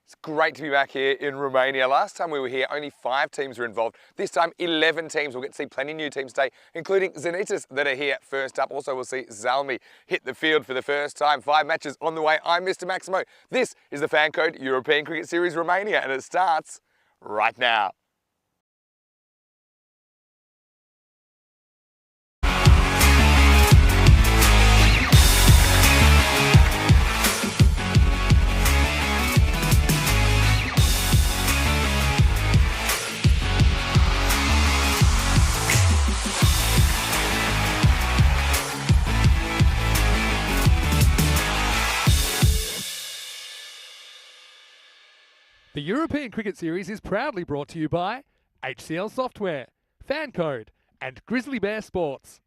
It's great to be back here in Romania. Last time we were here, only 5 teams were involved. This time, 11 teams. We'll get to see plenty of new teams today, including Zenitas that are here first up. Also, we'll see Zalmi hit the field for the first time. 5 matches on the way. I'm Mr. Maximo. This is the FanCode European Cricket Series Romania, and it starts right now. The European Cricket Series is proudly brought to you by HCL Software, FanCode, and Grizzly Bear Sports.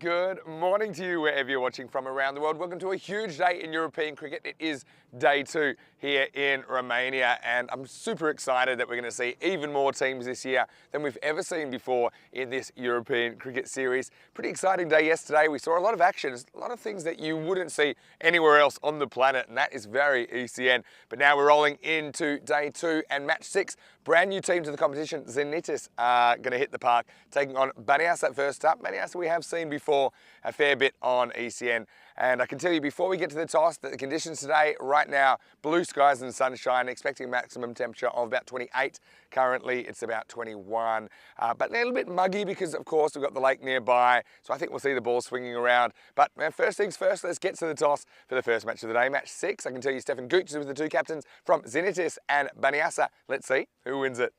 Good morning to you wherever you're watching from around the world. Welcome to a huge day in European cricket. It is day 2 here in Romania, and I'm super excited that we're going to see even more teams this year than we've ever seen before in this European Cricket Series. Pretty exciting day yesterday. We saw a lot of action, a lot of things that you wouldn't see anywhere else on the planet, and that is very ECN. But now we're rolling into day 2 and match 6. Brand new team to the competition. Zenitas are going to hit the park, taking on Baniasa first up. Baniasa we have seen before a fair bit on ECN. And I can tell you before we get to the toss that the conditions today, right now, blue skies and sunshine, expecting a maximum temperature of about 28. Currently, it's about 21, but a little bit muggy because, of course, we've got the lake nearby. So I think we'll see the ball swinging around. But first things first, let's get to the toss for the first match of the day. Match 6, I can tell you Stefan Gooch is with the 2 captains from Zenitas and Baniasa. Let's see who wins it.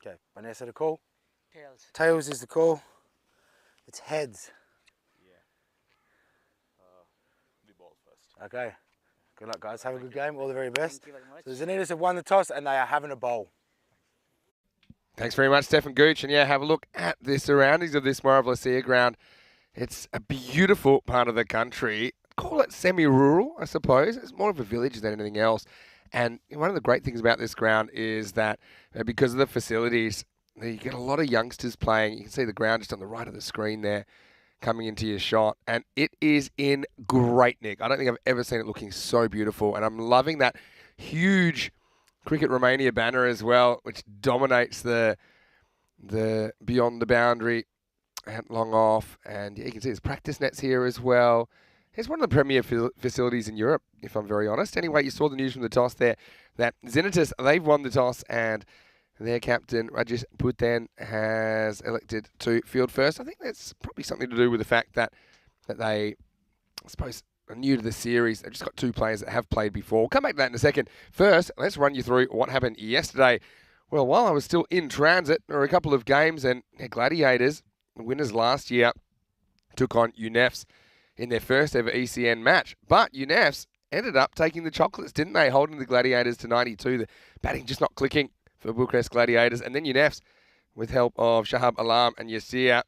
Okay, Baniasa the call. Tails. Tails is the call. It's heads. Do balls first. Okay. Good luck, guys. Have a good game. All the very best. Thank you very much. So Zenitas have won the toss and they are having a bowl. Thanks very much, Stefan Gooch. And yeah, have a look at the surroundings of this Moravlesia ground. It's a beautiful part of the country. Call it semi-rural, I suppose. It's more of a village than anything else. And one of the great things about this ground is that because of the facilities, you get a lot of youngsters playing. You can see the ground just on the right of the screen there coming into your shot. And it is in great nick. I don't think I've ever seen it looking so beautiful. And I'm loving that huge Cricket Romania banner as well, which dominates the beyond the boundary and long off. And yeah, you can see there's practice nets here as well. It's one of the premier facilities in Europe, if I'm very honest. Anyway, you saw the news from the toss there that Zenitas, they've won the toss and their captain, Rajesh Putten, has elected to field first. I think that's probably something to do with the fact that they, I suppose, are new to the series. They've just got 2 players that have played before. We'll come back to that in a second. First, let's run you through what happened yesterday. Well, while I was still in transit, there were a couple of games, and Gladiators, the winners last year, took on UNEFs in their first ever ECN match. But UNEFs ended up taking the chocolates, didn't they? Holding the Gladiators to 92. The batting just not clicking for Bucharest Gladiators. And then UNEFs, with help of Shahab Alam and Yassir,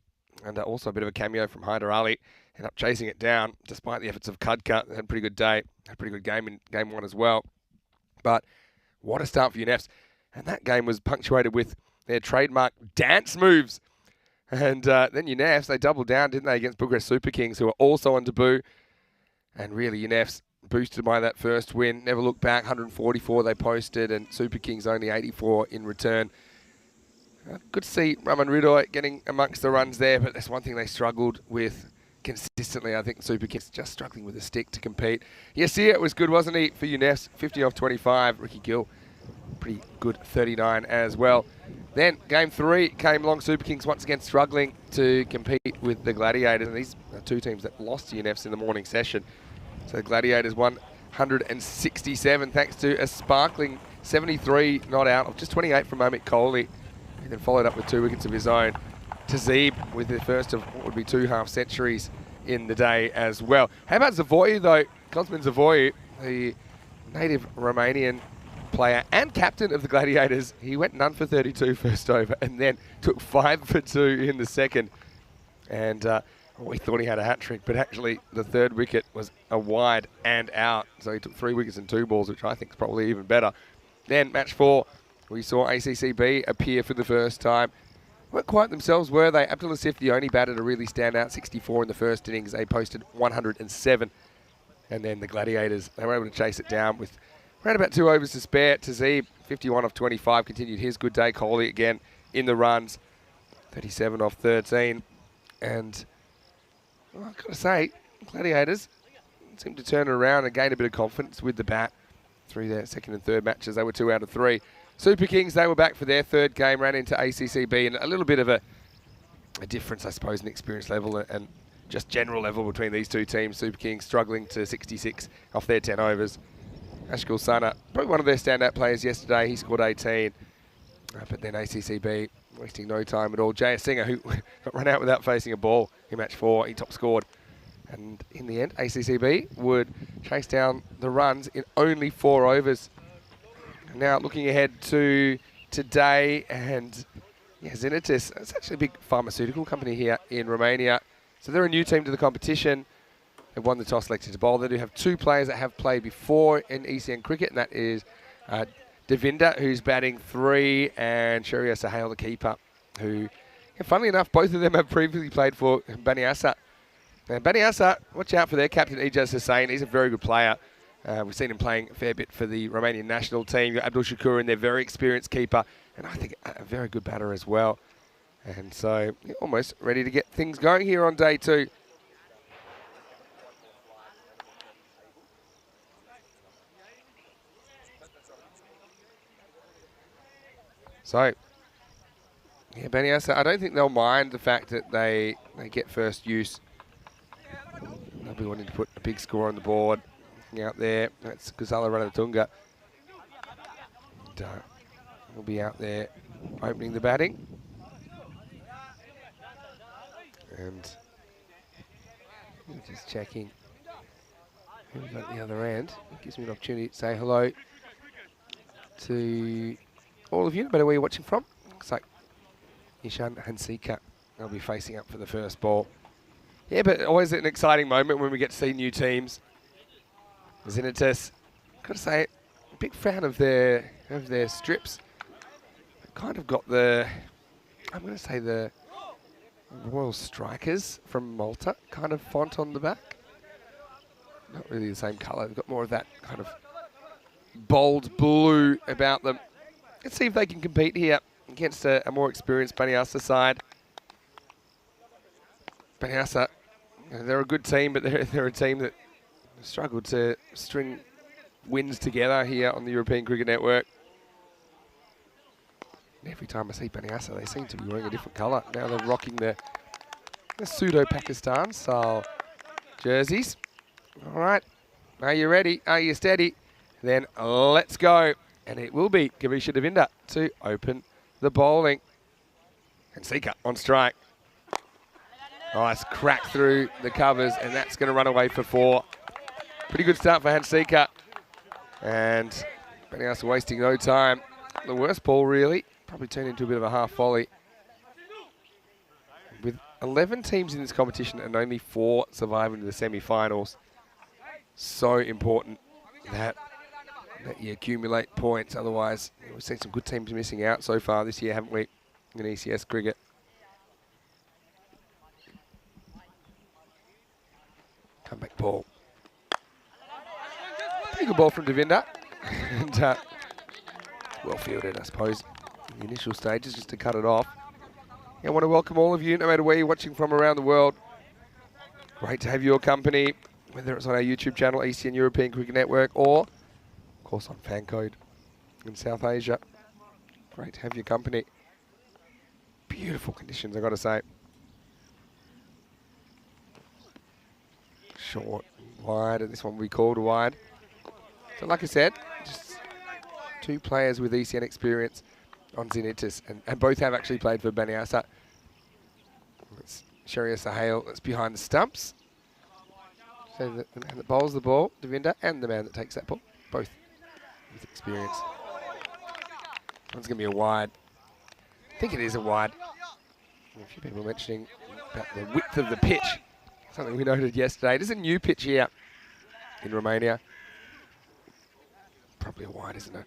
and also a bit of a cameo from Haider Ali, ended up chasing it down, despite the efforts of Kudka. They had a pretty good day, had a pretty good game in game 1 as well. But what a start for UNEFs. And that game was punctuated with their trademark dance moves. And then UNEFs, they doubled down, didn't they, against Bucharest Super Kings, who are also on debut. And really, UNEFs, boosted by that first win, never looked back. 144 they posted, and Super Kings only 84 in return. Good to see Raman Ridoy getting amongst the runs there, but that's one thing they struggled with consistently. I think Super Kings just struggling with a stick to compete. Yes, yeah, it was good, wasn't he, for UNEFs? 50 off 25. Ricky Gill, pretty good 39 as well. Then game 3 came along. Super Kings once again struggling to compete with the Gladiators. And these are 2 teams that lost to UNEFs in the morning session. So the Gladiators won 167 thanks to a sparkling 73 not out of just 28 from Amit Kohli. And then followed up with 2 wickets of his own. Tazib with the first of what would be 2 half centuries in the day as well. How about Zavoyu though? Cosmin Zavoyu, the native Romanian player and captain of the Gladiators. He went none for 32 first over and then took 5 for 2 in the second. And we thought he had a hat-trick, but actually the 3rd wicket was a wide and out. So he took 3 wickets and 2 balls, which I think is probably even better. Then match 4, we saw ACCB appear for the first time. Weren't quite themselves, were they? Abdullasif, the only batter to really stand out, 64 in the first innings. They posted 107. And then the Gladiators, they were able to chase it down with Around about 2 overs to spare. Tazib, 51 off 25, continued his good day. Coley again in the runs, 37 off 13. And well, I've got to say, Gladiators seem to turn it around and gain a bit of confidence with the bat through their second and third matches. They were 2 out of 3. Super Kings, they were back for their third game, ran into ACCB, and a little bit of a difference, I suppose, in experience level and just general level between these two teams. Super Kings struggling to 66 off their 10 overs. Ashkal Sana, probably one of their standout players yesterday. He scored 18. But then ACCB wasting no time at all. J.S. Singer, who got run out without facing a ball in match 4, he top scored. And in the end, ACCB would chase down the runs in only 4 overs. Now looking ahead to today, and yeah, Zenitis, it's actually a big pharmaceutical company here in Romania. So they're a new team to the competition. They won the toss, selected to bowl. They do have 2 players that have played before in ECN cricket, and that is Devinder, who's batting 3, and Sheria Sahel, the keeper, who, yeah, funnily enough, both of them have previously played for Baniasa. And Baniasa, watch out for their captain, Ijaz Hussain. He's a very good player. We've seen him playing a fair bit for the Romanian national team. Abdul Shakur, and their very experienced keeper, and I think a very good batter as well. And so, yeah, almost ready to get things going here on day 2. So, yeah, Baniasa, I don't think they'll mind the fact that they get first use. They'll be wanting to put a big score on the board. Out there, that's Gazala Ranatunga. We'll be out there opening the batting. And just checking who we got at the other end. It gives me an opportunity to say hello to all of you, no matter where you're watching from. Looks like Ishan Hansika will be facing up for the first ball. Yeah, but always an exciting moment when we get to see new teams. Zenitis, got to say, a big fan of their strips. Kind of got the, I'm going to say the Royal Strikers from Malta kind of font on the back. Not really the same colour. They've got more of that kind of bold blue about them. Let's see if they can compete here against a more experienced Baniasa side. Baniasa, they're a good team, but they're a team that struggled to string wins together here on the European Cricket Network. Every time I see Baniasa, they seem to be wearing a different colour. Now they're rocking the pseudo-Pakistan style jerseys. All right, are you ready? Are you steady? Then let's go. And it will be Gavisha Devinder to open the bowling. And Sika on strike. Nice crack through the covers, and that's going to run away for 4. Pretty good start for Hansika. And Baniasa wasting no time. The worst ball, really. Probably turned into a bit of a half volley. With 11 teams in this competition and only 4 surviving to the semi-finals, so important that you accumulate points. Otherwise, we've seen some good teams missing out so far this year, haven't we, in ECS cricket. Comeback ball. Pretty good ball from Devinder. And well fielded, I suppose, in the initial stages, just to cut it off. I want to welcome all of you, no matter where you're watching from around the world. Great to have your company, whether it's on our YouTube channel, ECN European Cricket Network, or, of course, on FanCode in South Asia. Great to have your company. Beautiful conditions, I've got to say. Short, wide, and this one will be called wide. So like I said, just 2 players with ECN experience on Zenitis, and both have actually played for Baniasa. It's Sheria Sahel that's behind the stumps. So the man that bowls the ball, Devinder, and the man that takes that ball, both with experience. One's going to be a wide. I think it is a wide. A few people mentioning about the width of the pitch. Something we noted yesterday. It is a new pitch here in Romania. Probably a wide, isn't it?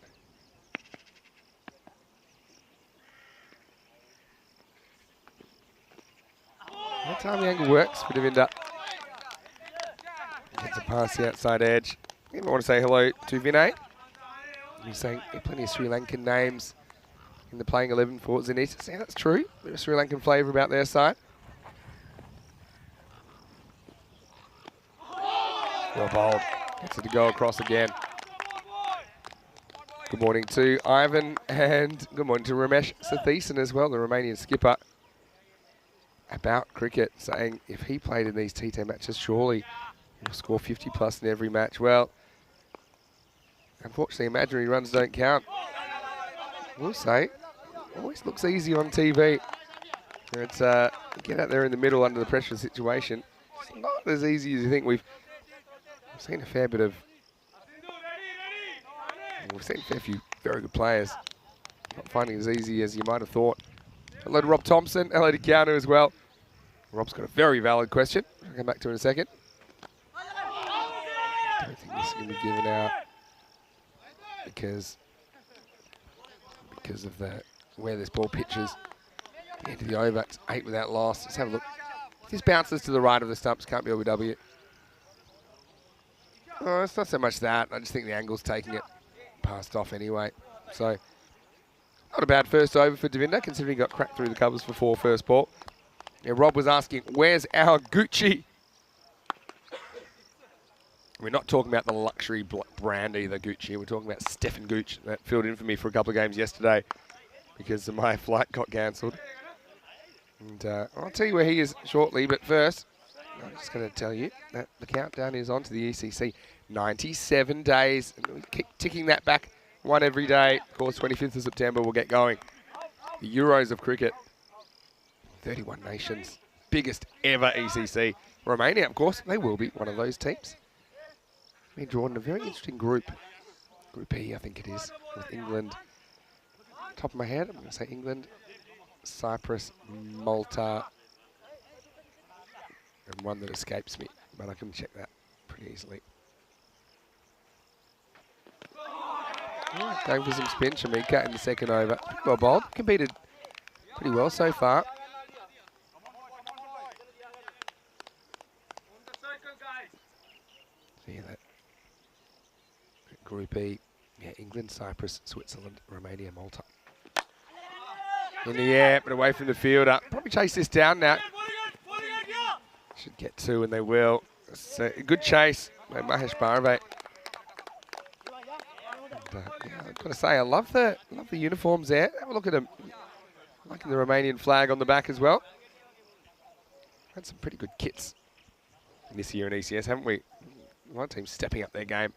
That time the angle works for Devinder. Gets a pass the outside edge. You might want to say hello to Vinay. He's saying plenty of Sri Lankan names in the playing 11 for Zenit. Yeah, that's true. Bit of Sri Lankan flavour about their side. Well bowled. Gets it to go across again. Good morning to Ivan and good morning to Ramesh Satheesan as well, the Romanian skipper. About cricket, saying if he played in these T10 matches, surely he'll score 50 plus in every match. Well, unfortunately, imaginary runs don't count. We'll say, always looks easy on TV. It's get out there in the middle under the pressure situation. It's not as easy as you think. We've seen a fair bit of. We've seen a fair few very good players. Not finding it as easy as you might have thought. Hello to Rob Thompson. Hello to Keanu as well. Rob's got a very valid question. I'll come back to it in a second. I don't think this is going to be given out because of the where this ball pitches. Into the over, it's 8 without loss. Let's have a look. If this bounces to the right of the stumps, can't be LBW. Oh, it's not so much that. I just think the angle's taking it past off anyway. So, not a bad first over for Devinder, considering he got cracked through the covers for 4 first ball. Yeah, Rob was asking, where's our Gucci? We're not talking about the luxury brand either, Gucci. We're talking about Stefan Gooch. That filled in for me for a couple of games yesterday because my flight got cancelled. And I'll tell you where he is shortly, but first, I'm just going to tell you that the countdown is on to the ECC. 97 days, and we keep ticking that back one every day. Of course, 25th of September, we'll get going. The Euros of cricket. 31 nations. Biggest ever ECC. Romania, of course, they will be one of those teams. Been drawn in a very interesting group. Group E, I think it is, with England. Top of my head, I'm going to say England, Cyprus, Malta, and one that escapes me, but I can check that pretty easily. Going for some spin, Shamika in the second over. Well bowled, competed pretty well so far. See that Group E, yeah, England, Cyprus, Switzerland, Romania, Malta. In the air, but away from the fielder. Probably chase this down now. Should get 2, and they will. So, a good chase by Mahesh Bharave. Yeah, I've got to say, I love the uniforms there. Have a look at them. Liking the Romanian flag on the back as well. Had some pretty good kits this year in ECS, haven't we? A lot of teams stepping up their game.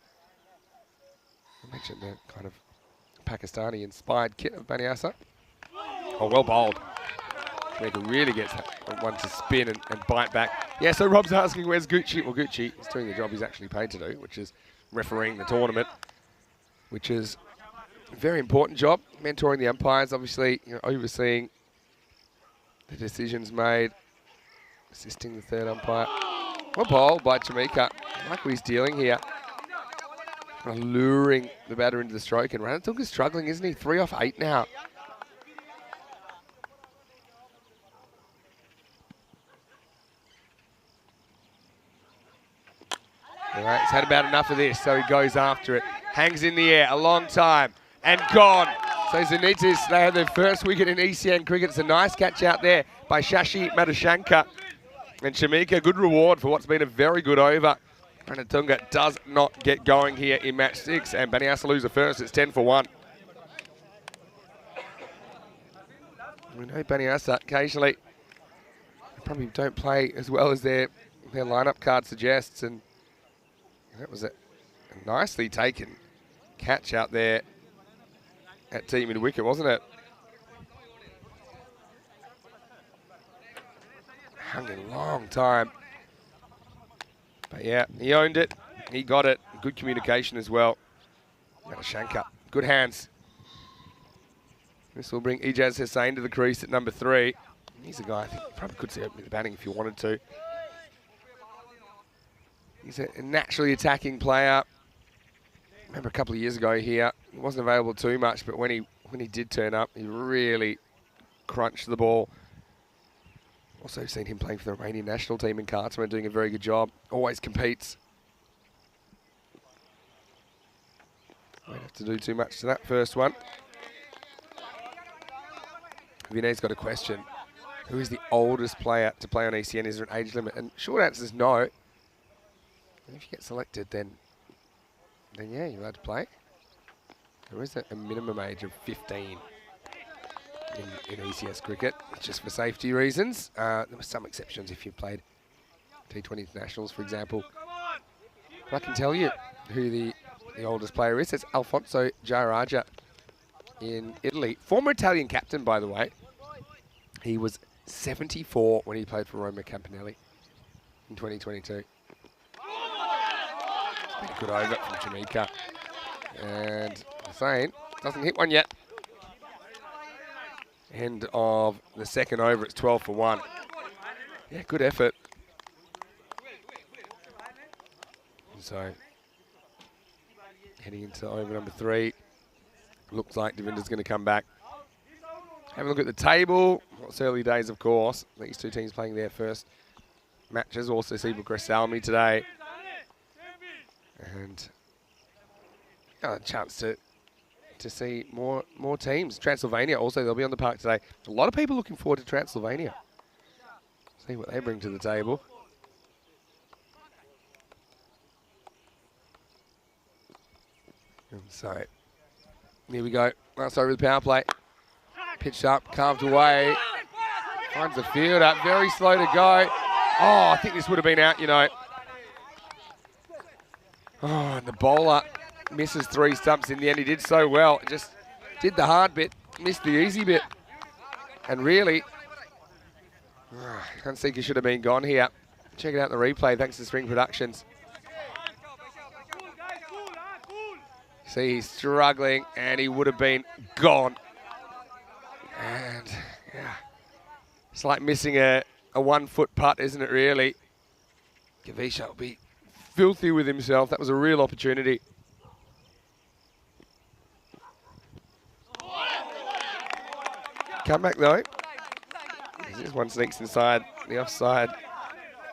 I mentioned the kind of Pakistani-inspired kit of Baniasa. Oh, well bowled. Shamika really gets that one to spin and bite back. Yeah, so Rob's asking, where's Gucci? Well, Gucci is doing the job he's actually paid to do, which is refereeing the tournament, which is a very important job. Mentoring the umpires, obviously, overseeing the decisions made, assisting the third umpire. Well bowled by Shamika. I like what he's dealing here. Luring the batter into the stroke, and Ranatunga's struggling, isn't he? 3 off 8 now. All right, he's had about enough of this, so he goes after it. Hangs in the air a long time, and gone. So Zenitis, they had their first wicket in ECN cricket. It's a nice catch out there by Shashi Madhushankar. And Shamika, good reward for what's been a very good over. Ranatunga does not get going here in match 6, and Baniasa lose first. It's 10 for 1. We know Baniasa occasionally probably don't play as well as their lineup card suggests, and that was a nicely taken catch out there at T mid wicket, wasn't it? Hung a long time. But yeah, he owned it. He got it. Good communication as well. Madhushankar, good hands. This will bring Ijaz Hussain to the crease at number 3. He's a guy I think you probably could see opening the batting if you wanted to. He's a naturally attacking player. I remember a couple of years ago here, he wasn't available too much, but when he did turn up, he really crunched the ball. Also seen him playing for the Romanian national team in Kartsman, doing a very good job. Always competes. Won't have to do too much to that first one. Vinay's got a question. Who is the oldest player to play on ECN? Is there an age limit? And short answer is no. And if you get selected, then yeah, you're allowed to play. There is a minimum age of 15 in ECS cricket, just for safety reasons. There were some exceptions if you played T20 internationals, for example. But I can tell you who the oldest player is. It's Alfonso Giaraja in Italy. Former Italian captain, by the way. He was 74 when he played for Roma Campanelli in 2022. It's been a good over from Jamaica. And Hussain doesn't hit one yet. End of the second over, it's 12 for 1. Yeah, good effort. And so, heading into over number 3. Looks like Devinder's going to come back. Have a look at the table. Well, it's early days, of course. These two teams playing their first matches. Also see Bucharest Salmi today. And a chance to see more teams. Transylvania also, they'll be on the park today. A lot of people looking forward to Transylvania. See what they bring to the table. And so, here we go. Last over the power play. Pitched up, carved away. Finds the fielder, very slow to go. Oh, I think this would have been out, you know. Oh, and the bowler misses 3 stumps in the end. He did so well. Just did the hard bit, missed the easy bit. And really, Hunseeker should have been gone here. Check it out in the replay, thanks to Spring Productions. See, he's struggling, and he would have been gone. And, yeah, it's like missing a 1-foot putt, isn't it, really? Gavisha will be filthy with himself. That was a real opportunity. Come back, though. This one sneaks inside the offside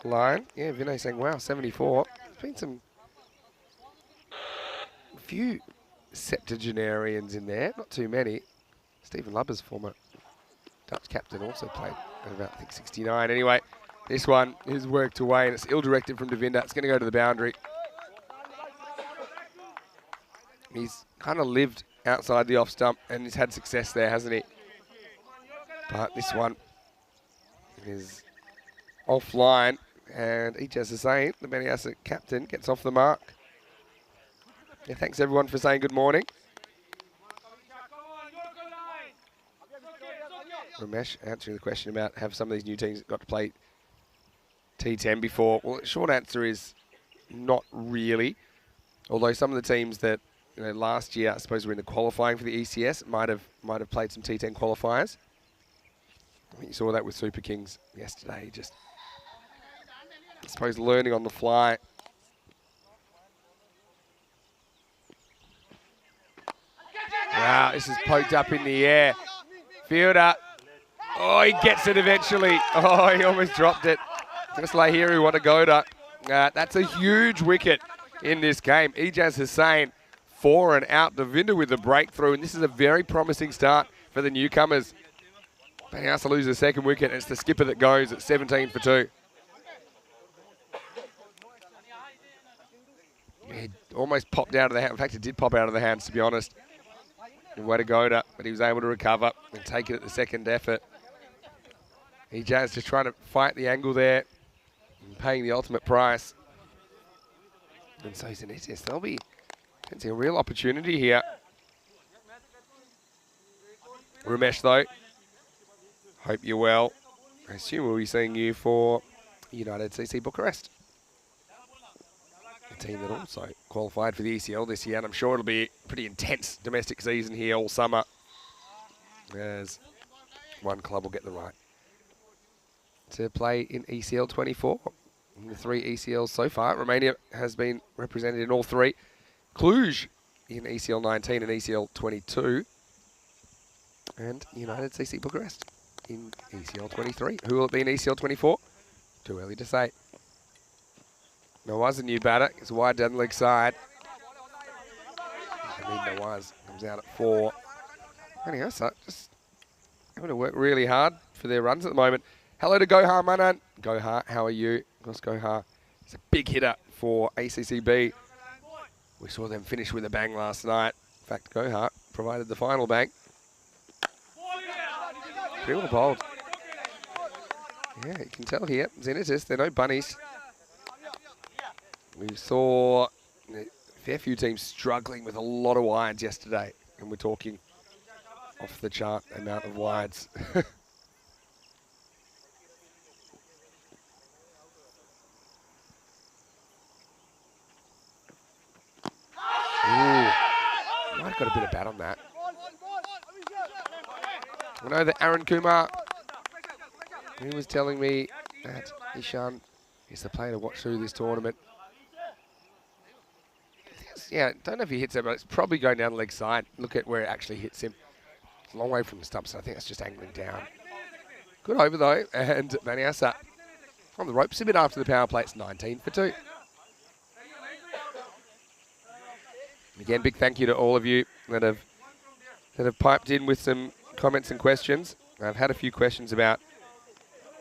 line. Yeah, Vinay saying, wow, 74. There's been a few septuagenarians in there, not too many. Stephen Lubbers, former Dutch captain, also played at about, I think, 69. Anyway, this one is worked away, and it's ill-directed from Devinder. It's going to go to the boundary. He's kind of lived outside the off stump, and he's had success there, hasn't he? But this one is offline, and Ijaz Hussain, the Beniasa captain, gets off the mark. Yeah, thanks everyone for saying good morning. Ramesh answering the question about have some of these new teams got to play T10 before. Well, the short answer is not really. Although some of the teams that last year, I suppose, were in the qualifying for the ECS might have played some T10 qualifiers. I think you saw that with Super Kings yesterday. Just, I suppose, learning on the fly. Wow, this is poked up in the air. Fielder. Oh, he gets it eventually. Oh, he almost dropped it. Just like here, want to go to. That's a huge wicket in this game. Ijaz Hussain, 4 and out. Devinder with the breakthrough, and this is a very promising start for the newcomers. Beniasa loses the second wicket, and it's the skipper that goes at 17 for 2. It almost popped out of the hand. In fact, it did pop out of the hands, to be honest. Way to go, but he was able to recover and take it at the second effort. Ijaz just trying to fight the angle there and paying the ultimate price. And so he's an ECS. There'll be a real opportunity here. Ramesh, though, hope you're well. I assume we'll be seeing you for United CC Bucharest. A team that also qualified for the ECL this year, and I'm sure it'll be a pretty intense domestic season here all summer, as one club will get the right to play in ECL 24. In the 3 ECLs so far, Romania has been represented in all 3. Cluj in ECL 19 and ECL 22, and United CC Bucharest in ECL 23. Who will it be in ECL 24? Too early to say. Nawaz a new batter. It's wide down the leg side. And There was. Comes out at 4. Anyhow, so just having to work really hard for their runs at the moment. Hello to Gohar Manan. Gohar, how are you? Of course, Gohar is a big hitter for ACCB. We saw them finish with a bang last night. In fact, Gohar provided the final bang. Pretty well bowled. Yeah, you can tell here, Xenitis, they're no bunnies. We saw a fair few teams struggling with a lot of wides yesterday, and we're talking off the chart amount of wides. Ooh, might have got a bit of bat on that. I know that Aaron Kumar, he was telling me that Ishan is the player to watch through this tournament. Yeah, don't know if he hits it, but it's probably going down the leg side. Look at where it actually hits him. It's a long way from the stump, so I think that's just angling down. Good over, though, and Vaniasa on the ropes a bit after the power play. It's 19 for 2. Again, big thank you to all of you that have piped in with some comments and questions. I've had a few questions about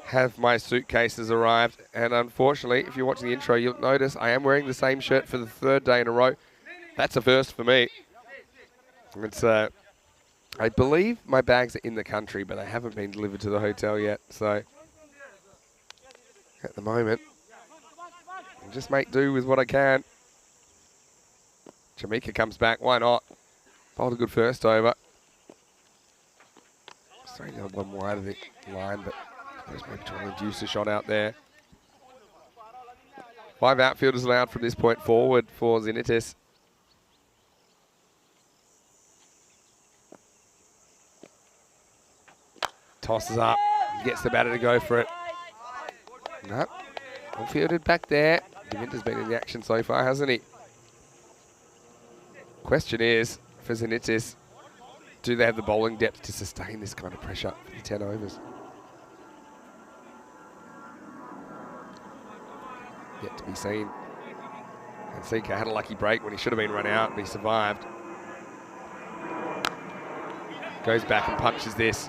have my suitcases arrived, and unfortunately, if you're watching the intro, you'll notice I am wearing the same shirt for the 3rd day in a row. That's a first for me. It's I believe my bags are in the country, but they haven't been delivered to the hotel yet. So at the moment, I'll just make do with what I can. Jamaica comes back, why not? Bowled a good first over. Sorry, the one wide of the line, but I suppose maybe trying to induce a shot out there. 5 outfielders allowed from this point forward for Xenitis. Tosses up, gets the batter to go for it. No, all fielded back there. Devinter's been in the action so far, hasn't he? Question is, for Xenitis, do they have the bowling depth to sustain this kind of pressure for the 10 overs? Yet to be seen. And Sika had a lucky break when he should have been run out, and he survived. Goes back and punches this.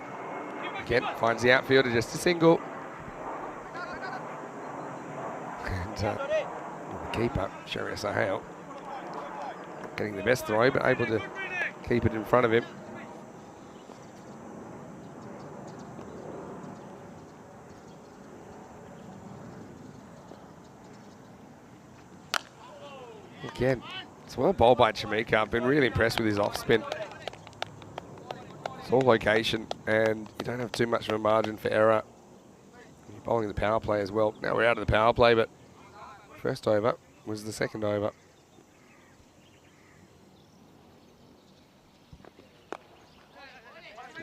Again, finds the outfielder, just a single. And the keeper, Sherry Sahel, getting the best throw, but able to keep it in front of him. Again, it's well bowled by Chamika. I've been really impressed with his off spin. It's all location, and you don't have too much of a margin for error. You're bowling the power play as well. Now we're out of the power play, but first over was the second over.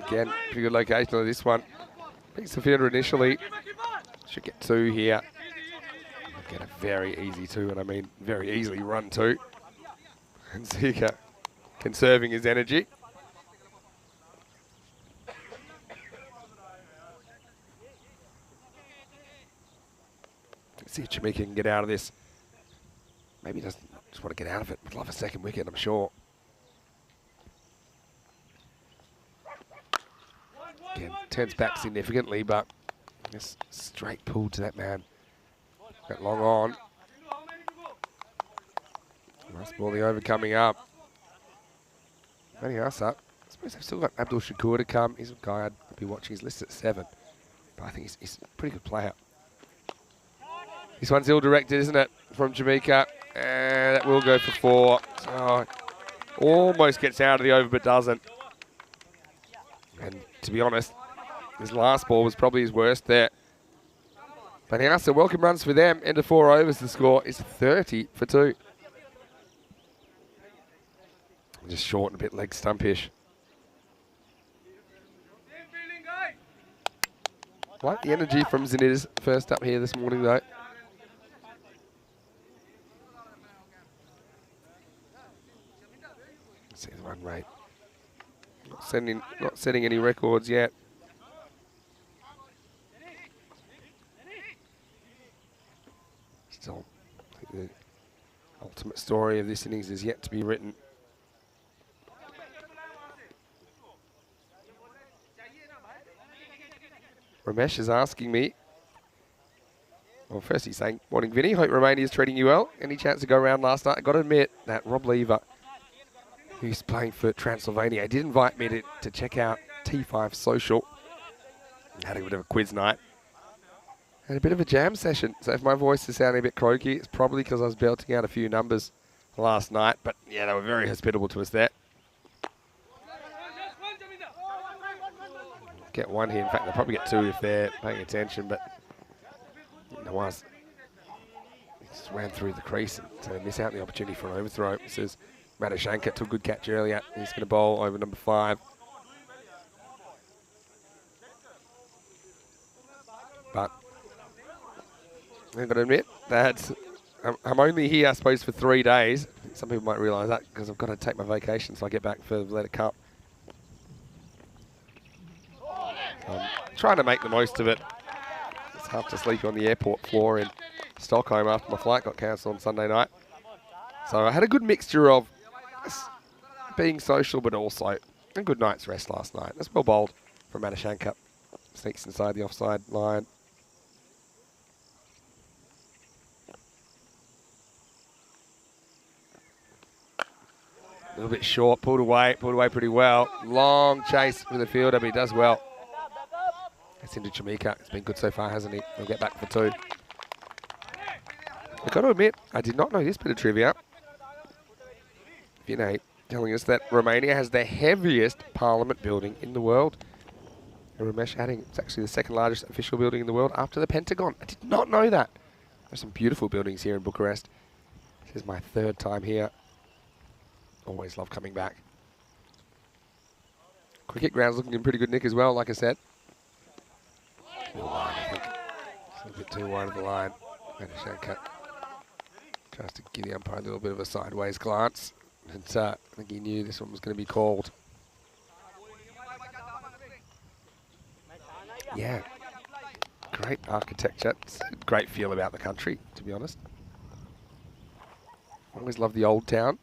Again, pretty good location on this one. Picks the fielder initially. Should get 2 here. Get a very easy 2, and I mean very easily run 2. And Zika conserving his energy. Let's see if Jamaica can get out of this. Maybe he doesn't just want to get out of it. Would love a second wicket, I'm sure. Again, turns back significantly, but just straight pull to that man. That long on. Nice ball, the over coming up. Running us up. I suppose they've still got Abdul Shakur to come. He's a guy I'd be watching. He's listed at 7. But I think he's a pretty good player. This one's ill-directed, isn't it, from Jamaica? And that will go for 4. So almost gets out of the over, but doesn't. And to be honest, his last ball was probably his worst there. But now, so welcome runs for them. End of 4 overs. The score is 30 for 2. Just short and a bit leg stumpish. Like the energy from Xenitis first up here this morning, though. Let's see the run rate. Not setting any records yet. Still, I think the ultimate story of this innings is yet to be written. Ramesh is asking me. Well, first he's saying, morning Vinny, hope Romania is treating you well. Any chance to go around last night? I got to admit that Rob Lever, who's playing for Transylvania, did invite me to check out T5 Social. Had a bit of a quiz night. And a bit of a jam session. So if my voice is sounding a bit croaky, it's probably because I was belting out a few numbers last night. But yeah, they were very hospitable to us there. Get one here. In fact, they'll probably get two if they're paying attention. But Nawaz just ran through the crease, and so they miss out on the opportunity for an overthrow. This is Radoshanka, took a good catch earlier. He's going to bowl over number 5. But I've got to admit that I'm only here, I suppose, for 3 days. Some people might realise that because I've got to take my vacation, so I get back for the Letter Cup. I'm trying to make the most of it. It's half to sleep on the airport floor in Stockholm after my flight got cancelled on Sunday night. So I had a good mixture of being social, but also a good night's rest last night. That's well bowled from Radoshanka. Sneaks inside the offside line. A little bit short, pulled away pretty well. Long chase with the fielder, but he does well. It's into Chamika. It's been good so far, hasn't he? He'll get back for 2. I've got to admit, I did not know this bit of trivia. Vinay telling us that Romania has the heaviest parliament building in the world. And Ramesh adding, it's actually the second largest official building in the world after the Pentagon. I did not know that. There's some beautiful buildings here in Bucharest. This is my 3rd time here. Always love coming back. Cricket ground's looking in pretty good nick as well, like I said. Line, I think. It's a little bit too wide of the line. Radoshanka tries to give the umpire a little bit of a sideways glance. And I think he knew this one was going to be called. Yeah. Great architecture. It's a great feel about the country, to be honest. Always love the old town.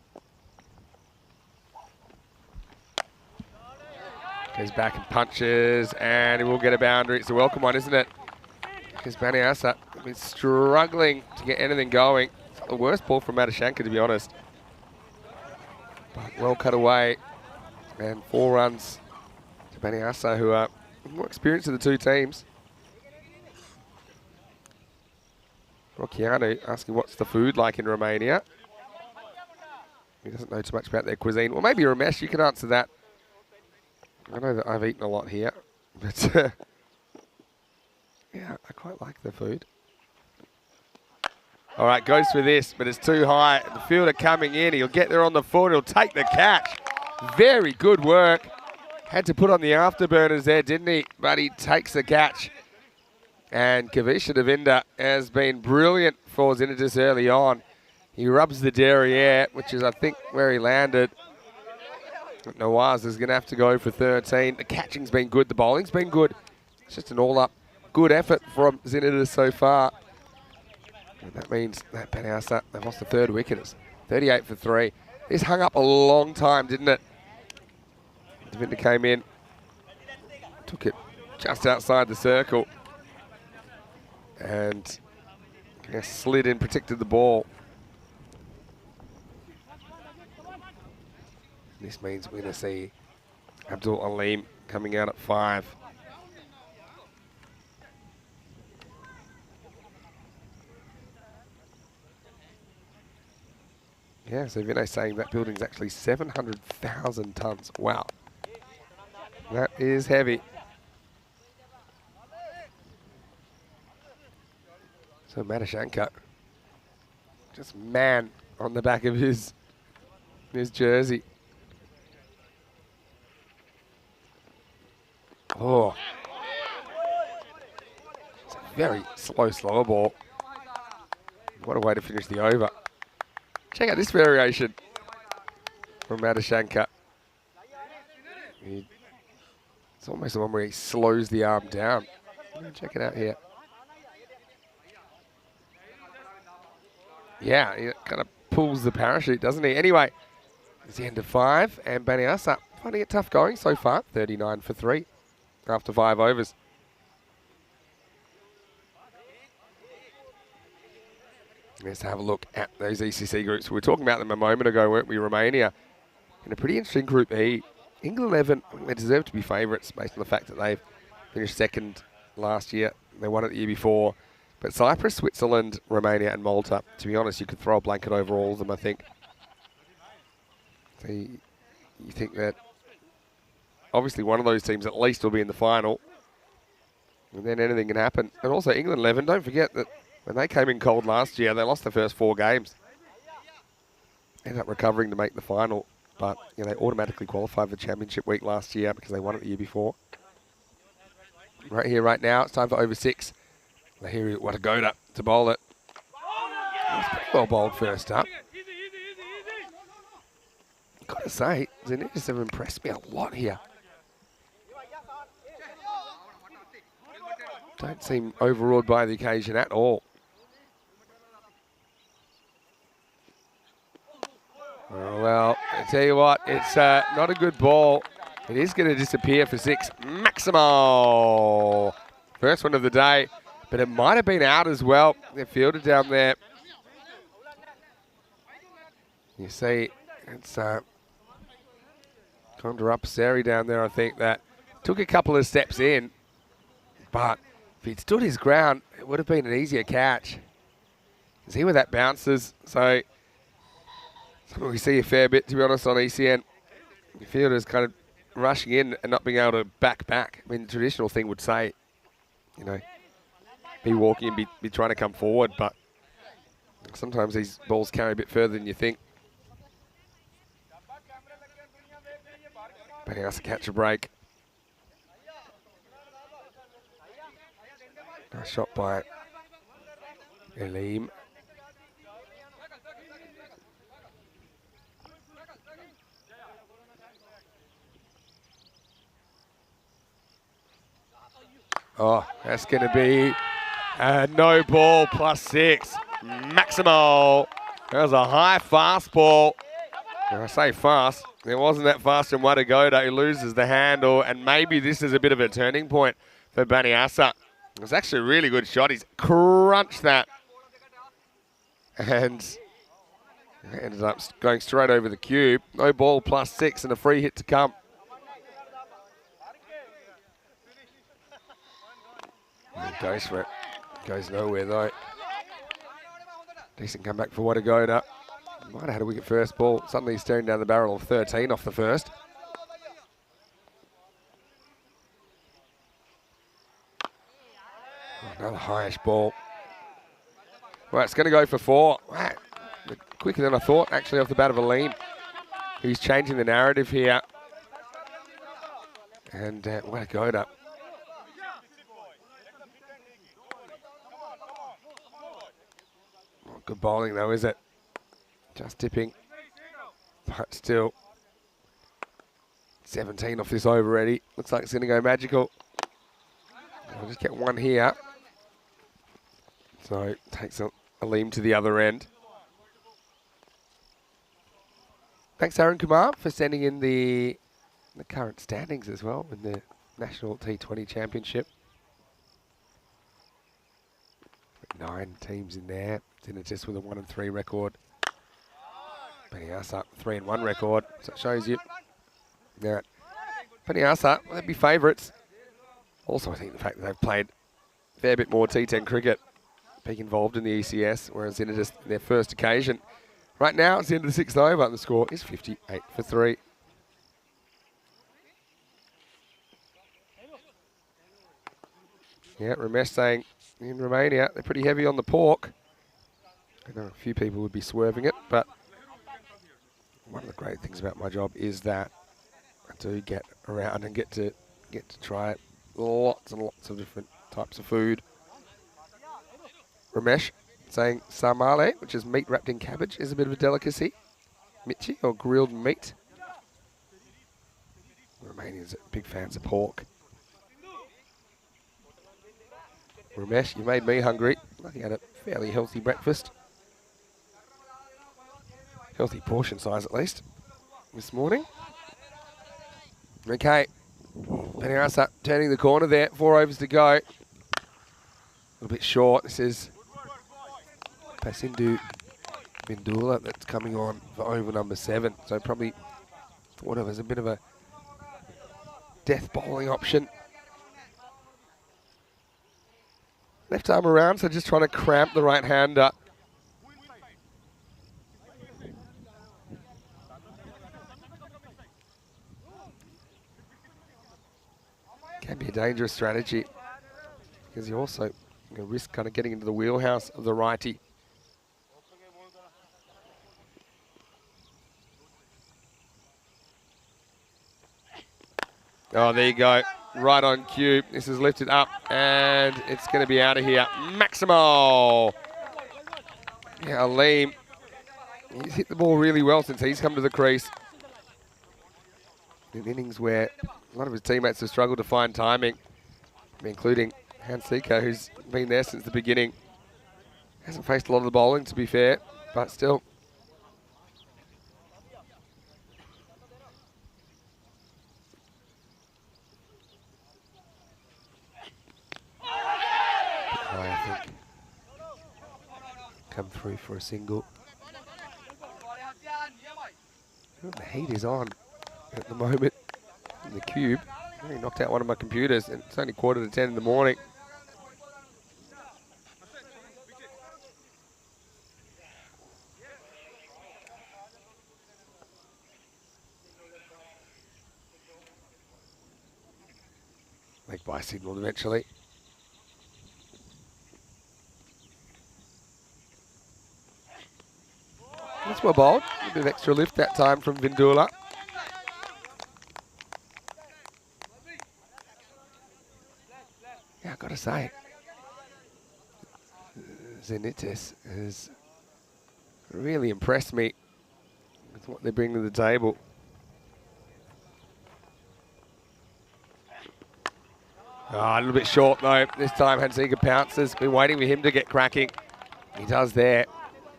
Goes back and punches, and he will get a boundary. It's a welcome one, isn't it? Because Baniasa has been struggling to get anything going. It's not the worst ball from Radoshanka, to be honest. But well cut away. And 4 runs to Baniasa, who are more experienced of the 2 teams. Rocchiano asking what's the food like in Romania. He doesn't know too much about their cuisine. Well, maybe Ramesh, you can answer that. I know that I've eaten a lot here, but yeah, I quite like the food. All right, goes for this, but it's too high. The fielder coming in, he'll get there on the foot, he'll take the catch. Very good work. Had to put on the afterburners there, didn't he? But he takes the catch. And Kavisha Devinda has been brilliant for Zinnitus early on. He rubs the derriere, which is, I think, where he landed. Nawaz is going to have to go for 13. The catching's been good. The bowling's been good. It's just an all-up good effort from Zinnitus so far. And that means that Baniasa, they've lost the 3rd wicket. It's 38 for 3. This hung up a long time, didn't it? Devinda came in, took it just outside the circle, and slid in, protected the ball. This means we're going to see Abdul Alim coming out at 5. Yeah, so Vinay's saying that building's actually 700,000 tonnes. Wow. That is heavy. So Radoshanka, just man on the back of his jersey. Oh. It's a very slow ball. What a way to finish the over. Check out this variation from Radoshanka. It's almost the one where he slows the arm down. Check it out here. Yeah, he kind of pulls the parachute, doesn't he? Anyway, it's the end of 5, and Baniasa finding it tough going so far. 39 for 3 after 5 overs. Let's have a look at those ECC groups. We were talking about them a moment ago, weren't we? Romania in a pretty interesting Group E. England 11, they deserve to be favourites based on the fact that they've finished second last year. They won it the year before. But Cyprus, Switzerland, Romania and Malta, to be honest, you could throw a blanket over all of them, I think. So you think that obviously one of those teams at least will be in the final. And then anything can happen. And also England 11, don't forget that when they came in cold last year, they lost the first 4 games. Ended up recovering to make the final. But you know, they automatically qualified for Championship week last year because they won it the year before. Right here, right now, it's time for over 6. Lahiri Watagoda to bowl it. It's pretty well bowled first up. Got to say, Zenittis have impressed me a lot here. Don't seem overawed by the occasion at all. Oh, well, I tell you what, it's not a good ball. It is going to disappear for 6. Maximo. First one of the day, but it might have been out as well. They're fielded down there. You see, it's Condor Upseri down there, I think, that took a couple of steps in, but if he'd stood his ground, it would have been an easier catch. See where that bounces? So something we see a fair bit, to be honest, on ECN. The fielders kind of rushing in and not being able to back. I mean, the traditional thing would say, you know, be walking and be trying to come forward, but sometimes these balls carry a bit further than you think. But he has to catch a break. Nice shot by Elim. Oh, that's going to be a no ball plus 6. Maximo. That was a high fast ball. When I say fast, it wasn't that fast in Watagoda. He loses the handle, and maybe this is a bit of a turning point for Baniasa. It was actually a really good shot. He's crunched that. And ended up going straight over the cube. No ball plus 6 and a free hit to come. And he goes for it. Goes nowhere though. Decent comeback for Watagoda. Might have had a wicket first ball. Suddenly he's staring down the barrel of 13 off the first. Oh, another highish ball. Well, it's going to go for 4. Wow. Quicker than I thought, actually, off the bat of Aleem. He's changing the narrative here. And Watagoda. Not good bowling, though, is it? Just tipping. But still. 17 off this over already. Looks like it's going to go magical. I'll just get one here. So takes Aleem to the other end. Thanks, Aaron Kumar, for sending in the current standings as well in the National T20 Championship. 9 teams in there. Zenittis with a 1-3 record. Baniasa 3-1 record. So it shows you that Baniasa, well, they'd be favourites. Also, I think the fact that they've played a fair bit more T10 cricket, being involved in the ECS, whereas Zenittis, their first occasion. Right now, it's the end of the 6th over, and the score is 58 for 3. Yeah, Ramesh saying in Romania, they're pretty heavy on the pork. I know a few people would be swerving it, but one of the great things about my job is that I do get around and get to try lots and lots of different types of food. Ramesh saying sarmale, which is meat wrapped in cabbage, is a bit of a delicacy. Michi, or grilled meat. Romanians are big fans of pork. Ramesh, you made me hungry. I think I had a fairly healthy breakfast. Healthy portion size, at least, this morning. Okay. Baniasa turning the corner there. 4 overs to go. A little bit short. This is Pasindu Bindula that's coming on for over number 7. So probably thought of as a bit of a death bowling option. Left arm around, so just trying to cramp the right hander. Can be a dangerous strategy because you also risk kind of getting into the wheelhouse of the righty. Oh, there you go. Right on cue. This is lifted up and it's going to be out of here. Maximal. Yeah, Aleem. He's hit the ball really well since he's come to the crease. In innings where a lot of his teammates have struggled to find timing, including Hansika, who's been there since the beginning. Hasn't faced a lot of the bowling, to be fair, but still. High, I think. Come through for a single. The heat is on at the moment in the cube. I knocked out one of my computers and it's only 9:45 in the morning. Make by signal eventually. That's well bowled. A bit of extra lift that time from Vindula. Yeah, I've got to say, Zenitis has really impressed me with what they bring to the table. Oh, a little bit short though. This time Hansika pounces. Been waiting for him to get cracking. He does there.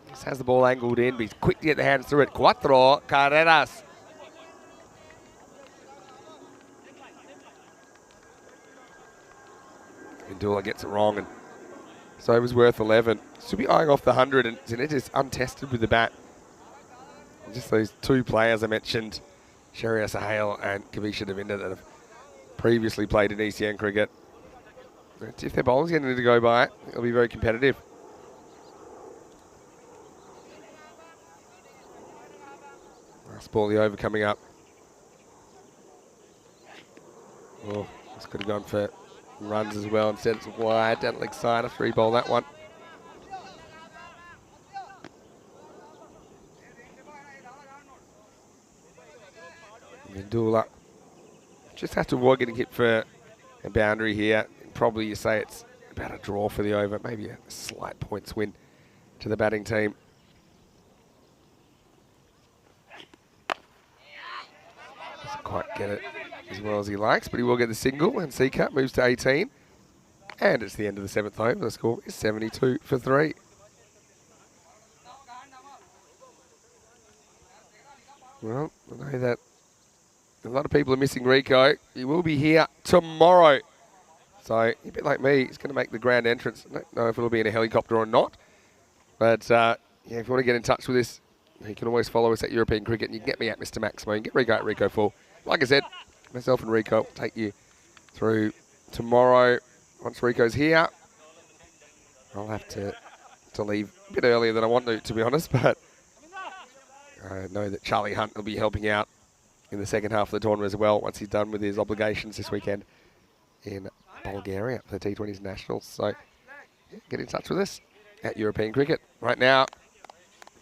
Just has the ball angled in, but he's quick to get the hands through it. Cuatro carreras. Vindula gets it wrong, and so it was worth 11. Should be eyeing off the 100, and Zenitis untested with the bat. And just those two players I mentioned, Sherry Sahale and Kavisha Devinda, that have previously played in ECN cricket. If their bowling's getting to go by, it'll be very competitive. Last ball, the over coming up. Oh, this could have gone for runs as well. Instead it's wide, down leg side, a 3-ball that one. Vindula just have to avoid getting hit for a boundary here. Probably you say it's about a draw for the over, maybe a slight points win to the batting team. Doesn't quite get it as well as he likes, but he will get the single, and C-Cut moves to 18. And it's the end of the 7th over. The score is 72 for 3. Well, I know that a lot of people are missing Rico. He will be here tomorrow. So, a bit like me, he's going to make the grand entrance. I don't know if it'll be in a helicopter or not. But, yeah, if you want to get in touch with us, you can always follow us at European Cricket. And you can get me at Mr. Maximo. You can get Rico at Rico Full. Like I said, myself and Rico will take you through tomorrow. Once Rico's here, I'll have to leave a bit earlier than I want to be honest. But I know that Charlie Hunt will be helping out in the second half of the tournament as well once he's done with his obligations this weekend in Bulgaria for the T20s Nationals. So yeah, get in touch with us at European Cricket. Right now,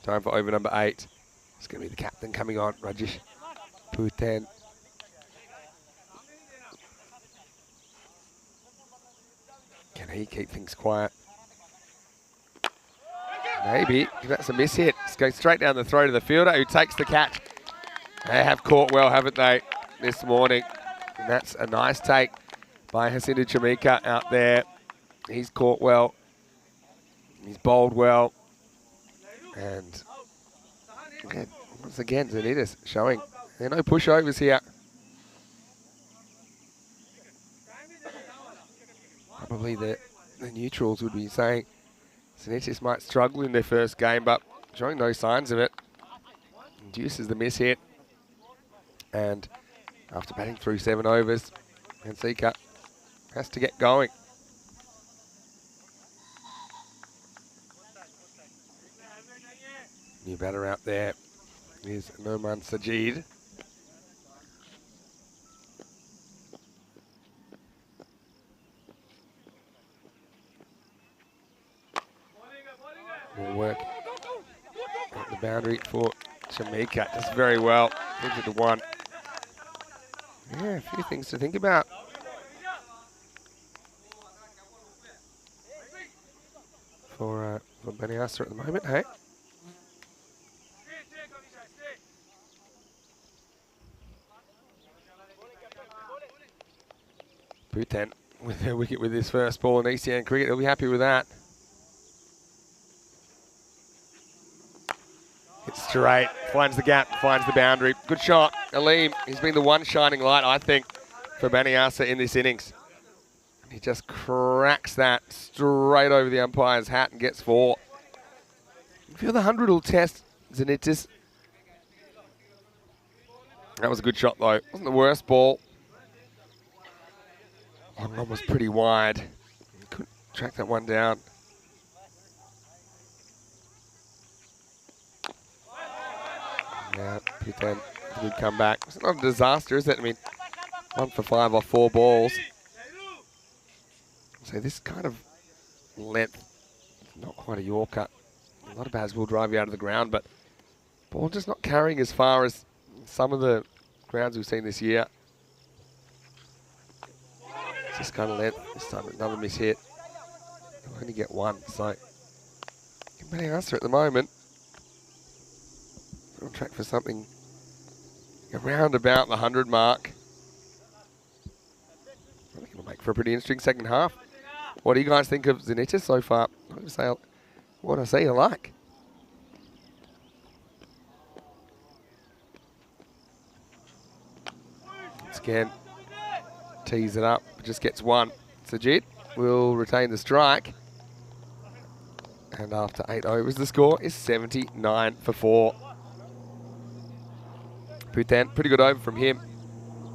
time for over number 8. It's going to be the captain coming on, Rajesh T10. Can he keep things quiet? Maybe. That's a miss hit. It's going straight down the throat of the fielder who takes the catch. They have caught well, haven't they, this morning? And that's a nice take by Hasindu Chamika out there. He's caught well. He's bowled well. And again, once again, Zenitis showing there are no pushovers here. Probably the neutrals would be saying Zanitis might struggle in their first game, but showing no signs of it. Induces the miss hit. And after batting through 7 overs, Hansika has to get going. New batter out there is Noman Sajid. More work at the boundary for Jamaica. Does very well. Gives it to 1. Yeah, a few things to think about. For Baniasa at the moment, hey? T10 with their wicket with his first ball in ECS cricket. He'll be happy with that. It's straight, finds the gap, finds the boundary. Good shot, Aleem. He's been the one shining light, I think, for Baniasa in this innings. He just cracks that straight over the umpire's hat and gets 4. I feel the 100 will test Zanitis. That was a good shot, though. Wasn't the worst ball. Long one was pretty wide. Couldn't track that one down. Yeah, T10, a good comeback. It's not a disaster, is it? I mean, 1 for 5 off 4 balls. So this kind of length, not quite a Yorker. A lot of bats will drive you out of the ground, but ball just not carrying as far as some of the grounds we've seen this year. It's this kind of length. This time another miss hit. They'll only get 1, so better answer at the moment. On track for something around about the 100 mark. I think it'll make for a pretty interesting second half. What do you guys think of Zanitis so far? What I say you like. Once again, tees it up, just gets 1. Sajid will retain the strike. And after 8 overs, the score is 79 for 4. T10, pretty good over from him.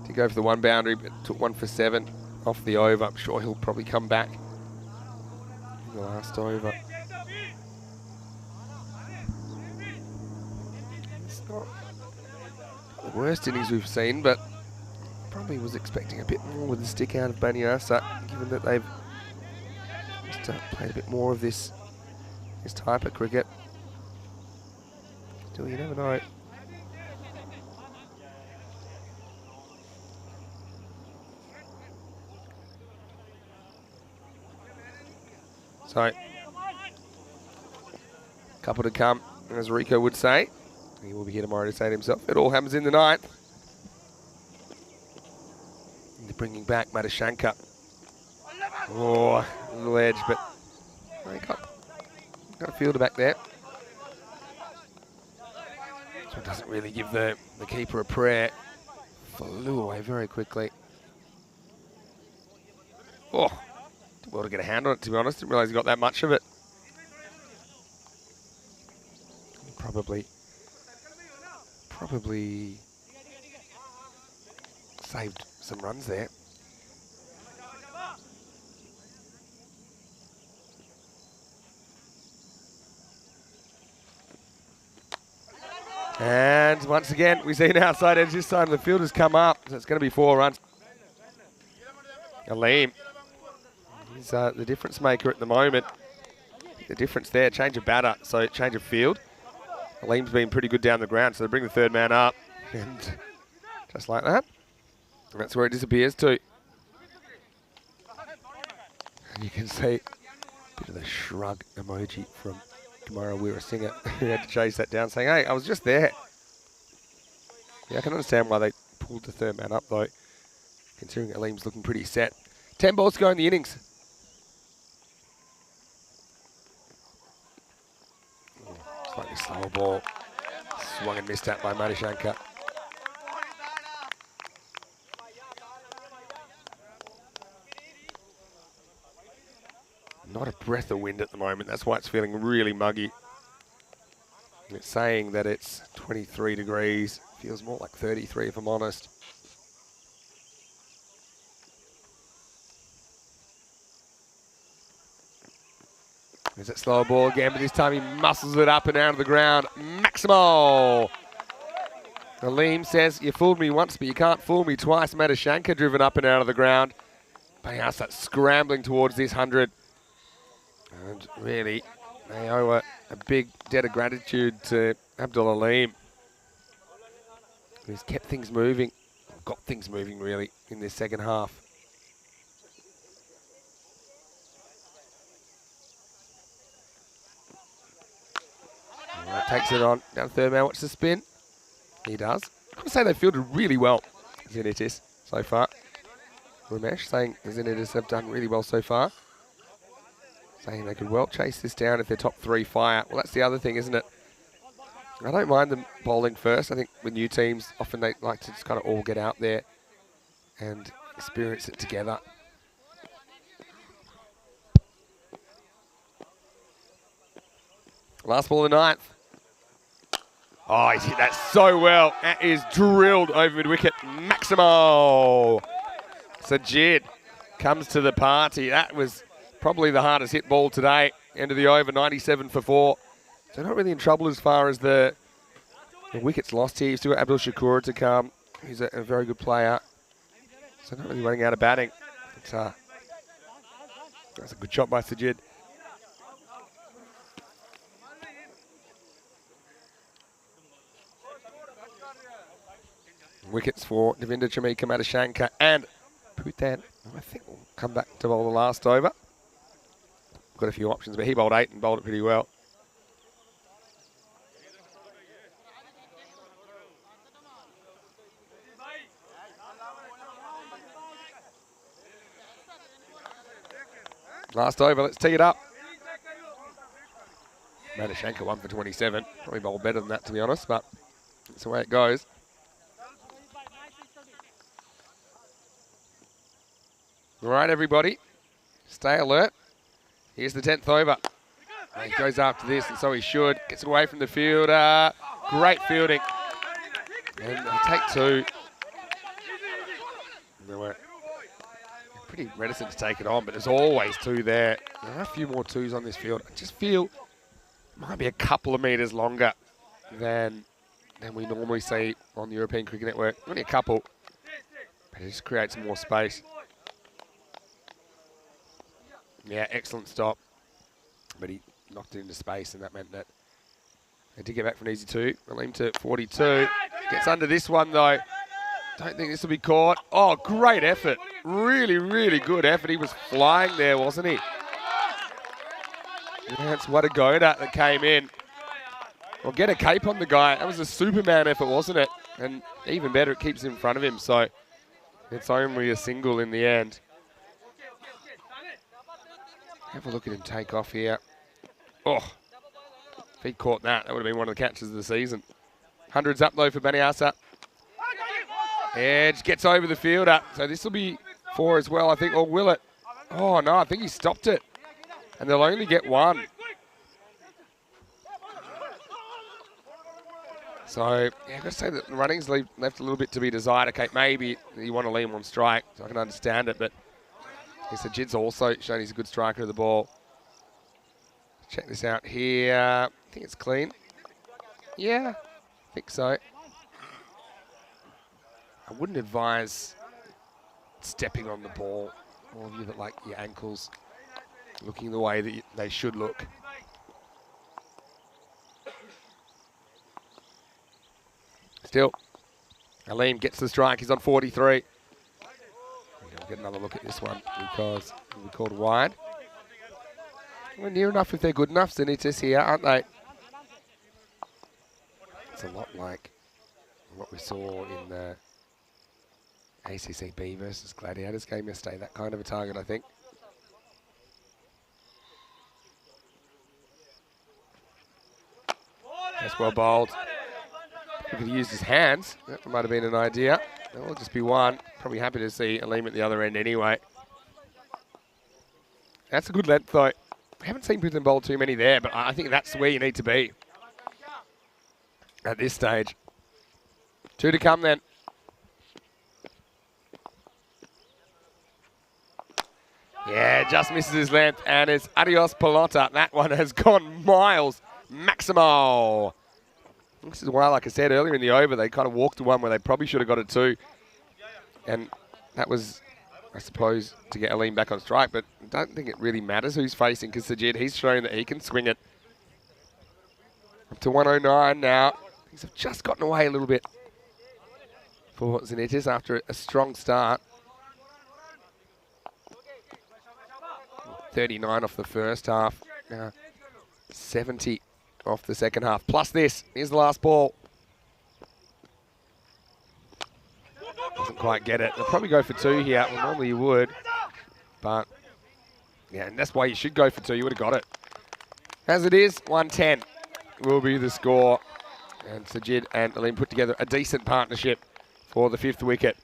To go for the 1 boundary, but took 1 for 7 off the over. I'm sure he'll probably come back in the last over. It's not the worst innings we've seen, but probably was expecting a bit more with the stick out of Baniasa, given that they've just played a bit more of this type of cricket. Still, you never know. So, couple to come, as Rico would say. He will be here tomorrow to say it himself. It all happens in the 9th. They're bringing back Madhushanka. Oh, a little edge, but he got a fielder back there. So it doesn't really give the keeper a prayer. Flew away very quickly. Oh. Well to get a hand on it, to be honest. Didn't realise he got that much of it. Probably saved some runs there. And once again, we see an outside edge this time. The field has come up, so it's going to be 4 runs. Aleem. He's the difference maker at the moment. The difference there, change of batter, so change of field. Aleem's been pretty good down the ground, so they bring the 3rd man up. And just like that, and that's where it disappears to. And you can see a bit of the shrug emoji from Kumara Weerasinghe, who had to chase that down, saying, hey, I was just there. Yeah, I can understand why they pulled the 3rd man up, though, considering Aleem's looking pretty set. 10 balls to go in the innings. Slightly slower ball. Swung and missed out by Madhushanka. not a breath of wind at the moment. That's why it's feeling really muggy. It's saying that it's 23 degrees. Feels more like 33 if I'm honest. There's that slower ball again, but this time he muscles it up and out of the ground. Maximal! Aleem says, you fooled me once, but you can't fool me twice. Matashanka driven up and out of the ground. Bayasa scrambling towards this 100. And really, they owe a big debt of gratitude to Abdul Aleem, who's kept things moving, got things moving really in this second half. Takes it on down third man. Watch the spin. He does. I've got to say they fielded really well, Zenitis, so far. Ramesh saying Zenitis have done really well so far. Saying they could well chase this down if their top three fire. Well, that's the other thing, isn't it? I don't mind them bowling first. I think with new teams, often they like to just kind of all get out there and experience it together. Last ball of the ninth. Oh, he's hit that so well. That is drilled over mid-wicket. Maximo. Sajid comes to the party. That was probably the hardest hit ball today. End of the over, 97 for 4. So not really in trouble as far as the wickets lost here. You've still got Abdul Shakur to come. He's a very good player. So not really running out of batting. But, that's a good shot by Sajid. Wickets for Devinder Chamika, Matashanka and Putan. I think we'll come back to bowl the last over. Got a few options, but he bowled 8 and bowled it pretty well. Last over, let's tee it up. Matashanka 1 for 27. Probably bowled better than that, to be honest, but that's the way it goes. All right, everybody, stay alert. Here's the 10th over. And he goes after this, and so he should. Gets away from the fielder. Great fielding. And they'll take 2. They were pretty reticent to take it on, but there's always 2 there. There are a few more 2s on this field. I just feel it might be a couple of metres longer than we normally see on the European Cricket Network. Only a couple, but it just creates more space. Yeah, excellent stop. But he knocked it into space, and that meant that they did get back for an easy 2. Aleem to 42. Gets under this one, though. Don't think this will be caught. Oh, great effort. Really, really good effort. He was flying there, wasn't he? That's Wadagoda that came in. Well, get a cape on the guy. That was a Superman effort, wasn't it? And even better, it keeps in front of him. So it's only a single in the end. Have a look at him take off here. Oh, if he caught that, that would have been one of the catches of the season. 100's up, though, for Baniasa. Edge gets over the fielder. So this will be 4 as well, I think. Or will it? Oh, no, I think he stopped it. And they'll only get 1. So, yeah, I've got to say that the running's left a little bit to be desired. Okay, maybe you want to leave him on strike, so I can understand it, but Sajid's also shown he's a good striker of the ball. Check this out here. I think it's clean. Yeah, I think so. I wouldn't advise stepping on the ball. All of you that like your ankles looking the way that they should look. Still, Aleem gets the strike. He's on 43. We'll get another look at this one because it'll be called wide. We're near enough if they're good enough. Zenitis here, aren't they? It's a lot like what we saw in the ACCB versus Gladiators game yesterday. That kind of a target, I think. That's well bowled. He could have used his hands. That might have been an idea. That'll just be 1. Probably happy to see Aleem at the other end anyway. That's a good length, though. We haven't seen Puthen bowl too many there, but I think that's where you need to be at this stage. 2 to come then. Yeah, just misses his length, and it's adios pelota. That one has gone miles. Maximo. This is why, like I said earlier in the over, they kind of walked to one where they probably should have got it 2. And that was, I suppose, to get Aleem back on strike, but I don't think it really matters who's facing, because Sajid, he's shown that he can swing it. Up to 109 now. Things have just gotten away a little bit for Zenitis after a strong start. 39 off the first half. 70 off the second half. Plus this. Here's the last ball. Doesn't quite get it. They'll probably go for 2 here. Well, normally you would. But, yeah, and that's why you should go for 2. You would have got it. As it is, 110 will be the score. And Sajid and Aleem put together a decent partnership for the 5th wicket.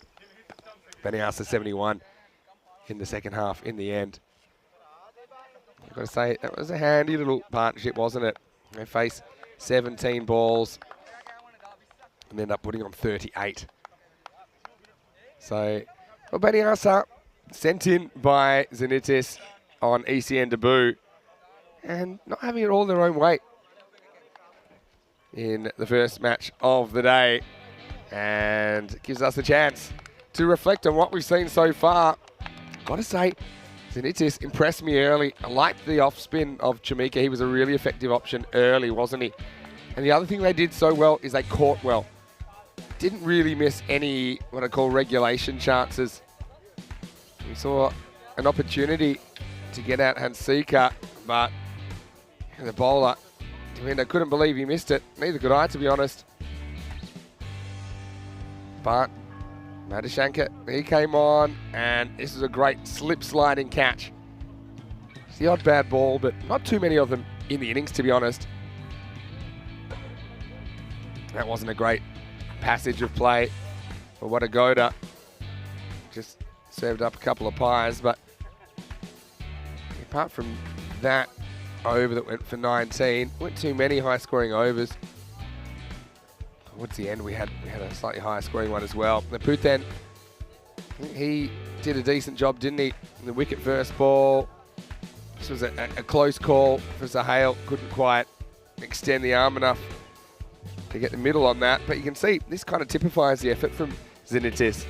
Beniasa 71 in the second half in the end. I've got to say, that was a handy little partnership, wasn't it? They face 17 balls and end up putting on 38. So, well, Beniasa sent in by Zenitis on ECN debut and not having it all their own way in the first match of the day, and gives us a chance to reflect on what we've seen so far. Got to say, Zenitis impressed me early. I liked the off spin of Chamika. He was a really effective option early, wasn't he? And the other thing they did so well is they caught well. Didn't really miss any what I call regulation chances. We saw an opportunity to get out Hansika, but the bowler, I couldn't believe he missed it. Neither could I, to be honest. But Madhushanka, he came on, and this is a great slip-sliding catch. It's the odd bad ball, but not too many of them in the innings, to be honest. That wasn't a great passage of play for Wadagoda. Just served up a couple of pies, but apart from that over that went for 19, weren't too many high-scoring overs. Towards the end, we had a slightly higher scoring one as well. The Puthen, he did a decent job, didn't he? The wicket first ball. This was a close call for Sahale. Couldn't quite extend the arm enough to get the middle on that. But you can see this kind of typifies the effort from Zenitis.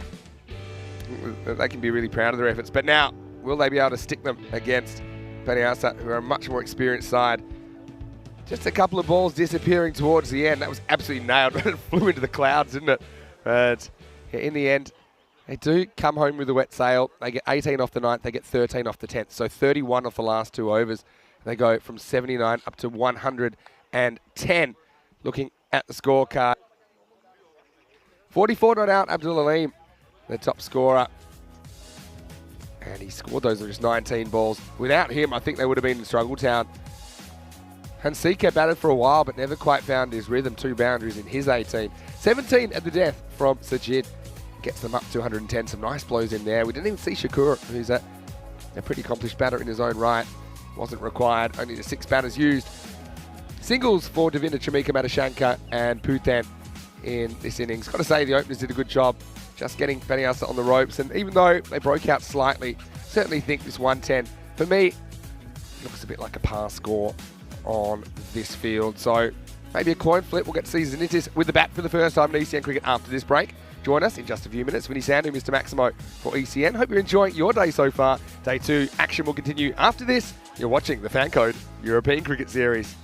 They can be really proud of their efforts. But now, will they be able to stick them against Beniasa, who are a much more experienced side? Just a couple of balls disappearing towards the end. That was absolutely nailed. It flew into the clouds, didn't it? But in the end, they do come home with a wet sail. They get 18 off the 9th. They get 13 off the 10th. So 31 off the last 2 overs. They go from 79 up to 110. Looking at the scorecard. 44 not out, Abdul Aleem, the top scorer. And he scored those just 19 balls. Without him, I think they would have been in struggle town. Hansika batted for a while, but never quite found his rhythm. 2 boundaries in his 18. 17 at the death from Sajid. Gets them up to 110. Some nice blows in there. We didn't even see Shakur, who's a pretty accomplished batter in his own right. Wasn't required. Only the 6 batters used. Singles for Devinder Chamika, Madhushanka and Puthen in this innings. Got to say, the openers did a good job just getting Beniasa on the ropes. And even though they broke out slightly, certainly think this 110, for me, looks a bit like a par score on this field. So maybe a coin flip. We'll get to see Zenitis with the bat for the first time in ECN cricket after this break. Join us in just a few minutes. Vinny Sandu, Mr. Maximo for ECN. Hope you're enjoying your day so far. Day 2 action will continue after this. You're watching the FanCode European Cricket Series.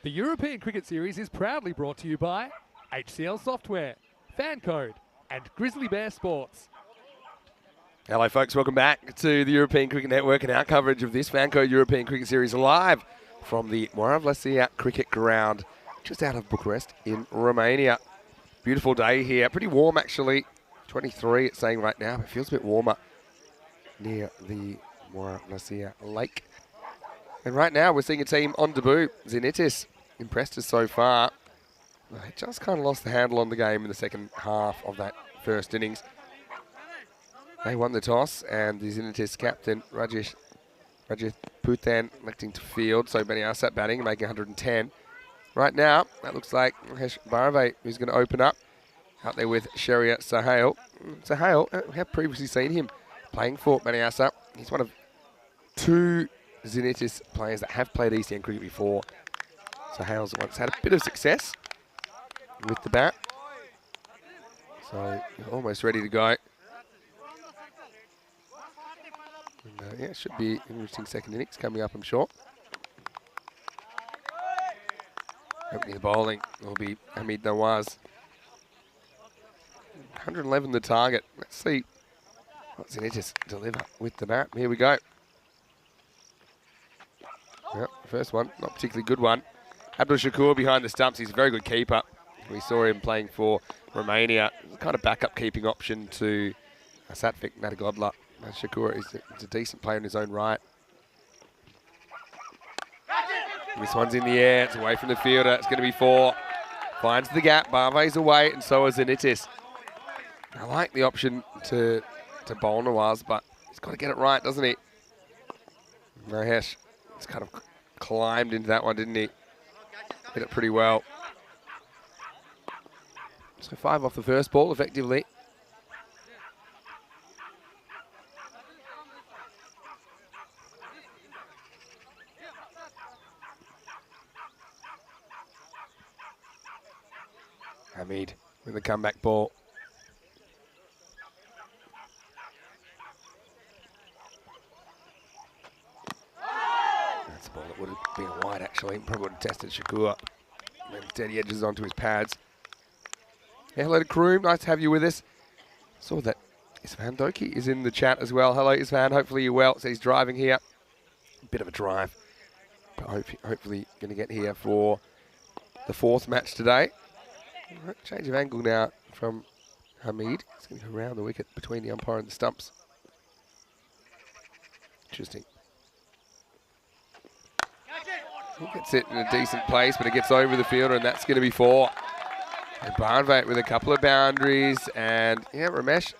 The European Cricket Series is proudly brought to you by HCL Software, FanCode, and Grizzly Bear Sports. Hello folks, welcome back to the European Cricket Network and our coverage of this FanCode European Cricket Series live from the Moravlesia Cricket Ground just out of Bucharest in Romania. Beautiful day here, pretty warm actually, 23 it's saying right now, but it feels a bit warmer near the Moravlesia Lake. And right now we're seeing a team on debut, Zenitis, impressed us so far. They just kind of lost the handle on the game in the second half of that first innings. They won the toss, and the Zenitis captain, Rajith Puthan, electing to field. So Benny Arsat batting, making 110. Right now, that looks like Mahesh Bharave, who's going to open up. Out there with Sharia Sahel. Sahel, we have previously seen him playing for Benny Arsat. He's one of two Zenitis players that have played ECN cricket before. Sahel's once had a bit of success with the bat. So almost ready to go. And, yeah, it should be an interesting second innings coming up, I'm sure. Opening the bowling will be Hamid Nawaz. 111 the target. Let's see what Zenitis deliver with the bat. Here we go. Yep, first one, not particularly good one. Abdul Shakur behind the stumps. He's a very good keeper. We saw him playing for Romania. Kind of backup keeping option to Satvik Nadagodla. Shakur is a decent player in his own right. This one's in the air. It's away from the fielder. It's going to be 4. Finds the gap. Barve's away, and so is Zenitis. I like the option to bowl Nawaz, but he's got to get it right, doesn't he? Mahesh has kind of climbed into that one, didn't he? Hit it pretty well. So 5 off the first ball, effectively. Hamid with the comeback ball. That's a ball that would have been a wide actually. Probably would have tested Shakur. Maybe steady edges onto his pads. Yeah, hello to Kroom. Nice to have you with us. Saw that Isfahan Doki is in the chat as well. Hello Isfahan, hopefully you're well. So he's driving here. A bit of a drive. But hopefully going to get here for the 4th match today. Right, change of angle now from Hamid. He's going to go around the wicket between the umpire and the stumps. Interesting. He gets it in a decent place, but it gets over the fielder, and that's going to be 4. And Barnvate with a couple of boundaries, and yeah, Ramesh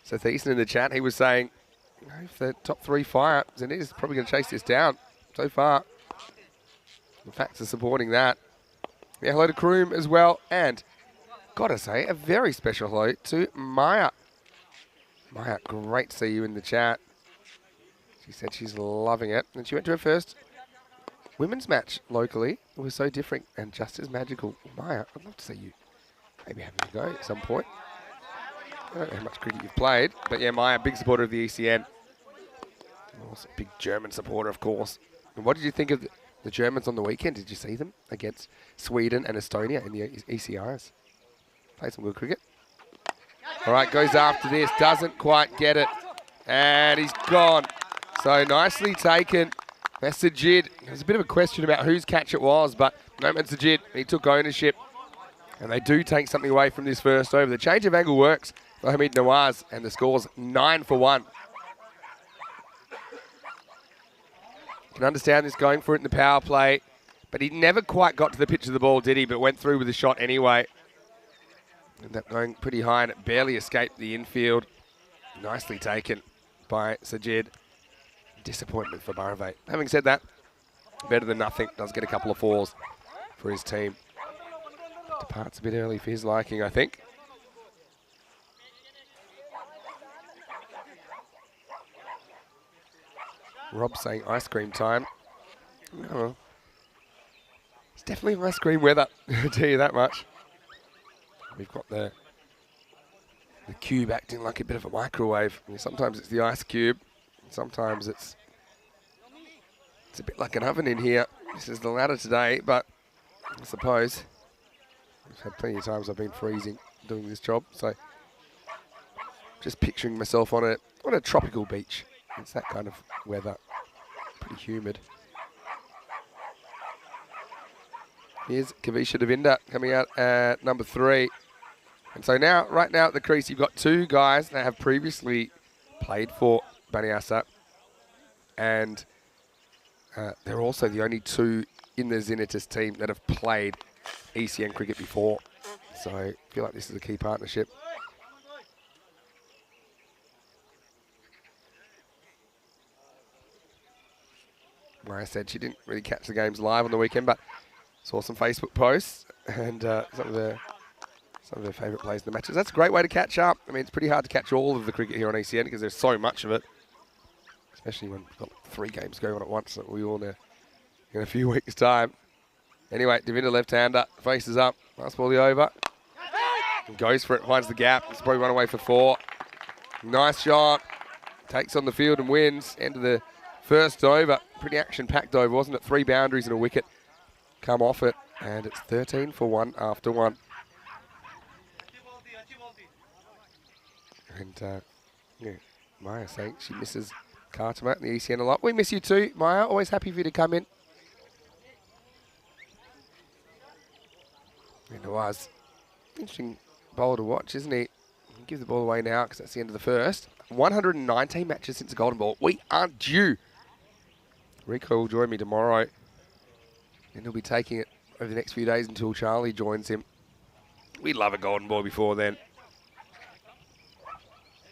Satheesan in the chat, he was saying, you know, if the top 3 fire, Zenit is probably going to chase this down so far. The facts are supporting that. Yeah, hello to Kroom as well, and gotta say, a very special hello to Maya. Maya, great to see you in the chat. She said she's loving it, and she went to her first women's match locally. It was so different and just as magical. Maya, I'd love to see you maybe having a go at some point. I don't know how much cricket you've played, but yeah, Maya, big supporter of the ECN. Also a big German supporter, of course. And what did you think of the Germans on the weekend? Did you see them against Sweden and Estonia in the ECS? Played some good cricket. All right, goes after this. Doesn't quite get it. And he's gone. So nicely taken. That's Sajid. There's a bit of a question about whose catch it was, but no man Sajid. He took ownership. And they do take something away from this first over. The change of angle works for Hamid Nawaz, and the score's 9 for 1. Can understand this going for it in the power play, but he never quite got to the pitch of the ball, did he? But went through with the shot anyway. Ended up going pretty high, and it barely escaped the infield. Nicely taken by Sajid. Disappointment for Bharave. Having said that, better than nothing. Does get a couple of 4s for his team. Departs a bit early for his liking, I think. Rob saying ice cream time. Oh, it's definitely ice cream weather, I'll tell you that much. We've got the cube acting like a bit of a microwave. Sometimes it's the ice cube, sometimes it's a bit like an oven in here. This is the latter today, but I suppose. I've had plenty of times I've been freezing doing this job, so just picturing myself on a tropical beach. It's that kind of weather, pretty humid. Here's Kavisha Devinda coming out at number 3. And so now, right now at the crease, you've got 2 guys that have previously played for Banyasa. And they're also the only 2 in the Xenitus team that have played ECN cricket before. So I feel like this is a key partnership. Like I said, she didn't really catch the games live on the weekend, but saw some Facebook posts and some of their favourite plays in the matches. That's a great way to catch up. I mean, it's pretty hard to catch all of the cricket here on ECN because there's so much of it, especially when we've got 3 games going on at once that we all know in a few weeks' time. Anyway, Devinda left-hander, faces up, last ball the over. And goes for it, finds the gap. It's probably run away for 4. Nice shot. Takes on the field and wins. End of the first over. Pretty action-packed over, wasn't it? 3 boundaries and a wicket come off it. And it's 13 for 1 after 1. And, yeah, Maya saying she misses Kartima and the ECN a lot. We miss you too, Maya. Always happy for you to come in. And it was. Interesting bowler to watch, isn't he? Give the ball away now because that's the end of the first. 119 matches since the golden ball. We aren't due. Rico will join me tomorrow. And he'll be taking it over the next few days until Charlie joins him. We'd love a golden ball before then.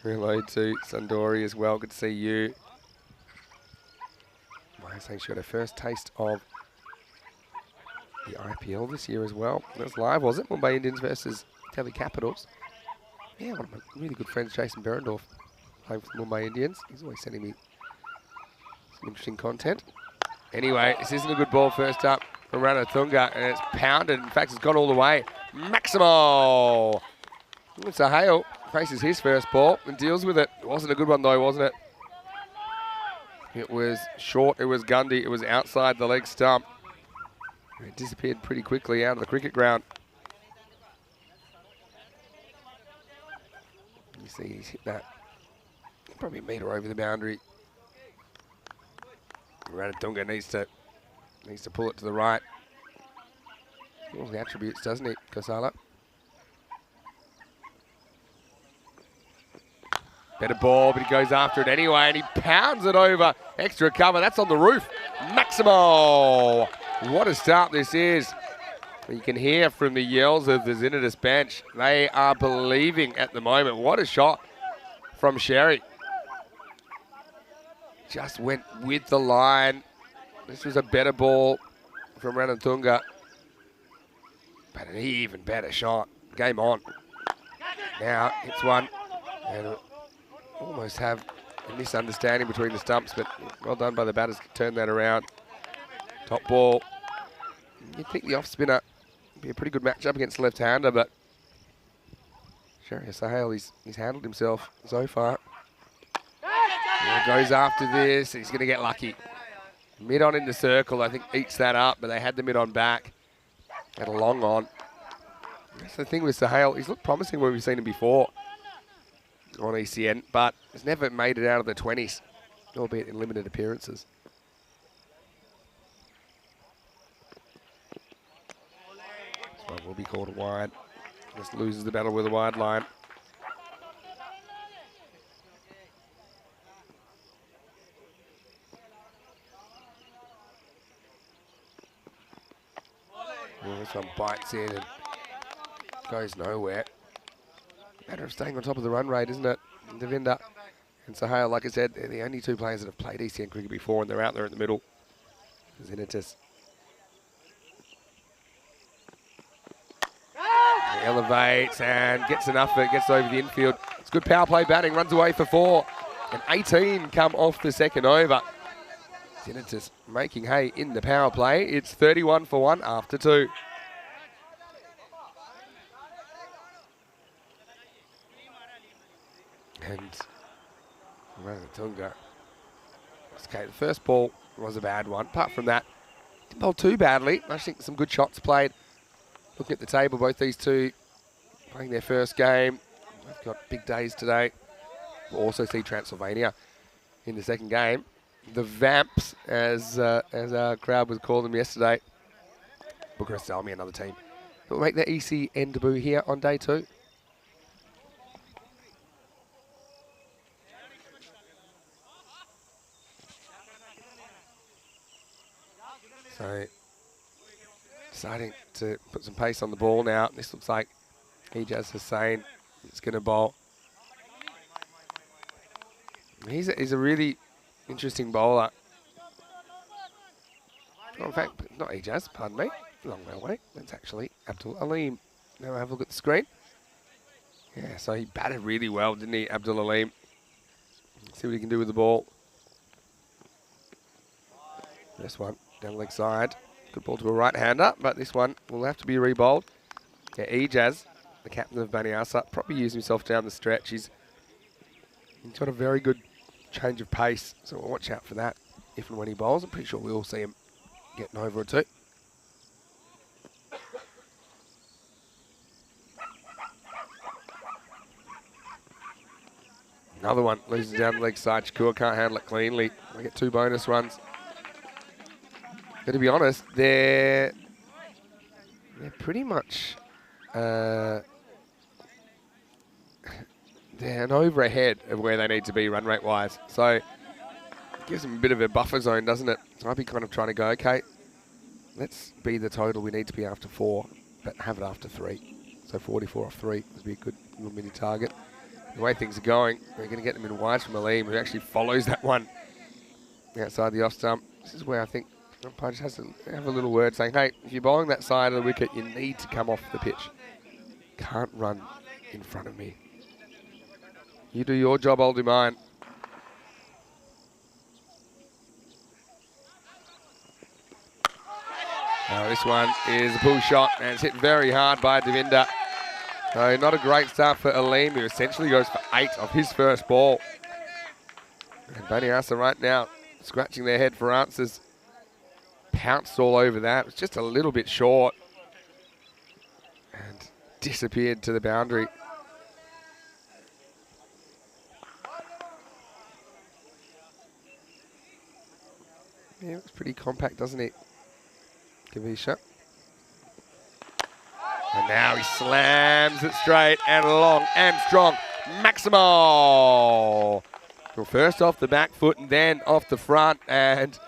Hello to Sundori as well. Good to see you. Maya saying she got her first taste of the IPL this year as well. That was live, was it? Mumbai Indians versus Delhi Capitals. Yeah, one of my really good friends, Jason Berendorf, playing for the Mumbai Indians. He's always sending me some interesting content. Anyway, this isn't a good ball first up from Ranatunga, and it's pounded. In fact, it's gone all the way. Maximo! Sahale faces his first ball and deals with it. It wasn't a good one though, wasn't it? It was short, it was Gundy, it was outside the leg stump. It disappeared pretty quickly out of the cricket ground. You see he's hit that probably a metre over the boundary. Ranatunga needs to pull it to the right. All the attributes, doesn't he, Kosala? Better ball, but he goes after it anyway, and he pounds it over. Extra cover, that's on the roof. Maximo! What a start this is. You can hear from the yells of the Xenitus bench. They are believing at the moment. What a shot from Sherry. Just went with the line. This was a better ball from Ranatunga. But an even better shot. Game on. Now it's one. And almost have a misunderstanding between the stumps, but well done by the batters to turn that around. Top ball. You'd think the off-spinner would be a pretty good matchup against the left-hander, but Sherry Sahale, he's handled himself so far. And goes after this, he's going to get lucky. Mid-on in the circle, I think, eats that up, but they had the mid-on back. Had a long on. That's the thing with Sahale, he's looked promising when we've seen him before on ECN, but has never made it out of the 20s, albeit in limited appearances. This one will be called a wide. Just loses the battle with a wide line. Well, this one bites in and goes nowhere. Matter of staying on top of the run rate, isn't it? Devinda and Sahale, like I said, they're the only 2 players that have played ECN cricket before, and they're out there in the middle. Xenitus. He elevates and gets enough of it, gets over the infield. It's good power play batting, runs away for 4. And 18 come off the second over. Xenitus making hay in the power play. It's 31 for 1 after 2. And Ranatunga. Okay, the first ball was a bad one. Apart from that, Didn't bowl too badly. I think some good shots played. Looking at the table, both these two playing their first game. They've got big days today. We'll also see Transylvania in the second game. The Vamps, as our crowd would call them yesterday. Bucharest Salmi, another team. But we'll make their ECN debut here on day 2. So, deciding to put some pace on the ball now. This looks like Ejaz Hussain is going to bowl. He's a really interesting bowler. Oh, in fact, not Ejaz, pardon me. Long way away. That's actually Abdul Aleem. Now have a look at the screen. Yeah, so he batted really well, didn't he, Abdul Aleem? See what he can do with the ball. This one, down the leg side. Good ball to a right-hander, but this one will have to be re-bowled. Yeah, Ejaz, the captain of Baniasa, probably used himself down the stretch. He's got a very good change of pace, so we'll watch out for that if and when he bowls. I'm pretty sure we'll see him getting over or two. Another one, loses down the leg side. Shakur can't handle it cleanly. They get 2 bonus runs. But to be honest, they're pretty much they're an over ahead of where they need to be run rate wise. So it gives them a bit of a buffer zone, doesn't it? So I'd be kind of trying to go, okay, let's be the total we need to be after 4, but have it after 3. So 44 off 3 would be a good little mini target. The way things are going, they're going to get them in wide from Aleem, who actually follows that one outside the off stump. This is where I think the umpire just has to have a little word saying, hey, if you're bowling that side of the wicket, you need to come off the pitch. Can't run in front of me. You do your job, I'll do mine. This one is a pull shot, and it's hit very hard by Devinder. So not a great start for Aleem, who essentially goes for 8 off his first ball. And Baniasa right now scratching their head for answers. Pounced all over that. It was just a little bit short. And disappeared to the boundary. Yeah, it looks pretty compact, doesn't it? Kavisha. And now he slams it straight and long and strong. Maximal. Well, first off the back foot and then off the front. And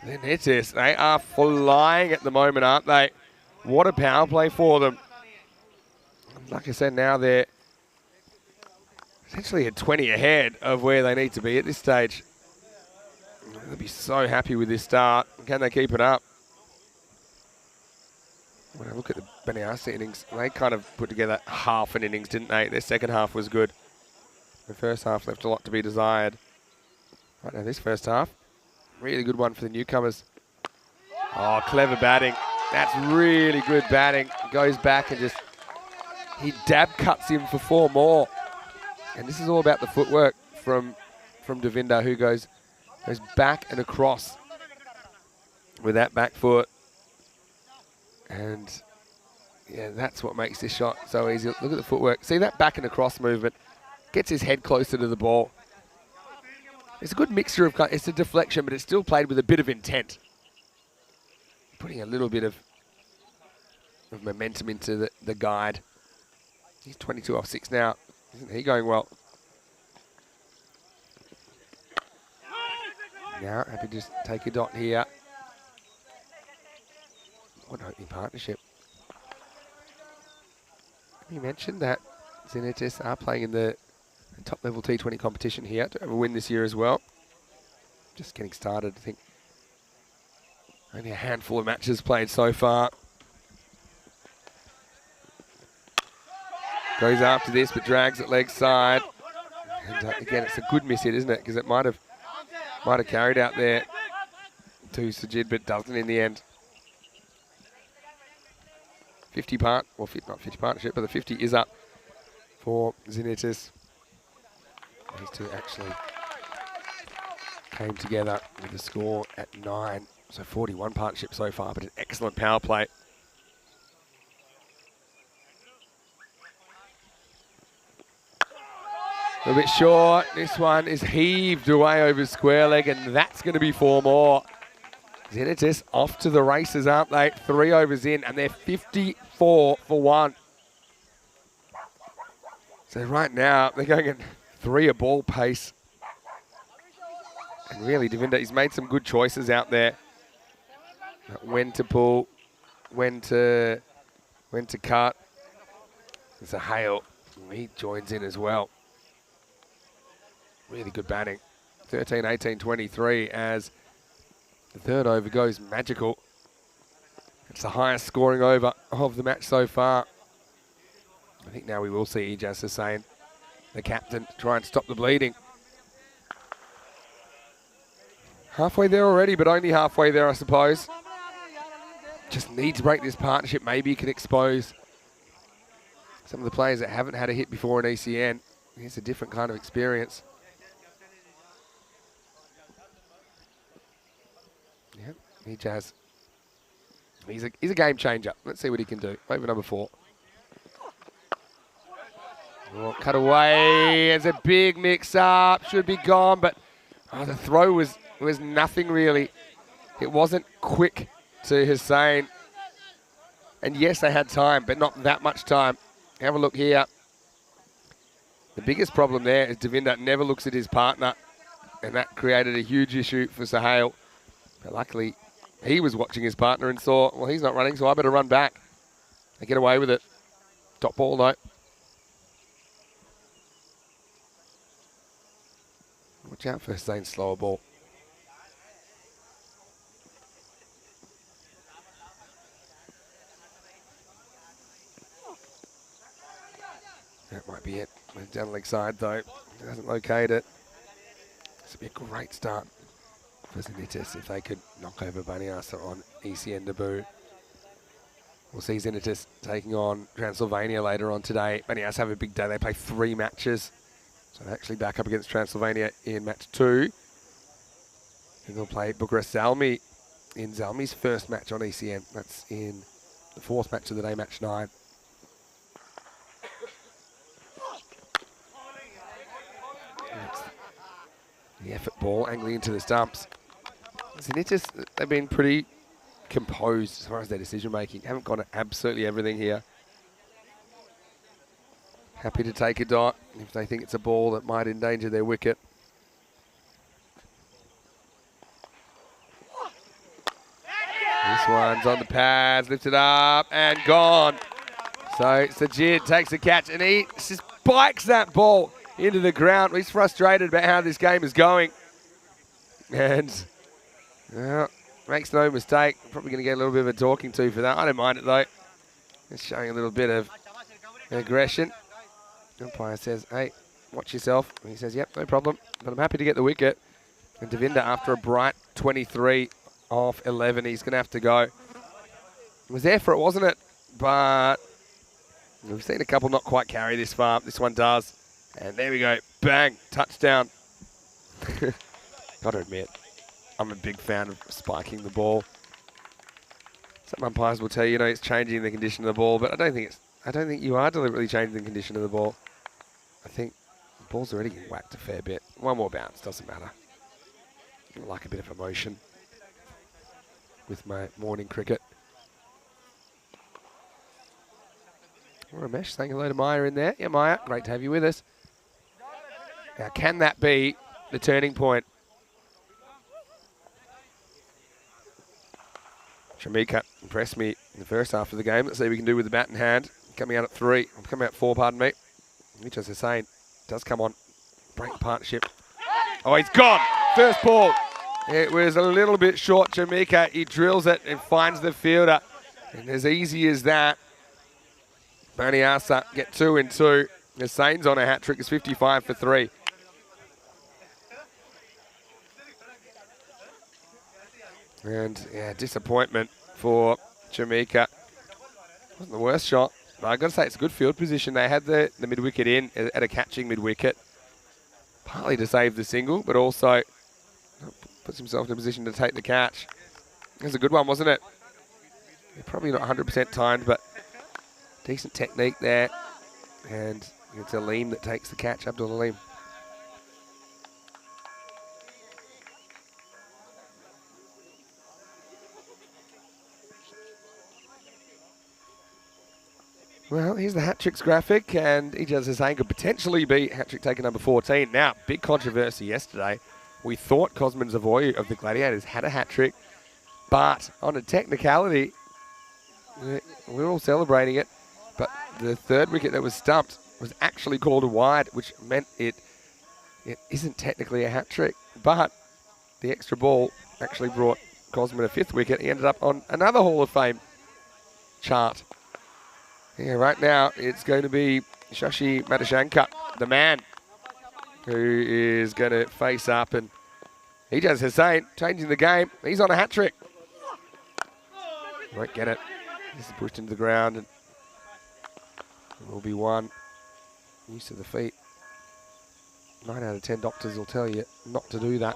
then Itis, they are flying at the moment, aren't they? What a power play for them. Like I said, now they're essentially at 20 ahead of where they need to be at this stage. They'll be so happy with this start. Can they keep it up? When I look at the Baniasa innings, they kind of put together half an innings, didn't they? Their second half was good. The first half left a lot to be desired. Right now, this first half, really good one for the newcomers. Oh, clever batting. That's really good batting. Goes back and just, he dab cuts him for 4 more. And this is all about the footwork from Devinder, who goes back and across with that back foot. And yeah, that's what makes this shot so easy. Look at the footwork. See that back and across movement? Gets his head closer to the ball. It's a good mixture of, it's a deflection, but it's still played with a bit of intent. Putting a little bit of momentum into the guide. He's 22 off 6 now. Isn't he going well? Now, happy to just take a dot here. What an opening partnership. You mentioned that Xenitis are playing in the top-level T20 competition here to have a win this year as well. Just getting started, I think. Only a handful of matches played so far. Goes after this, but drags it leg side. And again, it's a good miss hit, isn't it? Because it might have carried out there to Sajid, but doesn't in the end. 50 part, well, not 50 partnership, but the 50 is up for Xenitis. These two actually came together with the score at 9 So 41 partnership so far, but an excellent power play. A little bit short. This one is heaved away over square leg, and that's going to be 4 more. Xenitis off to the races, aren't they? 3 overs in, and they're 54 for 1. So right now, they're going at 3 a ball pace. And really, Devinder, he's made some good choices out there. When to pull, when to cut. There's a Hale. He joins in as well. Really good batting. 13, 18, 23 as the third over goes magical. It's the highest scoring over of the match so far. I think now we will see Ijaz Hussain, the captain, try and stop the bleeding. Halfway there already, but only halfway there, I suppose. Just need to break this partnership. Maybe he can expose some of the players that haven't had a hit before in ECN. It's a different kind of experience. Yep, Ijaz. He's a game changer. Let's see what he can do. Over number 4. Oh, cut away. It's a big mix-up. Should be gone, but the throw was nothing really. It wasn't quick to Hussain. And yes, they had time, but not that much time. Have a look here. The biggest problem there is Devinder never looks at his partner, and that created a huge issue for Sahale. But luckily, he was watching his partner and saw, well, he's not running, so I better run back. They get away with it. Top ball, though. Watch out for Hussain's slower ball. That might be it. Down the leg side, though. He hasn't located it. This would be a great start for Xenitis if they could knock over Baniasa on ECN debut. We'll see Xenitis taking on Transylvania later on today. Baniasa have a big day. They play 3 matches. So they actually back up against Transylvania in match 2. And they'll play Bucharest Zalmi in Zalmi's first match on ECN. That's in the 4th match of the day, match 9. The effort ball angling into the stumps. Xenitis, they've been pretty composed as far as their decision making. Haven't gone at absolutely everything here. Happy to take a dot if they think it's a ball that might endanger their wicket. This one's on the pads, lifted up and gone. So Sajid takes a catch and he just spikes that ball into the ground. He's frustrated about how this game is going. And makes no mistake. Probably going to get a little bit of a talking to for that. I don't mind it though. It's showing a little bit of aggression. The umpire says, hey, watch yourself. And he says, yep, no problem. But I'm happy to get the wicket. And Devinder, after a bright 23 off 11, he's going to have to go. It was there for it, wasn't it? But we've seen a couple not quite carry this far. This one does. And there we go. Bang. Touchdown. Got to admit, I'm a big fan of spiking the ball. Some umpires will tell you, it's changing the condition of the ball, but I don't think you are deliberately changing the condition of the ball. I think the ball's already getting whacked a fair bit. One more bounce, doesn't matter. I like a bit of emotion with my morning cricket. Ramesh saying hello to Maya in there. Yeah, Maya, great to have you with us. Now, can that be the turning point? Shamika impressed me in the first half of the game. Let's see what we can do with the bat in hand. Coming out at 3. I'm coming out 4, pardon me. Mitchell's Hussain does come on. Break partnership. Oh, he's gone. First ball. It was a little bit short. Shamika, he drills it and finds the fielder. And as easy as that, Baniasa get 2 and 2. Hussain's on a hat trick. It's 55 for 3. And yeah, disappointment for Jamaica. Wasn't the worst shot, but I've got to say it's a good field position. They had the mid-wicket in at a catching mid-wicket, partly to save the single, but also puts himself in a position to take the catch. It was a good one, wasn't it? Probably not 100% timed, but decent technique there. And it's Aleem that takes the catch, Abdul Aleem. Well, here's the hat-tricks graphic, and Ijaz Hussain could potentially be hat-trick taker number 14. Now, big controversy yesterday. We thought Cosmin Zavoy of the Gladiators had a hat-trick, but on a technicality, we're all celebrating it, but the third wicket that was stumped was actually called a wide, which meant it isn't technically a hat-trick, but the extra ball actually brought Cosmin a fifth wicket. He ended up on another Hall of Fame chart. Yeah, right now it's going to be Shashi Madhushankar, the man, who is going to face up, and Ijaz Hussain changing the game. He's on a hat-trick. Won't get it. This is pushed into the ground, and it will be one. Use of the feet. 9 out of 10 doctors will tell you not to do that.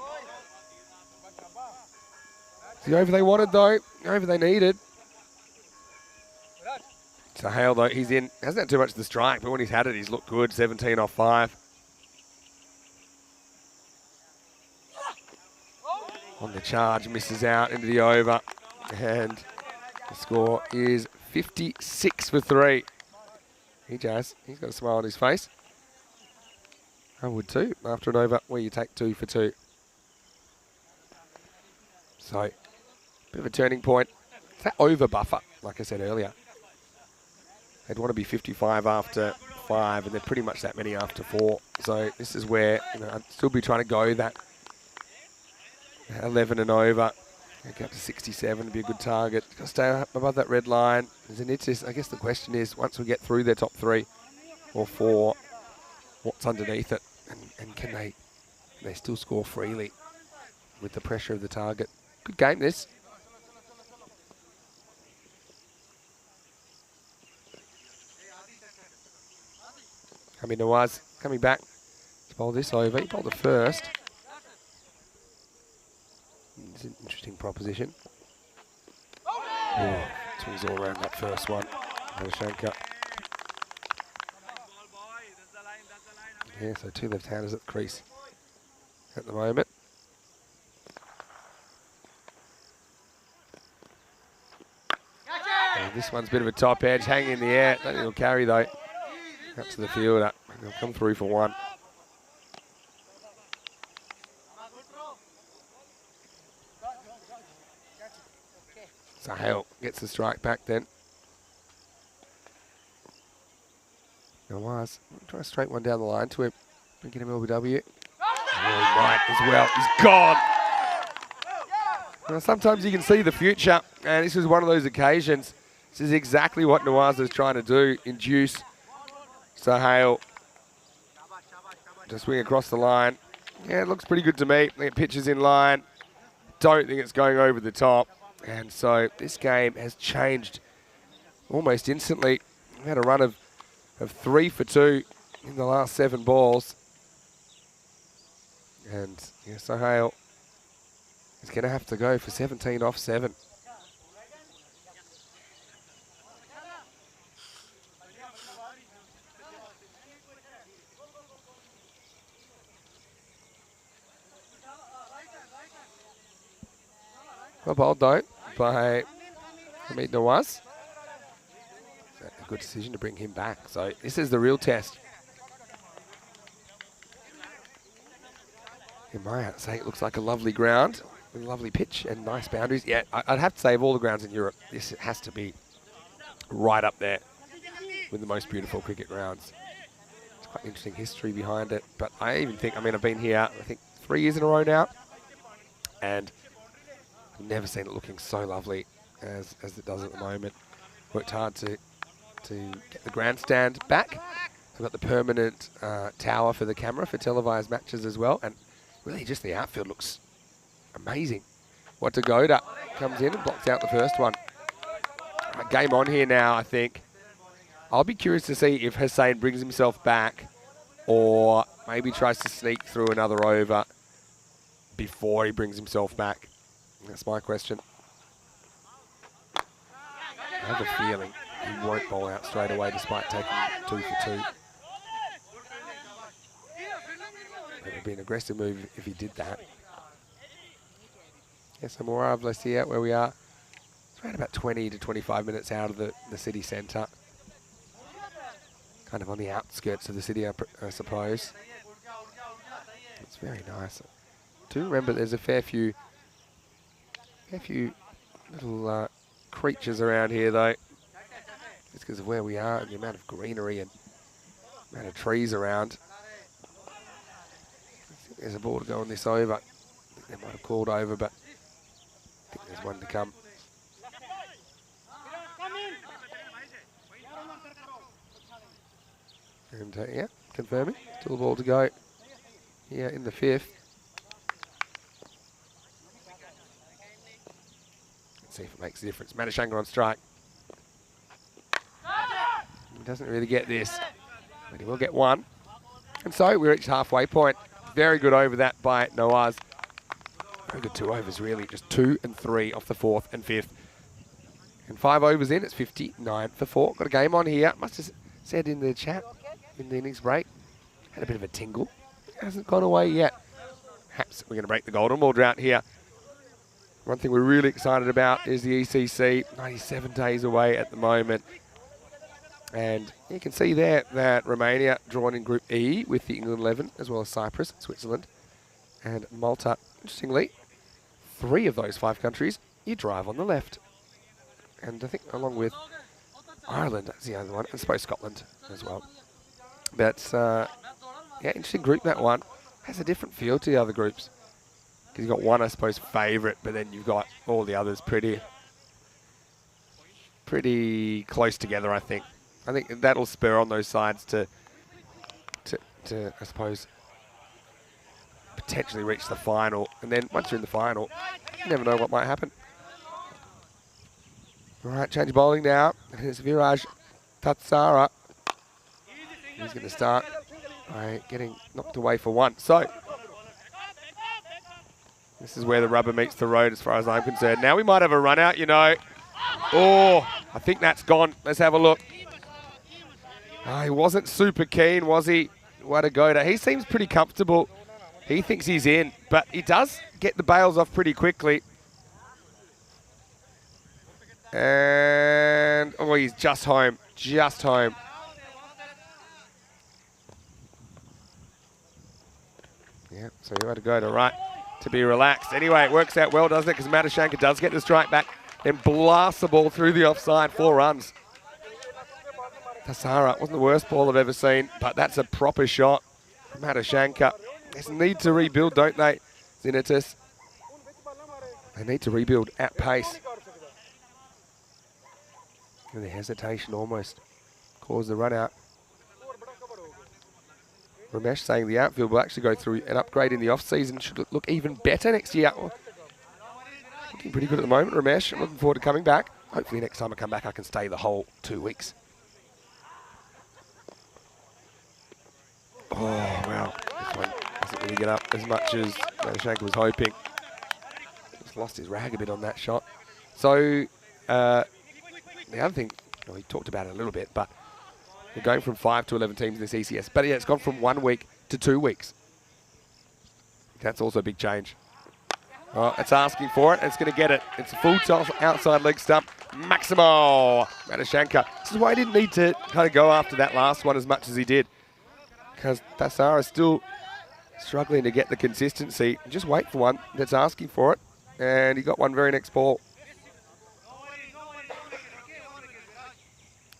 It's the over they wanted, though. The over they needed. So Hale, though, he's in. Hasn't had too much of the strike, but when he's had it, he's looked good. 17 off 5. On the charge, misses out into the over. And the score is 56 for 3. He's got a smile on his face. I would too, after an over where you take 2 for 2. So, bit of a turning point. It's that over buffer, like I said earlier. They'd want to be 55 after 5, and they're pretty much that many after 4. So this is where, I'd still be trying to go that 11 and over. Get up to 67 would be a good target. Got to stay above that red line. I guess the question is, once we get through their top 3 or 4, what's underneath it? And can they still score freely with the pressure of the target? Good game, this. Nawaz coming back to bowl this over. He bowled the first. It's an interesting proposition. Oh, swings all around that first one. Madhushankar. Yeah, so 2 left-handers at the crease at the moment. And this one's a bit of a top edge, hanging in the air. Don't think he'll carry though. Up to the fielder. He'll come through for 1. Sahel gets the strike back then. Nawaz, try a straight one down the line to him. Get him LBW. Oh, he might as well. He's gone. Now, sometimes you can see the future, and this was one of those occasions. This is exactly what Nawaz is trying to do, induce Sahel to swing across the line. Yeah, it looks pretty good to me. I think it pitches in line. Don't think it's going over the top. And so this game has changed almost instantly. We had a run of 3 for 2 in the last 7 balls. And yeah, Sahel is going to have to go for 17 off 7. Well bowled though by Hamid Nawaz. A good decision to bring him back. So this is the real test. In my say, it looks like a lovely ground with a lovely pitch and nice boundaries. Yeah, I'd have to say of all the grounds in Europe, this has to be right up there with the most beautiful cricket grounds. It's quite interesting history behind it. But I even think, I've been here, I think 3 years in a row now. And I've never seen it looking so lovely as it does at the moment. Worked hard to get the grandstand back. I've got the permanent tower for the camera for televised matches as well. And really just the outfield looks amazing. Watagoda comes in and blocks out the first one. Game on here now, I think. I'll be curious to see if Hussain brings himself back or maybe tries to sneak through another over before he brings himself back. That's my question. I have a feeling he won't bowl out straight away despite taking 2 for 2. It would be an aggressive move if he did that. Yeah, so Morav, let's see out where we are. It's around about 20 to 25 minutes out of the city centre. Kind of on the outskirts of the city, I suppose. It's very nice. Do remember there's a fair few little creatures around here though. Just because of where we are and the amount of greenery and amount of trees around. I think there's a ball to go on this over. I think they might have called over, but I think there's one to come. And yeah, confirming. Still a ball to go here in the 5th. Let's see if it makes a difference. Madashanka on strike. He doesn't really get this, but he will get one. And so we reached halfway point. Very good over that by Nawaz. Very good 2 overs really, just 2 and 3 off the 4th and 5th. And 5 overs in, it's 59 for 4. Got a game on here. Must have said in the chat, in the innings break, had a bit of a tingle. Hasn't gone away yet. Perhaps we're going to break the golden ball drought here. One thing we're really excited about is the ECC, 97 days away at the moment. And you can see there that Romania drawn in Group E with the England 11, as well as Cyprus, Switzerland, and Malta. Interestingly, 3 of those 5 countries, you drive on the left. And I think along with Ireland, that's the other one, and I suppose Scotland as well. But, yeah, interesting group, that one. Has a different feel to the other groups. Because you've got one, I suppose, favourite, but then you've got all the others pretty close together, I think. I think that'll spur on those sides to I suppose, potentially reach the final. And then once you're in the final, you never know what might happen. All right, change bowling now. Here's Viraj Tatsara. He's going to start by getting knocked away for 1. So, this is where the rubber meets the road as far as I'm concerned. Now we might have a run out, you know. Oh, I think that's gone. Let's have a look. Oh, he wasn't super keen, was he? What a go. He seems pretty comfortable. He thinks he's in, but he does get the bails off pretty quickly. And, oh, he's just home. Just home. Yeah, so you had to go to right to be relaxed. Anyway, it works out well, doesn't it? Because Madashanka does get the strike back, then blasts the ball through the offside, 4 runs. Tatsara wasn't the worst ball I've ever seen, but that's a proper shot from Madashanka. They need to rebuild, don't they, Zinitis? They need to rebuild at pace. And the hesitation almost caused the run out. Ramesh saying the outfield will actually go through an upgrade in the off-season. Should look even better next year. Looking pretty good at the moment, Ramesh. I'm looking forward to coming back. Hopefully next time I come back I can stay the whole 2 weeks. Oh, wow. This one doesn't really get up as much as Madashanka was hoping. Just lost his rag a bit on that shot. So, the other thing, well, he talked about it a little bit, but we're going from 5 to 11 teams in this ECS. But yeah, it's gone from 1 week to 2 weeks. That's also a big change. Oh, it's asking for it. It's going to get it. It's a full toss outside leg stump. Maximo Madashanka. This is why he didn't need to kind of go after that last one as much as he did. Because Tatsara is still struggling to get the consistency. Just wait for one that's asking for it. And he got one very next ball.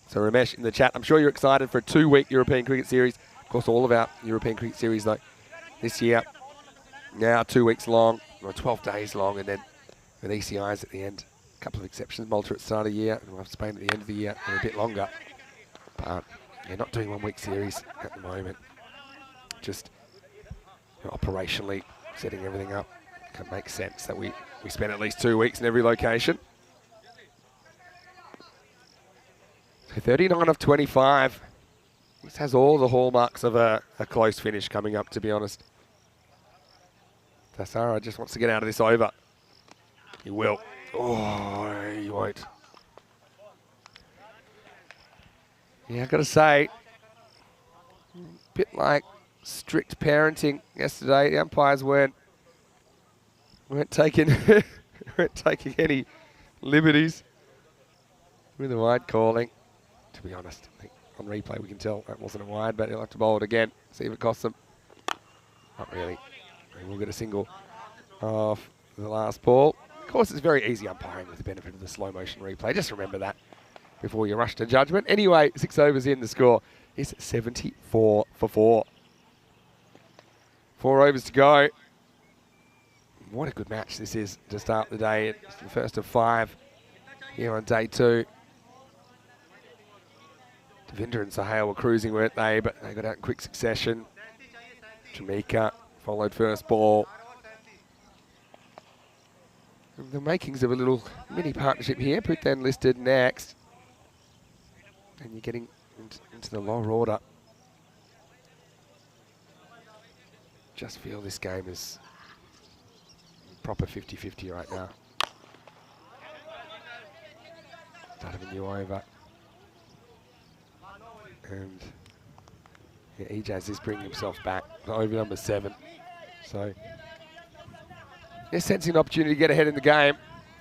So Ramesh in the chat, I'm sure you're excited for a 2-week European Cricket Series. Of course, all of our European Cricket Series, though, this year, now 2 weeks long, or 12 days long, and then with ECIs at the end. A couple of exceptions, Malta at the start of the year, and we'll have Spain at the end of the year, and a bit longer. But you're not doing 1 week series at the moment. Just operationally setting everything up. Can make sense that we spend at least 2 weeks in every location. 39 of 25. This has all the hallmarks of a close finish coming up, to be honest. Tatsara just wants to get out of this over. He will. Oh, he won't. Yeah, I've got to say, a bit like strict parenting yesterday. The umpires weren't taking any liberties with the wide calling. To be honest, I think on replay we can tell that wasn't a wide, but he'll have to bowl it again. See if it costs them. Not really. They will get a single off the last ball. Of course, it's very easy umpiring with the benefit of the slow motion replay. Just remember that before you rush to judgment. Anyway, 6 overs in, the score is 74 for 4. 4 overs to go. What a good match this is to start the day. It's the first of 5 here on day 2. Devinder and Sahel were cruising, weren't they? But they got out in quick succession. Jamaica followed first ball. The makings of a little mini partnership here. T10 listed next. And you're getting into the lower order. Just feel this game is proper 50-50 right now. Start of a new over. And yeah, Ejaz is bringing himself back for over number 7. So they're sensing an opportunity to get ahead in the game.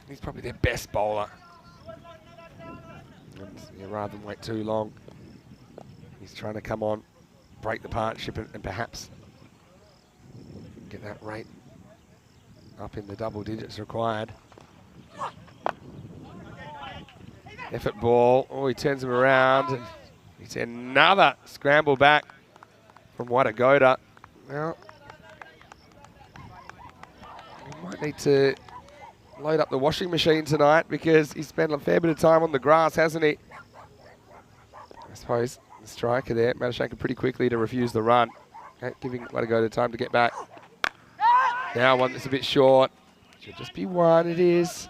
He's probably their best bowler. And yeah, rather than wait too long, he's trying to come on, break the partnership and perhaps get that rate up in the double digits required. Effort ball. Oh, he turns him around. And it's another scramble back from Wadagoda. Well, he might need to load up the washing machine tonight because he's spent a fair bit of time on the grass, hasn't he? I suppose the striker there, Madashanka, pretty quickly to refuse the run. Okay, giving Wadagoda time to get back. Now one that's a bit short. Should just be 1, it is.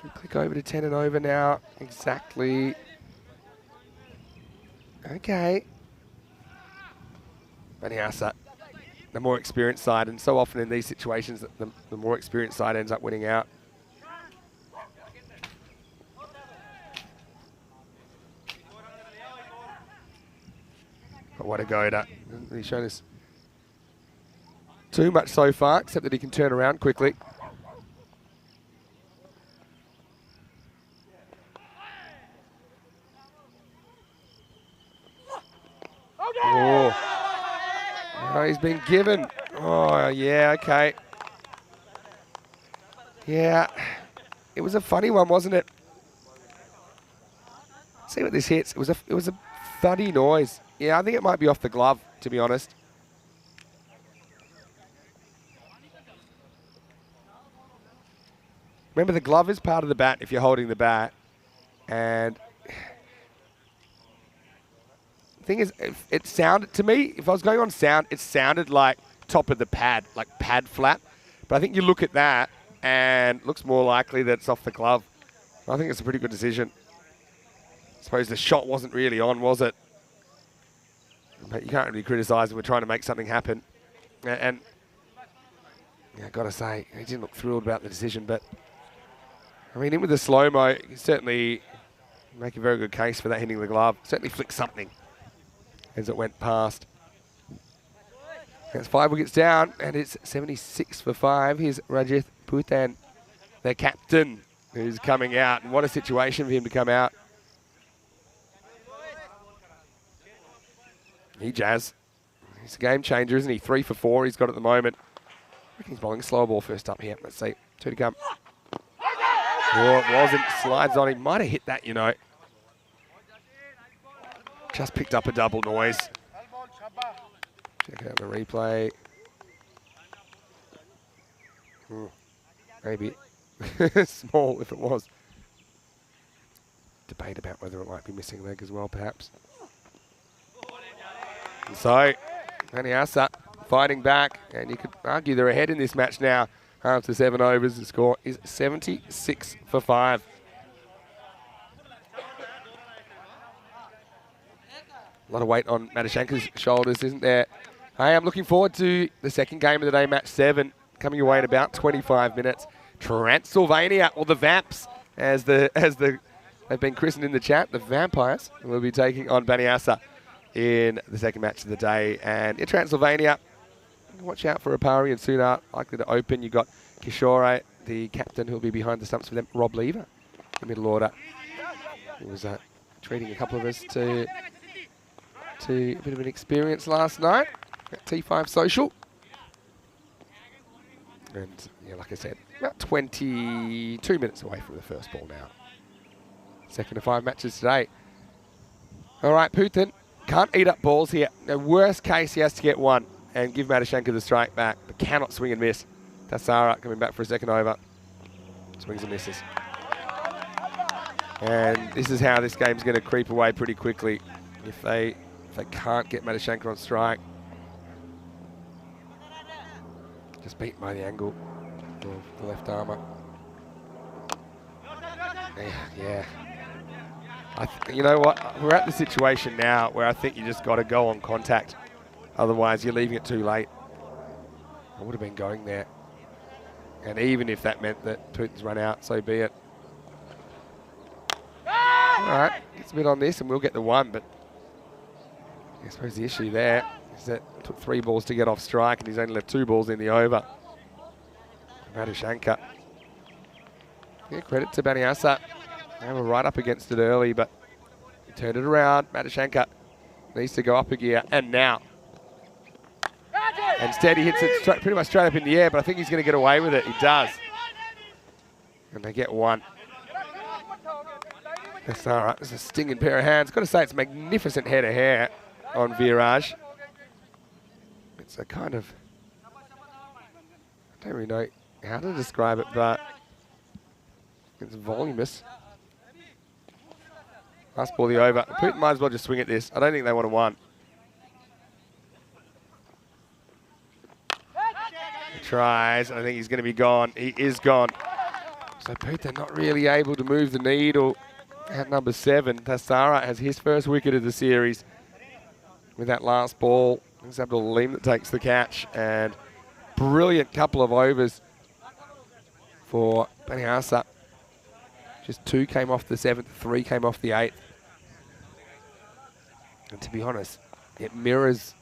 Should click over to 10 and over now. Exactly. Okay. Baniasa, the more experienced side, and so often in these situations, the more experienced side ends up winning out. But Wadagoda hasn't really shown us too much so far, except that he can turn around quickly. Oh. Oh, he's been given. Oh, yeah, okay. Yeah, it was a funny one, wasn't it? See what this hits. It was a thuddy noise. Yeah, I think it might be off the glove, to be honest. Remember, the glove is part of the bat if you're holding the bat. And the thing is, it sounded, to me, if I was going on sound, it sounded like top of the pad, like pad flap. But I think you look at that and it looks more likely that it's off the glove. I think it's a pretty good decision. I suppose the shot wasn't really on, was it? But you can't really criticise him. We're trying to make something happen. And yeah, got to say, he didn't look thrilled about the decision, but I mean, in with the slow-mo, you can certainly make a very good case for that hitting the glove. Certainly flicked something as it went past. That's 5 wickets down, and it's 76 for 5. Here's Rajith T10, the captain, who's coming out. And what a situation for him to come out. Ejaz, he's a game changer, isn't he? 3 for 4 he's got at the moment. I reckon he's bowling slow ball first up here. Let's see. 2 to come. Oh, it wasn't. Slides on him. Might have hit that, you know. Just picked up a double noise. Check out the replay. Maybe small if it was. Debate about whether it might be missing leg as well, perhaps. And so, Baniasa fighting back, and you could argue they're ahead in this match now. After 7 overs, the score is 76 for 5. A lot of weight on Madashanka's shoulders, isn't there? Hey, I'm looking forward to the second game of the day, match 7, coming your way in about 25 minutes. Transylvania, or the Vamps, as the They've been christened in the chat the Vampires, and will be taking on Banyasa in the second match of the day. And in Transylvania, watch out for Apari and Sunat, likely to open. You've got Kishore, the captain, who'll be behind the stumps for them. Rob Lever, the middle order. He was treating a couple of us to a bit of an experience last night at T5 Social. And yeah, like I said, about 22 minutes away from the first ball now. Second of 5 matches today. All right, Putin can't eat up balls here. No, worst case, he has to get one and give Matashenka the strike back, but cannot swing and miss. Tassara coming back for a second over. Swings and misses. And this is how this game's going to creep away pretty quickly if they can't get Matashenka on strike. Just beaten by the angle of the left armour. Yeah. You know what? We're at the situation now where I think you just got to go on contact. Otherwise, you're leaving it too late. I would have been going there. And even if that meant that Putin's run out, so be it. All right, gets a bit on this and we'll get the one, but I suppose the issue there is that it took 3 balls to get off strike and he's only left 2 balls in the over. Matashenka. Yeah, credit to Banyasa. They were right up against it early, but he turned it around. Matashenka needs to go up a gear, and now. Instead, he hits it pretty much straight up in the air, but I think he's going to get away with it. He does. And they get one. That's all right. It's a stinging pair of hands. Got to say, it's a magnificent head of hair on Viraj. It's a kind of, I don't really know how to describe it, but it's voluminous. Last ball the over. Putin might as well just swing at this. I don't think they want to one. He tries. I think he's going to be gone. He is gone. So Putin not really able to move the needle at number 7. Tassara has his first wicket of the series with that last ball. It's Abdul Aleem that takes the catch, and brilliant couple of overs for Banyasa. Just 2 came off the 7th, 3 came off the 8th. And to be honest, it mirrors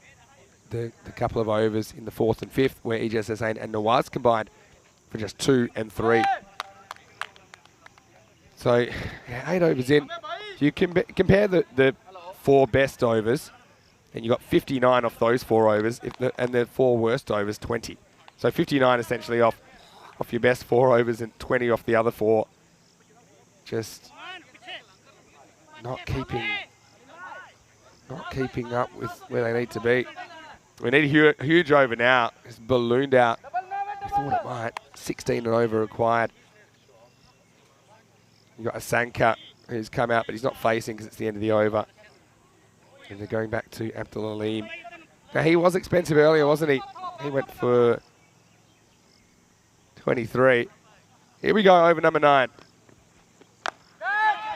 the couple of overs in the 4th and 5th where Ijaz Hussain and Nawaz combined for just 2 and 3. So, yeah, 8 overs in. If you compare the 4 best overs, and you got 59 off those 4 overs, and the 4 worst overs, 20. So 59 essentially off your best 4 overs and 20 off the other 4. Just not keeping up with where they need to be. We need a huge over now. It's ballooned out. We thought it might. 16 and over required. You got a Sanka who's come out, but he's not facing because it's the end of the over. And they're going back to Abdul Aleem. Now, he was expensive earlier, wasn't he? He went for 23. Here we go, over number 9.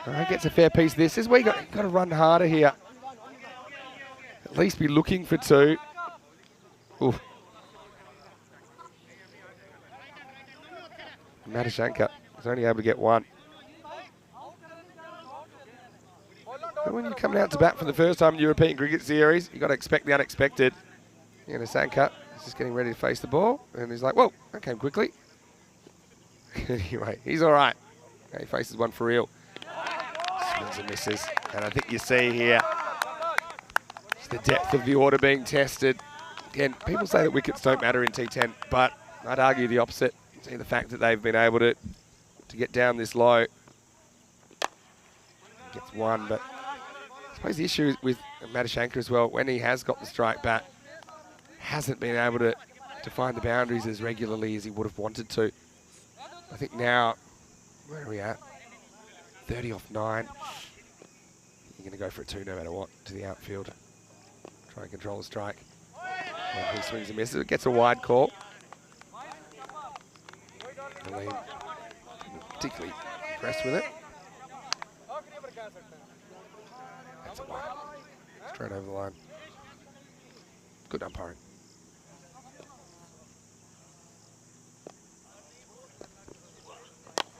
He gets a fair piece of this. This is where you got to run harder here. At least be looking for 2. Oof. Matashenka is only able to get 1. But when you're coming out to bat for the first time in the European Cricket Series, you've got to expect the unexpected. You know, Sanka is just getting ready to face the ball, and he's like, whoa, that came quickly. Anyway, he's all right. He faces one for real. Swings and misses. And I think you see here, it's the depth of the order being tested. Again, people say that wickets don't matter in T10, but I'd argue the opposite. See the fact that they've been able to get down this low. Gets 1, but I suppose the issue with Matashenka as well, when he has got the strike back, hasn't been able to find the boundaries as regularly as he would have wanted to. I think now, where are we at? 30 off 9. You're going to go for a 2 no matter what to the outfield. Try and control the strike. And he swings and misses. It gets a wide call. Aleem particularly impressed with it. That's a 1. Straight over the line. Good umpiring.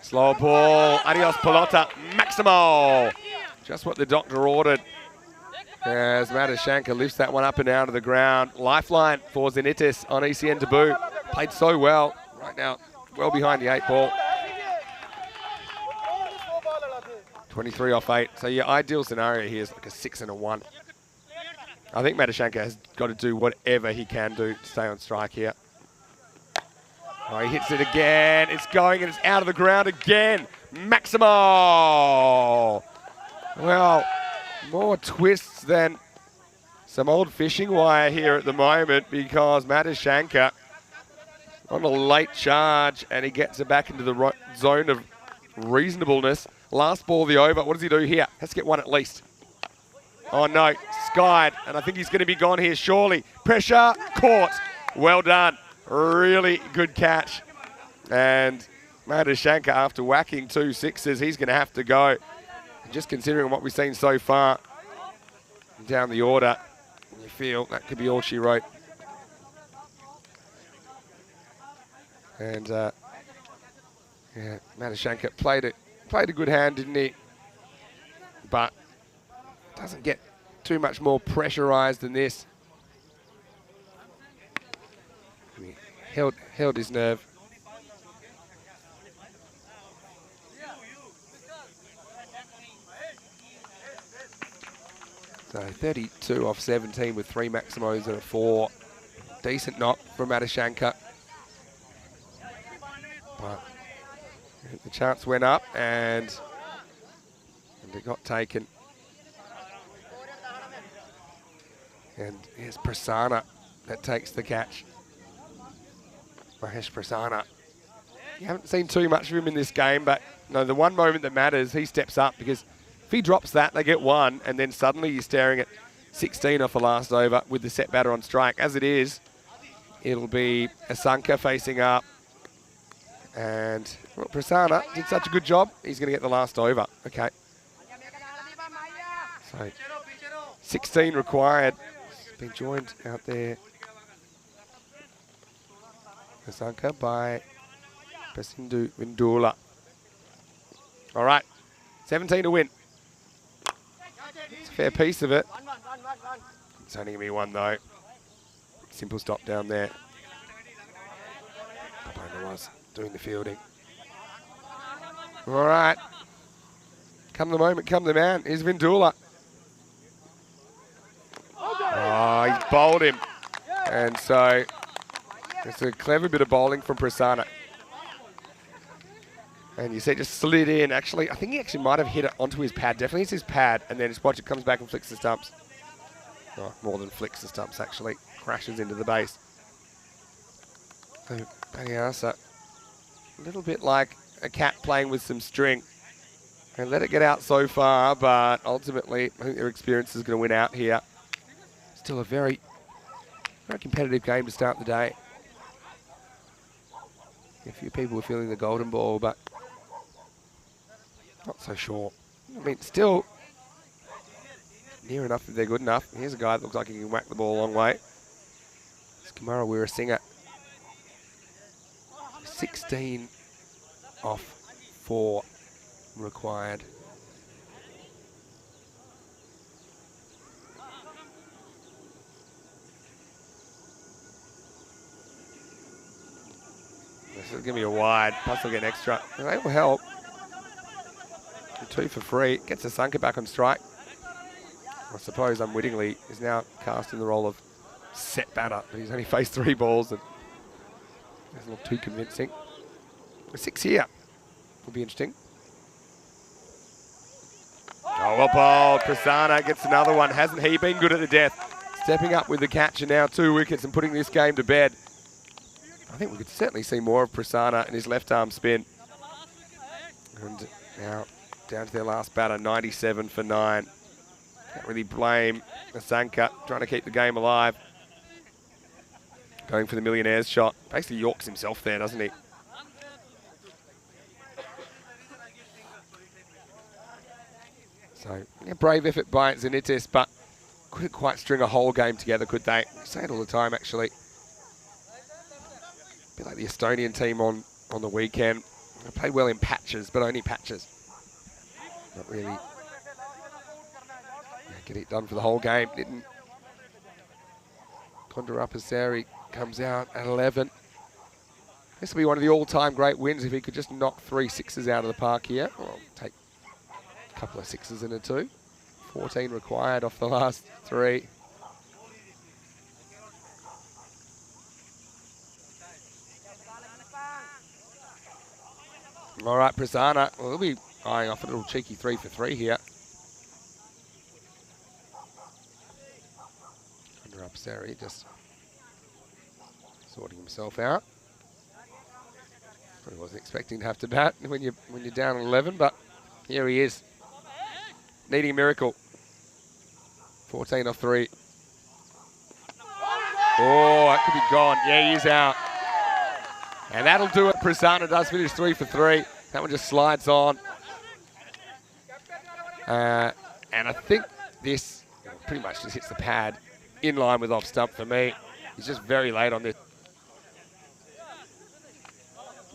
Slow ball. Adios pelota. Maximo. Just what the doctor ordered. As Matashanka lifts that one up and out of the ground. Lifeline for Zenitis on ECN debut. Played so well. Right now, well behind the 8 ball. 23 off 8. So your ideal scenario here is like a 6 and a 1. I think Matashanka has got to do whatever he can do to stay on strike here. Oh, he hits it again. It's going and it's out of the ground again. Maximo. Well, more twists than some old fishing wire here at the moment, because Matashanka on a late charge and he gets it back into the zone of reasonableness. Last ball of the over. What does he do here? Has to get one at least. Oh no, skied, and I think he's going to be gone here surely. Pressure, caught. Well done. Really good catch. And Matashanka, after whacking 2 6s, he's going to have to go. And just considering what we've seen so far down the order, you feel that could be all she wrote. And yeah, Matashanka played a good hand, didn't he? But doesn't get too much more pressurized than this. He held his nerve. So 32 off 17 with 3 Maximos and a 4. Decent knock from Matashanka. But the chance went up and it got taken. And here's Prasanna that takes the catch. Mahesh Prasanna. You haven't seen too much of him in this game, but no, the one moment that matters, he steps up, because if he drops that, they get 1, and then suddenly you're staring at 16 off the last over with the set batter on strike. As it is, it'll be Asanka facing up. And well, Prasanna did such a good job, he's going to get the last over. Okay. So 16 required. Been joined out there, Asanka, by Prasindu Vindula. All right, 17 to win. It's a fair piece of it. It's only going to be 1 though. Simple stop down there. Opponent was doing the fielding. All right. Come the moment, come the man. Here's Vindula. Oh, he's bowled him. And so it's a clever bit of bowling from Prasanna. And you see it just slid in. Actually, I think he actually might have hit it onto his pad. Definitely it's his pad. And then just watch it comes back and flicks the stumps. Oh, more than flicks the stumps, actually. Crashes into the base. So, Paniasa, a little bit like a cat playing with some string. And let it get out so far, but ultimately, I think their experience is going to win out here. Still a very competitive game to start the day. A few people were feeling the golden ball, but not so sure. I mean, still near enough if they're good enough. Here's a guy that looks like he can whack the ball a long way. It's Kumara Weerasinghe. 16 off 4 required. This is going to be a wide, plus they'll get an extra. They will help. 2 for free. Gets Asanka back on strike. I suppose unwittingly is now cast in the role of set batter, but he's only faced 3 balls and doesn't look too convincing. 6 here. Will be interesting. Oh, well bowled. Prasanna gets another one. Hasn't he been good at the death? Stepping up with the catch and now 2 wickets and putting this game to bed. I think we could certainly see more of Prasanna and his left arm spin. And now down to their last batter, 97 for 9. Can't really blame Asanka, trying to keep the game alive. Going for the millionaire's shot. Basically Yorks himself there, doesn't he? So, yeah, brave effort by Zenitis, but couldn't quite string a whole game together, could they? We say it all the time, actually. A bit like the Estonian team on the weekend. They played well in patches, but only patches. Not really get it done for the whole game. Didn't. Kondarapasari comes out at 11. This will be one of the all-time great wins if he could just knock 3 sixes out of the park here. Well, take a couple of sixes and a 2. 14 required off the last 3. All right, Prasanna, well, he'll be eyeing off a little cheeky 3 for 3 here. Kondarapasari just sorting himself out. Probably wasn't expecting to have to bat when you're down 11, but here he is, needing a miracle. 14 off 3. Oh, that could be gone. Yeah, he is out. And that'll do it. Prasanna does finish 3 for 3. That one just slides on. And I think this pretty much just hits the pad in line with off stump for me. He's just very late on this.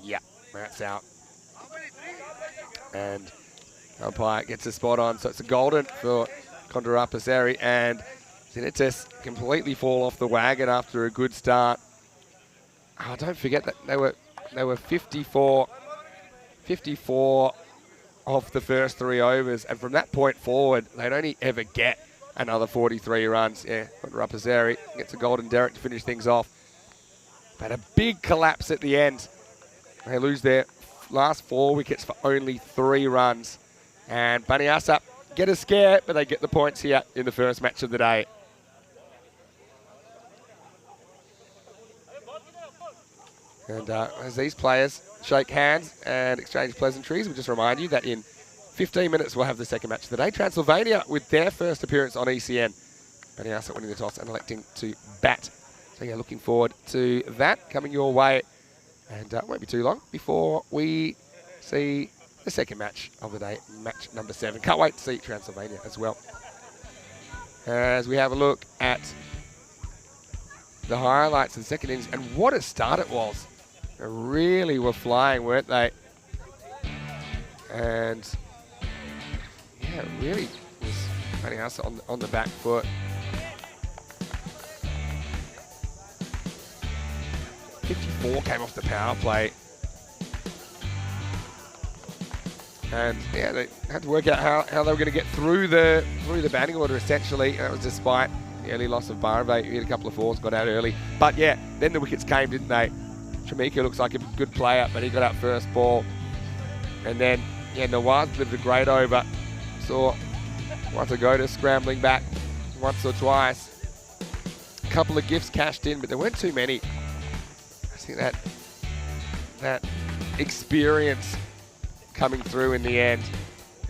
Yeah, that's out. And umpire gets a spot on, so it's a golden for Kondarapasari, and Zinitis completely fall off the wagon after a good start. Oh, don't forget that they were 54 off the first 3 overs, and from that point forward, they'd only ever get another 43 runs. Yeah, Kondarapasari gets a golden derrick to finish things off. But a big collapse at the end. They lose their last 4 wickets for only 3 runs. And Baniasa get a scare, but they get the points here in the first match of the day. And as these players shake hands and exchange pleasantries, we'll just remind you that in 15 minutes we'll have the second match of the day. Transylvania with their first appearance on ECN. Baniasa winning the toss and electing to bat. So yeah, looking forward to that coming your way. And it won't be too long before we see the second match of the day, match number 7. Can't wait to see Transylvania as well. As we have a look at the highlights of the second innings, and what a start it was. They really were flying, weren't they? And yeah, it really was putting us on the back foot. 54 came off the power play. And yeah, they had to work out how they were going to get through the batting order essentially. And that was despite the early loss of Bharavate, who hit a couple of 4s, got out early. But yeah, then the wickets came, didn't they? Shamika looks like a good player, but he got out first ball. And then, yeah, Nawaz delivered a great over. Saw Watagota scrambling back once or twice. A couple of gifts cashed in, but there weren't too many. I think that experience coming through in the end,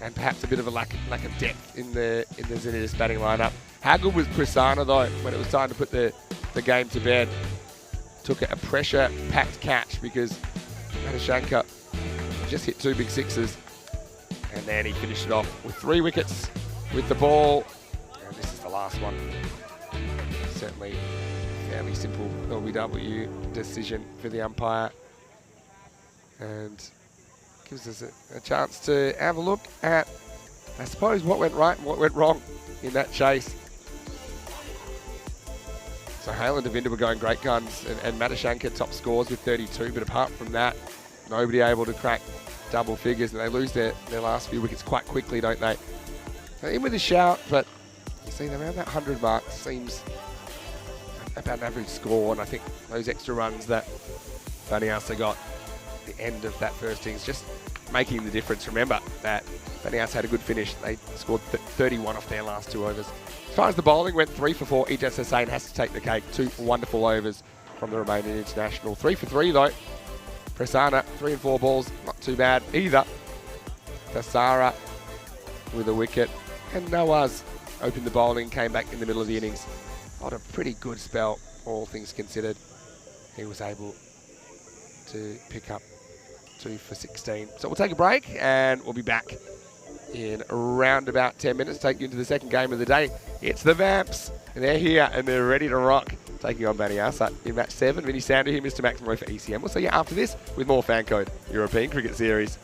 and perhaps a bit of a lack of depth in the Zinitis batting lineup. How good was Prasanna though when it was time to put the game to bed? Took a pressure-packed catch because Madhushanka just hit 2 big 6s, and then he finished it off with 3 wickets with the ball. And this is the last one. Certainly fairly simple LBW decision for the umpire, and gives us a chance to have a look at, I suppose, what went right and what went wrong in that chase. So Hale and Devinder were going great guns, and Madhushanka top scores with 32, but apart from that, nobody able to crack double figures, and they lose their last few wickets quite quickly, don't they? So in with a shout, but you see around that 100 mark seems about an average score, and I think those extra runs that Baniasa got at the end of that first innings just making the difference. Remember that Baniasa had a good finish. They scored 31 off their last 2 overs. As far as the bowling went, 3 for 4. Ijaz Hussain has to take the cake. 2 wonderful overs from the Romanian international. 3 for 3 though. Prasanna, 3 and 4 balls, not too bad either. Tassara with a wicket. And Nawaz opened the bowling, came back in the middle of the innings. What a pretty good spell, all things considered. He was able to pick up 2 for 16. So we'll take a break and we'll be back in around about 10 minutes, take you into the second game of the day. It's the Vamps, and they're here and they're ready to rock. taking on Baniasa in match 7. Vinny Sander here, Mr. Maximo for ECM. We'll see you after this with more FanCode European Cricket Series.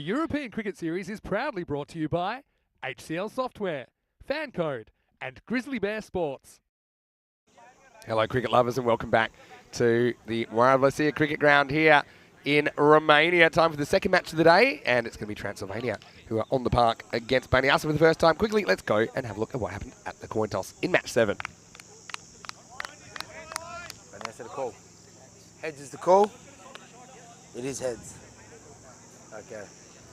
The European Cricket Series is proudly brought to you by HCL Software, FanCode, and Grizzly Bear Sports. Hello, cricket lovers, and welcome back to the Wildlasia Cricket Ground here in Romania. Time for the second match of the day, and it's going to be Transylvania, who are on the park against Banyasa for the first time. Quickly, let's go and have a look at what happened at the coin toss in match 7. Banyasa the call. Heads is the call. It is heads. Okay.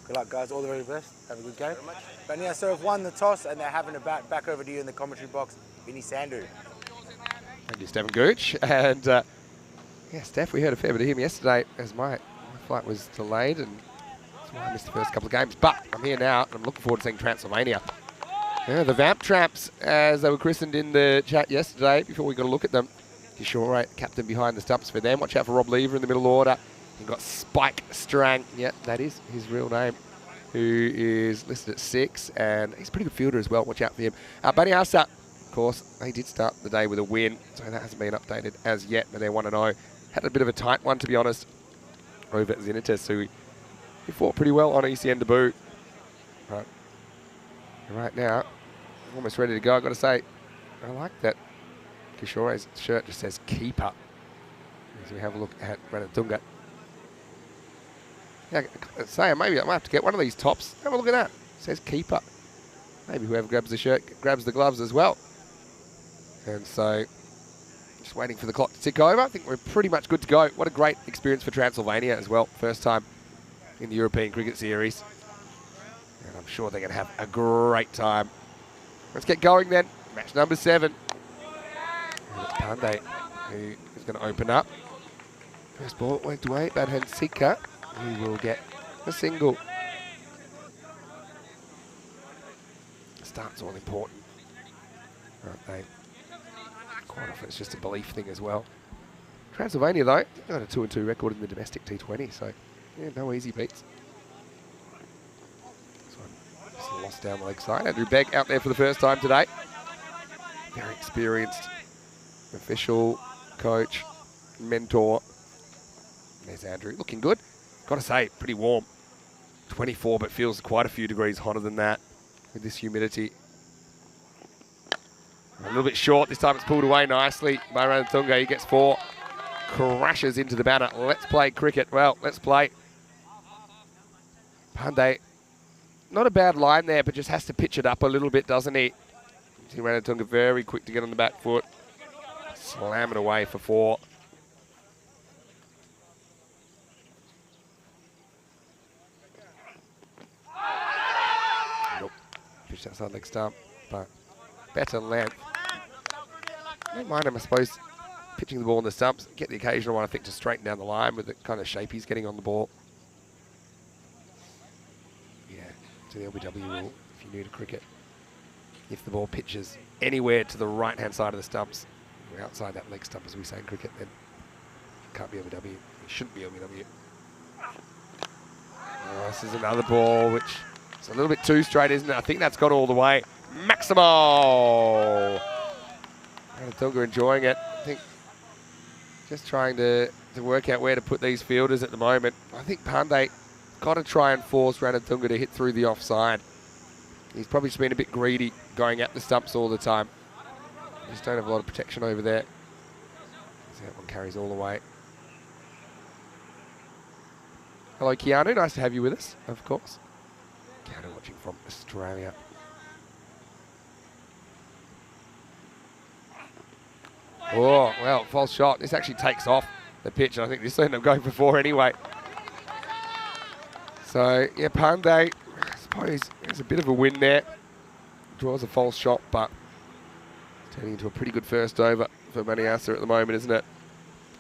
Good luck, guys. All the very best. Have a good game. Banyasa have won the toss, and they're having a bat. Back over to you in the commentary box, Vinny Sandu. Thank you, Stephen Gooch. And yeah, Steph, we heard a fair bit of him yesterday as my flight was delayed, and that's why I missed the first couple of games. But I'm here now, and I'm looking forward to seeing Transylvania. Yeah, the Vamp Traps, as they were christened in the chat yesterday, before we got a look at them. Kishore, captain behind the stumps for them. Watch out for Rob Lever in the middle order. You've got Spike Strang, yeah, that is his real name, who is listed at 6, and he's a pretty good fielder as well. Watch out for him. Banyasa, of course, they did start the day with a win, so that hasn't been updated as yet, but they're 1-0. Had a bit of a tight one, to be honest, over at Zinitas, who he fought pretty well on ECN debut. But right now, I'm almost ready to go. I've got to say, I like that Kishore's shirt just says keeper. As we have a look at Ranatunga. Yeah, say maybe I might have to get one of these tops. Have a look at that. It says keeper. Maybe whoever grabs the shirt grabs the gloves as well. And so, just waiting for the clock to tick over. I think we're pretty much good to go. What a great experience for Transylvania as well. First time in the European Cricket Series. And I'm sure they're going to have a great time. Let's get going then. Match number 7. And it's Pandey who is going to open up. First ball went away. Bad hand Sika, who will get a single. Start's all important, aren't they? Quite often it's just a belief thing as well. Transylvania, though, got a 2-2 record in the domestic T20, so yeah, no easy beats. This one just lost down the leg side. Andrew Begg out there for the first time today. Very experienced official, coach, mentor. There's Andrew, looking good. Got to say, pretty warm. 24, but feels quite a few degrees hotter than that with this humidity. A little bit short. This time it's pulled away nicely by Ranatunga. He gets 4. Crashes into the banner. Let's play cricket. Well, let's play. Pandey, not a bad line there, but just has to pitch it up a little bit, doesn't he? See Ranatunga very quick to get on the back foot. Slam it away for 4. Nope. Pitched outside leg stump, but better length. I don't mind him, I suppose, pitching the ball in the stumps. Get the occasional one, I think, to straighten down the line with the kind of shape he's getting on the ball. Yeah, to the LBW rule, if you're new to cricket. If the ball pitches anywhere to the right-hand side of the stumps, or outside that leg stump, as we say in cricket, then it can't be LBW. It shouldn't be LBW. Oh, this is another ball, which is a little bit too straight, isn't it? I think that's got all the way. Maximo! Ranatunga enjoying it. I think just trying to work out where to put these fielders at the moment. I think Pandey got to try and force Ranatunga to hit through the offside. He's probably just been a bit greedy going at the stumps all the time. Just don't have a lot of protection over there. So that one carries all the way. Hello, Keanu. Nice to have you with us, of course. Keanu watching from Australia. Oh, well, false shot. This actually takes off the pitch, and I think this ended up going for 4 anyway. So, yeah, Pandey, I suppose there's a bit of a win there. Draws a false shot, but turning into a pretty good first over for Banyasa at the moment, isn't it?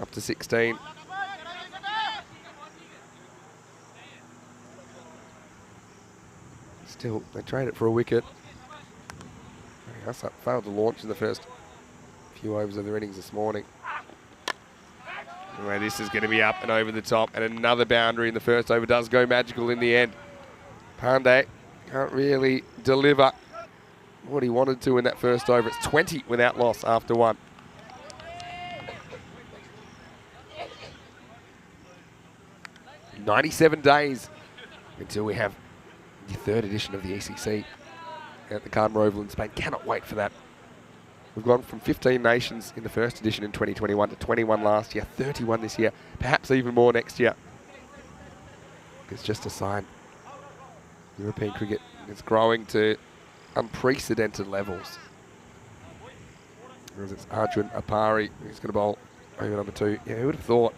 Up to 16. Still, they trade it for a wicket. Banyasa failed to launch in the first few overs of their innings this morning. Anyway, this is going to be up and over the top, and another boundary in the first over does go magical in the end. Pandey can't really deliver what he wanted to in that first over. It's 20 without loss after 1. "97 days until we have the 3rd edition of the ECC at the Gardner Oval in Spain. Cannot wait for that. We've gone from 15 nations in the 1st edition in 2021 to 21 last year, 31 this year, perhaps even more next year. It's just a sign. European cricket is growing to unprecedented levels. It's Arjun Apari who's going to bowl over number 2. Yeah, who would have thought?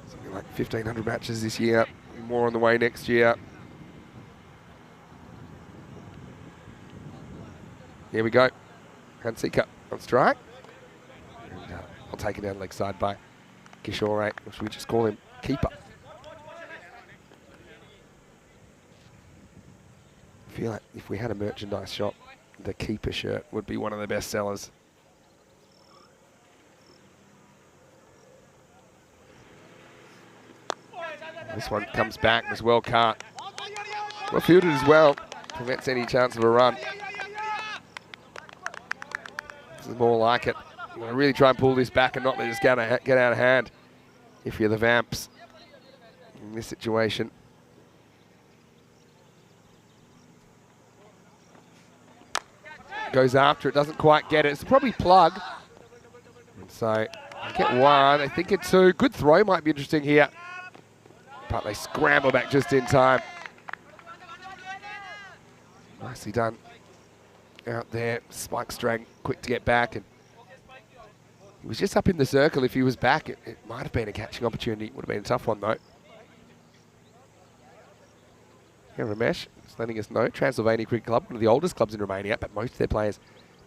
Something like 1,500 matches this year, more on the way next year. Here we go. Hansika on strike. And, I'll take it down leg side by Kishore, or should we just call him keeper? I feel like if we had a merchandise shop, the keeper shirt would be one of the best sellers. This one comes back, was well cut. Well fielded as well, prevents any chance of a run. This is more like it. I'm going to really try and pull this back and not let this get out of hand if you're the Vamps in this situation. Goes after it, doesn't quite get it. It's probably plug. And so I get 1, I think get 2. Good throw might be interesting here. But they scramble back just in time. Nicely done. Out there, Spike Strang quick to get back. And he was just up in the circle. If he was back, it might have been a catching opportunity. It would have been a tough one though. Yeah, Ramesh is letting us know. Transylvania Cricket Club, one of the oldest clubs in Romania, but most of their players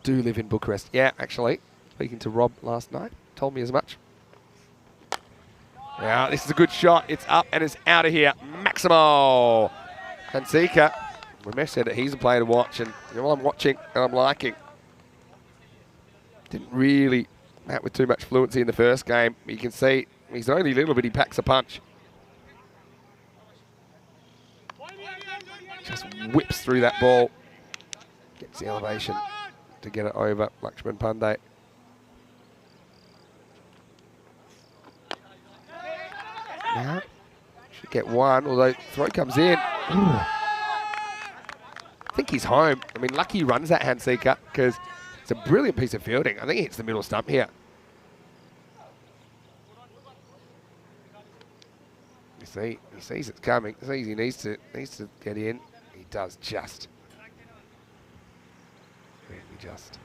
do live in Bucharest. Yeah, actually, speaking to Rob last night, told me as much. Now, this is a good shot. It's up and it's out of here. Maximo Hansika. Ramesh said that he's a player to watch, and you know, I'm watching and I'm liking. Didn't really bat with too much fluency in the first game. You can see he's only little, but he packs a punch. Just whips through that ball. Gets the elevation to get it over Lakshman Pandey. Now, should get 1, although throw comes in. Ooh. I think he's home. I mean, lucky he runs that Hansika because it's a brilliant piece of fielding. I think he hits the middle stump here. You see, he sees it's coming. He sees he needs to get in. He does just. Really just.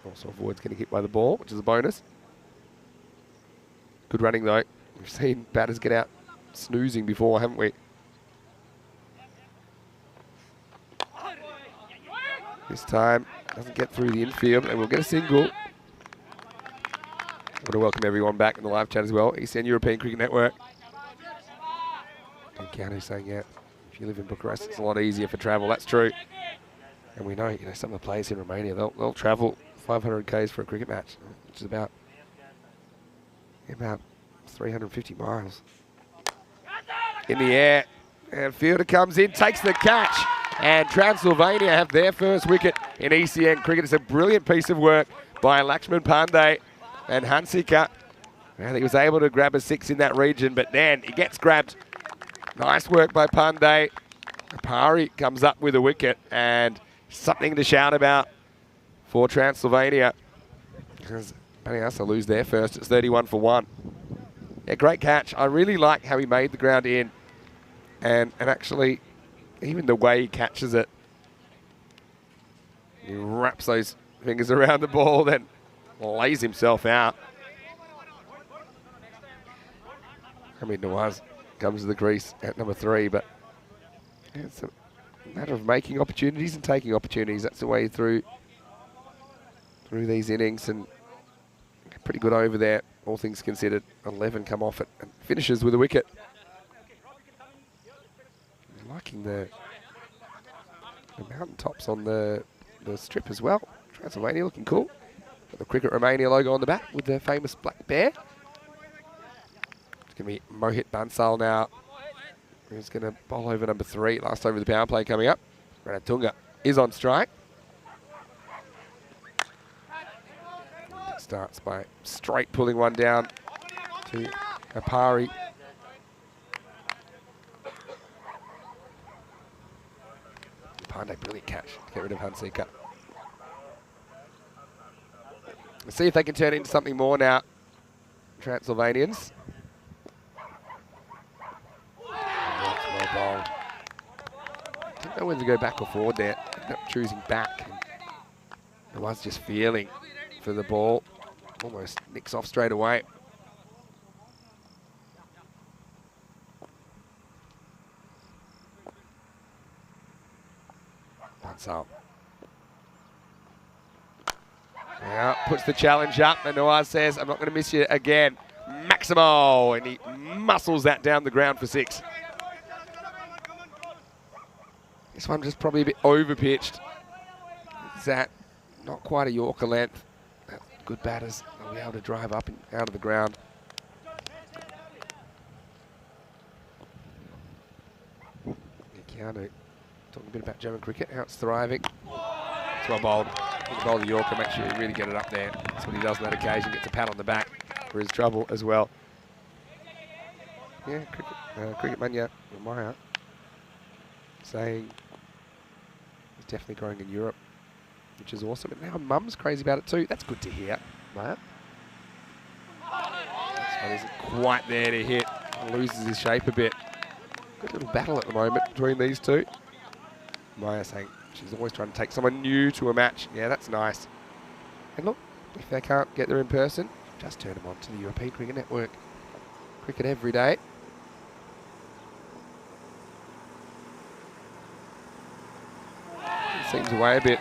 Also avoids getting hit by the ball, which is a bonus. Good running though. We've seen batters get out snoozing before, haven't we? This time, doesn't get through the infield, and we'll get a single. I want to welcome everyone back in the live chat as well. ECN European Cricket Network. And Keanu's saying, yeah, if you live in Bucharest, it's a lot easier for travel. That's true. And we know, you know, some of the players in Romania, they'll travel 500 k's for a cricket match, which is about 350 miles. In the air, and fielder comes in, takes the catch, and Transylvania have their first wicket in ECN cricket. It's a brilliant piece of work by Lakshman Pandey and Hansika. And he was able to grab a 6 in that region, but then he gets grabbed. Nice work by Pandey. Apari comes up with a wicket, and something to shout about for Transylvania, because Baniasa lose their first. It's 31 for 1. Yeah, great catch. I really like how he made the ground in, and actually, even the way he catches it. He wraps those fingers around the ball, then lays himself out. Hamid Nawaz comes to the crease at number 3, but it's a matter of making opportunities and taking opportunities. That's the way through these innings, and pretty good over there, all things considered. 11 come off it and finishes with a wicket. I'm liking the mountaintops on the strip as well. Transylvania looking cool. Got the Cricket Romania logo on the back with the famous black bear. It's going to be Mohit Bansal now, who's going to bowl over number 3. Last over the power play coming up. Ranatunga is on strike. Starts by straight pulling one down to Apari. Pandey, brilliant catch to get rid of Hunseeker. Let's see if they can turn it into something more now, Transylvanians. Well bowled. Didn't know whether to go back or forward there. Ended up choosing back. I was just feeling for the ball. Almost nicks off straight away. Once up. Now puts the challenge up, and Noah says, I'm not going to miss you again. Maximo, and he muscles that down the ground for 6. This one just probably a bit over-pitched. That not quite a Yorker length. Good batters will be able to drive up and out of the ground. Keanu, talking a bit about German cricket, how it's thriving. It's well bowled. When you bowl the Yorker, make sure you really get it up there. That's what he does on that occasion, gets a pat on the back for his trouble as well. Yeah, Cricket Mania Romania saying he's definitely growing in Europe, which is awesome. And now Mum's crazy about it too. That's good to hear, mate. This one isn't quite there to hit. Loses his shape a bit. Good little battle at the moment between these two. Maya saying she's always trying to take someone new to a match. Yeah, that's nice. And look, if they can't get there in person, just turn them on to the European Cricket Network. Cricket every day. Seems away a bit.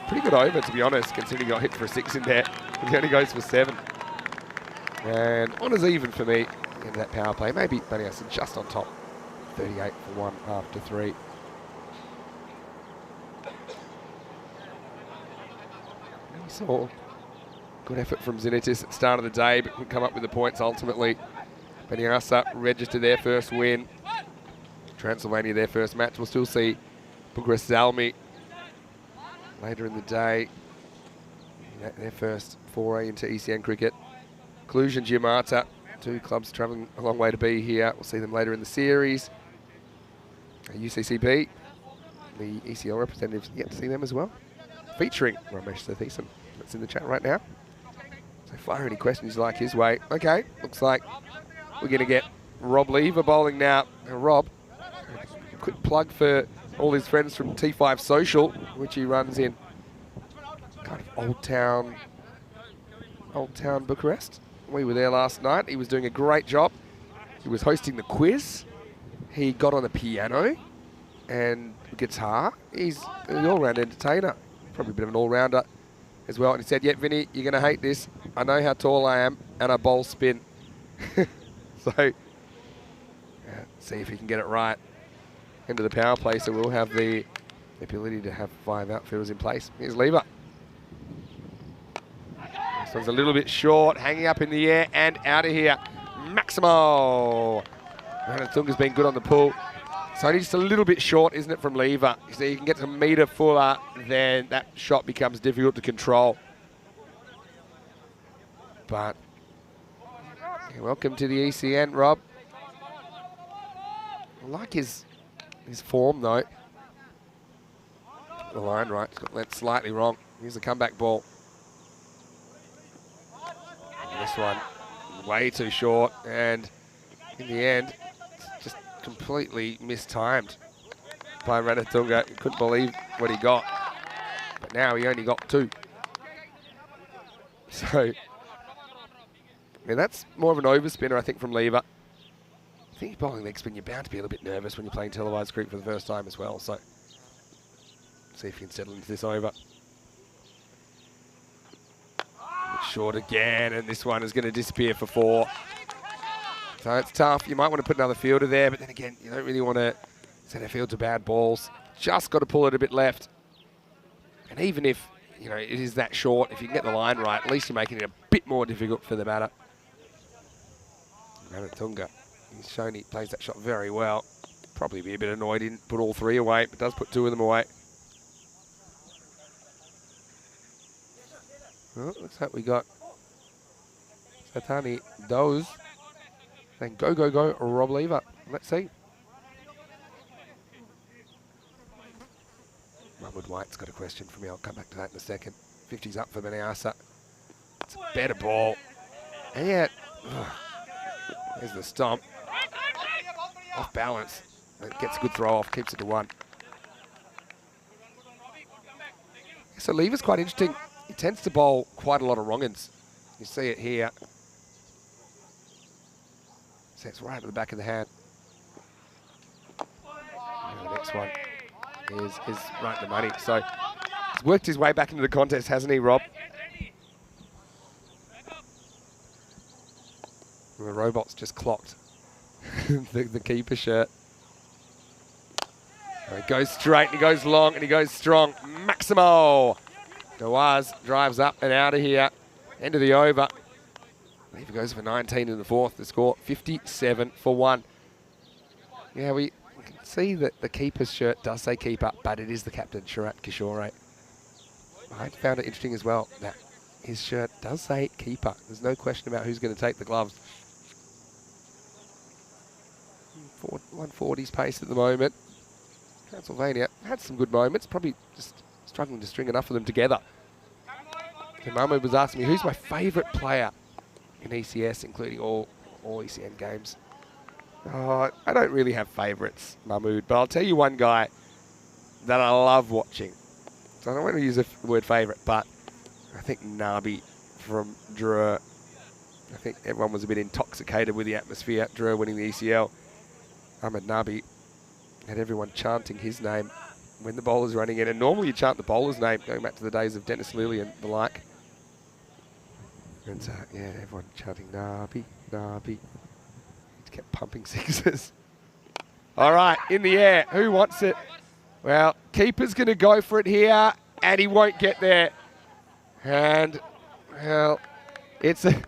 Pretty good over, to be honest, considering he got hit for a 6 in there. He only goes for 7. And honours even for me in that power play. Maybe Baniasin just on top. 38 for 1 after 3. We saw good effort from Zinitis at the start of the day, but couldn't come up with the points ultimately. Baniasa registered their first win. Transylvania their first match. We'll still see Bucharest Zalmi later in the day. Their first foray into ECN cricket. Cluj and Giamata, 2 clubs travelling a long way to be here. We'll see them later in the series. UCCP, the ECL representatives, yet to see them as well. Featuring Ramesh Satheesan. That's in the chat right now. So fire any questions you like his way. Okay, looks like we're going to get Rob Lever bowling now. Now Rob, a quick plug for all his friends from T5 Social, which he runs in kind of Old Town Bucharest. We were there last night. He was doing a great job. He was hosting the quiz. He got on the piano and guitar. He's an all-round entertainer. Probably a bit of an all-rounder as well. And he said, yeah, Vinny, you're going to hate this. I know how tall I am and I bowl spin. So, see if he can get it right into the power play. So we'll have the ability to have 5 outfielders in place. Here's Lever. This one's a little bit short, hanging up in the air and out of here. Maximo. Ranatunga's been good on the pull. So only just a little bit short, isn't it, from Lever? So you can get a metre fuller, then that shot becomes difficult to control. But yeah, welcome to the ECN, Rob. I like his form, though. The line right, it's got that slightly wrong. Here's a comeback ball. And this one, way too short, and in the end, just completely mistimed by Ranatunga. Couldn't believe what he got. But now he only got 2. So, yeah, that's more of an overspinner, I think, from Lever. I think bowling leg spin, you're bound to be a little bit nervous when you're playing televised cricket for the first time as well. So, see if you can settle into this over. It's short again, and this one is going to disappear for 4. So it's tough. You might want to put another fielder there, but then again, you don't really want to send a field to bad balls. Just got to pull it a bit left. And even if, you know, it is that short, if you can get the line right, at least you're making it a bit more difficult for the batter. Ranatunga, he's shown he plays that shot very well. Probably be a bit annoyed he didn't put all 3 away, but does put 2 of them away. Well, looks like we got Satani Doze. Then go, go, go, Rob Lever. Let's see. Mahmoud White's got a question for me. I'll come back to that in a second. 50's up for Beniasa. It's a better ball. And yet, there's the stomp. Off balance. It gets a good throw off, keeps it to 1. So Lever's quite interesting. He tends to bowl quite a lot of wrong-uns. You see it here. Sets right at the back of the hand. And the next one is right in the money. So he's worked his way back into the contest, hasn't he, Rob? The robot's just clocked the keeper shirt. And he goes straight, and he goes long, and he goes strong. Maximo! Nawaz drives up and out of here. End of the over. Lever goes for 19 in the 4th. The score 57 for 1. Yeah, we can see that the keeper's shirt does say keeper, but it is the captain, Sharat Kishore. I found it interesting as well that his shirt does say keeper. There's no question about who's going to take the gloves. 140's pace at the moment. Transylvania had some good moments, probably just struggling to string enough of them together. So Mahmoud was asking me, who's my favourite player in ECS, including all ECN games? Oh, I don't really have favourites, Mahmoud, but I'll tell you one guy that I love watching. So I don't want to use the word favourite, but I think Nabi from Drur. I think everyone was a bit intoxicated with the atmosphere. Drur winning the ECL. Ahmed Nabi had everyone chanting his name when the bowler's running in. And normally you chant the bowler's name, going back to the days of Dennis Lilly and the like. And yeah, everyone chanting Nabi, Nabi. He kept pumping sixes. All right, in the air. Who wants it? Well, keeper's going to go for it here, and he won't get there. And, well, it's a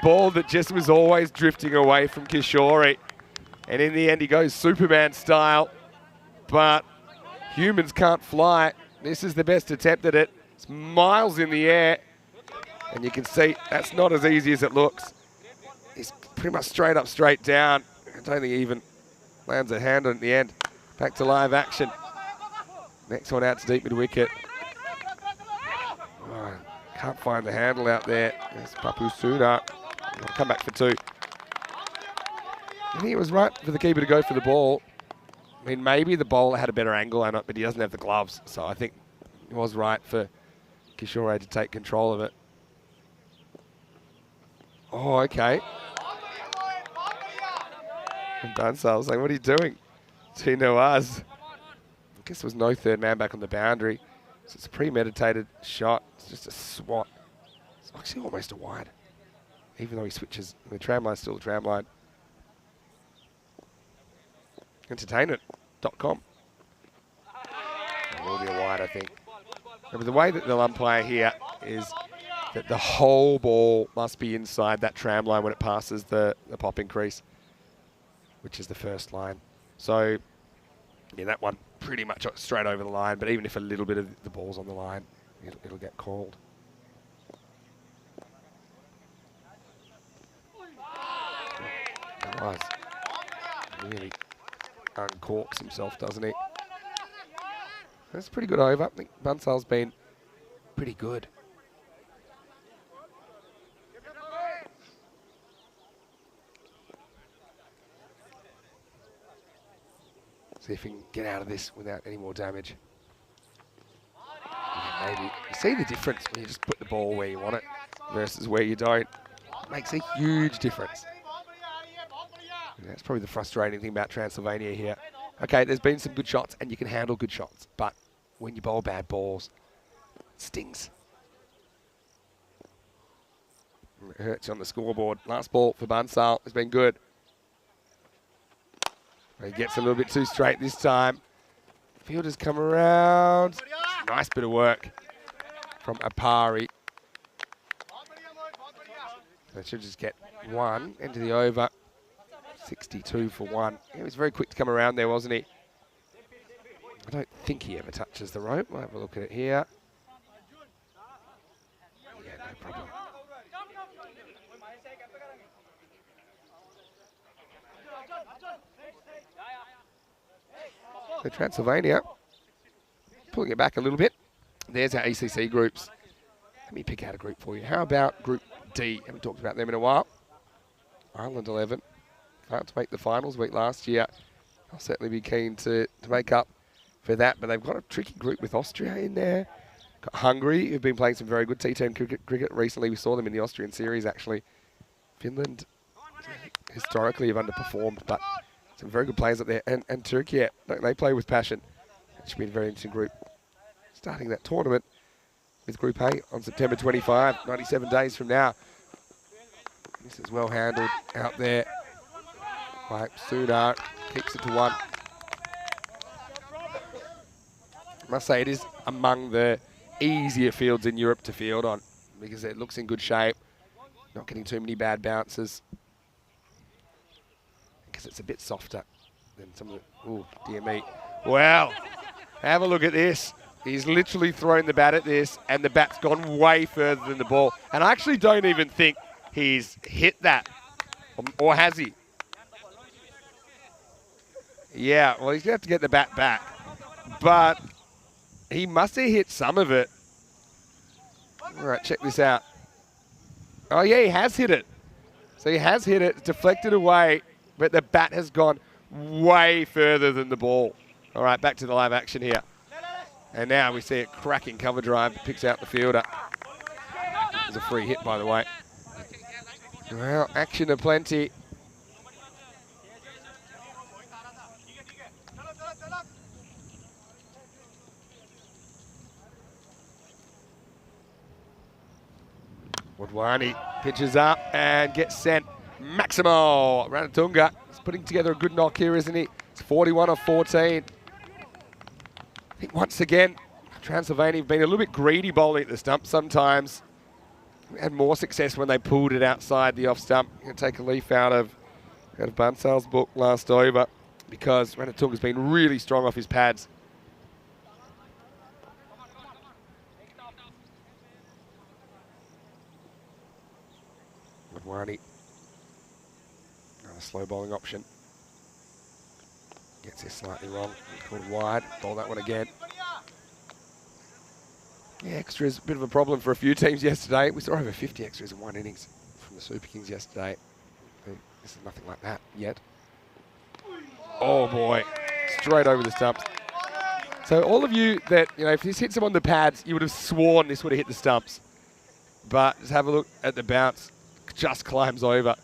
ball that just was always drifting away from Kishore. And in the end, he goes Superman style. But humans can't fly. This is the best attempt at it. It's miles in the air. And you can see that's not as easy as it looks. He's pretty much straight up, straight down. I don't think he even lands a hand on it in the end. Back to live action. Next one out to deep mid wicket. Oh, can't find the handle out there. There's Papu Suna. He'll come back for 2. I think it was right for the keeper to go for the ball. I mean, maybe the bowler had a better angle on it, but he doesn't have the gloves. So I think it was right for Kishore to take control of it. Oh, okay. And Bansal was like, what are you doing? To Nawaz. I guess there was no third man back on the boundary. So it's a premeditated shot. It's just a swat. It's actually almost a wide. Even though he switches. The tram line's still a tram line. Entertainment.com. It will be a wide, I think. But the way that they'll umpire here is that the whole ball must be inside that tram line when it passes the popping crease, which is the first line. So, yeah, that one pretty much straight over the line, but even if a little bit of the ball's on the line, it'll get called. Nice. Really uncorks himself, doesn't he? That's a pretty good over. I think Bansal's been pretty good. See if he can get out of this without any more damage. Yeah, maybe. You see the difference when you just put the ball where you want it versus where you don't. It makes a huge difference. And that's probably the frustrating thing about Transylvania here. Okay, there's been some good shots and you can handle good shots, but when you bowl bad balls, it stings. It hurts you on the scoreboard. Last ball for Bansal has been good. He gets a little bit too straight this time. Fielders come around. Nice bit of work from Apari. They should just get 1 into the over. 62 for 1. He was very quick to come around there, wasn't he? I don't think he ever touches the rope. We'll have a look at it here. Yeah, no problem. So Transylvania pulling it back a little bit. There's our ECC groups. Let me pick out a group for you. How about Group D? Haven't talked about them in a while. Ireland 11. Failed to make the finals week last year. I'll certainly be keen to make up for that. But they've got a tricky group with Austria in there. Got Hungary, who've been playing some very good T10 cricket recently. We saw them in the Austrian series, actually. Finland, historically, have underperformed, but some very good players up there. And Turkey, they play with passion. It should be a very interesting group. Starting that tournament with Group A on September 25, 97 days from now. This is well handled out there by Sudar. Keeps it to 1. I must say it is among the easier fields in Europe to field on because it looks in good shape. Not getting too many bad bounces because it's a bit softer than some of the... Oh, dear me. Wow. Have a look at this. He's literally thrown the bat at this, and the bat's gone way further than the ball. And I actually don't even think he's hit that. Or has he? Yeah, well, he's going to have to get the bat back. But he must have hit some of it. All right, check this out. Oh, yeah, he has hit it. So he has hit it, deflected away, but the bat has gone way further than the ball. All right, back to the live action here. And now we see a cracking cover drive, picks out the fielder. It's a free hit, by the way. Well, action aplenty. Wadwani pitches up and gets sent. Maximo Ranatunga is putting together a good knock here, isn't he? It's 41 of 14. I think once again, Transylvania have been a little bit greedy bowling at the stump sometimes. We had more success when they pulled it outside the off stump. I'm going to take a leaf out of Bansal's book last over because Ranatunga's been really strong off his pads. Wadwani, another slow bowling option. Gets this slightly wrong. Called wide. Bowl that one again. Yeah, extras, a bit of a problem for a few teams yesterday. We saw over 50 extras in one innings from the Super Kings yesterday. This is nothing like that yet. Oh boy, straight over the stumps. So all of you that, you know, if this hits them on the pads, you would have sworn this would have hit the stumps. But just have a look at the bounce. Just climbs over.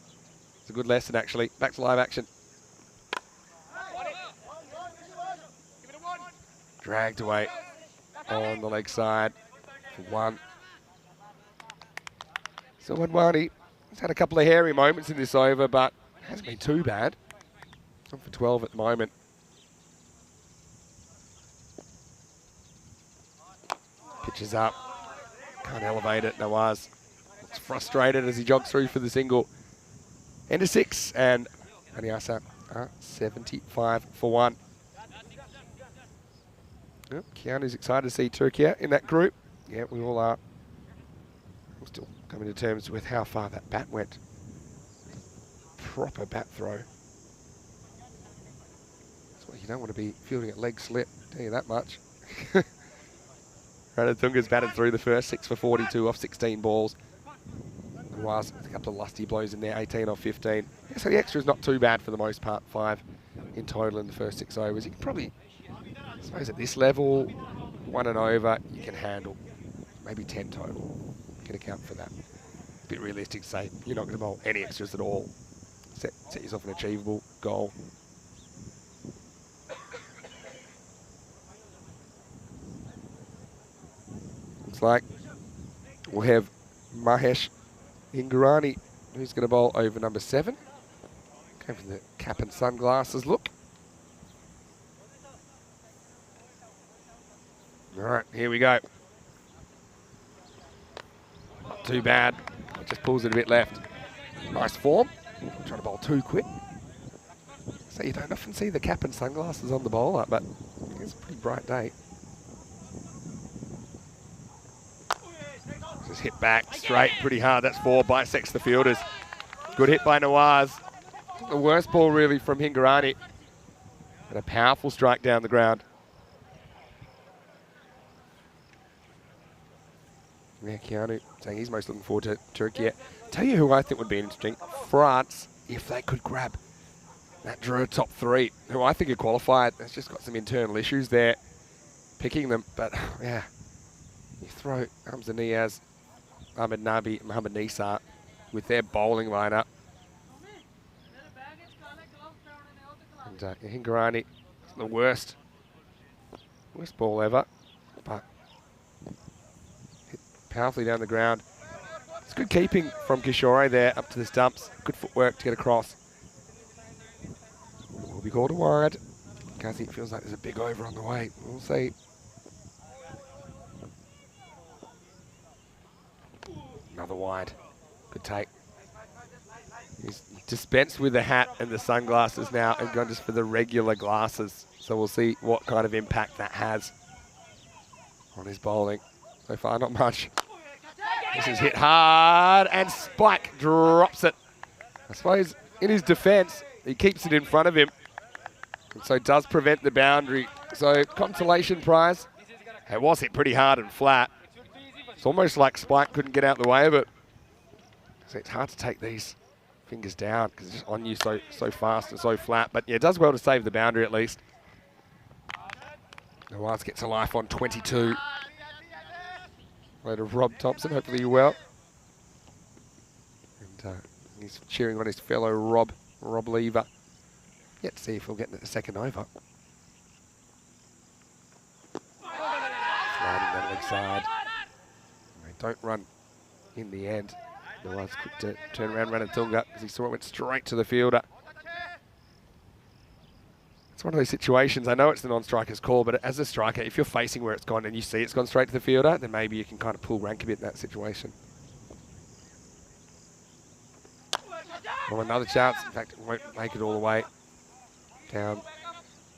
It's a good lesson, actually. Back to live action. Dragged away on the leg side for 1. So Wadwani has had a couple of hairy moments in this over, but hasn't been too bad. On for 12 at the moment. Pitches up. Can't elevate it, Nawaz. Looks frustrated as he jogs through for the single. End of 6, and Maniasa are 75 for 1. Yep, Keanu's excited to see Turkey in that group. Yeah, we all are. We're still coming to terms with how far that bat went. Proper bat throw. That's why you don't want to be fielding at leg slip, tell you that much. Ranatunga's batted through the first 6 for 42 off 16 balls. Was a couple of lusty blows in there, 18 off 15. Yeah, so the extra is not too bad for the most part, 5 in total in the first 6 overs. You can probably, I suppose at this level, 1 and over, you can handle. Maybe 10 total. You can account for that. A bit realistic to say you're not going to bowl any extras at all. Set yourself an achievable goal. Looks like we'll have Mahesh Ingurani, who's going to bowl over number 7. Go for the cap and sunglasses look. All right, here we go. Not too bad. Just pulls it a bit left. Nice form. Trying to bowl too quick. So you don't often see the cap and sunglasses on the bowler, but it's a pretty bright day. Just hit back straight pretty hard. That's 4, bisects the fielders. Good hit by Nawaz. The worst ball really from Hingorani. And a powerful strike down the ground. Yeah, Keanu saying he's most looking forward to Turkey. Tell you who I think would be interesting. France, if they could grab that draw top 3, who I think are qualified. It's just got some internal issues there, picking them. But, yeah, you throw Hamza Niaz, Ahmed Nabi, Mohamed Nisa with their bowling lineup. And Hingarani, the worst ball ever, but hit powerfully down the ground. It's good keeping from Kishore there up to the stumps. Good footwork to get across. Will be called a wide. Guzzi, it feels like there's a big over on the way. We'll see. Another wide. Good take. He's dispensed with the hat and the sunglasses now and gone just for the regular glasses. So we'll see what kind of impact that has on his bowling. So far, not much. This is hit hard and Spike drops it. I suppose in his defence, he keeps it in front of him. And so does prevent the boundary. So consolation prize. It was hit pretty hard and flat. It's almost like Spike couldn't get out the way of it. So it's hard to take these fingers down because it's just on you so fast and so flat. But yeah, it does well to save the boundary at least. The Wilds gets a life on 22. Later, Rob Thompson, hopefully you're well. And he's cheering on his fellow Rob Lever. Yet to see if he'll get the second over. Sliding down the leg side. They don't run in the end. The Wilds quick to turn around Ranatunga because he saw it went straight to the fielder. It's one of those situations, I know it's the non-striker's call, but as a striker, if you're facing where it's gone and you see it's gone straight to the fielder, then maybe you can kind of pull rank a bit in that situation. Well, another chance. In fact, it won't make it all the way down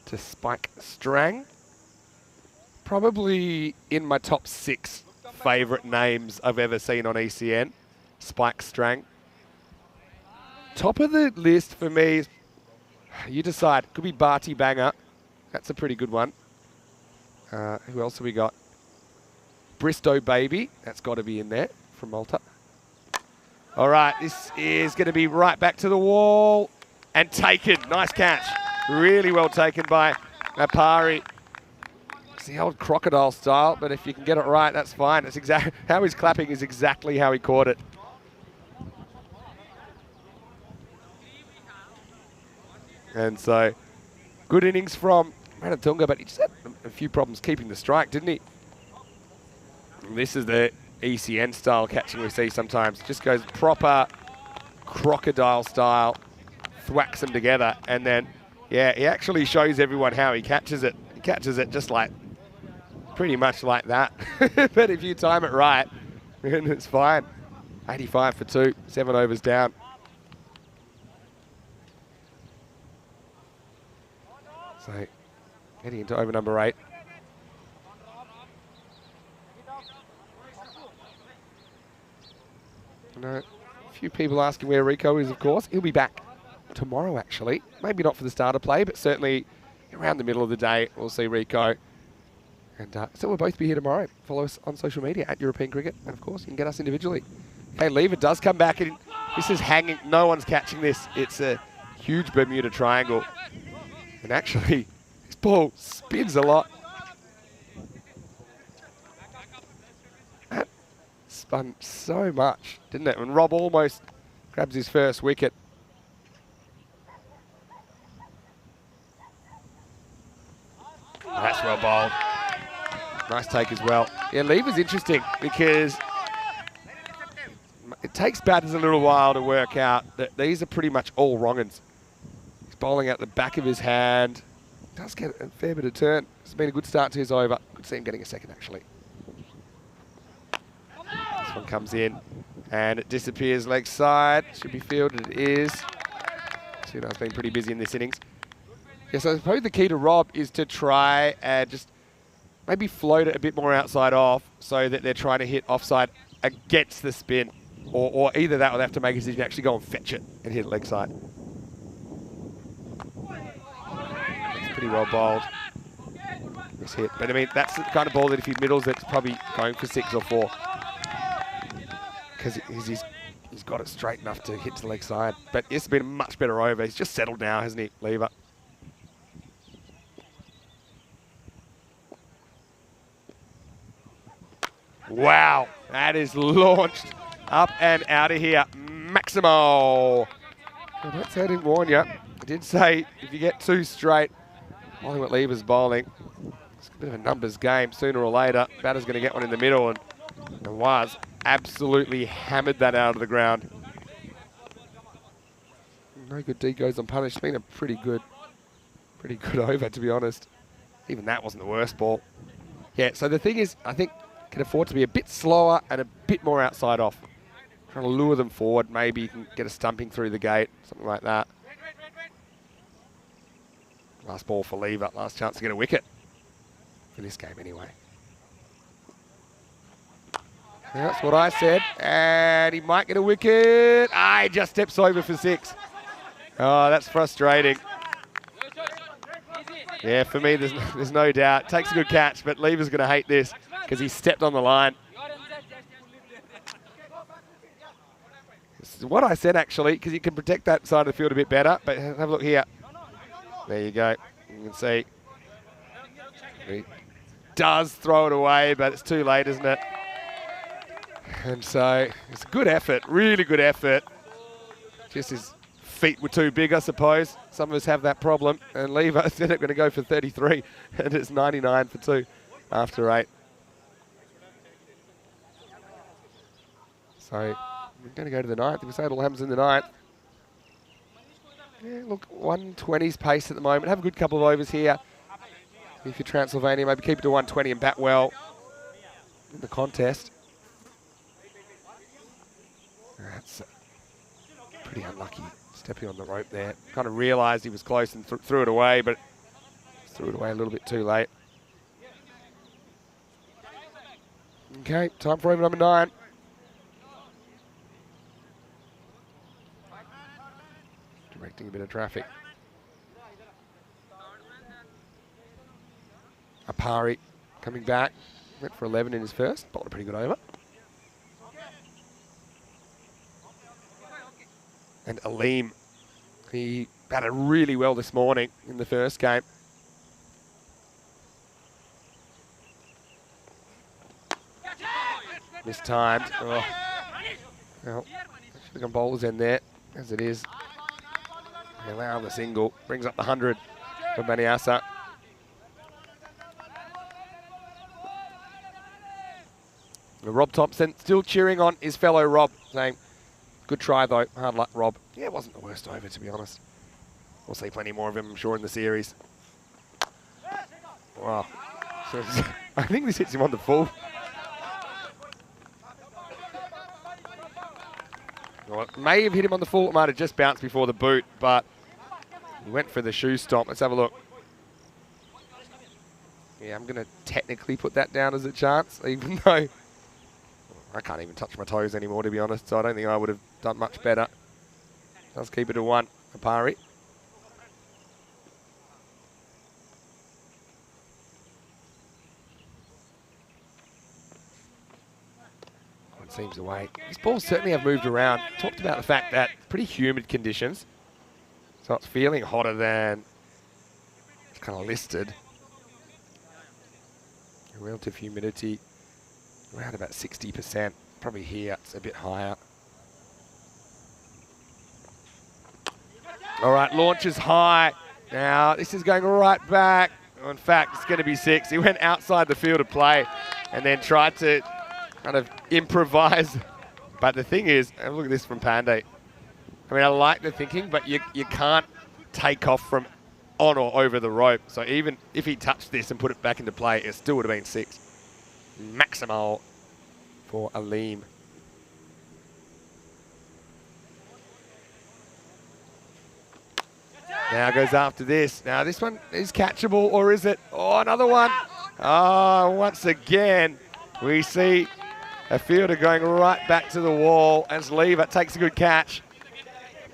to Spike Strang. Probably in my top 6 favourite names I've ever seen on ECN, Spike Strang. Top of the list for me, you decide. Could be Barty Banger. That's a pretty good one. Who else have we got? Bristow Baby. That's got to be in there from Malta. All right, this is going to be right back to the wall and taken. Nice catch. Really well taken by Apari. It's the old crocodile style, but if you can get it right, that's fine. It's exactly how he's clapping is exactly how he caught it. And so, good innings from Ranatunga, but he just had a few problems keeping the strike, didn't he? And this is the ECN style catching we see sometimes. Just goes proper crocodile style, thwacks them together, and then, yeah, he actually shows everyone how he catches it. He catches it just like, pretty much like that. But if you time it right, then it's fine. 85 for 2, 7 overs down. So, heading into over number 8. I know a few people asking where Rico is, of course. He'll be back tomorrow, actually. Maybe not for the starter play, but certainly around the middle of the day, we'll see Rico. And so we'll both be here tomorrow. Follow us on social media at European Cricket. And, of course, you can get us individually. Okay, Lever does come back. And this is hanging. No one's catching this. It's a huge Bermuda Triangle. And actually, this ball spins a lot. That spun so much, didn't it? When Rob almost grabs his first wicket. That's well bowled. Nice take as well. Yeah, Lever's interesting because it takes batters a little while to work out that these are pretty much all wrong-uns. Bowling out the back of his hand. Does get a fair bit of turn. It's been a good start to his over. Could see him getting a second, actually. This one comes in and it disappears leg side. Should be fielded. It is. Sunar's been pretty busy in this innings. Yes, I suppose the key to Rob is to try and just maybe float it a bit more outside off so that they're trying to hit offside against the spin. Or either that or they have to make a decision to actually go and fetch it and hit it leg side. Pretty well bowled. This hit. But I mean, that's the kind of ball that if he middles, it's probably going for 6 or 4. because he's got it straight enough to hit to the leg side. But it's been a much better over. He's just settled now, hasn't he, Lever? Wow, that is launched up and out of here. Maximo. Well, don't say I didn't warn you. I did say if you get two straight, bowling what Lever's bowling, it's a bit of a numbers game. Sooner or later, batter's going to get one in the middle, and was absolutely hammered that out of the ground. No good D goes unpunished. It's been a pretty good over, to be honest. Even that wasn't the worst ball. Yeah, so the thing is, I think can afford to be a bit slower and a bit more outside off. Trying to lure them forward. Maybe you can get a stumping through the gate, something like that. Last ball for Lever. Last chance to get a wicket. For this game, anyway. That's what I said. And he might get a wicket. Ah, he just steps over for 6. Oh, that's frustrating. Yeah, for me, there's no doubt. Takes a good catch, but Lever's going to hate this because he stepped on the line. This is what I said, actually, because you can protect that side of the field a bit better. But have a look here. There you go. You can see. He does throw it away, but it's too late, isn't it? And so it's a good effort, really good effort. Just his feet were too big, I suppose. Some of us have that problem. And Lever's going to go for 33, and it's 99 for 2 after 8. So we're going to go to the 9th. If we say it all happens in the 9th. Yeah, look, 120's pace at the moment. Have a good couple of overs here. If you're Transylvania, maybe keep it to 120 and bat well in the contest. That's pretty unlucky, stepping on the rope there. Kind of realised he was close and threw it away, but threw it away a little bit too late. Okay, time for over number 9. Directing a bit of traffic. Apari coming back. Went for 11 in his first. Bowled a pretty good over. And Aleem, he batted really well this morning in the first game. Mistimed. Oh. Well, should have gone bowler's end there, as it is. They allow the single. Brings up the 100 for Baniasa. Rob Thompson still cheering on his fellow Rob, saying, good try though, hard luck Rob. Yeah, it wasn't the worst over, to be honest. We'll see plenty more of him, I'm sure, in the series. Wow. So, I think this hits him on the full. Well, it may have hit him on the full, it might have just bounced before the boot, but he went for the shoe stomp. Let's have a look. Yeah, I'm going to technically put that down as a chance, even though I can't even touch my toes anymore, to be honest, so I don't think I would have done much better. Let's keep it to 1, Apari. One seems away. These balls certainly have moved around. Talked about the fact that pretty humid conditions, so it's feeling hotter than it's kind of listed. Relative humidity around about 60%. Probably here, it's a bit higher. All right, launches high. Now, this is going right back. In fact, it's going to be 6. He went outside the field of play and then tried to kind of improvise. But the thing is, and look at this from Pandey. I mean, I like the thinking, but you can't take off from on or over the rope. So even if he touched this and put it back into play, it still would have been 6. Maximal for Aleem. Now goes after this. Now this one is catchable, or is it? Oh, another one. Oh, once again, we see a fielder going right back to the wall as Lever takes a good catch.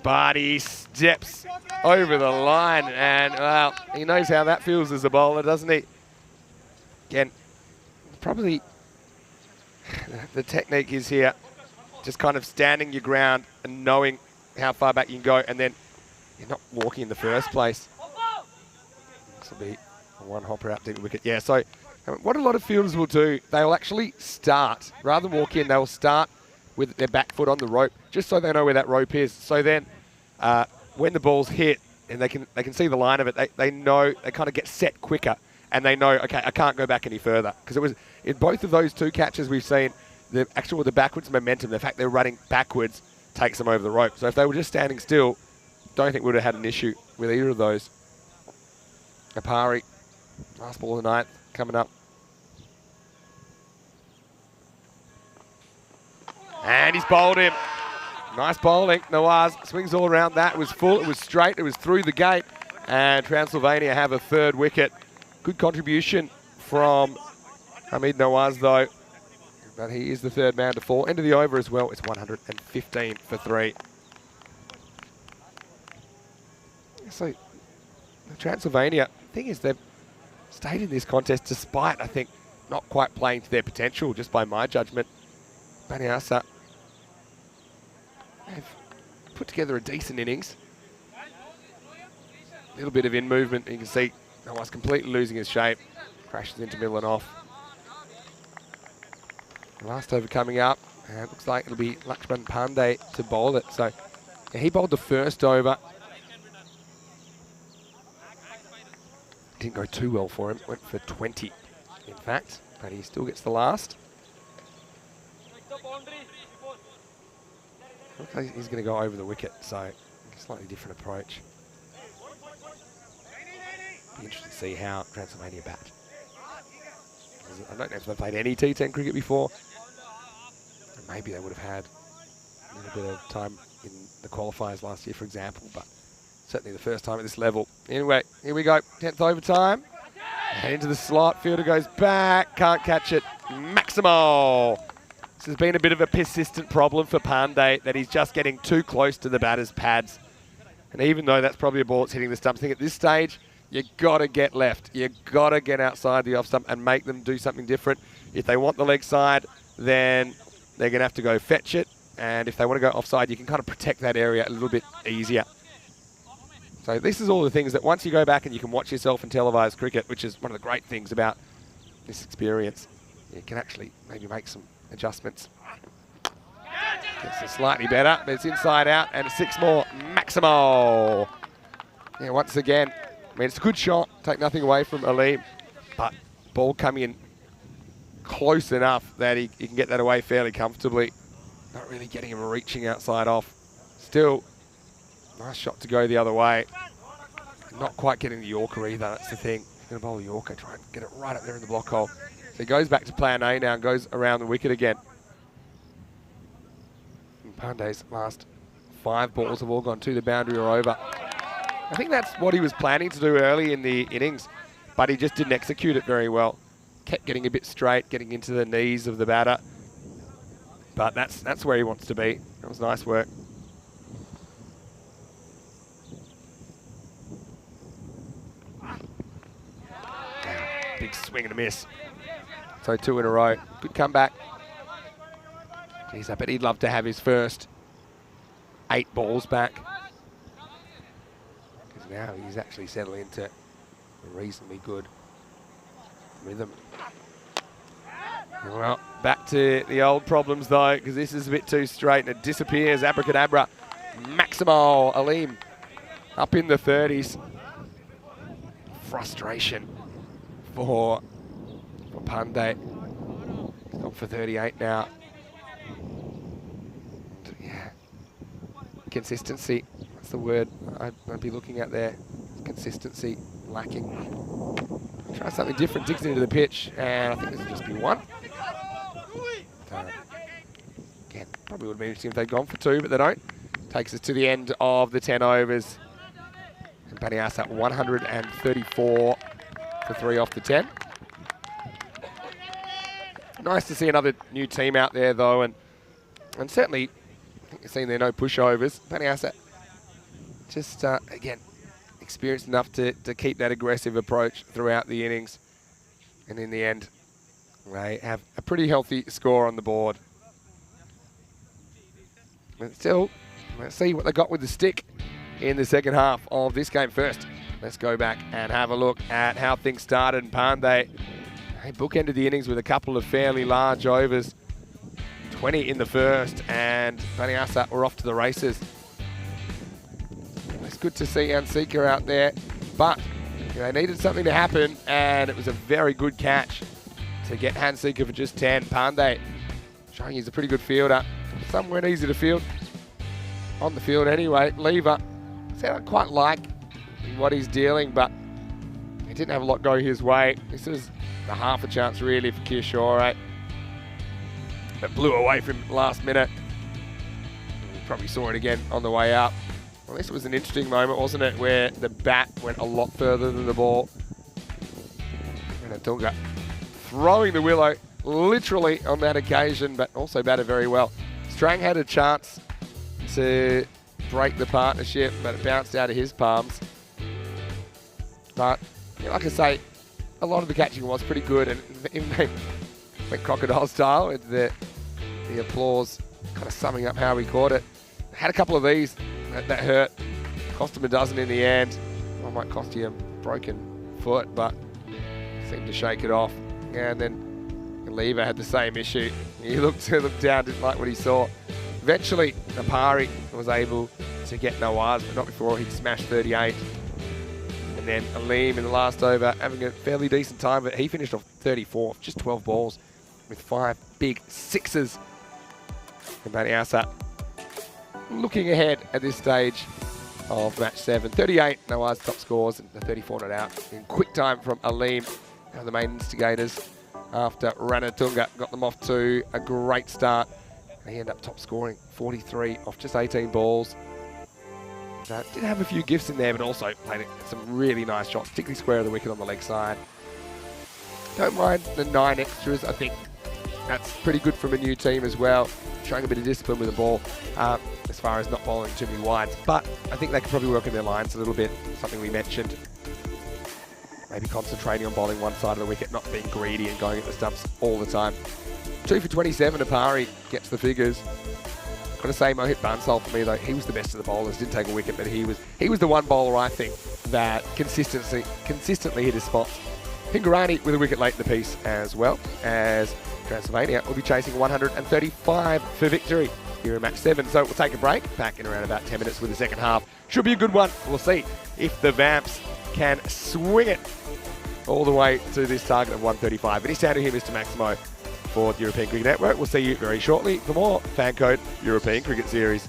But he steps over the line, and, well, he knows how that feels as a bowler, doesn't he? Again, probably the technique is here. just kind of standing your ground and knowing how far back you can go, and then you're not walking in the first place. This will be a one hopper out deep wicket. Yeah, so what a lot of fielders will do, they'll actually start, rather than walk in, they'll start with their back foot on the rope, just so they know where that rope is. So then when the ball's hit and they can see the line of it, they know, they kind of get set quicker, and they know, okay, I can't go back any further. Because it was in both of those two catches we've seen, the backwards momentum, the fact they're running backwards takes them over the rope. So if they were just standing still, don't think we would have had an issue with either of those. Apari, last ball of the night, coming up. And he's bowled him. Nice bowling. Nawaz swings all around that. It was full, it was straight, it was through the gate. And Transylvania have a third wicket. Good contribution from Hamid Nawaz though. But he is the third man to fall. End of the over as well. It's 115 for 3. So Transylvania, the thing is they've stayed in this contest despite, I think, not quite playing to their potential, just by my judgment. Baniasa have put together a decent innings. A little bit of in movement. You can see Nawaz completely losing his shape. Crashes into middle and off. Last over coming up. And it looks like it'll be Lakshman Pandey to bowl it. So yeah, he bowled the first over. Didn't go too well for him. Went for 20, in fact. But he still gets the last. Looks like he's going to go over the wicket, so a slightly different approach. Be interesting to see how Transylvania bat. I don't know if they've played any T10 cricket before. Maybe they would have had a little bit of time in the qualifiers last year, for example, but certainly the first time at this level. Anyway, here we go, 10th overtime. And into the slot, fielder goes back, can't catch it. Maximo! This has been a bit of a persistent problem for Pandey, that he's just getting too close to the batter's pads. And even though that's probably a ball that's hitting the stump, I think at this stage, you got to get left. You got to get outside the off stump and make them do something different. If they want the leg side, then they're going to have to go fetch it. And if they want to go offside, you can kind of protect that area a little bit easier. So this is all the things that once you go back and you can watch yourself in televised cricket, which is one of the great things about this experience, you can actually maybe make some adjustments. Gets it slightly better, but it's inside out, and 6 more. Maximo! Yeah, once again, I mean, it's a good shot, take nothing away from Aleem, but ball coming in close enough that he can get that away fairly comfortably. Not really getting him reaching outside off. Still, nice shot to go the other way. Not quite getting the Yorker either, that's the thing. Going to bowl a Yorker, try and get it right up there in the block hole. So he goes back to plan A now and goes around the wicket again. And Pandey's last 5 balls have all gone to the boundary or over. I think that's what he was planning to do early in the innings, but he just didn't execute it very well. Kept getting a bit straight, getting into the knees of the batter. But that's where he wants to be. That was nice work. Big swing and a miss. So 2 in a row. Good comeback. Geez, I bet he'd love to have his first 8 balls back. Because now he's actually settling into a reasonably good rhythm. Well, back to the old problems though, because this is a bit too straight and it disappears. Abracadabra. Maximo Aleem up in the 30s. Frustration for Pandey. He's gone for 38 now. And yeah, consistency. That's the word I'd be looking at there. Consistency lacking. Try something different. Digs into the pitch, and I think this will just be 1. Again, probably would have been interesting if they'd gone for 2, but they don't. Takes us to the end of the 10 overs. And Baniasa 134 for 3 off the 10. Nice to see another new team out there though, and certainly I think you've seen there no pushovers. Baniasa just again experienced enough to keep that aggressive approach throughout the innings, and in the end they have a pretty healthy score on the board. But still, let's see what they got with the stick in the second half of this game. First, let's go back and have a look at how things started in Palm. They bookended the innings with a couple of fairly large overs. 20 in the first, and Banyasa were off to the races. It's good to see Ansika out there, but they needed something to happen, and it was a very good catch to get Hansika for just 10. Pandey showing he's a pretty good fielder. Some weren't easy to field on the field anyway. Lever, I don't quite like what he's dealing, but he didn't have a lot go his way. This is a half a chance really for Kishore. That blew away from last minute. You probably saw it again on the way up. Well, this was an interesting moment, wasn't it, where the bat went a lot further than the ball. And Atunga throwing the willow literally on that occasion, but also batted very well. Strang had a chance to break the partnership, but it bounced out of his palms. But, like I say, a lot of the catching was pretty good, and even they went crocodile style with the applause, kind of summing up how he caught it. Had a couple of these that hurt. Cost him a dozen in the end. Well, might cost you a broken foot, but seemed to shake it off. And then Lever had the same issue. He looked down, didn't like what he saw. Eventually, Apari was able to get Nawaz, but not before he smashed 38. And then Aleem in the last over having a fairly decent time, but he finished off 34, just 12 balls with 5 big sixes. And Banyasa looking ahead at this stage of match 7. 38 Nawaz top scores and the 34 not out. In quick time from Aleem, one of the main instigators after Ranatunga got them off to a great start. And he ended up top scoring 43 off just 18 balls. Did have a few gifts in there, but also played some really nice shots, particularly square of the wicket on the leg side. Don't mind the 9 extras. I think that's pretty good from a new team as well. Showing a bit of discipline with the ball as far as not bowling too many wides. But I think they could probably work in their lines a little bit. Something we mentioned. Maybe concentrating on bowling one side of the wicket, not being greedy and going at the stumps all the time. 2 for 27, Apari gets the figures. Got to say, Mohit Bansal for me though, he was the best of the bowlers. Didn't take a wicket, but he was the one bowler I think that consistently hit his spots. Pingarani with a wicket late in the piece, as well as Transylvania will be chasing 135 for victory here in match 7. So we'll take a break, back in around about 10 minutes with the second half. Should be a good one. We'll see if the Vamps can swing it all the way to this target of 135. But it's down to here, Mr. Maximo, for the European Cricket Network. We'll see you very shortly for more FanCode European Cricket Series.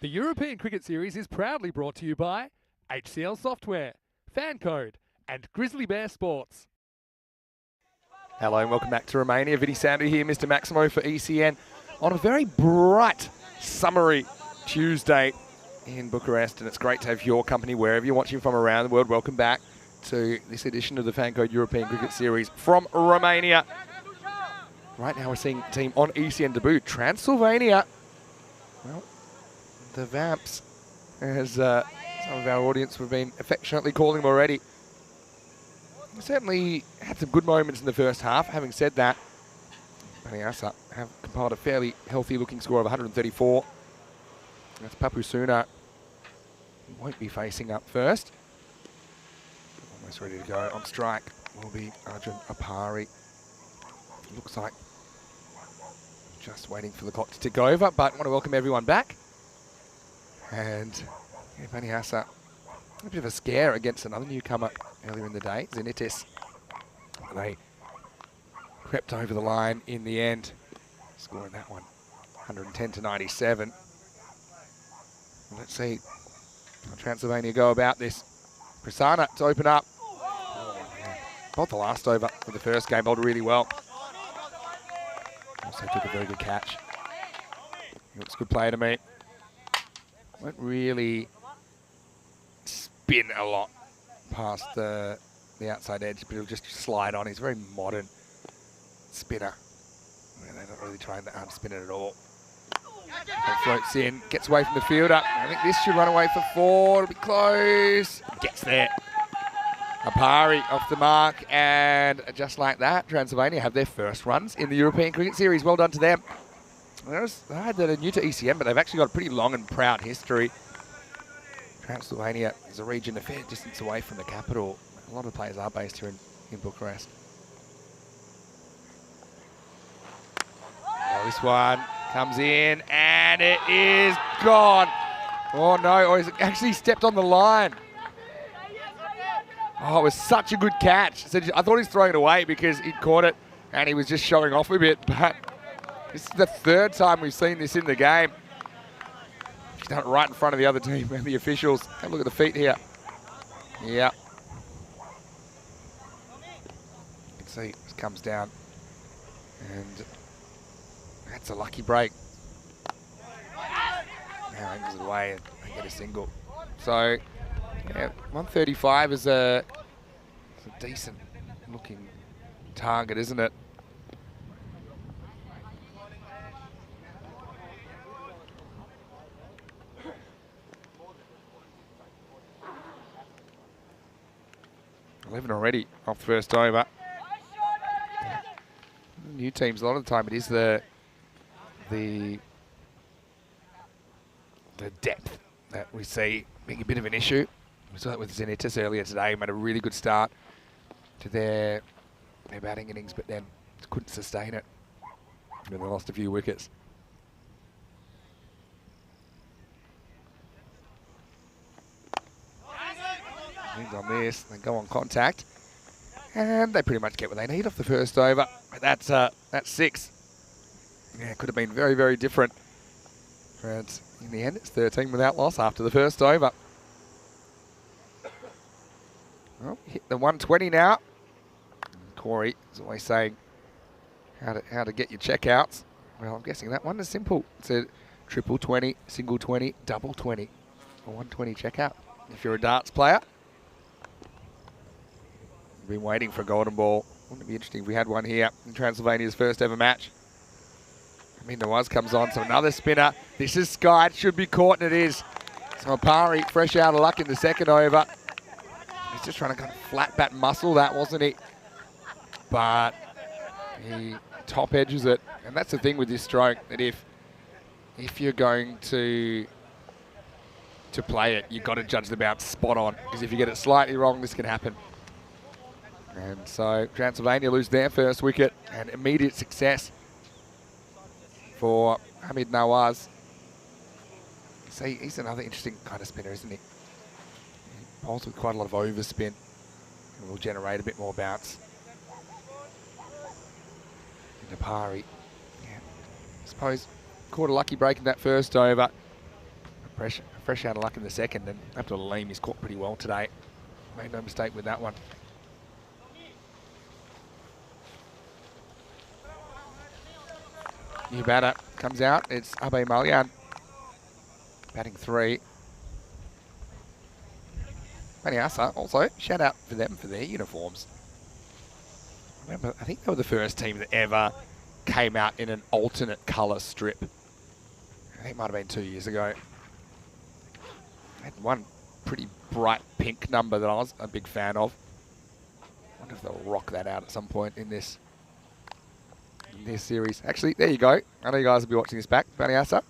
The European Cricket Series is proudly brought to you by HCL Software, FanCode, and Grizzly Bear Sports. Hello and welcome back to Romania. Vinny Sandu here, Mr. Maximo for ECN on a very bright, summery Tuesday in Bucharest, and it's great to have your company wherever you're watching from around the world. Welcome back to this edition of the FanCode European Cricket Series from Romania. Right now we're seeing a team on ECN debut, Transylvania. Well, the Vamps, as some of our audience have been affectionately calling them already. Certainly had some good moments in the first half. Having said that, Baniasa have compiled a fairly healthy looking score of 134. That's Papusuna. He won't be facing up first. Almost ready to go on strike will be Arjun Apari. Looks like just waiting for the clock to tick over, but I want to welcome everyone back. And yeah, Baniasa, a bit of a scare against another newcomer earlier in the day, Zenitis. They crept over the line in the end, scoring that one 110 to 97. Let's see how Transylvania go about this. Prasanna to open up. Bowled the last over for the first game, bowled really well. Also took a very good catch. He looks a good player to me. Won't really spin a lot past the outside edge, but he'll just slide on. He's a very modern spinner. They're not really trying to spin it at all. And floats in, gets away from the fielder. I think this should run away for 4. It'll be close. Gets there. Apari off the mark, and just like that, Transylvania have their first runs in the European Cricket Series. Well done to them. They're new to ECM, but they've actually got a pretty long and proud history. Transylvania is a region a fair distance away from the capital. A lot of players are based here in Bucharest. Oh, this one comes in, and it is gone. Oh no, oh, he's actually stepped on the line. Oh, it was such a good catch. So I thought he was throwing it away because he caught it and he was just showing off a bit, but this is the third time we've seen this in the game. He's done it right in front of the other team and the officials. Have a look at the feet here. Yeah. You can see it comes down. And that's a lucky break. Now angles it away and they get a single. So, yeah, 135 is a decent looking target, isn't it? Already off the first over. New teams, a lot of the time it is the depth that we see being a bit of an issue. We saw that with Zenitis earlier today. Made a really good start to their batting innings, but then couldn't sustain it. And they lost a few wickets. On this, they go on contact, and they pretty much get what they need off the first over. That's 6. Yeah, it could have been very, very different. But in the end, it's 13 without loss after the first over. Well, hit the 120 now. Corey is always saying how to get your checkouts. Well, I'm guessing that one is simple. It's a triple 20, single 20, double 20, a 120 checkout. If you're a darts player. Been waiting for a golden ball. Wouldn't it be interesting if we had one here in Transylvania's first ever match? I mean, Nawaz comes on, so another spinner. This is skied, should be caught, and it is. So Apari, fresh out of luck in the second over. He's just trying to kind of flat bat muscle that, wasn't he? But he top edges it, and that's the thing with this stroke, that if you're going to play it, you've got to judge the bounce spot on, because if you get it slightly wrong, this can happen. And so Transylvania lose their first wicket, and immediate success for Hamid Nawaz. See, he's another interesting kind of spinner, isn't he? He bowls with quite a lot of overspin and will generate a bit more bounce. And Apari, yeah, I suppose caught a lucky break in that first over. fresh out of luck in the second, and Abdul Aleem is caught pretty well today. Made no mistake with that one. New batter comes out. It's Abe Malian batting 3. Baniasa also, shout out for them for their uniforms. Remember, I think they were the first team that ever came out in an alternate colour strip. I think it might have been 2 years ago. They had one pretty bright pink number that I was a big fan of. I wonder if they'll rock that out at some point in this series. Actually, there you go. I know you guys will be watching this back, Baniasa.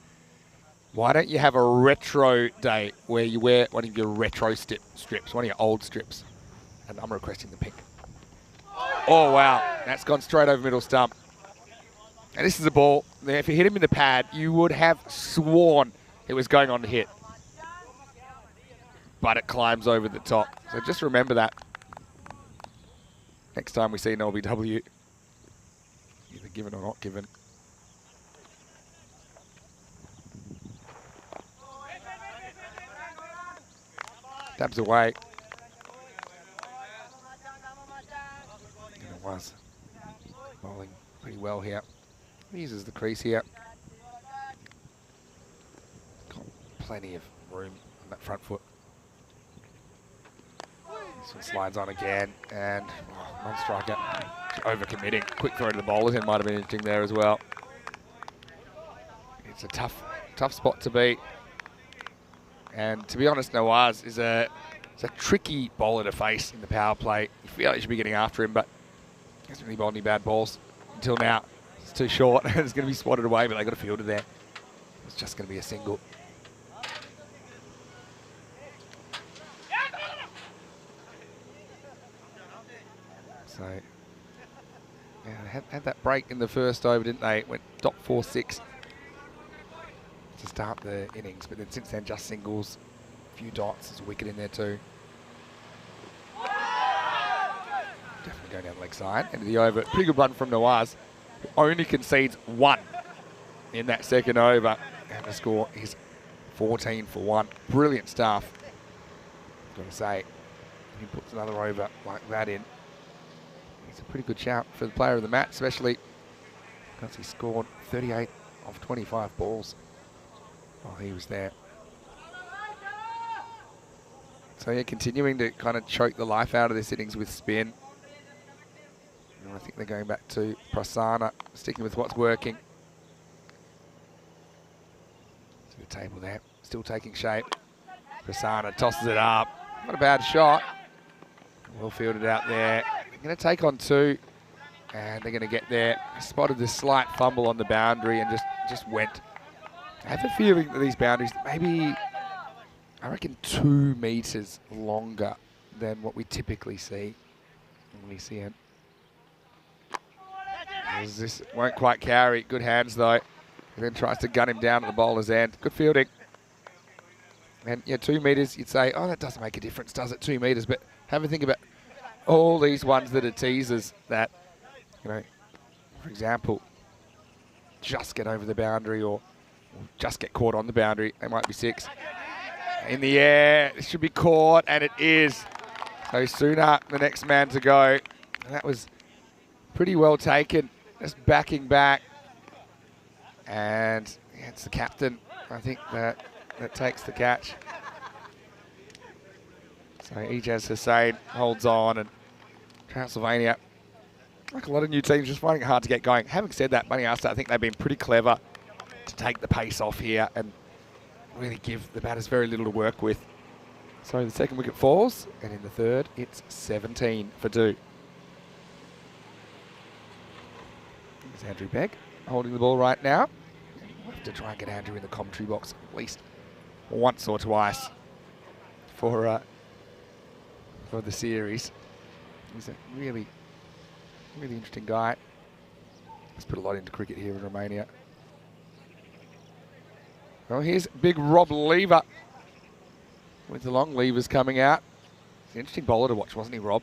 Why don't you have a retro day where you wear one of your retro strips, one of your old strips? And I'm requesting the pink. Oh, wow. That's gone straight over middle stump. And this is a ball. If you hit him in the pad, you would have sworn it was going on to hit. But it climbs over the top. So just remember that. Next time we see an LBW, either given or not given. Dabs away. And it was bowling pretty well here. He uses the crease here. Got plenty of room on that front foot. This one slides on again, and non-striker overcommitting. Quick throw to the bowlers in might have been interesting there as well. It's a tough spot to beat. And to be honest, Nawaz is a tricky bowler to face in the power play. You feel like you should be getting after him, but he hasn't really bowled any bad balls until now. It's too short. It's going to be swatted away, but they got a fielder there. It's just going to be a single. So, yeah, they had that break in the first over, didn't they? It went dot 4-6 to start the innings, but then since then just singles, a few dots, there's a wicket in there too. Definitely going down the leg side, end of the over. Pretty good run from Nawaz, who only concedes 1 in that second over, and the score is 14 for 1. Brilliant stuff, I've got to say. He puts another over like that in. It's a pretty good shout for the player of the match, especially because he scored 38 of 25 balls while he was there. So yeah, continuing to kind of choke the life out of this innings with spin. And I think they're going back to Prasanna, sticking with what's working. To the table there, still taking shape. Prasanna tosses it up. Not a bad shot. Well fielded out there. They're going to take on 2, and they're going to get there. Spotted this slight fumble on the boundary and just went. I have a feeling that these boundaries, maybe, I reckon 2 meters longer than what we typically see when we see it. This won't quite carry. Good hands though. And then tries to gun him down at the bowler's end. Good fielding. And yeah, 2 meters, you'd say, oh, that doesn't make a difference, does it? 2 meters, but have a think about all these ones that are teasers that, you know, for example, just get over the boundary or just get caught on the boundary. They might be 6. In the air, it should be caught, and it is. So Suna, the next man to go. And that was pretty well taken, just backing back. And yeah, it's the captain, I think, that takes the catch. So Ijaz Hussain holds on, and Transylvania, like a lot of new teams, just finding it hard to get going. Having said that, Baniasa, I think they've been pretty clever to take the pace off here and really give the batters very little to work with. So the second wicket falls, and in the third, it's 17 for 2. There's Andrew Begg holding the ball right now. We'll have to try and get Andrew in the commentary box at least once or twice for the series. He's a really interesting guy. He's put a lot into cricket here in Romania. Well, here's big Rob Lever with the long levers coming out. He's an interesting bowler to watch, wasn't he, Rob?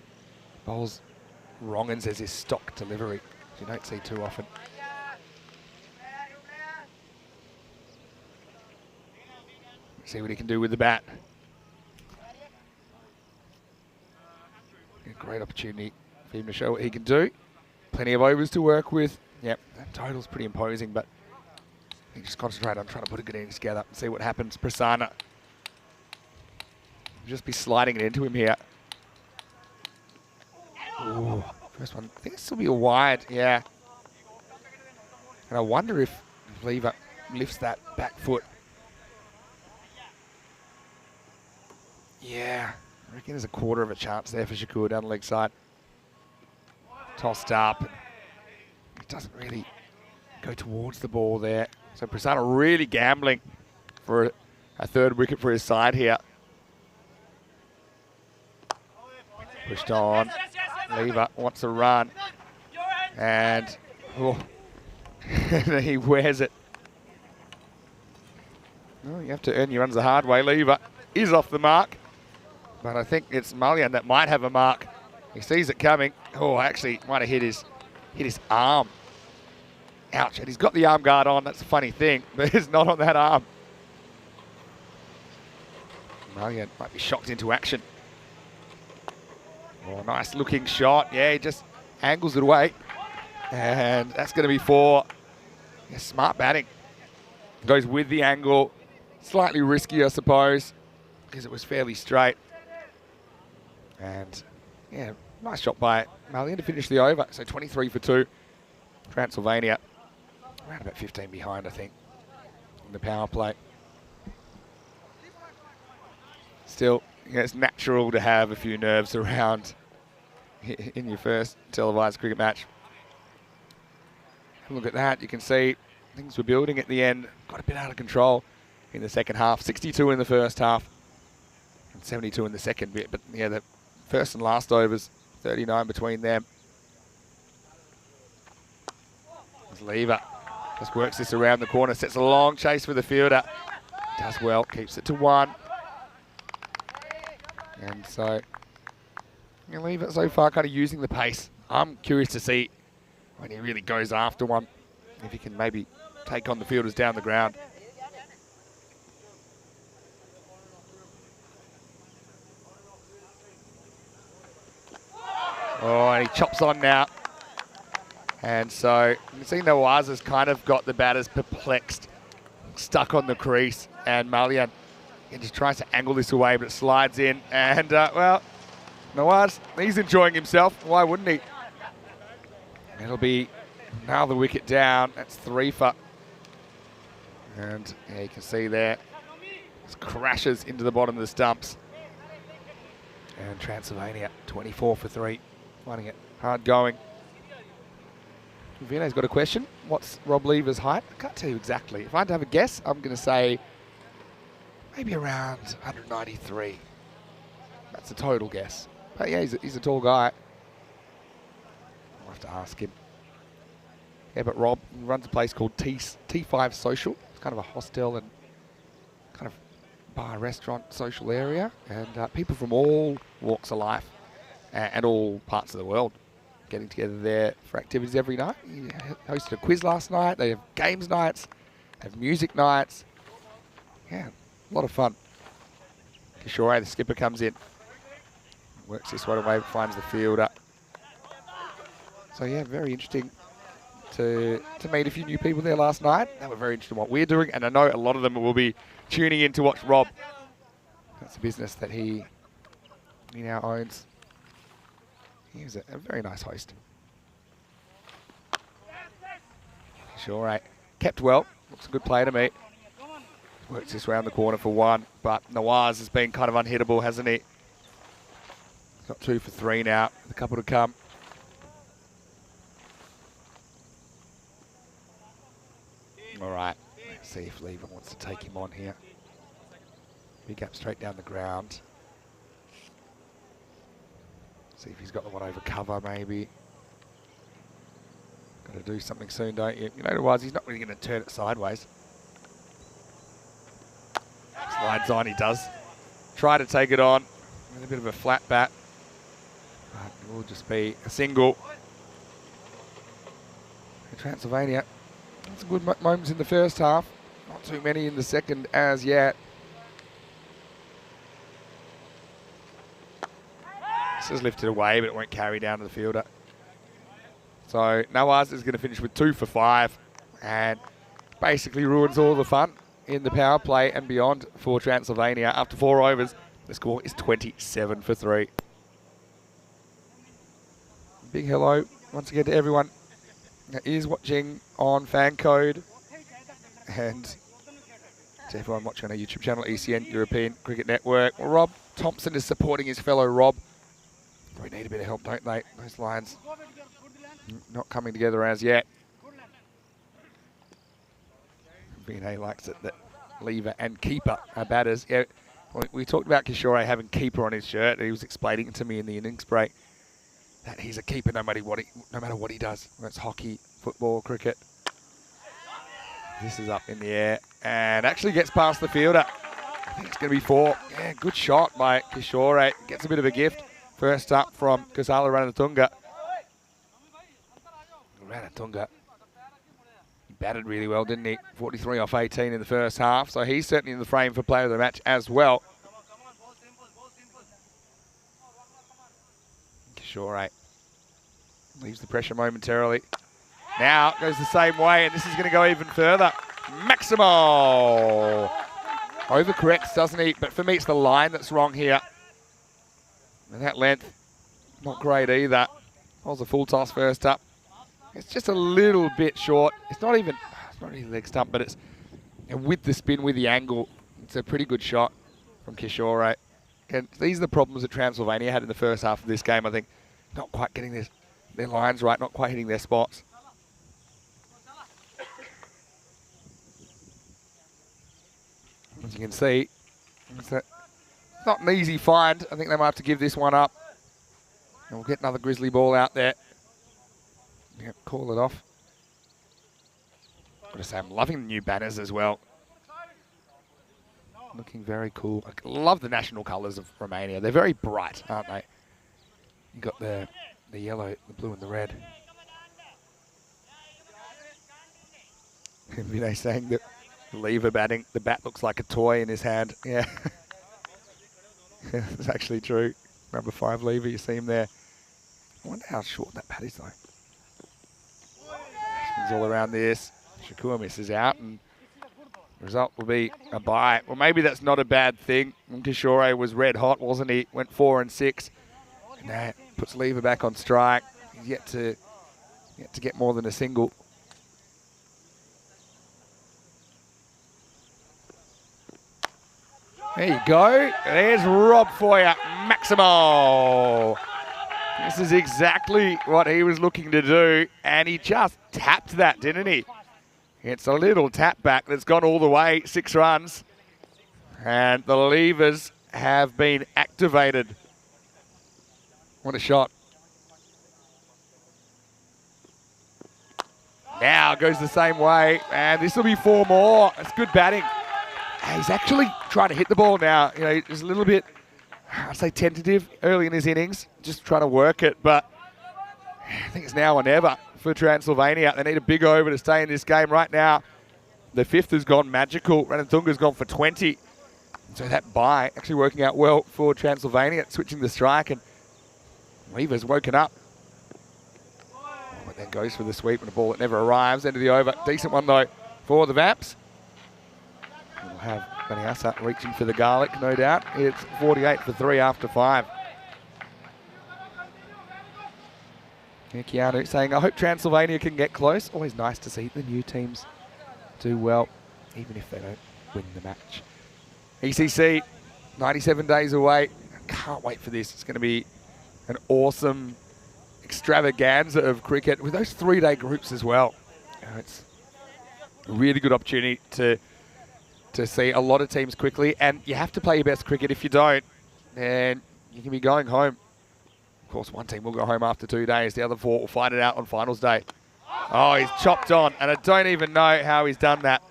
Bowls wrong and says his stock delivery, which you don't see too often. See what he can do with the bat. A great opportunity for him to show what he can do. Plenty of overs to work with. Yep, that total's pretty imposing, but he just concentrate on trying to put a good innings together and see what happens. Prasanna. Just be sliding it into him here. Ooh, first one. I think this will be a wide, yeah. And I wonder if Lever lifts that back foot. Yeah, I reckon there's a quarter of a chance there for Shakur down the leg side. Tossed up. It doesn't really go towards the ball there. So Prasanna really gambling for a third wicket for his side here. Pushed on. Lever wants a run. And oh, he wears it. Well, you have to earn your runs the hard way. Lever is off the mark. But I think it's Mullian that might have a mark. He sees it coming. Oh, actually, might have hit his arm. Ouch. And he's got the arm guard on. That's a funny thing, but it's not on that arm. Mullian might be shocked into action. Oh, nice looking shot. Yeah, he just angles it away. And that's going to be for smart batting. Goes with the angle. Slightly risky, I suppose, because it was fairly straight. And, yeah, nice shot by Mullian to finish the over. So 23 for 2. Transylvania, around about 15 behind, I think, in the power play. Still, it's natural to have a few nerves around in your first televised cricket match. Look at that. You can see things were building at the end. Got a bit out of control in the second half. 62 in the first half and 72 in the second bit. But, yeah, the first and last overs, 39 between them. There's Lever. Just works this around the corner. Sets a long chase for the fielder. Does well. Keeps it to 1. And so, Lever so far kind of using the pace. I'm curious to see when he really goes after one, if he can maybe take on the fielders down the ground. Oh, and he chops on now. And so, you can see Nawaz has kind of got the batters perplexed, stuck on the crease, and Mullian just tries to angle this away, but it slides in. And, well, Nawaz, he's enjoying himself. Why wouldn't he? It'll be another wicket down. That's 3 for. And yeah, you can see there, just crashes into the bottom of the stumps. And Transylvania, 24 for 3, finding it hard going. Vinay's got a question. What's Rob Lever's height? I can't tell you exactly. If I had to have a guess, I'm going to say maybe around 193. That's a total guess. But yeah, he's a tall guy. I'll have to ask him. Yeah, but Rob runs a place called T5 Social. It's kind of a hostel and kind of bar, restaurant, social area. And people from all walks of life and all parts of the world getting together there for activities every night. He hosted a quiz last night. They have games nights, have music nights. Yeah, a lot of fun. Kishore, the skipper, comes in. Works this one away, finds the fielder. So yeah, very interesting to meet a few new people there last night. They were very interested in what we're doing, and I know a lot of them will be tuning in to watch Rob. That's a business that he now owns. He was a very nice host. Sure, right. Kept well. Looks a good play to me. Works this round the corner for 1, but Nawaz has been kind of unhittable, hasn't he? Got 2 for 3 now, with a couple to come. All right, let's see if Lever wants to take him on here. Big up straight down the ground. See if he's got the one over cover, maybe. Got to do something soon, don't you? You know, otherwise he's not really going to turn it sideways. Slides on, he does. Try to take it on with a bit of a flat bat. But it will just be a single. Transylvania, some good moments in the first half. Not too many in the second as yet. just lifted away, but it won't carry down to the fielder. So Nawaz is going to finish with 2 for 5 and basically ruins all the fun in the power play and beyond for Transylvania. After 4 overs, the score is 27 for 3. Big hello once again to everyone that is watching on FanCode and to everyone watching on our YouTube channel, ECN, European Cricket Network. Well, Rob Thompson is supporting his fellow Rob. We need a bit of help, don't they? Those lines not coming together as yet. B&A likes it that lever and keeper are batters. Yeah, we talked about Kishore having keeper on his shirt. He was explaining it to me in the innings break that he's a keeper no matter what he does. Whether it's hockey, football, cricket. This is up in the air and actually gets past the fielder. I think it's going to be 4. Yeah, good shot by Kishore. Gets a bit of a gift. First up from Kasala Ranatunga. Ranatunga, he batted really well, didn't he? 43 off 18 in the first half, so he's certainly in the frame for player of the match as well. Kishore leaves the pressure momentarily. Now goes the same way, and this is going to go even further. Maximo overcorrects, doesn't he? But for me, it's the line that's wrong here. And that length, not great either. That was a full toss first up. It's just a little bit short. It's not really leg stump, but it's with the spin, with the angle, it's a pretty good shot from Kishore. And these are the problems that Transylvania had in the first half of this game, I think. Not quite getting their lines right, not quite hitting their spots. As you can see, it's not an easy find. I think they might have to give this one up. And we'll get another Grizzly ball out there. Yep, call it off. Got to say, I'm loving the new banners as well. Looking very cool. I love the national colours of Romania. They're very bright, aren't they? You got the yellow, the blue, and the red. And Vinay saying that lever batting, the bat looks like a toy in his hand. Yeah, it's actually true. Number 5 lever, you see him there. I wonder how short that bat is though. Spins all around this. Shakur misses out, and the result will be a bye. Well, maybe that's not a bad thing. Kishore was red hot, wasn't he? Went 4 and 6. And now puts lever back on strike. He's yet to get more than a single. There you go. There's Rob for you. Maximo. This is exactly what he was looking to do, and he just tapped that, didn't he? It's a little tap back that's gone all the way, 6 runs. And the levers have been activated. What a shot. Now goes the same way, and this will be 4 more. It's good batting. He's actually trying to hit the ball now. You know, he's a little bit, I'd say, tentative early in his innings, just trying to work it, but I think it's now or never for Transylvania. They need a big over to stay in this game right now. The 5th has gone magical. Ranatunga's gone for 20. So that bye actually working out well for Transylvania, switching the strike, and Weaver's woken up. But then goes for the sweep and a ball that never arrives. End of the over. Decent one though for the Vamps. We'll have Baniasa reaching for the garlic, no doubt. It's 48 for 3 after 5. Keanu saying, I hope Transylvania can get close. Always nice to see the new teams do well, even if they don't win the match. ECC, 97 days away. Can't wait for this. It's going to be an awesome extravaganza of cricket with those 3-day groups as well. It's a really good opportunity to see a lot of teams quickly, and you have to play your best cricket. If you don't, then you can be going home. Of course, one team will go home after 2 days. The other 4 will fight it out on finals day. Oh, he's chopped on, and I don't even know how he's done that.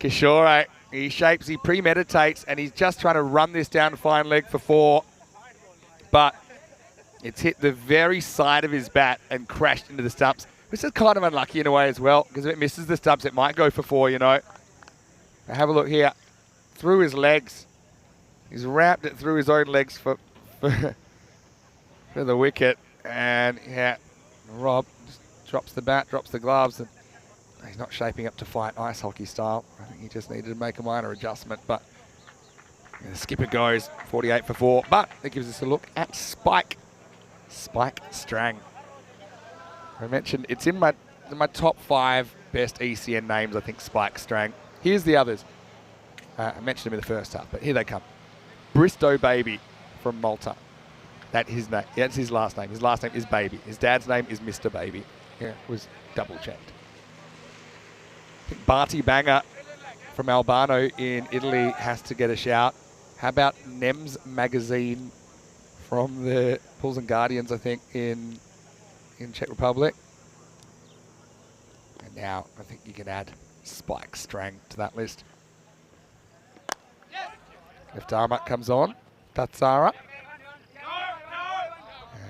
Kishore, he shapes, he premeditates, and he's just trying to run this down fine leg for 4. But it's hit the very side of his bat and crashed into the stumps. This is kind of unlucky in a way as well, because if it misses the stumps, it might go for 4, you know. Now have a look here. Through his legs. He's wrapped it through his own legs for for the wicket. And yeah, Rob just drops the bat, drops the gloves, and he's not shaping up to fight ice hockey style. I think he just needed to make a minor adjustment, but the skipper goes 48 for 4. But it gives us a look at Spike Strang. I mentioned it's in my top 5 best ECN names, I think, Spike Strang. Here's the others. I mentioned him in the first half, but here they come. Bristow Baby from Malta. That's his name. That's his last name. His last name is Baby. His dad's name is Mr. Baby. Yeah, it was double checked. I think Barty Banger from Albano in Italy has to get a shout. How about Nems Magazine from the Bulls and Guardians, I think, in Czech Republic. And now I think you can add Spike Strang to that list. Left arm up comes on. Tatsara.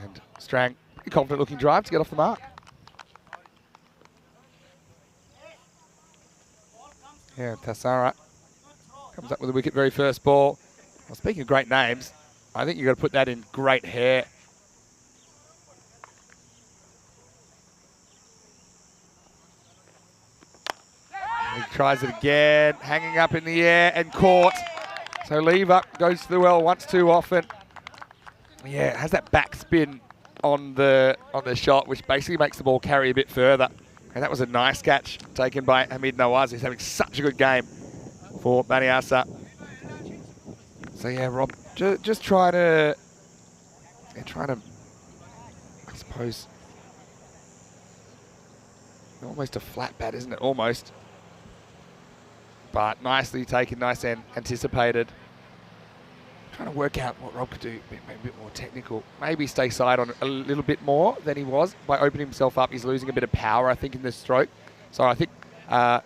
And Strang, pretty confident looking drive to get off the mark. Yeah, Tatsara comes up with a wicket very first ball. Well, speaking of great names, I think you've got to put that in great hair. He tries it again, hanging up in the air and caught. So leave up, goes to the well once too often. Yeah, it has that backspin on the shot, which basically makes the ball carry a bit further. And that was a nice catch taken by Hamid Nawaz. He's having such a good game for Baniasa. So yeah, Rob, just trying to, I suppose, almost a flat bat, isn't it? Almost. But nicely taken, nice and anticipated. Trying to work out what Rob could do, maybe a bit more technical. Maybe stay side on a little bit more than he was. By opening himself up, he's losing a bit of power, I think, in this stroke. So I think if I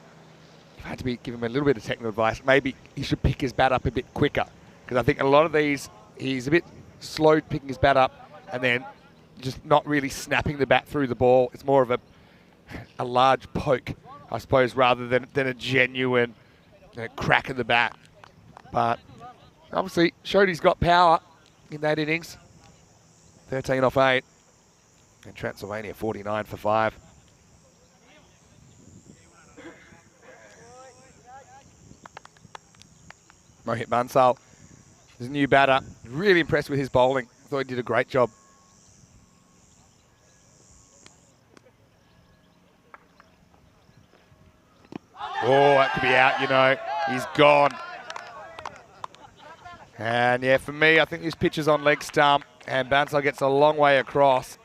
had to give him a little bit of technical advice, maybe he should pick his bat up a bit quicker. Because I think a lot of these, he's a bit slow picking his bat up and then just not really snapping the bat through the ball. It's more of a large poke, I suppose, rather than a genuine crack of the bat. But obviously showed he's got power in that innings. 13 off 8. And Transylvania 49 for 5. Mohit Bansal is a new batter. Really impressed with his bowling. Thought he did a great job. Oh, that could be out, you know. He's gone. And yeah, for me, I think this pitch is on leg stump, and Bansal gets a long way across.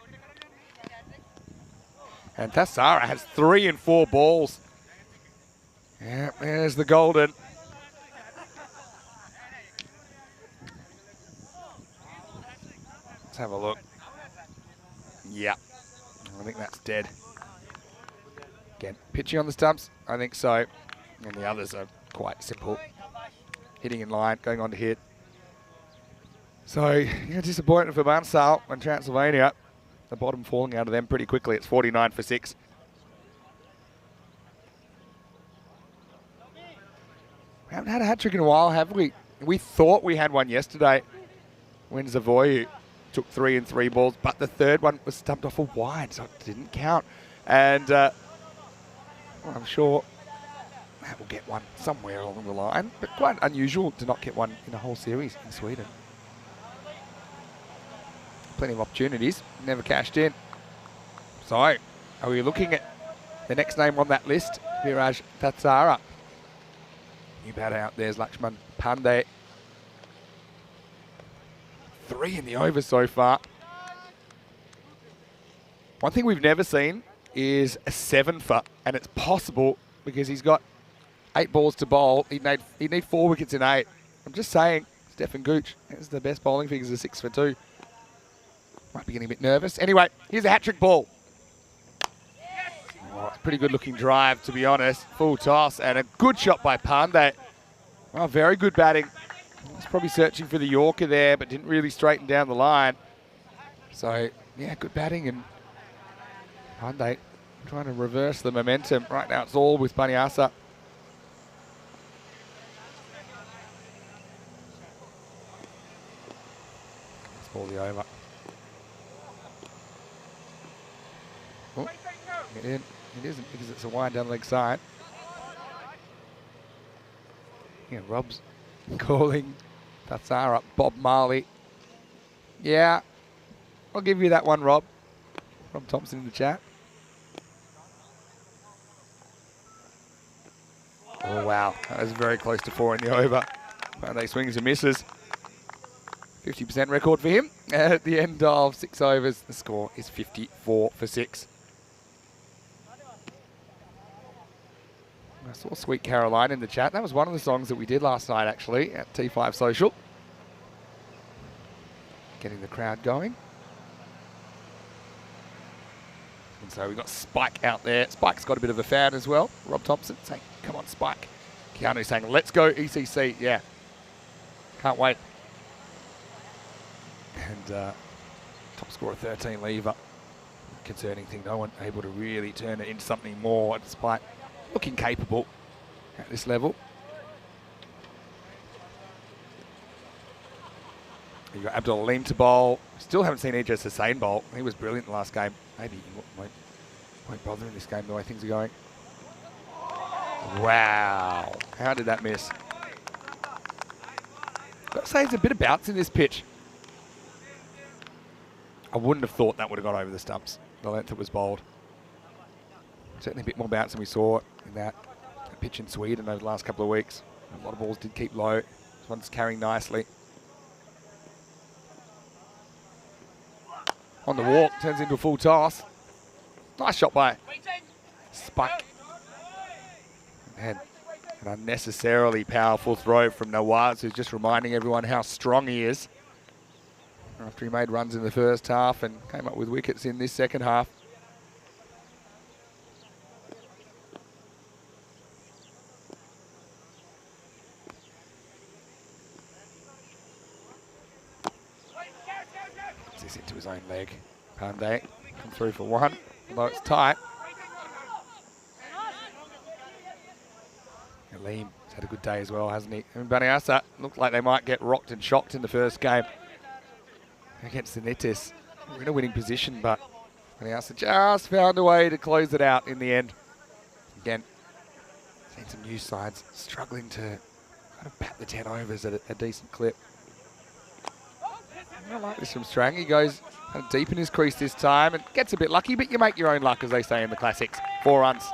And Tassara has 3 and 4 balls. Yeah, there's the golden. Let's have a look. Yeah, I think that's dead. Again, pitching on the stumps, I think so. And the others are quite simple. Hitting in line, going on to hit. So, yeah, disappointment for Bansal and Transylvania. The bottom falling out of them pretty quickly. It's 49 for 6. We haven't had a hat-trick in a while, have we? We thought we had one yesterday when Zavoyu took 3 and 3 balls, but the third one was stumped off a wide, so it didn't count. And well, I'm sure that will get one somewhere along the line, but quite unusual to not get one in a whole series in Sweden. Plenty of opportunities, never cashed in. So, are we looking at the next name on that list? Viraj Tatsara. New batter out there is Lakshman Pandey. 3 in the over so far. One thing we've never seen is a 7-for, and it's possible because he's got 8 balls to bowl. He'd need 4 wickets in 8. I'm just saying, Stefan Gooch has the best bowling figures of 6 for 2. Might be getting a bit nervous. Anyway, here's a hat-trick ball. Oh, it's a pretty good looking drive, to be honest. Full toss and a good shot by Pandey. Oh, very good batting. He's probably searching for the Yorker there, but didn't really straighten down the line. So, yeah, good batting, and Pandey trying to reverse the momentum. Right now it's all with Baniasa. for the over. Oh, it isn't because it's a wide down leg side. Yeah, Rob's calling Tatsara, Bob Marley. Yeah, I'll give you that one, Rob. Rob Thompson in the chat. Oh, wow. That was very close to 4 in the over. They swings and misses. 50% record for him. At the end of 6 overs, the score is 54 for 6. I saw Sweet Caroline in the chat. That was one of the songs that we did last night, actually, at T5 Social. Getting the crowd going. And so we've got Spike out there. Spike's got a bit of a fan as well. Rob Thompson saying, come on, Spike. Keanu saying, let's go, ECC. Yeah. Can't wait. And top scorer 13 lever. Concerning thing, no one able to really turn it into something more despite looking capable at this level. You've got Abdul Aleem to bowl. Still haven't seen Idris Hussain bowl. He was brilliant the last game. Maybe he won't bother in this game the way things are going. Wow. How did that miss? Got to say there's a bit of bounce in this pitch. I wouldn't have thought that would have gone over the stumps, the length it was bowled. Certainly a bit more bounce than we saw in that pitch in Sweden over the last couple of weeks. A lot of balls did keep low. This one's carrying nicely. On the walk, turns into a full toss. Nice shot by Spike. And an unnecessarily powerful throw from Nawaz, who's just reminding everyone how strong he is. After he made runs in the first half and came up with wickets in this second half. Puts this into his own leg. Pandey come through for 1, although it's tight. Aleem has had a good day as well, hasn't he? And Baniasa looked like they might get rocked and shocked in the first game against the Nitis. We're in a winning position, but Baniasa just found a way to close it out in the end. Again, seen some new sides struggling to kind of bat the 10 overs at a decent clip. I like this from Strang. He goes kind of deep in his crease this time and gets a bit lucky, but you make your own luck, as they say in the classics. 4 runs.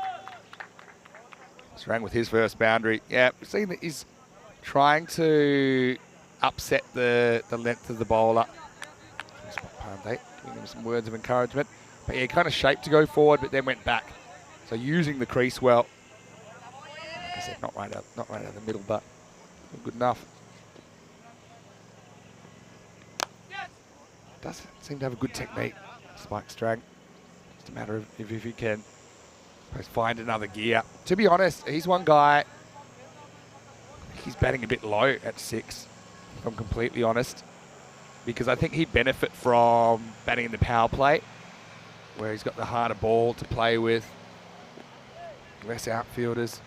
Strang with his first boundary. Yeah, we've seen that he's trying to upset the length of the bowler. Pandey giving him some words of encouragement. But yeah, he kind of shaped to go forward, but then went back. So using the crease well. Like I said, not right out of the middle, but good enough. Does seem to have a good technique, Spike Strang. Just a matter of if he can find another gear. To be honest, he's one guy, he's batting a bit low at 6, if I'm completely honest, because I think he'd benefit from batting in the power play, where he's got the harder ball to play with, less outfielders.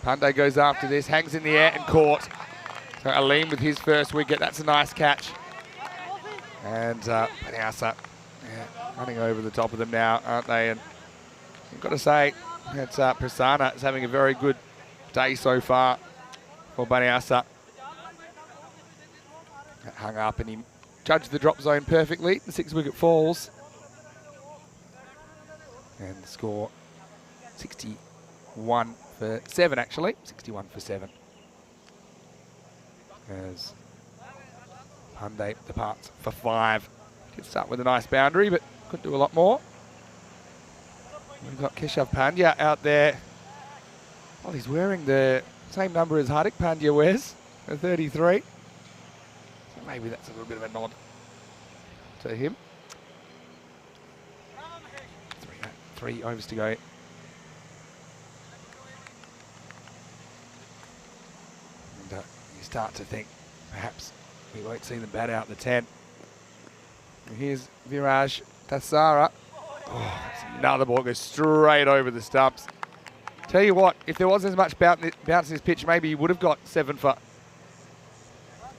Pandey goes after this, hangs in the air and caught. So Aleem with his first wicket, that's a nice catch. And Baniasa, running over the top of them now, aren't they? And you've got to say, it's Prasanna is having a very good day so far for Baniasa. Hung up and he judged the drop zone perfectly. The 6-wicket falls. And the score 61 for 7, actually. 61 for 7. As Pandey departs for 5. Could start with a nice boundary, but couldn't do a lot more. We've got Keshav Pandya out there. Oh, he's wearing the same number as Hardik Pandya wears, a 33. So maybe that's a little bit of a nod to him. 3 overs to go. And you start to think perhaps we won't see them bat out the 10. And here's Viraj Tatsara. Oh, that's another ball goes straight over the stumps. Tell you what, if there wasn't as much bounce in this pitch, maybe he would have got 7 for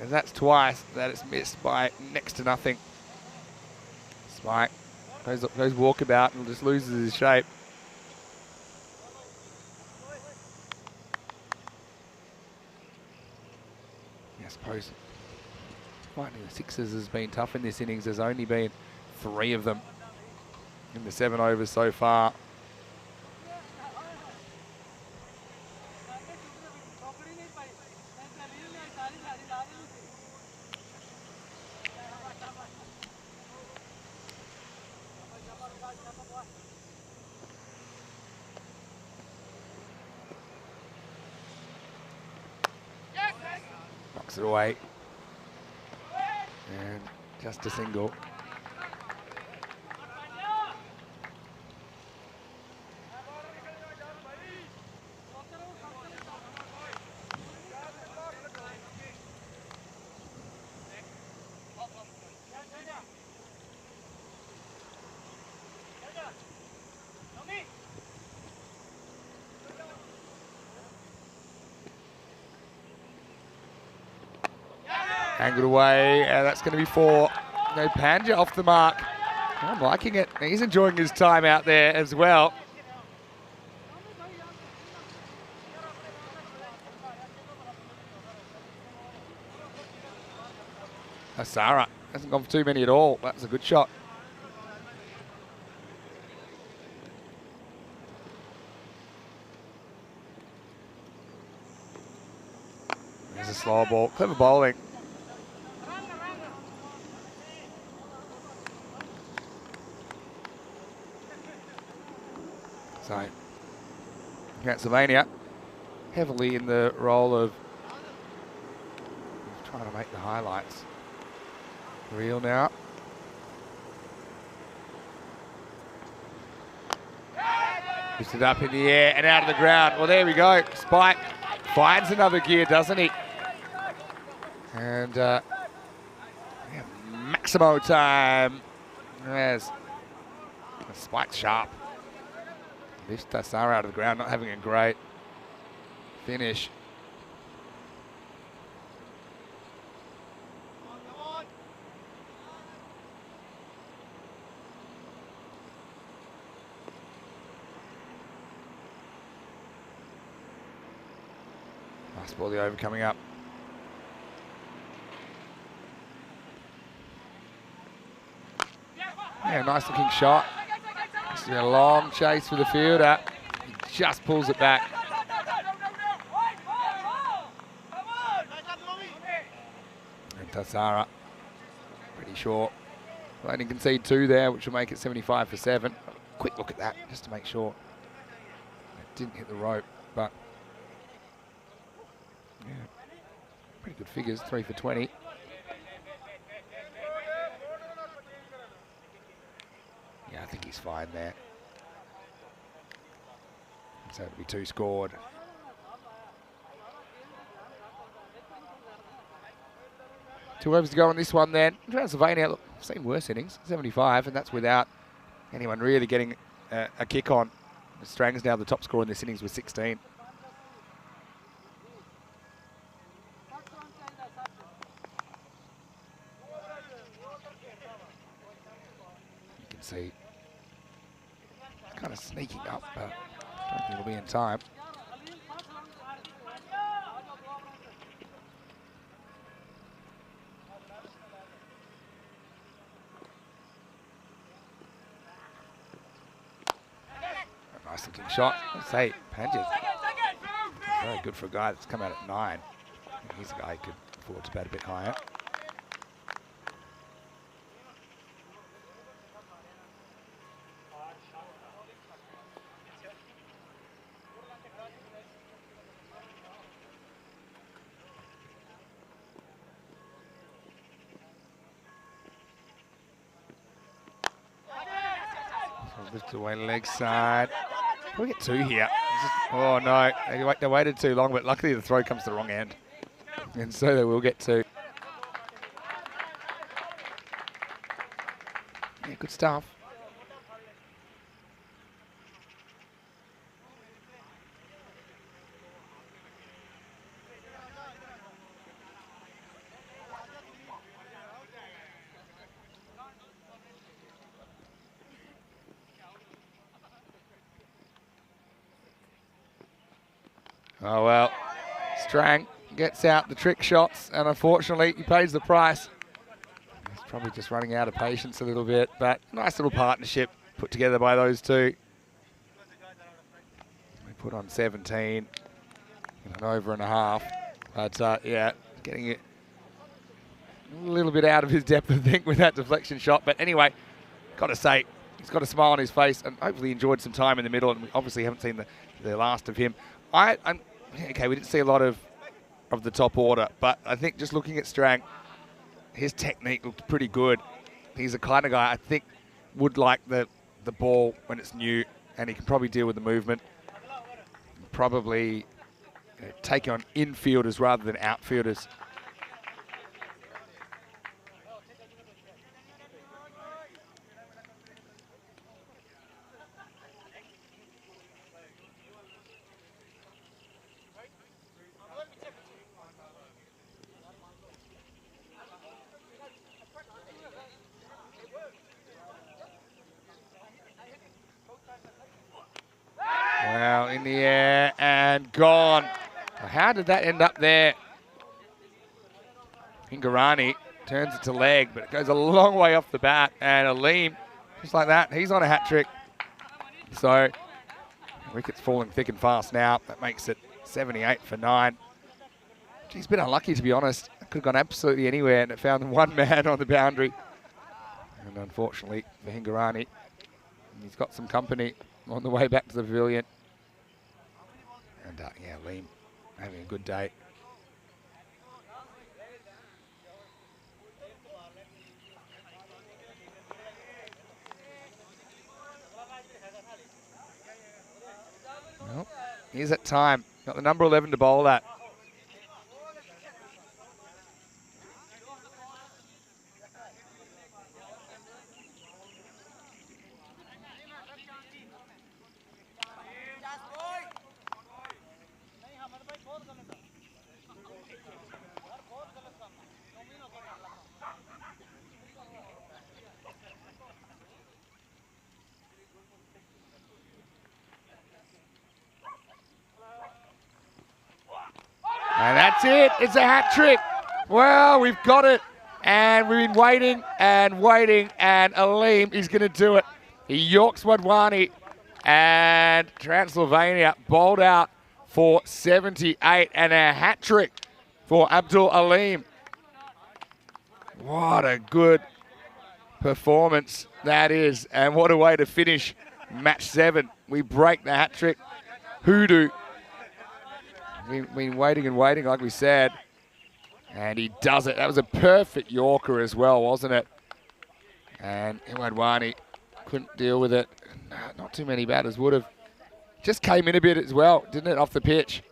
And that's twice that it's missed by next to nothing. Spike goes walkabout and just loses his shape. I suppose finding the sixes has been tough in this innings. There's only been 3 of them in the 7 overs so far. Knocks it away. And just a single. Angled away, and that's going to be 4. No, Panja off the mark. I'm liking it. He's enjoying his time out there as well. Asara hasn't gone for too many at all. That's a good shot. There's a slow ball. Clever bowling. So, Pennsylvania heavily in the role of trying to make the highlights real now. Lifted up in the air and out of the ground. Well, there we go. Spike finds another gear, doesn't he? And Maximo time. As Spike's sharp. Lifts Tassara out of the ground, not having a great finish. Nice ball, the over coming up. Yeah, nice looking shot. It's a long chase for the fielder. He just pulls it back. And Tassara, pretty short. Well, only concede 2 there, which will make it 75 for 7. Quick look at that, just to make sure it didn't hit the rope, but yeah, pretty good figures, 3 for 20. Yeah, I think he's fine there. So it'll be 2 scored. Two overs to go on this one then. Transylvania, look, seen worse innings, 75, and that's without anyone really getting a kick on. Strang's now the top scorer in this innings with 16. You can see kind of sneaking up, but I don't think it'll be in time. A nice looking shot. Let's say Panja's very good for a guy that's come out at 9. He's a guy who could afford to bat a bit higher. Lift away leg side. We'll get 2 here. Oh no, they waited too long, but luckily the throw comes to the wrong end. And so they will get 2. Yeah, good stuff. Oh, well, Strang gets out the trick shots, and unfortunately, he pays the price. He's probably just running out of patience a little bit, but nice little partnership put together by those two. We put on 17, an over and a half. But, yeah, getting it a little bit out of his depth, I think, with that deflection shot. But anyway, got to say, he's got a smile on his face and hopefully enjoyed some time in the middle, and we obviously haven't seen the last of him. Okay, we didn't see a lot of the top order, but I think just looking at Strang, his technique looked pretty good. He's the kind of guy I think would like the ball when it's new, and he can probably deal with the movement. Probably take on infielders rather than outfielders. Well, in the air and gone. How did that end up there? Hingorani turns it to leg, but it goes a long way off the bat. And Aleem, just like that, he's on a hat trick. So, wicket's falling thick and fast now. That makes it 78 for 9. He's been unlucky, to be honest. Could have gone absolutely anywhere, and it found one man on the boundary. And unfortunately for Hingorani, he's got some company on the way back to the pavilion. And yeah, Liam having a good day. Well, here's that time. Got the number 11 to bowl that. And that's it. It's a hat trick. Well, we've got it. And we've been waiting and waiting. And Aleem is going to do it. He Yorks Wadwani. And Transylvania bowled out for 78. And a hat trick for Abdul Aleem. What a good performance that is. And what a way to finish match 7. We break the hat trick hoodoo. We've been waiting and waiting, like we said. And he does it. That was a perfect Yorker as well, wasn't it? And Iwadwani couldn't deal with it. Not too many batters would have. Just came in a bit as well, didn't it, off the pitch?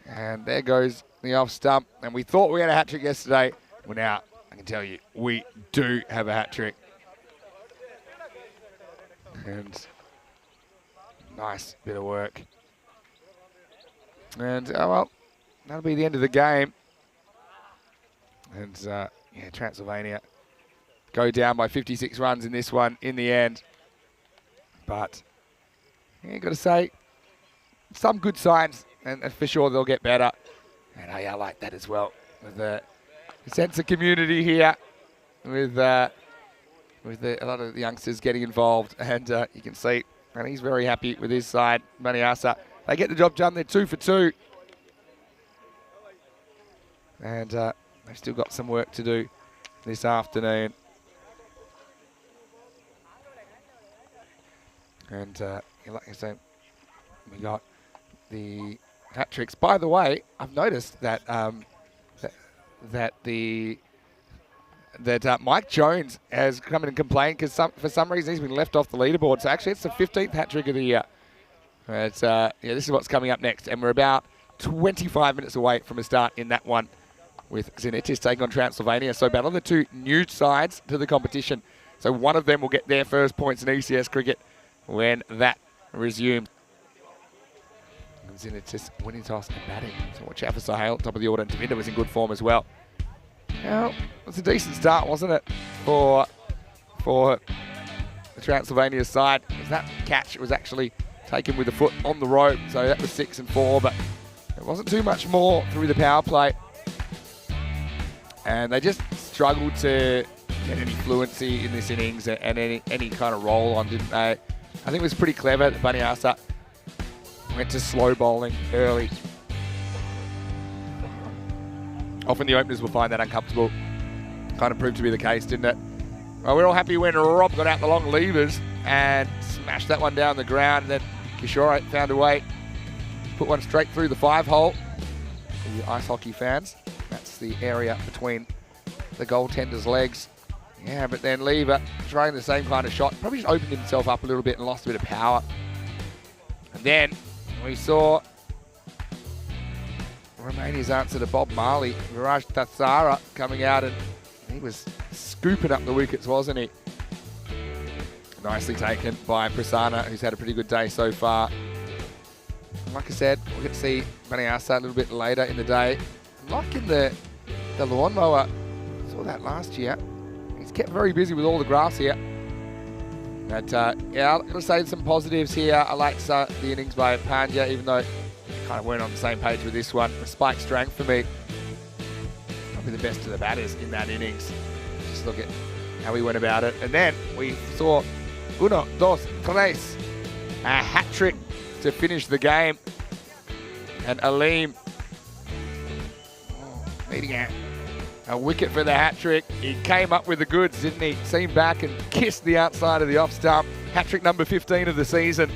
And there goes the off stump. And we thought we had a hat trick yesterday. Well, now, I can tell you, we do have a hat trick. And nice bit of work. And, well, that'll be the end of the game. And, yeah, Transylvania go down by 56 runs in this one in the end. But, yeah, got to say, some good signs, and for sure they'll get better. And I like that as well, with the sense of community here, with a lot of the youngsters getting involved. And you can see, and he's very happy with his side, Maniasa. They get the job done. They're 2 for 2. And they've still got some work to do this afternoon. And like I said, we got the hat tricks. By the way, I've noticed that Mike Jones has come in and complained because for some reason he's been left off the leaderboard. So actually, it's the 15th hat trick of the year. It's, yeah, this is what's coming up next. And we're about 25 minutes away from a start in that one with Xenitis taking on Transylvania. So battle the two new sides to the competition. So one of them will get their first points in ECS cricket when that resumes. And Xenitis winning toss and batting. So watch out for Sahel, top of the order. And Davinda was in good form as well. Well, it was a decent start, wasn't it, for the Transylvania side. That catch was actually taken with the foot on the rope, so that was 6 and 4, but wasn't too much more through the power play. And they just struggled to get any fluency in this innings and any kind of roll on, didn't they? I think it was pretty clever that Baniasa went to slow bowling early. Often the openers will find that uncomfortable. Kind of proved to be the case, didn't it? Well, we're all happy when Rob got out the long levers and smashed that one down the ground. And then Kishore found a way, put one straight through the 5-hole. For you ice hockey fans, that's the area between the goaltender's legs. Yeah, but then Lever trying the same kind of shot. Probably just opened himself up a little bit and lost a bit of power. And then we saw Romania's answer to Bob Marley, Viraj Tatsara, coming out, and he was scooping up the wickets, wasn't he? Nicely taken by Prasanna, who's had a pretty good day so far. Like I said, we'll get to see Baniasa a little bit later in the day. Like in the lawnmower, saw that last year. He's kept very busy with all the grass here. But yeah, I'll gotta say some positives here. I like the innings by Pandya, even though kind of weren't on the same page with this one. The spike strength for me, probably the best of the batters in that innings. Just look at how he went about it. And then we saw uno, dos, tres, a hat-trick to finish the game. And Aleem needing a wicket for the hat-trick. He came up with the goods, didn't he? Seemed back and kissed the outside of the off stump. Hat-trick number 15 of the season.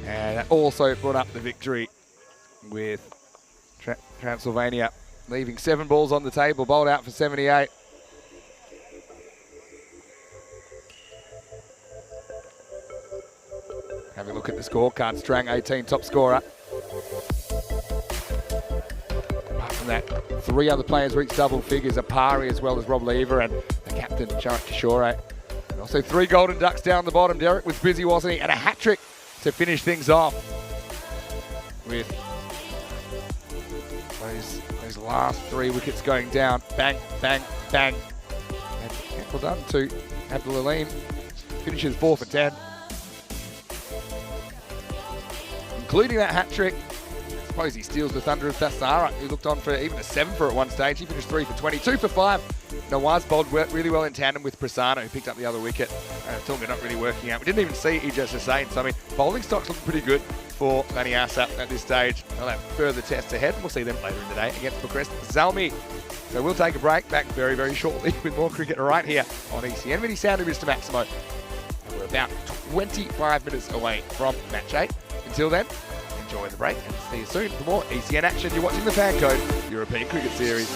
And that also brought up the victory with Transylvania, leaving 7 balls on the table, bowled out for 78. Having a look at the scorecard, Strang 18, top scorer. Apart from that, 3 other players reached double figures, Apari as well as Rob Lever and the captain, Charak Kishore. And also 3 golden ducks down the bottom. Derek was busy, wasn't he? And a hat-trick to finish things off with those last 3 wickets going down. Bang, bang, bang. And well done to Abdul Aleem. Finishes 4 for 10. Including that hat-trick. I suppose he steals the thunder of Tassara, who looked on for even a 7 for at one stage. He finished 3 for 20. 2 for 5. Nawaz bowled really well in tandem with Prasanna, who picked up the other wicket. Tonga not really working out. We didn't even see Ijaz Hussain. So, I mean, bowling stock's looking pretty good for Baniasa at this stage. They'll have further tests ahead. We'll see them later in the day against Bucharest Zalmi. So we'll take a break. Back very, very shortly with more cricket right here on ECN. Many sound of Mr. Maximo. And we're about 25 minutes away from match 8. Until then, enjoy the break and see you soon for more ECN action. You're watching the FanCode European Cricket Series.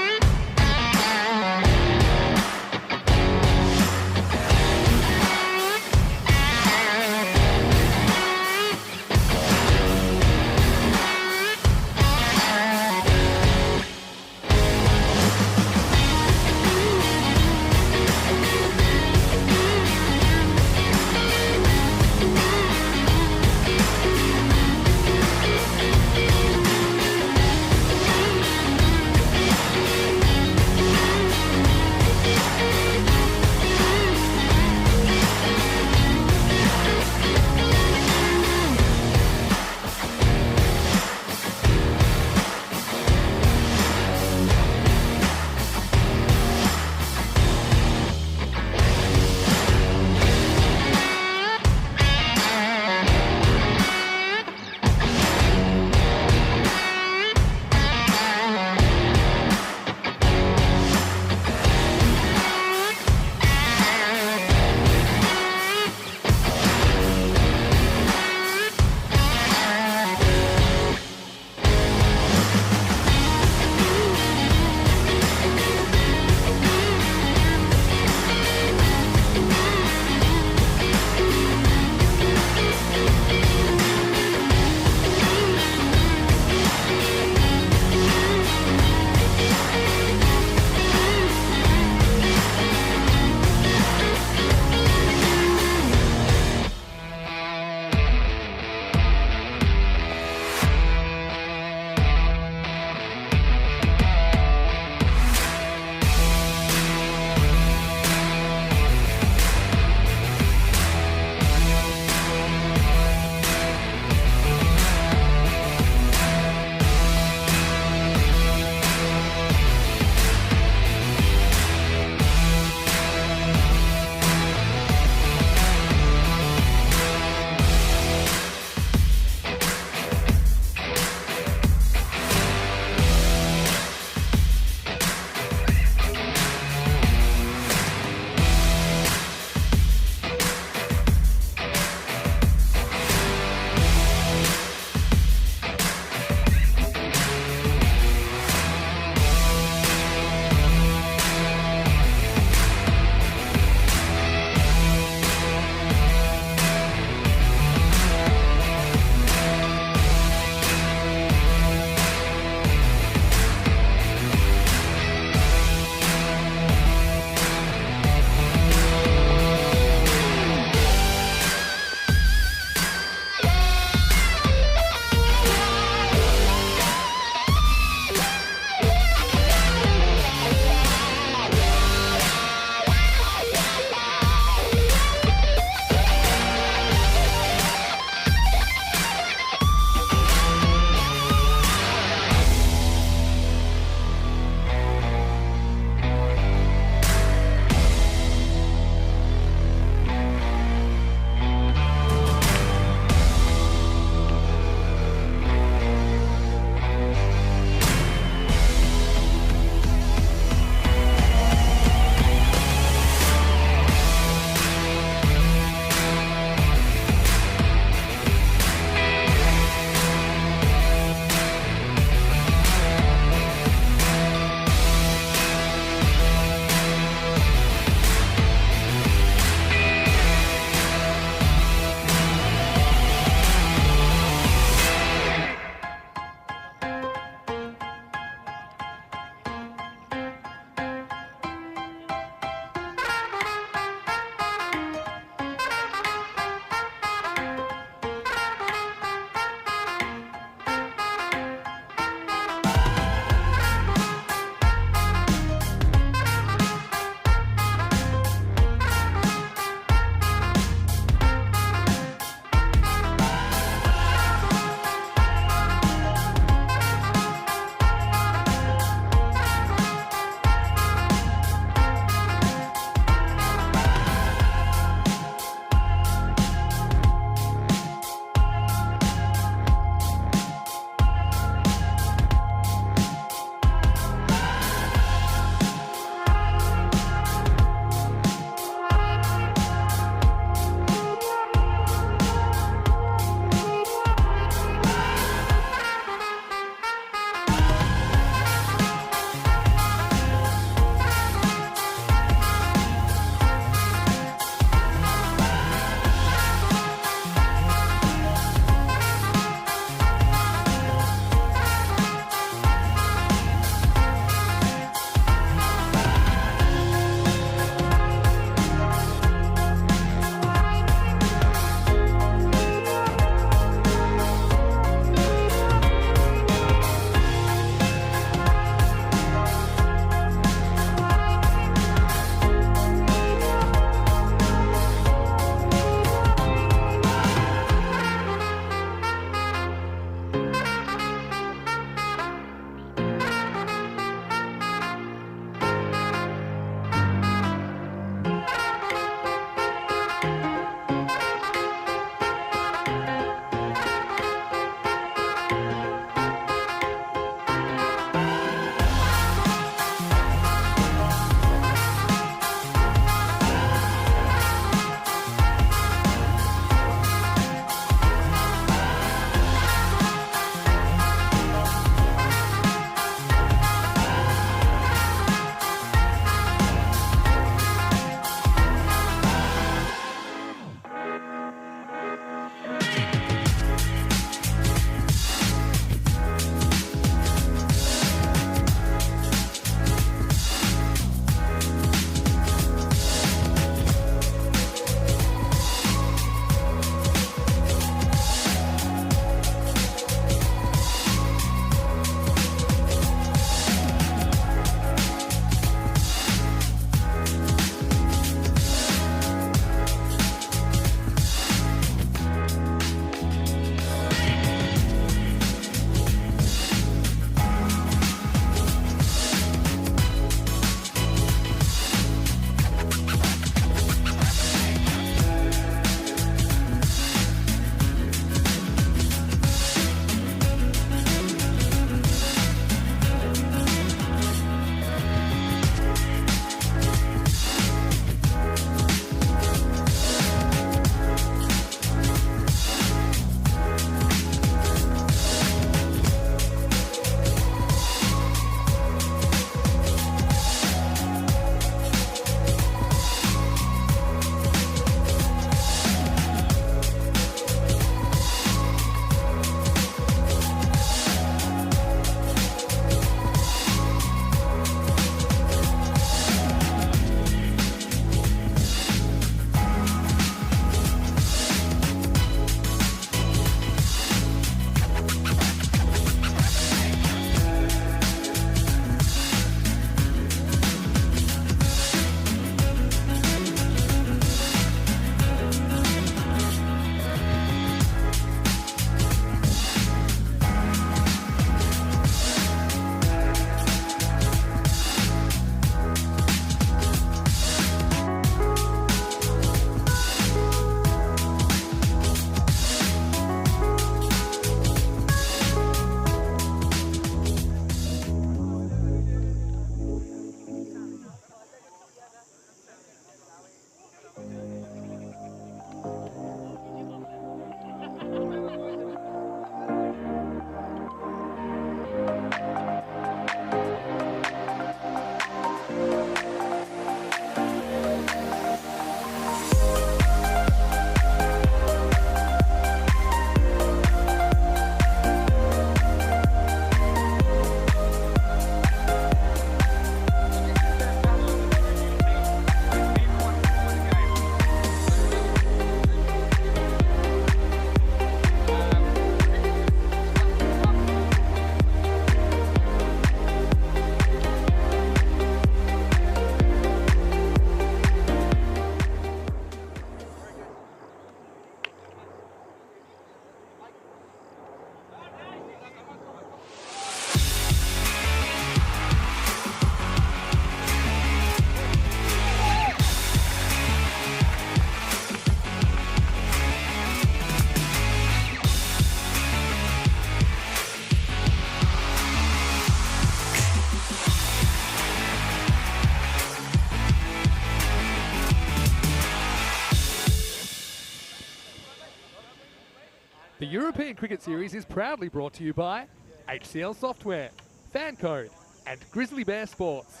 European Cricket Series is proudly brought to you by HCL Software, FanCode, and Grizzly Bear Sports.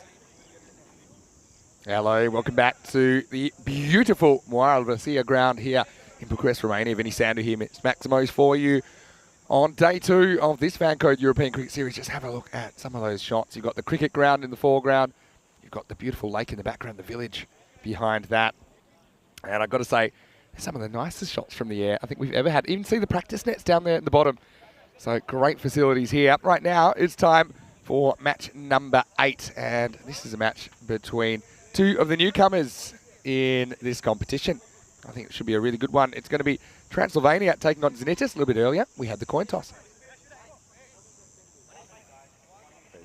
Hello, welcome back to the beautiful Moira Garcia ground here in Bucharest, Romania. Vinny Sandu here, Maximos for you on day 2 of this FanCode European Cricket Series. Just have a look at some of those shots. You've got the cricket ground in the foreground. You've got the beautiful lake in the background, the village behind that. And I've got to say, some of the nicest shots from the air I think we've ever had. Even see the practice nets down there at the bottom. So great facilities here. Right now, it's time for match number 8. And this is a match between 2 of the newcomers in this competition. I think it should be a really good one. It's going to be Transylvania taking on Zenitis. A little bit earlier, we had the coin toss.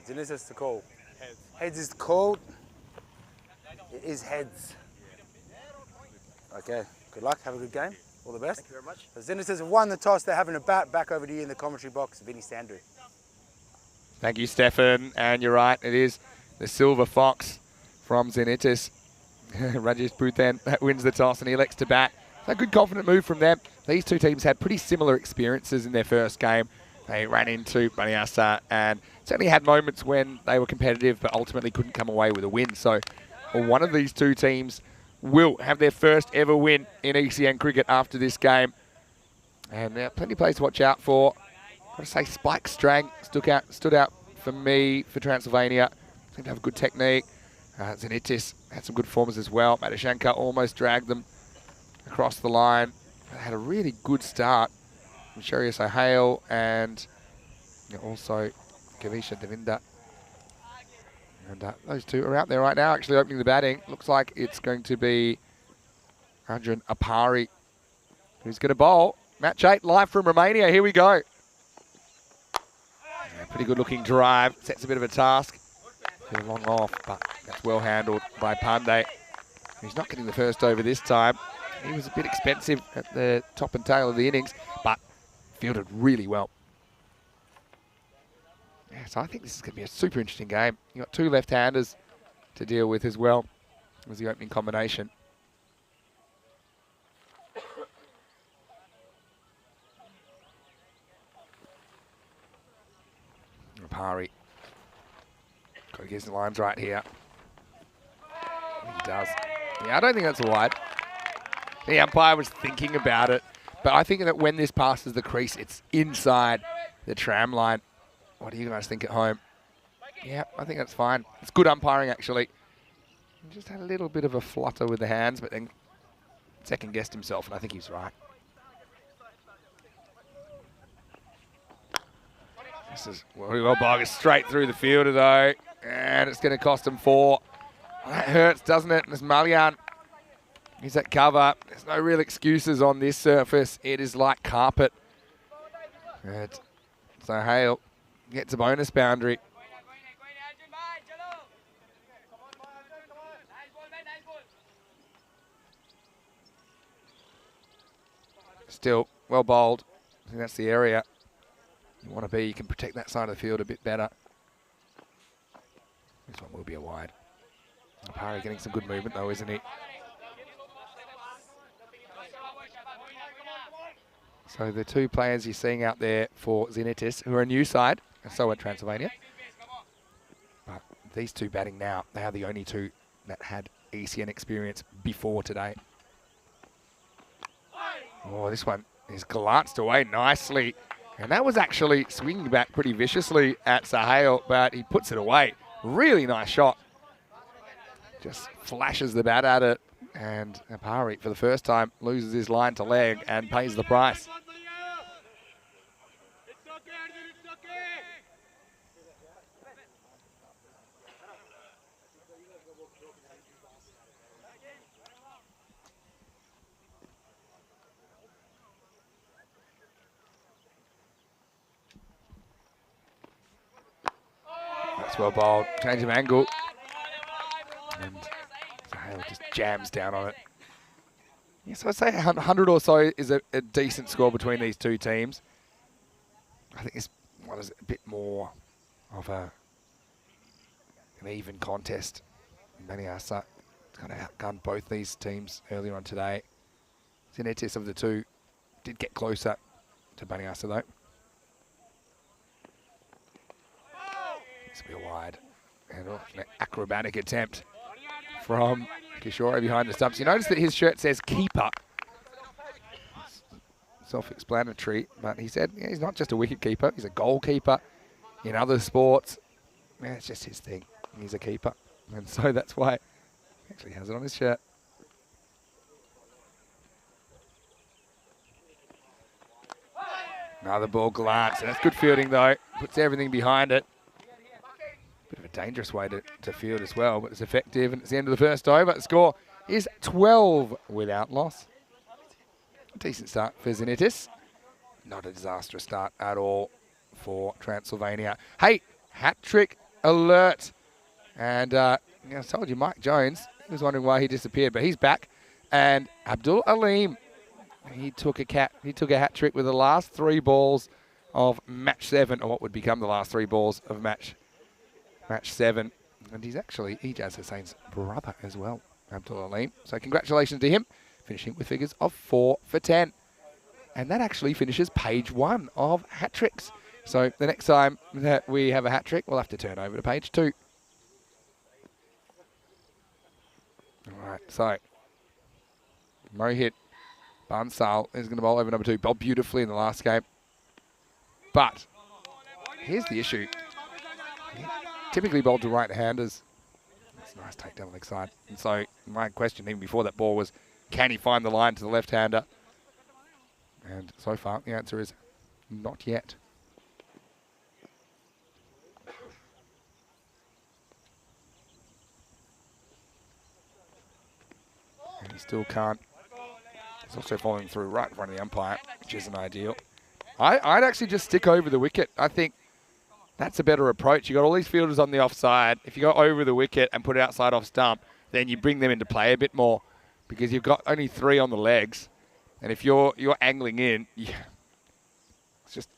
Zenitis to call. Heads. Heads is called. It is heads. Okay, good luck. Have a good game. All the best. Thank you very much. So Zenitis have won the toss. They're having a bat. Back over to you in the commentary box, Vinny Sandu. Thank you, Stefan. And you're right, it is the Silver Fox from Zenitis. Rajesh Bhutan that wins the toss and he elects to bat. A good confident move from them. These two teams had pretty similar experiences in their first game. They ran into Banyasa and certainly had moments when they were competitive but ultimately couldn't come away with a win. So one of these two teams will have their first ever win in ECN cricket after this game. And plenty of plays to watch out for. Got to say Spike Strang stood out for me for Transylvania. Seemed to have a good technique. Zenitis had some good performance as well. Madashanka almost dragged them across the line. They had a really good start from Sherry Sahale and also Kavisha Devinda. And those two are out there right now actually opening the batting. Looks like it's going to be Arjun Apari who's going to bowl. Match 8 live from Romania. Here we go. Pretty good looking drive. Sets a bit of a task. Bit long off, but that's well handled by Pandey. He's not getting the first over this time. He was a bit expensive at the top and tail of the innings, but fielded really well. Yeah, so I think this is going to be a super interesting game. You've got 2 left-handers to deal with as well as the opening combination. Rapari. Got to get his lines right here. He does. Yeah, I don't think that's wide. The umpire was thinking about it, but I think that when this passes the crease, it's inside the tram line. What do you guys think at home? Yeah, I think that's fine. It's good umpiring, actually. He just had a little bit of a flutter with the hands, but then second-guessed himself, and I think he's right. This is very well bogged straight through the fielder, though, and it's going to cost him 4. Well, that hurts, doesn't it? And it's Malian. He's at cover. There's no real excuses on this surface. It is like carpet. And so Hale gets a bonus boundary. Still well bowled. I think that's the area you want to be. You can protect that side of the field a bit better. This one will be a wide. Apari getting some good movement though, isn't he? So the 2 players you're seeing out there for Zenitis, who are a new side, and so are Transylvania. But these 2 batting now, they are the only 2 that had ECN experience before today. Oh, this one is glanced away nicely. And that was actually swinging back pretty viciously at Sahale, but he puts it away. Really nice shot. Just flashes the bat at it. And Apari, for the first time, loses his line to leg and pays the price. That's well bowled. Change of angle. And Sahale just jams down on it. Yeah, so I'd say 100 or so is a decent score between these 2 teams. I think this one is a bit more of an even contest. Banyasa kind of outgunned both these teams earlier on today. Zenitis of the 2 did get closer to Baniasa though. This will be a wide. And an acrobatic attempt from Kishore behind the stumps. You notice that his shirt says keeper. Self-explanatory, but he said he's not just a wicket keeper, he's a goalkeeper in other sports. Man, it's just his thing. He's a keeper. And so that's why he actually has it on his shirt. Another ball glance, and that's good fielding though. Puts everything behind it. Bit of a dangerous way to field as well, but it's effective, and it's the end of the first over. The score is 12 without loss. A decent start for Zenitis. Not a disastrous start at all for Transylvania. Hey, hat trick alert. And I told you, Mike Jones, he was wondering why he disappeared, but he's back. And Abdul Aleem, he took a hat trick with the last 3 balls of match 7, or what would become the last 3 balls of match 7. And he's actually Ijaz Hussein's brother as well, Abdul Aleem. So congratulations to him, finishing with figures of 4 for 10. And that actually finishes page 1 of hat tricks. So the next time that we have a hat trick, we'll have to turn over to page 2. All right, so Mohit Bansal is going to bowl over number 2. Bowled beautifully in the last game. But here's the issue. He typically bowled to right-handers. That's a nice takedown leg side. And so my question even before that ball was, can he find the line to the left-hander? And so far, the answer is not yet. And he still can't. He's also following through right in front of the umpire, which isn't ideal. I'd actually just stick over the wicket. I think that's a better approach. You got all these fielders on the offside. If you go over the wicket and put it outside off stump, then you bring them into play a bit more because you've got only 3 on the legs. And if you're angling in, yeah, it's just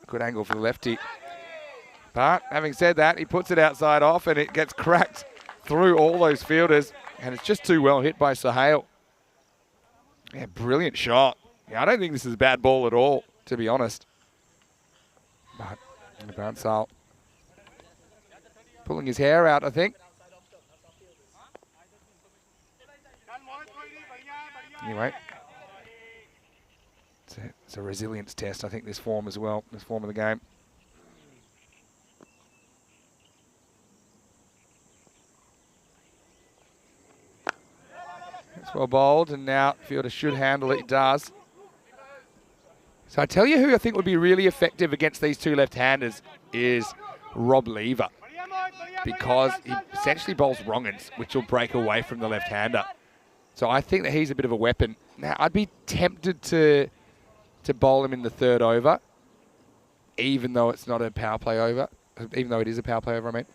a good angle for the lefty. But having said that, he puts it outside off and it gets cracked through all those fielders. And it's just too well hit by Sohail. Yeah, brilliant shot. Yeah, I don't think this is a bad ball at all, to be honest. But Bansal pulling his hair out, I think. Anyway, it's a resilience test, I think, this form as well, this form of the game. It's well bowled, and now fielder should handle it. It does. So I tell you who I think would be really effective against these 2 left-handers is Rob Lever, because he essentially bowls wrong-uns, which will break away from the left-hander. So I think that he's a bit of a weapon. Now, I'd be tempted to bowl him in the 3rd over, even though it's not a power play over, even though it is a power play over, I mean.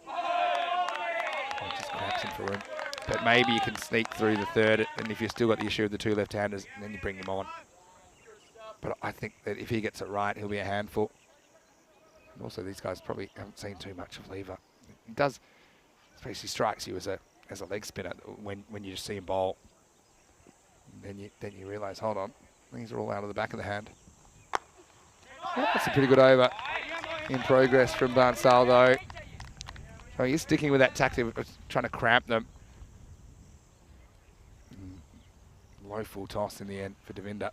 Oh, just craps him for room. But maybe you can sneak through the 3rd, and if you've still got the issue of the 2 left-handers, then you bring him on. But I think that if he gets it right, he'll be a handful. And also, these guys probably haven't seen too much of Lever. He does, especially strikes you as a leg spinner when you just see him bowl. And then you realise, hold on, these are all out of the back of the hand. Yeah, that's a pretty good over in progress from Bansal, though. So he's sticking with that tactic of trying to cramp them. Low full toss in the end for Devinder.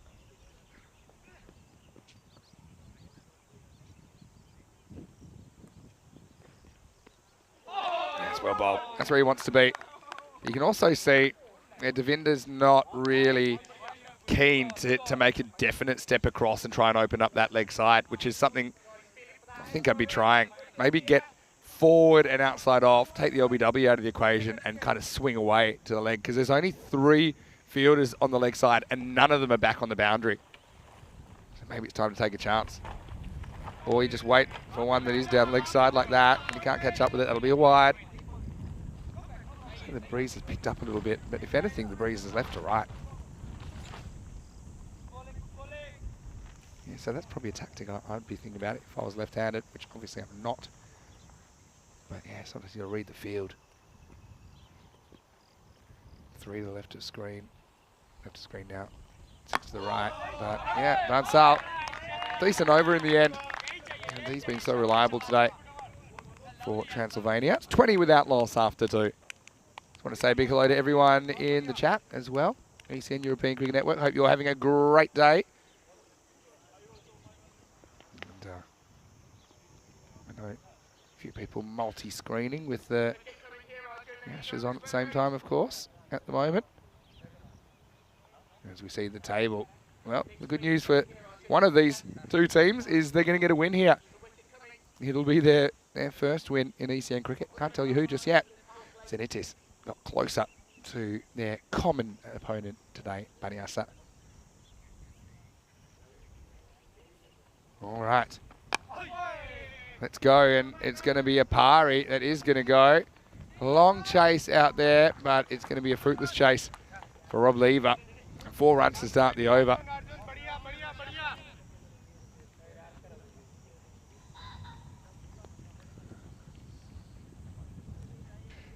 That's well bowled. That's where he wants to be. You can also see Devinder's not really keen to make a definite step across and try and open up that leg side, which is something I think I'd be trying. Maybe get forward and outside off, take the LBW out of the equation and kind of swing away to the leg, because there's only 3 fielders on the leg side and none of them are back on the boundary. So maybe it's time to take a chance. Or you just wait for one that is down leg side like that and you can't catch up with it. That'll be a wide. So the breeze has picked up a little bit, but if anything, the breeze is left to right. Yeah, so that's probably a tactic I'd be thinking about it if I was left-handed, which obviously I'm not. But yeah, sometimes you'll read the field. 3 to the left of screen. Left of screen now. 6 to the right. But yeah, Vansal, decent over in the end. And he's been so reliable today for Transylvania. It's 20 without loss after 2. Just want to say a big hello to everyone in the chat as well. ECN European Cricket Network. Hope you're having a great day. And, I know a few people multi-screening with the Ashes on at the same time, of course, at the moment. As we see the table. Well, the good news for one of these two teams is they're going to get a win here. It'll be their first win in ECN cricket. Can't tell you who just yet. Zenitis got closer to their common opponent today, Baniasa. All right. Let's go, and it's going to be a pari that is going to go. Long chase out there, but it's going to be a fruitless chase for Rob Lever. 4 runs to start the over.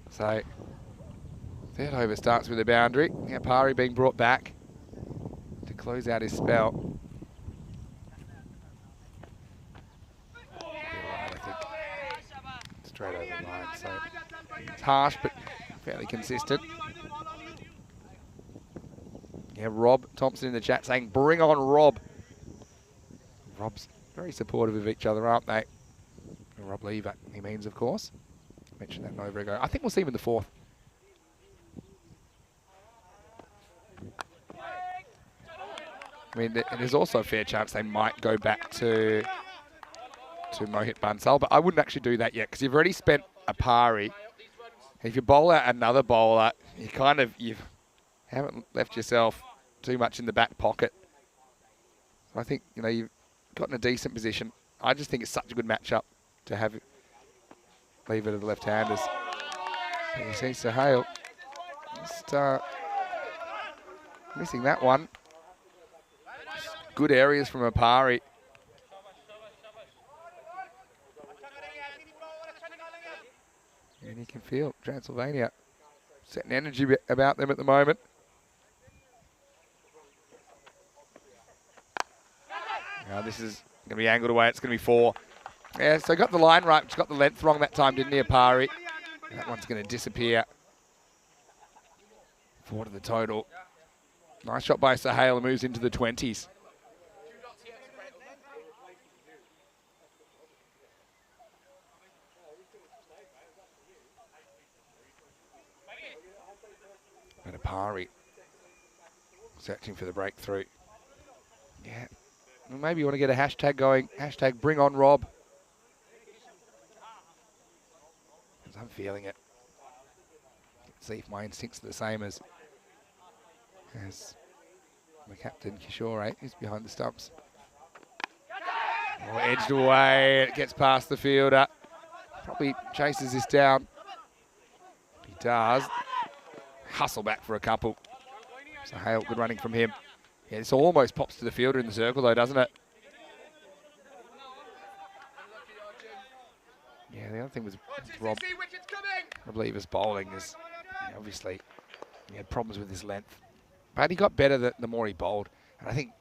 So, third over starts with a boundary. Now Pari being brought back to close out his spell. Right, I think. Straight over the line, so it's harsh but fairly consistent. Yeah, Rob Thompson in the chat saying, bring on Rob. Rob's very supportive of each other, aren't they? And Rob Lever, he means, of course. Mentioned that an over ago. I think we'll see him in the 4th. I mean, there's also a fair chance they might go back to Mohit Bansal, but I wouldn't actually do that yet because you've already spent a pari. If you bowl out another bowler, you haven't left yourself too much in the back pocket. So I think, you've got in a decent position. I just think it's such a good matchup to have Leave it to the left-handers. So you see Sahale just missing that one. Just good areas from Apari. And you can feel Transylvania setting energy about them at the moment. Now this is going to be angled away. It's going to be 4. Yeah, so got the line right. Just got the length wrong that time, didn't he, Apari? That one's going to disappear. 4 to the total. Nice shot by Sahale, moves into the 20s. And Apari searching for the breakthrough. Yeah, well, maybe you want to get a hashtag going. Hashtag bring on Rob. Because I'm feeling it. Let's see if my instincts are the same as my captain, Kishore, who's behind the stumps. Oh, edged away. It gets past the fielder. Probably chases this down. He does. Hustle back for a couple. So Hale, good running from him. Yeah, this almost pops to the fielder in the circle though, doesn't it? Yeah, the other thing was Rob Lever's bowling is obviously he had problems with his length. But he got better the more he bowled. And I think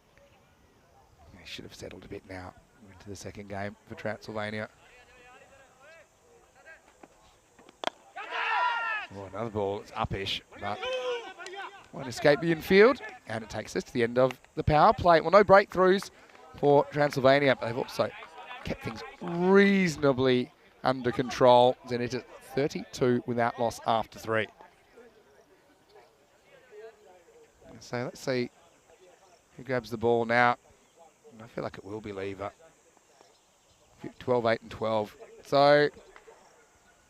he should have settled a bit now into the second game for Transylvania. Oh, another ball. It's upish, but won't escape the infield. And it takes us to the end of the power play. Well, no breakthroughs for Transylvania, but they've also kept things reasonably under control. Zenit at 32 without loss after 3. So let's see who grabs the ball now. I feel like it will be Lever. 12, 8 and 12. So,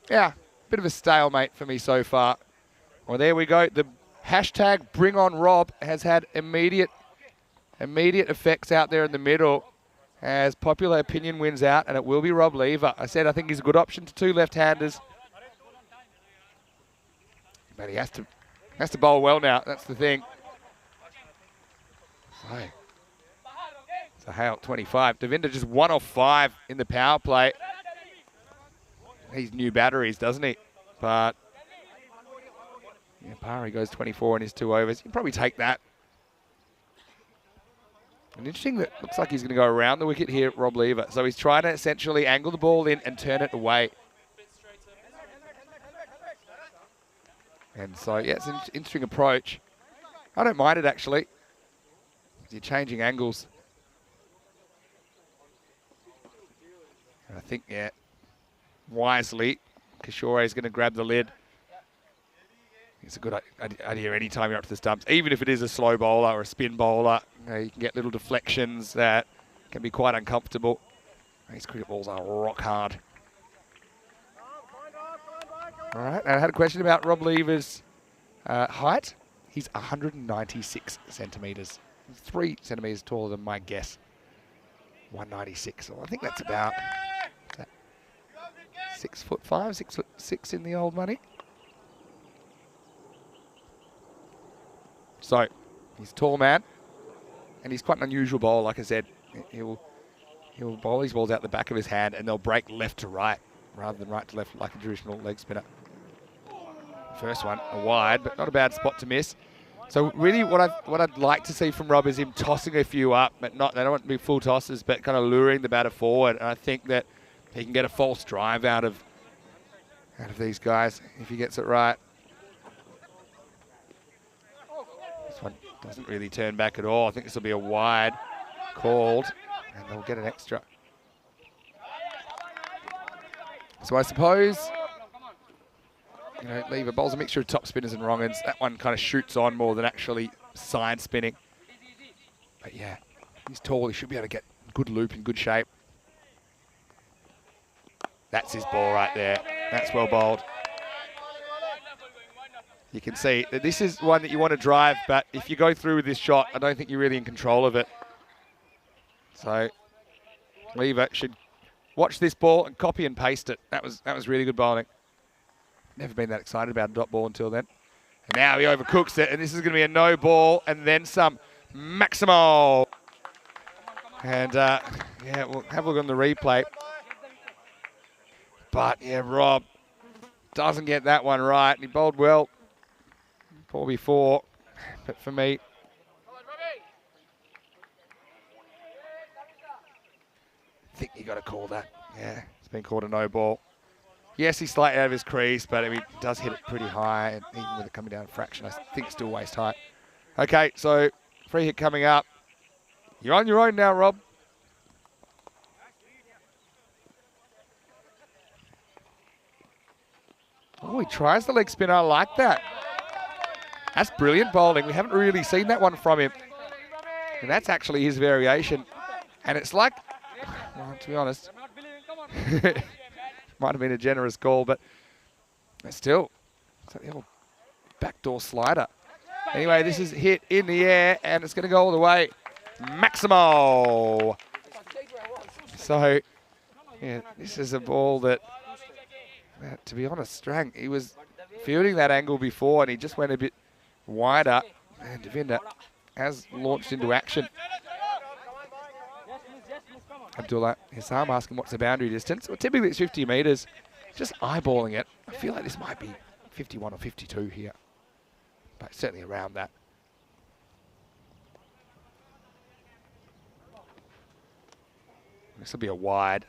yeah, bit of a stalemate for me so far. Well, there we go. The hashtag Bring On Rob has had immediate effects out there in the middle as popular opinion wins out, and it will be Rob Lever. I said I think he's a good option to 2 left-handers. But he has to bowl well now. That's the thing. So Hale 25. Devinder just 1 off 5 in the power play. He's new batteries, doesn't he? But yeah, Pari goes 24 in his 2 overs. You can probably take that. And interesting that looks like he's going to go around the wicket here, Rob Lever. So he's trying to essentially angle the ball in and turn it away. And so, yeah, it's an interesting approach. I don't mind it, actually. You're changing angles. And I think, yeah, wisely, Kishore is going to grab the lid. It's a good idea anytime you're up to the stumps, even if it is a slow bowler or a spin bowler. You can get little deflections that can be quite uncomfortable. These cricket balls are rock hard. All right, and I had a question about Rob Lever's height. He's 196 centimetres. 3 centimetres taller than my guess. 196. So I think that's about 6'5", 6'6" in the old money. So he's a tall man, and he's quite an unusual bowler. Like I said, he'll bowl these balls out the back of his hand, and they'll break left to right rather than right to left like a traditional leg spinner. First one, a wide, but not a bad spot to miss. So really what I'd like to see from Rob is him tossing a few up, but they don't want to be full tosses, but kind of luring the batter forward. And I think that he can get a false drive out of these guys if he gets it right. This one doesn't really turn back at all. I think this will be a wide called, and they'll get an extra. So I suppose, you know, Lever bowls a mixture of top spinners and wrong-uns. That one kind of shoots on more than actually side spinning. But yeah, he's tall. He should be able to get good loop in good shape. That's his ball right there. That's well bowled. You can see that this is one that you want to drive, but if you go through with this shot, I don't think you're really in control of it. So Lever should watch this ball and copy and paste it. That was really good bowling. Never been that excited about a dot ball until then. And now he overcooks it, and this is going to be a no ball, and then some. Maximo. And yeah, we'll have a look on the replay. But yeah, Rob doesn't get that one right, and he bowled well 4 before. But for me, I think you got to call that. Yeah, it's been called a no ball. Yes, he's slightly out of his crease, but he does hit it pretty high, and even with it coming down a fraction, I think still waist high. Okay, so free hit coming up. You're on your own now, Rob. Oh, he tries the leg spinner. I like that. That's brilliant bowling. We haven't really seen that one from him. And that's actually his variation. And it's like, well, to be honest, might have been a generous call, but still, it's like the old backdoor slider. Anyway, this is hit in the air, and it's going to go all the way. Maximo. So, yeah, this is a ball that, to be honest, Strang, he was fielding that angle before, and he just went a bit wider, and Devinder has launched into action. Abdullah Hissam asking what's the boundary distance. Well, typically it's 50 metres. Just eyeballing it. I feel like this might be 51 or 52 here, but certainly around that. This will be a wide.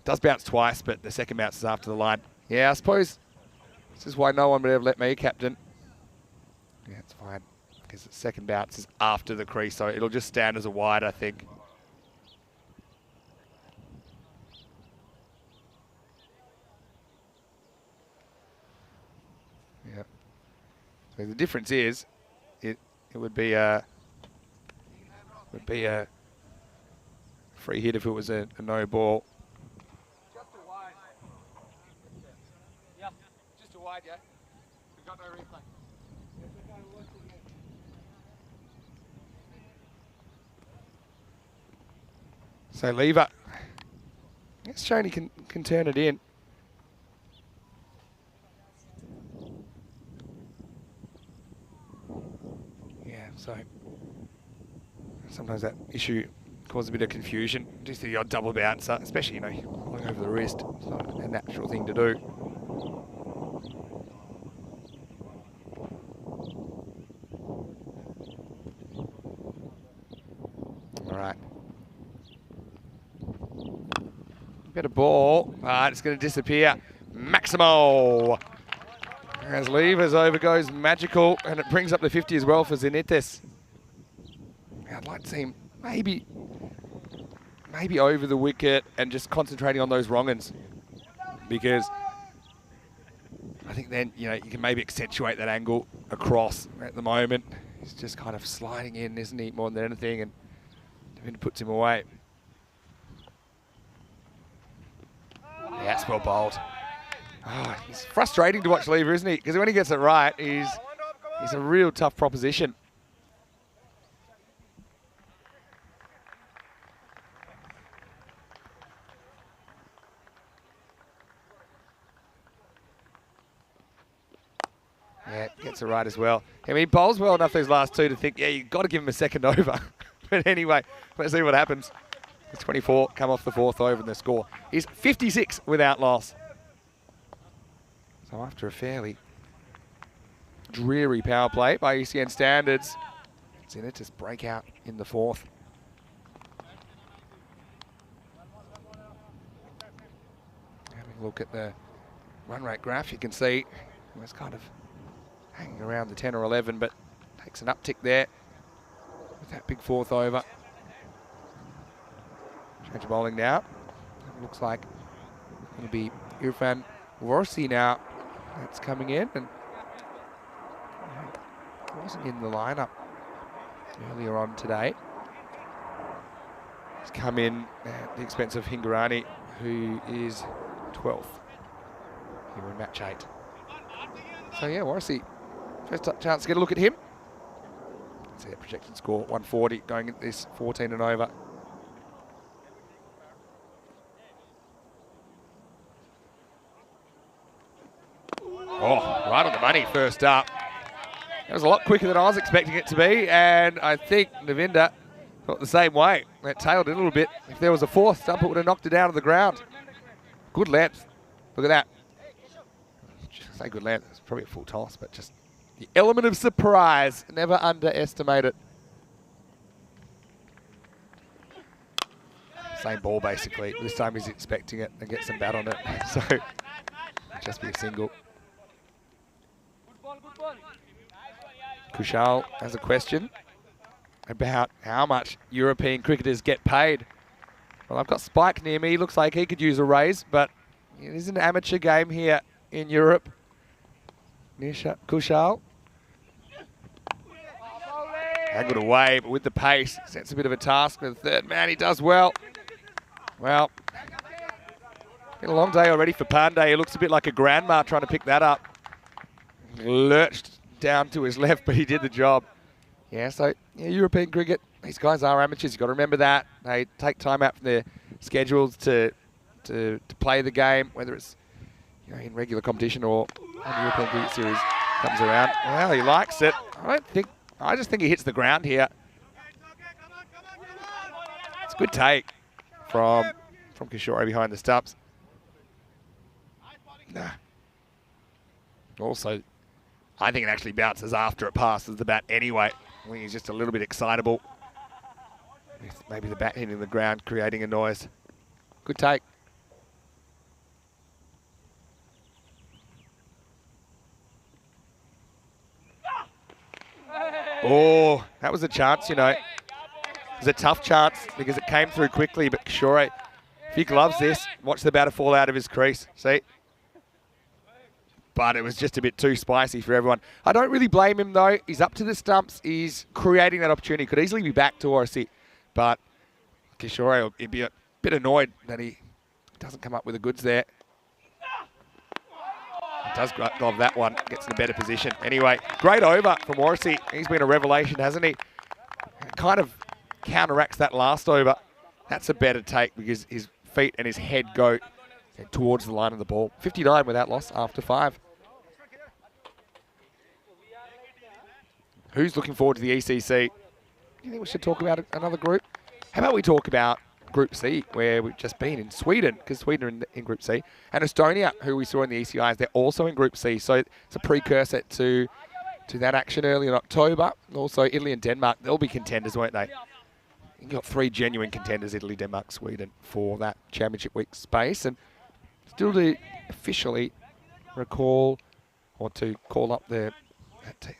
Does bounce twice, but the second bounce is after the line. Yeah, I suppose this is why no one would ever let me captain. Yeah, it's fine, because the second bounce is after the crease, so it'll just stand as a wide, I think. Yeah. So the difference is, it would be a free hit if it was a no ball. Just a wide. Yeah, just a wide, yeah. We've got no replay. So Lever, it's shown he can turn it in. Yeah, so sometimes that issue causes a bit of confusion. Just the odd double bouncer, especially, you know, going over the wrist. It's not a natural thing to do. Better ball, but it's going to disappear. Maximo. As levers over goes Magical, and it brings up the 50 as well for Zenites. I'd like to see him maybe over the wicket and just concentrating on those wrong-uns, because I think then, you can maybe accentuate that angle across. At the moment, he's just kind of sliding in, isn't he, more than anything, and it puts him away. Yeah, that's well bowled. Oh, he's frustrating to watch Lever, isn't he? Because when he gets it right, he's a real tough proposition. Yeah, gets it right as well. I mean, he bowls well enough those last two to think, yeah, you've got to give him a second over. But anyway, let's see what happens. It's 24, come off the fourth over, and the score is 56 without loss. So after a fairly dreary power play by ECN standards, it's in it to break out in the fourth. Having a look at the run rate graph, you can see it's kind of hanging around the 10 or 11, but takes an uptick there with that big fourth over. Change of bowling now. It looks like it'll be Irfan Warsi now that's coming in, and wasn't in the lineup earlier on today. He's come in at the expense of Hingorani, who is 12th here in match 8. So yeah, Warsi, first chance to get a look at him. See that projected score, 140, going at this 14 and over. Oh, right on the money first up. That was a lot quicker than I was expecting it to be, and I think Navinda thought the same way. It tailed it a little bit. If there was a fourth stump, it would have knocked it down to the ground. Good length. Look at that. Just say good length. It's probably a full toss, but just the element of surprise. Never underestimate it. Same ball, basically. This time he's expecting it and get some bat on it. So, just be a single. Kushal has a question about how much European cricketers get paid. Well, I've got Spike near me. Looks like he could use a raise, but it is an amateur game here in Europe. Kushal. Angled away, but with the pace, sets a bit of a task with the third man. He does well. Well, been a long day already for Pandey. He looks a bit like a grandma trying to pick that up. Lurched down to his left, but he did the job. Yeah, so yeah, European cricket, these guys are amateurs. You've got to remember that. They take time out from their schedules to play the game, whether it's in regular competition or when the European Cricket Series comes around. Well, he likes it. I just think he hits the ground here. It's a good take from Kishore behind the stumps. Nah. Also, I think it actually bounces after it passes the bat anyway. I think he's just a little bit excitable. Maybe the bat hitting the ground, creating a noise. Good take. Oh, that was a chance, It was a tough chance because it came through quickly, but Kishore, if he gloves this, watch the batter fall out of his crease. See? But it was just a bit too spicy for everyone. I don't really blame him, though. He's up to the stumps. He's creating that opportunity. Could easily be back to Warsi. But Kishore will be a bit annoyed that he doesn't come up with the goods there. He does glove that one. Gets in a better position. Anyway, great over from Warsi. He's been a revelation, hasn't he? Kind of counteracts that last over. That's a better take because his feet and his head go towards the line of the ball. 59 without loss after 5. Who's looking forward to the ECC? Do you think we should talk about another group? How about we talk about Group C, where we've just been in Sweden, because Sweden are in Group C, and Estonia, who we saw in the ECIs, they're also in Group C. So it's a precursor to that action early in October. Also, Italy and Denmark, they'll be contenders, won't they? You've got 3 genuine contenders, Italy, Denmark, Sweden, for that championship week space. And still to officially recall or to call up the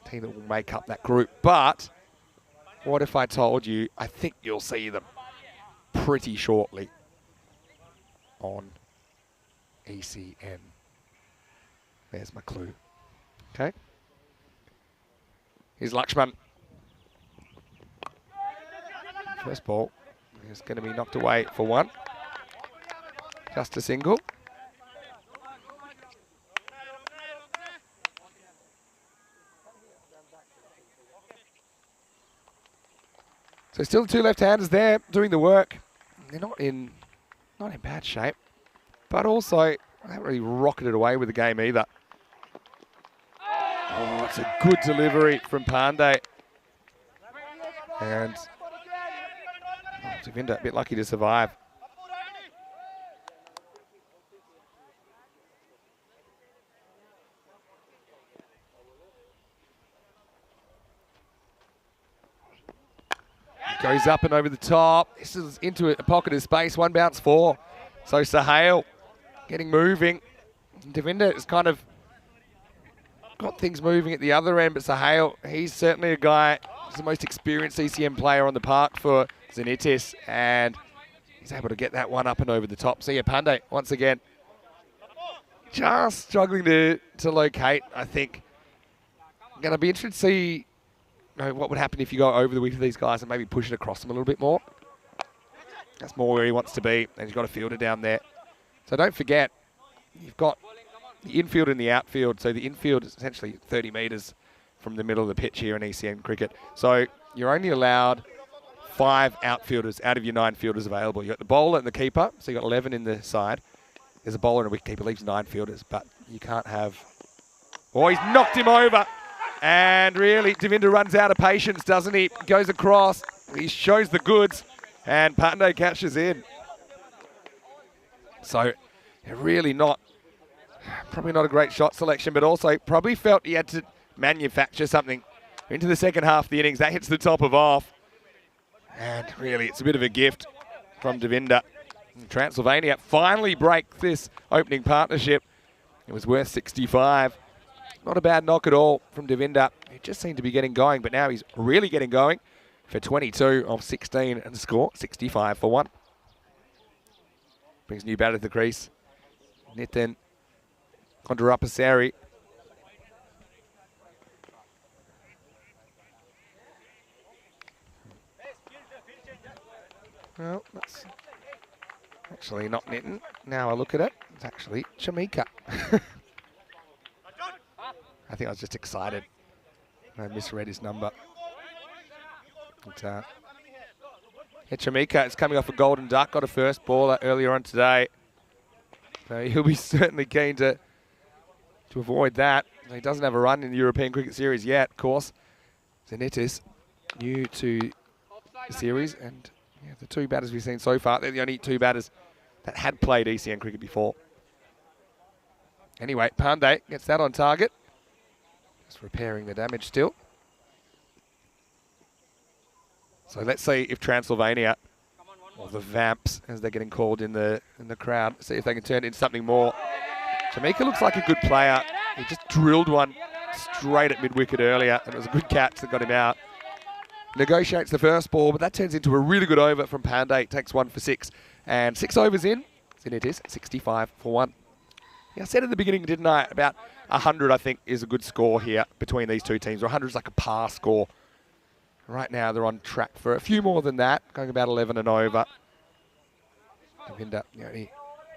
team that will make up that group. But what if I told you, I think you'll see them pretty shortly on ECN. There's my clue. Okay. Here's Lakshman. First ball is going to be knocked away for 1. Just a single. So still 2 left-handers there doing the work. They're not in bad shape, but also they haven't really rocketed away with the game either. Oh, it's a good delivery from Pandey. And Devinder a bit lucky to survive. Goes up and over the top. This is into a pocket of space. 1 bounce 4. So Sahale getting moving. Devinder has kind of got things moving at the other end, but Sahale, he's certainly a guy, he's the most experienced ECM player on the park for Zenitis, and he's able to get that one up and over the top. So yeah, Pandey, once again, just struggling to locate, I think. I'm going to be interested to see what would happen if you go over the width of these guys and maybe push it across them a little bit more. That's more where he wants to be, and he's got a fielder down there. So don't forget, you've got the infield and the outfield. So the infield is essentially 30 metres from the middle of the pitch here in ECN cricket. So you're only allowed 5 outfielders out of your 9 fielders available. You've got the bowler and the keeper, so you've got 11 in the side. There's a bowler and a wicketkeeper, leaves 9 fielders, but you can't have... Oh, he's knocked him over. And really, Devinder runs out of patience, doesn't he? Goes across, he shows the goods, and Pandey catches in. So, really probably not a great shot selection, but also probably felt he had to manufacture something into the second half of the innings. That hits the top of off. And really, it's a bit of a gift from Devinder. Transylvania finally break this opening partnership. It was worth 65. Not a bad knock at all from Devinder. He just seemed to be getting going, but now he's really getting going for 22 of 16 and the score 65 for 1. Brings new batter to the crease. Nitin Kondarapasari. Well, that's actually not Nitin. Now I look at it, it's actually Chamika. I think I was just excited. I misread his number. But, yeah, Chamika is coming off a golden duck. Got a first baller earlier on today. So he'll be certainly keen to avoid that. He doesn't have a run in the European Cricket Series yet, of course. Zenitis, new to the series. And yeah, the 2 batters we've seen so far, they're the only 2 batters that had played ECN cricket before. Anyway, Pandey gets that on target. Just repairing the damage still. So let's see if Transylvania, or the Vamps, as they're getting called in the crowd, see if they can turn it into something more. Jamaica looks like a good player. He just drilled one straight at mid-wicket earlier, and it was a good catch that got him out. Negotiates the first ball, but that turns into a really good over from Pandey. Takes 1 for 6. And 6 overs in, and it is 65 for 1. Yeah, I said at the beginning, didn't I, about 100, I think, is a good score here between these 2 teams. Or 100 is like a par score. Right now, they're on track for a few more than that, going about 11 and over. Devinder, the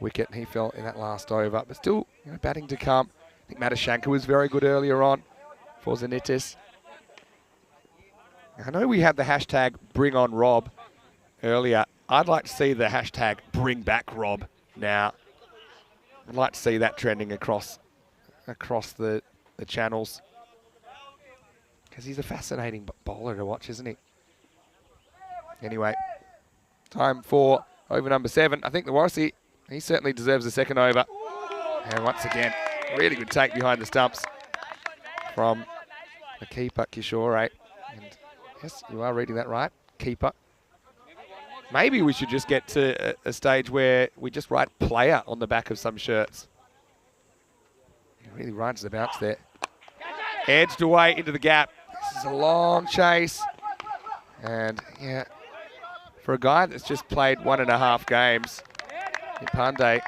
wicket, he fell in that last over. But still, batting to come. I think Madhushankar was very good earlier on for Zenitis. I know we had the hashtag Bring On Rob earlier. I'd like to see the hashtag Bring Back Rob now. I'd like to see that trending across the channels. Because he's a fascinating bowler to watch, isn't he? Anyway, time for over number 7. I think the Warsi, he certainly deserves a second over. And once again, really good take behind the stumps from the keeper, Kishore. And yes, you are reading that right, keeper. Maybe we should just get to a stage where we just write player on the back of some shirts. He really rides the bounce there. Edged away into the gap. This is a long chase. And yeah, for a guy that's just played 1.5 games, Pandey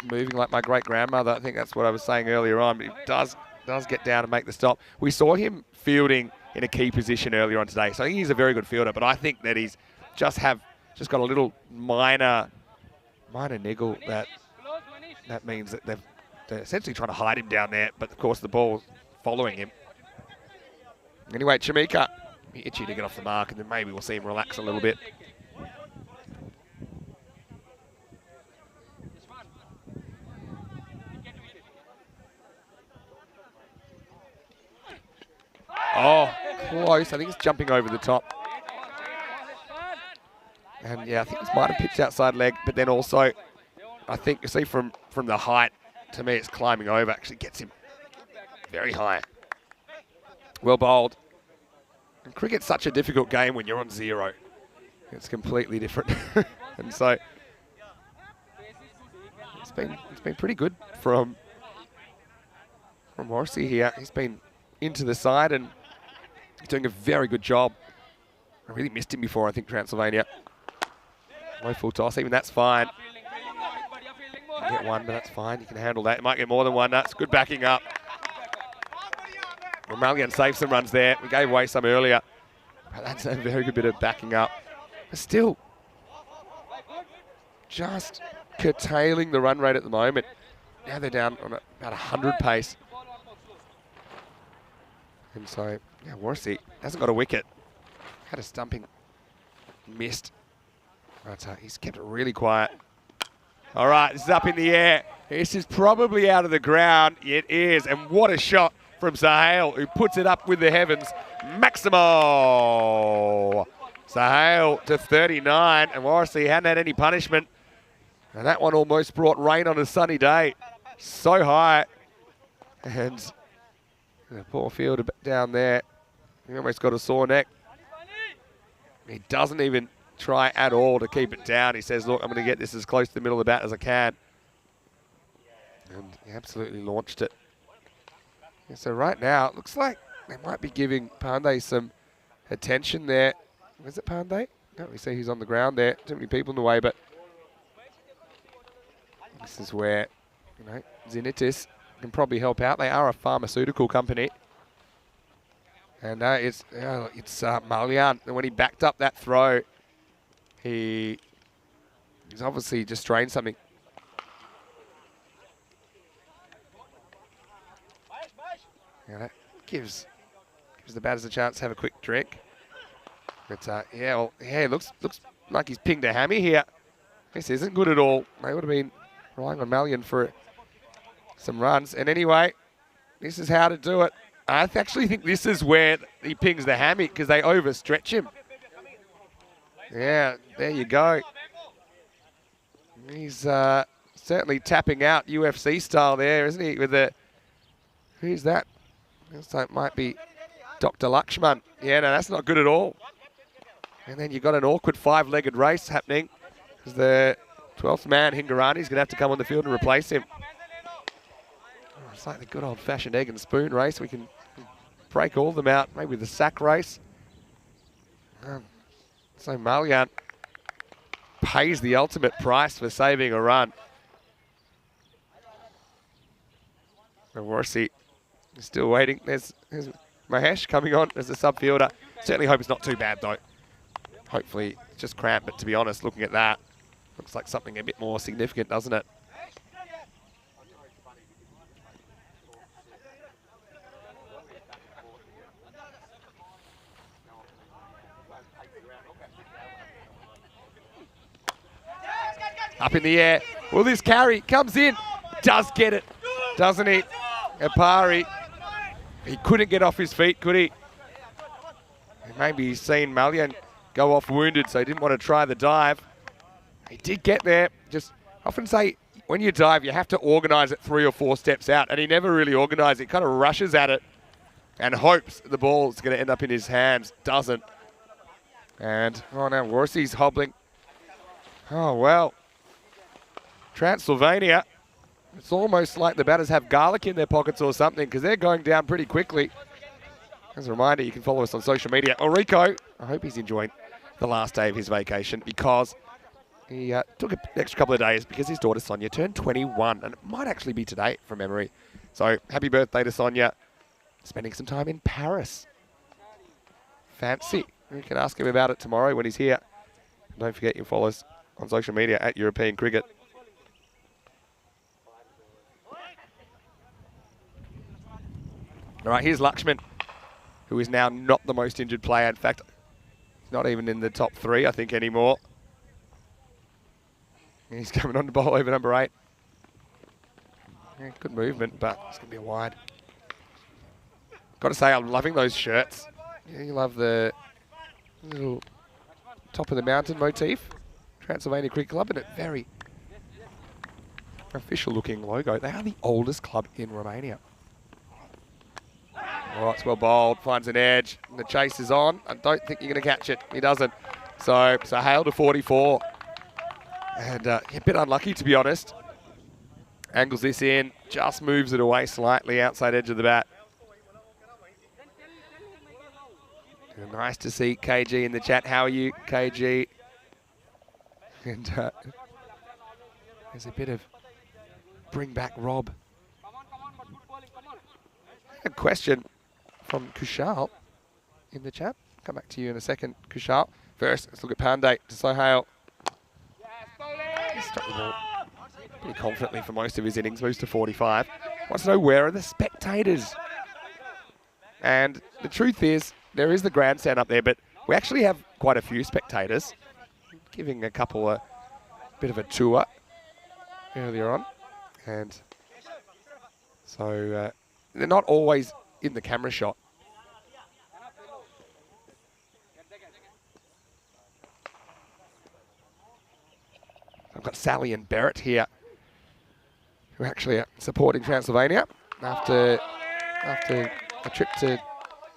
moving like my great-grandmother. I think that's what I was saying earlier on. But he does get down and make the stop. We saw him fielding in a key position earlier on today. So I think he's a very good fielder. But I think that he's just got a little minor niggle that means that they're essentially trying to hide him down there. But of course the ball's following him. Anyway, Chamika, itchy to get off the mark, and then maybe we'll see him relax a little bit. Oh, close. I think it's jumping over the top. And yeah, I think this might have pitched outside leg, but then also, I think you see from the height, to me it's climbing over, actually gets him very high. Well bowled. And cricket's such a difficult game when you're on 0. It's completely different. And so, it's been pretty good from Morrissey here. He's been into the side and he's doing a very good job. I really missed him before, I think, Transylvania. No full toss, even that's fine. You get one, but that's fine. You can handle that. You might get more than one. That's good backing up. Romania saved some runs there. We gave away some earlier. But that's a very good bit of backing up. But still, just curtailing the run rate at the moment. Now they're down on about 100 pace. And so, yeah, Morrissey hasn't got a wicket. Had a stumping. Missed. But he's kept it really quiet. All right, this is up in the air. This is probably out of the ground. It is. And what a shot from Sahel, who puts it up with the heavens. Maximo. Sahel to 39. And Morrissey hadn't had any punishment. And that one almost brought rain on a sunny day. So high. And the poor fielder down there. He almost got a sore neck. He doesn't even try at all to keep it down. He says, look, I'm going to get this as close to the middle of the bat as I can. And he absolutely launched it. Yeah, so right now, it looks like they might be giving Pandey some attention there. Where's it, Pandey? Can't really see who's on the ground there. Too many people in the way, but this is where, you know, Zinitis can probably help out. They are a pharmaceutical company. And it's Malian. And when he backed up that throw, he's obviously just strained something. Yeah, that gives the batters a chance to have a quick drink. But it looks like he's pinged a hammy here. This isn't good at all. They would have been relying on Malian for some runs. And anyway, this is how to do it. I actually think this is where he pings the hammy because they overstretch him. Yeah, there you go. He's certainly tapping out UFC style there, isn't he? With the, who's that? Looks like it might be Dr. Lakshman. Yeah, no, that's not good at all. And then you've got an awkward 5-legged race happening because the 12th man, Hingorani, is going to have to come on the field and replace him. Oh, it's like the good old-fashioned egg and spoon race. We can break all of them out, maybe the sack race. So Malian pays the ultimate price for saving a run. And Morrissey is still waiting. There's Mahesh coming on as a sub fielder. Certainly hope it's not too bad though. Hopefully it's just cramp, but to be honest, looking at that, looks like something a bit more significant, doesn't it? Up in the air. Well, this carry comes in. Does get it, doesn't he? Apari. He couldn't get off his feet, could he? Maybe he's seen Malian go off wounded, so he didn't want to try the dive. He did get there. Just often say, when you dive, you have to organise it 3 or 4 steps out, and he never really organised it. He kind of rushes at it and hopes the ball is going to end up in his hands. Doesn't. And, oh, now Morrissey's hobbling. Oh, well. Transylvania. It's almost like the batters have garlic in their pockets or something because they're going down pretty quickly. As a reminder, you can follow us on social media. Rico, I hope he's enjoying the last day of his vacation because he took an extra couple of days because his daughter Sonia turned 21, and it might actually be today from memory. So happy birthday to Sonia. Spending some time in Paris. Fancy. You can ask him about it tomorrow when he's here. And don't forget you follow us on social media at European Cricket. All right, here's Lakshman, who is now not the most injured player. In fact, he's not even in the top 3, I think, anymore. He's coming on to bowl over number 8. Yeah, good movement, but it's going to be a wide. Got to say, I'm loving those shirts. Yeah, you love the little top of the mountain motif. Transylvania Cricket Club, and a very official-looking logo. They are the oldest club in Romania. Oh, it's well bowled, finds an edge, and the chase is on. I don't think you're going to catch it. He doesn't. So Hale to 44. And a bit unlucky, to be honest. Angles this in, just moves it away slightly outside edge of the bat. And nice to see KG in the chat. How are you, KG? And there's a bit of bring back Rob. A question from Kushal in the chat. Come back to you in a second, Kushal. First, let's look at Pandey to Sohail. He's struck the ball pretty confidently for most of his innings, moves to 45. Wants to know, where are the spectators? And the truth is, there is the grandstand up there, but we actually have quite a few spectators, giving a couple a bit of a tour earlier on. And so they're not always in the camera shot. I've got Sally and Barrett here, who actually are supporting Transylvania after a trip to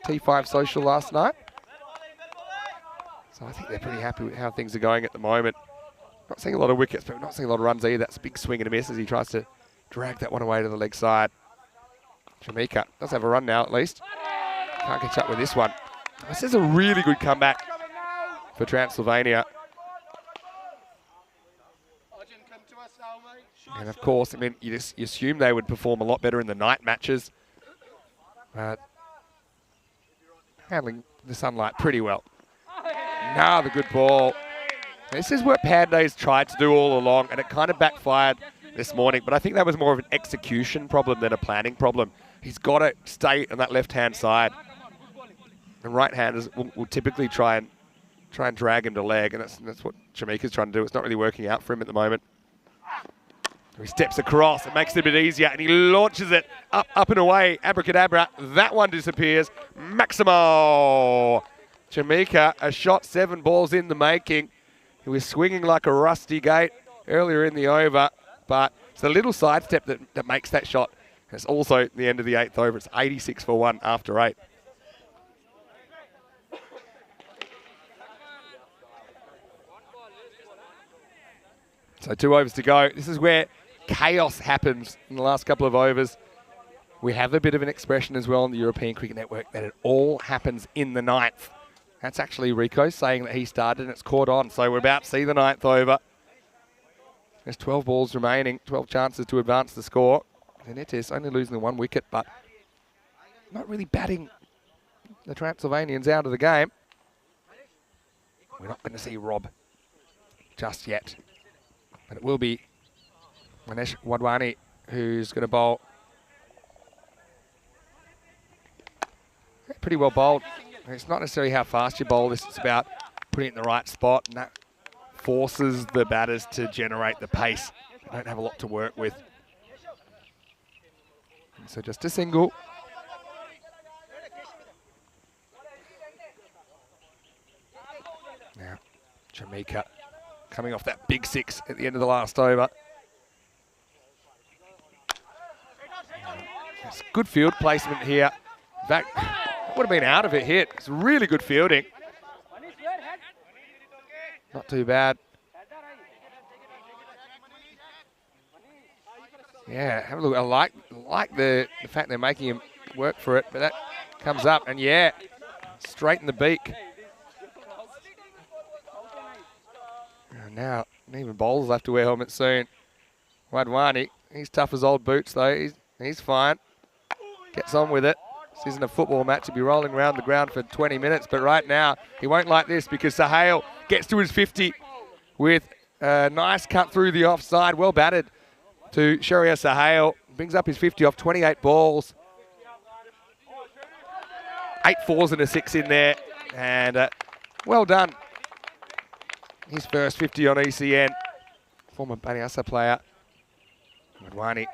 T5 Social last night. So I think they're pretty happy with how things are going at the moment. Not seeing a lot of wickets, but we're not seeing a lot of runs either. That's a big swing and a miss as he tries to drag that one away to the leg side. Jamaica does have a run now at least. Can't catch up with this one. This is a really good comeback for Transylvania. And of course, I mean, you assume they would perform a lot better in the night matches. Handling the sunlight pretty well. Now the good ball. This is what Pandey's tried to do all along, and it kind of backfired this morning. But I think that was more of an execution problem than a planning problem. He's got to stay on that left-hand side. And right-handers will typically try and drag him to leg, and that's what Jamaica's trying to do. It's not really working out for him at the moment. He steps across, it makes it a bit easier, and he launches it up and away. Abracadabra, that one disappears. Maximo! Jamaica, a shot, 7 balls in the making. He was swinging like a rusty gate earlier in the over, but it's a little sidestep that makes that shot. It's also the end of the 8th over. It's 86 for 1 after 8. So 2 overs to go. This is where chaos happens in the last couple of overs. We have a bit of an expression as well on the European Cricket Network that it all happens in the 9th. That's actually Rico saying that he started and it's caught on. So we're about to see the 9th over. There's 12 balls remaining, 12 chances to advance the score. And it is only losing the 1 wicket, but not really batting the Transylvanians out of the game. We're not going to see Rob just yet. But it will be Manesh Wadwani who's going to bowl. Pretty well bowled. It's not necessarily how fast you bowl this, it's about putting it in the right spot, and that forces the batters to generate the pace. They don't have a lot to work with. And so just a single. Now, Jamaica coming off that big 6 at the end of the last over. It's good field placement here. In fact, would have been out of it hit. It's really good fielding. Not too bad. Yeah, have a look. I like the fact they're making him work for it, but that comes up, and yeah, straight in the beak. And now, even bowlers have to wear helmets soon. Wadwani, he's tough as old boots though. He's fine. Gets on with it. This isn't a football match to be rolling around the ground for 20 minutes, but right now he won't like this because Sahale gets to his 50 with a nice cut through the offside. Well batted to Sharia Sahale. Brings up his 50 off 28 balls. 8 fours and a 6 in there. And well done. His first 50 on ECN. Former Banyasa player. Wadwani.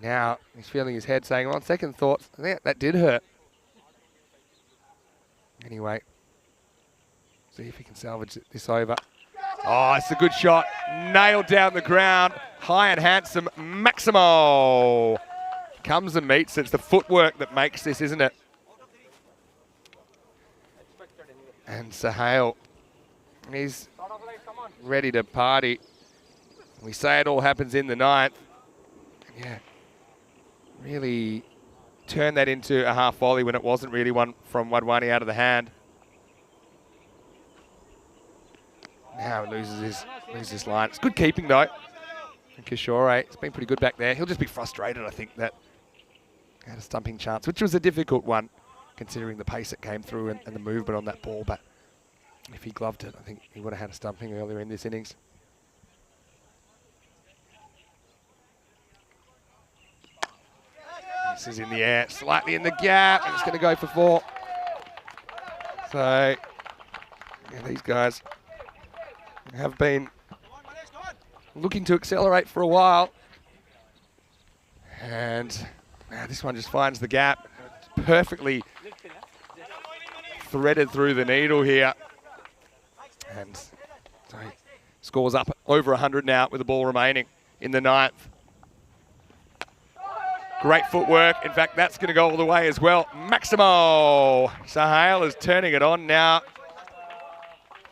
Now he's feeling his head saying, well, on second thoughts, I think that did hurt. Anyway, see if he can salvage this over. Oh, it's a good shot. Nailed down the ground. High and handsome Maximo. Comes and meets. It's the footwork that makes this, isn't it? And Sahale, he's ready to party. We say it all happens in the ninth. Yeah. Really turned that into a half volley when it wasn't really one from Wadwani out of the hand. Now he loses his line. It's good keeping though. And Kishore, it's been pretty good back there. He'll just be frustrated, I think, that he had a stumping chance, which was a difficult one considering the pace that came through and the movement on that ball. But if he gloved it, I think he would have had a stumping earlier in this innings. This is in the air, slightly in the gap, and it's going to go for 4. So, yeah, these guys have been looking to accelerate for a while. And this one just finds the gap. It's perfectly threaded through the needle here. And so he scores up over 100 now with the ball remaining in the ninth. Great footwork. In fact, that's going to go all the way as well. Maximo. Sahale is turning it on now.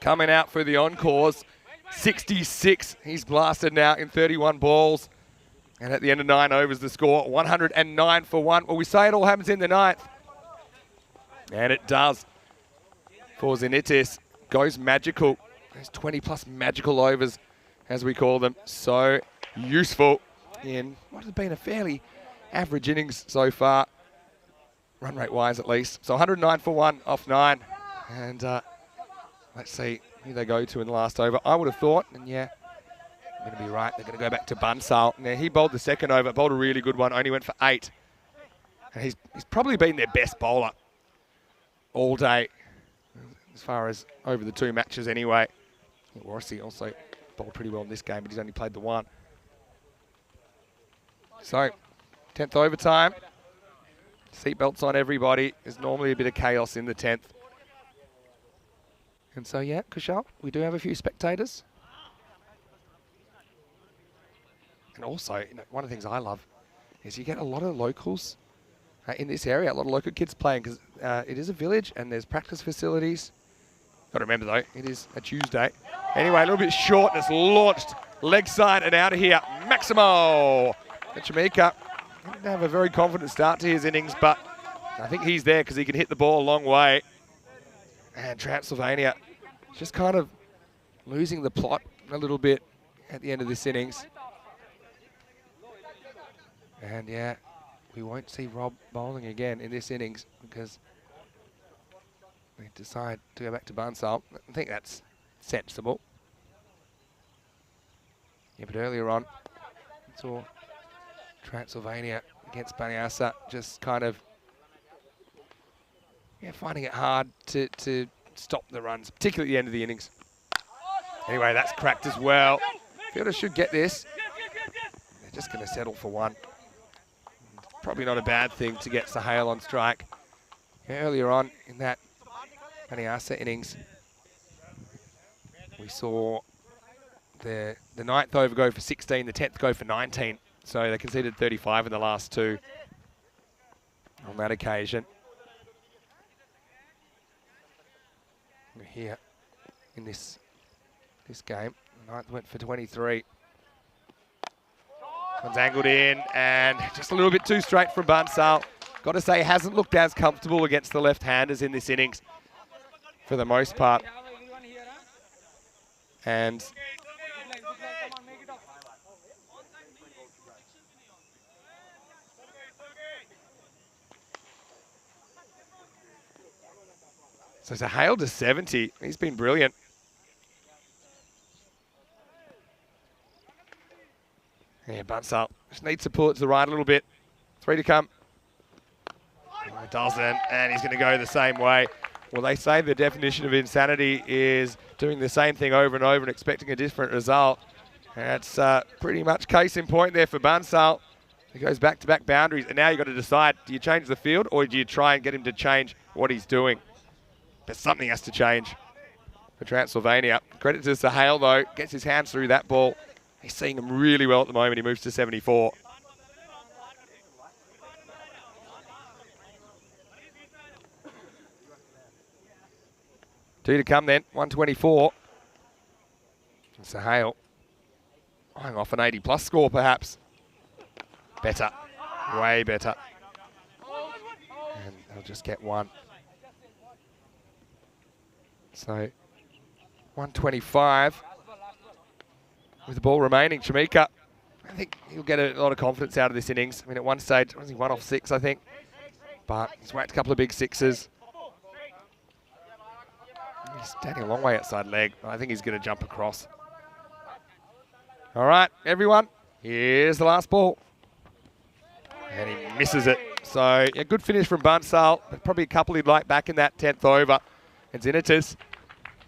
Coming out for the encores. 66. He's blasted now in 31 balls. And at the end of 9 overs, the score 109 for 1. Well, we say it all happens in the ninth. And it does. For Zenitis. Goes magical. Those 20-plus magical overs, as we call them. So useful in what has been a fairly average innings so far, run rate wise at least. So 109 for 1 off 9. And let's see who they go to in the last over. I would have thought, and yeah, I'm going to be right, they're going to go back to Bansal. Now he bowled the second over, bowled a really good one, only went for 8. And he's probably been their best bowler all day, as far as over the 2 matches anyway. Warsi also bowled pretty well in this game, but he's only played the 1. So 10th overtime. Seatbelts on everybody. There's normally a bit of chaos in the 10th. And so, yeah, Kushal, we do have a few spectators. And also, one of the things I love is you get a lot of locals in this area, a lot of local kids playing because it is a village and there's practice facilities. Got to remember, though, it is a Tuesday. Anyway, a little bit short and it's launched leg side and out of here. Maximo. Jamaica didn't have a very confident start to his innings, but I think he's there because he can hit the ball a long way. And Transylvania just kind of losing the plot a little bit at the end of this innings. And yeah, we won't see Rob bowling again in this innings because they decide to go back to Bansal. I think that's sensible. Yeah, but earlier on, we saw Transylvania against Banyasa just kind of finding it hard to stop the runs, particularly at the end of the innings. Anyway, that's cracked as well. Fielder should get this. They're just going to settle for 1. Probably not a bad thing to get Sahale on strike. Earlier on in that Banyasa innings, we saw the 9th over go for 16, the 10th go for 19. So they conceded 35 in the last 2 on that occasion. Here in this game, the 9th went for 23. One's angled in and just a little bit too straight from Bunsal. Got to say, hasn't looked as comfortable against the left-handers in this innings for the most part. And so it's a hail to 70. He's been brilliant. Yeah, Bunsal just needs to pull it to the right a little bit. 3 to come. Oh, it doesn't, and he's going to go the same way. Well, they say the definition of insanity is doing the same thing over and over and expecting a different result. That's pretty much case in point there for Bunsal. He goes back-to-back boundaries, and now you've got to decide, do you change the field or do you try and get him to change what he's doing? But something has to change for Transylvania. Credit to Sahale, though. Gets his hands through that ball. He's seeing him really well at the moment. He moves to 74. Two to come then, 124. Sahale eyeing off an 80-plus score, perhaps. Better, way better. And they'll just get one. So, 125. With the ball remaining, Jamaica, I think he'll get a lot of confidence out of this innings. I mean, at one stage, he 1 off 6, I think. But he's whacked a couple of big sixes. He's standing a long way outside leg. I think he's going to jump across. All right, everyone, here's the last ball. And he misses it. So, a good finish from Bunsal, but probably a couple he'd like back in that 10th over. And Zinitis,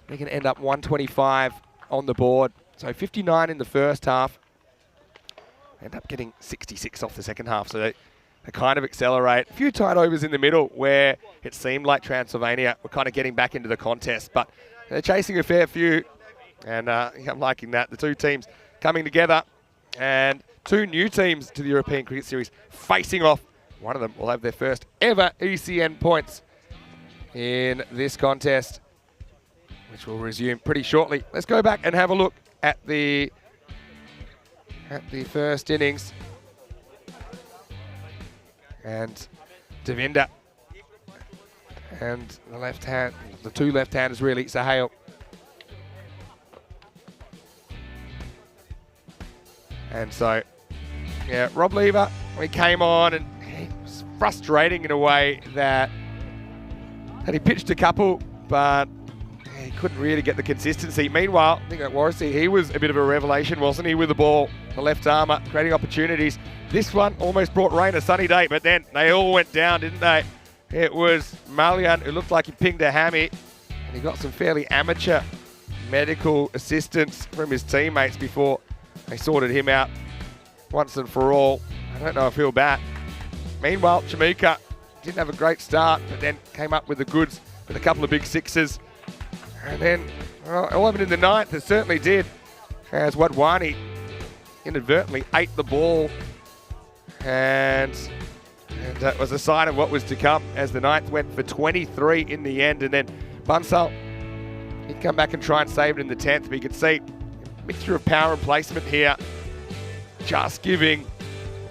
they can end up 125 on the board. So 59 in the first half. End up getting 66 off the second half. So they kind of accelerate. A few tight overs in the middle where it seemed like Transylvania were kind of getting back into the contest. But they're chasing a fair few. And I'm liking that. The two teams coming together. And two new teams to the European Cricket Series facing off. One of them will have their first ever ECN points in this contest, which will resume pretty shortly. Let's go back and have a look at the first innings. And Devinder and the left hand, the two left-handers really, Sahale. And so, yeah, Rob Lever, he came on and he was frustrating in a way that he pitched a couple, but he couldn't really get the consistency. Meanwhile, I think that Warrissy, he was a bit of a revelation, wasn't he, with the ball, the left armour, creating opportunities. This one almost brought rain a sunny day, but then they all went down, didn't they? It was Malian who looked like he pinged a hammy, and he got some fairly amateur medical assistance from his teammates before they sorted him out once and for all. I don't know if he'll bat. Meanwhile, Jamaica didn't have a great start, but then came up with the goods with a couple of big sixes. And then 11 in the ninth, it certainly did, as Wadwani inadvertently ate the ball. And that was a sign of what was to come, as the ninth went for 23 in the end. And then Bunsal, he'd come back and try and save it in the 10th, but you could see a mixture of power and placement here, just giving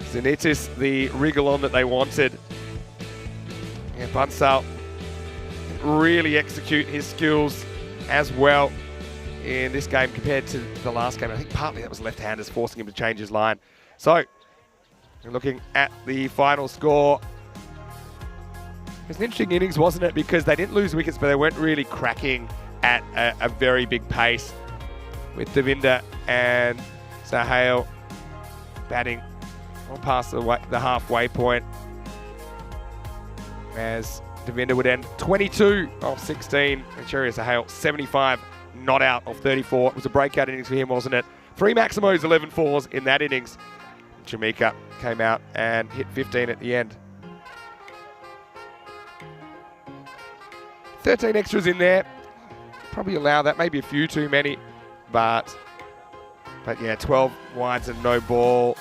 Zinitis the wriggle on that they wanted. Yeah, Bunsal really execute his skills as well in this game compared to the last game. I think partly that was left-handers forcing him to change his line. So, looking at the final score, it was an interesting innings, wasn't it? Because they didn't lose wickets, but they weren't really cracking at a very big pace, with Devinder and Sahale batting on past the halfway point, as Devinder would end 22 of 16, and Cherry Sahale 75 not out of 34. It was a breakout innings for him, wasn't it? 3 Maximos, 11 fours in that innings. Jamaica came out and hit 15 at the end. 13 extras in there. Probably allow that, maybe a few too many, but yeah, 12 wides and no ball.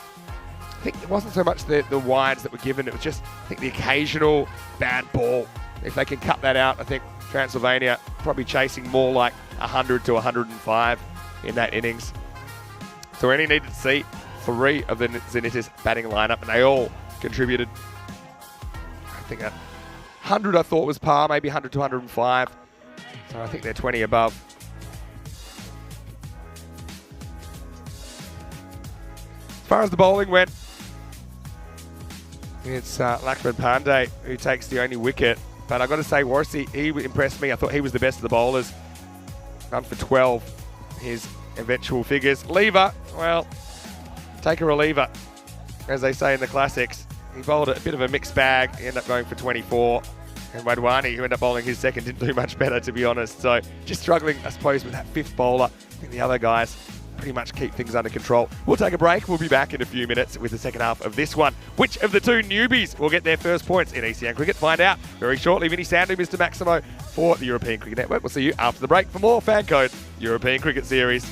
I think it wasn't so much the wides that were given, it was just, I think, the occasional bad ball. If they can cut that out, I think Transylvania probably chasing more like 100 to 105 in that innings. So we only needed to see 3 of the Zenitis batting lineup, and they all contributed. I think 100 I thought was par, maybe 100 to 105. So I think they're 20 above. As far as the bowling went, it's Lakshman Pandey who takes the only wicket. But I've got to say, Warsi, he impressed me. I thought he was the best of the bowlers. 1 for 12, his eventual figures. Lever, well, take a reliever, as they say in the classics. He bowled a bit of a mixed bag. He ended up going for 24. And Wadwani, who ended up bowling his second, didn't do much better, to be honest. So just struggling, I suppose, with that 5th bowler. I think the other guys pretty much keep things under control. We'll take a break. We'll be back in a few minutes with the second half of this one. Which of the 2 newbies will get their first points in ECN cricket? Find out very shortly. Vinny Sandhu, Mr. Maximo for the European Cricket Network. We'll see you after the break for more FanCode European Cricket Series.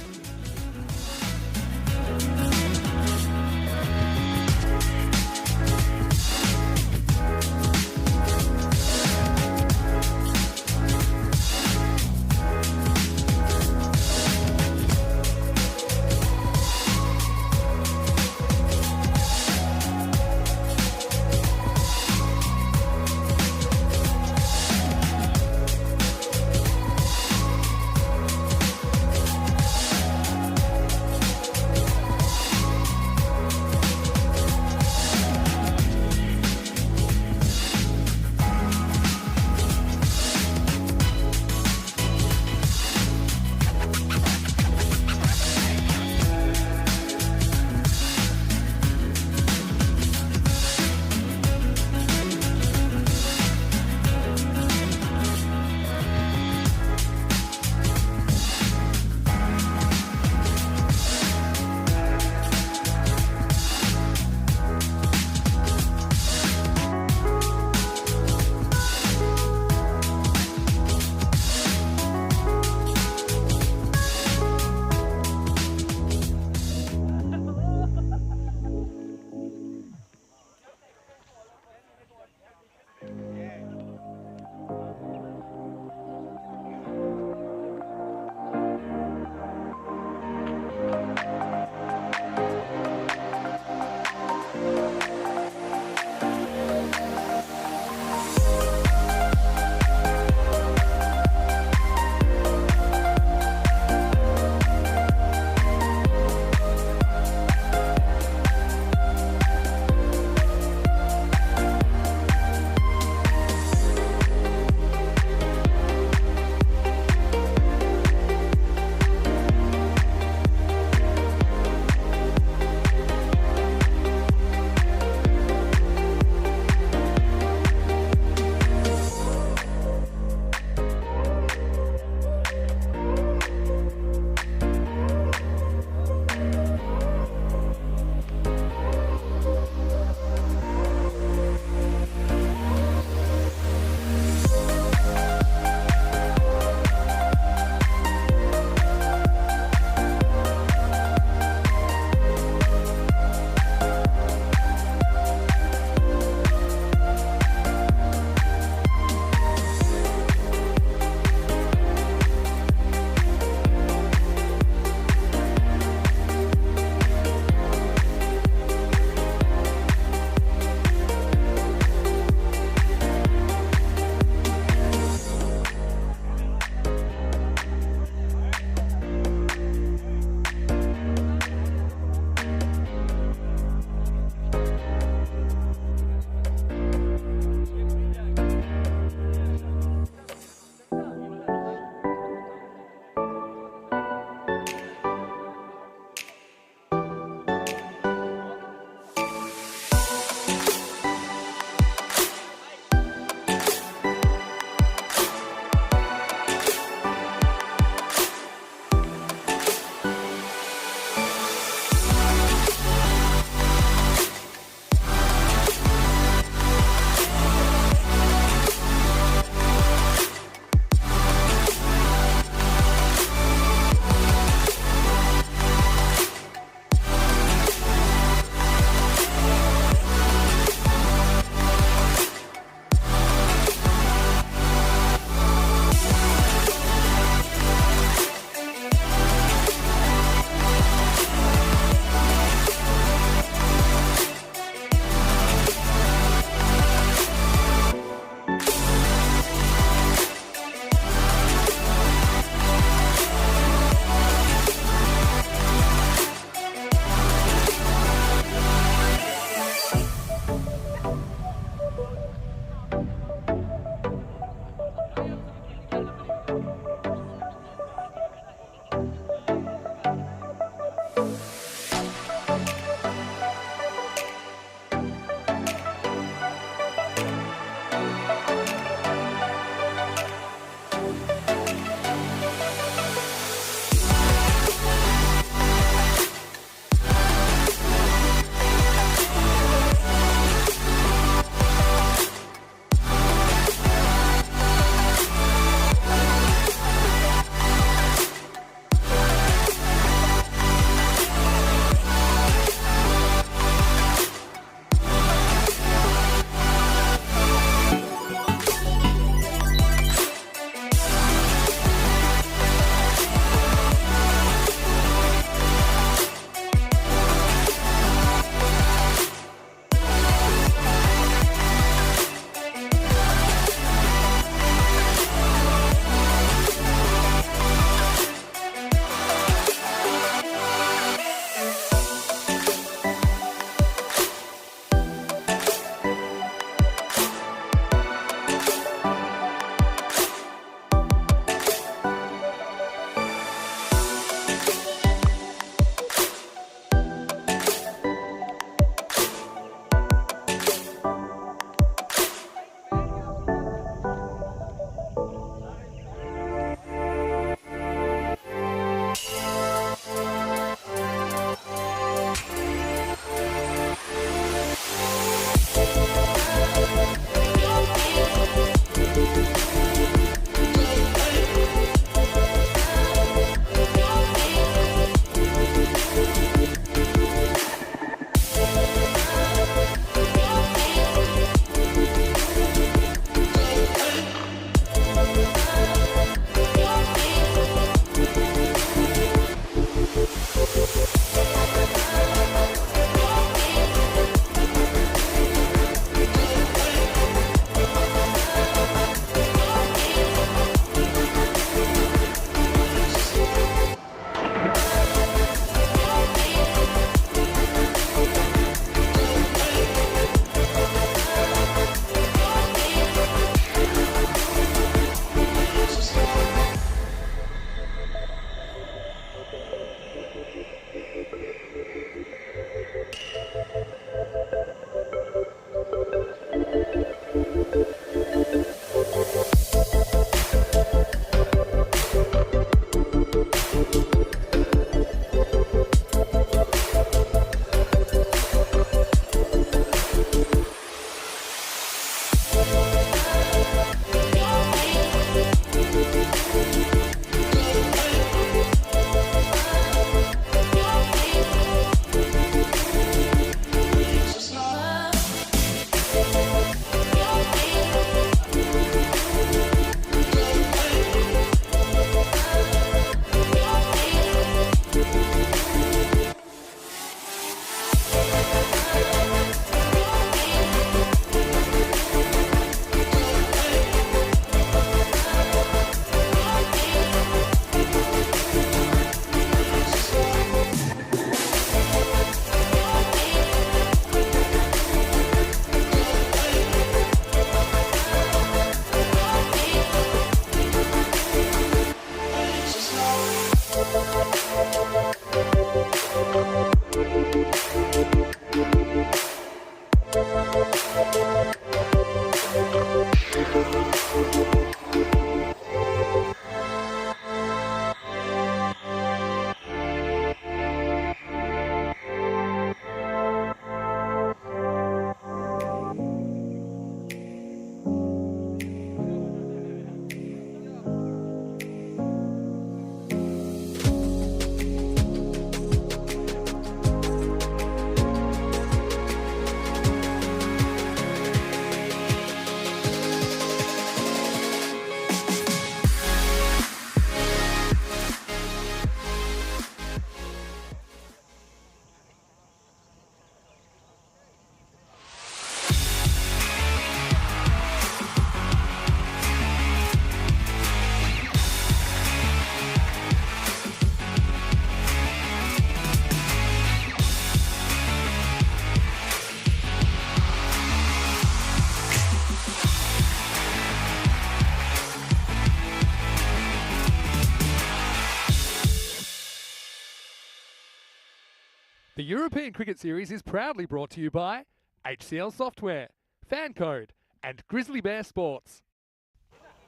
European Cricket Series is proudly brought to you by HCL Software, FanCode, and Grizzly Bear Sports.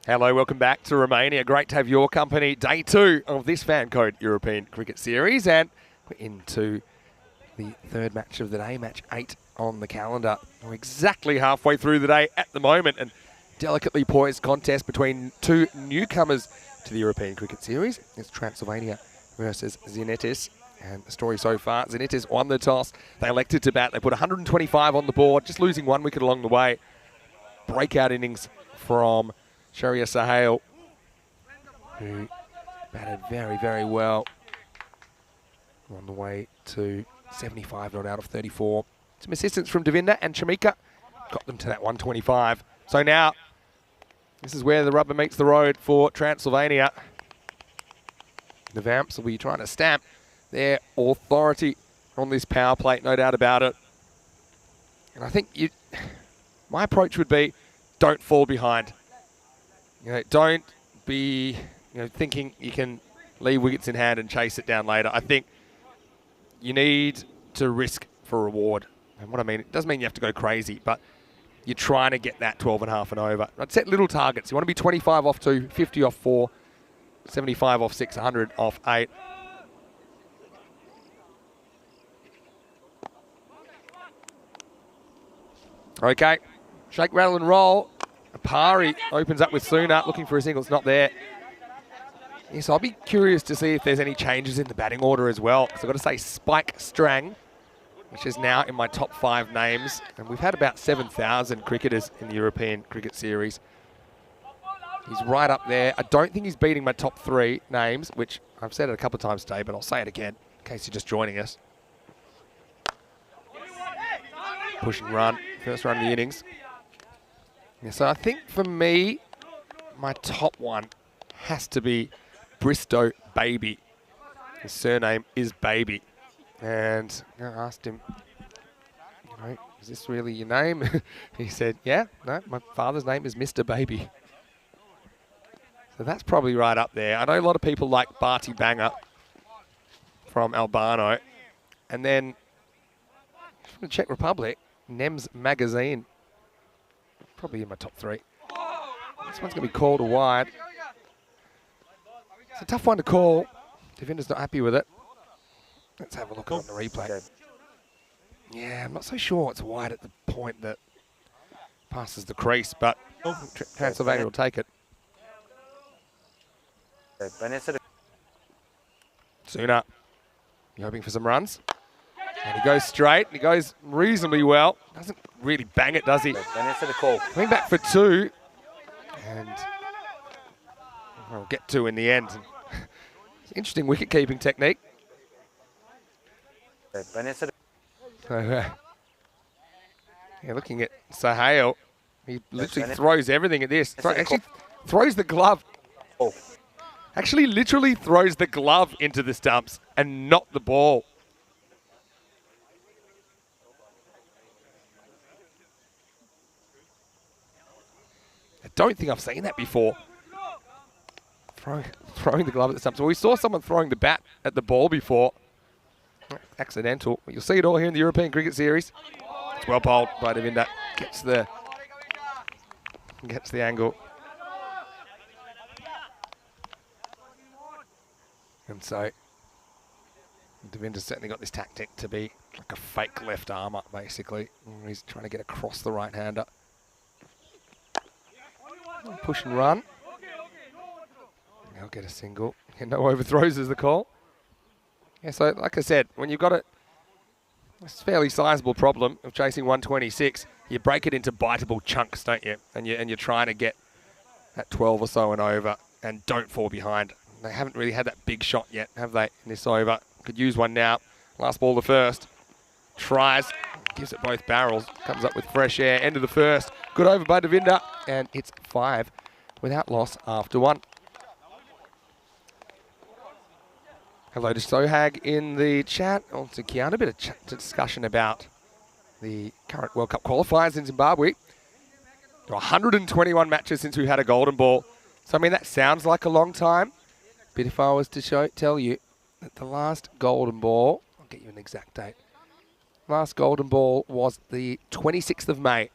Hello, welcome back to Romania. Great to have your company. Day 2 of this FanCode European Cricket Series, and we're into the third match of the day, match 8 on the calendar. We're exactly halfway through the day at the moment, and delicately poised contest between two newcomers to the European Cricket Series. It's Transylvania versus Zenitis. And the story so far, Zenitis won the toss. They elected to bat. They put 125 on the board, just losing 1 wicket along the way. Breakout innings from Sharia Sahel, who batted very, very well. On the way to 75 not out of 34. Some assistance from Devinda and Chamika got them to that 125. So now, this is where the rubber meets the road for Transylvania. The Vamps will be trying to stamp their authority on this power play, no doubt about it. And I think my approach would be, don't fall behind. Don't be thinking you can leave wickets in hand and chase it down later. I think you need to risk for reward. And what I mean, it doesn't mean you have to go crazy, but you're trying to get that 12.5 and over. I'd set little targets. You want to be 25 off 2, 50 off 4, 75 off 6, 100 off 8. Okay, shake, rattle and roll. Apari opens up with Suna, looking for a single. It's not there. Yes, I'll be curious to see if there's any changes in the batting order as well. So I've got to say Spike Strang, which is now in my top 5 names. And we've had about 7,000 cricketers in the European Cricket Series. He's right up there. I don't think he's beating my top 3 names, which I've said it a couple of times today, but I'll say it again in case you're just joining us. Push and run, first run of the innings. Yeah, so I think for me, my top one has to be Bristow Baby. His surname is Baby. And I asked him, is this really your name? He said, yeah, no, my father's name is Mr. Baby. So that's probably right up there. I know a lot of people like Barty Banger from Albano. And then from the Czech Republic, Nems Magazine. Probably in my top 3. This one's going to be called a wide. It's a tough one to call. Devinder's not happy with it. Let's have a look on the replay. Yeah, I'm not so sure it's wide at the point that passes the crease, but Transylvania will take it. Suna, you hoping for some runs? And he goes straight. He goes reasonably well. Doesn't really bang it, does he? Coming back for 2. And we'll get 2 in the end. Interesting wicket-keeping technique. So, yeah, looking at Sahel, he literally throws everything at this. Actually throws the glove. Actually literally throws the glove into the stumps and not the ball. I don't think I've seen that before. Throwing the glove at the stumps. Well, we saw someone throwing the bat at the ball before. Accidental. But you'll see it all here in the European Cricket Series. It's well bowled by Devinda. Gets the angle. And so Devinda's certainly got this tactic to be like a fake left armer, basically. He's trying to get across the right-hander. Push and run. He'll get a single. And no overthrows is the call. Yeah, so like I said, when you've got a fairly sizable problem of chasing 126, you break it into biteable chunks, don't you? And you're trying to get that 12 or so and over, and don't fall behind. They haven't really had that big shot yet, have they, in this over? Could use one now. Last ball the first. Tries, gives it both barrels, comes up with fresh air. End of the first. Good over by Devinda, and it's 5 without loss after 1. Hello to Sohag in the chat. Also, Kiana, a bit of discussion about the current World Cup qualifiers in Zimbabwe. 121 matches since we've had a golden ball. So, I mean, that sounds like a long time. But if I was to tell you that the last golden ball, I'll get you an exact date, last golden ball was the 26th of May.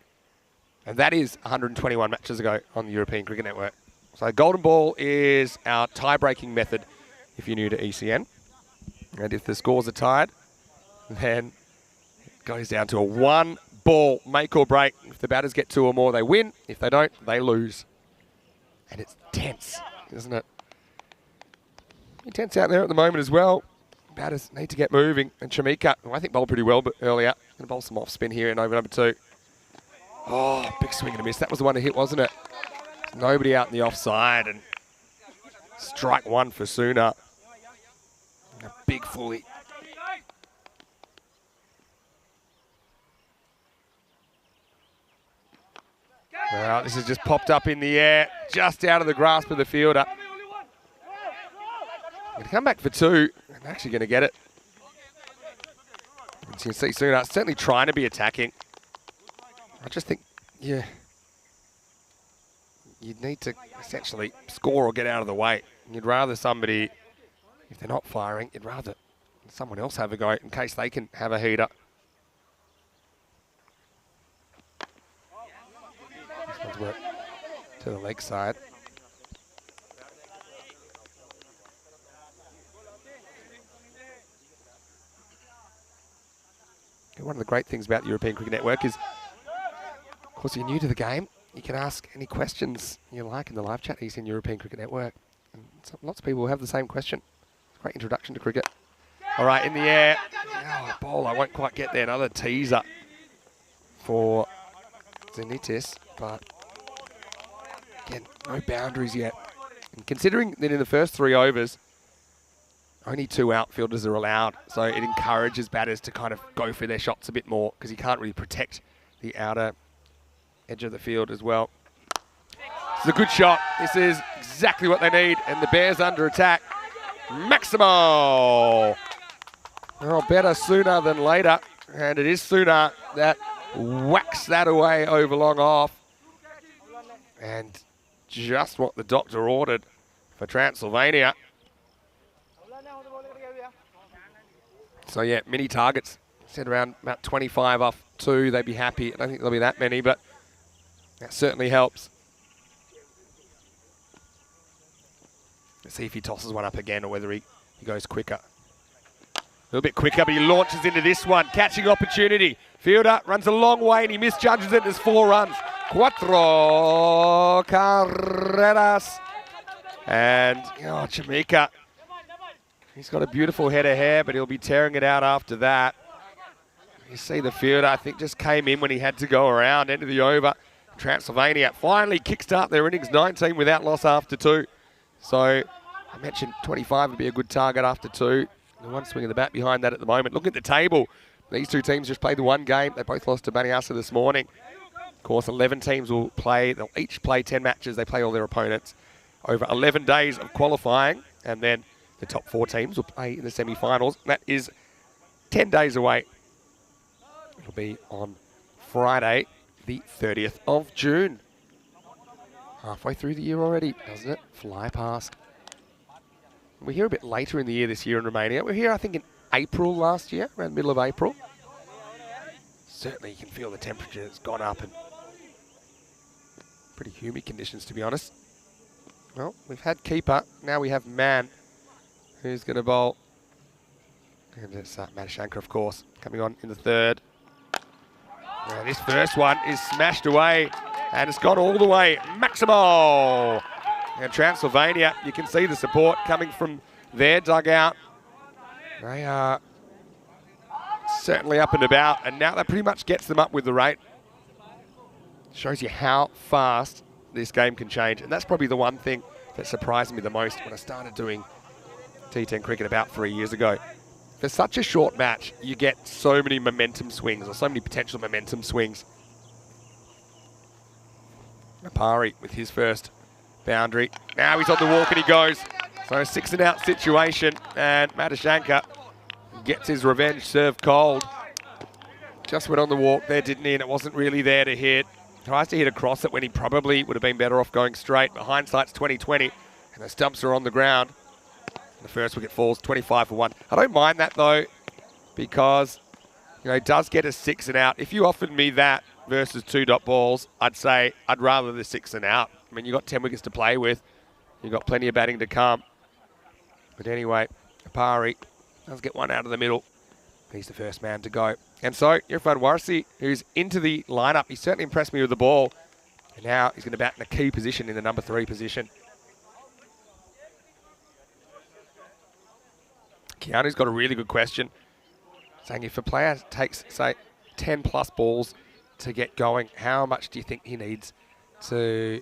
And that is 121 matches ago on the European Cricket Network. So golden ball is our tie-breaking method if you're new to ECN. And if the scores are tied, then it goes down to a one-ball make or break. If the batters get 2 or more, they win. If they don't, they lose. And it's tense, isn't it? Tense out there at the moment as well. Batters need to get moving. And Chamika, who I think bowled pretty well earlier, going to bowl some off spin here in over number 2. Oh, big swing and a miss. That was the one to hit, wasn't it? Nobody out in the offside, and strike 1 for Suna. A big fully. Well, this has just popped up in the air, just out of the grasp of the fielder. Going to come back for 2. I'm actually going to get it. As you can see, Suna certainly trying to be attacking. I just think, yeah, you'd need to essentially score or get out of the way. You'd rather somebody, if they're not firing, you'd rather someone else have a go in case they can have a heater. This one's worked to the leg side. One of the great things about the European Cricket Network is, of course, you're new to the game, you can ask any questions you like in the live chat ECN European Cricket Network. And lots of people will have the same question. It's a great introduction to cricket. All right, in the air. Oh, ball, I won't quite get there. Another teaser for Zenitis, but again, no boundaries yet. And considering that in the first 3 overs, only 2 outfielders are allowed, so it encourages batters to kind of go for their shots a bit more because you can't really protect the outer edge of the field as well. This is a good shot. This is exactly what they need, and the Bears under attack. Maximo! Oh, better sooner than later, and it is Suna that whacks that away over long off. And just what the doctor ordered for Transylvania. So yeah, mini targets. Said around about 25 off 2, they'd be happy. I don't think there'll be that many, but that certainly helps. Let's see if he tosses one up again or whether he goes quicker. A little bit quicker, but he launches into this one. Catching opportunity. Fielder runs a long way and he misjudges it. There's 4 runs. 4 carreras. And Chamika. He's got a beautiful head of hair, but he'll be tearing it out after that. You see the fielder, I think, just came in when he had to go around, end of the over. Transylvania finally kickstart their innings 19 without loss after 2. So I mentioned 25 would be a good target after 2. The one swing of the bat behind that at the moment. Look at the table. These 2 teams just played the 1 game. They both lost to Baniasa this morning. Of course, 11 teams will play. They'll each play 10 matches. They play all their opponents over 11 days of qualifying, and then the top 4 teams will play in the semi-finals. That is 10 days away. It'll be on Friday, the 30th of June. Halfway through the year already, doesn't it? Fly past. We're here a bit later in the year this year in Romania. We're here, I think, in April last year, around the middle of April. Certainly you can feel the temperature has gone up and pretty humid conditions, to be honest. Well, we've had keeper, now we have man. Who's going to bowl? And it's Madashankar, of course, coming on in the 3rd. And this first one is smashed away, and it's gone all the way. Maximo! And Transylvania, you can see the support coming from their dugout. They are certainly up and about, and now that pretty much gets them up with the rate. Shows you how fast this game can change, and that's probably the one thing that surprised me the most when I started doing T10 cricket about 3 years ago. For such a short match, you get so many momentum swings, or so many potential momentum swings. Apari with his first boundary. Now he's on the walk and he goes. So a 6 and out situation, and Madashankar gets his revenge served cold. Just went on the walk there, didn't he? And it wasn't really there to hit. Tries to hit across it when he probably would have been better off going straight. But hindsight's 20/20, and the stumps are on the ground. The first wicket falls 25 for 1. I don't mind that though, because does get a 6 and out. If you offered me that versus 2 dot balls, I'd say I'd rather the 6 and out. I mean, you've got 10 wickets to play with. You've got plenty of batting to come. But anyway, Apari does get one out of the middle. He's the first man to go. And so, Irfan Warsi, who's into the lineup, he certainly impressed me with the ball. And now he's going to bat in a key position in the number 3 position. Keanu's got a really good question, saying if a player takes, say, 10 plus balls to get going, how much do you think he needs to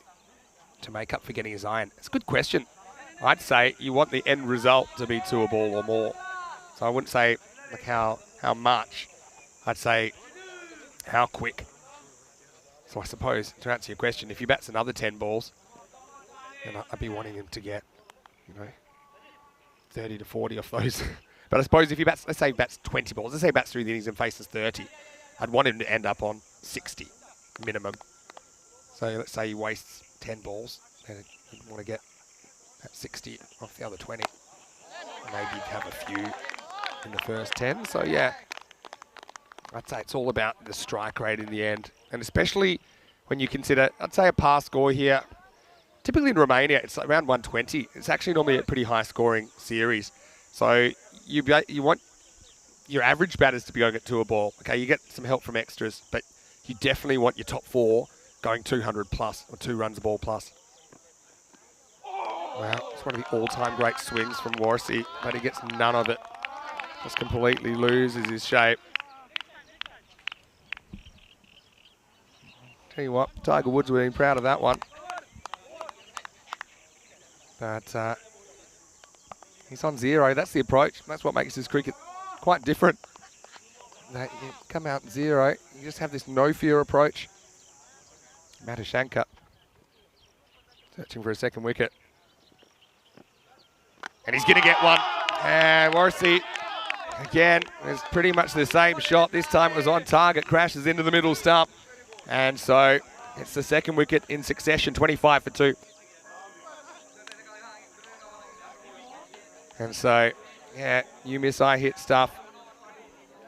make up for getting his iron? It's a good question. I'd say you want the end result to be to a ball or more. So I wouldn't say like how much. I'd say how quick. So I suppose, to answer your question, if he bats another 10 balls, then I'd be wanting him to get, 30 to 40 off those. But I suppose if he bats, let's say he bats 20 balls, let's say he bats 3 innings and faces 30, I'd want him to end up on 60 minimum. So let's say he wastes 10 balls, and you want to get that 60 off the other 20. Maybe you'd have a few in the first 10. So yeah, I'd say it's all about the strike rate in the end. And especially when you consider, I'd say a pass score here, typically in Romania, it's around 120. It's actually normally a pretty high scoring series. So you want your average batters to be going to a ball. Okay, you get some help from extras, but you definitely want your top 4 going 200 plus or 2 runs a ball plus. Wow, it's one of the all-time great swings from Warsi, but he gets none of it. Just completely loses his shape. Tell you what, Tiger Woods would have been proud of that one. But he's on 0. That's the approach. That's what makes this cricket quite different. That you come out 0, you just have this no-fear approach. Matashankar searching for a second wicket. And he's going to get one. And Warsi, again, it's pretty much the same shot. This time it was on target, crashes into the middle stump. And so it's the second wicket in succession, 25 for 2. And so, yeah, you miss, I hit stuff.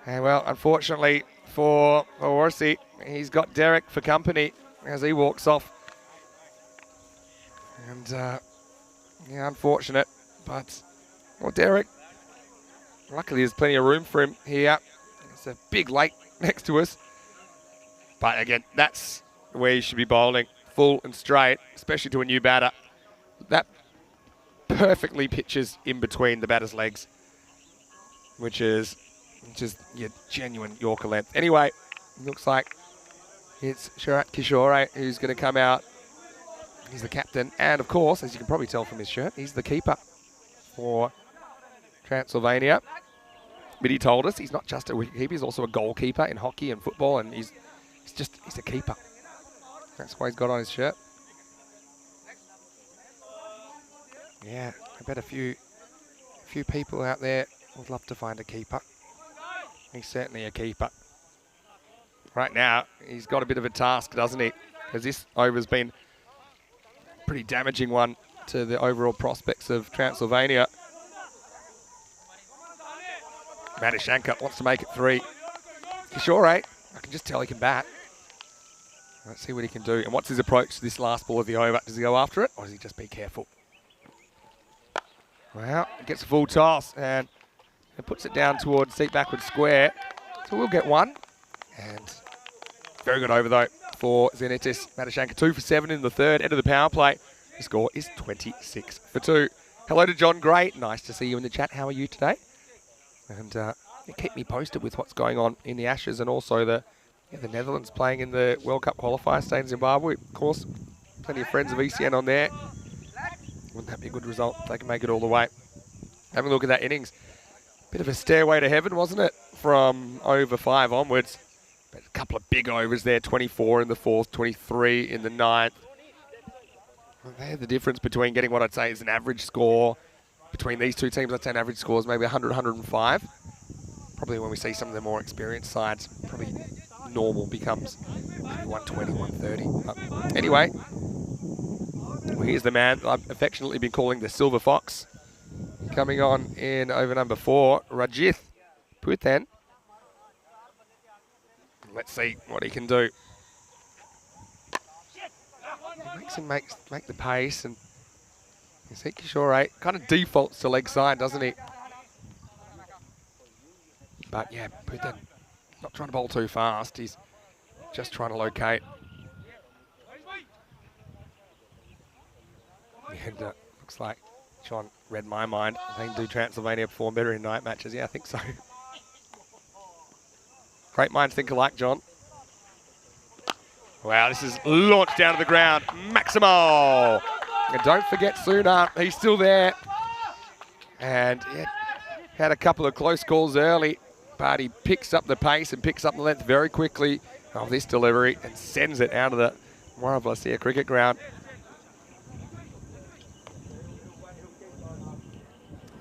And well, unfortunately for Warsi, he's got Derek for company as he walks off. And yeah, unfortunate, but well, Derek, luckily there's plenty of room for him here. It's a big lake next to us. But again, that's where you should be bowling, full and straight, especially to a new batter. That perfectly pitches in between the batter's legs, which is just your genuine Yorker length. Anyway, looks like it's Sharat Kishore who's going to come out. He's the captain, and of course, as you can probably tell from his shirt, he's the keeper for Transylvania. But he told us he's not just a wicketkeeper, he's also a goalkeeper in hockey and football, and he's a keeper. That's why he's got on his shirt. Yeah, I bet a few people out there would love to find a keeper. He's certainly a keeper. Right now, he's got a bit of a task, doesn't he? Because this over's been a pretty damaging one to the overall prospects of Transylvania. Matashankar wants to make it 3. Kishore, I can just tell he can bat. Let's see what he can do. And what's his approach to this last ball of the over? Does he go after it, or does he just be careful? Well, he gets a full toss and it puts it down towards seat backward square. So we'll get 1. And very good over though for Zenitis Matashankar. 2 for 7 in the 3rd. End of the power play. The score is 26 for 2. Hello to John Gray. Nice to see you in the chat. How are you today? And keep me posted with what's going on in the Ashes and also the Netherlands playing in the World Cup qualifier, staying in Zimbabwe. Of course, plenty of friends of ECN on there. Wouldn't that be a good result if they can make it all the way? Having a look at that innings. Bit of a stairway to heaven, wasn't it? From over 5 onwards. But a couple of big overs there. 24 in the 4th, 23 in the 9th. Well, they're the difference between getting what I'd say is an average score. Between these two teams, I'd say an average score is maybe 100, 105. Probably when we see some of the more experienced sides, probably normal becomes maybe 120, 130. But anyway, well, here's the man I've affectionately been calling the Silver Fox. Coming on in over number 4, Rajith Puthen. Let's see what he can do. He makes him make the pace, and you see Kishore kind of defaults to leg side, doesn't he? But yeah, P10 not trying to bowl too fast. He's just trying to locate. And looks like John read my mind. They can do Transylvania perform better in night matches. Yeah, I think so. Great minds think alike, John. Wow, this is launched down to the ground. Maximal. And don't forget Suna. He's still there. And yeah, had a couple of close calls early, but he picks up the pace and picks up the length very quickly of this delivery and sends it out of the Moravlasia cricket ground.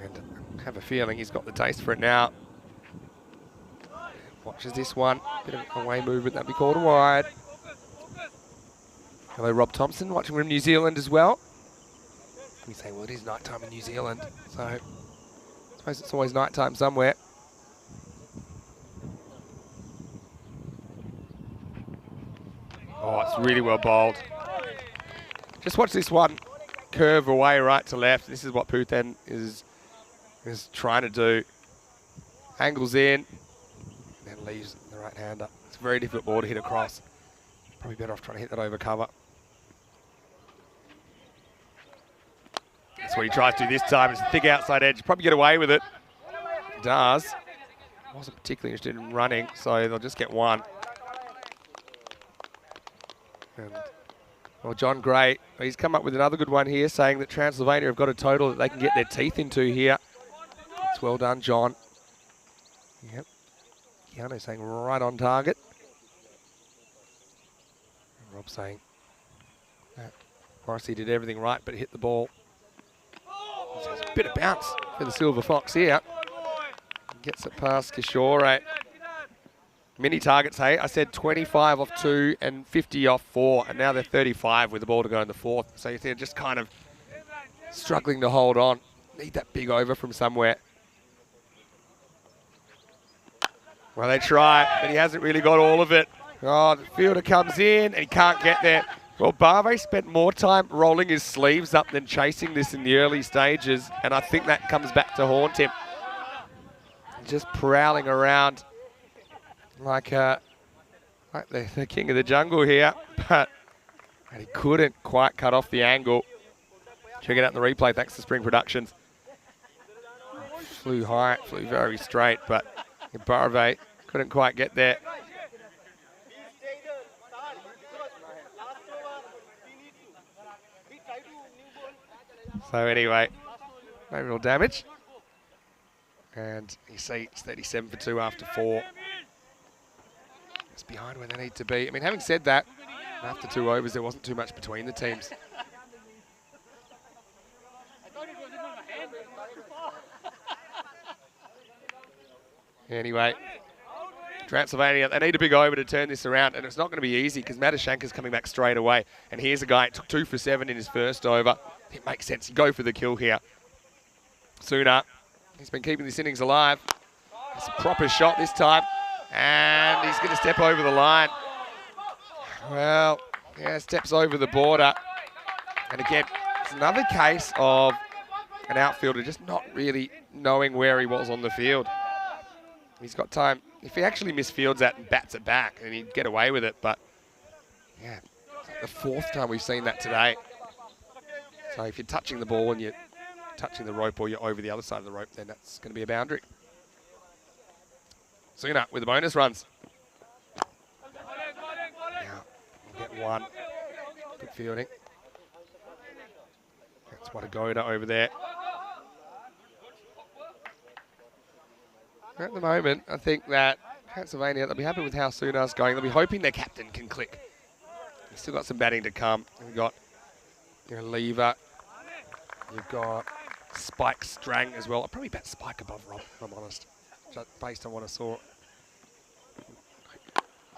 And I have a feeling he's got the taste for it now. Watches this one. Bit of away movement, that'd be called a wide. Hello, Rob Thompson, watching from New Zealand as well. We say, well, it is night time in New Zealand, so I suppose it's always night time somewhere. Oh, it's really well bowled. Just watch this one curve away right to left. This is what P10 is trying to do. Angles in, and then leaves the right hander. It's a very difficult ball to hit across. Probably better off trying to hit that over cover. That's what he tries to do this time. It's a thick outside edge. Probably get away with it. Does. Wasn't particularly interested in running, so they'll just get one. And, well, John Gray, he's come up with another good one here, saying that Transylvania have got a total that they can get their teeth into here. It's well done, John. Yep. Keanu saying right on target. And Rob saying that Morrissey did everything right, but hit the ball. There's a bit of bounce for the Silver Fox here. Gets it past Kishore. Mini targets, hey? I said 25 off 2 and 50 off 4, and now they're 35 with the ball to go in the 4th. So they're just kind of struggling to hold on. Need that big over from somewhere. Well, they try, but he hasn't really got all of it. Oh, the fielder comes in, and he can't get there. Well, Barve spent more time rolling his sleeves up than chasing this in the early stages, and I think that comes back to haunt him. Just prowling around like the king of the jungle here, but and he couldn't quite cut off the angle. Check it out in the replay, thanks to Spring Productions. Flew high, flew very straight, but Barve couldn't quite get there. So anyway, no real damage. And you see it's 37 for 2 after 4. It's behind where they need to be. I mean, having said that, after 2 overs, there wasn't too much between the teams. Anyway, Transylvania, they need a big over to turn this around, and it's not going to be easy because Madhushankar's coming back straight away. And here's a guy who took 2 for 7 in his first over. It makes sense. You go for the kill here. Suna, he's been keeping this innings alive. It's a proper shot this time. And he's going to step over the line. Well, yeah, steps over the border. And again, it's another case of an outfielder just not really knowing where he was on the field. He's got time. If he actually misfields that and bats it back, then he'd get away with it. But, yeah, it's like the 4th time we've seen that today. So if you're touching the ball and you're touching the rope or you're over the other side of the rope, then that's going to be a boundary. Suna with the bonus runs. Now, we'll get 1. Good fielding. That's Wadagoda over there. At the moment, I think that Transylvania, they'll be happy with how Suna's going. They'll be hoping their captain can click. They've still got some batting to come. We've got Lever. You've got Spike Strang as well. I'll probably bet Spike above Rob, if I'm honest, just based on what I saw.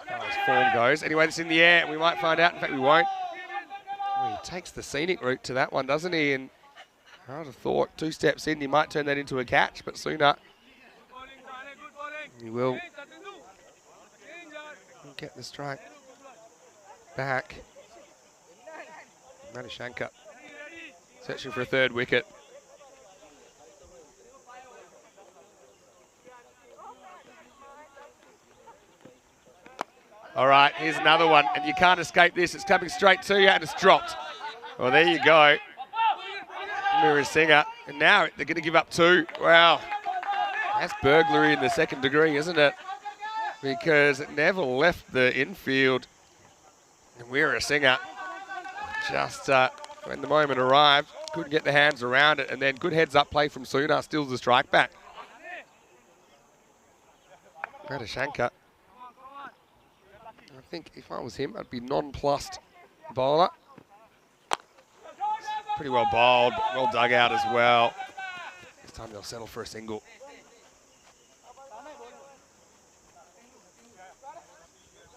How his form goes. Anyway, it's in the air. We might find out. In fact, we won't. Oh, he takes the scenic route to that one, doesn't he? And I would have thought 2 steps in, he might turn that into a catch, but Suna, he will Couldn't get the strike back. Manishanka searching for a third wicket. All right, here's another one, and you can't escape this. It's coming straight to you, and it's dropped. Well, there you go. Mirasinger, and now they're going to give up 2. Wow, that's burglary in the second degree, isn't it? Because it never left the infield. And Mirasinger just, when the moment arrived, couldn't get the hands around it, and then good heads-up play from Suna, steals the strike back. Manishanka. I think if I was him, I'd be nonplussed bowler. Pretty well bowled, but well dug out as well. This time they'll settle for a single.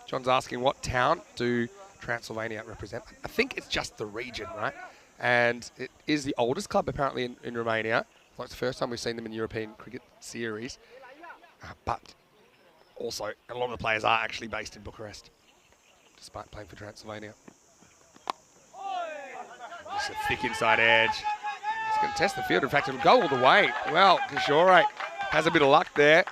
John's asking, what town do Transylvania represent? I think it's just the region, right? And it is the oldest club apparently in Romania. Well, it's the first time we've seen them in the European Cricket Series. But also, a lot of the players are actually based in Bucharest, despite playing for Transylvania. Just a thick inside edge. It's going to test the field. In fact, it'll go all the way. Well, Kishore has a bit of luck there.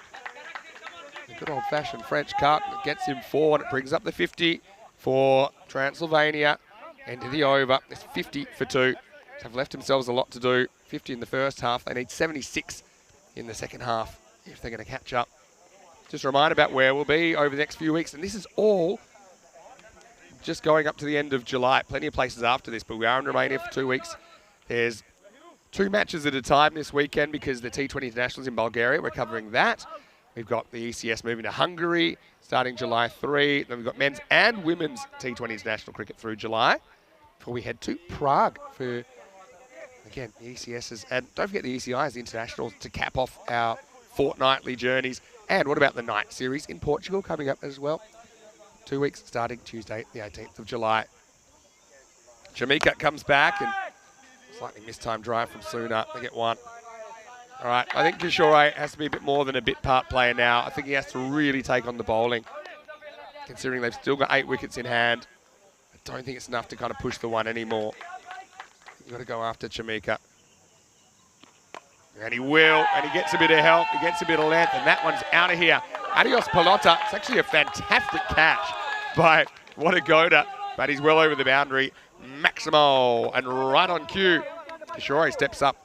A good old-fashioned French cut that gets him 4, and it brings up the 50 for Transylvania. End of the over. It's 50 for 2. They've left themselves a lot to do. 50 in the first half. They need 76 in the second half if they're going to catch up. Just a reminder about where we'll be over the next few weeks. And this is all just going up to the end of July. Plenty of places after this, but we are in Romania for 2 weeks. There's 2 matches at a time this weekend because the T10 Internationals in Bulgaria. We're covering that. We've got the ECS moving to Hungary starting July 3. Then we've got men's and women's T20 International cricket through July before we head to Prague for, again, the ECSs. And don't forget the ECIs, the internationals, to cap off our fortnightly journeys. And what about the night series in Portugal coming up as well? 2 weeks starting Tuesday, the 18th of July. Jamaica comes back and slightly mistimed drive from Suna. They get 1. All right, I think Kishore has to be a bit more than a bit part player now. I think he has to really take on the bowling, considering they've still got 8 wickets in hand. I don't think it's enough to kind of push the 1 anymore. You've got to go after Jamaica. And he will, and he gets a bit of help, he gets a bit of length, and that one's out of here. Adios Pelota. It's actually a fantastic catch by Wadagoda, but he's well over the boundary. Maximo, and right on cue. Kishore steps up.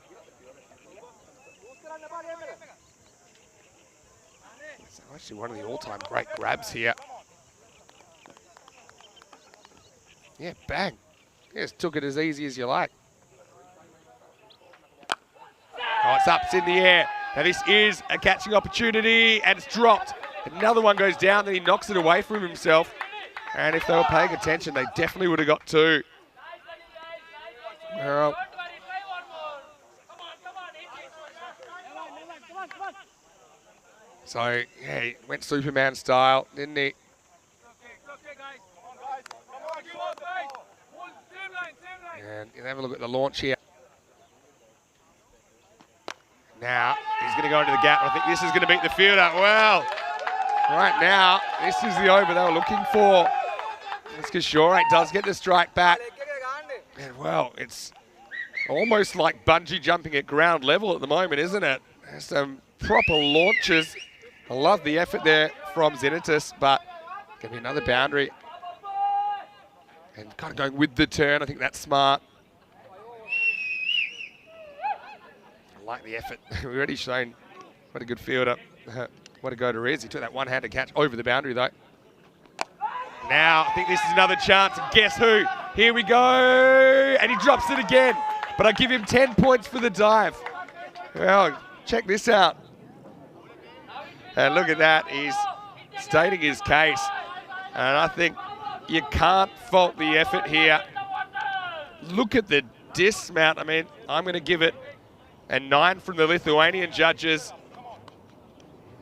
It's actually one of the all-time great grabs here. Yeah, bang. Just took it as easy as you like. Oh, it's up, it's in the air. Now this is a catching opportunity, and it's dropped. Another one goes down, then he knocks it away from himself. And if they were paying attention, they definitely would have got 2. Well, so, yeah, he went Superman style, didn't he? And you have a look at the launch here. Now, he's going to go into the gap. I think this is going to beat the fielder. Well, right now, this is the over they were looking for. It's Kishore does get the strike back. And, well, it's almost like bungee jumping at ground level at the moment, isn't it? There's some proper launches. I love the effort there from Zenitis, but going to be another boundary. And kind of going with the turn. I think that's smart. I like the effort. We've already shown what a good fielder, what a go-to is. He took that one-handed catch over the boundary, though. Now, I think this is another chance. Guess who? Here we go. And he drops it again. But I give him 10 points for the dive. Well, check this out. And look at that. He's stating his case. And I think you can't fault the effort here. Look at the dismount. I mean, I'm going to give it a 9 from the Lithuanian judges.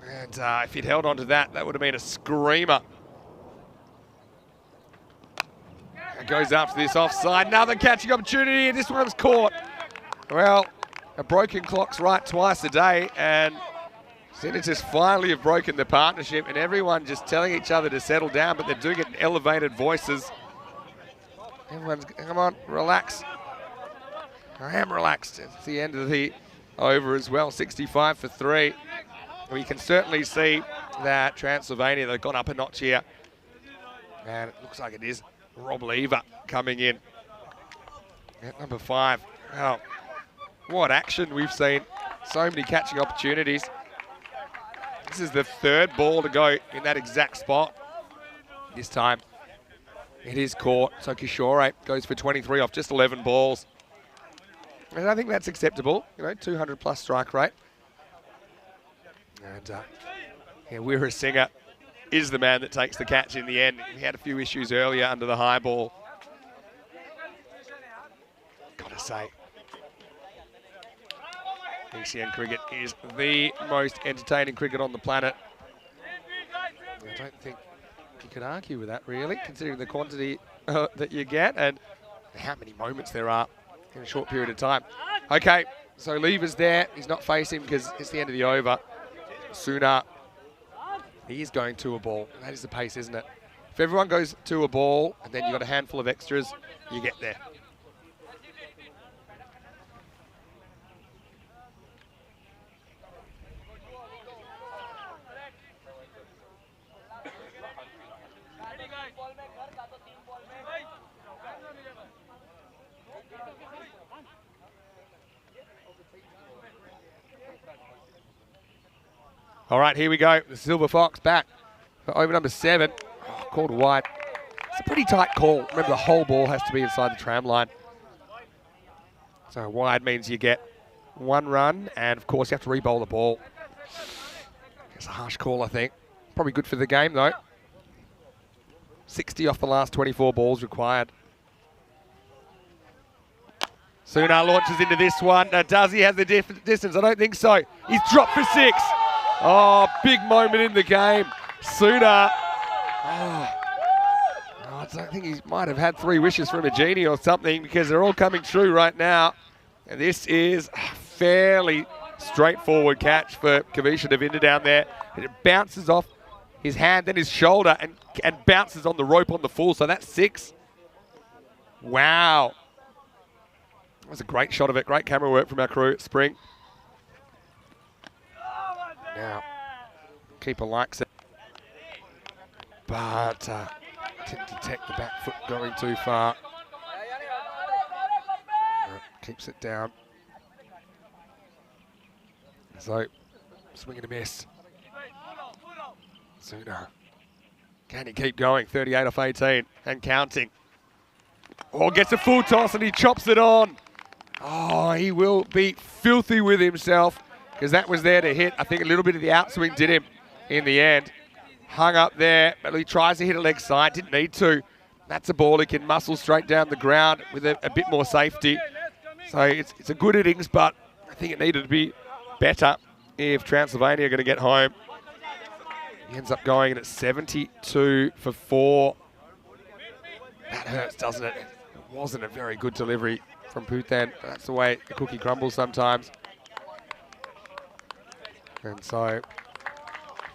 And if he'd held on to that, that would have been a screamer. It goes after this offside. Another catching opportunity, and this one's caught. Well, a broken clock's right twice a day, and Senators finally have broken the partnership and everyone just telling each other to settle down, but they're doing it in elevated voices. Everyone's, come on, relax. I am relaxed. It's the end of the over as well, 65 for 3. We can certainly see that Transylvania, they've gone up a notch here. And it looks like it is Rob Lever coming in at number 5. Wow, what action we've seen. So many catching opportunities. This is the 3rd ball to go in that exact spot. This time it is caught. So Kishore goes for 23 off just 11 balls. And I think that's acceptable, 200 plus strike rate. And Weera Singer is the man that takes the catch in the end. He had a few issues earlier under the high ball. Gotta say, ECN cricket is the most entertaining cricket on the planet. I don't think you could argue with that, really, considering the quantity that you get and how many moments there are in a short period of time. Okay, so Lever's there. He's not facing because it's the end of the over. Sooner, he is going to a ball. That is the pace, isn't it? If everyone goes to a ball and then you've got a handful of extras, you get there. All right, here we go. The Silver Fox back for over number 7. Oh, called wide. It's a pretty tight call. Remember, the whole ball has to be inside the tram line. So wide means you get 1 run, and of course you have to re-bowl the ball. It's a harsh call, I think. Probably good for the game, though. 60 off the last 24 balls required. Sooner launches into this one. Now, does he have the distance? I don't think so. He's dropped for 6. Oh, big moment in the game. Sooner. I don't think he might have had 3 wishes from a genie or something because they're all coming true right now. And this is a fairly straightforward catch for Kavisha Devinda down there. And it bounces off his hand, then his shoulder, and bounces on the rope on the full. So that's 6. Wow. That was a great shot of it. Great camera work from our crew at Spring. Now, keeper likes it, but didn't detect the back foot going too far. Keeps it down. So, swing and a miss. Sooner. Can he keep going? 38 off 18 and counting. Oh, gets a full toss and he chops it on. Oh, he will be filthy with himself, because that was there to hit. I think a little bit of the outswing did him in the end. Hung up there, but he tries to hit a leg side, didn't need to. That's a ball he can muscle straight down the ground with a bit more safety. So it's a good innings, but I think it needed to be better if Transylvania are going to get home. He ends up going in at 72 for 4. That hurts, doesn't it? It wasn't a very good delivery from Puthan. That's the way the cookie crumbles sometimes. And so,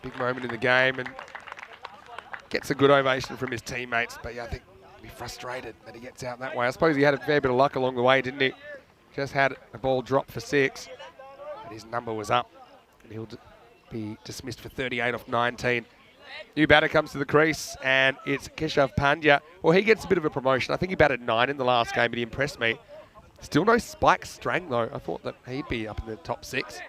big moment in the game and gets a good ovation from his teammates. But yeah, I think he'll be frustrated that he gets out that way. I suppose he had a fair bit of luck along the way, didn't he? Just had a ball drop for 6, but his number was up. And he'll be dismissed for 38 off 19. New batter comes to the crease, and it's Keshav Pandya. Well, he gets a bit of a promotion. I think he batted 9 in the last game, but he impressed me. Still no Spike Strang, though. I thought that he'd be up in the top 6.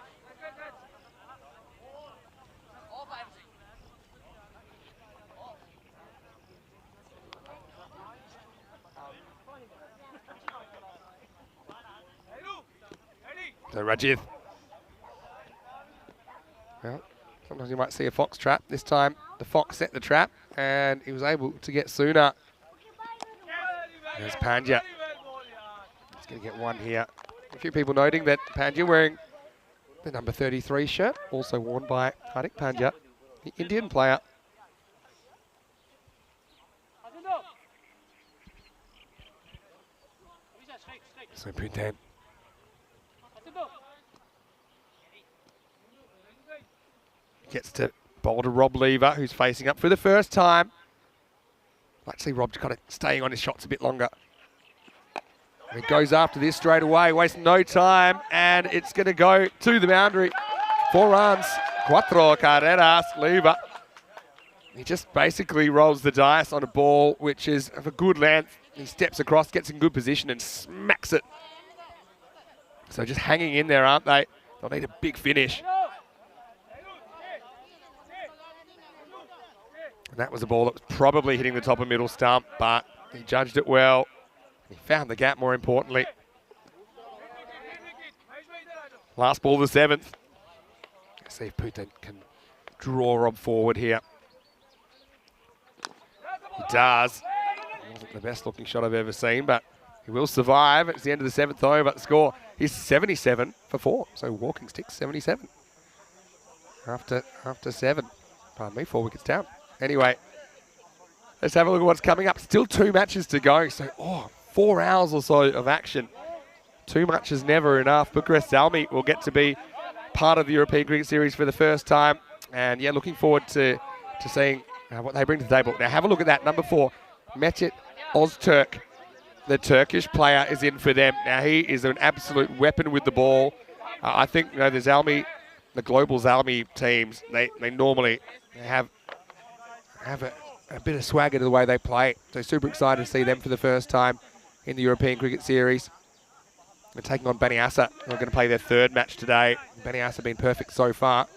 So Rajiv. Well, sometimes you might see a fox trap. This time the fox set the trap and he was able to get Sooner. There's Pandya. He's going to get 1 here. A few people noting that Pandya wearing the number 33 shirt, also worn by Hardik Pandya, the Indian player. So Puthan. Gets to bowl to Rob Lever, who's facing up for the first time. Let's see Rob kind of staying on his shots a bit longer. He goes after this straight away, wastes no time, and it's going to go to the boundary. 4 runs, 4 carreras, Lever. He just basically rolls the dice on a ball which is of a good length. He steps across, gets in good position and smacks it. So just hanging in there, aren't they? They'll need a big finish. And that was a ball that was probably hitting the top of middle stump, but he judged it well. He found the gap, more importantly. Last ball, the 7th. Let's see if Putin can draw Rob forward here. He does. It wasn't the best looking shot I've ever seen, but he will survive. It's the end of the 7th over. The score is 77 for 4. So walking sticks, 77. After 7. Pardon me, 4 wickets down. Anyway, let's have a look at what's coming up. Still 2 matches to go. So, 4 hours or so of action. Too much is never enough. Bucharest Zalmi will get to be part of the European Cricket Series for the first time. And yeah, looking forward to seeing what they bring to the table. Now have a look at that. Number 4, Mecit Ozturk. The Turkish player is in for them. Now he is an absolute weapon with the ball. I think the Zalmi, the global Zalmi teams, they normally have a bit of swagger to the way they play. So super excited to see them for the first time in the European Cricket Series. They're taking on Baniasa. They're going to play their 3rd match today. Baniasa been perfect so far.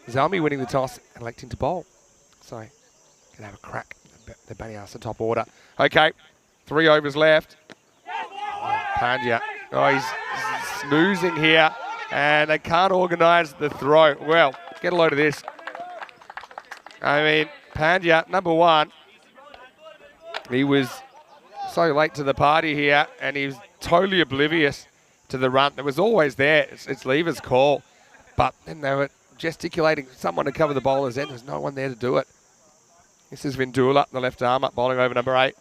Zalmi winning the toss and electing to bowl. So, going to have a crack at the Baniasa top order. Okay, 3 overs left. Pandya. Oh, he's snoozing here. And they can't organise the throw. Well, get a load of this. I mean, Pandya, number 1. He was so late to the party here, and he was totally oblivious to the run that was always there. It's Lever's call, but then they were gesticulating someone to cover the bowler's end. There's no one there to do it. This is Vindula, the left arm up, bowling over number 8.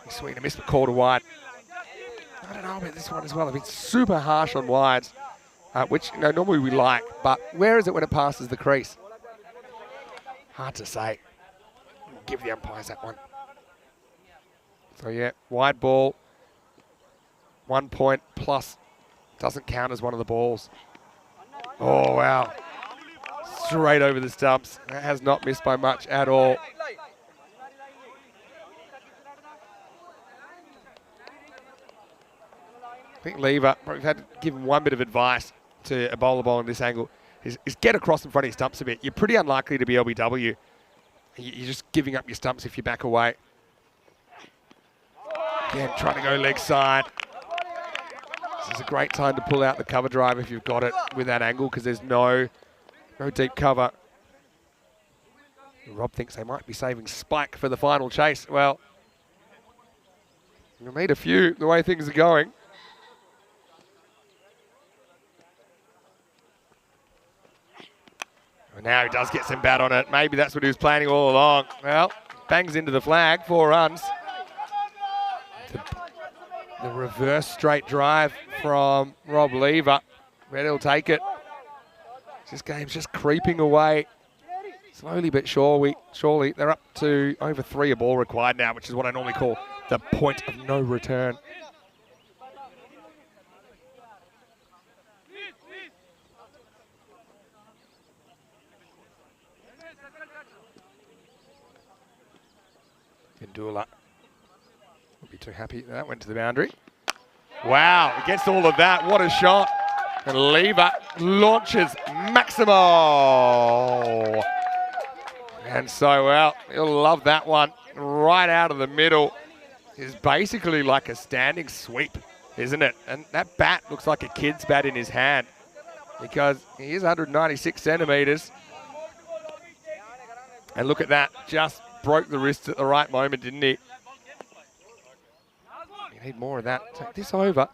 He swing and miss, but called a wide. I don't know about this one as well. I've been super harsh on wides, which normally we like, but where is it when it passes the crease? Hard to say. Give the umpires that one. So yeah, wide ball, 1 point plus, doesn't count as one of the balls. Oh wow, straight over the stumps. That has not missed by much at all. I think Lever, we've had to give him one bit of advice to a bowler ball in this angle, is get across in front of your stumps a bit. You're pretty unlikely to be LBW. You're just giving up your stumps if you back away. Again, trying to go leg side. This is a great time to pull out the cover drive if you've got it with that angle, because there's no deep cover. Rob thinks they might be saving Spike for the final chase. Well, you'll need a few the way things are going. And now he does get some bat on it. Maybe that's what he was planning all along. Well, bangs into the flag, 4 runs. The reverse straight drive from Rob Lever. Red will take it. This game's just creeping away. Slowly but surely. They're up to over 3 a ball required now, which is what I normally call the point of no return. Vindula won't be too happy. That went to the boundary. Wow, against all of that, what a shot. And Lever launches Maximo. And so, well, you'll love that one. Right out of the middle. Is basically like a standing sweep, isn't it? And that bat looks like a kid's bat in his hand, because he is 196 centimetres. And look at that, just broke the wrist at the right moment, didn't he? You need more of that. Take this over.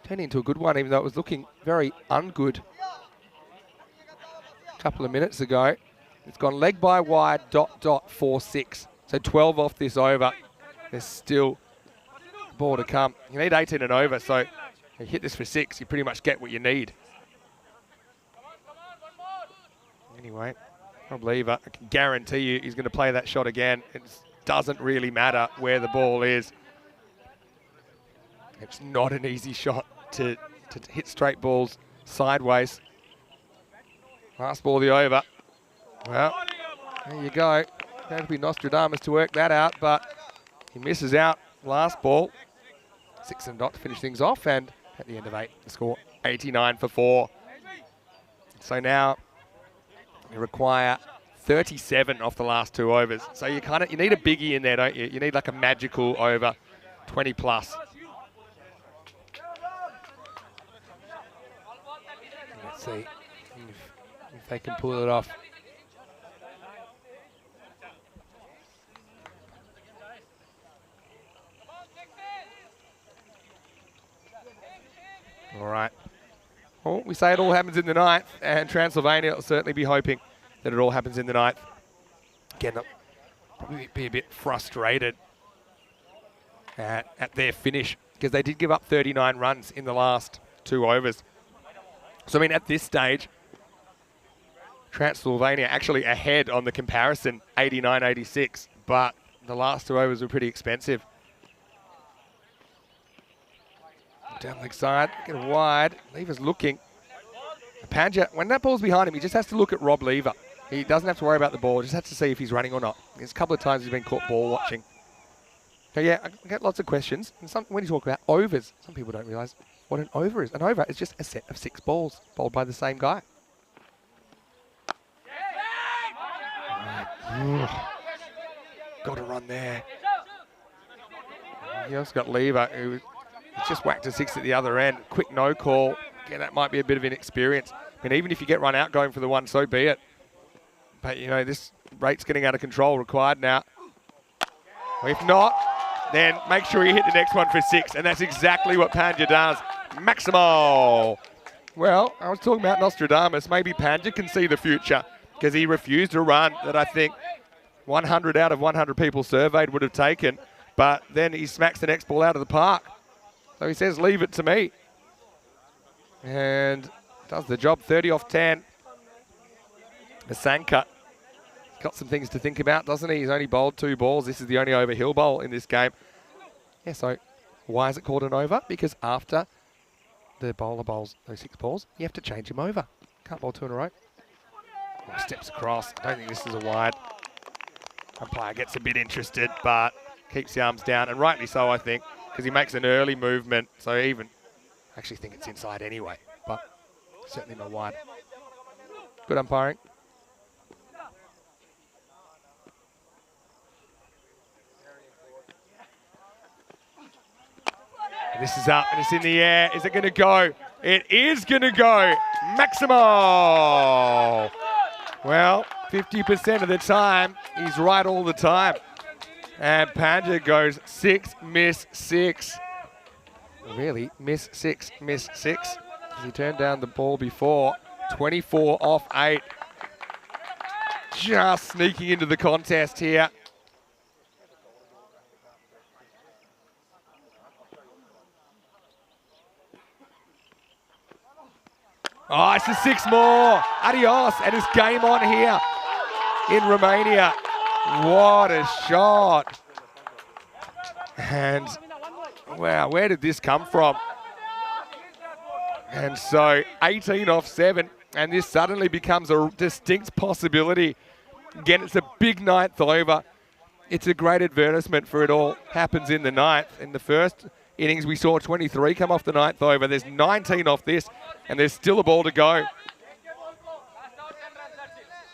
Turn into a good one, even though it was looking very ungood a couple of minutes ago. It's gone leg by wide, ... 46. So 12 off this over. There's still a ball to come. You need 18 and over, so you hit this for 6, you pretty much get what you need. Anyway, Rob Lever, I can guarantee you he's going to play that shot again. It doesn't really matter where the ball is. It's not an easy shot to hit straight balls sideways. Last ball, the over. Well, there you go. Going to be Nostradamus to work that out, but he misses out. Last ball. 6 and a dot to finish things off, and at the end of 8, the score 89 for 4. So now you require 37 off the last 2 overs. So you need a biggie in there, don't you? You need like a magical over, 20 plus. Let's see if they can pull it off. All right. Well, we say it all happens in the 9th, and Transylvania will certainly be hoping that it all happens in the 9th. Again, they'll probably be a bit frustrated at their finish because they did give up 39 runs in the last 2 overs. So, I mean, at this stage, Transylvania actually ahead on the comparison, 89-86, but the last 2 overs were pretty expensive. Down leg side, get it wide. Lever's looking. Panja, when that ball's behind him, he just has to look at Rob Lever. He doesn't have to worry about the ball, just has to see if he's running or not. There's a couple of times he's been caught ball watching. So yeah, I get lots of questions. And when you talk about overs, some people don't realise what an over is. An over is just a set of 6 balls bowled by the same guy. Got to run there. He also got Lever, who just whacked a 6 at the other end. Quick no call. Again, that might be a bit of inexperience. I mean, even if you get run out going for the 1, so be it. But, you know, this rate's getting out of control. Required now. If not, then make sure you hit the next one for 6. And that's exactly what Panja does. Maximo. Well, I was talking about Nostradamus. Maybe Panja can see the future because he refused a run that I think 100 out of 100 people surveyed would have taken. But then he smacks the next ball out of the park. So he says, leave it to me. And does the job, 30 off 10. Masanka got some things to think about, doesn't he? He's only bowled 2 balls. This is the only over he'll bowl in this game. Yeah, so why is it called an over? Because after the bowler bowls those 6 balls, you have to change him over. Can't bowl 2 in a row. Oh, steps across. I don't think this is a wide. Umpire gets a bit interested, but keeps the arms down, and rightly so, I think, because he makes an early movement. So even, I actually think it's inside anyway, but certainly not wide. Good umpiring. And this is up, and it's in the air. Is it going to go? It is going to go. Maximo. Well, 50% of the time, he's right all the time. And Panja goes 6, miss 6. Really, miss 6, miss 6. He turned down the ball before. 24 off 8. Just sneaking into the contest here. Oh, it's a 6 more. Adios. And it's game on here in Romania. What a shot. And, wow, where did this come from? And so 18 off 7. And this suddenly becomes a distinct possibility. Again, it's a big 9th over. It's a great advertisement for it all. Happens in the 9th. In the first innings, we saw 23 come off the 9th over. There's 19 off this, and there's still a ball to go.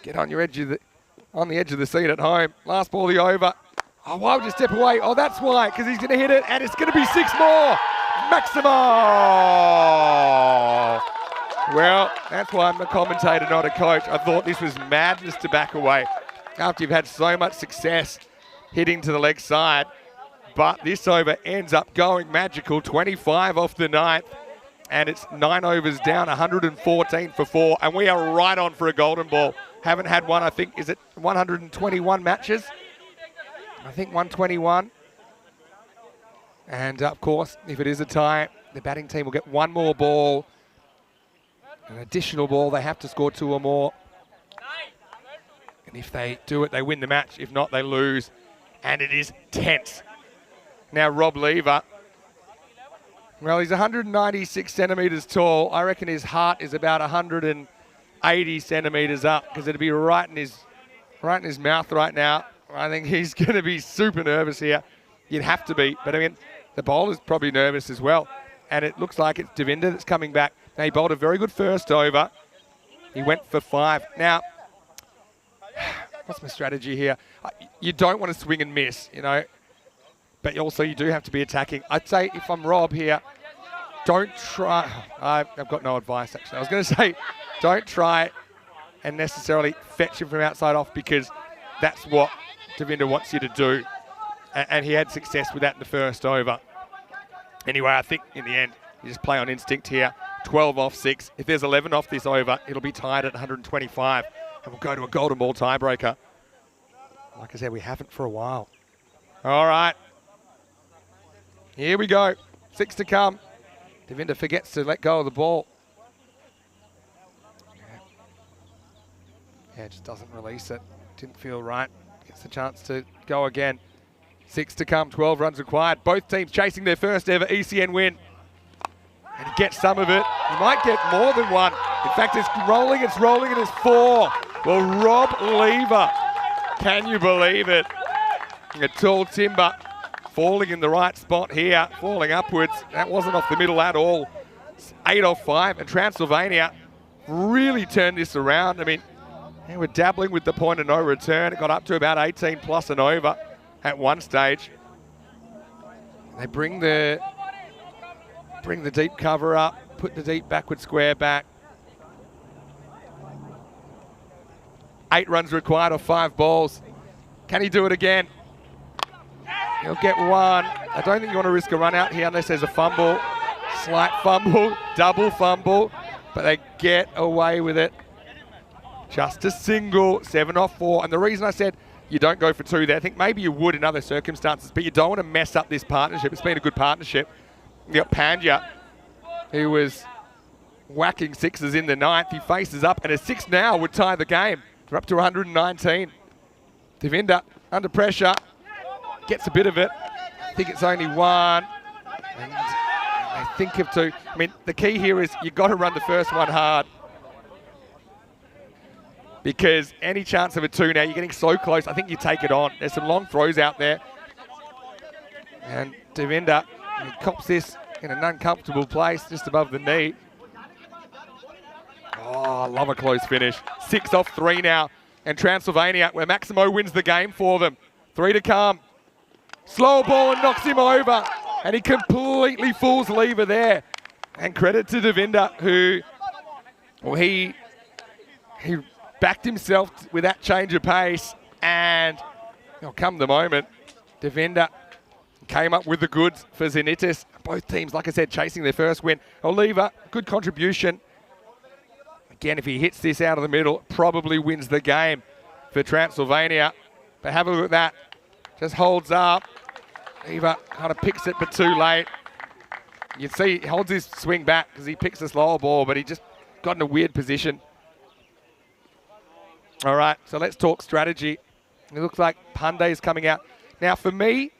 Get on your edge of the edge of the seat at home. Last ball, the over. Oh, why would you step away? Oh, that's why, because he's going to hit it, and it's going to be 6 more. Maximo! Well, that's why I'm a commentator, not a coach. I thought this was madness to back away after you've had so much success hitting to the leg side. But this over ends up going magical, 25 off the 9th. And it's 9 overs down, 114 for 4. And we are right on for a golden ball. Haven't had one, I think, is it 121 matches? I think 121. And of course, if it is a tie, the batting team will get 1 more ball. An additional ball, they have to score 2 or more. And if they do it, they win the match. If not, they lose. And it is tense. Now, Rob Lever, well, he's 196 centimetres tall. I reckon his heart is about 180 centimetres up because it'd be right in his mouth right now. I think he's going to be super nervous here. You'd have to be. But, I mean, the bowler's probably nervous as well. And it looks like it's Devinder that's coming back. Now, he bowled a very good first over. He went for 5. Now, what's my strategy here? You don't want to swing and miss, you know. But also you do have to be attacking. I'd say if I'm Rob here, don't try. I've got no advice, actually. I was going to say, don't try and necessarily fetch him from outside off because that's what Devinder wants you to do. And he had success with that in the first over. Anyway, I think in the end, you just play on instinct here. 12 off 6. If there's 11 off this over, it'll be tied at 125. And we'll go to a golden ball tiebreaker. Like I said, we haven't for a while. All right. Here we go. 6 to come. Devinder forgets to let go of the ball. Yeah, just doesn't release it. Didn't feel right. Gets the chance to go again. 6 to come, 12 runs required. Both teams chasing their first ever ECN win. And he gets some of it. He might get more than one. In fact, it's rolling, and it's 4. Well, Rob Lever, can you believe it? A tall timber falling in the right spot here, falling upwards. That wasn't off the middle at all. It's 8 off 5, and Transylvania really turned this around. I mean, they were dabbling with the point of no return. It got up to about 18 plus and over at one stage. They bring the deep cover up, put the deep backward square back. 8 runs required off 5 balls. Can he do it again? He'll get 1. I don't think you want to risk a run out here unless there's a fumble. Slight fumble, double fumble, but they get away with it. Just a single, 7 off 4. And the reason I said you don't go for 2 there, I think maybe you would in other circumstances, but you don't want to mess up this partnership. It's been a good partnership. You got Pandya, who was whacking 6s in the 9th. He faces up, and a 6 now would tie the game. They're up to 119. Devinder under pressure, gets a bit of it. I think it's only 1. And I think of 2. I mean, the key here is you've got to run the first one hard. Because any chance of a 2 now, you're getting so close, I think you take it on. There's some long throws out there. And Devinder, he cops this in an uncomfortable place, just above the knee. Oh, I love a close finish. 6 off 3 now. And Transylvania, where Maximo wins the game for them. 3 to come. Slow ball and knocks him over. And he completely fools Lever there. And credit to Devinder, who, well, he backed himself with that change of pace, and come the moment, Devinder came up with the goods for Zenitis. Both teams, like I said, chasing their first win. Oliva, good contribution. Again, if he hits this out of the middle, probably wins the game for Transylvania. But have a look at that. Just holds up. Oliva kind of picks it, but too late. You see, he holds his swing back because he picks the slower ball, but he just got in a weird position. All right, so let's talk strategy. It looks like Pandey's coming out. Now, for me,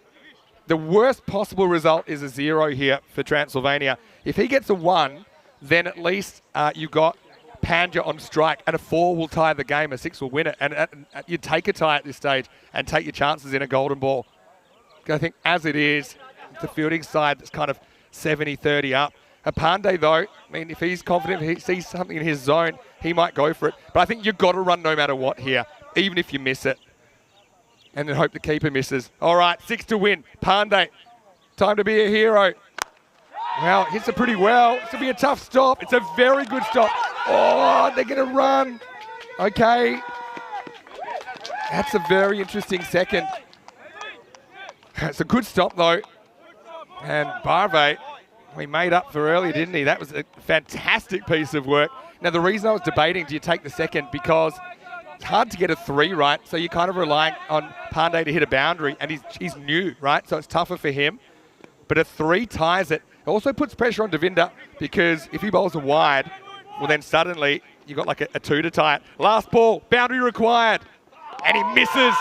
the worst possible result is a 0 here for Transylvania. If he gets a 1, then at least you've got Pandya on strike, and a 4 will tie the game, a 6 will win it. And you take a tie at this stage and take your chances in a golden ball. I think as it is, the fielding side that's kind of 70-30 up. Pandey, though, I mean, if he's confident, if he sees something in his zone, he might go for it. But I think you've got to run no matter what here, even if you miss it. And then hope the keeper misses. All right, 6 to win. Pandey, time to be a hero. Well, hits it pretty well. This will be a tough stop. It's a very good stop. Oh, they're going to run. Okay. That's a very interesting second. It's a good stop, though. And Barve, he made up for earlier, didn't he? That was a fantastic piece of work. Now, the reason I was debating, do you take the second? Because it's hard to get a 3, right? So you're kind of relying on Pandey to hit a boundary, and he's new, right? So it's tougher for him. But a 3 ties it. It also puts pressure on Devinder, because if he bowls a wide, well, then suddenly you've got like a 2 to tie it. Last ball, boundary required. and he misses,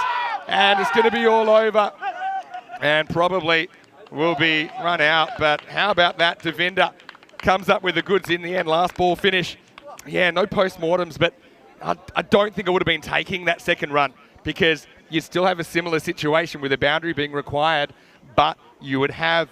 and it's going to be all over, and probably will be run out. But how about that? Devinder comes up with the goods in the end. Last ball finish. Yeah, no post-mortems, but I don't think I would have been taking that second run, because you still have a similar situation with a boundary being required, but you would have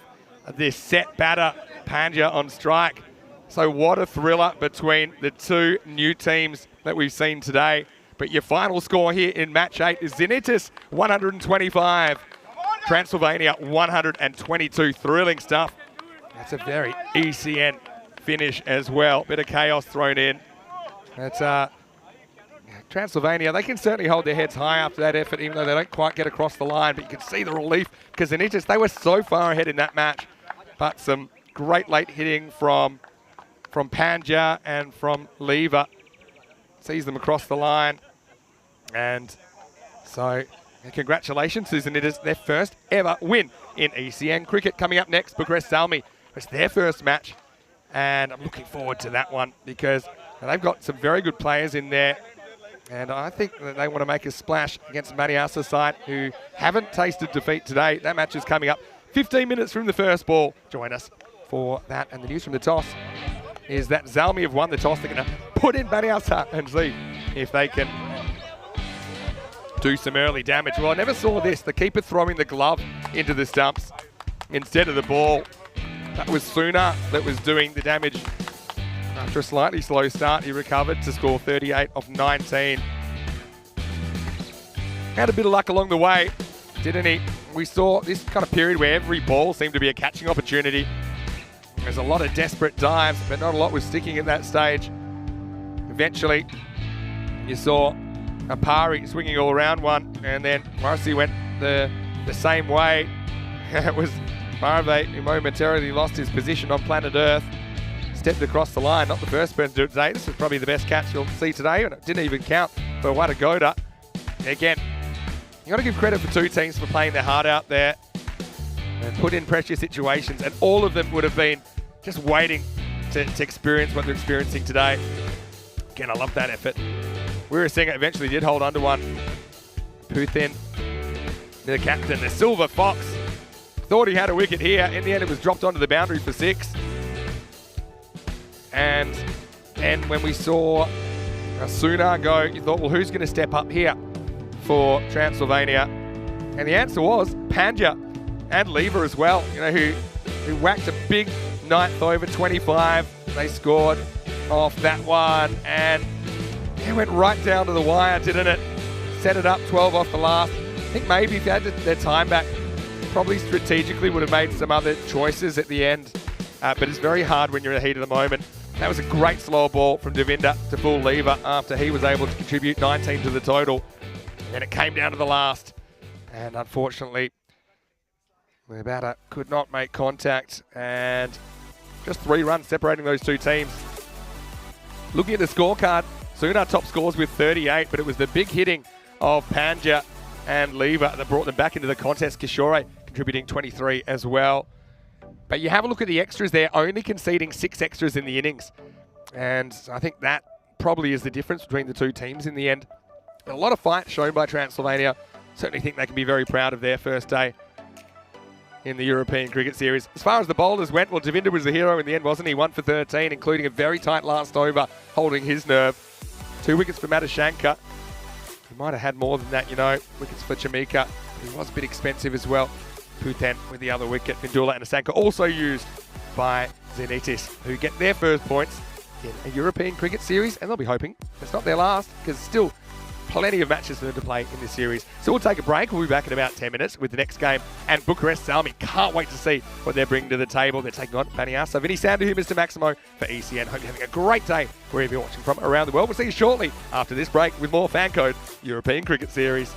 this set batter, Panja, on strike. So what a thriller between the two new teams that we've seen today. But your final score here in match 8 is Zenitis 125, Transylvania 122. Thrilling stuff. That's a very ECN finish as well. Bit of chaos thrown in. That's Transylvania. They can certainly hold their heads high after that effort, even though they don't quite get across the line. But you can see the relief, because Zenitis, they were so far ahead in that match. But some great late hitting from Panja and from Lever. Sees them across the line. And so congratulations to Zenitis, their first ever win in ECN cricket. Coming up next, Bucharest Salmi. It's their first match, and I'm looking forward to that one, because they've got some very good players in there, and I think that they want to make a splash against Maniasa side, who haven't tasted defeat today. That match is coming up 15 minutes from the first ball. Join us for that. And the news from the toss is that Zalmi have won the toss. They're going to put in Maniasa and see if they can do some early damage. Well, I never saw this. The keeper throwing the glove into the stumps instead of the ball. That was Suna that was doing the damage. After a slightly slow start, he recovered to score 38 of 19. Had a bit of luck along the way, didn't he? We saw this kind of period where every ball seemed to be a catching opportunity. There's a lot of desperate dives, but not a lot was sticking at that stage. Eventually, you saw Apari swinging all around one, and then Morrissey went the same way. It was Marave who momentarily lost his position on planet Earth. Stepped across the line, not the first person to do it today. This is probably the best catch you'll see today, and it didn't even count for Wadagoda. Again, you got to give credit for two teams for playing their heart out there and put in pressure situations, and all of them would have been just waiting to experience what they're experiencing today. Again, I love that effort. Weerasinghe eventually did hold on to one. Puthin, the captain, the Silver Fox, thought he had a wicket here. In the end, it was dropped onto the boundary for 6. And then when we saw Suna go, you thought, well, who's going to step up here for Transylvania? And the answer was Panja and Lever as well, you know, who whacked a big 9th over 25. They scored off that one, and it went right down to the wire, didn't it? Set it up 12 off the last. I think maybe if they had their time back, probably strategically would have made some other choices at the end. But it's very hard when you're in the heat of the moment. That was a great slow ball from Devinder to full Lever after he was able to contribute 19 to the total. And it came down to the last. And unfortunately, the batter could not make contact. And just 3 runs separating those two teams. Looking at the scorecard, Suna top scores with 38, but it was the big hitting of Panja and Lever that brought them back into the contest. Kishore contributing 23 as well. But you have a look at the extras there, only conceding 6 extras in the innings. And I think that probably is the difference between the two teams in the end. A lot of fight shown by Transylvania. Certainly think they can be very proud of their first day in the European Cricket Series. As far as the bowlers went, well, Devinder was the hero in the end, wasn't he? 1 for 13, including a very tight last over, holding his nerve. 2 wickets for Madhushankar. He might have had more than that, you know. Wickets for Chamika. He was a bit expensive as well. Puthen with the other wicket. Vindula and Asanka also used by Zenitis, who get their first points in a European Cricket Series, and they'll be hoping it's not their last, because still plenty of matches for them to play in this series. So we'll take a break. We'll be back in about 10 minutes with the next game. And Bucharest Salmi, can't wait to see what they're bringing to the table. They're taking on Baniasa. Vinny Sandu here, Mr. Maximo for ECN. Hope you're having a great day wherever you're watching from around the world. We'll see you shortly after this break with more FanCode European Cricket Series.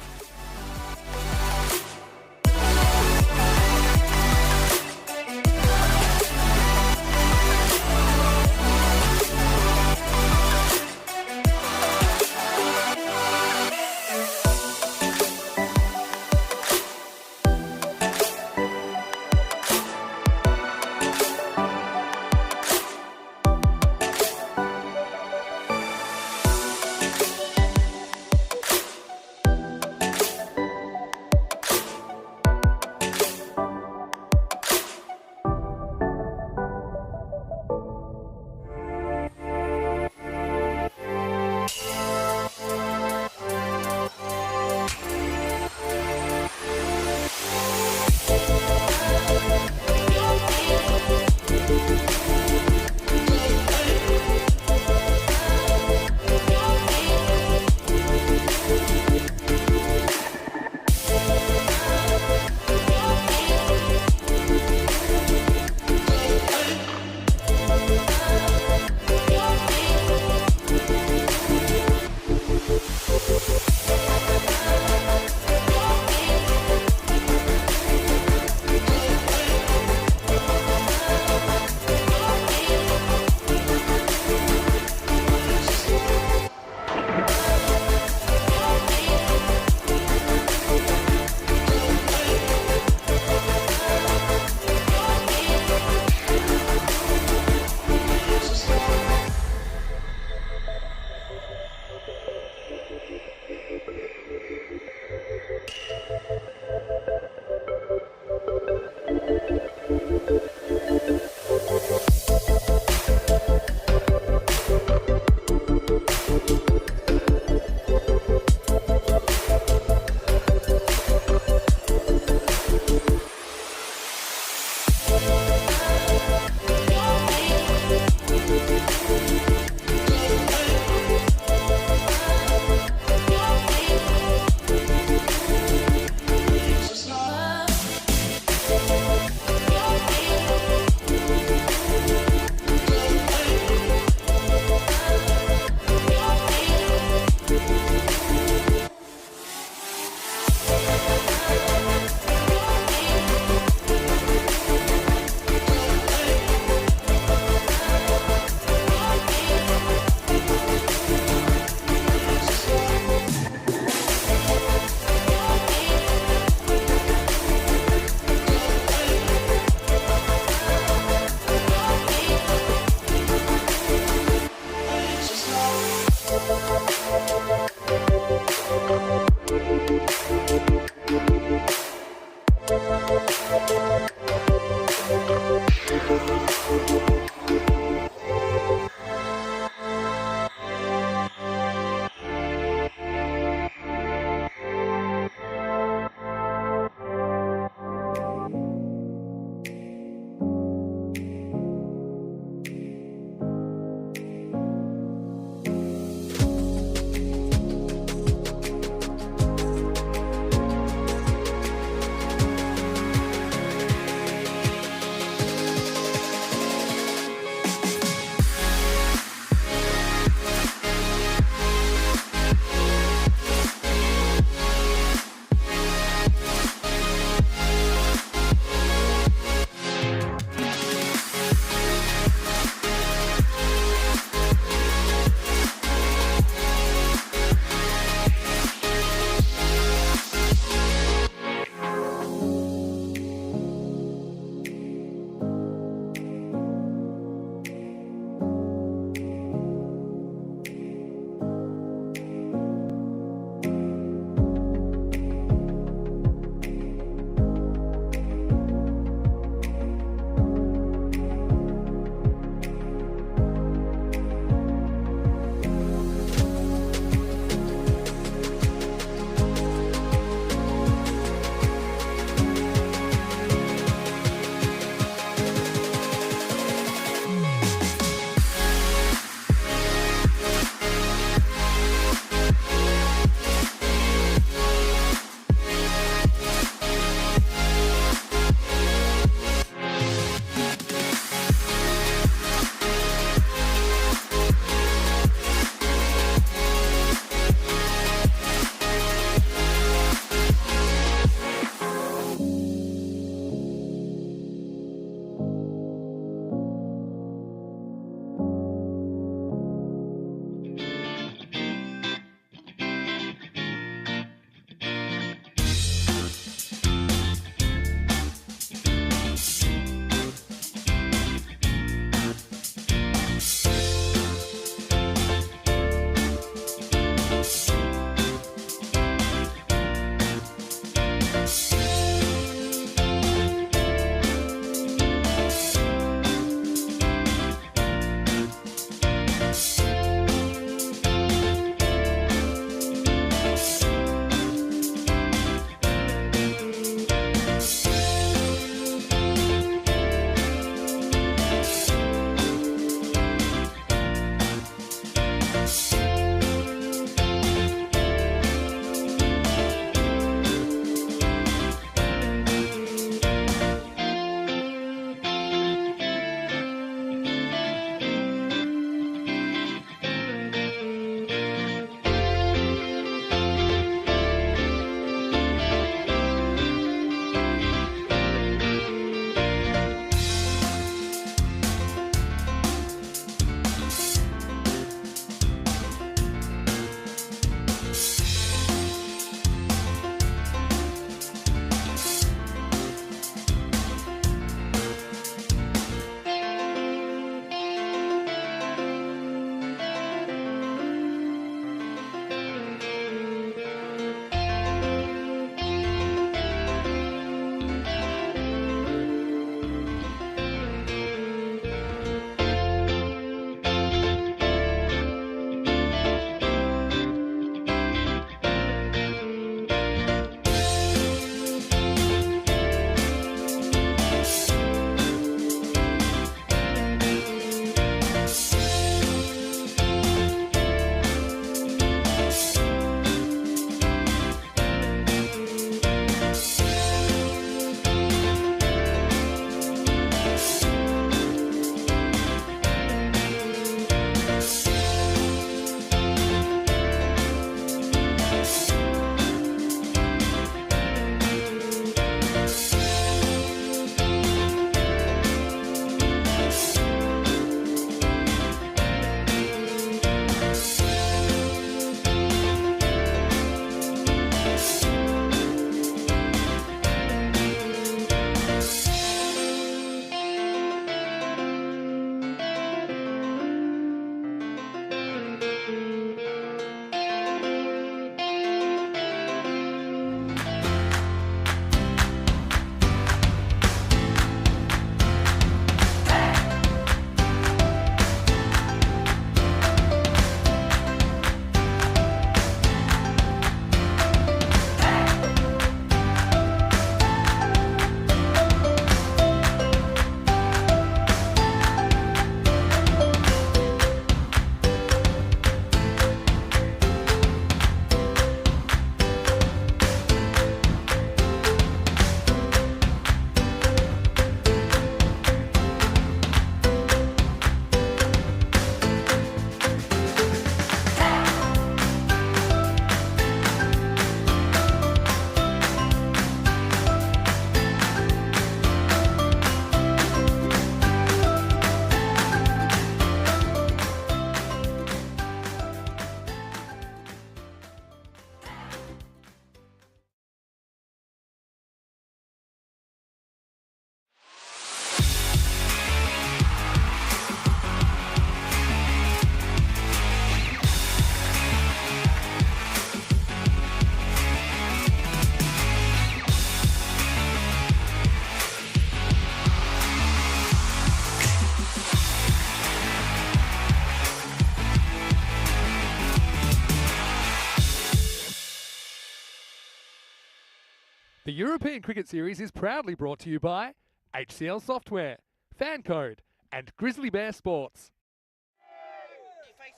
European Cricket Series is proudly brought to you by HCL Software, FanCode, and Grizzly Bear Sports.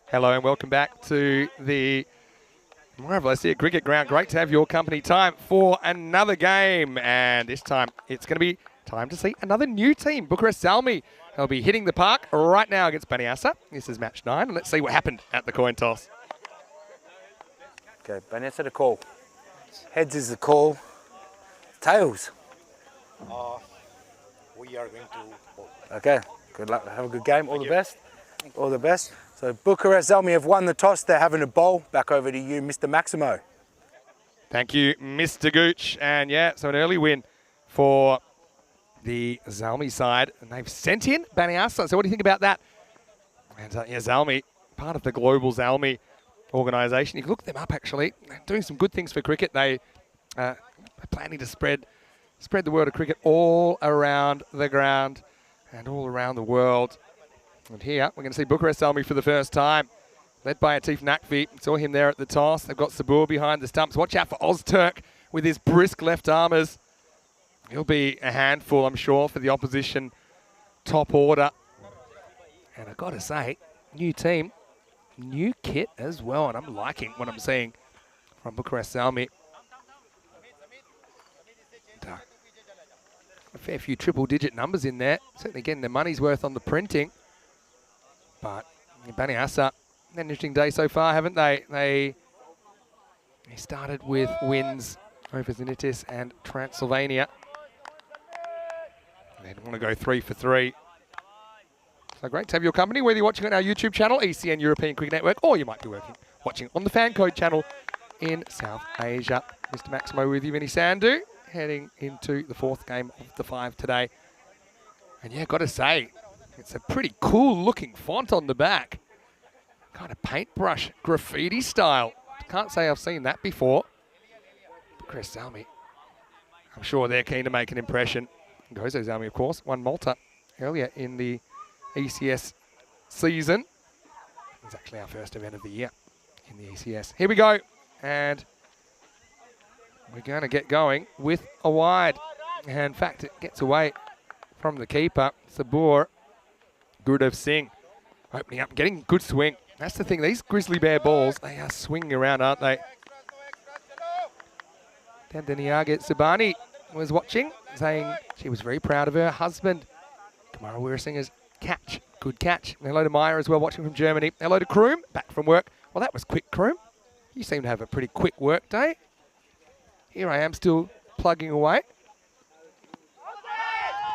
Hello and welcome back to the Marvellous here cricket ground. Great to have your company. Time for another game, and this time it's going to be time to see another new team, Bucharest Salmi. They'll be hitting the park right now against Baniasa. This is match 9, and let's see what happened at the coin toss. Okay, Baniasa the call. Heads is the call. Tails. We are going to... Okay, good luck. Have a good game. All the best. All the best. So Bucharest Salmi have won the toss. They're having a bowl. Back over to you, Mr. Maximo. Thank you, Mr. Gooch. And yeah, so an early win for the Zalmi side. And they've sent in Baniasa. So what do you think about that? And yeah, Zalmi, part of the global Zalmi organisation. You can look them up, actually. They're doing some good things for cricket. They are planning to spread the word of cricket all around the ground and all around the world. And here, we're going to see Bucharest Salmi for the first time, led by Atif Nakvi. Saw him there at the toss. They've got Sabur behind the stumps. Watch out for Ozturk with his brisk left armers. He'll be a handful, I'm sure, for the opposition top order. And I've got to say, new team, new kit as well. And I'm liking what I'm seeing from Bucharest Salmi. A fair few triple-digit numbers in there. Certainly getting their money's worth on the printing. But Baniasa, an interesting day so far, haven't they? They started with wins over Zenitis and Transylvania. They want to go 3 for 3. So great to have your company, whether you're watching on our YouTube channel, ECN European Cricket Network, or you might be watching on the FanCode channel in South Asia. Mr. Maximo with you, Vinny Sandhu, heading into the 4th game of the 5 today. And yeah, got to say, it's a pretty cool looking font on the back. Kind of paintbrush graffiti style. Can't say I've seen that before. Bucharest Salmi, I'm sure they're keen to make an impression. Gozo Salmi, of course, won Malta earlier in the ECS season. It's actually our first event of the year in the ECS. Here we go. And we're going to get going with a wide. And in fact, it gets away from the keeper, Sabur Gurudev Singh. Opening up, getting good swing. That's the thing, these Grizzly Bear balls, they are swinging around, aren't they? Dandaniaga Subani was watching, saying she was very proud of her husband. Kamara Weerasinghe's catch, good catch. Hello to Maya as well, watching from Germany. Hello to Kroom, back from work. Well, that was quick, Kroom. You seem to have a pretty quick work day. Here I am still plugging away.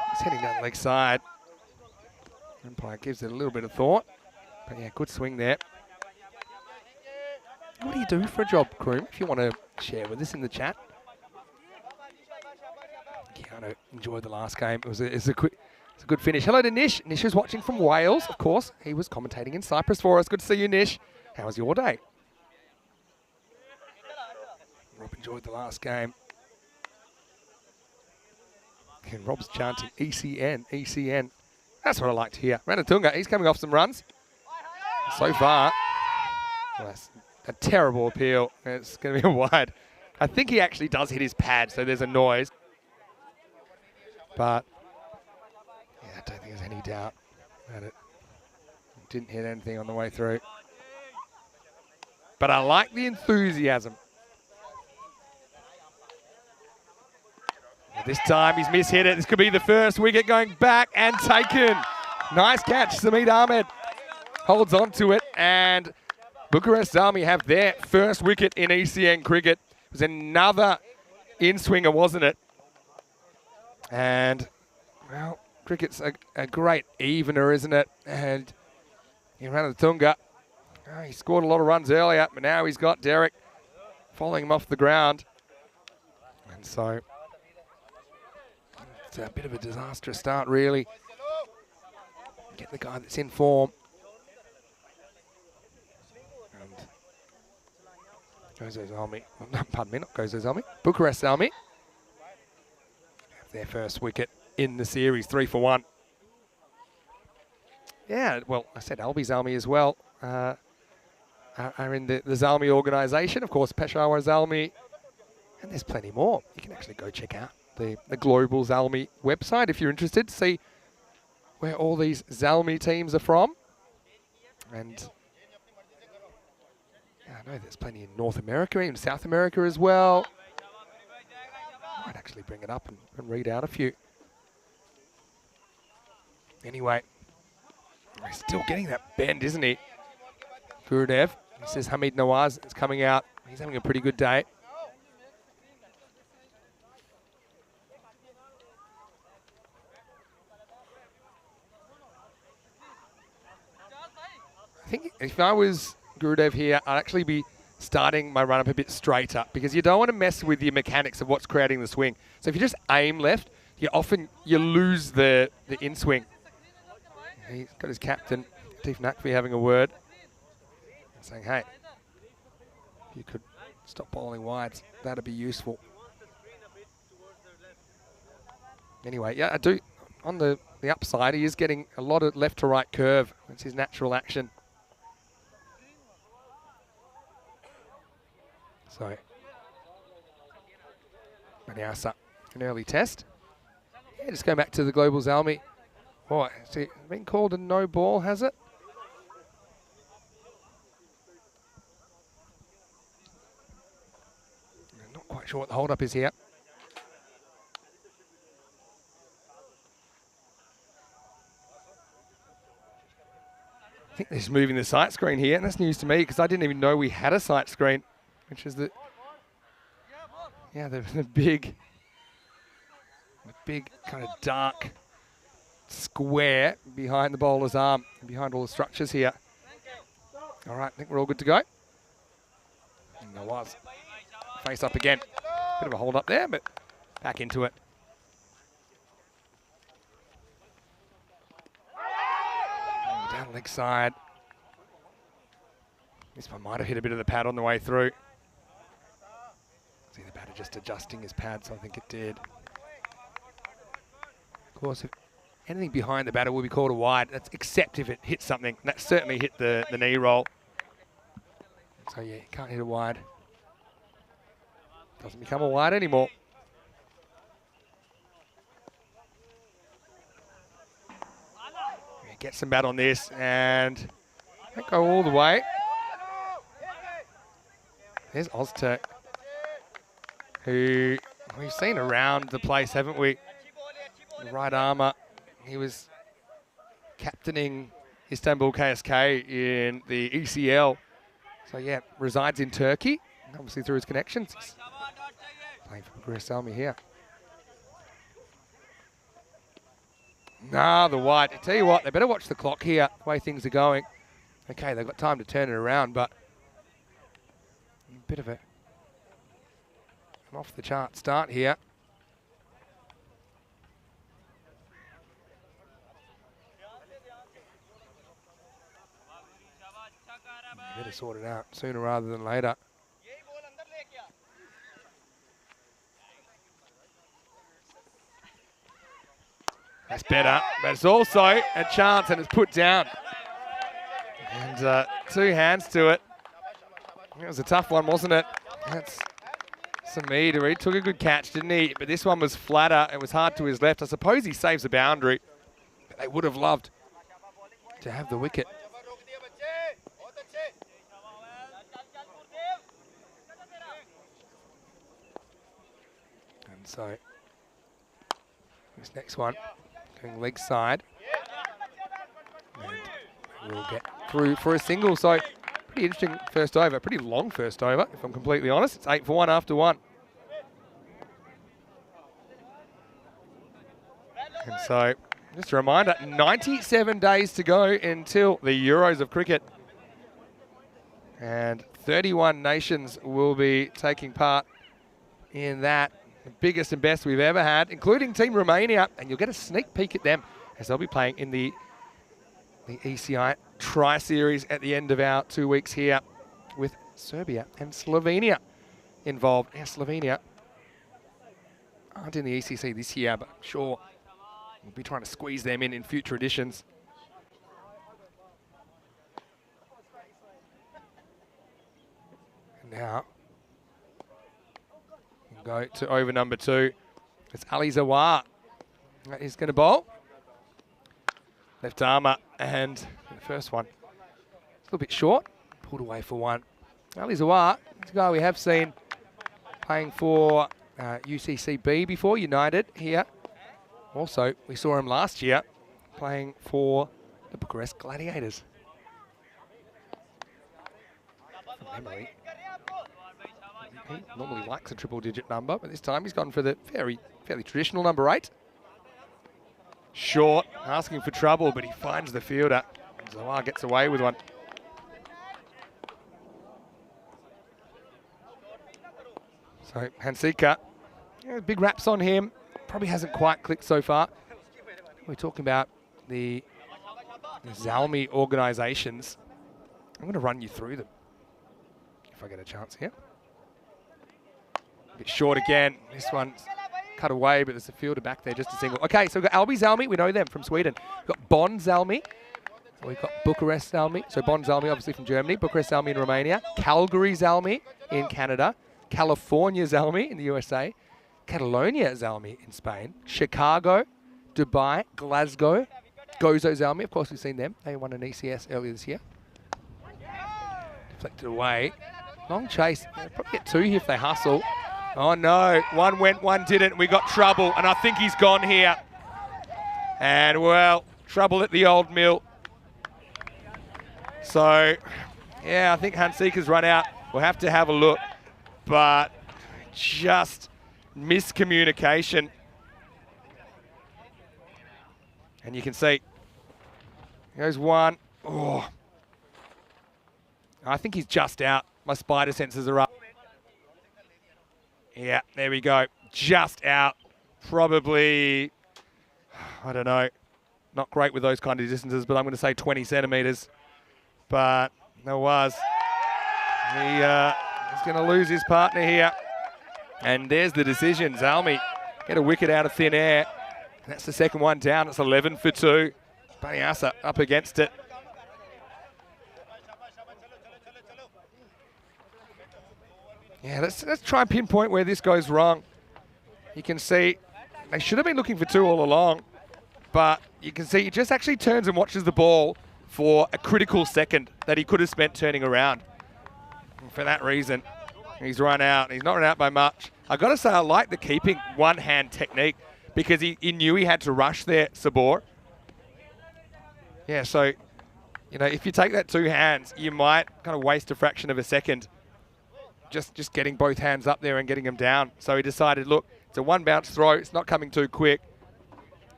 He's heading down the leg side. Umpire gives it a little bit of thought. But yeah, good swing there. What do you do for a job, Kroom? If you want to share with us in the chat. Keanu enjoyed the last game. It's a good finish. Hello to Nish. Nish is watching from Wales, of course. He was commentating in Cyprus for us. Good to see you, Nish. How was your day? Rob enjoyed the last game. And Rob's chanting ECN, ECN. That's what I like to hear. Ranatunga, he's coming off some runs. So far, well, that's a terrible appeal. It's going to be a wide. I think he actually does hit his pad, so there's a noise. But yeah, I don't think there's any doubt that it didn't hit anything on the way through. But I like the enthusiasm. This time he's mishit it. This could be the first wicket going back and taken. Nice catch. Samid Ahmed holds on to it, and Bucharest Salmi have their first wicket in ECN cricket. It was another in-swinger, wasn't it? And, well, cricket's a great evener, isn't it? And Ranatunga, he scored a lot of runs earlier, but now he's got Derek following him off the ground. And so it's a bit of a disastrous start, really. Get the guy that's in form. And Gozo Salmi, pardon me, not Gozo Salmi, Bucharest Salmi have their first wicket in the series, 3 for 1. Yeah, well, I said Albi Zalmi as well are in the Zalmi organisation. Of course, Peshawar Zalmi And there's plenty more. You can actually go check out the Global Zalmi website if you're interested to see where all these Zalmi teams are from. And yeah, I know there's plenty in North America, even South America as well. Might actually bring it up and read out a few. Anyway, he's still getting that bend, isn't he? Gurudev. He says Hamid Nawaz is coming out. He's having a pretty good day. I think if I was Gurudev here, I'd actually be starting my run-up a bit straighter because you don't want to mess with the mechanics of what's creating the swing. So if you just aim left, you lose the in-swing. He's got his captain, Tief Nakvi, having a word, saying, hey, if you could stop bowling wides, that'd be useful. Anyway, yeah, I do. On the upside, he is getting a lot of left to right curve. It's his natural action. So, Maniasa, an early test. Yeah, just going back to the Global Zalmi. Oh, has it been called a no ball, has it? I'm not quite sure what the hold-up is here. I think they're just moving the sight screen here, and that's news to me because I didn't even know we had a sight screen, which is the big kind of dark square behind the bowler's arm, behind all the structures here. All right, I think we're all good to go. And there was. Face up again. Bit of a hold up there, but back into it. Down leg side. This one might have hit a bit of the pad on the way through. See the batter just adjusting his pad, so I think it did. Of course, if anything behind the batter will be called a wide, that's except if it hits something. That certainly hit the knee roll. So yeah, you can't hit a wide. Doesn't become a wide anymore. Get some bat on this and don't go all the way. There's Ozturk, who we've seen around the place, haven't we? The right armour. He was captaining Istanbul KSK in the ECL. So yeah, resides in Turkey, obviously through his connections. He's playing for Progress Army here. Nah, the white. I tell you what, they better watch the clock here, the way things are going. Okay, they've got time to turn it around, but a bit of an off-the-chart start here. Better sort it out sooner rather than later. That's better, but it's also a chance and it's put down. And 2 hands to it. It was a tough one, wasn't it? That's Samir. He took a good catch, didn't he? But this one was flatter. It was hard to his left. I suppose he saves the boundary. But they would have loved to have the wicket. And so this next one going leg side. And we'll get through for a single. So pretty interesting first over. Pretty long first over, if I'm completely honest. It's 8 for 1 after 1. And so just a reminder, 97 days to go until the Euros of cricket. And 31 nations will be taking part in that. The biggest and best we've ever had, including Team Romania. And you'll get a sneak peek at them as they'll be playing in the ECI Tri-Series at the end of our 2 weeks here with Serbia and Slovenia involved. Yeah, Slovenia aren't in the ECC this year, but I'm sure we'll be trying to squeeze them in future editions. And now, Go to over number 2. It's Ali Zawar. He's going to bowl. Left armour, and the first one. It's a little bit short. Pulled away for 1. Ali Zawar, this guy we have seen playing for UCCB before, United here. Also, we saw him last year playing for the Bucharest Gladiators. From memory. He normally likes a triple-digit number, but this time he's gone for the fairly traditional number 8. Short, asking for trouble, but he finds the fielder. Zawar gets away with one. So Hansika, big raps on him. Probably hasn't quite clicked so far. We're talking about the Zalmi organisations. I'm going to run you through them if I get a chance here. A bit short again. This one's cut away, but there's a fielder back there, just a single. Okay, so we've got Albi Zalmi. We know them from Sweden. We've got Bonn Zalmi. We've got Bucharest Zalmi. So Bonn Zalmi, obviously from Germany. Bucharest Zalmi in Romania. Calgary Zalmi in Canada. California Zalmi in the USA. Catalonia Zalmi in Spain. Chicago, Dubai, Glasgow. Gozo Zalmi, of course we've seen them. They won an ECS earlier this year. Deflected away. Long chase. They'll probably get 2 here if they hustle. Oh no, one went, one didn't. We got trouble, and I think he's gone here. And well, trouble at the old mill. So, yeah, I think Hansika's run out. We'll have to have a look. But just miscommunication. And you can see, goes 1. Oh, I think he's just out. My spider senses are up. Yeah, there we go. Just out. Probably, I don't know, not great with those kind of distances, but I'm going to say 20 centimetres. But there was. He's going to lose his partner here. And there's the decision. Zalmi get a wicket out of thin air. And that's the second one down. It's 11 for 2. Baniasa up against it. Yeah, let's try and pinpoint where this goes wrong. You can see they should have been looking for 2 all along, but you can see he just actually turns and watches the ball for a critical second that he could have spent turning around. And for that reason, he's run out. He's not run out by much. I've got to say I like the keeping one-hand technique because he knew he had to rush there, Sabor. Yeah, so, you know, if you take that 2 hands, you might kind of waste a fraction of a second just getting both hands up there and getting him down. So he decided, look, it's a 1-bounce throw. It's not coming too quick.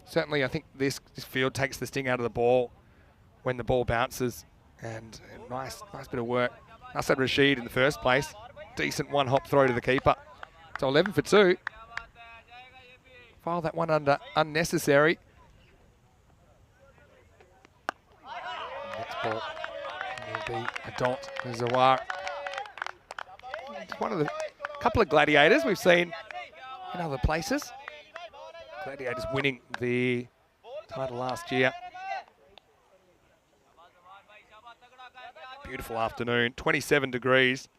Certainly, I think this field takes the sting out of the ball when the ball bounces. And nice bit of work. Nasser Rashid in the first place. Decent 1-hop throw to the keeper. So 11 for 2. File that one under unnecessary. Next ball will be a dot for Zawar. One of the couple of Gladiators we've seen in other places. Gladiators winning the title last year. Beautiful afternoon, 27 degrees.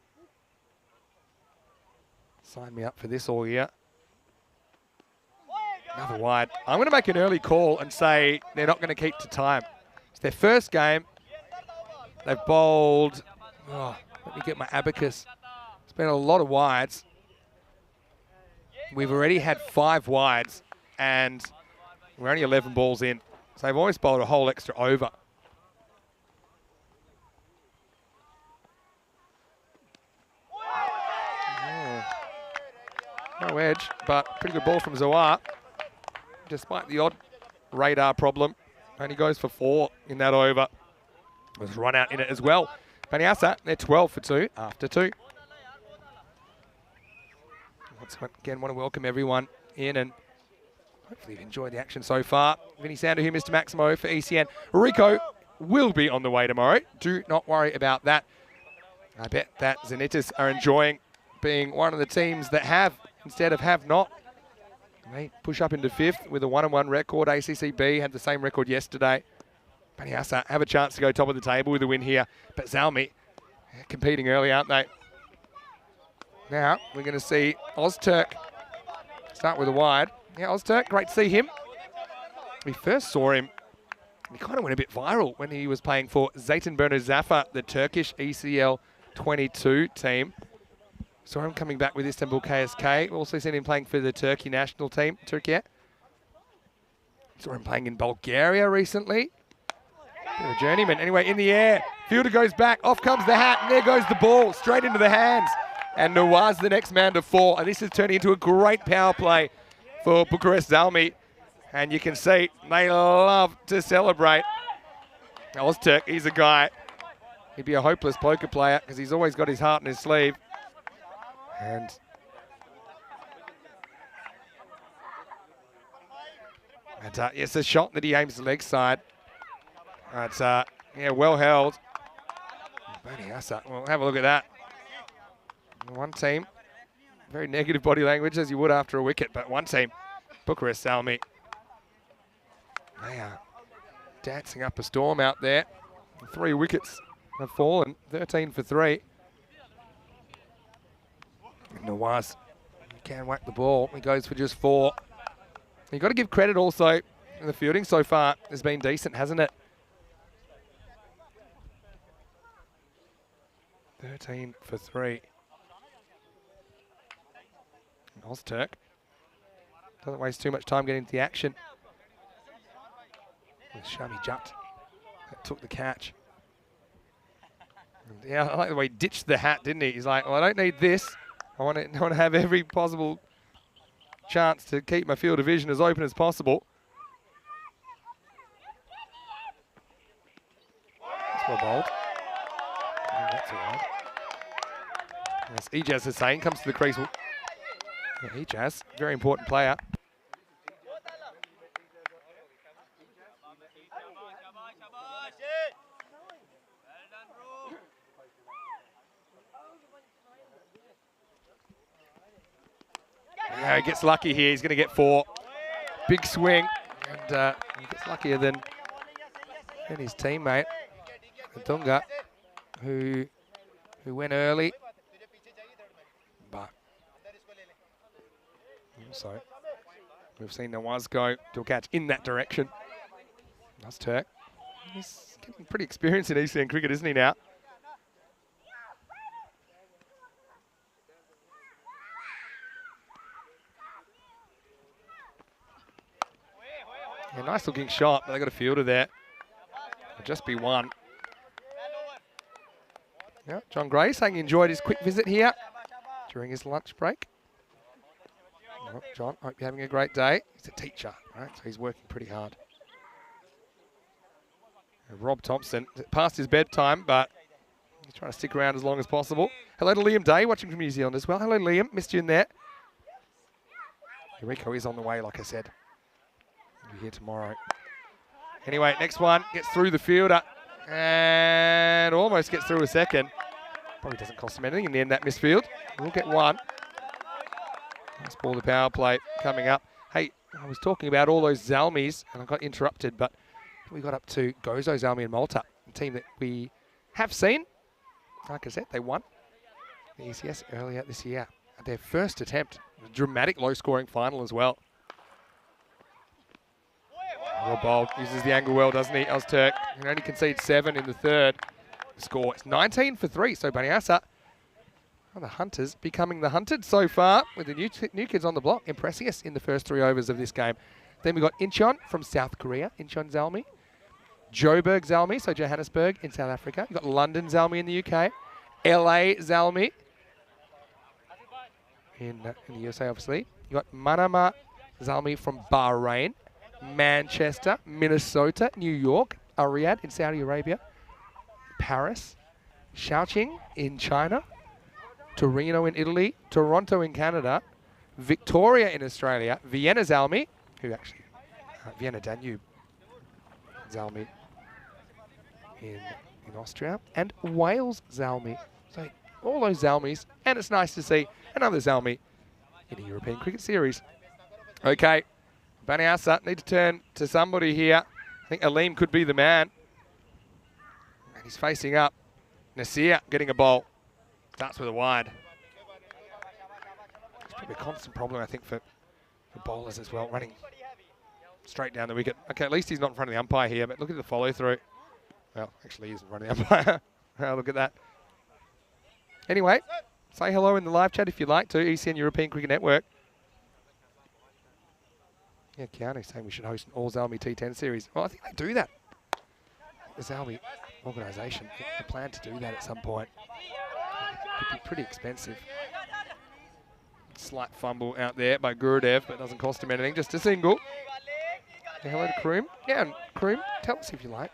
Sign me up for this all year. Another wide. I'm going to make an early call and say they're not going to keep to time. It's their first game. They've bowled. Oh, let me get my abacus. It's been a lot of wides. We've already had 5 wides and we're only 11 balls in. So they've always bowled a whole extra over. Oh. No edge, but pretty good ball from Zawar. Despite the odd radar problem, only goes for 4 in that over. Was run out in it as well. Baniasa, they're 12 for 2 after 2. Once again, want to welcome everyone in and hopefully you've enjoyed the action so far. Vinny Sander here, Mr. Maximo for ECN. Rico will be on the way tomorrow. Do not worry about that. I bet that Zenitis are enjoying being one of the teams that have instead of have not. They push up into 5th with a 1-1 record. ACCB had the same record yesterday. Baniasa have a chance to go top of the table with a win here. But Zalmi competing early, aren't they? Now we're going to see Ozturk start with a wide. Yeah, Ozturk, great to see him. We first saw him, he kind of went a bit viral when he was playing for Zeytinburnu Zafer, the Turkish ECL 22 team. Saw him coming back with Istanbul KSK. Also seen him playing for the Turkey national team, Turkey. Saw him playing in Bulgaria recently. Bit of a journeyman. Anyway, in the air, fielder goes back, off comes the hat, and there goes the ball, straight into the hands. And Nawaz the next man to fall. And this is turning into a great power play for Bucharest Zalmi. And you can see they love to celebrate. Ozturk, he's a guy. He'd be a hopeless poker player because he's always got his heart in his sleeve. And it's a shot that he aims the leg side. It's yeah, well held. Well, have a look at that. One team, very negative body language as you would after a wicket, but one team, Bucharest Zalmi, they are dancing up a storm out there. 3 wickets have fallen, 13 for 3. Nawaz can whack the ball. He goes for just 4. You've got to give credit also. The fielding so far has been decent, hasn't it? 13 for 3. Ozturk doesn't waste too much time getting into the action. Shami Jat that took the catch. And yeah, I like the way he ditched the hat, didn't he? He's like, well, I don't need this. I want to have every possible chance to keep my field of vision as open as possible. That's well bowled. Oh, that's all right. As Ejaz is saying, comes to the crease. Yeah, Ejaz, very important player. Yeah, he gets lucky here. He's going to get 4. Big swing. And he gets luckier than his teammate, Dunga, who went early. But also, we've seen Nawaz go to a catch in that direction. Ozturk. He's getting pretty experienced in ECN cricket, isn't he now? Yeah, nice looking shot, but they got a fielder there. It'll just be 1. Yeah, John Gray saying he enjoyed his quick visit here during his lunch break. Well, John, hope you're having a great day. He's a teacher, right? So he's working pretty hard. And Rob Thompson, past his bedtime, but he's trying to stick around as long as possible. Hello to Liam Day, watching from New Zealand as well. Hello, Liam. Missed you in there. Rico is on the way, like I said. He'll be here tomorrow. Anyway, next one gets through the fielder and almost gets through a second. Probably doesn't cost him anything in the end, that misfield. We'll get 1. Nice ball, the power play coming up. Hey, I was talking about all those Zalmis and I got interrupted, but we got up to Gozo Zalmi and Malta, a team that we have seen. Like I said, they won the ECS earlier this year at their first attempt. A dramatic low-scoring final as well. Well bowled, uses the angle well, doesn't he? Ozturk can only concede 7 in the third. The score is 19 for 3. So Baniasa, the Hunters becoming the hunted so far with the new kids on the block, impressing us in the first 3 overs of this game. Then we got Incheon from South Korea, Incheon Zalmi. Joburg Zalmi, so Johannesburg in South Africa. You've got London Zalmi in the UK. LA Zalmi in the USA, obviously. You've got Manama Zalmi from Bahrain. Manchester, Minnesota, New York, Riyadh in Saudi Arabia, Paris, Shaoqing in China, Torino in Italy, Toronto in Canada, Victoria in Australia, Vienna Zalmi, who actually, Vienna Danube Zalmi in Austria, and Wales Zalmi. So all those Zalmis, and it's nice to see another Zalmi in a European Cricket Series. Okay. Baniasa need to turn to somebody here. I think Aleem could be the man. And he's facing up. Nasir getting a bowl. Starts with a wide. Could be a constant problem, I think, for bowlers as well, running straight down the wicket. Okay, at least he's not in front of the umpire here, but look at the follow-through. Well, actually, he is in front of the umpire. Oh, look at that. Anyway, say hello in the live chat if you'd like to, ECN European Cricket Network. Yeah, Keanu's saying we should host an all-Zalmi T10 series. Well, I think they do that. The Zalmi organisation, they plan to do that at some point. It could be pretty expensive. Slight fumble out there by Gurudev, but doesn't cost him anything. Just a single. Say hello to Kroom. Yeah, and Kroom, tell us if you like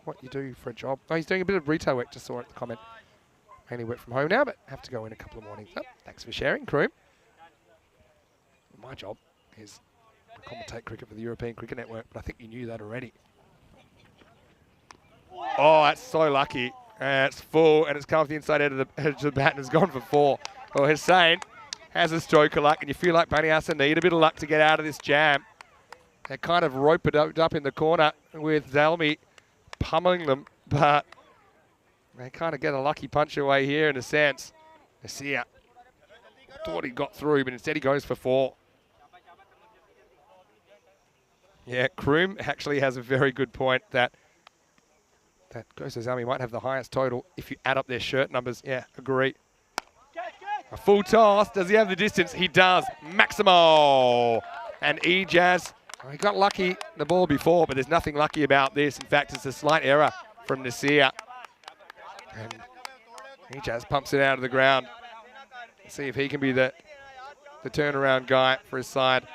what you do for a job. Oh, he's doing a bit of retail work, just saw it in the comment. Mainly work from home now, but have to go in a couple of mornings. Oh, thanks for sharing, Kroom. My job is to commentate cricket for the European Cricket Network, but I think you knew that already. Oh, that's so lucky. It's full, and it's come off the inside edge of the bat and has gone for 4. Well, Hussain has a stroke of luck, and you feel like Banyasa need a bit of luck to get out of this jam. They kind of rope it up in the corner with Zalmi pummeling them, but they kind of get a lucky punch away here in a sense. Nasir thought he got through, but instead he goes for 4. Yeah, Kroom actually has a very good point that Gosa Zalmi might have the highest total if you add up their shirt numbers. Yeah, agree. A full toss. Does he have the distance? He does. Maximo. And Ejaz, oh, he got lucky the ball before, but there's nothing lucky about this. In fact, it's a slight error from Nasir. And Ejaz pumps it out of the ground. Let's see if he can be the turnaround guy for his side.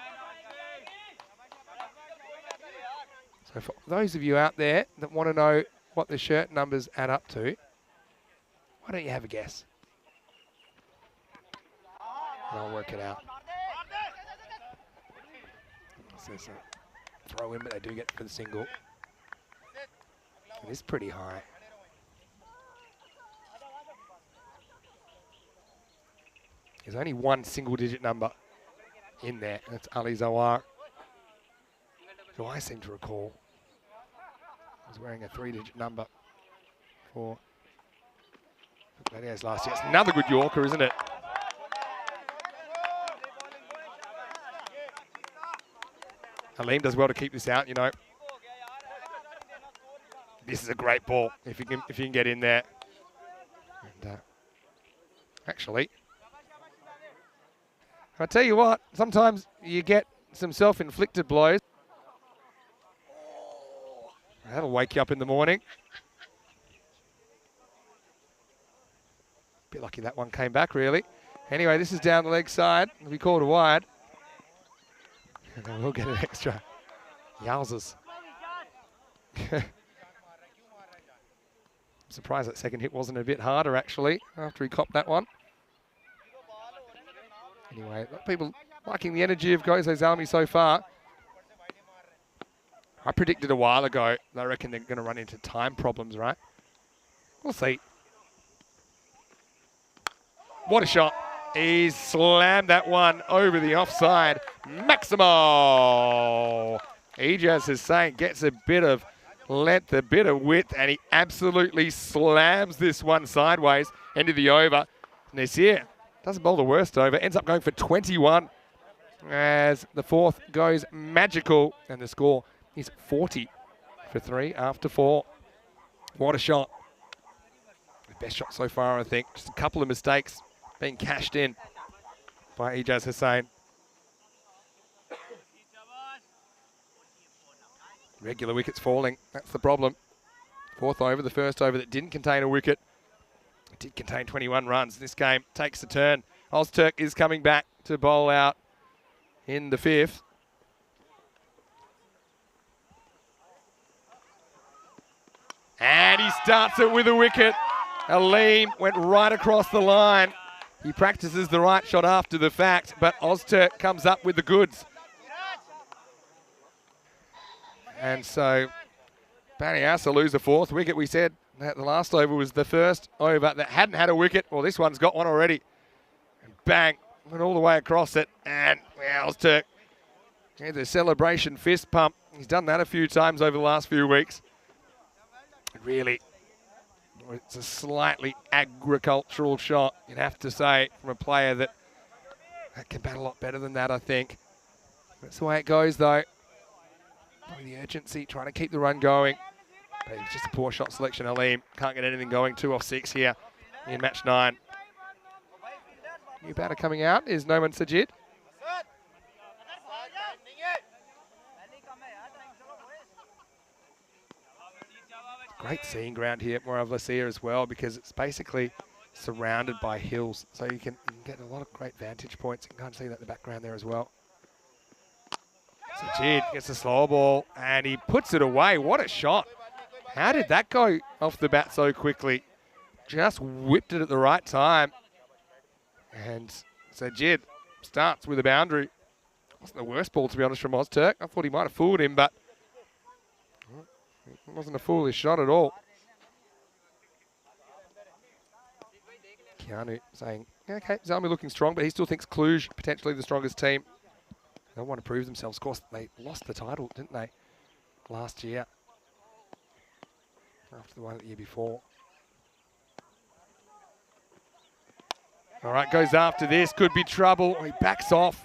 So for those of you out there that want to know what the shirt numbers add up to, why don't you have a guess? And I'll work it out. So it's a throw in, but they do get for the single. It is pretty high. There's only one single-digit number in there, and it's Ali Zawar, who I seem to recall was wearing a 3-digit number for Gladiators last year. It's another good Yorker, isn't it? Aleem does well to keep this out, you know. This is a great ball if you can get in there. And actually, I tell you what, sometimes you get some self-inflicted blows. That'll wake you up in the morning. Bit lucky that one came back, really. Anyway, this is down the leg side. It'll be called a wide. And then we'll get an extra. Yowzers. I'm surprised that second hit wasn't a bit harder, actually, after he copped that one. Anyway, a lot of people liking the energy of Gosa Zalmi so far. I predicted a while ago that I reckon they're going to run into time problems, right? We'll see. What a shot. He's slammed that one over the offside. Maximo. Ejaz Hussain gets a bit of length, a bit of width, and he absolutely slams this one sideways into the over. Nasir doesn't bowl the worst over, ends up going for 21 as the fourth goes magical, and the score is 40 for 3 after 4. What a shot. The best shot so far, I think. Just a couple of mistakes being cashed in by Ejaz Hussain. Regular wickets falling. That's the problem. Fourth over, the first over that didn't contain a wicket. It did contain 21 runs. This game takes a turn. Ozturk is coming back to bowl out in the 5th. And he starts it with a wicket. Aleem went right across the line. He practices the right shot after the fact, but Ozturk comes up with the goods. And so Banyasa lose the 4th wicket. We said that the last over was the first over that hadn't had a wicket. Well, this one's got one already. And bang, went all the way across it. And well, Ozturk had the celebration fist pump. He's done that a few times over the last few weeks. Really It's a slightly agricultural shot, you'd have to say, from a player that can bat a lot better than that, I think. That's the way it goes, though. With the urgency, trying to keep the run going. But it's just a poor shot selection, Aleem. Can't get anything going. 2 off 6 here in match 9. New batter coming out is Noman Sajid. Great seeing ground here at Morav Lacia as well, because it's basically surrounded by hills. So you can get a lot of great vantage points. You can kind of see that in the background there as well. Sajid gets a slow ball and he puts it away. What a shot. How did that go off the bat so quickly? Just whipped it at the right time. And Sajid starts with a boundary. Wasn't the worst ball, to be honest, from Ozturk. I thought he might have fooled him, but it wasn't a foolish shot at all. Keanu saying, okay, Zalmi looking strong, but he still thinks Cluj potentially the strongest team. They want to prove themselves. Of course, they lost the title, didn't they, last year? After the one the year before. All right, goes after this. Could be trouble. He backs off.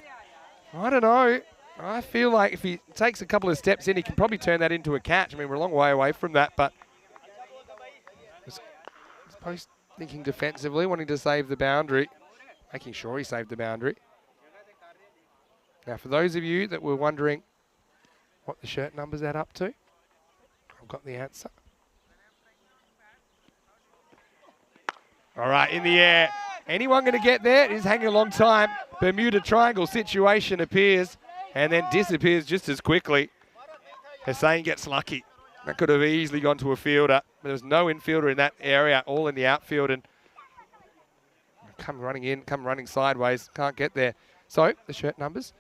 I don't know. I feel like if he takes a couple of steps in, he can probably turn that into a catch. I mean, we're a long way away from that, but I suppose thinking defensively, wanting to save the boundary, making sure he saved the boundary. Now, for those of you that were wondering what the shirt numbers add up to, I've got the answer. All right, in the air. Anyone going to get there? It is hanging a long time. Bermuda Triangle situation appears and then disappears just as quickly. Hussain gets lucky. That could have easily gone to a fielder. There was no infielder in that area, all in the outfield. And come running in, come running sideways. Can't get there. So the shirt numbers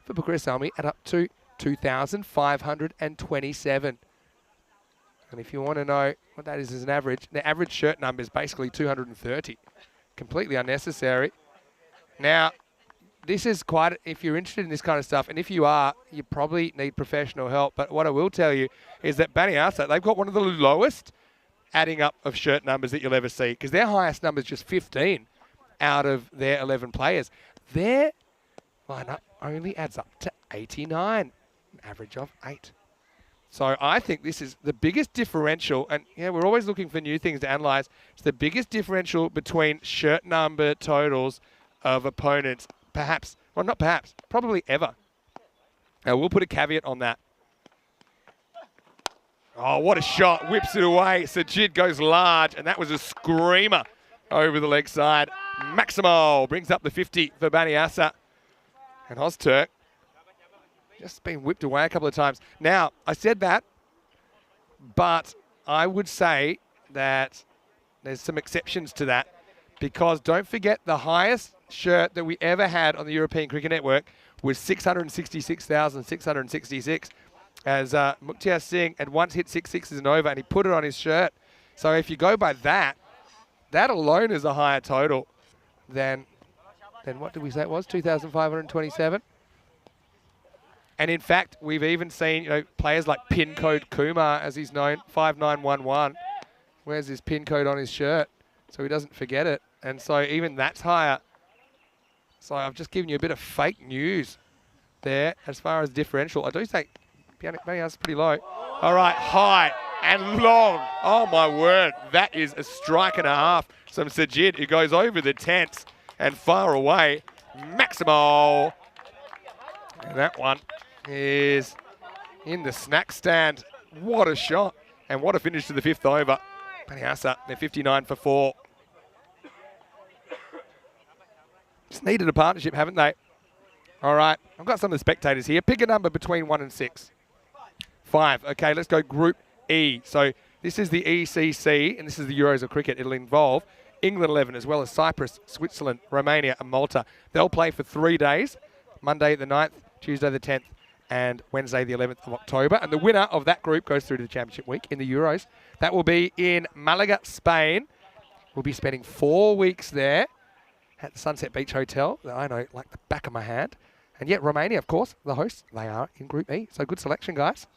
for Bucharest Army add up to 2,527. And if you want to know what that is as an average, the average shirt number is basically 230. Completely unnecessary. Now, this is quite, if you're interested in this kind of stuff, and if you are, you probably need professional help. But what I will tell you is that Banyasa, they've got one of the lowest adding up of shirt numbers that you'll ever see, because their highest number is just 15 out of their 11 players. Their lineup only adds up to 89, an average of 8. So I think this is the biggest differential, and yeah, we're always looking for new things to analyse. It's the biggest differential between shirt number totals of opponents, perhaps, well, not perhaps, probably ever. Now, we'll put a caveat on that. Oh, what a shot. Whips it away. Sajid goes large, and that was a screamer over the leg side. Maximo brings up the 50 for Banyasa. And Ozturk just been whipped away a couple of times. Now, I said that, but I would say that there's some exceptions to that, because don't forget the highest shirt that we ever had on the European Cricket Network was 666,666, as Mukhtar Singh had once hit 6 sixes and over, and he put it on his shirt. So if you go by that, that alone is a higher total than what did we say it was? 2,527. And in fact, we've even seen, players like FanCode Kumar, as he's known, 5911, wears his pin code on his shirt so he doesn't forget it. And so even that's higher. So I've just given you a bit of fake news there as far as differential. I do say Banyas pretty low. All right, high and long. Oh my word, that is a strike and a half. Some Sajid who goes over the tents and far away. Maximo. And that one is in the snack stand. What a shot. And what a finish to the 5th over. Banyasa, they're 59 for 4. Just needed a partnership, haven't they? All right, I've got some of the spectators here. Pick a number between 1 and 6. 5. Okay, let's go Group E. So this is the ECC, and this is the Euros of Cricket. It'll involve England 11, as well as Cyprus, Switzerland, Romania, and Malta. They'll play for 3 days, Monday the 9th, Tuesday the 10th, and Wednesday the 11th of October. And the winner of that group goes through to the Championship week in the Euros. That will be in Malaga, Spain. We'll be spending 4 weeks there at the Sunset Beach Hotel, that I know like the back of my hand. And yet Romania, of course, the hosts, they are in Group E. So good selection, guys.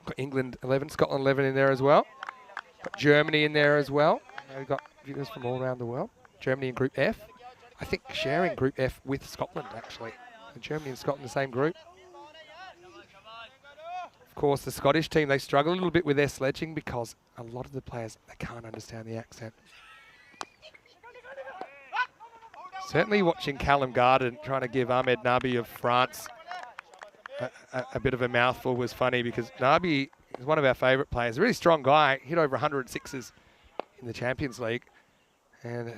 Got England 11, Scotland 11 in there as well. Got Germany in there as well. We've got viewers from all around the world. Germany in Group F. I think sharing Group F with Scotland, actually. So Germany and Scotland, the same group. Of course, the Scottish team, they struggle a little bit with their sledging because a lot of the players, they can't understand the accent. Certainly watching Callum Garden trying to give Ahmed Nabi of France a bit of a mouthful was funny because Nabi is one of our favourite players. A really strong guy, hit over 106s in the Champions League. And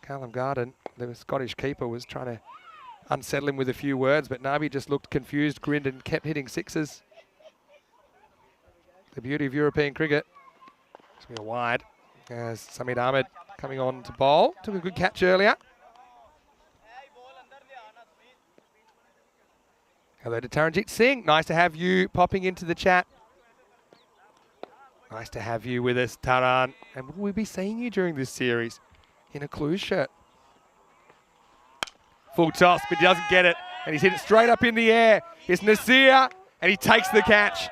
Callum Garden, the Scottish keeper, was trying to unsettle him with a few words, but Nabi just looked confused, grinned and kept hitting sixes. The beauty of European cricket. It's going to be a wide as Samid Ahmed coming on to bowl. Took a good catch earlier. Hello to Taranjit Singh. Nice to have you popping into the chat. Nice to have you with us, Taran. And will we be seeing you during this series in a Clues shirt? Full toss, but he doesn't get it. And he's hit it straight up in the air. It's Nasir, and he takes the catch.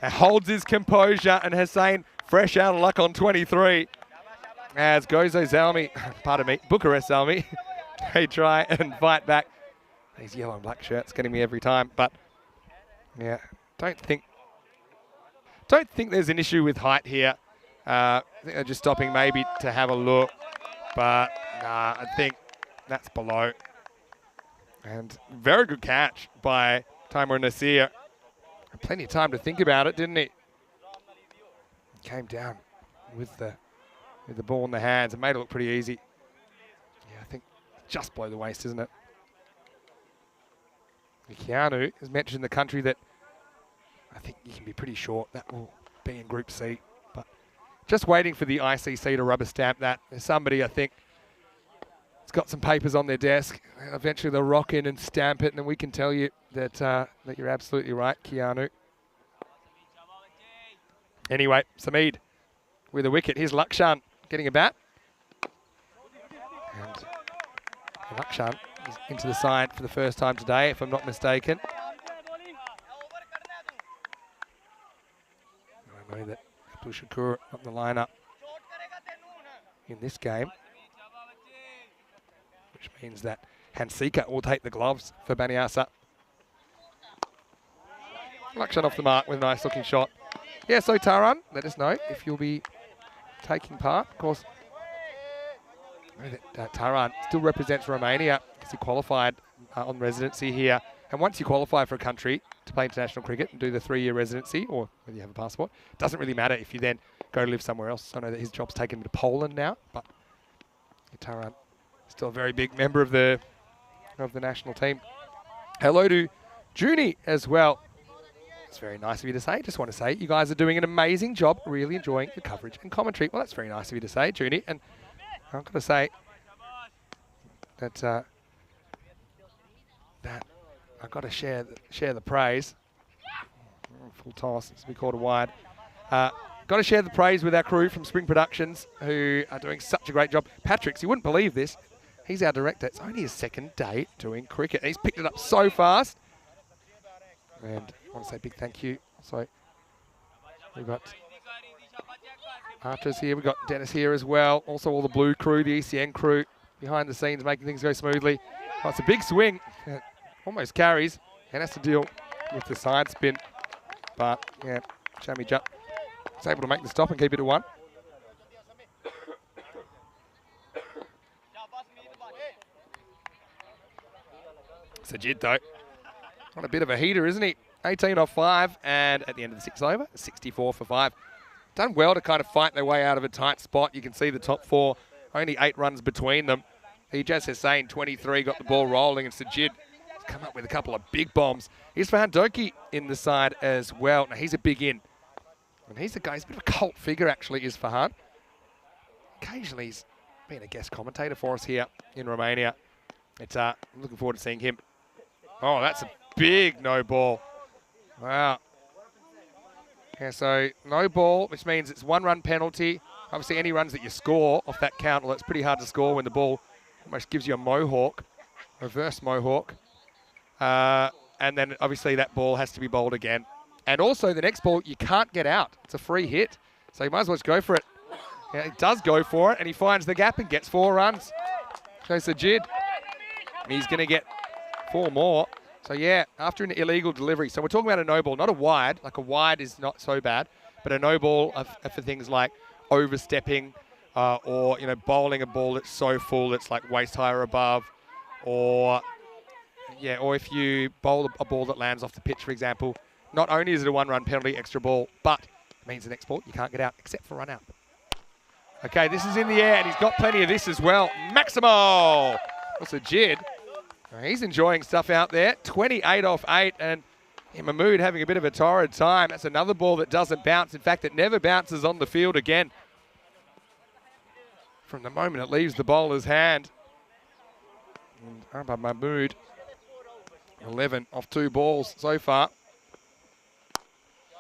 And holds his composure, and Hussain fresh out of luck on 23. As Gozo Zalmi, pardon me, Bucharest Zalmi, they try and fight back. These yellow and black shirts getting me every time, but yeah, don't think there's an issue with height here. I think they're just stopping maybe to have a look, but nah, I think that's below. And very good catch by Timur Nasir. Plenty of time to think about it, didn't he? Came down with the ball in the hands and made it look pretty easy. Yeah, I think just below the waist, isn't it? Keanu has mentioned the country that I think you can be pretty short. That will be in Group C. But just waiting for the ICC to rubber stamp that. There's somebody, I think, has got some papers on their desk. Eventually they'll rock in and stamp it, and then we can tell you that that you're absolutely right, Keanu. Anyway, Samid with a wicket. Here's Lakshan getting a bat. And Lakshan is into the side for the first time today, if I'm not mistaken. I know that Abdul Shakur up the lineup in this game, which means that Hansika will take the gloves for Baniasa. Lakshan off the mark with a nice looking shot. Yeah, so Taran, let us know if you'll be taking part. Of course, Taran still represents Romania because he qualified on residency here. And once you qualify for a country to play international cricket and do the 3-year residency, or whether you have a passport, it doesn't really matter if you then go to live somewhere else. I know that his job's taken him to Poland now, but Taran still a very big member of the national team. Hello to Junie as well. It's very nice of you to say. Just want to say you guys are doing an amazing job, really enjoying the coverage and commentary. Well, that's very nice of you to say, Junie. And I've got to say that that I've got to share the praise. Full toss, it's to be called a wide. Got to share the praise with our crew from Spring Productions, who are doing such a great job. Patrick's, you wouldn't believe this. He's our director. It's only his second day doing cricket. He's picked it up so fast. And I want to say a big thank you. So we've got Archers here. We've got Dennis here as well. Also all the blue crew, the ECN crew behind the scenes making things go smoothly. Oh, it's a big swing. Almost carries and has to deal with the side spin. But yeah, Shami Jut is able to make the stop and keep it at 1. Sajid though, on a bit of a heater, isn't he? 18 off 5, and at the end of the 6th over, 64 for 5. Done well to kind of fight their way out of a tight spot. You can see the top 4, only 8 runs between them. Ijaz Hussain, 23, got the ball rolling, and Sajid has come up with a couple of big bombs. Here's Farhan Doki in the side as well. Now, he's a big in. And he's a guy, he's a bit of a cult figure, actually, is Farhan. Occasionally, he's been a guest commentator for us here in Romania. It's I'm looking forward to seeing him. Oh, that's a big no ball. Wow. Yeah, so no ball, which means it's 1-run penalty. Obviously, any runs that you score off that count, well, it's pretty hard to score when the ball almost gives you a mohawk, reverse mohawk. And then, obviously, that ball has to be bowled again. And also, the next ball, you can't get out. It's a free hit. So you might as well just go for it. Yeah, he does go for it, and he finds the gap and gets 4 runs. So Sajid, he's going to get 4 more. So yeah, after an illegal delivery. So we're talking about a no ball, not a wide. Like a wide is not so bad, but a no ball for things like overstepping or bowling a ball that's so full it's like waist high or above, or if you bowl a ball that lands off the pitch, for example. Not only is it a 1-run penalty, extra ball, but it means the next ball you can't get out except for run out. Okay, this is in the air, and he's got plenty of this as well. Maximo! That's a Jid. He's enjoying stuff out there. 28 off 8, and Mahmood having a bit of a torrid time. That's another ball that doesn't bounce. In fact, it never bounces on the field again. From the moment it leaves the bowler's hand. And Arbab Mahmood, 11 off 2 balls so far.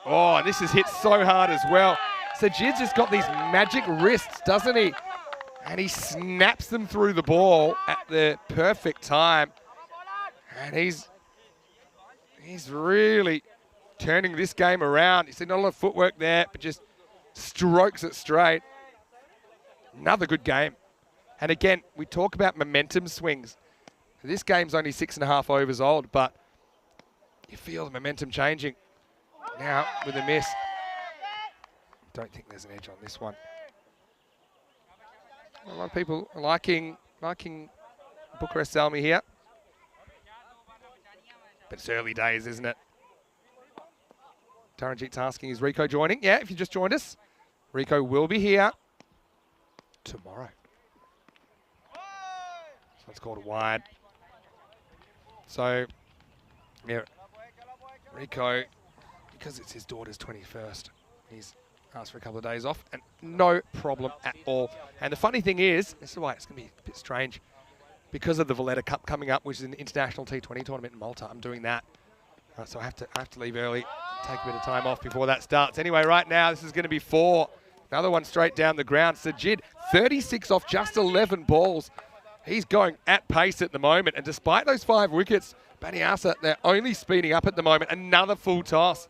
Oh, and this is hit so hard as well. Sajid's just got these magic wrists, doesn't he? And he snaps them through the ball at the perfect time. And he's really turning this game around. You see not a lot of footwork there, but just strokes it straight. Another good game. And again, we talk about momentum swings. This game's only 6.5 overs old, but you feel the momentum changing. Now with a miss. Don't think there's an edge on this one. A lot of people are liking Bucharest Salmi here. But it's early days, isn't it? Taranjit's asking, is Rico joining? Yeah, if you just joined us, Rico will be here tomorrow. So it's called a wide. So, yeah, Rico, because it's his daughter's 21st, he's asked for a couple of days off, and no problem at all. And the funny thing is, this is why it's going to be a bit strange, because of the Valletta Cup coming up, which is an international T20 tournament in Malta. I'm doing that, so I have to leave early, take a bit of time off before that starts. Anyway, right now this is going to be 4. Another one straight down the ground. Sajid, 36 off just 11 balls. He's going at pace at the moment, and despite those 5 wickets, Baniasa, they're only speeding up at the moment. Another full toss.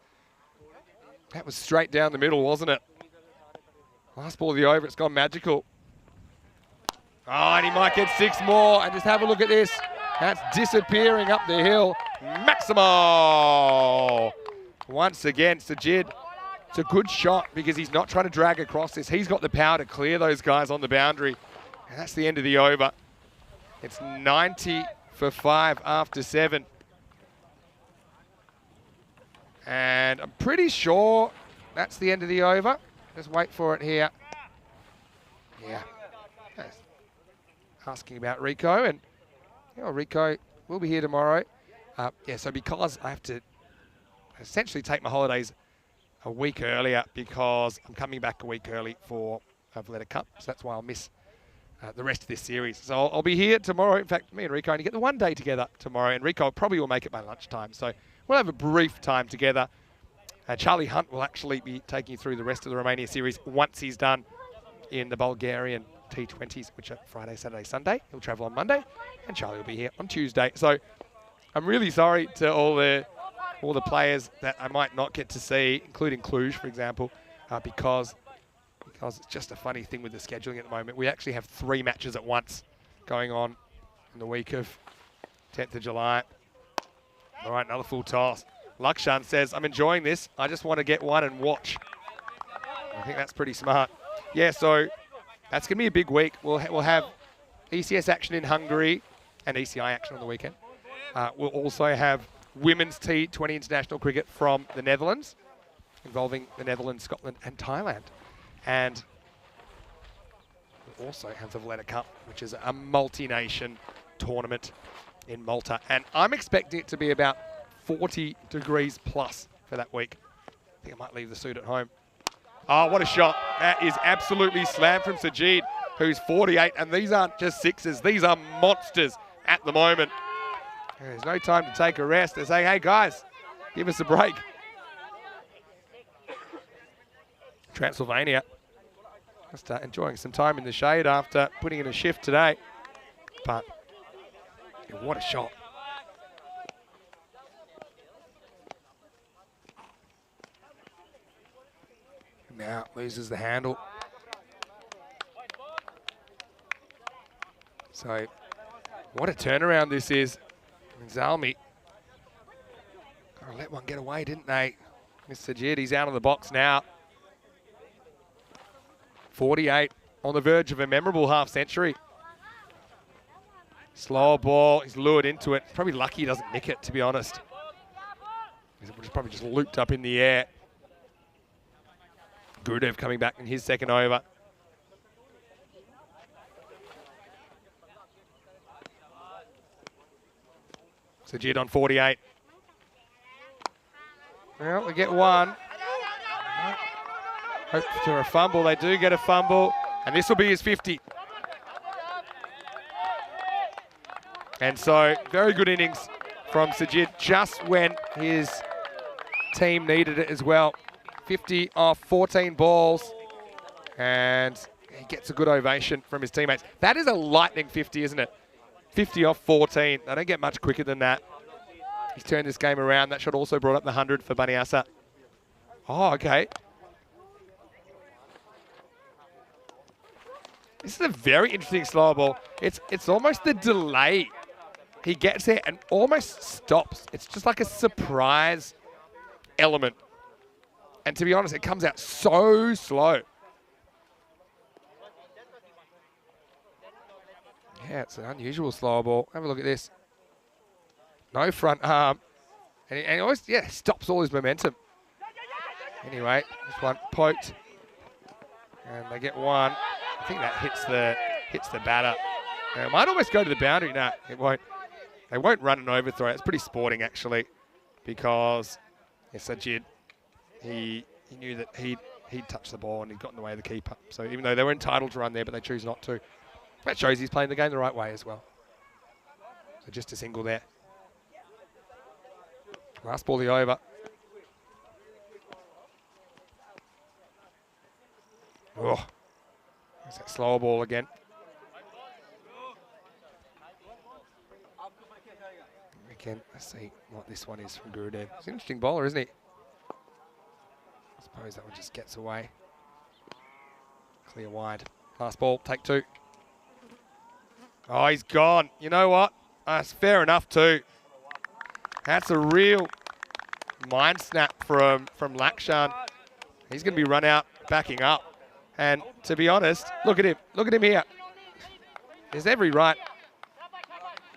That was straight down the middle, wasn't it? Last ball of the over, it's gone magical. Oh, and he might get 6 more. And just have a look at this. That's disappearing up the hill. Maximo! Once again, Sajid. It's a good shot because he's not trying to drag across this. He's got the power to clear those guys on the boundary. And that's the end of the over. It's 90 for 5 after 7. And I'm pretty sure that's the end of the over. Just wait for it here. Yeah. Asking about Rico, and Rico will be here tomorrow. So because I have to essentially take my holidays a week earlier because I'm coming back a week early for Valletta Cup, so that's why I'll miss the rest of this series. So I'll be here tomorrow. In fact, me and Rico only get the 1 day together tomorrow, and Rico probably will make it by lunchtime. So we'll have a brief time together. Charlie Hunt will actually be taking you through the rest of the Romania series once he's done in the Bulgarian T20s, which are Friday, Saturday, Sunday. He'll travel on Monday, and Charlie will be here on Tuesday. So I'm really sorry to all the players that I might not get to see, including Cluj, for example, because it's just a funny thing with the scheduling at the moment. We actually have 3 matches at once going on in the week of 10th of July. All right, another full toss. Lakshan says, I'm enjoying this. I just want to get one and watch. I think that's pretty smart. Yeah, so that's going to be a big week. We'll have ECS action in Hungary and ECI action on the weekend. We'll also have women's T20 international cricket from the Netherlands, involving the Netherlands, Scotland and Thailand. And we'll also have the Valletta Cup, which is a multi-nation tournament in Malta. And I'm expecting it to be about 40 degrees plus for that week. I think I might leave the suit at home. Oh, what a shot. That is absolutely slammed from Sajid, who's 48. And these aren't just sixes. These are monsters at the moment. There's no time to take a rest. They're saying, hey, guys, give us a break. Transylvania just enjoying some time in the shade after putting in a shift today. But what a shot. Now loses the handle. So what a turnaround this is. Zalmi. Oh, let one get away, didn't they? Mr. Jid, he's out of the box now. 48 on the verge of a memorable half-century. Slower ball, he's lured into it. Probably lucky he doesn't nick it, to be honest. He's probably just looped up in the air. Gurudev coming back in his second over. Sajid on 48. Well, we get one. Hope for a fumble. They do get a fumble. And this will be his 50. And so, very good innings from Sajid just when his team needed it as well. 50 off 14 balls. And he gets a good ovation from his teammates. That is a lightning 50, isn't it? 50 off 14. They don't get much quicker than that. He's turned this game around. That shot also brought up the 100 for Baniasa. Oh, okay. This is a very interesting slow ball. It's almost the delay. He gets there and almost stops. It's just like a surprise element. And to be honest, it comes out so slow. Yeah, it's an unusual slow ball. Have a look at this. No front arm. And he always, yeah, stops all his momentum. Anyway, this one poked. And they get one. I think that hits the batter. It might almost go to the boundary. No, it won't. They won't run an overthrow. It's pretty sporting, actually, because Sajid, he knew that he'd touched the ball and he'd gotten in the way of the keeper. So even though they were entitled to run there, but they choose not to. That shows he's playing the game the right way as well. So just a single there. Last ball, the over. Oh, there's that slower ball again. Again, let's see what this one is from Gurudev. He's an interesting bowler, isn't he? I suppose that one just gets away. Clear wide. Last ball, take two. Oh, he's gone. You know what? That's fair enough too. That's a real mind snap from Lakshan. He's going to be run out, backing up. And to be honest, look at him. Look at him here. There's every right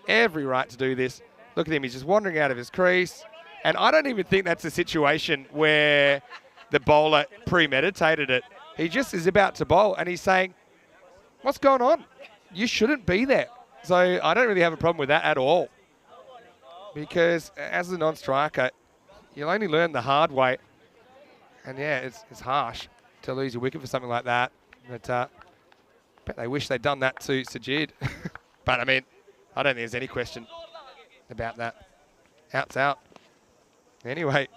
to do this. Look at him. He's just wandering out of his crease. And I don't even think that's a situation where the bowler premeditated it. He just is about to bowl and he's saying, what's going on? You shouldn't be there. So I don't really have a problem with that at all. Because as a non-striker, you'll only learn the hard way. And yeah, it's harsh to lose your wicket for something like that. But I bet they wish they'd done that to Sajid. But I mean, I don't think there's any question about that. Out's out. Anyway.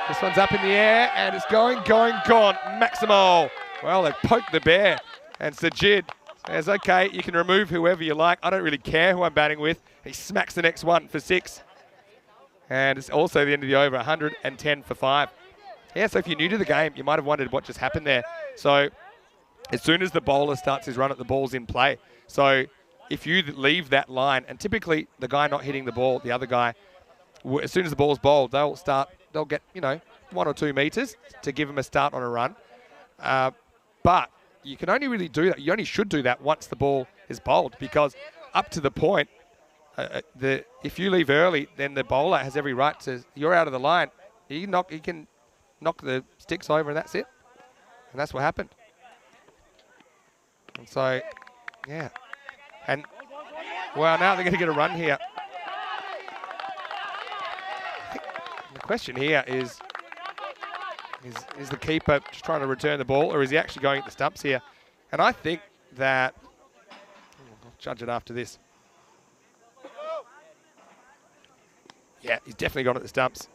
This one's up in the air and it's gone. Maximal. Well, they've poked the bear. And Sajid says, okay, you can remove whoever you like. I don't really care who I'm batting with. He smacks the next one for 6. And it's also the end of the over, 110 for 5. Yeah, so if you're new to the game, you might have wondered what just happened there. So as soon as the bowler starts his run at the ball's in play. So if you leave that line, and typically the guy not hitting the ball, the other guy, as soon as the ball's bowled, they'll get, 1 or 2 meters to give them a start on a run. But you can only really do that. You only should do that once the ball is bowled, because up to the point, if you leave early, then the bowler has every right to. You're out of the line. He can knock the sticks over, and that's it. And that's what happened. And so, yeah. And well, now they're going to get a run here. The question here is the keeper just trying to return the ball, or is he actually going at the stumps here? And I think that, I'll judge it after this. Yeah, he's definitely gone at the stumps.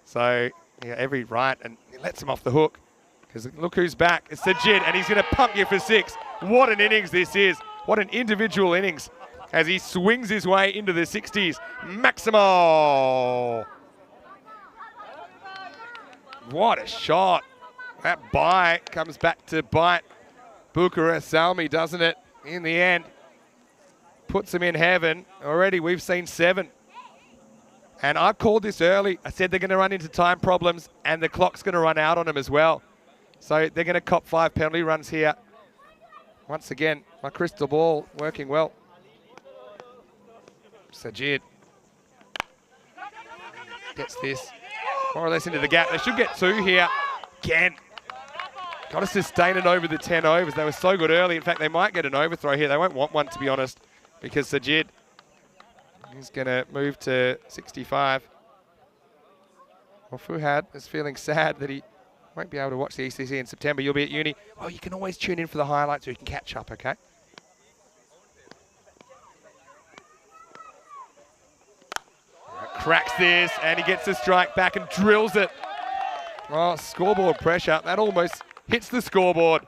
So, yeah, every right, and he lets him off the hook. Because look who's back. It's Sajid, and he's going to pump you for 6. What an innings this is. What an individual innings as he swings his way into the 60s. Maximal. What a shot. That bite comes back to bite Bukarest Salmi, doesn't it? in the end, puts them in heaven. Already we've seen 7. And I called this early. I said they're going to run into time problems and the clock's going to run out on them as well. So they're going to cop 5 penalty runs here. Once again, my crystal ball working well. Sajid gets this more or less into the gap. They should get 2 here. Again, got to sustain it over the 10 overs. They were so good early. In fact, they might get an overthrow here. They won't want one, to be honest, because Sajid is going to move to 65. Well, Fuhad is feeling sad that he won't be able to watch the ECC in September. You'll be at uni. Well, you can always tune in for the highlights so you can catch up, okay? Cracks this, and he gets the strike back and drills it. Oh, scoreboard pressure. That almost hits the scoreboard.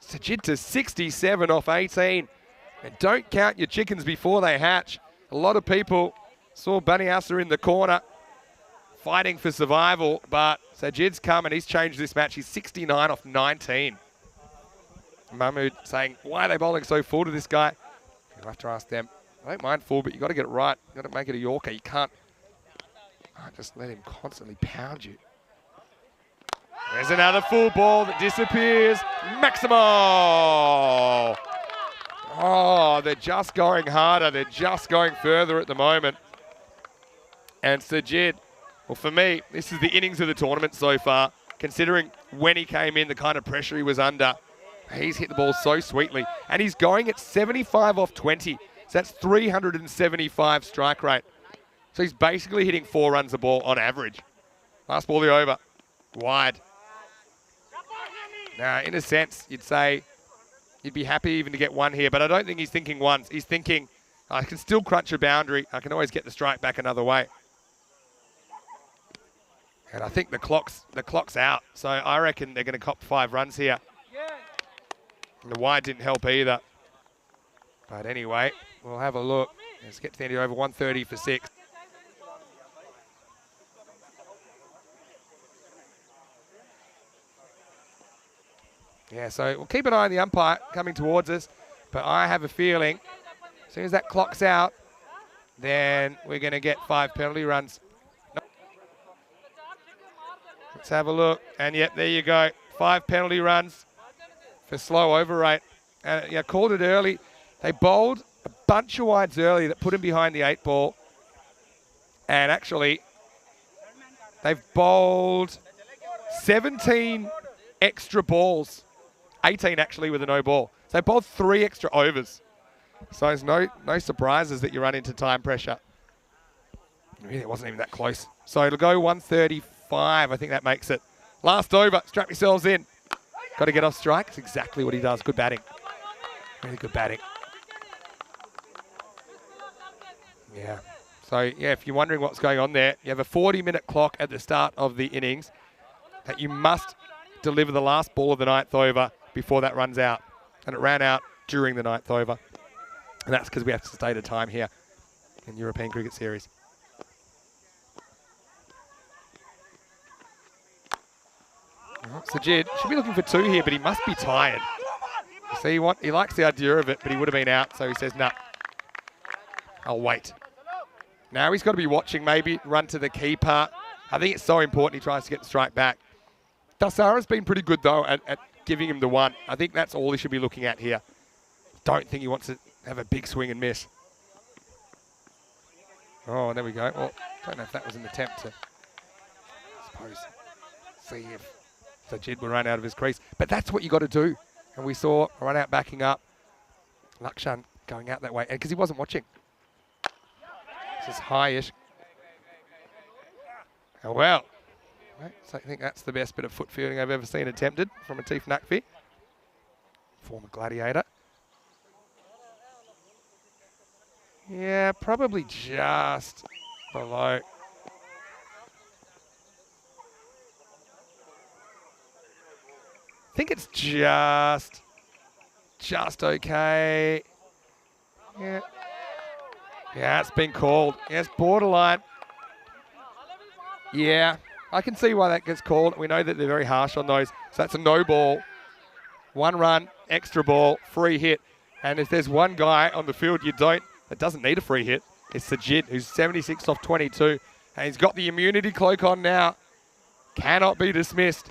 Sajid to 67 off 18. And don't count your chickens before they hatch. A lot of people saw Baniasa in the corner fighting for survival, but Sajid's come and he's changed this match. He's 69 off 19. Mahmood saying, why are they bowling so full to this guy? You'll have to ask them. I don't mind full, but you've got to get it right. You've got to make it a Yorker. You can't just let him constantly pound you. There's another full ball that disappears. Maximo! Oh, they're just going harder. They're just going further at the moment. And Sajid, well, for me, this is the innings of the tournament so far. Considering when he came in, the kind of pressure he was under, he's hit the ball so sweetly. And he's going at 75 off 20. So that's 375 strike rate. So he's basically hitting 4 runs a ball on average. Last ball of the over. Wide. Now, in a sense, you'd say you'd be happy even to get 1 here, but I don't think he's thinking once. He's thinking, I can still crunch a boundary. I can always get the strike back another way. And I think the clock's out. So I reckon they're going to cop 5 runs here. And the wide didn't help either. But anyway, we'll have a look. Let's get to the end of the over. 130 for 6. Yeah, so we'll keep an eye on the umpire coming towards us. But I have a feeling as soon as that clock's out, then we're going to get 5 penalty runs. Let's have a look. And yep, there you go. 5 penalty runs for slow over rate. And yeah, called it early. They bowled a bunch of wides early that put him behind the 8 ball. And actually, they've bowled 17 extra balls. 18 actually with a no ball. So they bowled 3 extra overs. So there's no surprises that you run into time pressure. Really, it wasn't even that close. So it'll go 135. I think that makes it. Last over. Strap yourselves in. Got to get off strike. That's exactly what he does. Good batting. Really good batting. Yeah. So, yeah, if you're wondering what's going on there, you have a 40-minute clock at the start of the innings that you must deliver the last ball of the 9th over before that runs out. And it ran out during the 9th over. And that's because we have to stay to time here in European Cricket Series. Sajid should be looking for 2 here, but he must be tired. See, he likes the idea of it, but he would have been out, so he says, nah, I'll wait. Now he's got to be watching, maybe run to the keeper. I think it's so important he tries to get the strike back. Dasara's been pretty good, though, at giving him the 1. I think that's all he should be looking at here. Don't think he wants to have a big swing and miss. Oh, there we go. Well, don't know if that was an attempt to, I suppose, see if Sajid will run out of his crease. But that's what you got to do. And we saw a run out backing up. Lakshan going out that way. And because he wasn't watching. This is high-ish. Oh, well. So I think that's the best bit of foot fielding I've ever seen attempted from Atif Naqvi. Former Gladiator. Yeah, probably just below. I think it's just okay. Yeah. Yeah, it's been called. Yeah, it's borderline. Yeah, I can see why that gets called. We know that they're very harsh on those. So that's a no ball. 1 run, extra ball, free hit. And if there's one guy on the field that doesn't need a free hit, it's Sajid, who's 76 off 22. And he's got the immunity cloak on now. Cannot be dismissed.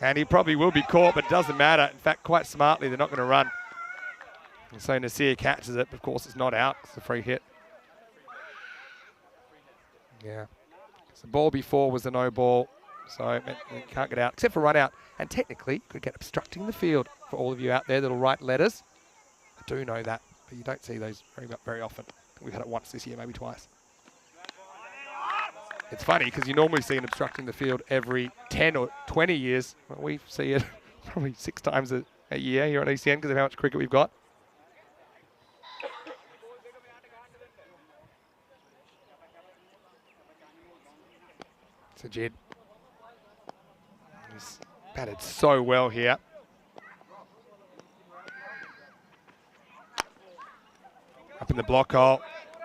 And he probably will be caught, but it doesn't matter. In fact, quite smartly, they're not going to run. And so Nasir catches it. Of course, it's not out. It's a free hit. Yeah. So the ball before was a no ball. So it can't get out, except for run out. And technically, you could get obstructing the field for all of you out there that'll write letters. I do know that, but you don't see those very often. We've had it once this year, maybe twice. It's funny because you normally see an obstructing the field every 10 or 20 years. Well, we see it probably 6 times a year here on ECN because of how much cricket we've got. Sajid. He's batted so well here. Up in the block hole.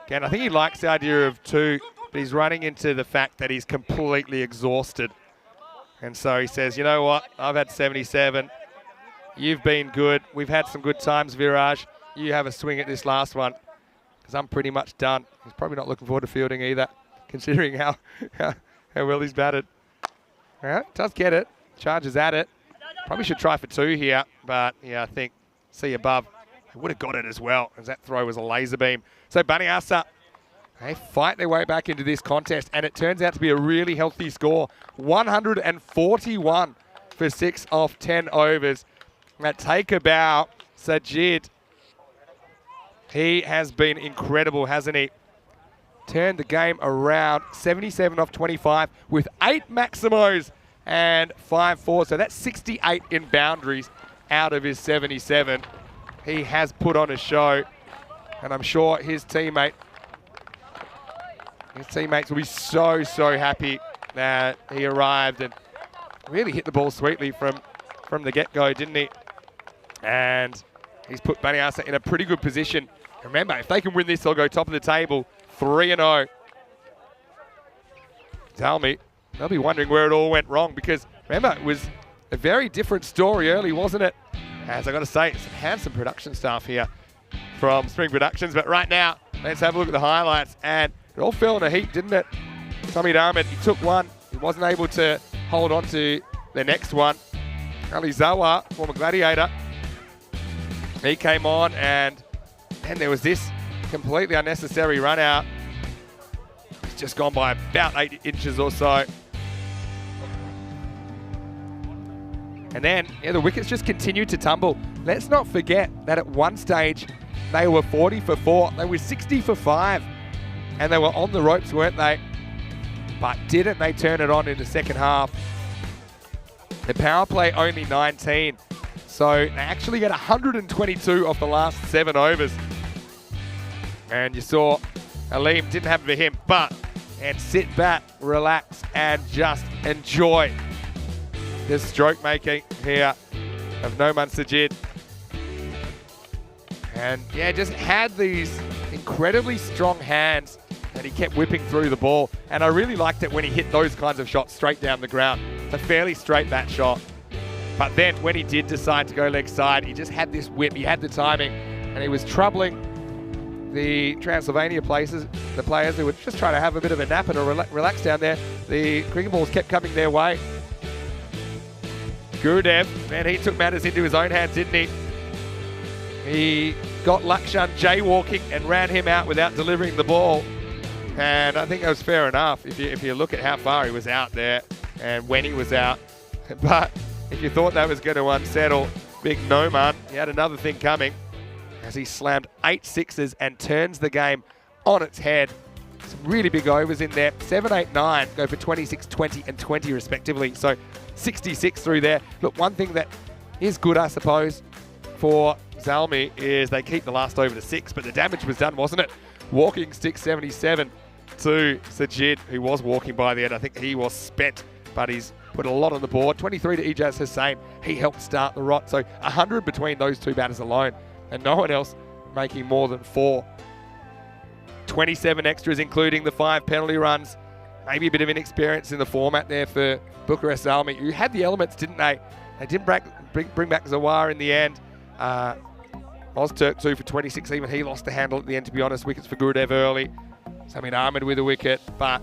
Again, I think he likes the idea of 2, but he's running into the fact that he's completely exhausted. And so he says, you know what, I've had 77. You've been good. We've had some good times, Viraj. You have a swing at this last one because I'm pretty much done. He's probably not looking forward to fielding either, considering how well he's batted. All right, does get it. Charges at it. Probably should try for 2 here, but yeah, I think see above. He would have got it as well, as that throw was a laser beam. So Baniasa, they fight their way back into this contest, and it turns out to be a really healthy score. 141 for 6 off 10 overs. That take a bow, Sajid. He has been incredible, hasn't he? Turned the game around, 77 off 25 with 8 maximos and 5 fours. So that's 68 in boundaries out of his 77. He has put on a show, and I'm sure his teammates will be so happy that he arrived and really hit the ball sweetly from the get-go, didn't he? And he's put Baniasa in a pretty good position. Remember, if they can win this, they'll go top of the table, 3-0. Tell me, they'll be wondering where it all went wrong because, remember, it was a very different story early, wasn't it? As I got to say, some handsome production staff here from Spring Productions. But right now, let's have a look at the highlights. And it all fell in a heap, didn't it? Tommy Darmid, he took one. He wasn't able to hold on to the next one. Ali Zawa, former Gladiator, he came on, and then there was this completely unnecessary run out. It's just gone by about 8 inches or so. And then, yeah, the wickets just continued to tumble. Let's not forget that at one stage, they were 40 for 4. They were 60 for 5. And they were on the ropes, weren't they? But didn't they turn it on in the second half? The power play only 19. So they actually get 122 off the last 7 overs. And you saw Aleem didn't have it for him, and sit back, relax, and just enjoy the stroke making here of Noman Sajid. And yeah, just had these incredibly strong hands that he kept whipping through the ball. And I really liked it when he hit those kinds of shots straight down the ground. It's a fairly straight bat shot. But then when he did decide to go leg side, he just had this whip, he had the timing, and he was troubling the Transylvania players who were just trying to have a bit of a nap and relax down there. The cricket balls kept coming their way. Gurudev, man, he took matters into his own hands, didn't he? He got Lakshan jaywalking and ran him out without delivering the ball. And I think that was fair enough if you look at how far he was out there and when he was out. But if you thought that was going to unsettle Big Noman, he had another thing coming as he slammed 8 sixes and turns the game on its head. Some really big overs in there. 7, 8, 9 go for 26, 20 and 20 respectively. So 66 through there. Look, one thing that is good, I suppose, for Zalmi is they keep the last over to 6, but the damage was done, wasn't it? Walking stick 77 to Sajid, who was walking by the end. I think he was spent, but he's put a lot on the board. 23 to Ijaz Hussain. He helped start the rot. So 100 between those 2 batters alone, and no one else making more than 4. 27 extras, including the 5 penalty runs. Maybe a bit of inexperience in the format there for Bucharest Zalmi, who had the elements, didn't they? They didn't bring back Zawar in the end. Ozturk 2 for 26. Even he lost the handle at the end, to be honest. Wickets for Gurudev early. Samir Ahmed with a wicket. But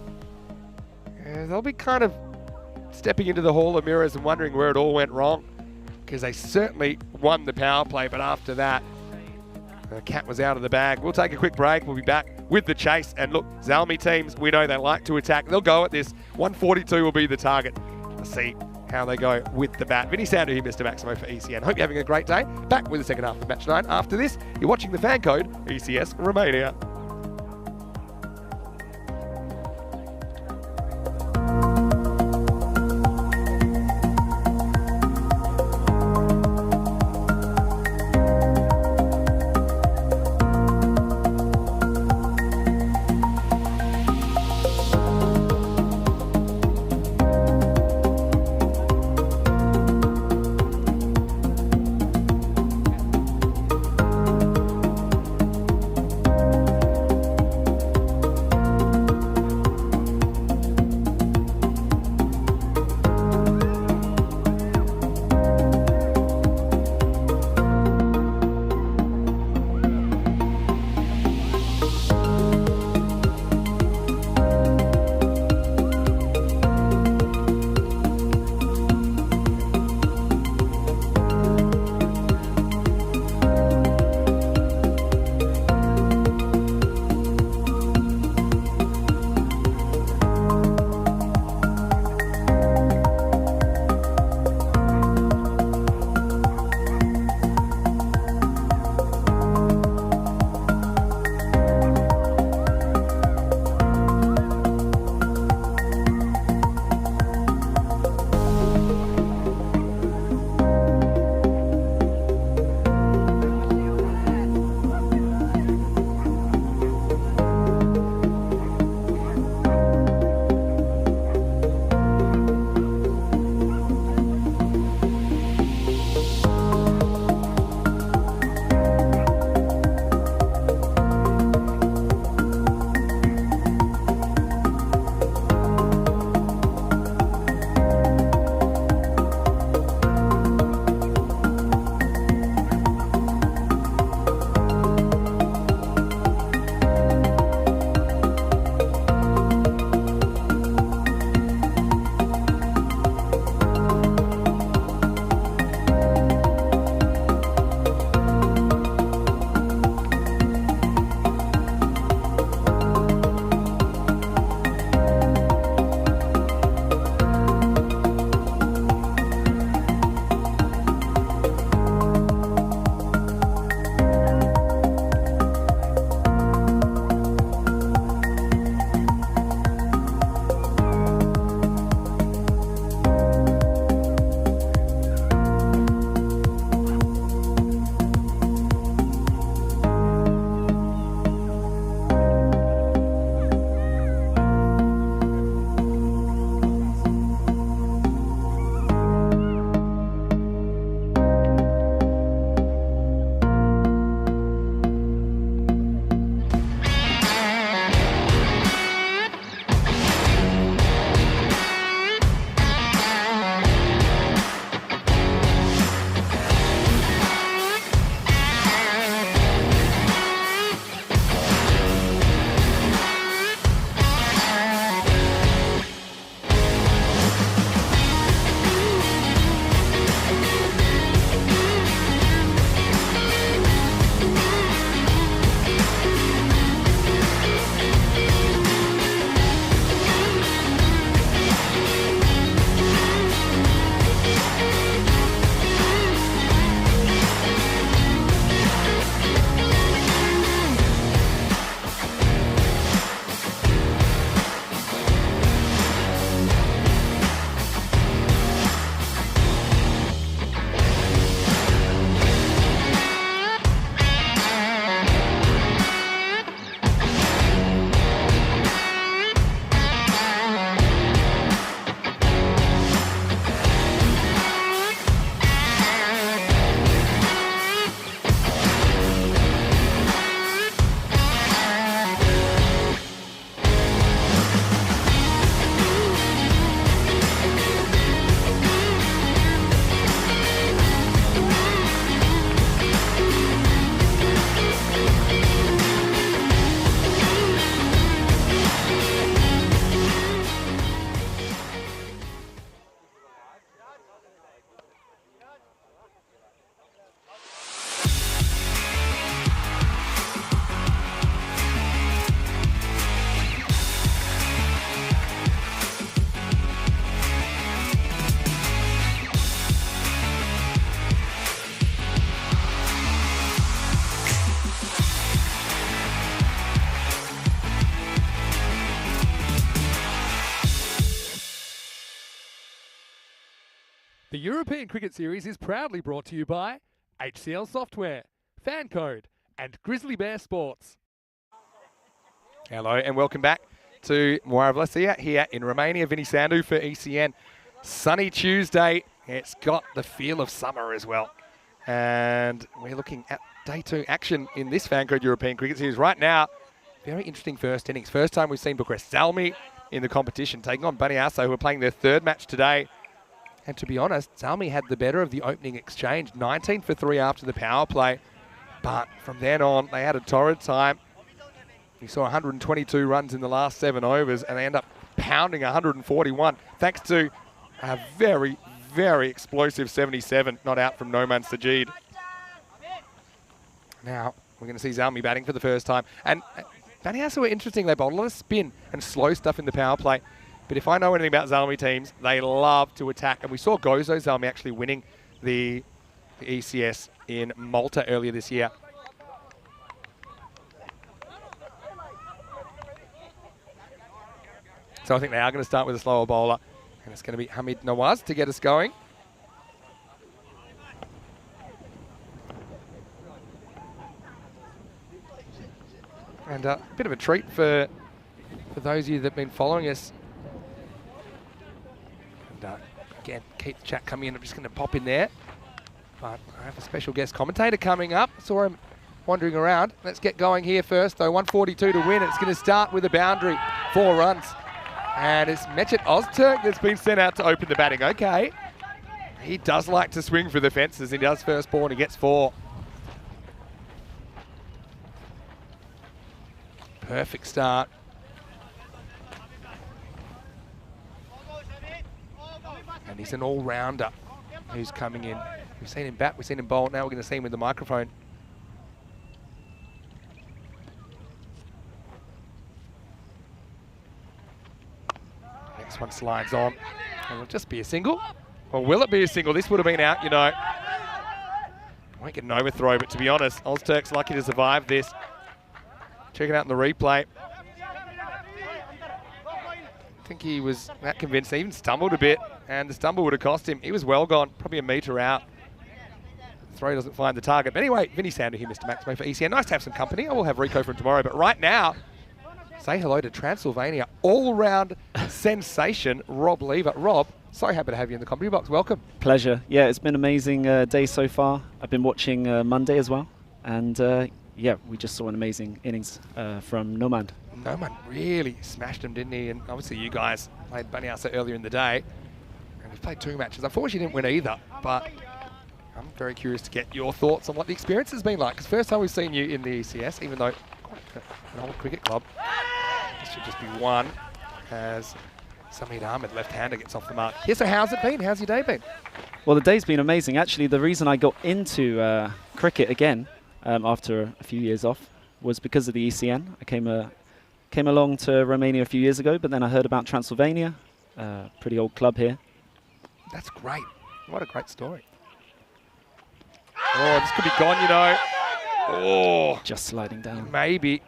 they'll be kind of stepping into the Hall of Mirrors and wondering where it all went wrong, because they certainly won the power play, but after that, the cat was out of the bag. We'll take a quick break. We'll be back with the chase. And look, Zalmi teams, we know they like to attack. They'll go at this. 142 will be the target. Let's see how they go with the bat. Vinny Sandu here, Mr. Maximo for ECN. Hope you're having a great day. Back with the second half of Match 9. After this, you're watching the FanCode, ECS Romania. The European Cricket Series is proudly brought to you by HCL Software, FanCode, and Grizzly Bear Sports. Hello and welcome back to Moira Vlasia here in Romania. Vinny Sandu for ECN. Sunny Tuesday. It's got the feel of summer as well. And we're looking at day 2 action in this FanCode European Cricket Series right now. Very interesting first innings. First time we've seen Bucharest Zalmi in the competition taking on Baniaso, who are playing their 3rd match today. And to be honest, Zalmi had the better of the opening exchange, 19 for 3 after the power play. But from then on, they had a torrid time. We saw 122 runs in the last 7 overs, and they end up pounding 141, thanks to a very, very explosive 77 not out from Noman Sajid. Now, we're going to see Zalmi batting for the first time. And Baniaso were interesting. They bowled a lot of spin and slow stuff in the power play. But if I know anything about Zalmi teams, they love to attack. And we saw Gozo Zalmi actually winning the ECS in Malta earlier this year. So I think they are going to start with a slower bowler. And it's going to be Hamid Nawaz to get us going. And a bit of a treat for those of you that have been following us. And again, keep the chat coming in. I'm just going to pop in there. But I have a special guest commentator coming up. Saw him wandering around. Let's get going here first, though. 142 to win. It's going to start with a boundary, 4 runs. And it's Mechet Ozturk that's been sent out to open the batting. Okay. He does like to swing for the fences. He does first ball and he gets 4. Perfect start. And he's an all-rounder who's coming in. We've seen him bat, we've seen him bowl. Now we're going to see him with the microphone. Next one slides on. It'll just be a single. Or will it be a single? This would have been out, you know. Won't get an overthrow, but to be honest, Ozturk's lucky to survive this. Check it out in the replay. I think he was that convinced. He even stumbled a bit, and the stumble would have cost him. He was well gone, probably a metre out. Throw doesn't find the target. But anyway, Vinny Sandu here, Mr. Maximo for ECN. Nice to have some company. I will have Rico from tomorrow. But right now, say hello to Transylvania all-round sensation, Rob Lever. Rob, so happy to have you in the comedy box. Welcome. Pleasure. Yeah, it's been an amazing day so far. I've been watching Monday as well. And yeah, we just saw an amazing innings from Nomad. Nomad really smashed him, didn't he? And obviously you guys played Baniasa earlier in the day. And we've played 2 matches. Unfortunately, didn't win either. But I'm very curious to get your thoughts on what the experience has been like. Because first time we've seen you in the ECS, even though quite an old cricket club. This should just be one as Samir Ahmed, left-hander, gets off the mark. Yeah, so how's it been? How's your day been? Well, the day's been amazing. Actually, the reason I got into cricket again after a few years off was because of the ECN. I came along to Romania a few years ago, but then I heard about Transylvania, pretty old club here. That's great. What a great story. Oh, this could be gone, you know. Oh. Just sliding down. Maybe.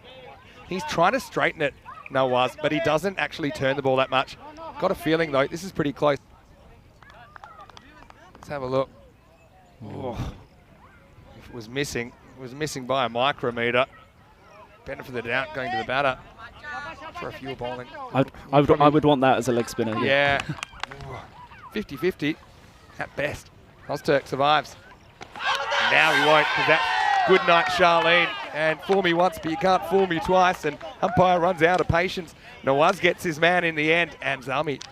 He's trying to straighten it, Nawaz, but he doesn't actually turn the ball that much. Got a feeling, though, this is pretty close. Let's have a look. Oh. If it was missing by a micrometer. Better for the doubt going to the batter. For a few bowling. I would want that as a leg spinner. Yeah. 50-50 at best. Ozturk survives. Now he won't, because that's good night, Charlene. And fool me once, but you can't fool me twice. And umpire runs out of patience. Nawaz gets his man in the end, and Zalmi,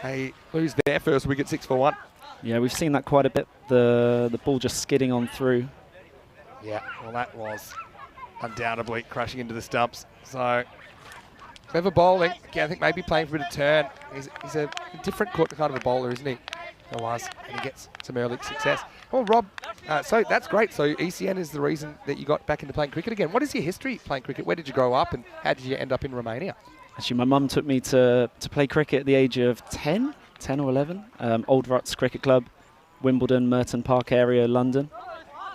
they lose their first wicket, 6 for 1. Yeah, we've seen that quite a bit. The ball just skidding on through. Yeah, well, that was undoubtedly crashing into the stumps. So, clever bowling. Yeah, I think maybe playing for a bit of turn. He's a different kind of a bowler, isn't he? Nawaz, and he gets some early success. Well, Rob, so that's great. So ECN is the reason that you got back into playing cricket again. What is your history playing cricket? Where did you grow up, and how did you end up in Romania? Actually, my mum took me to play cricket at the age of 10 or 11. Old Ruts Cricket Club, Wimbledon, Merton Park area, London.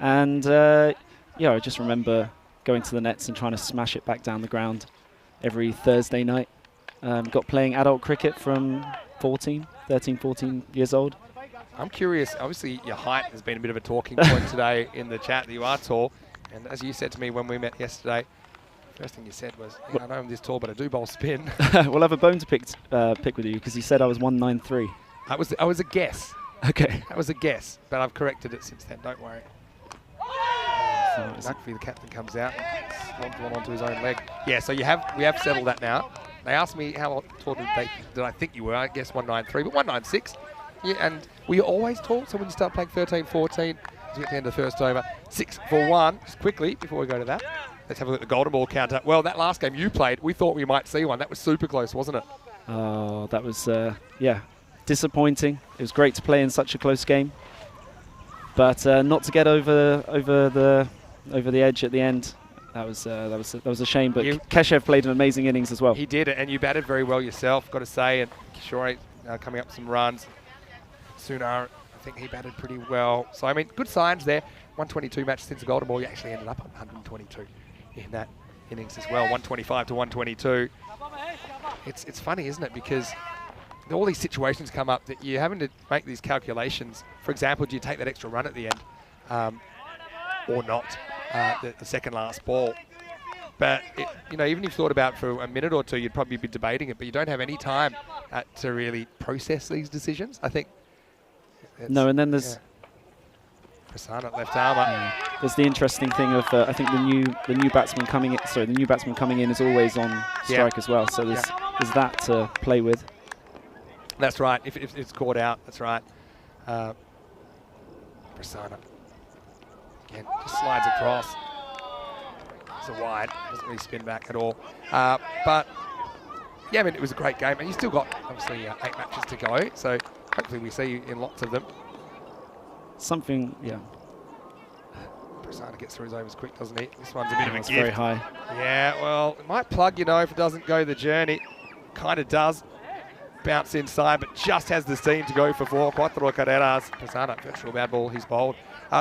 And yeah, I just remember going to the nets and trying to smash it back down the ground every Thursday night. Got playing adult cricket from 13, 14 years old. I'm curious. Obviously, your height has been a bit of a talking point today in the chat that you are tall. And as you said to me when we met yesterday, first thing you said was, I know I'm this tall, but I do bowl spin. We'll have a bone to pick with you because you said I was 193. I was a guess. Okay. That was a guess, but I've corrected it since then. Don't worry. Luckily, the captain comes out, slobs one onto his own leg. Yeah, so we have settled that now. They asked me how tall did I think you were. I guess 193, but 196. Yeah, and were you always tall? So when you start playing 13, 14, as you get to the end of the first over, 6 for 1. Just quickly before we go to that, let's have a look at the golden ball counter. Well, that last game you played, we thought we might see one. That was super close, wasn't it? Oh, that was yeah, disappointing. It was great to play in such a close game, but not to get over the edge at the end. That was a shame. But Keshev played an amazing innings as well. He did, and you batted very well yourself, got to say. And Kishore coming up with some runs. Sunar, I think he batted pretty well. So I mean, good signs there. 122 match since the golden ball. You actually ended up on 122 in that innings as well. 125 to 122. It's funny, isn't it? Because all these situations come up that you're having to make these calculations. For example, do you take that extra run at the end or not? The second last ball. But, even if you thought about it for a minute or two, you'd probably be debating it, but you don't have any time to really process these decisions. I think. No, and then there's Prasanna left armour. Yeah. There's the interesting thing of I think the new batsman coming in. Sorry, the new batsman coming in is always on strike as well. So there's that to play with. That's right. If it's caught out, that's right. Prasanna again just slides across. It's a wide. Doesn't really spin back at all. But yeah, I mean, it was a great game, and you still got obviously 8 matches to go. So hopefully we see you in lots of them. Something, yeah. Prasanna gets through his overs quick, doesn't he? This one's a bit of a gift. Very high. Yeah, well, it might plug, if it doesn't go the journey. Kind of does. Bounce inside, but just has the seam to go for 4. Quattro carreras. Prasanna, virtual bad ball, he's bowled.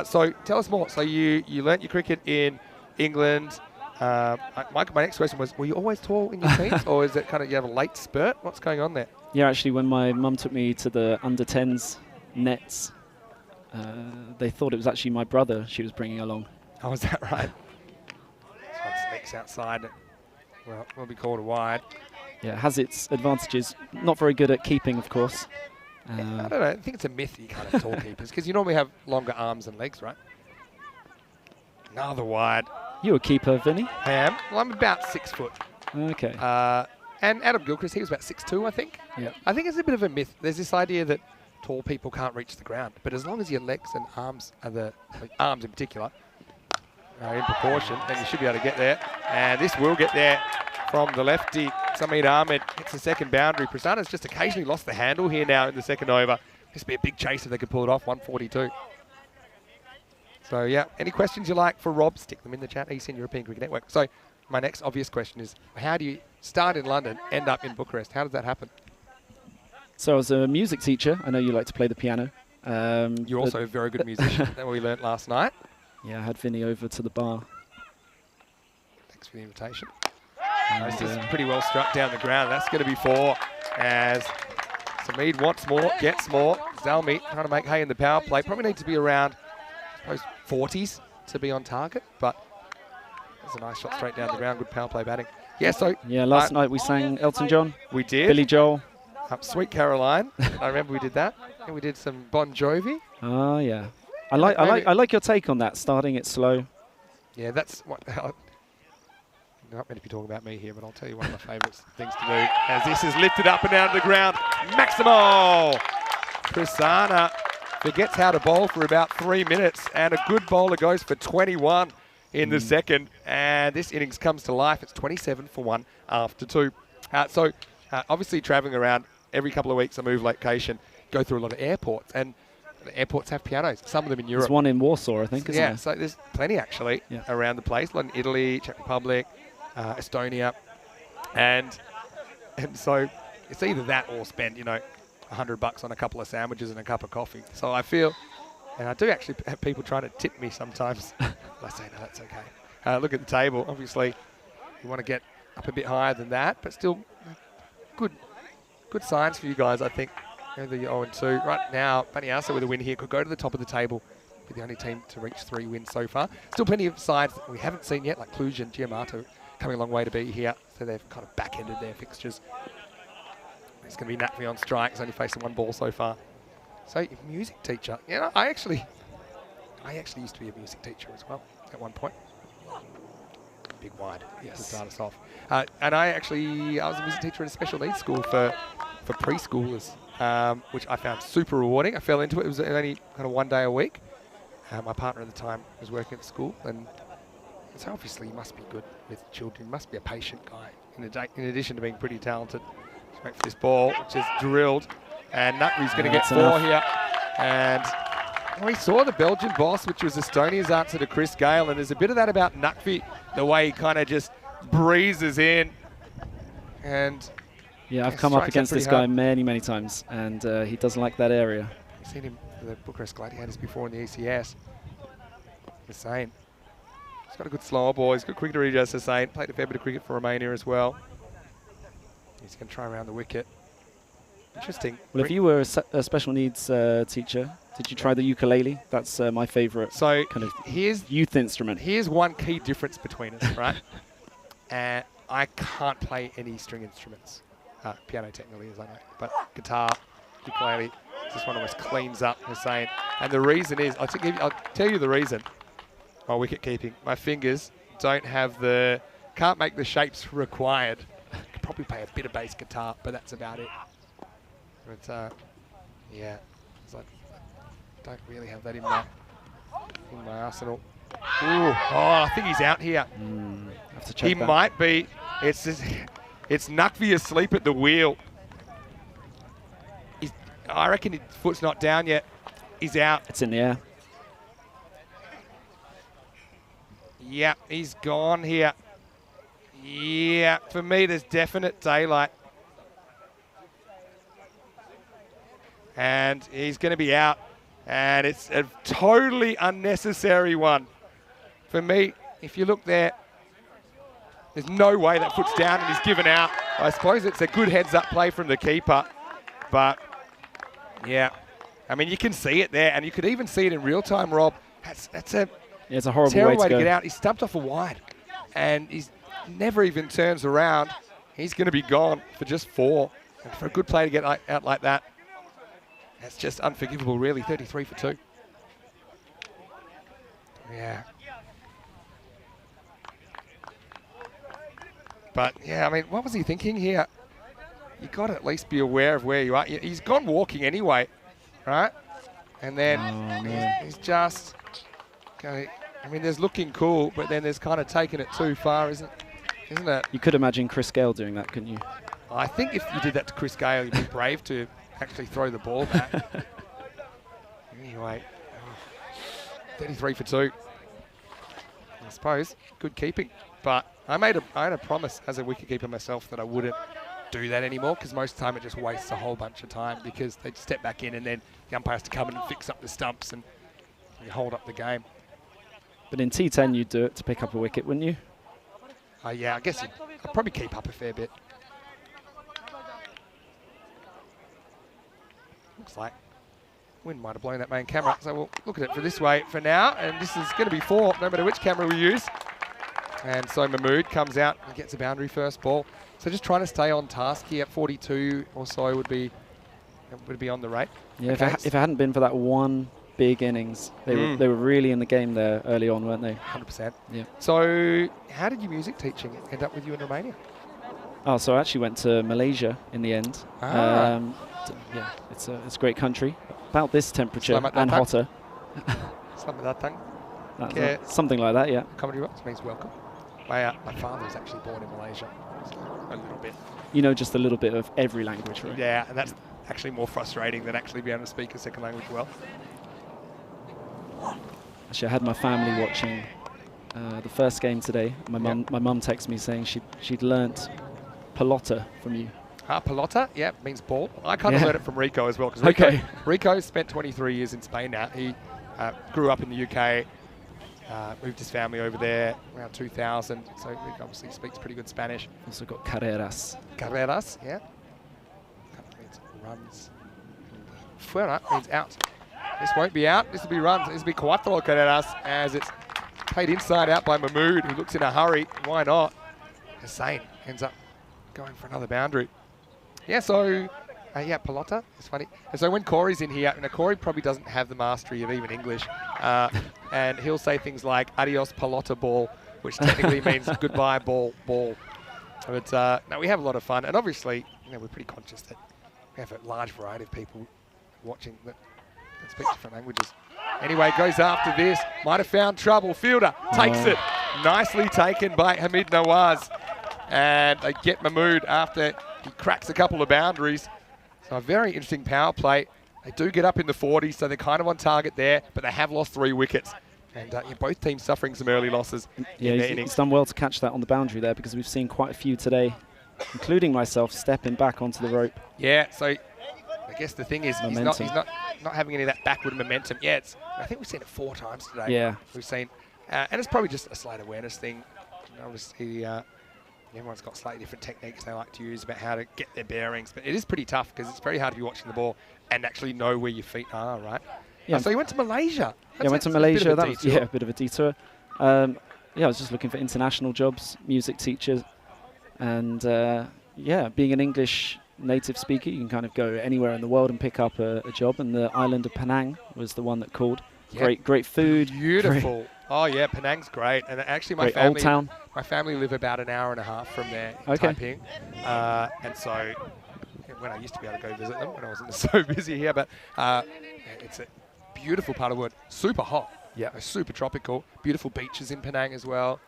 So tell us more. So you learnt your cricket in England. My next question was, were you always tall in your teens, or is it kind of you have a late spurt? What's going on there? Yeah, actually, when my mum took me to the under-10s nets, they thought it was actually my brother she was bringing along. Oh, is that right? This one sneaks outside. Well, will be called a wide. Yeah, it has its advantages. Not very good at keeping, of course. I don't know. I think it's a myth you can't have tall keepers, because you normally have longer arms and legs, right? Another wide. You a keeper, Vinny? I am. Well, I'm about 6 foot. Okay. And Adam Gilchrist, he was about 6'2", I think. Yeah. I think it's a bit of a myth. There's this idea that tall people can't reach the ground, but as long as your legs and arms are arms in particular, are in proportion, then you should be able to get there. And this will get there from the lefty. Sameed Ahmed hits the second boundary. Prasanna's just occasionally lost the handle here now in the second over. This would be a big chase if they could pull it off. 142. So yeah, any questions you like for Rob, stick them in the chat. ECN European Cricket Network. So my next obvious question is, how do you start in London, end up in Bucharest? How does that happen? So I was a music teacher. I know you like to play the piano. You're also a very good musician. That we learnt last night. Yeah, I had Vinny over to the bar. Thanks for the invitation. This is pretty well struck down the ground. That's going to be 4 as Sameed wants more, gets more. Zalmi trying to make hay in the power play. Probably need to be around, I suppose, 40s to be on target, but there's a nice shot straight down the ground. Good power play batting. Yeah, so... Yeah, last night we sang Elton John. We did. Billy Joel. Sweet Caroline. I remember we did that. And we did some Bon Jovi. Oh, yeah. I like your take on that, starting it slow. Yeah, that's what... Not meant to be talking about me here, but I'll tell you one of my favourite things to do. As this is lifted up and down to the ground. Maximo! Prasanna forgets how to bowl for about 3 minutes, and a good bowler goes for 21 in the second. And this innings comes to life. It's 27 for 1 after 2. So obviously travelling around every couple of weeks, I move location, go through a lot of airports, and the airports have pianos, some of them in Europe. There's one in Warsaw, I think, isn't there? Yeah, so there's plenty actually around the place. A lot in Italy, Czech Republic, Estonia, and so it's either that or spend $100 on a couple of sandwiches and a cup of coffee. So I feel, and I do actually have people trying to tip me sometimes. I say no, that's okay. Look at the table. Obviously, you want to get up a bit higher than that, but still good signs for you guys, I think. Go the 0-2. Right now, Baniasa with a win here could go to the top of the table. Be the only team to reach 3 wins so far. Still plenty of sides that we haven't seen yet, like Cluj and Giamato coming a long way to be here. So they've kind of back-ended their fixtures. It's going to be Natvi on strike. He's only facing 1 ball so far. So, music teacher. You know, I actually used to be a music teacher as well at one point. Big wide to start us off. And I was a music teacher at a special needs school for preschoolers, which I found super rewarding. I fell into it. It was only kind of 1 day a week. My partner at the time was working at the school, and so obviously he must be good with children. He must be a patient guy, in addition to being pretty talented. Let's wait for this ball, which is drilled. And Natvi's going to get 4 here. And we saw the Belgian boss, which was Estonia's answer to Chris Gale. And there's a bit of that about Natvi, the way he kind of just breezes in. And yeah, I've come up against this guy many, many times, and he doesn't like that area. I've seen him for the Bucharest Gladiators before in the ECS. Hussein. He's got a good slower ball. He's got cricketer, just Hussein. Played a fair bit of cricket for Romania as well. He's going to try around the wicket. Interesting. Well, if you were a special needs teacher, did you try the ukulele? That's my favourite kind of youth instrument. Here's one key difference between us, right? I can't play any string instruments. Piano technically, as I know. But guitar, ukulele, this one almost cleans up Hussein. And the reason is, I'll tell you the reason. My wicket keeping. My fingers don't have can't make the shapes required. I could probably play a bit of bass guitar, but that's about it. But yeah, I don't really have that in my arsenal. Ooh, I think he's out here. Have to check he that. might be. It's Natvi asleep at the wheel. I reckon his foot's not down yet. He's out. It's in the air. Yeah, he's gone here. Yeah, for me, there's definite daylight. And he's going to be out. And it's a totally unnecessary one. For me, if you look there, there's no way that foot's down and he's given out. I suppose it's a good heads-up play from the keeper. But, yeah. I mean, you can see it there. And you could even see it in real time, Rob. That's a it's a horrible terrible way to go. get out. He's stumped off a wide. And he's never even turns around. He's going to be gone for just 4. And for a good play to get out like that, that's just unforgivable, really. 33 for 2. Yeah. But, yeah, I mean, what was he thinking here? You got to at least be aware of where you are. He's gone walking anyway, right? And then he's just going. I mean, there's looking cool, but then there's kind of taking it too far, isn't it? You could imagine Chris Gale doing that, couldn't you? I think if you did that to Chris Gale, you'd be brave to actually throw the ball back. Anyway, 33 for 2. I suppose good keeping, but I had a promise as a wicketkeeper myself that I wouldn't do that anymore, because most of the time it just wastes a whole bunch of time, because they step back in and then the umpire has to come in and fix up the stumps and you hold up the game. But in T10 you'd do it to pick up a wicket, wouldn't you? Yeah, I guess I'd probably keep up a fair bit. Looks like wind might have blown that main camera, so we'll look at it for this way for now, and this is going to be 4 no matter which camera we use. And so Mahmood comes out and gets a boundary first ball. So just trying to stay on task here at 42 or so would be on the rate. Yeah, okay. if it hadn't been for that one big innings, they were really in the game there early on, weren't they? 100%. Yeah. So how did your music teaching end up with you in Romania? Oh, so I actually went to Malaysia in the end. Ah. Yeah, it's a great country. About this temperature Selamat and datang. hotter. Selamat datang. Something like that, yeah. Comedy Rocks means welcome. My father was actually born in Malaysia. So a little bit. You know just a little bit of every language, right? Yeah, and that's actually more frustrating than actually being able to speak a second language well. Actually, I had my family watching the first game today. My mum texted me saying she'd learnt pelota from you. Pelota, yeah, means ball. I kind of learned it from Rico as well, because Rico spent 23 years in Spain now. He grew up in the UK, moved his family over there around 2000, so he obviously speaks pretty good Spanish. Also got carreras. Carreras, yeah. That means runs Fuera means out. This won't be out. This will be runs. This will be Cuatro Carreras as it's played inside out by Mahmood, who looks in a hurry. Why not? Hussein ends up going for another boundary. Yeah, so, yeah, Pelota, it's funny. And so when Corey's in here, now Corey probably doesn't have the mastery of even English, and he'll say things like, adios Pelota ball, which technically means goodbye ball. But no, we have a lot of fun, and obviously, we're pretty conscious that we have a large variety of people watching that speak different languages. Anyway, goes after this. Might have found trouble. Fielder takes it. Nicely taken by Hamid Nawaz. And they get Mahmood after he cracks a couple of boundaries. So a very interesting power play. They do get up in the 40s, so they're kind of on target there, but they have lost 3 wickets. And both teams suffering some early losses in their innings. He's done well to catch that on the boundary there, because we've seen quite a few today, including myself, stepping back onto the rope. Yeah, so I guess the thing is he's not having any of that backward momentum. Yeah, I think we've seen it 4 times today. Yeah. We've seen, and it's probably just a slight awareness thing. Obviously, everyone's got slightly different techniques they like to use about how to get their bearings, but it is pretty tough because it's very hard to be watching the ball and actually know where your feet are, right? Yeah. So you went to Malaysia. I went to Malaysia. That was a bit of a detour. I was just looking for international jobs, music teachers, and being an English native speaker, you can kind of go anywhere in the world and pick up a job, and the island of Penang was the one that called. Yep. Great food. Beautiful. Oh yeah, Penang's great. And actually my family live about an hour and a half from there in Taiping. And so when I used to be able to go visit them when I wasn't so busy here, but it's a beautiful part of the world. Super hot. Yeah. Super tropical. Beautiful beaches in Penang as well.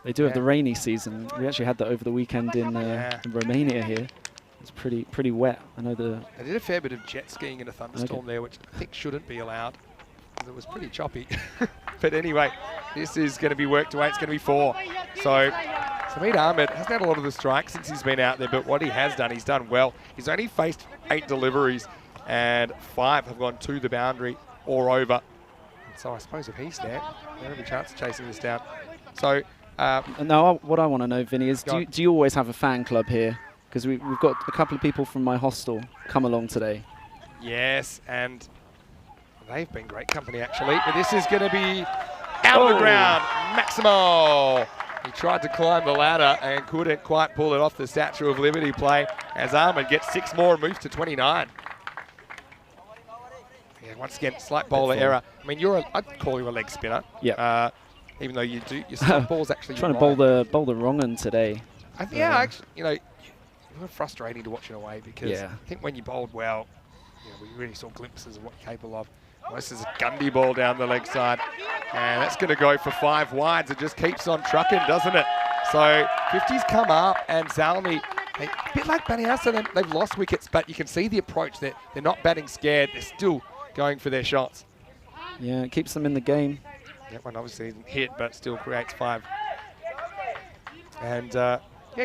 They do have the rainy season. We actually had that over the weekend in Romania here. It's pretty wet. I know they did a fair bit of jet skiing in a thunderstorm there, which I think shouldn't be allowed because it was pretty choppy. But anyway, this is going to be worked away. It's going to be 4. So Sameed Ahmed hasn't had a lot of the strikes since he's been out there, but what he has done, he's done well. He's only faced 8 deliveries and 5 have gone to the boundary or over. So I suppose if he's there, there'll be a chance of chasing this down. So now what I want to know, Vinny, is do you always have a fan club here? Because we've got a couple of people from my hostel come along today. Yes, and they've been great company actually. But this is going to be out of the ground. Maximo. He tried to climb the ladder and couldn't quite pull it off the Statue of Liberty play as Ahmed gets 6 more and moves to 29. Yeah, once again, slight bowler error. I mean, I'd call you a leg spinner. Yeah. Even though your stop ball's actually trying to bowl the wrong one today. Actually, it was frustrating to watch in a way because I think when you bowled well, we really saw glimpses of what you're capable of. Well, this is a Gundy ball down the leg side, and that's going to go for 5 wides. It just keeps on trucking, doesn't it? So 50's come up, and Zalmi, a bit like Baniasa, they've lost wickets, but you can see the approach. They're not batting scared. They're still going for their shots. Yeah, it keeps them in the game. That one obviously isn't hit, but still creates 5. And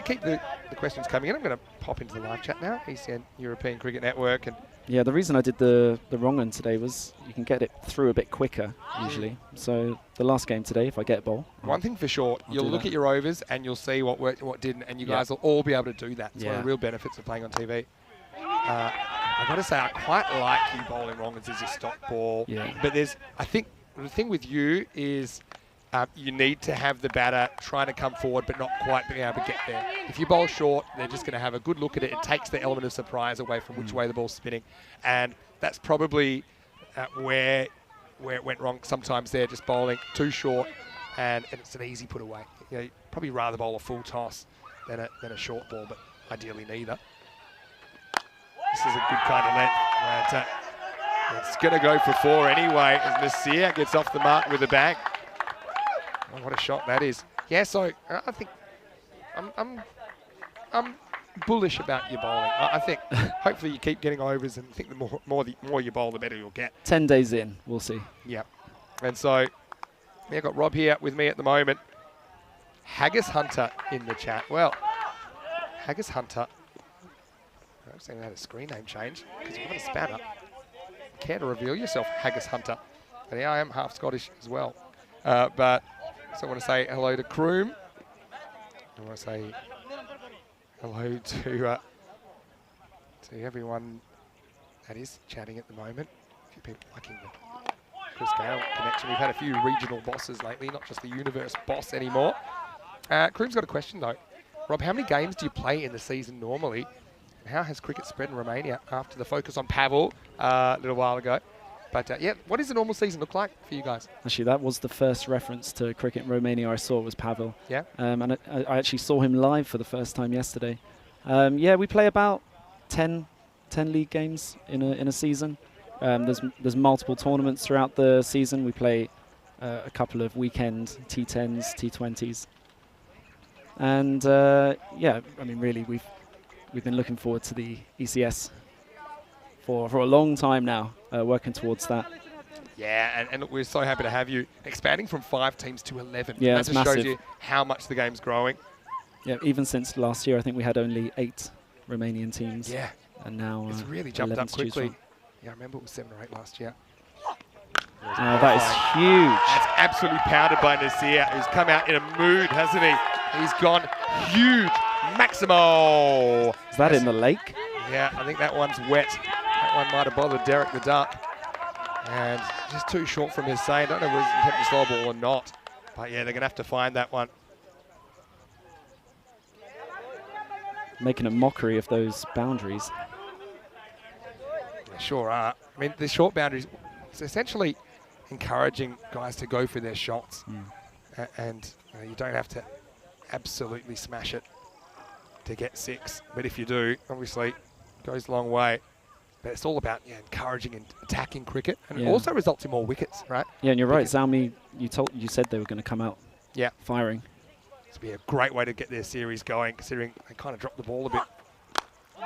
keep the questions coming in. I'm going to pop into the live chat now. ECN European Cricket Network. And yeah, the reason I did the wrong one today was you can get it through a bit quicker usually. So the last game today, if I get a ball. One thing for sure, you'll look at your overs and you'll see what worked and what didn't, and you guys will all be able to do that. It's one of the real benefits of playing on TV. I've got to say, I quite like you bowling wrong as your stop ball. Yeah. But I think the thing with you is you need to have the batter trying to come forward but not quite being able to get there. If you bowl short, they're just going to have a good look at it. It takes the element of surprise away from which way the ball's spinning. And that's probably where it went wrong sometimes there, just bowling too short, and it's an easy put away. You'd probably rather bowl a full toss than a short ball, but ideally neither. This is a good kind of length. It's going to go for 4 anyway as Nasir gets off the mark with a bang. Oh, what a shot that is. Yeah, so I think I'm bullish about your bowling. I think hopefully you keep getting overs, and I think the more you bowl, the better you'll get. 10 days in, we'll see. Yeah. And so I've got Rob here with me at the moment. Haggis Hunter in the chat. Well, Haggis Hunter. I was saying they had a screen name change because you've got a spanner. Care to reveal yourself, Haggis Hunter? And yeah, I am half Scottish as well. But so I want to say hello to Kroom. I want to say hello to everyone that is chatting at the moment. A few people liking the Chris Gale connection. We've had a few regional bosses lately, not just the universe boss anymore. Kroom's got a question though. Rob, how many games do you play in the season normally? And how has cricket spread in Romania after the focus on Pavel a little while ago? But yeah, what does a normal season look like for you guys? Actually, that was the first reference to cricket in Romania I saw was Pavel. Yeah. And I actually saw him live for the first time yesterday. Yeah, we play about 10 league games in a season. There's multiple tournaments throughout the season. We play a couple of weekend T10s, T20s. And yeah, I mean, really, we've been looking forward to the ECS for a long time now, working towards that. Yeah, and look, we're so happy to have you expanding from 5 teams to 11. Yeah, that it's just massive. shows you how much the game's growing. Yeah, even since last year, I think we had only 8 Romanian teams. Yeah, and now it's really jumped 11 up to choose quickly. from. Yeah, I remember it was 7 or 8 last year. Oh, that is huge. That's absolutely pounded by Nasir, who's come out in a mood, hasn't he? He's gone huge. Maximo. Is that in the lake? Yeah, I think that one's wet. That one might have bothered Derek the Duck. And just too short from his saying. Don't know whether he's attempting slow ball or not. But yeah, they're going to have to find that one. Making a mockery of those boundaries. They sure are. I mean, the short boundaries, it's essentially encouraging guys to go for their shots. And you don't have to absolutely smash it to get 6. But if you do, obviously, it goes a long way. But it's all about encouraging and attacking cricket. And it also results in more wickets, right? Yeah, and you're right, Zalmi, you said they were going to come out firing. This would be a great way to get their series going, considering they kind of dropped the ball a bit,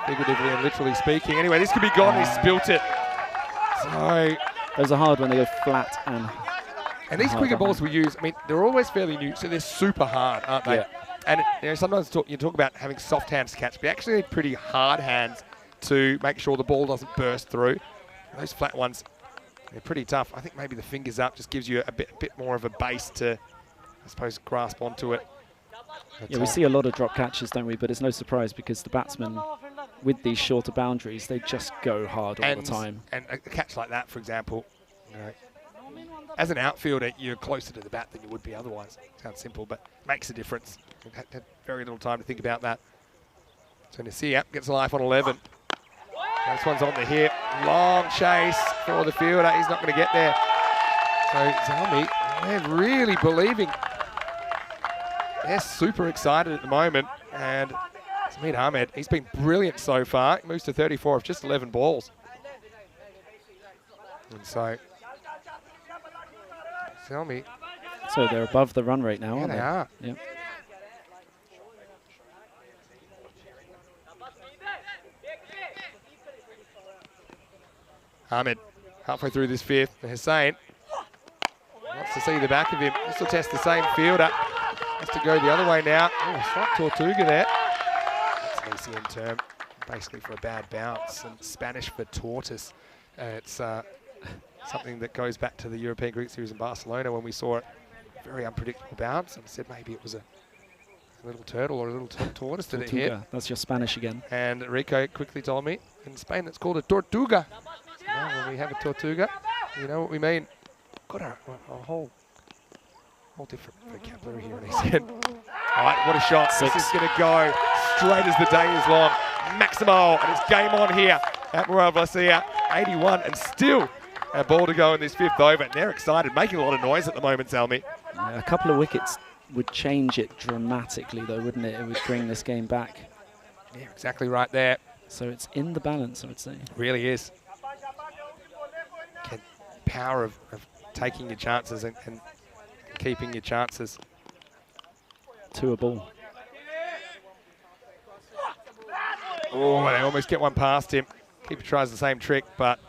figuratively and literally speaking. Anyway, this could be gone. He spilt it. So those are hard when they go flat and these cricket balls we use, I mean, they're always fairly new, so they're super hard, aren't they? Yeah. And sometimes you talk about having soft hands to catch, but actually pretty hard hands to make sure the ball doesn't burst through. Those flat ones, they're pretty tough. I think maybe the fingers up just gives you a bit more of a base to, I suppose, grasp onto it. Yeah, we see a lot of drop catches, don't we? But it's no surprise because the batsmen, with these shorter boundaries, they just go hard all the time. And a catch like that, for example, as an outfielder, you're closer to the bat than you would be otherwise. Sounds simple, but makes a difference. We've had very little time to think about that. So Nasir gets a life on 11. This one's on the hip. Long chase for the fielder. He's not going to get there. So Zalmi, they're really believing. They're super excited at the moment. And Samir Ahmed, he's been brilliant so far. He moves to 34 of just 11 balls. And so Zalmi. So they're above the run rate now, aren't they are. Yeah. Ahmed, halfway through this 5th, Hussain wants to see the back of him. This will test the same fielder. Has to go the other way now. Oh, slight Tortuga there. That's an ECM term, basically for a bad bounce, and Spanish for tortoise. It's something that goes back to the European Cricket Series in Barcelona when we saw it. Very unpredictable bounce, and said maybe it was a little turtle or a little tortoise that it hit. That's your Spanish again. And Rico quickly told me, in Spain it's called a tortuga. Now, when we have a tortuga, you know what we mean. Got a whole different vocabulary here. And he said, all right, what a shot. 6. This is going to go straight as the day is long. Maximo, and it's game on here at Morel Vlasia. 81, and still a ball to go in this 5th over. And they're excited, making a lot of noise at the moment, Salmi. A couple of wickets would change it dramatically, though, wouldn't it? It would bring this game back. Yeah, exactly right there. So it's in the balance, I would say. Really is. Power of taking your chances and keeping your chances. 2 a ball. Oh, they almost get one past him. Keeper tries the same trick, but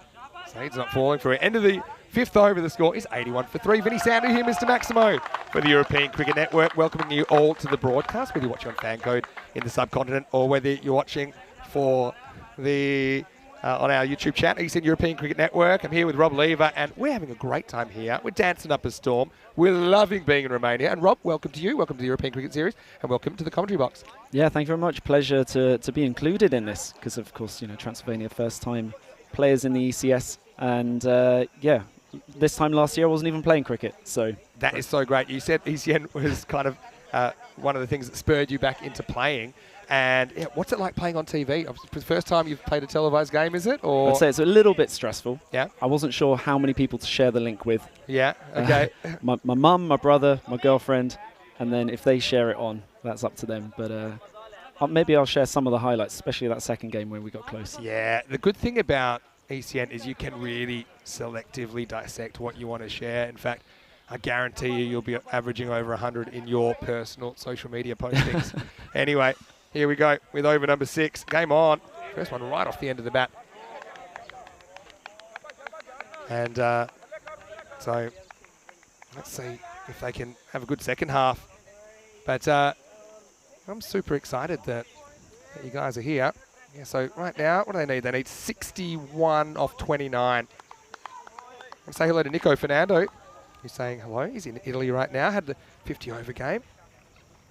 Saeed's not falling for it. End of the 5th over, the score is 81 for 3. Vinny Sandu here, Mr. Maximo, for the European Cricket Network, welcoming you all to the broadcast, whether you're watching on FanCode in the subcontinent or whether you're watching for the on our YouTube channel, Eastern European Cricket Network. I'm here with Rob Lever, and we're having a great time here. We're dancing up a storm. We're loving being in Romania. And Rob, welcome to you. Welcome to the European Cricket Series, and welcome to the commentary box. Yeah, thank you very much. Pleasure to be included in this, because of course, Transylvania, first time players in the ECS, and yeah, this time last year I wasn't even playing cricket. So that is so great. You said ECN was kind of one of the things that spurred you back into playing. And yeah, what's it like playing on TV? The first time you've played a televised game, is it? Or I'd say it's a little bit stressful. Yeah. I wasn't sure how many people to share the link with. Yeah. Okay. My mum, my brother, my girlfriend, and then if they share it on, that's up to them. But maybe I'll share some of the highlights, especially that second game when we got close. Yeah. The good thing about ECN is you can really selectively dissect what you want to share. In fact, I guarantee you'll be averaging over 100 in your personal social media postings. Anyway, here we go with over number 6. Game on. First one right off the end of the bat. And so let's see if they can have a good second half. But I'm super excited that you guys are here. Yeah, so right now, what do they need? They need 61 off 29. I'll say hello to Nico Fernando. He's saying hello. He's in Italy right now. Had the 50 over game.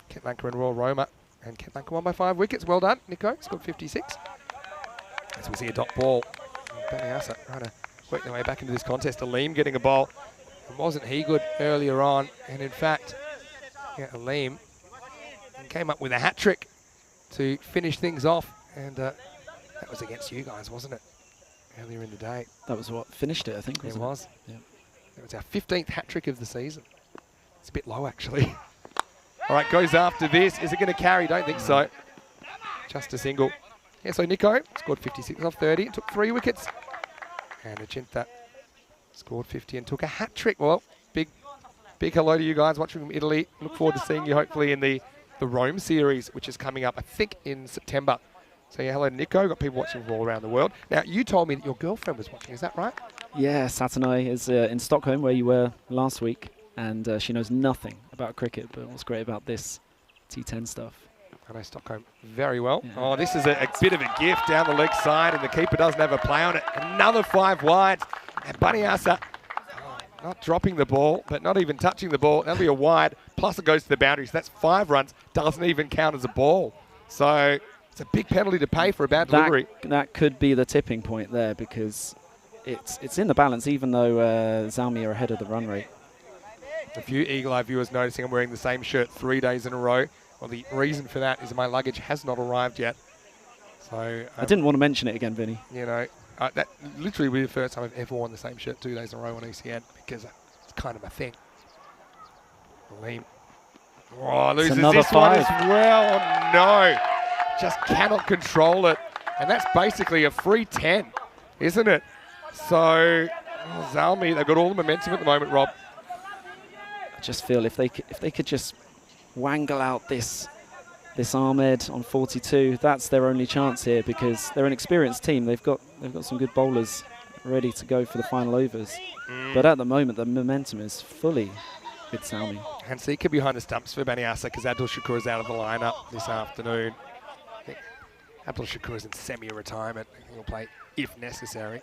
Kent Lanka and Royal Roma. And Kent Lanka won by 5 wickets. Well done, Nico. Scored 56. As we see a dot ball. Baniasa trying to work their way back into this contest. Aleem getting a ball. And wasn't he good earlier on? And in fact, yeah, Aleem came up with a hat trick to finish things off. And that was against you guys, wasn't it? Earlier in the day. That was what finished it, I think. It was. Yeah. It was our 15th hat trick of the season. It's a bit low, actually. All right, goes after this. Is it going to carry? Don't think so. Just a single. Yeah, so Nico scored 56 off 30. Took 3 wickets. And Achinta scored 50 and took a hat trick. Well, big hello to you guys watching from Italy. Look forward to seeing you hopefully in the Rome series, which is coming up, I think, in September. So yeah, hello to Nico. Got people watching from all around the world. Now, you told me that your girlfriend was watching. Is that right? Yeah, Saturday is in Stockholm, where you were last week, and she knows nothing about cricket, but what's great about this T10 stuff. I know Stockholm very well. Yeah. Oh, this is a bit of a gift down the leg side, and the keeper doesn't have a play on it. Another 5 wide, and Baniasa not dropping the ball, but not even touching the ball. That'll be a wide, plus it goes to the boundary, so that's 5 runs. Doesn't even count as a ball. So it's a big penalty to pay for a bad delivery. That could be the tipping point there, because it's in the balance, even though Zalmi are ahead of the run rate. A few Eagle Eye viewers noticing I'm wearing the same shirt 3 days in a row. Well, the reason for that is my luggage has not arrived yet. So I didn't want to mention it again, Vinny. You know, that literally will be the first time I've ever worn the same shirt 2 days in a row on ECN, because it's kind of a thing. Aleem. Oh, loses another this 5. one as well. Oh, no. Just cannot control it. And that's basically a free 10, isn't it? So, Zalmi, they've got all the momentum at the moment, Rob. I just feel if they could just wangle out this Ahmed on 42, that's their only chance here, because they're an experienced team. They've got some good bowlers ready to go for the final overs. But at the moment, the momentum is fully with Zalmi. And Sika behind the stumps for Baniasa, because Abdul Shakur is out of the lineup this afternoon. Abdul Shakur is in semi-retirement. He'll play if necessary.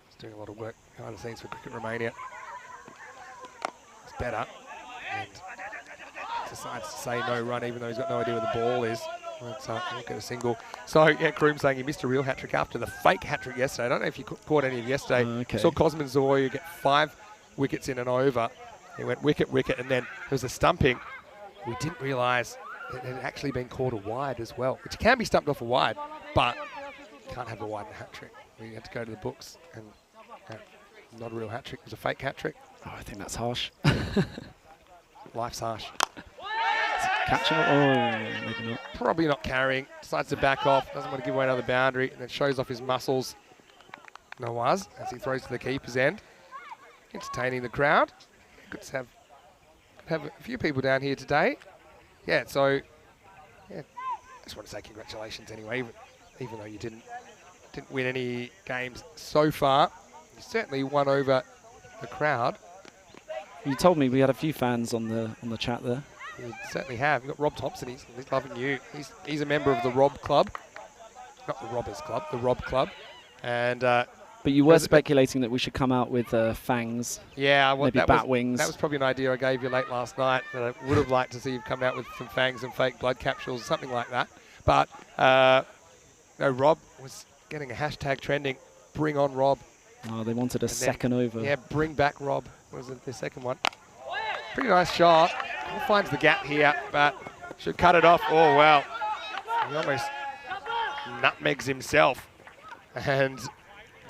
He's doing a lot of work behind the scenes for Cricket Romania. It's better. And decides to say no run, even though he's got no idea where the ball is. He'll get a single. So, yeah, Kroom saying he missed a real hat-trick after the fake hat-trick yesterday. I don't know if you caught any of yesterday. Okay. Saw Cosmin Zoya get 5 wickets in an over. He went wicket, and then there was a stumping. We didn't realise it had actually been called a wide as well, which can be stumped off a wide, but you can't have a wide in a hat-trick. We had to go to the books, and not a real hat-trick. It was a fake hat-trick. Oh, I think that's harsh. Life's harsh. Catching it? Oh, maybe not. Probably not carrying. Decides to back off. Doesn't want to give away another boundary, and then shows off his muscles. Nawaz, as he throws to the keeper's end. Entertaining the crowd. Good to have a few people down here today. Yeah, so yeah, I just want to say congratulations anyway, even though you didn't win any games so far. You certainly won over the crowd. You told me we had a few fans on the chat there. You certainly have. You've got Rob Thompson. He's loving you. He's a member of the Rob Club, not the Robbers Club, the Rob Club, and. But you were speculating that we should come out with fangs. Yeah, maybe bat wings. That was probably an idea I gave you late last night, that I would have liked to see you come out with some fangs and fake blood capsules, something like that. But no, Rob was getting a hashtag trending. Bring on Rob. Oh, they wanted a second over. Yeah, bring back Rob was the second one. Pretty nice shot. He finds the gap here, but should cut it off. Oh, well. He almost nutmegs himself. And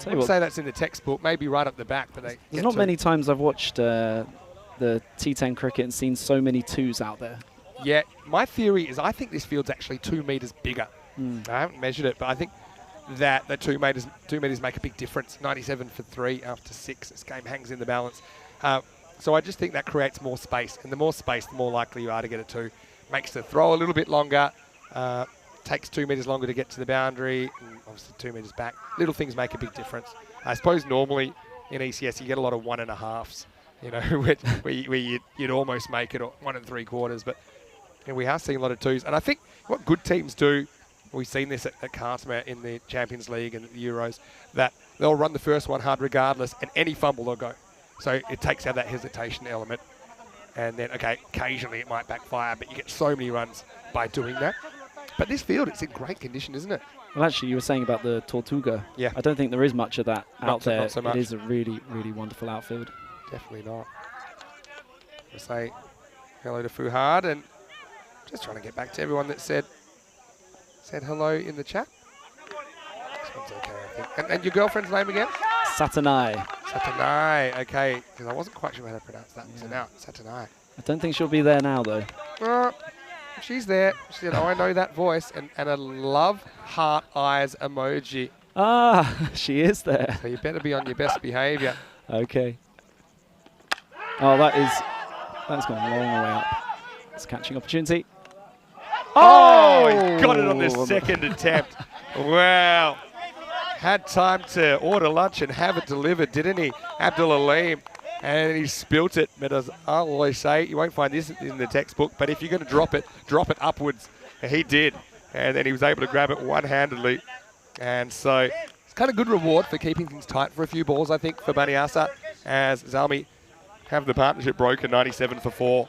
I would say that's in the textbook, maybe right up the back. But there's not many times I've watched the T10 cricket and seen so many twos out there. Yeah, my theory is I think this field's actually 2 metres bigger. I haven't measured it, but I think that the 2 metres make a big difference. 97 for 3 after 6. This game hangs in the balance. So I just think that creates more space. And the more space, the more likely you are to get a 2. Makes the throw a little bit longer. Takes 2 metres longer to get to the boundary. And obviously 2 metres back. Little things make a big difference. I suppose normally in ECS you get a lot of 1.5s. You know, where you'd almost make it, or 1 3/4. But we are seeing a lot of 2s. And I think what good teams do, we've seen this at Cartmere in the Champions League and the Euros, that they'll run the first one hard regardless, and any fumble they'll go. So it takes out that hesitation element. And then, okay, occasionally it might backfire, but you get so many runs by doing that. But this field, it's in great condition, isn't it? Well, actually, you were saying about the Tortuga. Yeah. I don't think there is much of that out there. Not so much. It is a really, really wonderful outfield. Definitely not. I'll say hello to Fuhad, and just trying to get back to everyone that said hello in the chat. This one's okay, I think. And your girlfriend's name again? Satanai. Satanai, okay. Because I wasn't quite sure how to pronounce that. Yeah. So now, Satanai. I don't think she'll be there now, though. She's there. She said, oh, I know that voice. And a love heart eyes emoji. Ah, she is there. So you better be on your best behaviour. Okay. Oh, that's gone a long way up. It's catching opportunity. Oh, he got it on the second attempt. Wow. Had time to order lunch and have it delivered, didn't he? Abdul Aleem. And he spilt it. But as I always say, you won't find this in the textbook, but if you're going to drop it upwards. And he did. And then he was able to grab it one-handedly. And so it's kind of good reward for keeping things tight for a few balls, I think, for Baniasa, as Zalmi have the partnership broken, 97 for 4.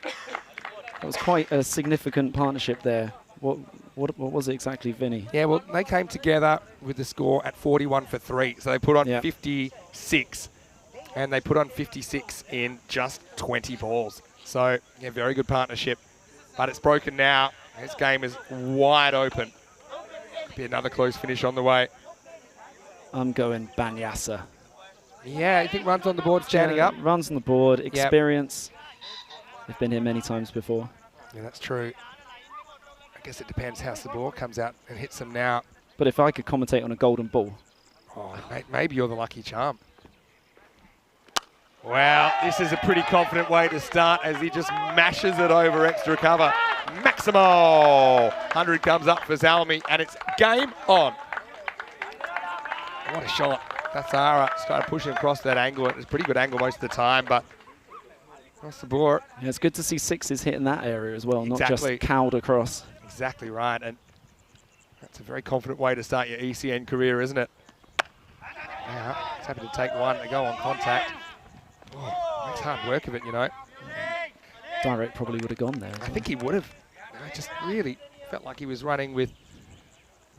That was quite a significant partnership there. What was it exactly, Vinny? Yeah, well, they came together with the score at 41 for 3. So they put on 56, and they put on 56 in just 20 balls. So, yeah, very good partnership. But it's broken now. This game is wide open. Could be another close finish on the way. I'm going Banyasa. Yeah, I think runs on the board standing up. Runs on the board, experience. They've been here many times before. Yeah, that's true. I guess it depends how Sabor comes out and hits them now. But if I could commentate on a golden ball. Oh, mate, maybe you're the lucky charm. Well, this is a pretty confident way to start as he just mashes it over extra cover. Maximo! 100 comes up for Zalmi, and it's game on. What a shot. That's Zara. Started pushing across that angle. It was a pretty good angle most of the time, but across the board. Yeah, it's good to see sixes hitting that area as well, not just cowed across. Exactly right, and that's a very confident way to start your ECN career, isn't it? Yeah, it's happy to take one. They go on contact. Oh, makes hard work of it, you know. Direct probably would have gone there. I think he would have. I just really felt like he was running with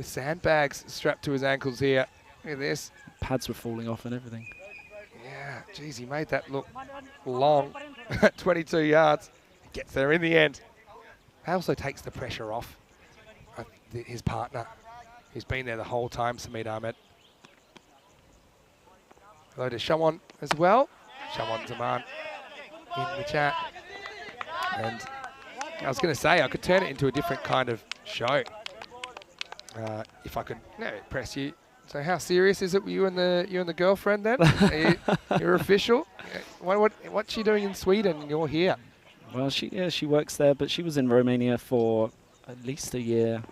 sandbags strapped to his ankles here. Look at this. Pads were falling off and everything. Yeah, geez, he made that look long. 22 yards. Gets there in the end. That also takes the pressure off his partner, who's been there the whole time, Samid Ahmed. Hello to Shamon as well. Shamon Zaman in the chat. And I was going to say, I could turn it into a different kind of show if I could press you. So how serious is it with you and the girlfriend then? You're official? What's she doing in Sweden and you're here? Well, she works there, but she was in Romania for at least a year.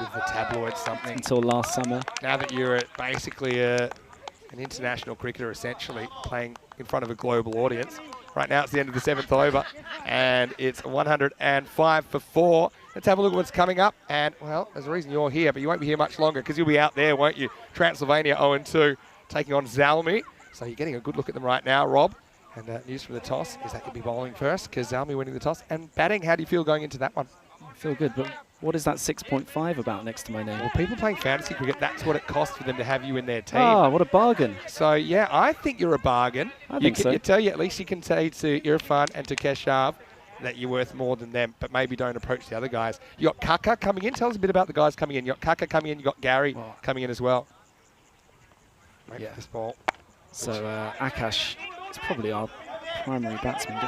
With the tabloids, something. Until last summer. Now that you're basically an international cricketer, essentially, playing in front of a global audience. Right now it's the end of the 7th over, and it's 105 for 4. Let's have a look at what's coming up. And, well, there's a reason you're here, but you won't be here much longer because you'll be out there, won't you? Transylvania 0-2, taking on Zalmi. So you're getting a good look at them right now, Rob. And news from the toss is that you'll be bowling first because Zalmi winning the toss. And batting, how do you feel going into that one? I feel good, but What is that 6.5 about next to my name? Well, people playing fantasy cricket, that's what it costs for them to have you in their team. Ah, what a bargain. So, yeah, I think you're a bargain. I think so. You tell you, at least you can say to Irfan and to Keshav that you're worth more than them, but maybe don't approach the other guys. You got Kaka coming in. Tell us a bit about the guys coming in. You got Kaka coming in. You got Gary coming in as well. Wait for this ball. So Akash is probably our primary batsman.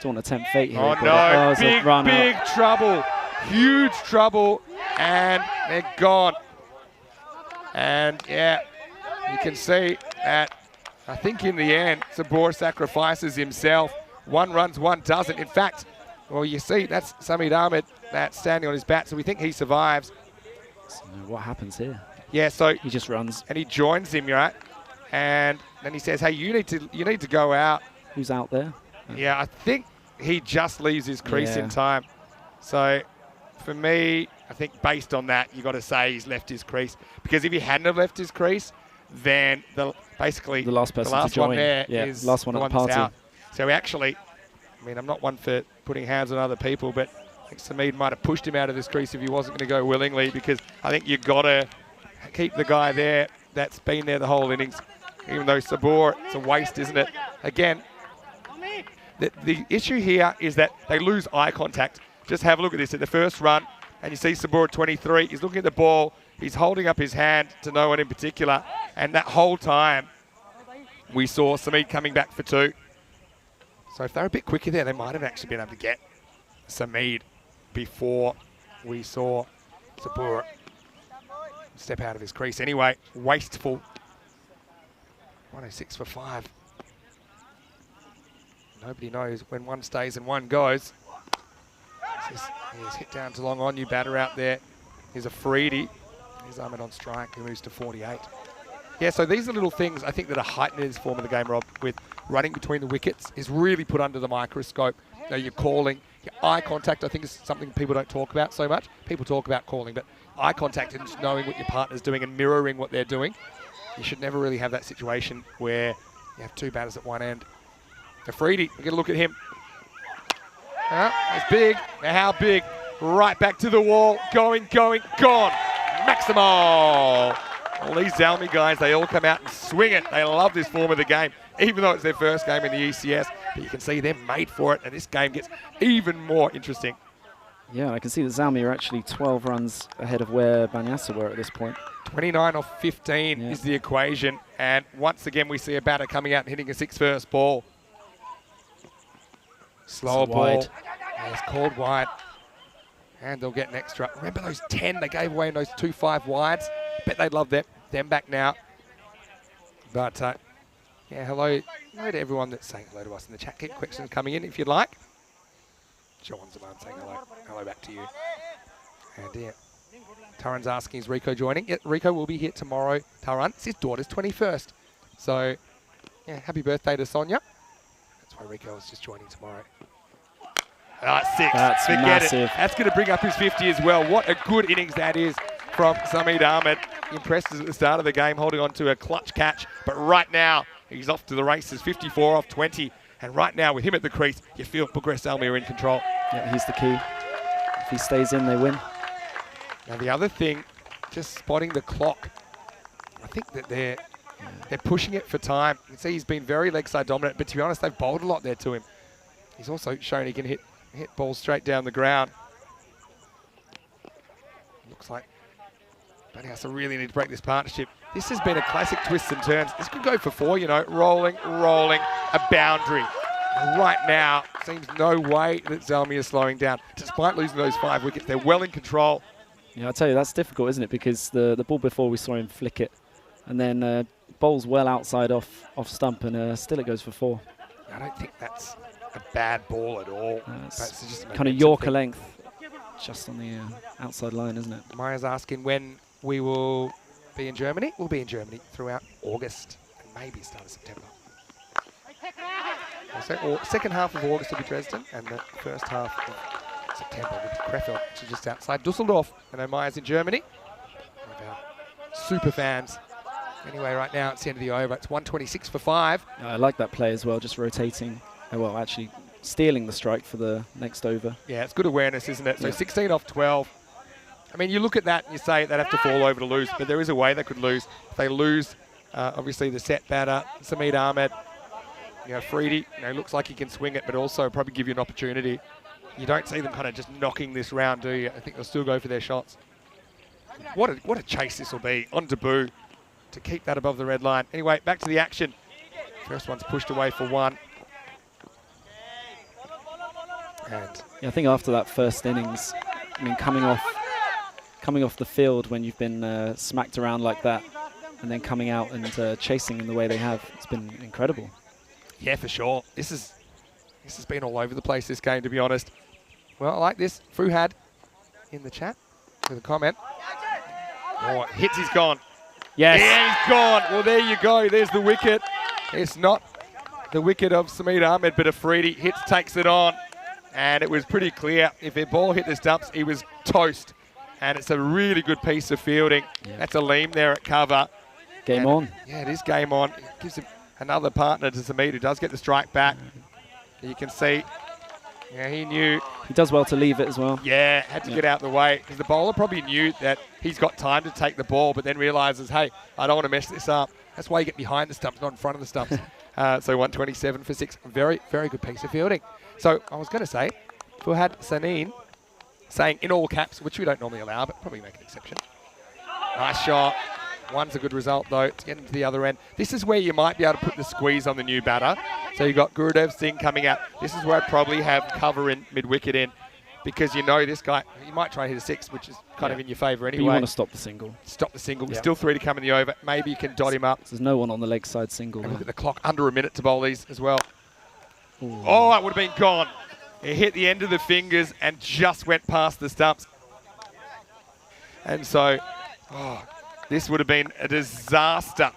Don't want to tempt fate here. Oh but no, it's a run big out. trouble. Huge trouble. And they're gone. And yeah, you can see that I think in the end, Sabor sacrifices himself. One runs, one doesn't. In fact, well, you see, that's Samid Ahmed that's standing on his bat, so we think he survives. So what happens here? Yeah, so He just runs. and he joins him, right? And then he says, "Hey, you need to go out." Who's out there? Yeah, I think he just leaves his crease in Yeah. time. So for me, I think based on that, you got to say he's left his crease, because if he hadn't have left his crease, then basically The last person the last to join. one there Yeah, is last one the at the one that's party. out. So actually, I mean, I'm not one for putting hands on other people, but I think Samid might have pushed him out of this crease if he wasn't going to go willingly, because I think you got to keep the guy there that's been there the whole innings. Even though Sabor, it's a waste, isn't it? Again, the issue here is that they lose eye contact. Just have a look at this at the first run, and you see Sabor at 23. He's looking at the ball. He's holding up his hand to no one in particular, and that whole time we saw Samid coming back for 2. So if they're a bit quicker there, they might have actually been able to get Samid before we saw Sabor step out of his crease. Anyway, wasteful. 106 for 5. Nobody knows when one stays and one goes. He's hit down to long on. New batter out there. Here's a Freedy. Here's Ahmed on strike. He moves to 48. Yeah, so these are little things I think that are heightened in this form of the game, Rob, with running between the wickets is really put under the microscope. You know, you're calling. Your eye contact, I think, is something people don't talk about so much. People talk about calling, but eye contact and just knowing what your partner's doing and mirroring what they're doing. You should never really have that situation where you have 2 batters at one end. Afridi, we get a look at him. That's big. Now how big? Right back to the wall. Going, gone. Maximal. All these Zalmi guys, they all come out and swing it. They love this form of the game, even though it's their first game in the ECS. But you can see they're made for it, and this game gets even more interesting. Yeah, I can see that Zalmi are actually 12 runs ahead of where Banyasa were at this point. 29 off 15 is the equation. And once again, we see a batter coming out and hitting a 6 first ball. Slower ball. Wide. Yeah, it's called wide. And they'll get an extra. Remember those 10 they gave away in those 2-5 wides? Bet they'd love them back now. But, yeah, hello to everyone that's saying hello to us in the chat. Keep questions coming in if you'd like. Sean Zaman saying hello. Hello back to you. And, yeah. Taran's asking, is Rico joining? Yeah, Rico will be here tomorrow. Taran, it's his daughter's 21st. So, yeah, happy birthday to Sonia. That's why Rico is just joining tomorrow. 6. That's Forget massive. it. That's going to bring up his 50 as well. What a good innings that is from Samid Ahmed. Impressed us at the start of the game, holding on to a clutch catch. But right now, he's off to the races, 54 off 20. And right now, with him at the crease, you feel Progress Almi are in control. Yeah, he's the key. If he stays in, they win. Now the other thing, just spotting the clock. I think that they're pushing it for time. You can see he's been very leg side dominant, but to be honest, they've bowled a lot there to him. He's also shown he can hit balls straight down the ground. Looks like Banyasa really need to break this partnership. This has been a classic twists and turns. This could go for 4, you know, rolling, a boundary. And right now, seems no way that Zalmi is slowing down. Despite losing those 5 wickets, they're well in control. Yeah, I'll tell you, that's difficult, isn't it? Because the ball before, we saw him flick it. And then bowls well outside off stump, and still it goes for 4. I don't think that's a bad ball at all. It's just a kind of momentum Yorker thing. length, just on the outside line, isn't it? Maya's asking when we will be in Germany. We'll be in Germany throughout August and maybe start of September. So, second half of August will be Dresden, and the first half of September will be Krefeld, which is just outside Dusseldorf. I know Maya's in Germany. One of our super fans. Anyway, right now it's the end of the over. It's 126 for 5. I like that play as well, just rotating. Well, actually stealing the strike for the next over. Yeah, it's good awareness, isn't it? So Yeah. 16 off 12. I mean, you look at that and you say they'd have to fall over to lose, but there is a way they could lose. If they lose, obviously the set batter, Sameed Ahmed, Freedy, looks like he can swing it, but also probably give you an opportunity. You don't see them kind of just knocking this round, do you? I think they'll still go for their shots. What a chase this will be on debut to keep that above the red line. Anyway, back to the action. First one's pushed away for 1. And Yeah, I think after that first innings, I mean, coming off the field when you've been smacked around like that, and then coming out and chasing in the way they have, it's been incredible. yeah, for sure. This has been all over the place, this game, to be honest. Well, I like this. Fuhad in the chat with a comment. Oh, hits, he's gone. Yes. Yeah, he's gone. Well, there you go. There's the wicket. It's not the wicket of Sameed Ahmed, but Afridi hits, takes it on. And it was pretty clear. If a ball hit the stumps, he was toast. And it's a really good piece of fielding. Yeah. That's a Aleem there at cover. Game on. Yeah, it is game on. It gives him another partner to Sameed, who does get the strike back. You can see, yeah, he knew. He does well to leave it as well. Yeah, had to get out of the way, because the bowler probably knew that he's got time to take the ball, but then realises, hey, I don't want to mess this up. That's why you get behind the stumps, not in front of the stumps. So 127 for 6. Very, very good piece of fielding. So I was going to say, Fuhad Saneen saying in all caps, which we don't normally allow, but probably make an exception. Nice shot. One's a good result, though, to get into the other end. This is where you might be able to put the squeeze on the new batter. So you've got Gurudev Singh coming out. This is where I'd probably have cover in, mid-wicket in, because you know this guy, he might try and hit a 6, which is kind of in your favour anyway. But you want to stop the single. Stop the single. Still 3 to come in the over. Maybe you can dot him up. There's no one on the leg side single. And look at the clock. Under a minute to bowl these as well. Ooh. Oh, that would have been gone. It hit the end of the fingers and just went past the stumps. And so, this would have been a disaster.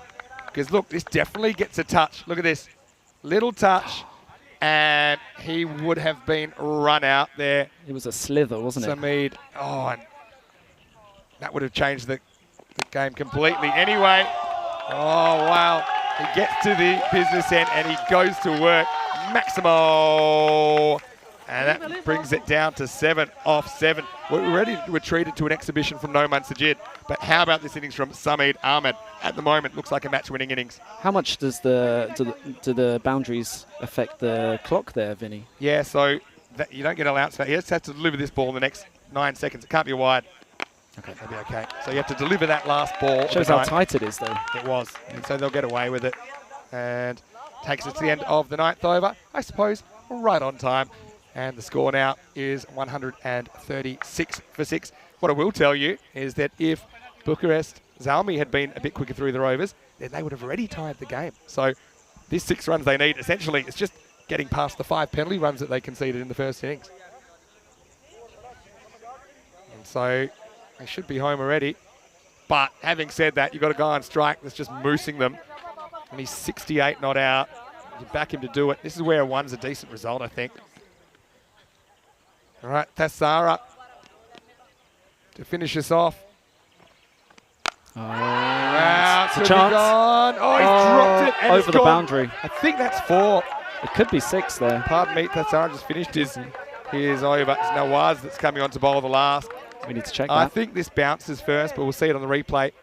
Because look, this definitely gets a touch. Look at this. Little touch. And he would have been run out there. It was a slither, wasn't it? Sameed. Oh, and that would have changed the game completely. Anyway, oh, wow. He gets to the business end and he goes to work. Maximo. And that brings it down to 7 off 7. We're ready to retreat it to an exhibition from Noman Sajid. But how about this innings from Sameed Ahmed? At the moment, looks like a match-winning innings. How much does do the boundaries affect the clock there, Vinny? Yeah, so you don't get allowance for that. You just have to deliver this ball in the next 9 seconds. It can't be wide. Okay, that'll be okay. So you have to deliver that last ball. Shows how tight it is, though. It was. And so they'll get away with it. And takes us to the end of the 9th over. I suppose right on time. And the score now is 136 for 6. What I will tell you is that if Bucharest Zalmi had been a bit quicker through their overs, then they would have already tied the game. So this 6 runs they need, essentially, it's just getting past the 5 penalty runs that they conceded in the first innings. And so they should be home already. But having said that, you've got a guy on strike that's just moosing them. And he's 68 not out. You back him to do it. This is where a 1's a decent result, I think. All right, Tassara to finish us off. Oh, wow, it's a chance. Oh, he's dropped it. And over the boundary. I think that's 4. It could be 6 there. Pardon me, Tassara just finished his over. It's Nawaz that's coming on to bowl the last. We need to check that. I think this bounces first, but we'll see it on the replay.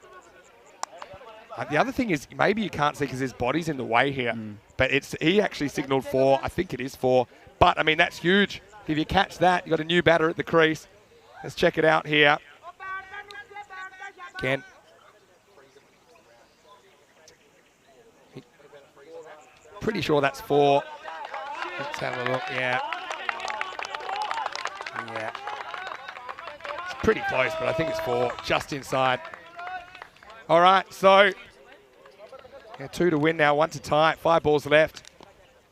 The other thing is, maybe you can't see because his body's in the way here. But he actually signalled 4. I think it is 4. But, I mean, that's huge. If you catch that, you've got a new batter at the crease. Let's check it out here. Again. Pretty sure that's 4. Let's have a look. Yeah. Yeah. It's pretty close, but I think it's 4. Just inside. All right, so 2 to win now, 1 to tie. 5 balls left.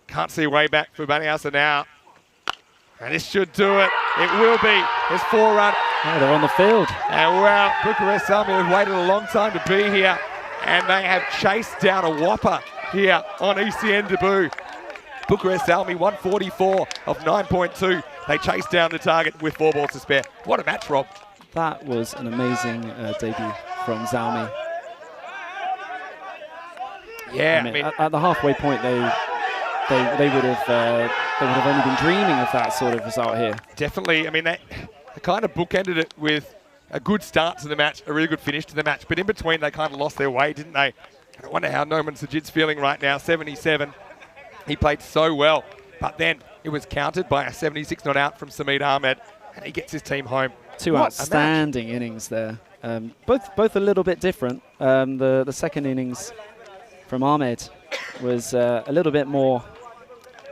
Can't see way back for Baniasa now. And this should do it. It will be. There's 4 run. Oh, they're on the field. And wow, Bucharest Army have waited a long time to be here. And they have chased down a whopper here on ECN debut. Bucharest Army 144 of 9.2. They chased down the target with 4 balls to spare. What a match, Rob. That was an amazing debut from Zalmi. Yeah, I mean, at the halfway point, they would have they would have only been dreaming of that sort of result here. Definitely. I mean, they kind of bookended it with a good start to the match, a really good finish to the match. But in between, they kind of lost their way, didn't they? I wonder how Noman Sajid's feeling right now. 77. He played so well. But then it was countered by a 76 not out from Sameed Ahmed, and he gets his team home. Two outstanding innings there. Both a little bit different. The second innings from Ahmed was a little bit more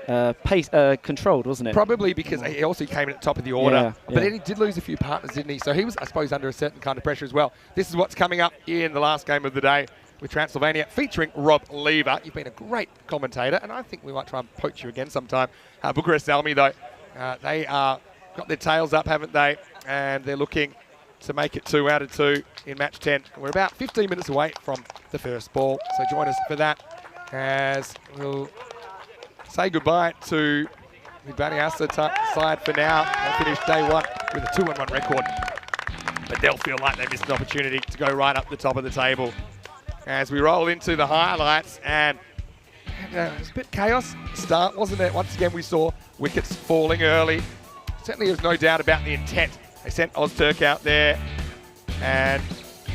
controlled, wasn't it? Probably because he also came in at the top of the order. Yeah, but then he did lose a few partners, didn't he? So he was, I suppose, under a certain kind of pressure as well. This is what's coming up in the last game of the day with Transylvania, featuring Rob Lever. You've been a great commentator, and I think we might try and poach you again sometime. Bucharest Zalmi, though, they are got their tails up, haven't they? And they're looking to make it 2 out of 2 in match 10. We're about 15 minutes away from the first ball, so join us for that as we'll say goodbye to the Baniasa side for now. They finished day 1 with a 2-1 record, but they'll feel like they missed an opportunity to go right up the top of the table. As we roll into the highlights, and it was a bit chaos start, wasn't it? Once again, we saw wickets falling early. Certainly, there was no doubt about the intent. They sent Ozturk out there, and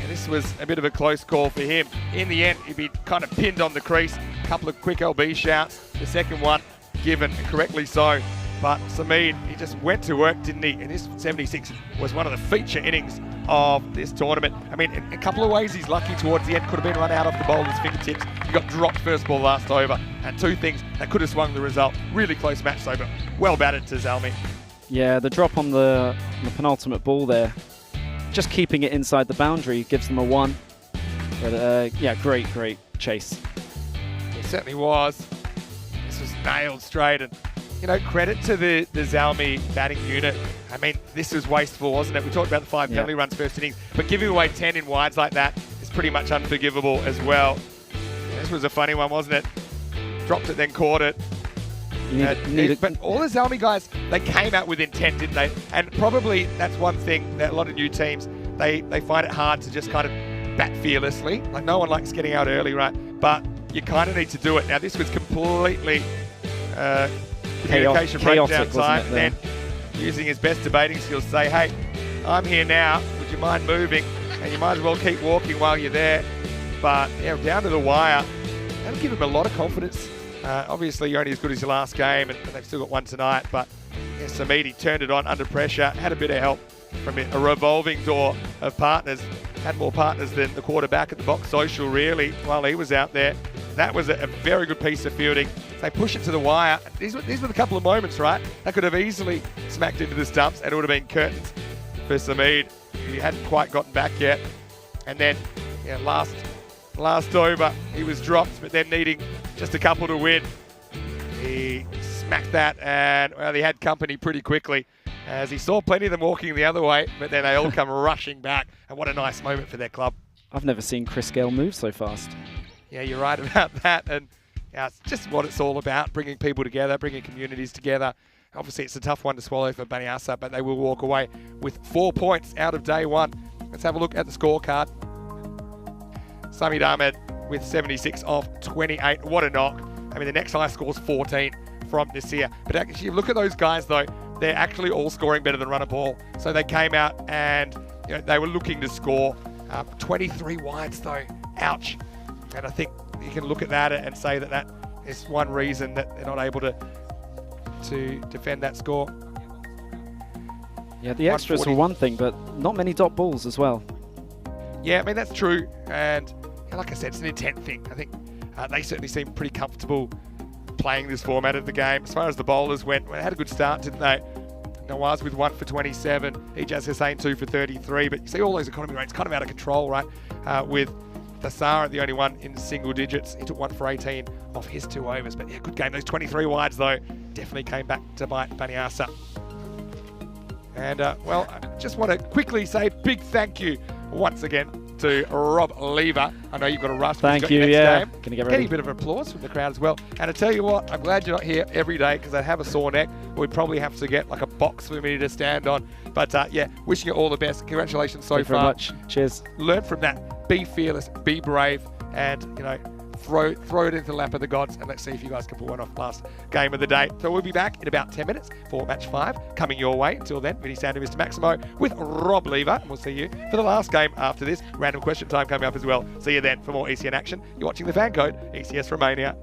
this was a bit of a close call for him. In the end, he'd be kind of pinned on the crease. A couple of quick LB shouts. The second one given, and correctly so. But Sameed, he just went to work, didn't he? And this 76 was one of the feature innings of this tournament. I mean, in a couple of ways, he's lucky towards the end. Could have been run out off the bowler's fingertips. He got dropped first ball last over. And 2 things that could have swung the result. Really close match, though, but well batted to Zalmi. Yeah, the drop on the penultimate ball there, just keeping it inside the boundary gives them a 1. But yeah, great chase. It certainly was. This was nailed straight, and you know, credit to the Zalmi batting unit. I mean, this was wasteful, wasn't it? We talked about the 5 penalty runs first innings, but giving away 10 in wides like that is pretty much unforgivable as well. This was a funny one, wasn't it? Dropped it, then caught it. But all the Zalmi guys, they came out with intent, didn't they? And probably that's one thing that a lot of new teams, they find it hard to just kind of bat fearlessly. Like, no one likes getting out early, right? But you kind of need to do it. Now, this was completely communication breakdown time. Then using his best debating skills to say, hey, I'm here now. Would you mind moving? And you might as well keep walking while you're there. But yeah, down to the wire. That'll give him a lot of confidence. Obviously, you're only as good as your last game, and they've still got one tonight. But yeah, Samedi turned it on under pressure, had a bit of help from a revolving door of partners. Had more partners than the quarterback at the box social, really, while he was out there. That was a very good piece of fielding. They push it to the wire. These were the couple of moments, right? That could have easily smacked into the stumps, and it would have been curtains for Sameed. He hadn't quite gotten back yet. And then, yeah, last over, he was dropped, but then needing just a couple to win. He smacked that, and well, he had company pretty quickly, as he saw plenty of them walking the other way, but then they all come rushing back. And what a nice moment for their club. I've never seen Chris Gale move so fast. Yeah, you're right about that. And yeah, it's just what it's all about, bringing people together, bringing communities together. Obviously, it's a tough one to swallow for Baniasa, but they will walk away with 4 points out of day 1. Let's have a look at the scorecard. Sameed Ahmed with 76 off 28. What a knock. I mean, the next highest score is 14 from Nasir. But actually, you look at those guys, though, they're actually all scoring better than run a ball. So they came out and they were looking to score. 23 wides, though. Ouch. And I think you can look at that and say that that is one reason that they're not able to defend that score. Yeah, the extras were one thing, but not many dot balls as well. Yeah, I mean, that's true. And like I said, it's an intent thing. I think they certainly seem pretty comfortable playing this format of the game. As far as the bowlers went, they had a good start, didn't they? Nawaz with 1 for 27, Ijaz Hussain 2 for 33. But you see all those economy rates kind of out of control, right? With Thasara, the only one in single digits. He took 1 for 18 off his 2 overs. But yeah, good game. Those 23 wides, though, definitely came back to bite Baniasa. And, well, I just want to quickly say big thank you once again to Rob Lever. I know you've got a rush. Thank you, yeah. Can you get ready? Getting a bit of applause from the crowd as well. And I tell you what, I'm glad you're not here every day because I'd have a sore neck. We'd probably have to get like a box for me to stand on. But yeah, wishing you all the best. Congratulations so far. Thank you very much. Cheers. Learn from that. Be fearless, be brave, and, throw it into the lap of the gods, and let's see if you guys can pull one off last game of the day. So we'll be back in about 10 minutes for match 5 coming your way. Until then, Vinny Sandy, Mr. Maximo with Rob Lever, and we'll see you for the last game after this. Random question time coming up as well. See you then for more ECN action. You're watching the FanCode, ECS Romania.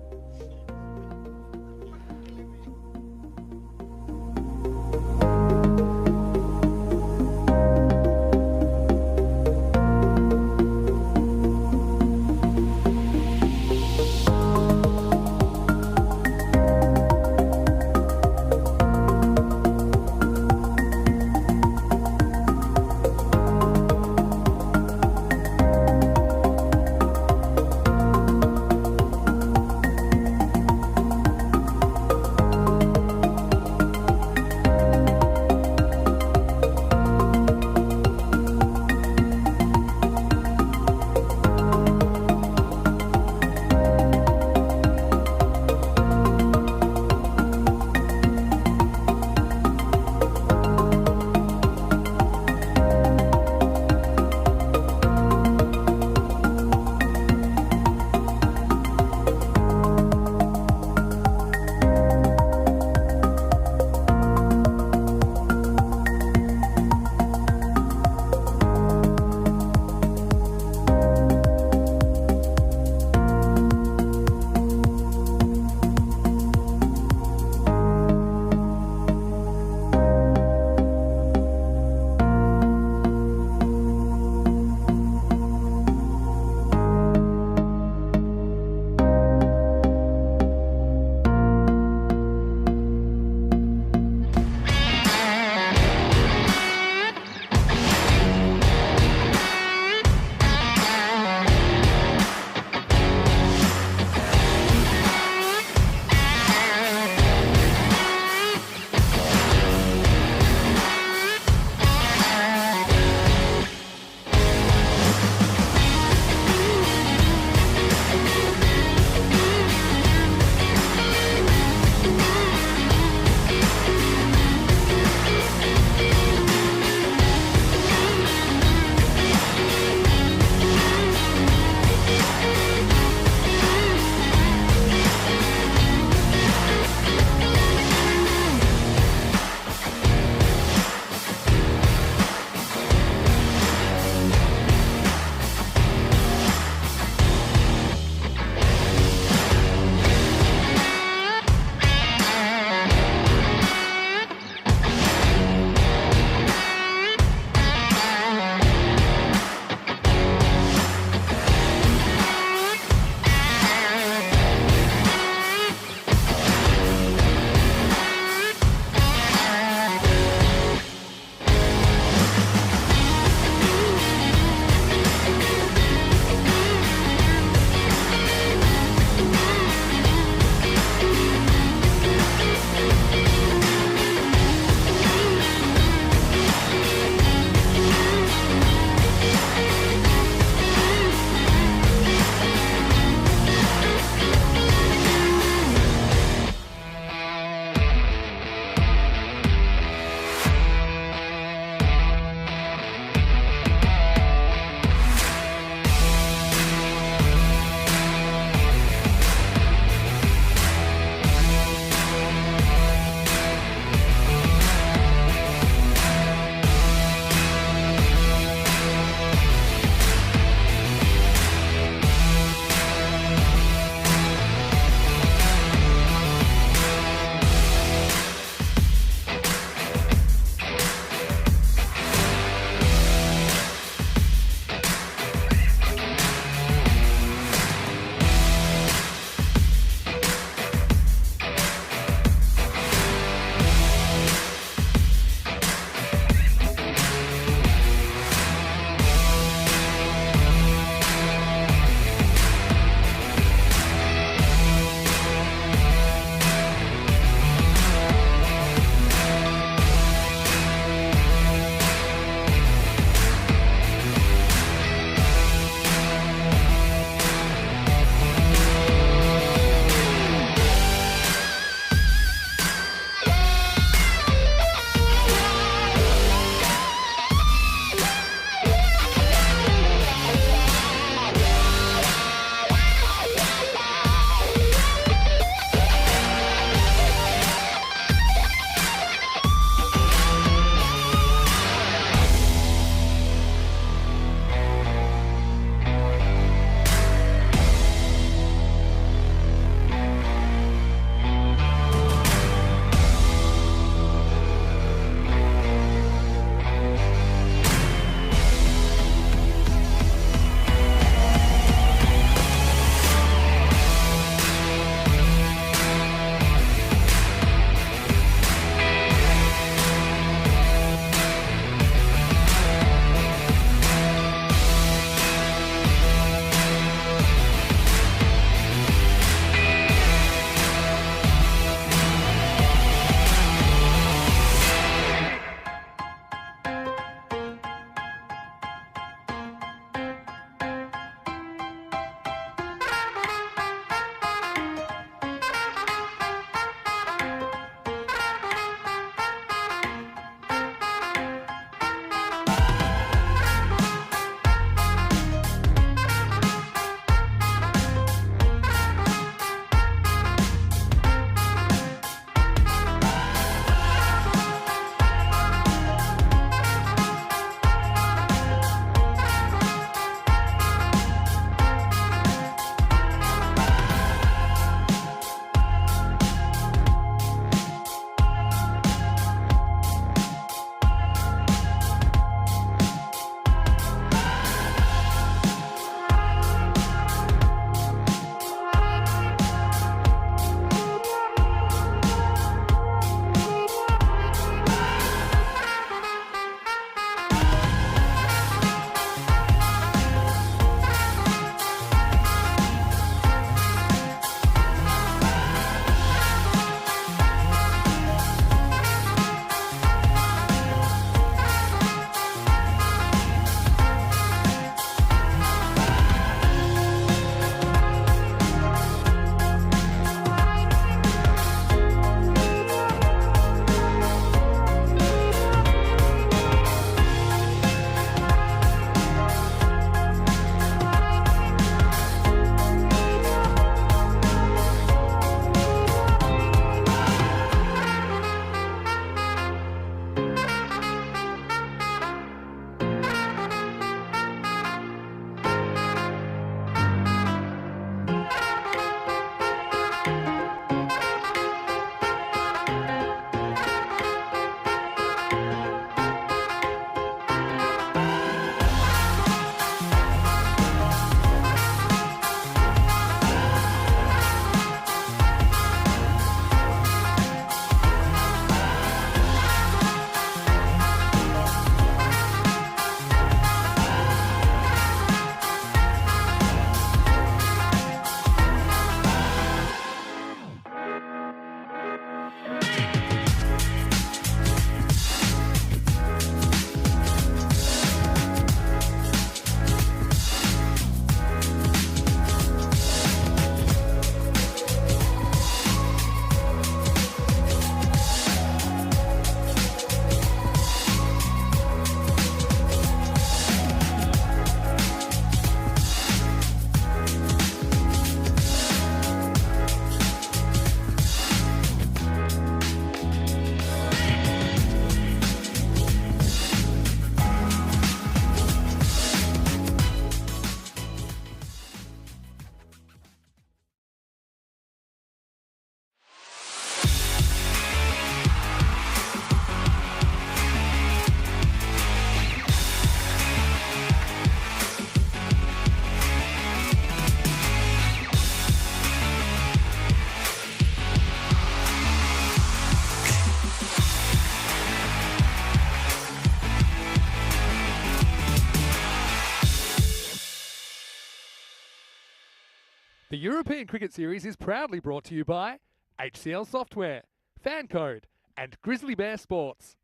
The European Cricket Series is proudly brought to you by HCL Software, FanCode, and Grizzly Bear Sports.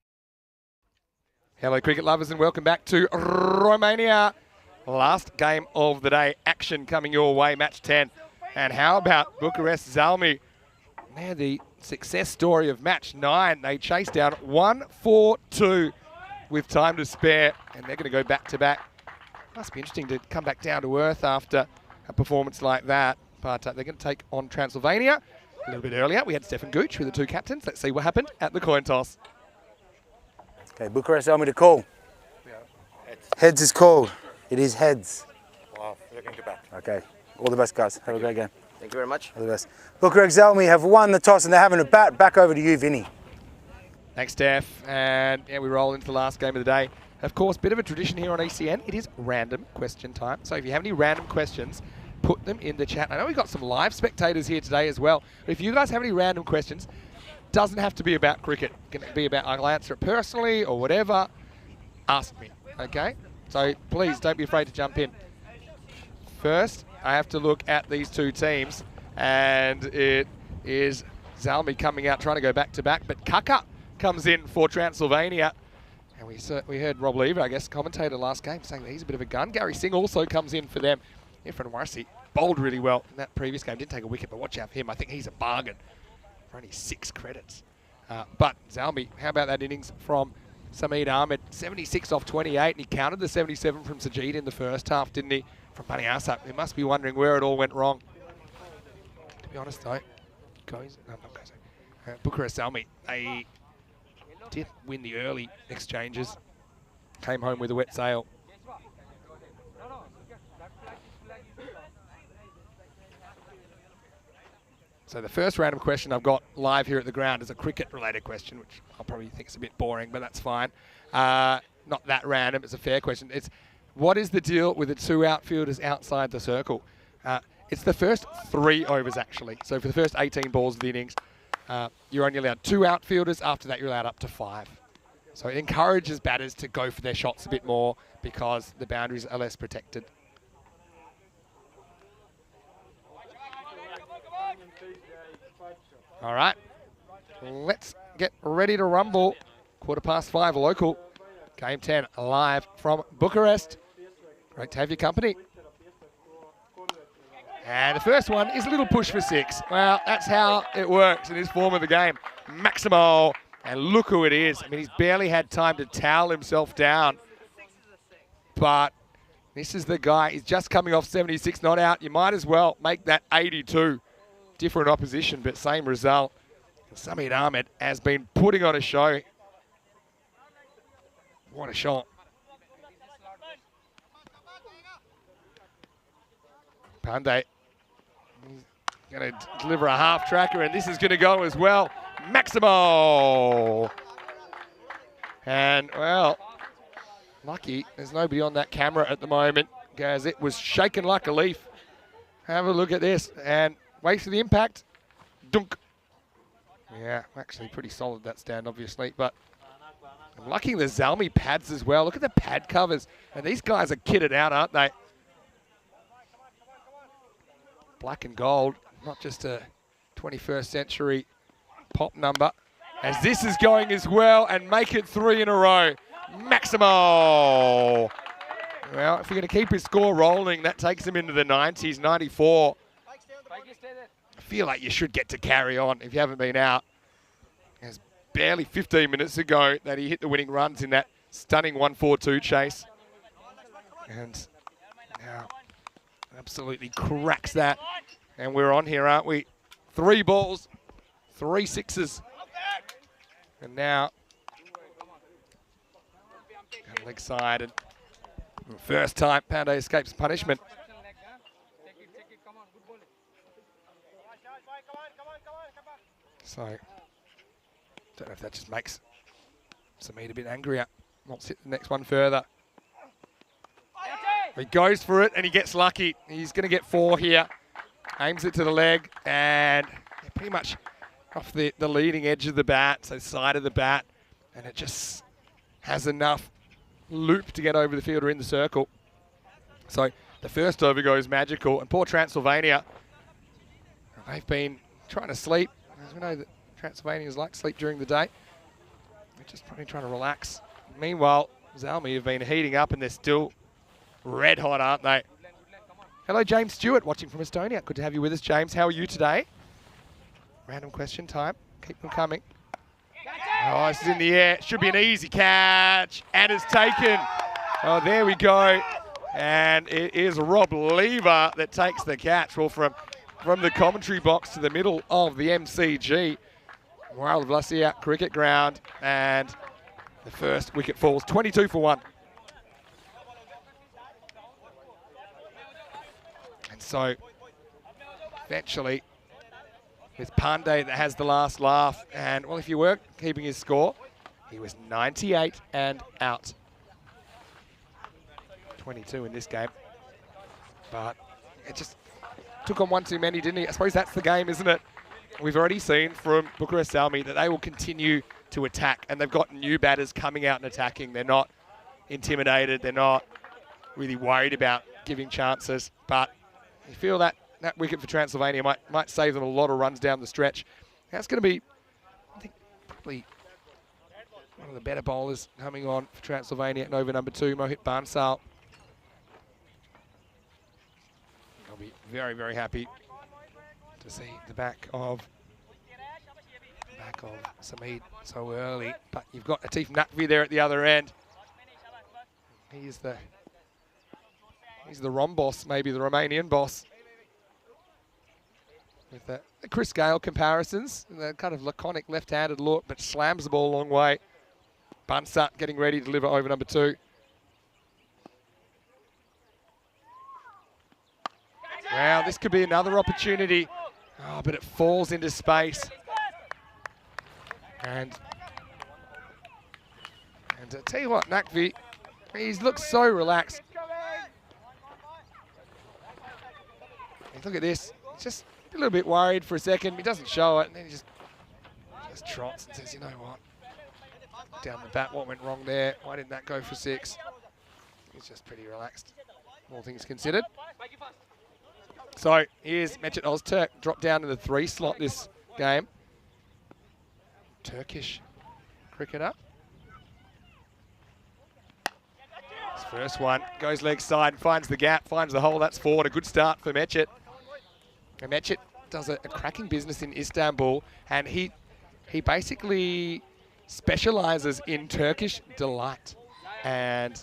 Hello, cricket lovers, and welcome back to Romania. Last game of the day. Action coming your way, match 10. And how about Bucharest Zalmi? They're the success story of match 9. They chased down 1-4-2 with time to spare, and they're going to go back-to-back. Must be interesting to come back down to earth after a performance like that. But they're going to take on Transylvania. A little bit earlier, we had Stefan Gooch with the two captains. Let's see what happened at the coin toss. Okay, Bucharest, tell me to call. Heads. Heads is called. It is heads. Wow, looking to bat. Okay, all the best, guys. Have a great game. Thank you very much. All the best. Bucharest Zalmi have won the toss and they're having a bat. Back over to you, Vinny. Thanks, Steph. And yeah, we roll into the last game of the day. Of course, bit of a tradition here on ECN. It is random question time. So if you have any random questions, put them in the chat. I know we've got some live spectators here today as well. But if you guys have any random questions, doesn't have to be about cricket. It can be about, I'll answer it personally or whatever. Ask me, okay? So please don't be afraid to jump in. First, I have to look at these two teams, and it is Zalmi coming out trying to go back-to-back, but Kaka comes in for Transylvania. And we heard Rob Lever, I guess, commentator last game, saying that he's a bit of a gun. Gary Singh also comes in for them. Irfan Warsi bowled really well in that previous game. Didn't take a wicket, but watch out for him. I think he's a bargain for only 6 credits. But Zalmi, how about that innings from Sameed Ahmed? 76 off 28, and he counted the 77 from Sajid in the first half, didn't he? From Bani Asap. They must be wondering where it all went wrong. To be honest, though, Bucharest Zalmi, they did win the early exchanges. Came home with a wet sail. So the first random question I've got live here at the ground is a cricket-related question, which I'll probably think is a bit boring, but that's fine. Not that random. It's a fair question. It's what is the deal with the 2 outfielders outside the circle? It's the first 3 overs, actually. So for the first 18 balls of the innings, you're only allowed 2 outfielders. After that, you're allowed up to 5. So it encourages batters to go for their shots a bit more because the boundaries are less protected. All right, let's get ready to rumble. 5:15 local. Game 10 live from Bucharest. Great to have your company. And the first one is a little push for 6. Well, that's how it works in this form of the game. Maximo, and look who it is. I mean, he's barely had time to towel himself down. But this is the guy. He's just coming off 76 not out. You might as well make that 82. Different opposition, but same result. Sameed Ahmed has been putting on a show. What a shot. Pandey going to deliver a half tracker, and this is going to go as well. Maximo. And, well, lucky there's nobody on that camera at the moment, as it was shaken like a leaf. Have a look at this, and waits for the impact. Dunk. Yeah, actually pretty solid that stand, obviously, but I'm liking the Zalmi pads as well. Look at the pad covers, and these guys are kitted out, aren't they? Black and gold, not just a 21st century pop number. As this is going as well, and make it 3 in a row. Maximo. Well, if we're going to keep his score rolling, that takes him into the 90s, 94. I feel like you should get to carry on if you haven't been out. It's barely 15 minutes ago that he hit the winning runs in that stunning 1-4-2 chase. And now absolutely cracks that. And we're on here, aren't we? 3 balls, 3 sixes. And now, leg side. And first time Pandey escapes punishment. So, don't know if that just makes Sameed a bit angrier. Wants hit the next one further. He goes for it and he gets lucky. He's going to get 4 here. Aims it to the leg and pretty much off the leading edge of the bat, so side of the bat, and it just has enough loop to get over the fielder in the circle. So the first over goes magical, and poor Transylvania They've been trying to sleep. As we know that Transylvanians like sleep during the day. They're just probably trying to relax. Meanwhile, Zalmi have been heating up and they're still red hot, aren't they? Hello, James Stewart, watching from Estonia. Good to have you with us, James. How are you today? Random question time. Keep them coming. Oh, this is in the air. Should be an easy catch. And it's taken. Oh, there we go. And it is Rob Lever that takes the catch. Well, from the commentary box to the middle of the MCG. Wild Vlasia cricket ground. And the first wicket falls. 22 for 1. And so, eventually, it's Pandey that has the last laugh. And, well, if you weren't keeping his score, he was 98 and out. 22 in this game. But it just took on one too many, didn't he? I suppose that's the game, isn't it? We've already seen from Bucharest Salmi that they will continue to attack. And they've got new batters coming out and attacking. They're not intimidated. They're not really worried about giving chances. But you feel that wicket for Transylvania might save them a lot of runs down the stretch. That's going to be, I think, probably one of the better bowlers coming on for Transylvania at over number 2, Mohit Bansal. I'll be very, very happy to see the back of Sameed so early. But you've got Atif Nakvi there at the other end. He's the Rom boss, maybe the Romanian boss. With the Chris Gale comparisons, the kind of laconic left-handed look, but slams the ball a long way. Bansat getting ready to deliver over number 2. Wow, this could be another opportunity. Oh, but it falls into space. And I tell you what, Nakvi, he looks so relaxed. Look at this, just a little bit worried for a second. He doesn't show it, and then he just trots and says, you know what? Down the bat, what went wrong there? Why didn't that go for 6? He's just pretty relaxed, all things considered. So here's Mechat Ozturk, dropped down to the 3 slot this game. Turkish cricketer. His first one, goes leg side, finds the gap, finds the hole. That's forward, a good start for Mechat. And Mechat does a cracking business in Istanbul, and he basically specialises in Turkish delight and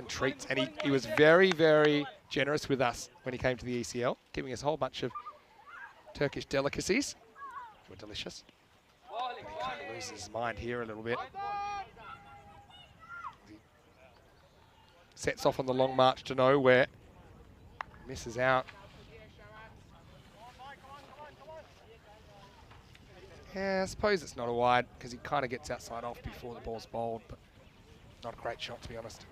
treats. And he was very, very generous with us when he came to the ECL, giving us a whole bunch of Turkish delicacies. They were delicious. And he kind of loses his mind here a little bit. He sets off on the long march to nowhere. Misses out. Yeah, I suppose it's not a wide because he kind of gets outside off before the ball's bowled, but not a great shot, to be honest.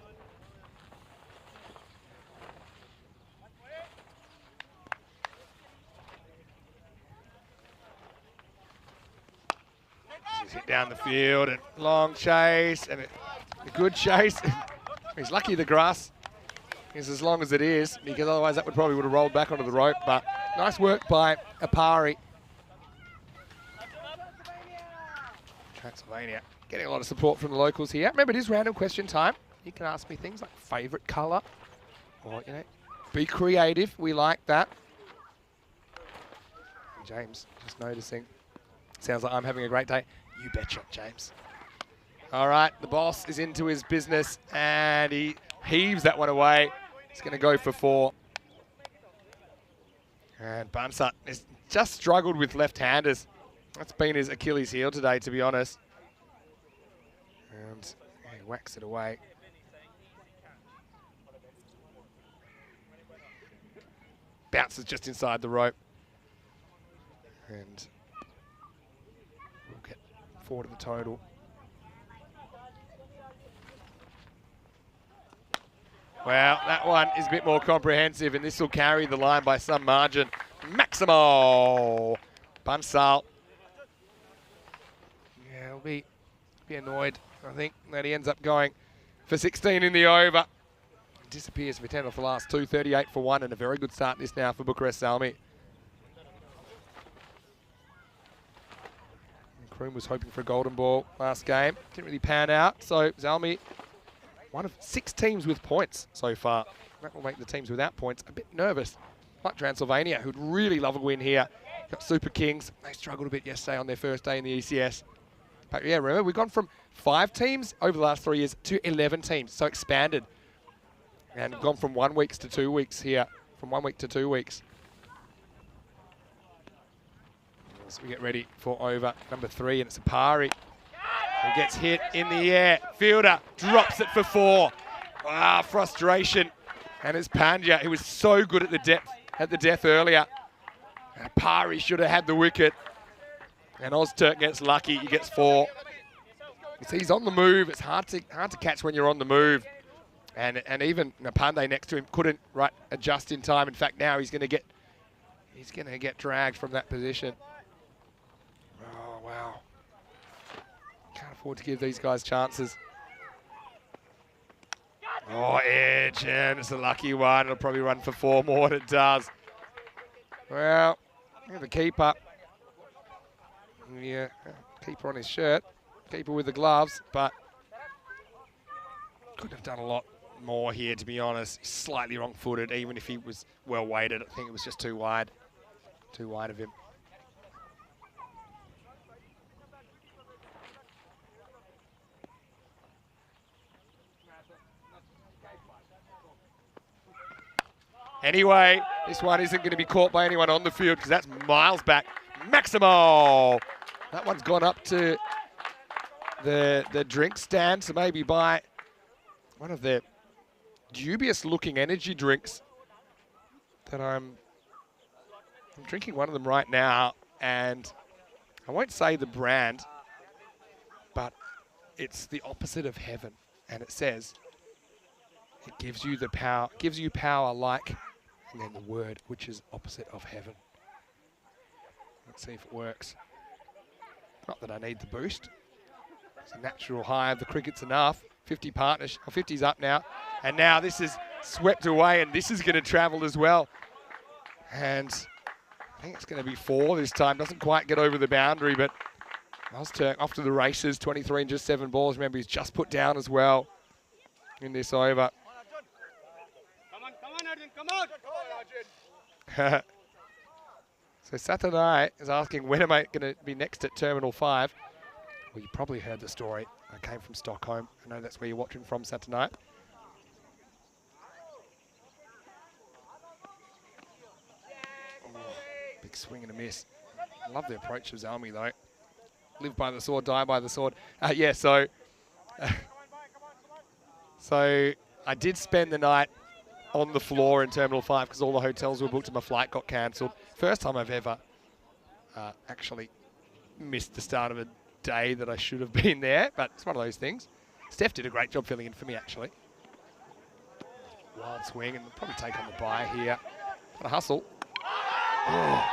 He's hit down the field and long chase and a good chase. He's lucky the grass is as long as it is, because otherwise that would have rolled back onto the rope. But nice work by Apari. Transylvania getting a lot of support from the locals here. Remember, it is random question time. You can ask me things like favourite colour, or be creative. We like that. James just noticing. Sounds like I'm having a great day. You betcha, James. All right, the boss is into his business and he heaves that one away. He's going to go for 4. And Bansat has just struggled with left-handers. That's been his Achilles heel today, to be honest. And he whacks it away. Bounces just inside the rope. And we'll get 4 to the total. Well, that one is a bit more comprehensive, and this will carry the line by some margin. Maximo Bansal. Yeah, he'll be annoyed, I think, that he ends up going for 16 in the over. Disappears for 10 off the last 2, 38 for 1, and a very good start this now for Bucharest Salmi. Kroon was hoping for a golden ball last game. Didn't really pan out. So Zalmi, one of 6 teams with points so far. That will make the teams without points a bit nervous. Like Transylvania, who'd really love a win here. Got Super Kings. They struggled a bit yesterday on their first day in the ECS. But yeah, remember, we've gone from 5 teams over the last 3 years to 11 teams. So expanded. And gone from 1 week to 2 weeks here. From 1 week to 2 weeks. So we get ready for over number 3, and it's Apari. He gets hit in the air. Fielder drops it for 4. Ah, frustration. And it's Pandya, who was so good at the death earlier. And Apari should have had the wicket. And Ozturk gets lucky. He gets 4. You see, he's on the move. It's hard to catch when you're on the move. And even Napande next to him couldn't adjust in time. In fact, now he's going to get dragged from that position. Oh wow! Can't afford to give these guys chances. Oh, edge, and it's a lucky one. It'll probably run for 4 more than it does. Well, the keeper. Yeah, keeper on his shirt. Keeper with the gloves, but could have done a lot more here, to be honest. He's slightly wrong-footed, even if he was well-weighted. I think it was just too wide. Too wide of him. Anyway, this one isn't going to be caught by anyone on the field because that's miles back. Maximo! That one's gone up to the drink stand to maybe buy one of the dubious-looking energy drinks that I'm drinking one of them right now, and I won't say the brand, but it's the opposite of heaven, and it says it gives you the power, gives you power like, and then the word which is opposite of heaven. Let's see if it works. Not that I need the boost. It's a natural high of the cricket's enough. 50 partnership, 50's up now, and now this is swept away, and this is going to travel as well. And I think it's going to be 4 this time. Doesn't quite get over the boundary, but Ozturk off to the races. 23 and just 7 balls. Remember, he's just put down as well in this over. Come on, Arjun, come on! So Saturday is asking, when am I going to be next at Terminal 5? Well, you probably heard the story. I came from Stockholm. I know that's where you're watching from Saturday. Oh, big swing and a miss. I love the approach of Zalmi, though. Live by the sword, die by the sword. Yeah, so... so I did spend the night on the floor in Terminal 5 because all the hotels were booked and my flight got cancelled. First time I've ever actually missed the start of a day that I should have been there, but it's one of those things. Steph did a great job filling in for me, actually. Wild swing, and probably take on the bye here. Got a hustle. Oh.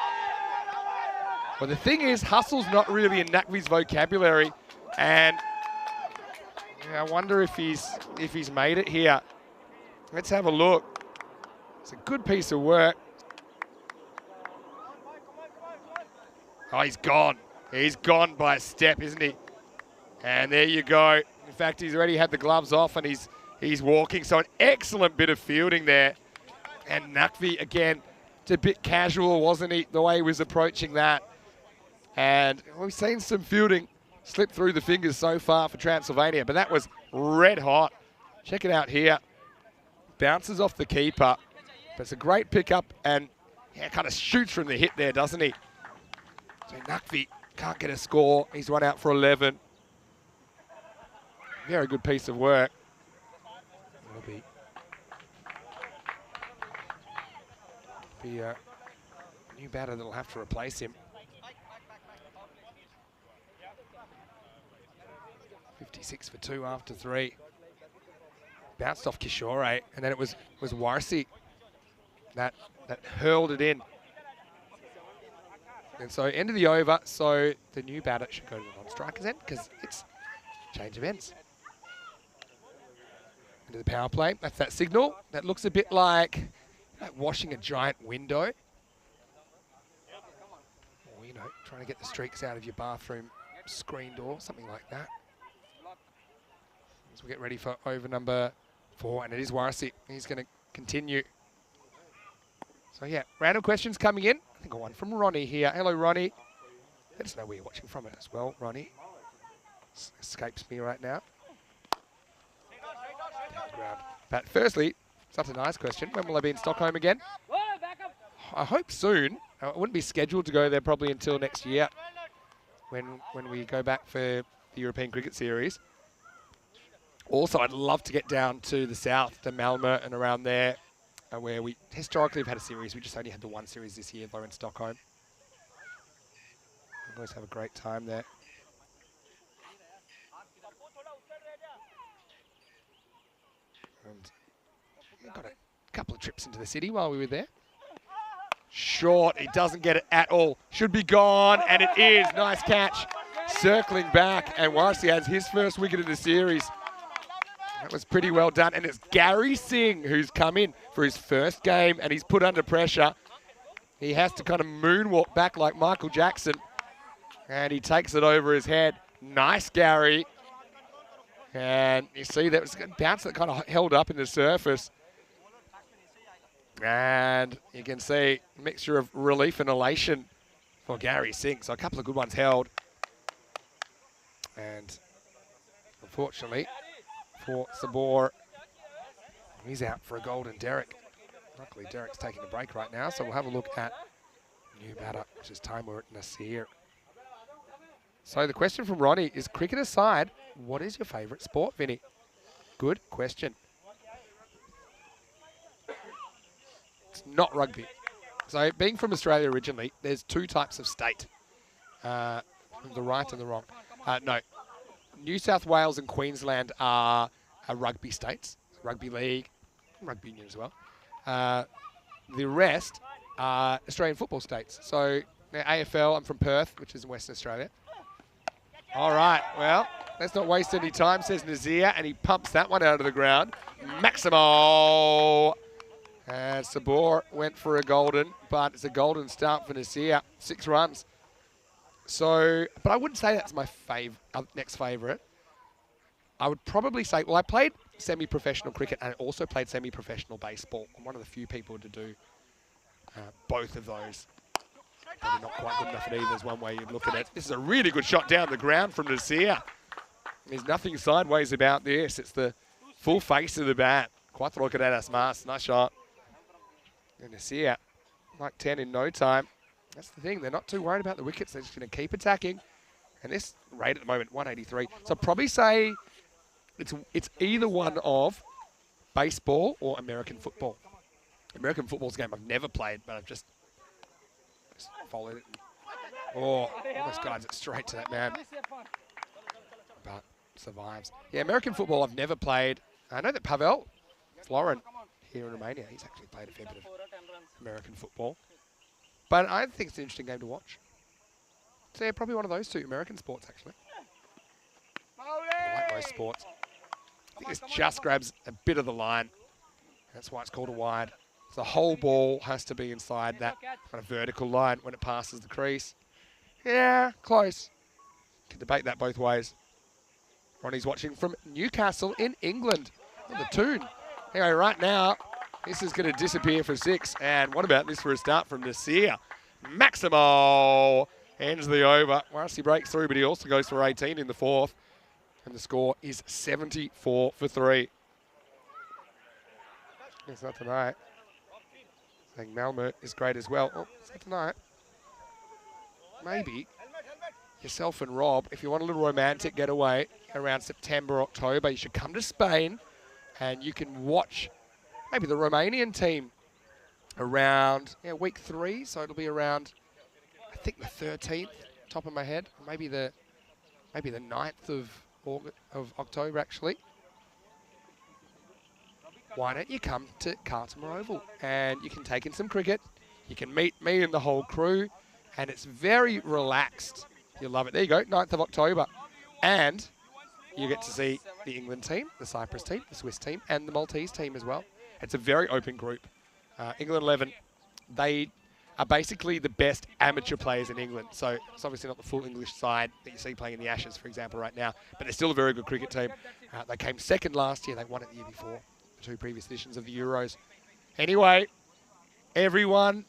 Well, the thing is, hustle's not really in Nakvi's vocabulary, and yeah, I wonder if he's made it here. Let's have a look. It's a good piece of work. Oh, he's gone. He's gone by a step, isn't he? And there you go. In fact, he's already had the gloves off and he's walking. So an excellent bit of fielding there. And Nakvi, again, it's a bit casual, wasn't he, the way he was approaching that. And we've seen some fielding slip through the fingers so far for Transylvania, but that was red hot. Check it out here. Bounces off the keeper. But it's a great pickup and yeah, kind of shoots from the hit there, doesn't he? So Nakvi can't get a score. He's run out for 11. Very good piece of work. It'll be a new batter that'll have to replace him. 56 for 2 after 3. Bounced off Kishore, and then it was Warsi that hurled it in. And so end of the over, so the new batter should go to the non-strikers end because it's change of ends. Into the power play, that's that signal. That looks a bit like washing a giant window. Or, you know, trying to get the streaks out of your bathroom screen door, something like that. As we get ready for over number 4, and it is Warsi. He's going to continue. So yeah, random questions coming in. I think one from Ronnie here. Hello, Ronnie. Let us know where you're watching from it as well, Ronnie. Escapes me right now. Down the ground. But firstly, such a nice question. When will I be in Stockholm again? I hope soon. I wouldn't be scheduled to go there probably until next year when we go back for the European Cricket Series. Also, I'd love to get down to the south, to Malmö and around there, where we historically have had a series. We just only had the one series this year, though, in Stockholm. We always have a great time there. And we got a couple of trips into the city while we were there. Short, he doesn't get it at all. Should be gone, and it is. Nice catch. Circling back, and Warsi has his first wicket in the series. That was pretty well done, and it's Gary Singh who's come in for his first game, and he's put under pressure. He has to kind of moonwalk back like Michael Jackson, and he takes it over his head. Nice, Gary. And you see that was a bounce that kind of held up in the surface. And you can see a mixture of relief and elation for Gary Singh. So a couple of good ones held. And unfortunately for Sabor, he's out for a golden Derek. Luckily, Derek's taking a break right now, so we'll have a look at new batter, which is Timur Nasir. So the question from Ronnie is, cricket aside, what is your favourite sport, Vinny? Good question. It's not rugby. So being from Australia originally, there's two types of state. The right and the wrong. No. New South Wales and Queensland are rugby states. Rugby league, rugby union as well. The rest are Australian football states. So AFL, I'm from Perth, which is in Western Australia. All right, well, let's not waste any time, says Nazir, and he pumps that one out of the ground. Maximo! And Sabor went for a golden, but it's a golden start for Nasir. 6 runs. So, but I wouldn't say that's my next favourite. I would probably say, well, I played semi-professional cricket and I also played semi-professional baseball. I'm one of the few people to do both of those. Probably not quite good enough at either is one way you'd look at it. This is a really good shot down the ground from Nasir. There's nothing sideways about this. It's the full face of the bat. Cuatro carreras más. Nice shot. And Nasir, like 10 in no time. That's the thing. They're not too worried about the wickets. They're just going to keep attacking. And this rate at the moment, 183. So I'd probably say it's either one of baseball or American football. American football's a game I've never played, but I've just followed it. Oh, almost guides it straight to that man. But survives. Yeah, American football I've never played. I know that Pavel Florin here in Romania, he's actually played a fair bit of American football. But I think it's an interesting game to watch. So yeah, probably one of those two, American sports actually. I like most sports. I think this just grabs a bit of the line. That's why it's called a wide. So the whole ball has to be inside that kind of vertical line when it passes the crease. Yeah, close. Can debate that both ways. Ronnie's watching from Newcastle in England on the Toon. Anyway, right now, this is going to disappear for 6. And what about this for a start from Nasir? Maximo ends the over. Warsi breaks through, but he also goes for 18 in the 4th. And the score is 74 for 3. It's not tonight. I think Malmö is great as well. Oh, it's not tonight. Maybe yourself and Rob, if you want a little romantic getaway around September, October, you should come to Spain and you can watch maybe the Romanian team around week 3. So it'll be around, I think, the 13th, top of my head. Maybe the 9th of October, actually. Why don't you come to Carlton Oval and you can take in some cricket. You can meet me and the whole crew, and it's very relaxed. You'll love it. There you go, 9th of October. And you get to see the England team, the Cyprus team, the Swiss team, and the Maltese team as well. It's a very open group. England 11, they are basically the best amateur players in England. So it's obviously not the full English side that you see playing in the Ashes, for example, right now, but they're still a very good cricket team. They came second last year. They won it the year before, the 2 previous editions of the Euros. Anyway, everyone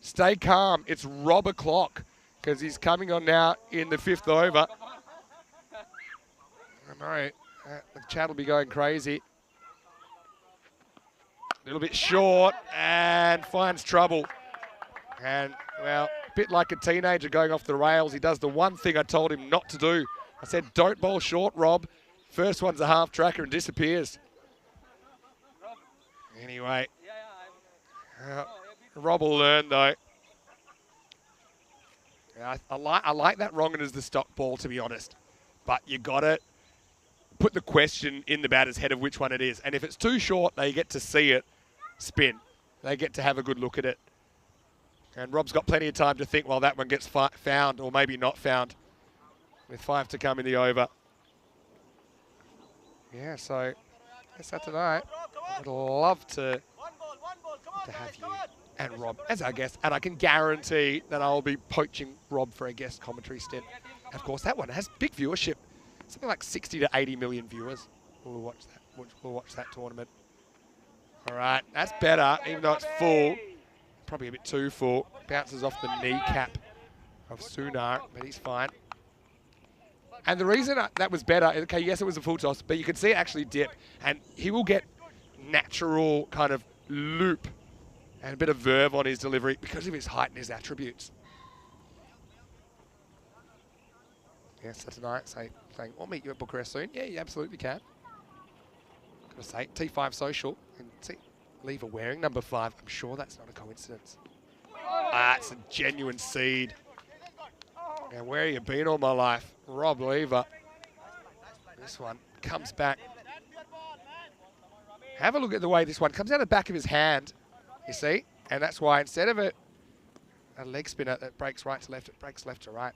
stay calm. It's Rob o'clock because he's coming on now in the 5th over. I know, the chat will be going crazy. A little bit short and finds trouble. And, well, a bit like a teenager going off the rails, he does the one thing I told him not to do. I said, don't bowl short, Rob. First one's a half tracker and disappears. Anyway, Rob will learn, though. I like that wrong as the stock ball, to be honest. But you got to put the question in the batter's head of which one it is. And if it's too short, they get to see it spin. They get to have a good look at it. And Rob's got plenty of time to think while that one gets found, or maybe not found, with 5 to come in the over. Yeah, so guess that tonight. I'd love to have you and Rob as our guest, and I can guarantee that I'll be poaching Rob for a guest commentary stint. And of course, that one has big viewership, something like 60 to 80 million viewers will watch that. Will watch that tournament. All right, that's better, even though it's full. Probably a bit too full. Bounces off the kneecap of Sunar, but he's fine. And the reason that was better, okay, yes, it was a full toss, but you can see it actually dip, and he will get natural kind of loop and a bit of verve on his delivery because of his height and his attributes. Yes, so tonight, saying, I'll meet you at Bucharest soon. Yeah, you absolutely can. Gotta say, T5 social, and see, Lever wearing number 5. I'm sure that's not a coincidence. It's a genuine seed. And where have you been all my life? Rob Lever. This one comes back. Have a look at the way this one comes out the back of his hand, you see? And that's why instead of a leg spinner that breaks right to left, it breaks left to right.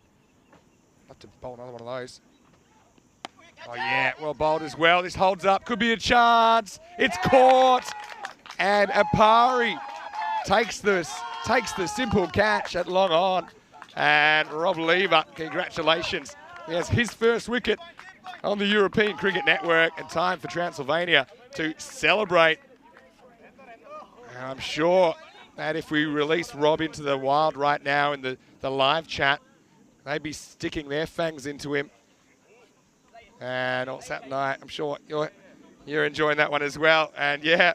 I'll have to bowl another one of those. Oh yeah, well bowled as well. This holds up, could be a chance. It's caught. And Apari takes the simple catch at long on. And Rob Lever, congratulations. He has his first wicket on the European Cricket Network, and time for Transylvania to celebrate. And I'm sure that if we release Rob into the wild right now in the live chat, they'd be sticking their fangs into him. And what's that night? I'm sure you're enjoying that one as well. And yeah,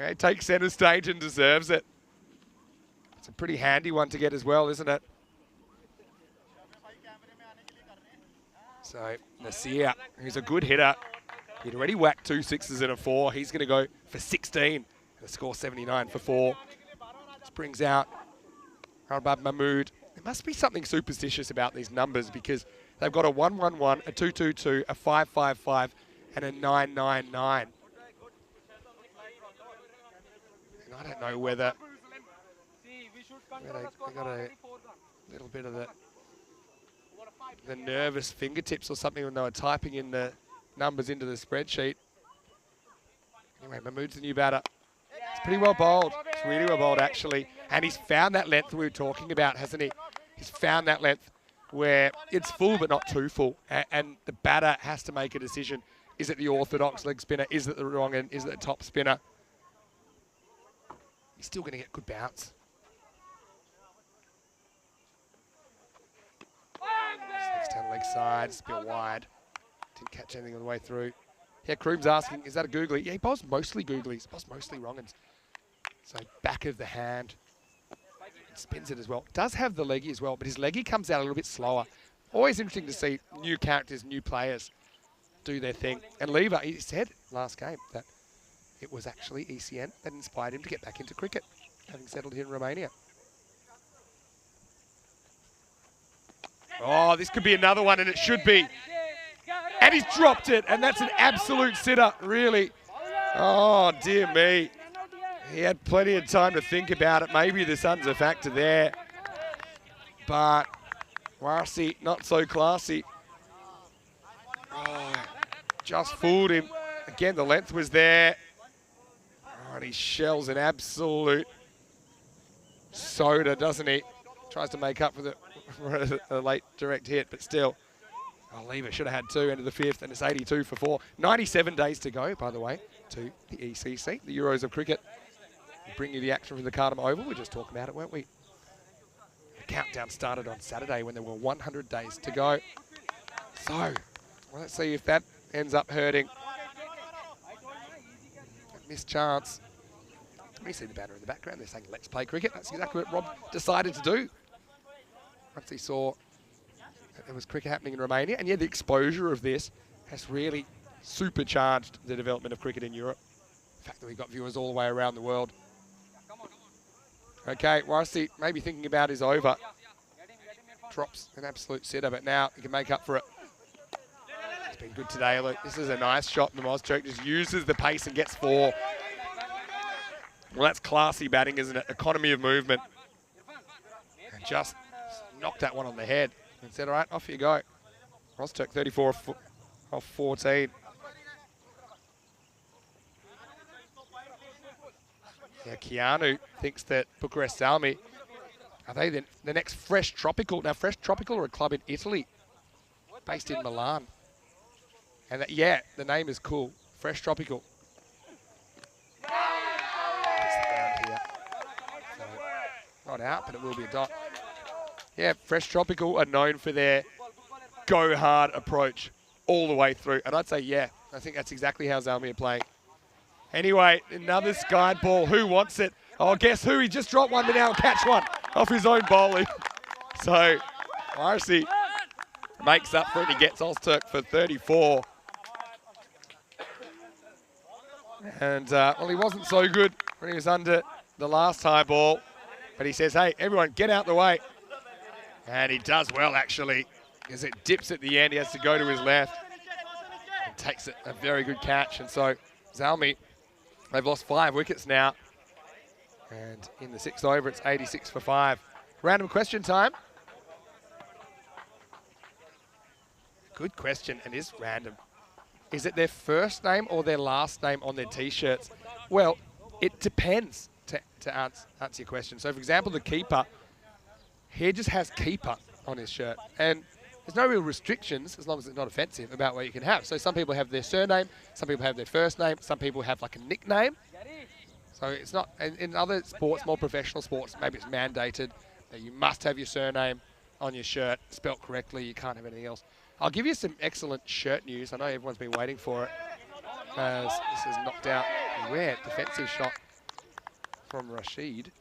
he takes centre stage and deserves it. It's a pretty handy one to get as well, isn't it? So Nasir, who's a good hitter, he'd already whacked 2 6s and a 4. He's going to go for 16 and a score 79 for 4. This brings out Arbab Mahmood. There must be something superstitious about these numbers because they've got a 111, a 222, a 555, and a 999. And I don't know whether they got a little bit of the nervous fingertips or something when they were typing in the numbers into the spreadsheet. Anyway, Mahmood's the new batter. It's pretty well bowled. It's really well bowled, actually. And he's found that length we were talking about, hasn't he? He's found that length where it's full but not too full. And the batter has to make a decision. Is it the orthodox leg spinner? Is it the wrong end? Is it the top spinner? He's still going to get good bounce. 6-10 leg side, it's a bit wide. Didn't catch anything on the way through. Yeah, Kroom's asking, is that a googly? Yeah, he bowls mostly googlies. He bowls mostly wrong-uns. So back of the hand. And spins it as well. Does have the leggy as well, but his leggy comes out a little bit slower. Always interesting to see new characters, new players do their thing. And Lever, he said last game that it was actually ECN that inspired him to get back into cricket, having settled here in Romania. Oh, this could be another one, and it should be. And he's dropped it, and that's an absolute sitter, really. Oh, dear me. He had plenty of time to think about it. Maybe the sun's a factor there. But Warsi, not so classy. Oh, just fooled him. Again, the length was there. Oh, and he shells an absolute soda, doesn't he? Tries to make up for a late direct hit, but still. Oh, Lever should have had 2 into the 5th, and it's 82 for 4. 97 days to go, by the way, to the ECC, the Euros of Cricket. We'll bring you the action from the Cardam Oval. We were just talking about it, weren't we? The countdown started on Saturday when there were 100 days to go. So, well, let's see if that ends up hurting. A missed chance. We see the banner in the background. They're saying, let's play cricket. That's exactly what Rob decided to do. Once he saw that there was cricket happening in Romania. And yeah, the exposure of this has really supercharged the development of cricket in Europe. The fact that we've got viewers all the way around the world. Okay, Warsi maybe thinking about his over. Drops an absolute sitter, but now he can make up for it. It's been good today, Luke. This is a nice shot. The Mozturk just uses the pace and gets 4. Well, that's classy batting, isn't it? Economy of movement. And just knocked that one on the head and said, all right, off you go. Mozturk 34 off 14. Yeah, Keanu thinks that Bucharest Salmi, are they the next Fresh Tropical? Now, Fresh Tropical are a club in Italy, based in Milan. And that, yeah, the name is cool. Fresh Tropical. Here. So, not out, but it will be a dot. Yeah, Fresh Tropical are known for their go-hard approach all the way through. And I'd say, yeah, I think that's exactly how Zalmi are playing. Anyway, another skied ball. Who wants it? Oh, guess who? He just dropped one, but now he'll catch one off his own bowling. So, Marcy makes up for it. He gets Ozturk for 34. And, well, he wasn't so good when he was under the last high ball. But he says, hey, everyone, get out the way. And he does well, actually, as it dips at the end. He has to go to his left and takes it a very good catch. And so, Zalmi, they've lost 5 wickets now. And in the 6th over, it's 86 for 5. Random question time. Good question, and is random. Is it their first name or their last name on their T-shirts? Well, it depends to answer your question. So, for example, the keeper, he just has keeper on his shirt. And there's no real restrictions, as long as it's not offensive, about what you can have. So some people have their surname, some people have their first name, some people have like a nickname. So it's not, in other sports, more professional sports, maybe it's mandated that you must have your surname on your shirt, spelt correctly, you can't have anything else. I'll give you some excellent shirt news. I know everyone's been waiting for it. As this is knocked out, a rare defensive shot from Rashid.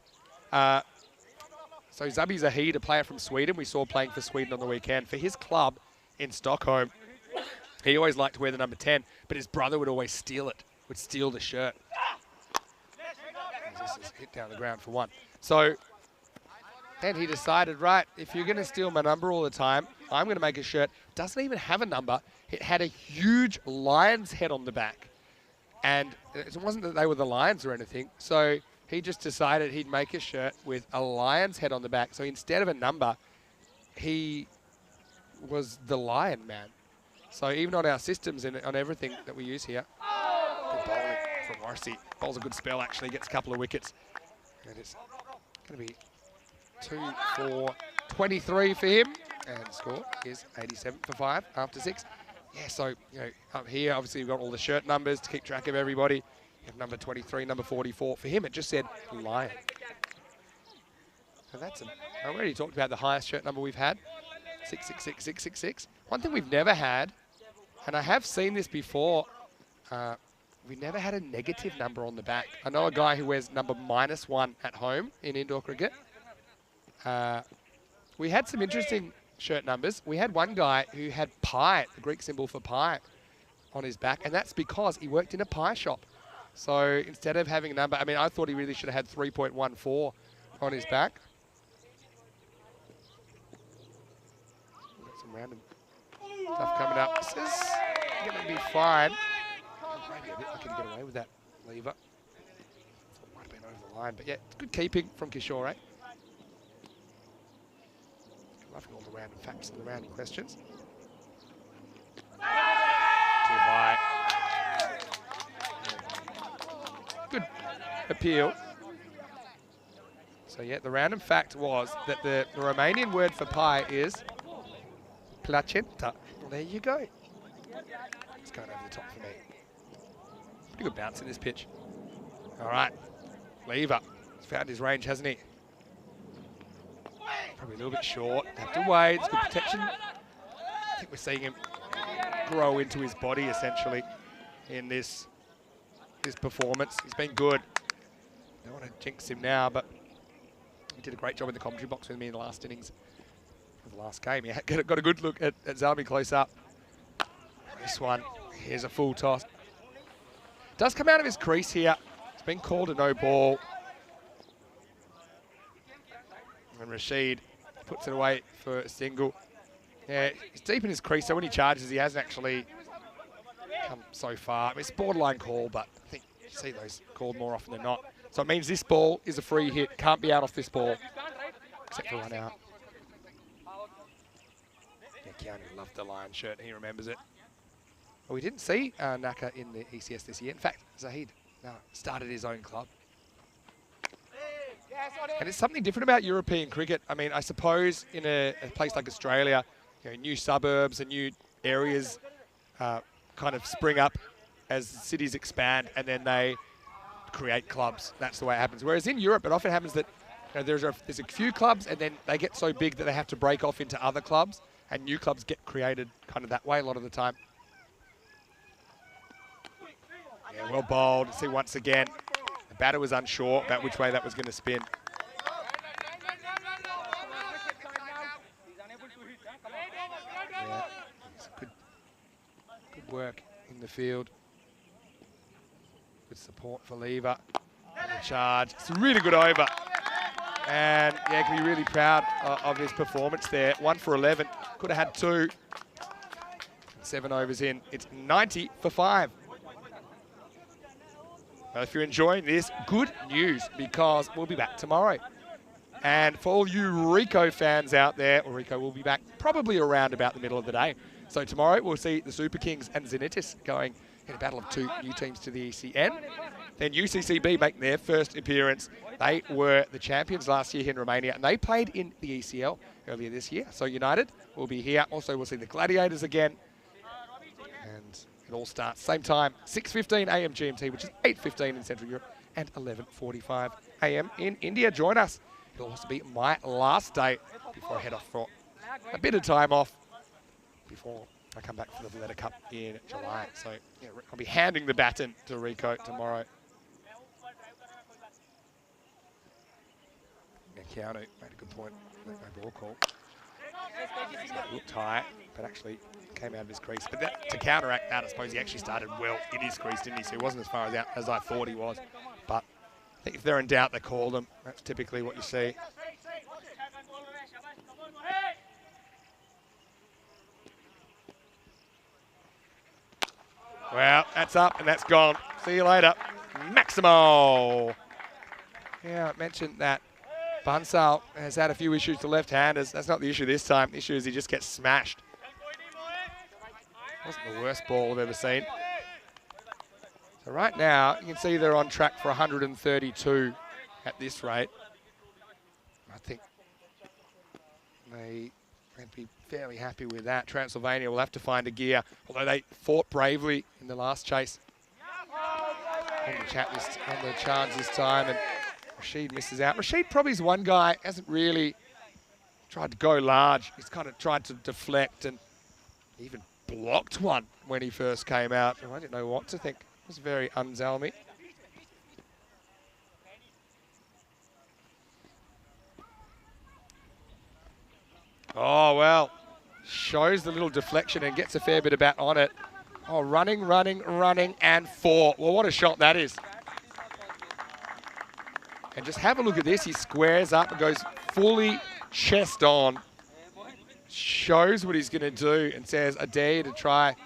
So Zabi Zahid, a player from Sweden, we saw playing for Sweden on the weekend. For his club in Stockholm, he always liked to wear the number 10, but his brother would always steal it, would steal the shirt. This is hit down the ground for 1. So then he decided, right, if you're going to steal my number all the time, I'm going to make a shirt. Doesn't even have a number. It had a huge lion's head on the back. And it wasn't that they were the lions or anything. So he just decided he'd make a shirt with a lion's head on the back. So instead of a number, he was the lion man. So even on our systems and on everything that we use here, good bowling from Morrissey. Bowls a good spell, actually, gets a couple of wickets. And it's going to be 2 for 23 for him. And the score is 87 for 5 after 6. Yeah, so, you know, up here, obviously, we've got all the shirt numbers to keep track of everybody. You have number 23, number 44. For him, it just said Lion. So that's I already talked about the highest shirt number we've had, 666, 666. One thing we've never had, and I have seen this before, we never had a negative number on the back. I know a guy who wears number -1 at home in indoor cricket. We had some interesting shirt numbers. We had one guy who had pi, the Greek symbol for pi, on his back, and that's because he worked in a pie shop. So instead of having a number, I mean, I thought he really should have had 3.14 on his back. We've got some random stuff coming up. This is going to be fine. Maybe a bit lucky to get away with that lever. Might have been over the line, but yeah, good keeping from Kishore. Loving all the random facts and the random questions. Too high. Good appeal. So yeah, the random fact was that the Romanian word for pie is placenta. Well, there you go. It's going over the top for me. Pretty good bounce in this pitch. All right, Lever. He's found his range, hasn't he? Probably a little bit short. Have to wait. It's good protection. I think we're seeing him grow into his body essentially in this performance. He's been good. Don't want to jinx him now, but he did a great job in the commentary box with me in the last innings of the last game. He got a good look at Zalmi close up. This one, here's a full toss. Does come out of his crease here. It's been called a no ball. And Rashid puts it away for a single. Yeah, he's deep in his crease, so when he charges, he hasn't actually come so far. I mean, it's a borderline call, but I think you see those called more often than not. So it means this ball is a free hit. Can't be out off this ball, except for run out. Yeah, Keanu loved the lion shirt. He remembers it. Well, we didn't see Naka in the ECS this year. In fact, Zahid started his own club. And it's something different about European cricket. I mean, I suppose in a place like Australia, you know, new suburbs and new areas kind of spring up as cities expand, and then they create clubs. That's the way it happens. Whereas in Europe, it often happens that there's a few clubs, and then they get so big that they have to break off into other clubs, and new clubs get created kind of that way a lot of the time. Yeah, well bowled. See once again, the batter was unsure about which way that was going to spin. Yeah, it's good work in the field. Good support for Lever. Charge. It's a really good over. And yeah, can be really proud of his performance there. 1 for 11. Could have had 2. 7 overs in. It's 90 for 5. Well, if you're enjoying this, good news, because we'll be back tomorrow. And for all you Rico fans out there, Rico will be back probably around about the middle of the day. So tomorrow we'll see the Super Kings and Zenitis going in a battle of 2 new teams to the ECN. Then UCCB make their first appearance. They were the champions last year here in Romania, and they played in the ECL earlier this year. So United will be here. Also, we'll see the Gladiators again. And it all starts same time, 6:15 a.m. GMT, which is 8:15 in Central Europe, and 11:45 a.m. in India. Join us. It'll also be my last day before I head off for a bit of time off before I come back for the Valletta Cup in July. So yeah, I'll be handing the baton to Rico tomorrow. Yeah, Keanu made a good point. No ball call. Looked high, but actually came out of his crease. But that, to counteract that, I suppose he actually started well in his crease, didn't he? So he wasn't as far out as I thought he was. But I think if they're in doubt, they call them. That's typically what you see. Well, that's up and that's gone. See you later. Maximo. Yeah, I mentioned that Bansal has had a few issues to left-handers. That's not the issue this time. The issue is he just gets smashed. Wasn't the worst ball I've ever seen. So right now, you can see they're on track for 132 at this rate. I think they can be fairly happy with that. Transylvania will have to find a gear, although they fought bravely in the last chase. On the charge this time, and Rashid misses out. Rashid probably is one guy hasn't really tried to go large. He's kind of tried to deflect and even blocked one when he first came out. I didn't know what to think. It was very un-Zalmi. Oh, well, shows the little deflection and gets a fair bit of bat on it. Oh, running, and 4. Well, what a shot that is. And just have a look at this. He squares up and goes fully chest on. Shows what he's going to do and says, I dare you to try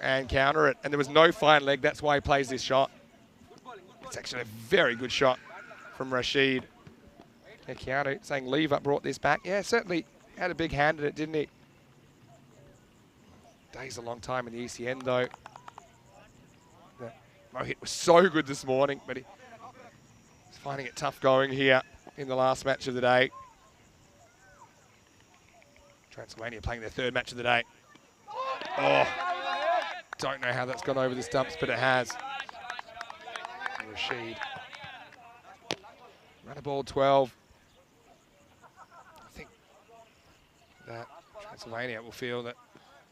and counter it. And there was no fine leg. That's why he plays this shot. It's actually a very good shot from Rashid. Yeah, Keanu saying Lever brought this back. Yeah, certainly had a big hand in it, didn't he? Day's a long time in the ECN, though. Mohit was so good this morning, but he's finding it tough going here. in the last match of the day. Transylvania playing their third match of the day. Oh, don't know how that's gone over the stumps, but it has. Rashid. Run a ball 12. I think that Transylvania will feel that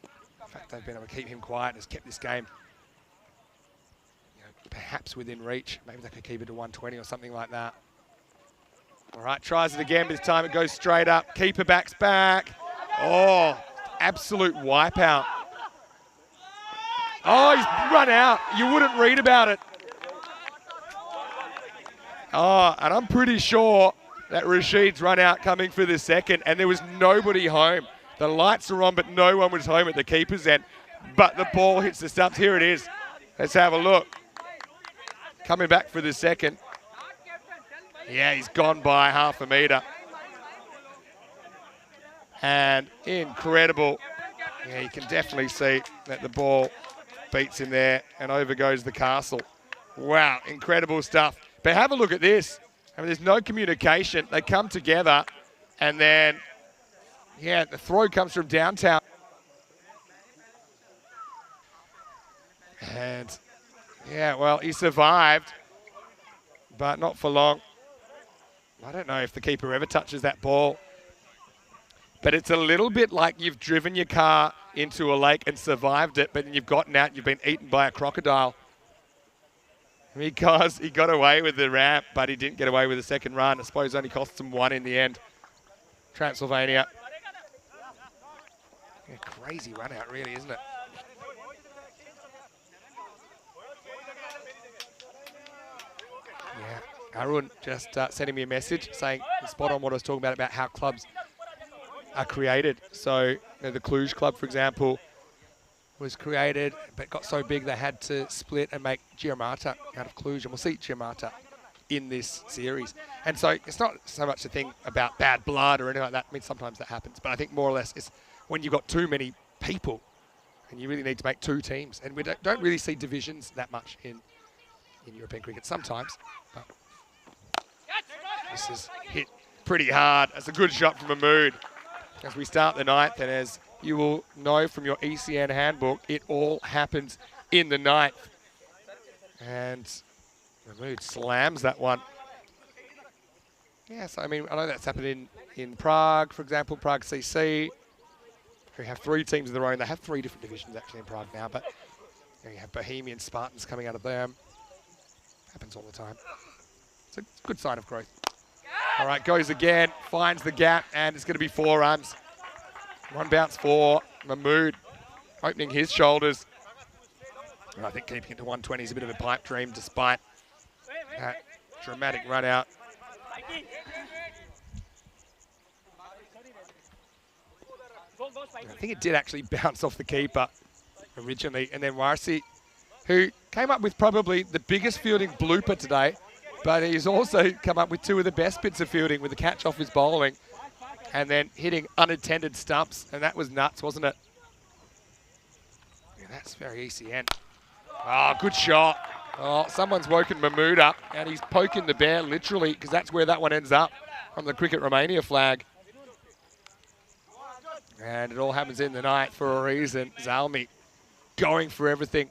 the fact they've been able to keep him quiet has kept this game perhaps within reach. Maybe they could keep it to 120 or something like that. All right, tries it again, but this time it goes straight up. Keeper backs back. Oh, absolute wipeout. Oh, he's run out. You wouldn't read about it. Oh, and I'm pretty sure that Rashid's run out coming for the second, and there was nobody home. The lights are on, but no one was home at the keeper's end. But the ball hits the stumps. Here it is. Let's have a look. Coming back for the second. Yeah, he's gone by half a metre. And incredible. Yeah, you can definitely see that the ball beats him there and over goes the castle. Wow, incredible stuff. But have a look at this. I mean, there's no communication. They come together and then, yeah, the throw comes from downtown. And, yeah, well, he survived, but not for long. I don't know if the keeper ever touches that ball. But it's a little bit like you've driven your car into a lake and survived it, but then you've gotten out and you've been eaten by a crocodile. Because he got away with the ramp, but he didn't get away with the second run. I suppose only cost him one in the end. Transylvania. Yeah, crazy run out, really, isn't it? Yeah, Arun just sending me a message saying, spot on what I was talking about how clubs are created. So, you know, the Cluj club, for example, was created, but got so big they had to split and make Giamata out of Cluj. And we'll see Giamata in this series. And so it's not so much a thing about bad blood or anything like that. I mean, sometimes that happens. But I think more or less it's when you've got too many people and you really need to make two teams. And we don't really see divisions that much in European cricket sometimes. But this is hit pretty hard. That's a good shot from Mahmood. As we start the ninth, and as you will know from your ECN handbook, it all happens in the ninth. And Mahmood slams that one. Yes, I mean, I know that's happened in Prague, for example, Prague CC, who have 3 teams of their own. They have 3 different divisions actually in Prague now, but you have Bohemian Spartans coming out of them. Happens all the time. It's a good sign of growth. All right, goes again, finds the gap, and it's going to be 4 runs. 1 bounce for Mahmood, opening his shoulders. And I think keeping it to 120 is a bit of a pipe dream, despite that dramatic run out. I think it did actually bounce off the keeper originally, and then Warsi, who came up with probably the biggest fielding blooper today, but he's also come up with 2 of the best bits of fielding with the catch off his bowling and then hitting unattended stumps, and that was nuts, wasn't it? Yeah, that's very ECN. Oh, good shot. Oh, someone's woken Mahmood up, and he's poking the bear literally, because that's where that one ends up on the Cricket Romania flag. And it all happens in the night for a reason. Zalmi going for everything.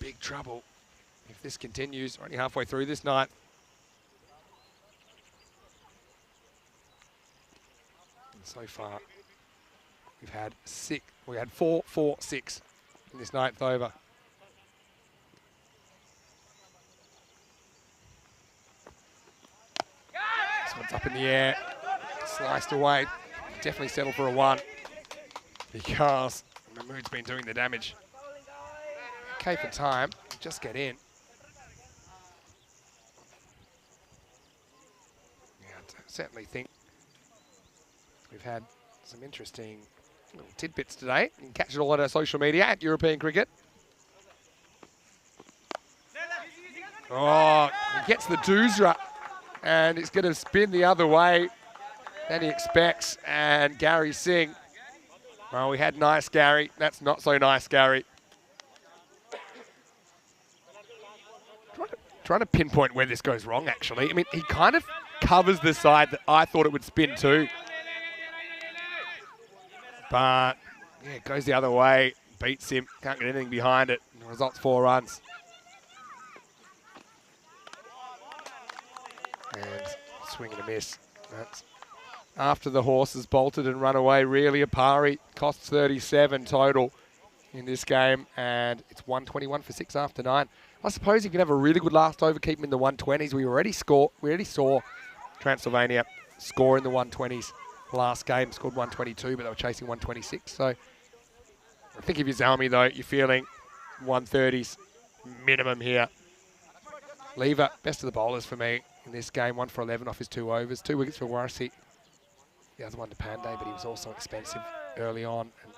Big trouble if this continues. We're only halfway through this night. And so far, we've had 4, 4, 6 in this ninth over. This one's up in the air, sliced away. Definitely settle for a 1 because Mahmood's been doing the damage. Okay for time, just get in. Yeah, I certainly think we've had some interesting little tidbits today. You can catch it all on our social media at European Cricket. Oh, he gets the doosra and it's going to spin the other way than he expects. And Gary Singh, well, we had nice Gary. That's not so nice Gary. trying to pinpoint where this goes wrong, actually. I mean, he kind of covers the side that I thought it would spin to. But, yeah, it goes the other way. Beats him. Can't get anything behind it. The result's 4 runs. And swing and a miss. That's after the horses bolted and run away. Really, Apari costs 37 total in this game. And it's 121 for 6 after 9. I suppose you can have a really good last over, keep him in the 120s. We already saw Transylvania score in the 120s. Last game scored 122, but they were chasing 126. So I think if you Zalmi, though, you're feeling 130s minimum here. Lever, best of the bowlers for me in this game. 1 for 11 off his 2 overs. 2 wickets for Warasi. The other one to Pandey, but he was also expensive early on. And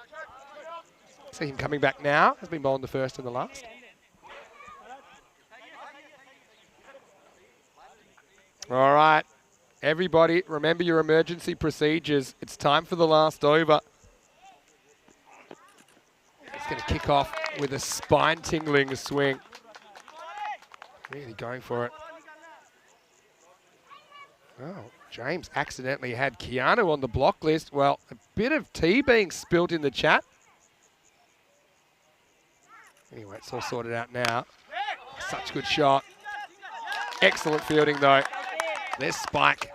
see him coming back now. Has been bowling the first and the last. All right. Everybody, remember your emergency procedures. It's time for the last over. It's going to kick off with a spine-tingling swing. Really going for it. Oh, James accidentally had Keanu on the block list. Well, a bit of tea being spilled in the chat. Anyway, it's all sorted out now. Such a good shot. Excellent fielding, though. There's Spike.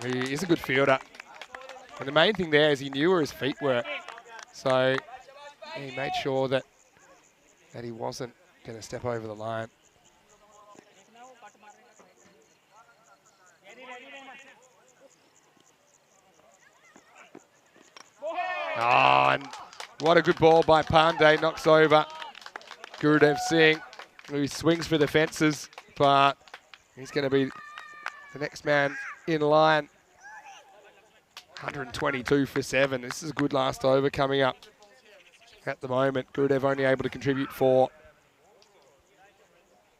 He is a good fielder. And the main thing there is he knew where his feet were. So he made sure that he wasn't going to step over the line. Oh, and what a good ball by Pandey. Knocks over Gurudev Singh, who swings for the fences, but he's going to be the next man in line. 122 for 7. This is a good last over coming up at the moment. Gurudev only able to contribute 4.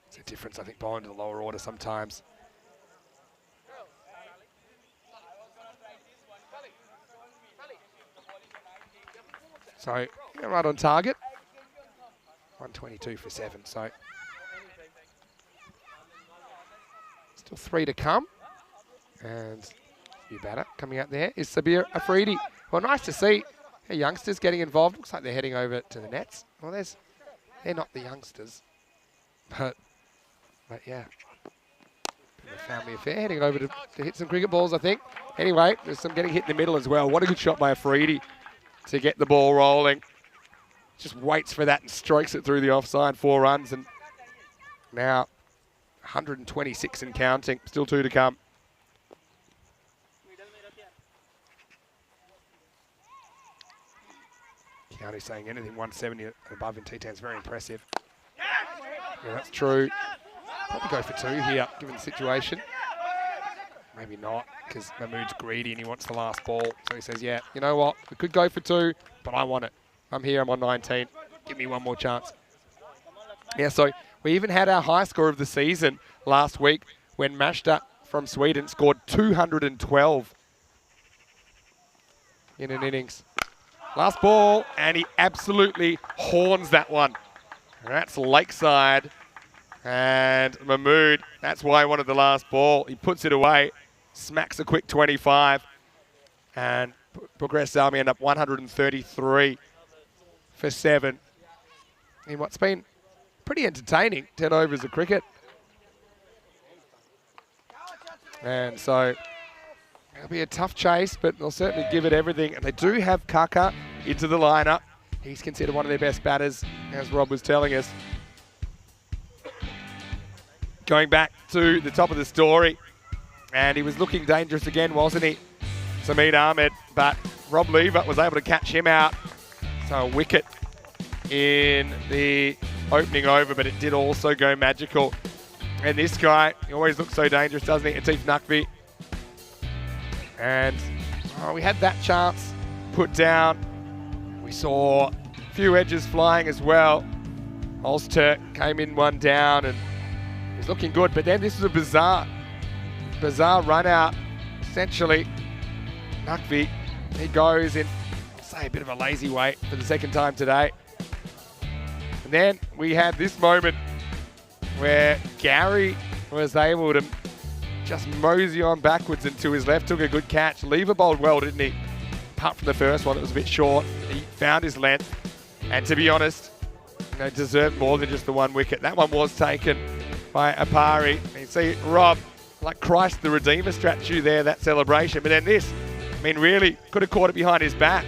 It's a difference, I think, bowling to the lower order sometimes. So, yeah, right on target. 122 for 7, so still 3 to come. And new batter coming out there is Sabir Afridi. Well, nice to see our youngsters getting involved. Looks like they're heading over to the nets. Well, they're not the youngsters, but yeah, bit of a family affair. Heading over to hit some cricket balls, I think. Anyway, there's some getting hit in the middle as well. What a good shot by Afridi to get the ball rolling. Just waits for that and strikes it through the offside. 4 runs, and now 126 and counting. Still 2 to come. Keanu saying anything 170 and above in T10 is very impressive. Yeah, that's true. Probably go for 2 here, given the situation. Maybe not, because Mahmood's greedy and he wants the last ball. So he says, yeah, you know what? We could go for 2, but I want it. I'm here, I'm on 19. Give me one more chance. Yeah, so we even had our high score of the season last week when Mashta from Sweden scored 212 in an innings. Last ball, and he absolutely horns that one. And that's Lakeside. And Mahmood, that's why he wanted the last ball. He puts it away, smacks a quick 25. And Progress Army end up 133 for 7. In what's been pretty entertaining 10 overs of cricket. And so it'll be a tough chase, but they'll certainly give it everything. And they do have Kaka into the lineup. He's considered one of their best batters, as Rob was telling us. Going back to the top of the story, and he was looking dangerous again, wasn't he? Sameed Ahmed, but Rob Lever was able to catch him out. So a wicket in the opening over, but it did also go magical. And this guy, he always looks so dangerous, doesn't he? Atif Naqvi. And we had that chance put down. We saw a few edges flying as well. Holster came in one down and he's looking good. But then this was a bizarre run out. Essentially, Naqvi, he goes in, say, a bit of a lazy way for the second time today. And then we had this moment where Gary was able to just mosey on backwards and to his left, took a good catch. Lever bowled well, didn't he? Apart from the first one, it was a bit short. He found his length, and to be honest, deserved more than just the one wicket. That one was taken by Apari. You see Rob, like Christ the Redeemer statue there, that celebration. But then this, I mean, really could have caught it behind his back,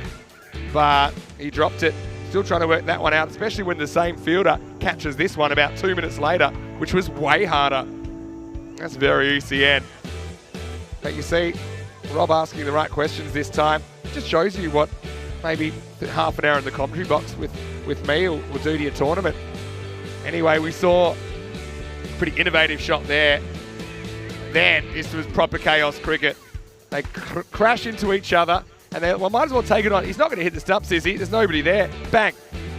but he dropped it. Still trying to work that one out, especially when the same fielder catches this one about 2 minutes later, which was way harder. That's very ECN. But you see, Rob asking the right questions this time. It just shows you what maybe half an hour in the commentary box with me will do to your tournament. Anyway, we saw a pretty innovative shot there. Then this was proper chaos cricket. They crash into each other, and they might as well take it on. He's not going to hit the stumps, is he? There's nobody there. Bang,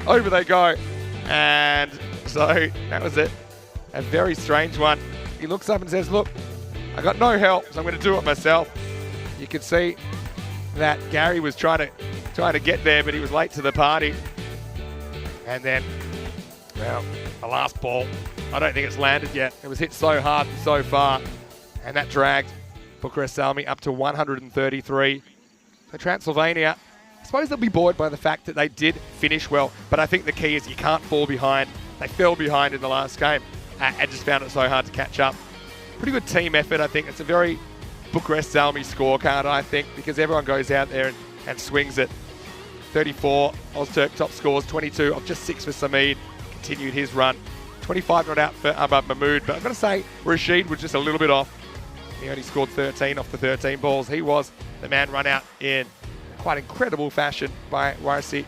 over they go. And so that was it. A very strange one. He looks up and says, look, I got no help, so I'm going to do it myself. You can see that Gary was trying to get there, but he was late to the party. And then, well, the last ball, I don't think it's landed yet. It was hit so hard and so far, and that dragged Bucharest Salmi up to 133. So Transylvania, I suppose they'll be bored by the fact that they did finish well, but I think the key is you can't fall behind. They fell behind in the last game and just found it so hard to catch up. Pretty good team effort, I think. It's a very Bucharest Salmi scorecard, I think, because everyone goes out there and swings it. 34, Ozturk top scores, 22 of just 6 for Sameed, continued his run. 25 not out for Abab Mahmood, but I've got to say, Rashid was just a little bit off. He only scored 13 off the 13 balls. He was the man run out in quite incredible fashion by YC.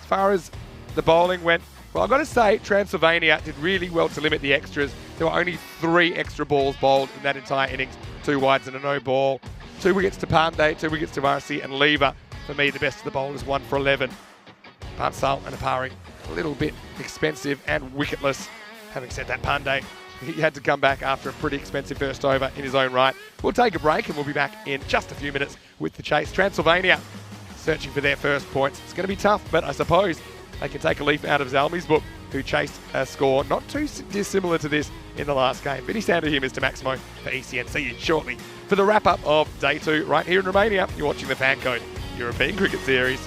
As far as the bowling went, well, I've got to say, Transylvania did really well to limit the extras. There were only 3 extra balls bowled in that entire innings, 2 wides and a no ball. 2 wickets to Pandey, 2 wickets to Varsi and Lever. For me, the best of the bowlers, 1 for 11. Pansal and Apari, a little bit expensive and wicketless. Having said that, Pandey, he had to come back after a pretty expensive first over in his own right. We'll take a break and we'll be back in just a few minutes with the chase. Transylvania searching for their first points. It's going to be tough, but I suppose they can take a leaf out of Zalmi's book, who chased a score not too dissimilar to this in the last game. Many sound to here, Mr. Maximo for ECN. See you shortly for the wrap-up of Day 2 right here in Romania. You're watching the FanCode European Cricket Series.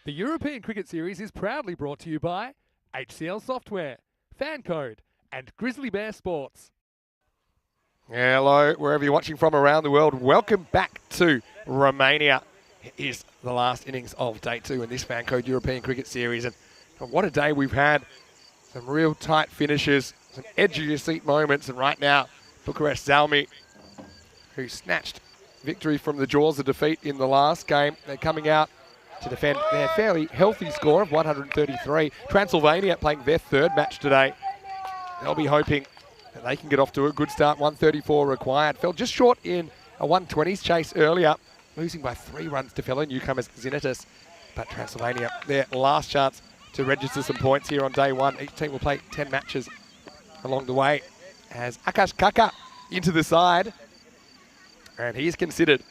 The European Cricket Series is proudly brought to you by HCL Software, FanCode, and Grizzly Bear Sports. Hello, wherever you're watching from around the world. Welcome back to Romania. It is the last innings of Day 2 in this FanCode European Cricket Series. And what a day we've had. Some real tight finishes, some edge-of-your-seat moments. And right now, Bucharest Zalmi, who snatched victory from the jaws of defeat in the last game. They're coming out to defend their fairly healthy score of 133. Transylvania playing their third match today. They'll be hoping that they can get off to a good start. 134 required. Fell just short in a 120s chase earlier, losing by 3 runs to fellow newcomers Zinitis. But Transylvania, their last chance to register some points here on day 1. Each team will play 10 matches along the way as Akash Kaka into the side. And he's considered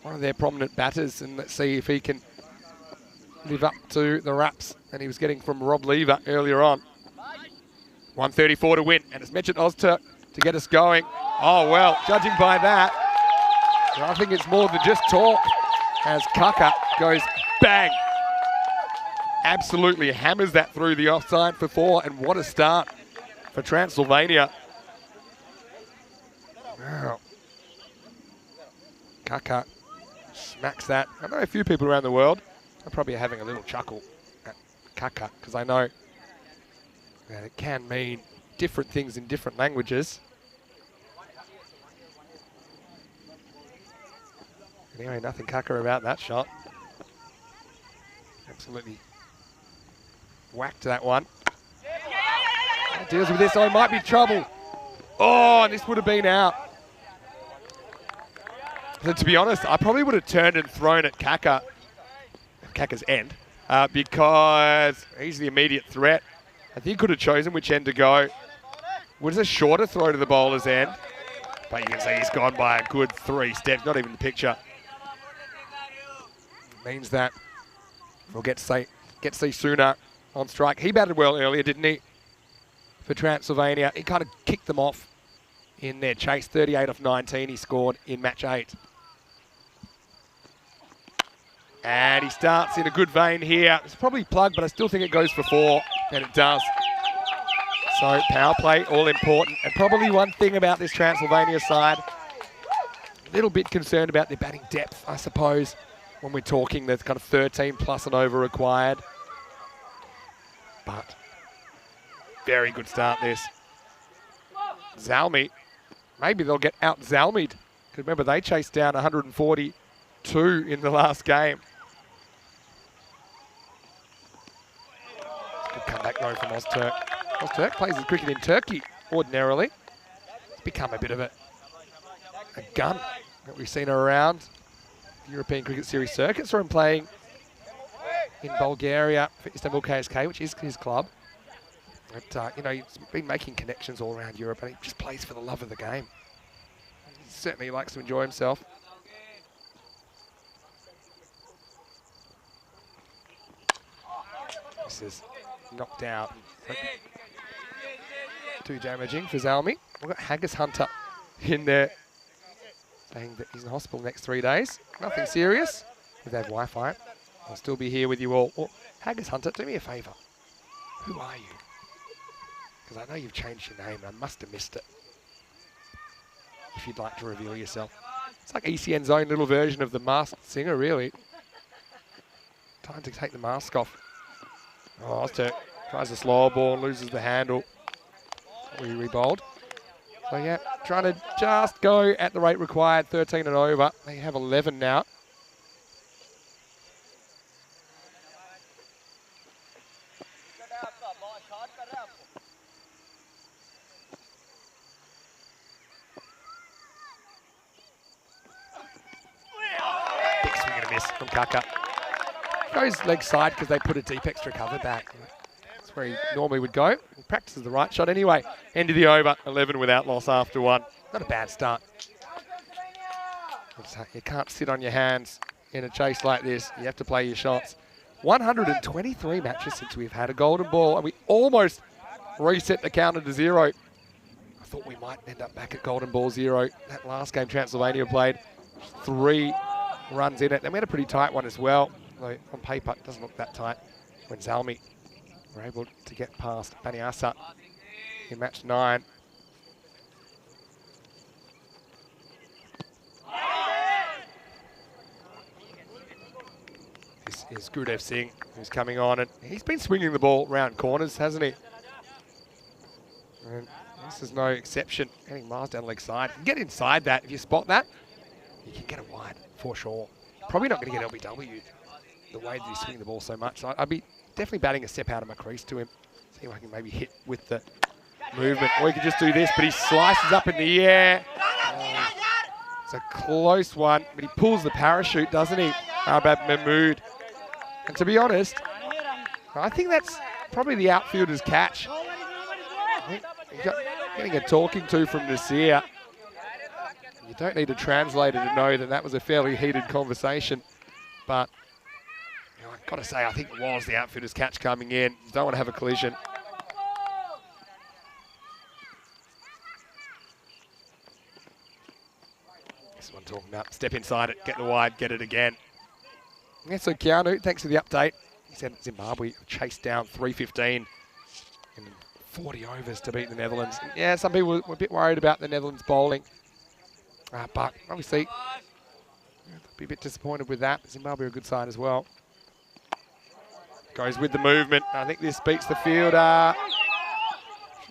one of their prominent batters. And let's see if he can live up to the raps that he was getting from Rob Lever earlier on. 134 to win, and it's Mechat Ozturk to get us going. Oh, well, judging by that, I think it's more than just talk as Kaka goes bang. Absolutely hammers that through the offside for 4, and what a start for Transylvania. Wow. Kaka smacks that. I know a few people around the world are probably having a little chuckle at Kaka, because I know that it can mean different things in different languages. Anyway, nothing Kaka about that shot. Absolutely whacked that one. Deals with this, oh, it might be trouble. Oh, and this would have been out. So to be honest, I probably would have turned and thrown at Kaka's end, because he's the immediate threat. I think he could have chosen which end to go. Was a shorter throw to the bowler's end, but you can see he's gone by a good 3 steps, not even the picture. Means that we'll get to see Suna on strike. He batted well earlier, didn't he? For Transylvania, he kind of kicked them off in their chase. 38 off 19 he scored in match 8. And he starts in a good vein here. It's probably plugged, but I still think it goes for 4, and it does. So power play, all important. And probably one thing about this Transylvania side, a little bit concerned about their batting depth, I suppose, when we're talking there's kind of 13 plus and over required. But very good start this. Zalmi, maybe they'll get out Zalmi'd. Because remember, they chased down 142 in the last game. Good comeback though from Ozturk. Ozturk plays his cricket in Turkey ordinarily. It's become a bit of a gun that we've seen around the European Cricket Series circuit. Saw him playing in Bulgaria for Istanbul KSK, which is his club. But, you know, he's been making connections all around Europe, and he just plays for the love of the game. He certainly likes to enjoy himself. This is knocked out. Too damaging for Zalmi. We've got Haggis Hunter in there saying that he's in hospital next 3 days. Nothing serious. If they have Wi-Fi, I'll still be here with you all. Well, Haggis Hunter, do me a favour. Who are you? Because I know you've changed your name. I must have missed it. If you'd like to reveal yourself. It's like ECN's own little version of the Masked Singer, really. Time to take the mask off. Oh, Ozturk tries a slower ball and loses the handle. We rebowled. So yeah, trying to just go at the rate required, 13 and over. They have 11 now. Big swing and a miss from Kaka. Goes leg side because they put a deep extra cover back. That's where he normally would go. He practices the right shot anyway. End of the over, 11 without loss after 1. Not a bad start. You can't sit on your hands in a chase like this. You have to play your shots. 123 matches since we've had a golden ball, and we almost reset the counter to 0. I thought we might end up back at golden ball 0. That last game Transylvania played, 3 runs in it. Then we had a pretty tight one as well. though on paper it doesn't look that tight, when Zalmi were able to get past Baniasa in match 9. This is Gurudev Singh, who's coming on, and he's been swinging the ball round corners, hasn't he? And this is no exception. Getting miles down the leg side. You can get inside that. If you spot that, you can get it wide for sure. Probably not going to get LBW the way that he's swinging the ball so much. So I'd be definitely batting a step out of my crease to him. See if I can maybe hit with the movement. Or he could just do this, but he slices up in the air. It's a close one, but he pulls the parachute, doesn't he? Arbab Mahmood. And to be honest, I think that's probably the outfielder's catch. He's getting a talking to from Nasir. You don't need a translator to know that that was a fairly heated conversation. But you know, I've got to say, I think it was the outfielder's catch coming in. You don't want to have a collision. This one talking about step inside it, get the wide, get it again. Yeah, so Keanu, thanks for the update. He said Zimbabwe chased down 315 in 40 overs to beat the Netherlands. And yeah, some people were a bit worried about the Netherlands bowling. But obviously, they'll be a bit disappointed with that. Zimbabwe are a good side as well. Goes with the movement. I think this beats the fielder.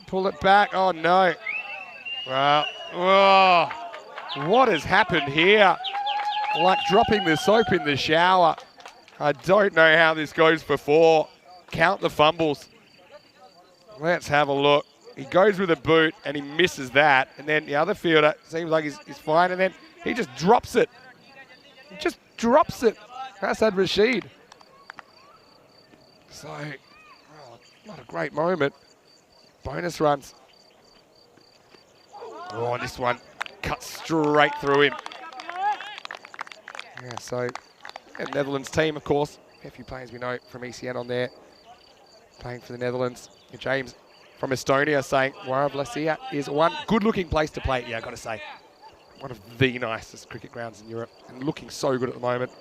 Pull it back. Oh, no. Well, oh, what has happened here? Like dropping the soap in the shower. I don't know how this goes for 4. Count the fumbles. Let's have a look. He goes with a boot and he misses that. And then the other fielder seems like he's fine. And then he just drops it. He just drops it. Asad Rashid. So, oh, not a great moment. Bonus runs. Oh, this one cuts straight through him. Yeah, so the Netherlands team, of course. A few players we know from ECN on there playing for the Netherlands. James from Estonia saying Warravlasia is one good-looking place to play. Yeah, I've got to say, one of the nicest cricket grounds in Europe and looking so good at the moment.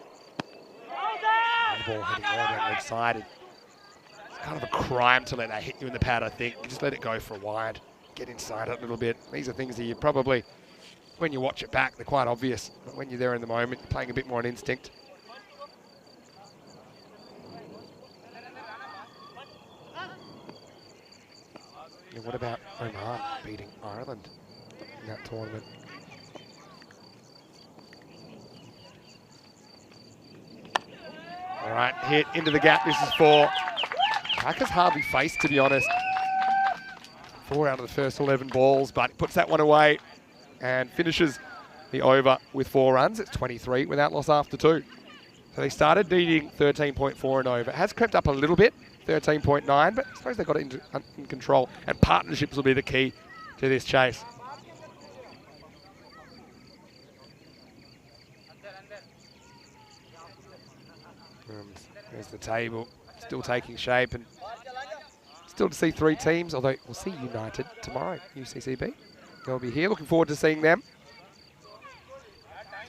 And the ball heading all down leg side. It's kind of a crime to let that hit you in the pad, I think. You just let it go for a wide, get inside it a little bit. These are things that you probably, when you watch it back, they're quite obvious. But when you're there in the moment, you're playing a bit more on instinct. And what about Oman beating Ireland in that tournament? All right, hit into the gap. This is 4. Packers hardly faced, to be honest. 4 out of the first 11 balls, but he puts that one away and finishes the over with 4 runs. It's 23 without loss after 2. So they started needing 13.4 and over. It has crept up a little bit, 13.9, but I suppose they got it in control. And partnerships will be the key to this chase. There's the table, still taking shape, and still to see 3 teams, although we'll see United tomorrow, UCCB. They'll be here, looking forward to seeing them.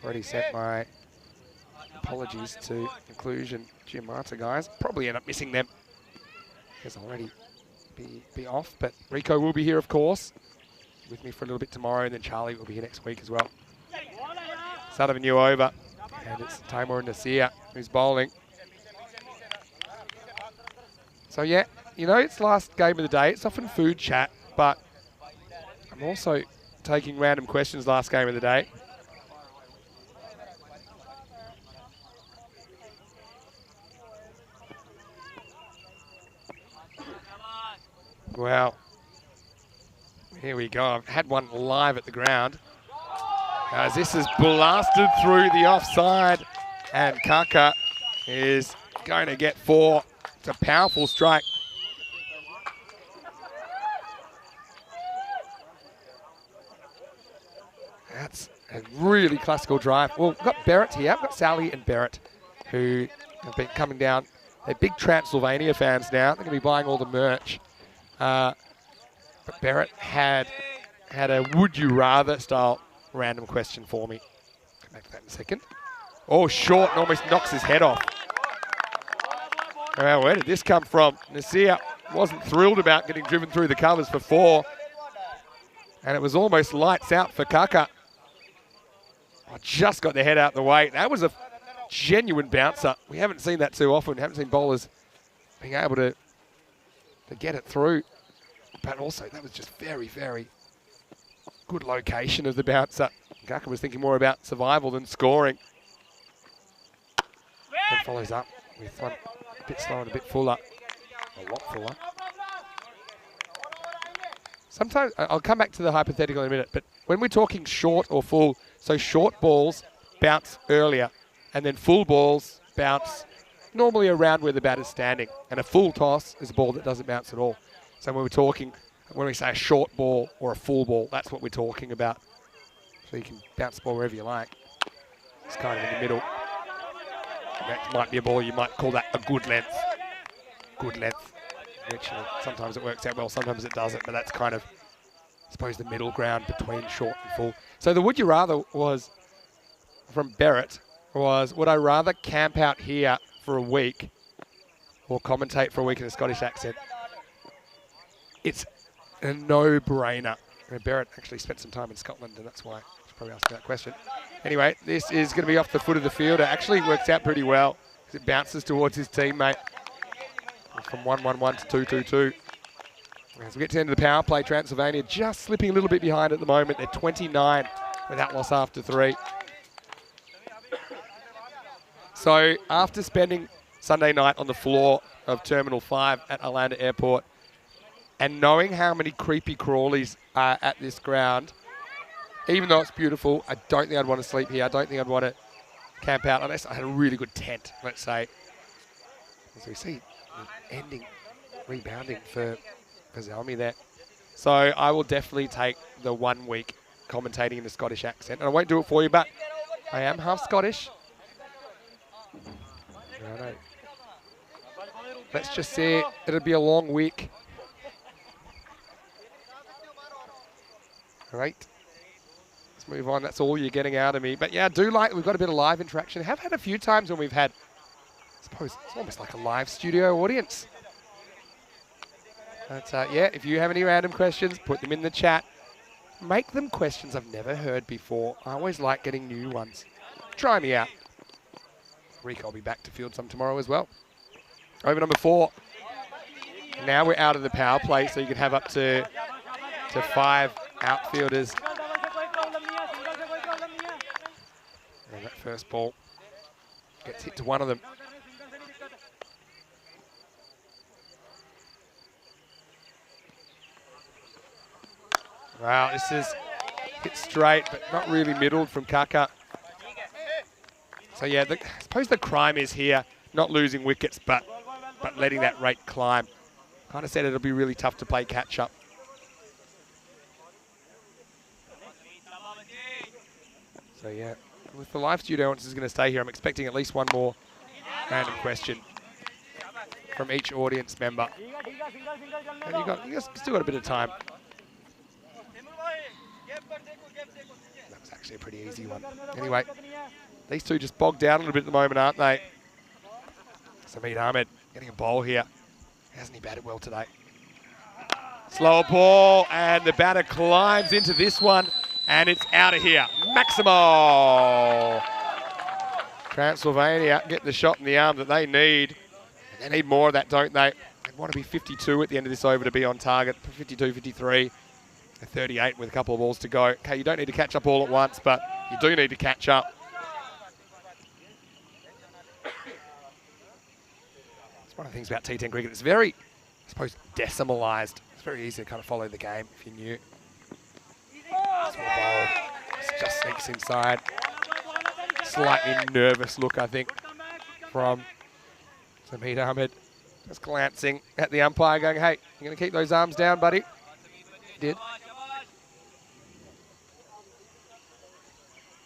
Already sent my apologies to Inclusion Jim Marta guys. Probably end up missing them because I'll already be off, but Rico will be here, of course, with me for a little bit tomorrow, and then Charlie will be here next week as well. Start of a new over, and it's Taimur Nasir who's bowling. So yeah, you know, it's last game of the day. It's often food chat, but I'm also taking random questions last game of the day. Well, here we go. I've had one live at the ground. As this is blasted through the offside, and Kaka is going to get 4. It's a powerful strike. That's a really classical drive. Well, we've got Barrett here. I've got Sally and Barrett, who have been coming down. They're big Transylvania fans now. They're going to be buying all the merch. But Barrett had a would you rather style random question for me. Come back to that in a second. Oh, short and almost knocks his head off. Well, where did this come from? Nasir wasn't thrilled about getting driven through the covers for 4. And it was almost lights out for Kaka. I just got the head out the way. That was a genuine bouncer. We haven't seen that too often. We haven't seen bowlers being able to get it through. But also, that was just very, very good location of the bouncer. Kaka was thinking more about survival than scoring. And follows up with one a bit slow and a bit fuller. A lot fuller. Sometimes, I'll come back to the hypothetical in a minute, but when we're talking short or full, so short balls bounce earlier, and then full balls bounce normally around where the batter's standing. And a full toss is a ball that doesn't bounce at all. So when we say a short ball or a full ball, that's what we're talking about. So you can bounce the ball wherever you like. It's kind of in the middle. That might be a ball, you might call that a good length. Good length, which sometimes it works out well, sometimes it doesn't, but that's kind of, I suppose, the middle ground between short and full. So the would you rather was, from Barrett, was would I rather camp out here for a week or commentate for a week in a Scottish accent? It's a no-brainer. Barrett actually spent some time in Scotland, and that's why he's probably asking that question. Anyway, this is going to be off the foot of the field. It actually works out pretty well because it bounces towards his teammate from 1-1-1 to 2-2-2. As we get to the end of the power play, Transylvania just slipping a little bit behind at the moment. They're 29 without loss after 3. So after spending Sunday night on the floor of Terminal 5 at Arlanda Airport and knowing how many creepy crawlies are at this ground, even though it's beautiful, I don't think I'd want to sleep here. I don't think I'd want to camp out unless I had a really good tent, let's say. As we see, ending, rebounding for Zalmi there. So I will definitely take the 1 week commentating in a Scottish accent. And I won't do it for you, but I am half Scottish. Righto. Let's just say it'll be a long week. All right. Let's move on. That's all you're getting out of me. But yeah, I do like we've got a bit of live interaction. I have had a few times when we've had, I suppose, it's almost like a live studio audience. But yeah, if you have any random questions, put them in the chat. Make them questions I've never heard before. I always like getting new ones. Try me out. Rico will be back to field some tomorrow as well. Over number 4. Now we're out of the power play, so you can have up to 5 outfielders. And that first ball gets hit to one of them. Wow, this is hit straight, but not really middled from Kaka. So yeah, I suppose the crime is here, not losing wickets, but letting that rate climb. Kind of said it'll be really tough to play catch up. So yeah, with the live studio audience is going to stay here, I'm expecting at least one more random question from each audience member. And you guys still got a bit of time. That was actually a pretty easy one. Anyway, these two just bogged down a little bit at the moment, aren't they? Sameed Ahmed getting a bowl here. Hasn't he batted well today? Slower ball, and the batter climbs into this one, and it's out of here. Maximo! Transylvania get the shot in the arm that they need. And they need more of that, don't they? They want to be 52 at the end of this over to be on target. 52, 53, 38 with a couple of balls to go. Okay, you don't need to catch up all at once, but you do need to catch up. It's one of the things about T10 cricket. It's very, I suppose, decimalised. It's very easy to kind of follow the game if you knew. Small ball. Just sneaks inside. Slightly nervous look, I think, from Sameed Ahmed. Just glancing at the umpire going, hey, you're going to keep those arms down, buddy? He did.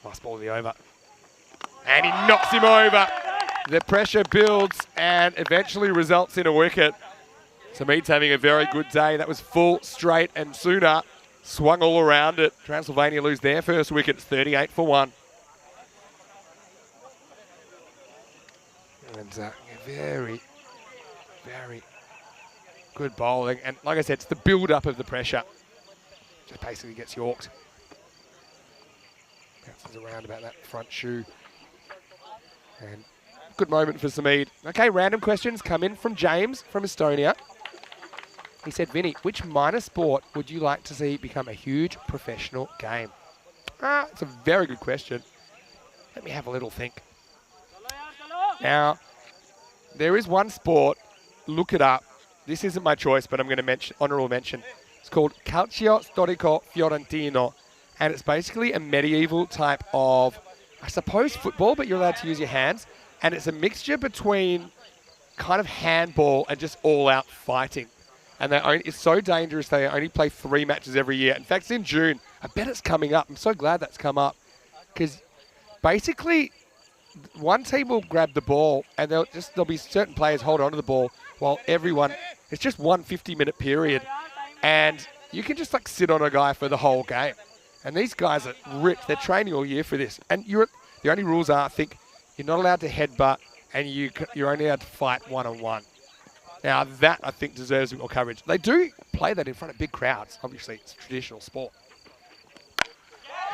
Last ball of the over. And he knocks him over. The pressure builds and eventually results in a wicket. Sameed's having a very good day. That was full, straight, and Sooner swung all around it. Transylvania lose their first wicket. It's 38 for 1. And very, Very good bowling. And like I said, it's the build-up of the pressure. Just basically gets yorked. Bounces around about that front shoe. And good moment for Sameed. Okay, random questions come in from James from Estonia. He said, Vinny, which minor sport would you like to see become a huge professional game? It's a very good question. Let me have a little think. Now, there is one sport, look it up. This isn't my choice, but I'm going to mention, honorable mention. It's called Calcio Storico Fiorentino. And it's basically a medieval type of, I suppose, football, but you're allowed to use your hands. And it's a mixture between kind of handball and just all-out fighting. And it's so dangerous, they only play 3 matches every year. In fact, it's in June. I bet it's coming up. I'm so glad that's come up. Because basically, one team will grab the ball, and there'll be certain players hold on to the ball while everyone, it's just one 50-minute period. And you can just like sit on a guy for the whole game. And these guys are ripped. They're training all year for this. And the only rules are, I think, you're not allowed to headbutt, and you're only allowed to fight one-on-one. Now, that, I think, deserves more coverage. They do play that in front of big crowds. Obviously, it's a traditional sport.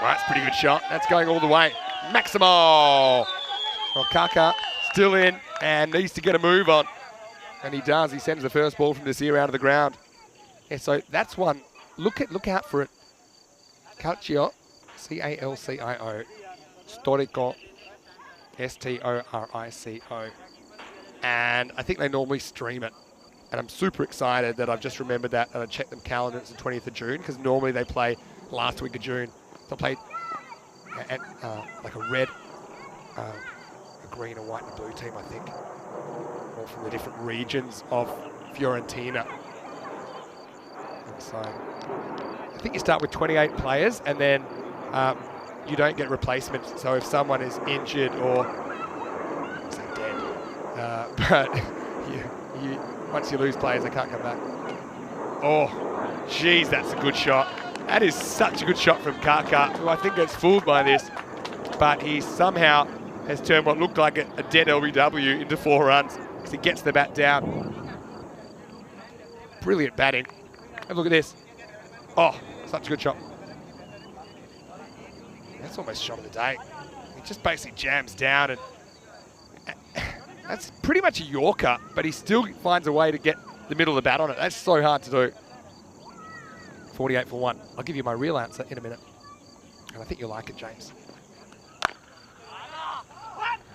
Well, that's a pretty good shot. That's going all the way. Maximo! Well, Kaka still in and needs to get a move on. And he does. He sends the first ball from this ear out of the ground. Yeah, so that's one. Look out for it. Calcio, C-A-L-C-I-O, Storico, S-T-O-R-I-C-O. And I think they normally stream it. And I'm super excited that I've just remembered that, and I checked them calendar, it's the 20th of June, because normally they play last week of June. They'll play like a red, a green, a white, and a blue team, I think. All from the different regions of Fiorentina. And so I think you start with 28 players, and then you don't get replacements. So if someone is injured or dead, but once you lose players, they can't come back. Oh, geez, that's a good shot. That is such a good shot from Kaka, who I think gets fooled by this, but he somehow has turned what looked like a dead LBW into 4 runs because he gets the bat down. Brilliant batting. And look at this. Oh, such a good shot. That's almost shot of the day. He just basically jams down, and that's pretty much a Yorker, but he still finds a way to get the middle of the bat on it. That's so hard to do. 48 for 1. I'll give you my real answer in a minute. And I think you'll like it, James.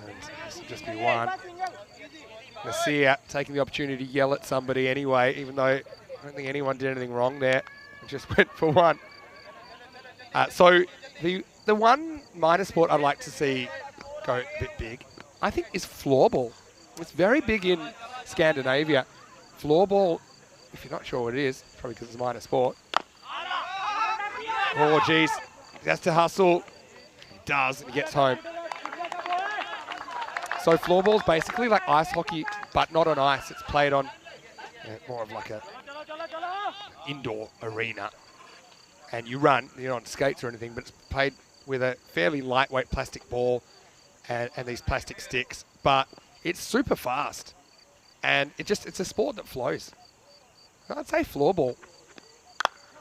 And this will just be 1. Nasir taking the opportunity to yell at somebody anyway, even though I don't think anyone did anything wrong there. It just went for 1. So the one minor sport I'd like to see go a bit big, I think, is floorball. It's very big in Scandinavia. Floorball, if you're not sure what it is, probably because it's a minor sport. Oh, geez. He has to hustle. He does, and he gets home. So floorball is basically like ice hockey, but not on ice. It's played on more of like a indoor arena. And you run, you're not on skates or anything, but it's played with a fairly lightweight plastic ball and these plastic sticks. But it's super fast. And it's a sport that flows. I'd say floorball.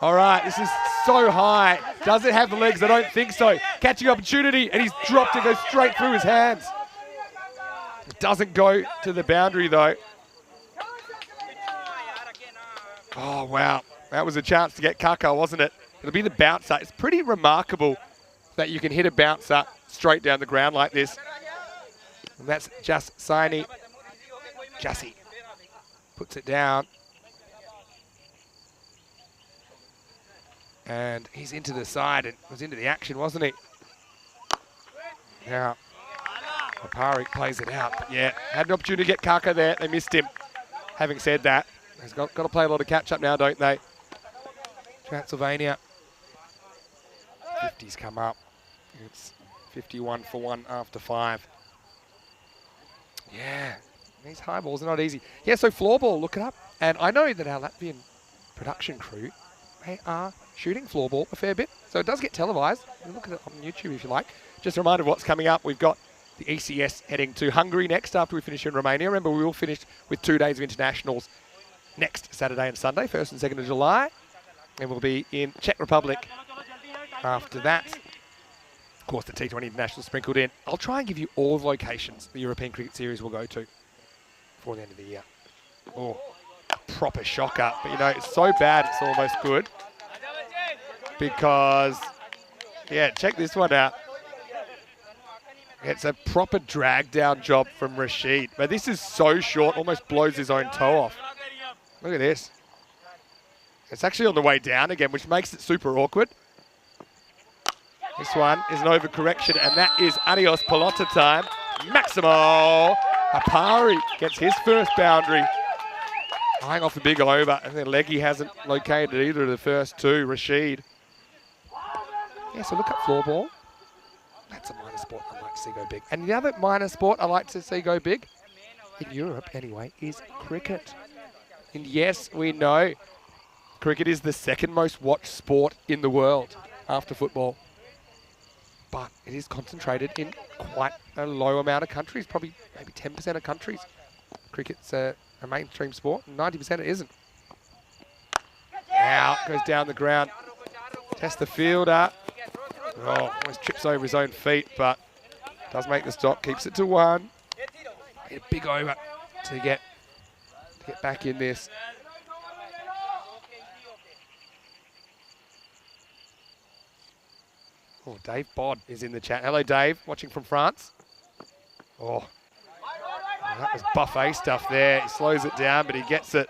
All right, this is so high. Does it have the legs? I don't think so. Catching opportunity, and he's dropped it, goes straight through his hands. It doesn't go to the boundary, though. Oh, wow. That was a chance to get Kaka, wasn't it? It'll be the bouncer. It's pretty remarkable that you can hit a bouncer straight down the ground like this. And that's just Saini. Jassi puts it down. And he's into the side and was into the action, wasn't he? Now, Opari plays it out. But yeah, had an opportunity to get Kaka there. They missed him. Having said that, he's got to play a lot of catch-up now, don't they? Transylvania. 50's come up. It's 51 for 1 after 5. Yeah, these high balls are not easy. Yeah, so floorball, look it up. And I know that our Latvian production crew, they are shooting floorball a fair bit. So it does get televised. Look at it on YouTube if you like. Just a reminder of what's coming up. We've got The ECS heading to Hungary next after we finish in Romania. Remember, we will finish with 2 days of internationals next Saturday and Sunday, 1st and 2nd of July. And we'll be in Czech Republic after that. Of course, the T10 international sprinkled in. I'll try and give you all the locations the European Cricket Series will go to before the end of the year. Oh, a proper shocker. But, you know, it's so bad it's almost good. Because, yeah, check this one out. It's a proper drag-down job from Rashid. But this is so short, almost blows his own toe off. Look at this. It's actually on the way down again, which makes it super awkward. This one is an overcorrection, and that is adios pelota time. Maximo Apari gets his first boundary. Eyeing off the big over, and then Leggy hasn't located either of the first two. Rashid. Yeah, so look at floor ball. That's a minor sport I'd like to see go big. And the other minor sport I like to see go big, in Europe anyway, is cricket. And yes, we know cricket is the second most watched sport in the world after football. But it is concentrated in quite a low amount of countries, probably maybe 10% of countries. Cricket's a mainstream sport, 90% it isn't. Now goes down the ground, tests the fielder. Oh, almost trips over his own feet, but does make the stop, keeps it to 1. A big over to get back in this. Oh, Dave Bod is in the chat. Hello, Dave, watching from France. Oh, that was buffet stuff there. He slows it down, but he gets it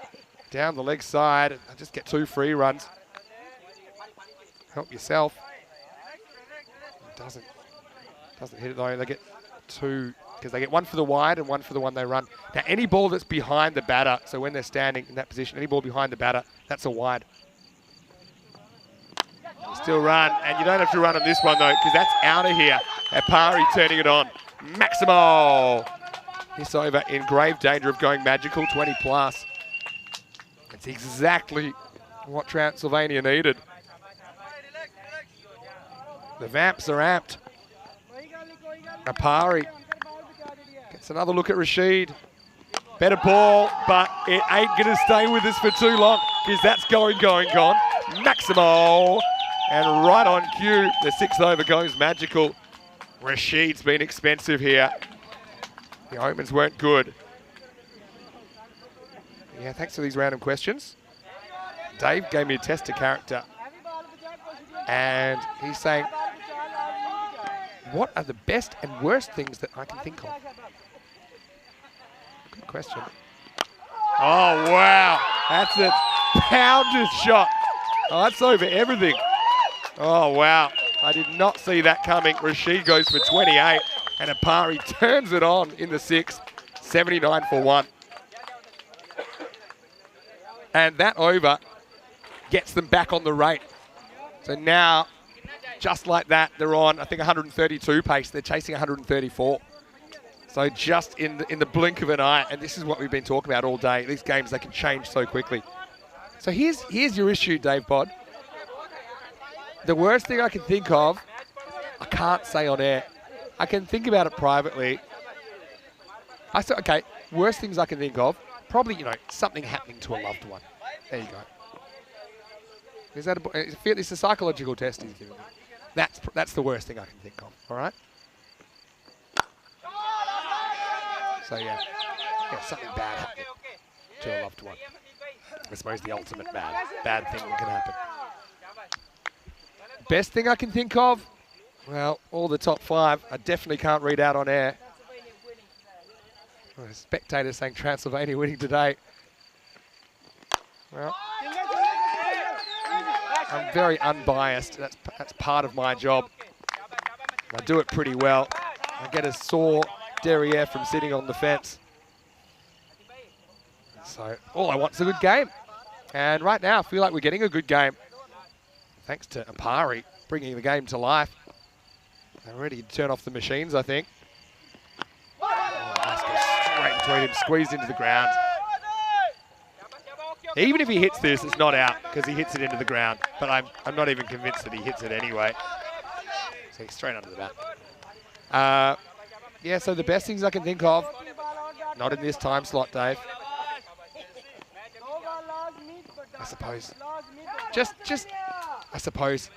down the leg side. And just get 2 free runs. Help yourself. Doesn't hit it though. They get 2 because they get 1 for the wide and 1 for the one they run. Now, any ball that's behind the batter, so when they're standing in that position, any ball behind the batter, that's a wide. Still run, and you don't have to run on this one though, because that's out of here. Apari turning it on. Maximo. This over in grave danger of going magical, 20 plus. It's exactly what Transylvania needed. The Vamps are amped. Apari gets another look at Rashid. Better ball, but it ain't going to stay with us for too long, because that's gone. Maximo. And right on cue, the 6th over goes magical. Rashid's been expensive here. The omens weren't good. Yeah, thanks for these random questions. Dave gave me a test of character. And he's saying, what are the best and worst things that I can think of? Good question. Oh, wow. That's a pounded shot. Oh, that's over everything. Oh, wow. I did not see that coming. Rashid goes for 28, and Apari turns it on in the 6th, 79 for 1. And that over gets them back on the rate. So now, just like that, they're on, I think, 132 pace. They're chasing 134. So just in the blink of an eye, and this is what we've been talking about all day. These games, they can change so quickly. So here's your issue, Dave Bod. The worst thing I can think of, I can't say on air. I can think about it privately. I said, okay, worst things I can think of, probably, something happening to a loved one. There you go. Is that it's a psychological test he's giving me. That's the worst thing I can think of, all right? So, yeah, something bad happening to a loved one. I suppose the ultimate bad thing that can happen. Best thing I can think of? Well, all the top 5, I definitely can't read out on air. A spectator saying Transylvania winning today. Well, I'm very unbiased. That's part of my job. I do it pretty well. I get a sore derriere from sitting on the fence. So all I want is a good game. And right now, I feel like we're getting a good game. Thanks to Apari bringing the game to life. They're ready to turn off the machines, I think. Oh, nice go straight between him, squeezed into the ground. Even if he hits this, it's not out because he hits it into the ground. But I'm not even convinced that he hits it anyway. So he's straight under the bat. Yeah, so the best things I can think of, not in this time slot, Dave. I suppose. Just, I suppose,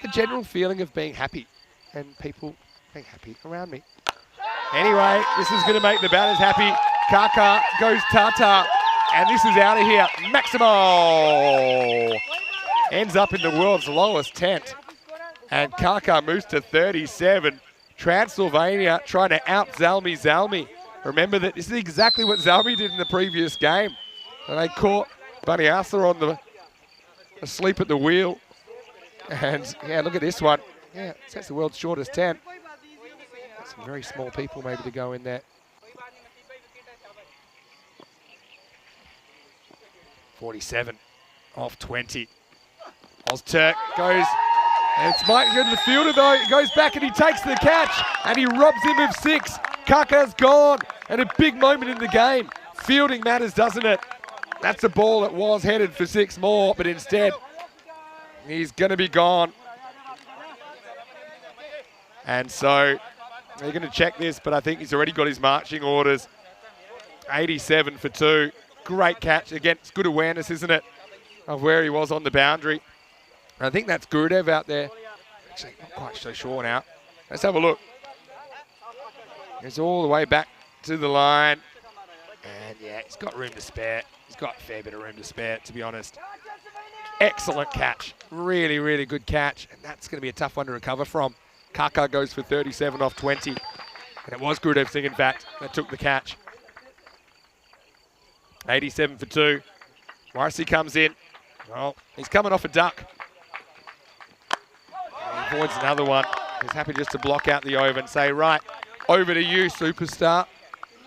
the general feeling of being happy and people being happy around me. Anyway, this is going to make the batters happy. Kaka goes Tata, and this is out of here. Maximo ends up in the world's lowest tent, and Kaka moves to 37. Transylvania trying to out Zalmi. Remember that this is exactly what Zalmi did in the previous game. And they caught Baniasa on the asleep at the wheel. And yeah, look at this one. Yeah, that's the world's shortest tent. Some very small people maybe to go in there. 47 off 20. Ozturk goes, and it's Mike into the fielder though. He goes back and he takes the catch and he robs him of 6. Kaka's gone, and a big moment in the game. Fielding matters, doesn't it? That's a ball that was headed for 6 more, but instead he's going to be gone. And so they're going to check this, but I think he's already got his marching orders. 87 for 2. Great catch. Again, it's good awareness, isn't it, of where he was on the boundary. I think that's Gurudev out there. Actually, not quite so sure now. Let's have a look. He's all the way back to the line. And yeah, he's got room to spare. He's got a fair bit of room to spare, to be honest. Excellent catch. Really, really good catch. And that's going to be a tough one to recover from. Kaka goes for 37 off 20. And it was Gurudev Singh, in fact, that took the catch. 87 for 2. Morrissey comes in. Well, he's coming off a duck. He avoids another one. He's happy just to block out the over and say, right, over to you, superstar.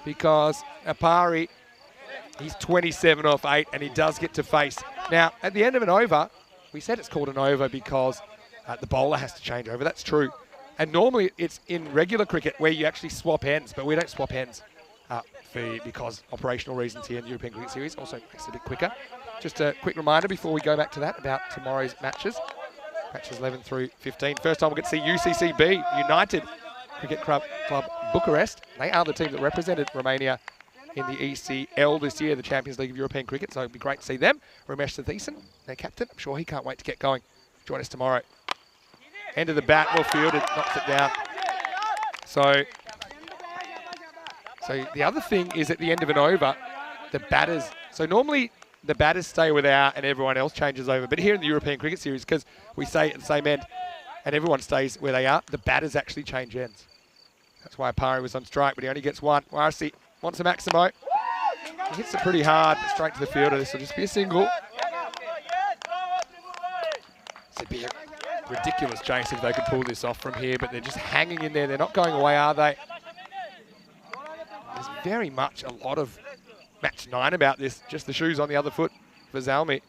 Because Apari, he's 27 off 8, and he does get to face. Now, at the end of an over, we said it's called an over because the bowler has to change over. That's true. And normally it's in regular cricket where you actually swap ends, but we don't swap ends because operational reasons here in the European Cricket Series. Also makes it a bit quicker. Just a quick reminder before we go back to that about tomorrow's matches. Matches 11 through 15. First time we'll get to see UCCB, United Cricket Club Bucharest. They are the team that represented Romania in the ECL this year, the Champions League of European Cricket. So it'd be great to see them. Ramesh Satheesan, their captain. I'm sure he can't wait to get going. Join us tomorrow. End of the bat, well fielded, knocks it down. So the other thing is at the end of an over, the batters. So normally the batters stay without and everyone else changes over. But here in the European Cricket Series, because we stay at the same end and everyone stays where they are, the batters actually change ends. That's why Apari was on strike, but he only gets one. Warasi wants a Maximo. He hits it pretty hard, straight to the fielder. This will just be a single. It'd be a ridiculous chase if they could pull this off from here, but they're just hanging in there. They're not going away, are they? There's very much a lot of match 9 about this. Just the shoes on the other foot for Zalmi.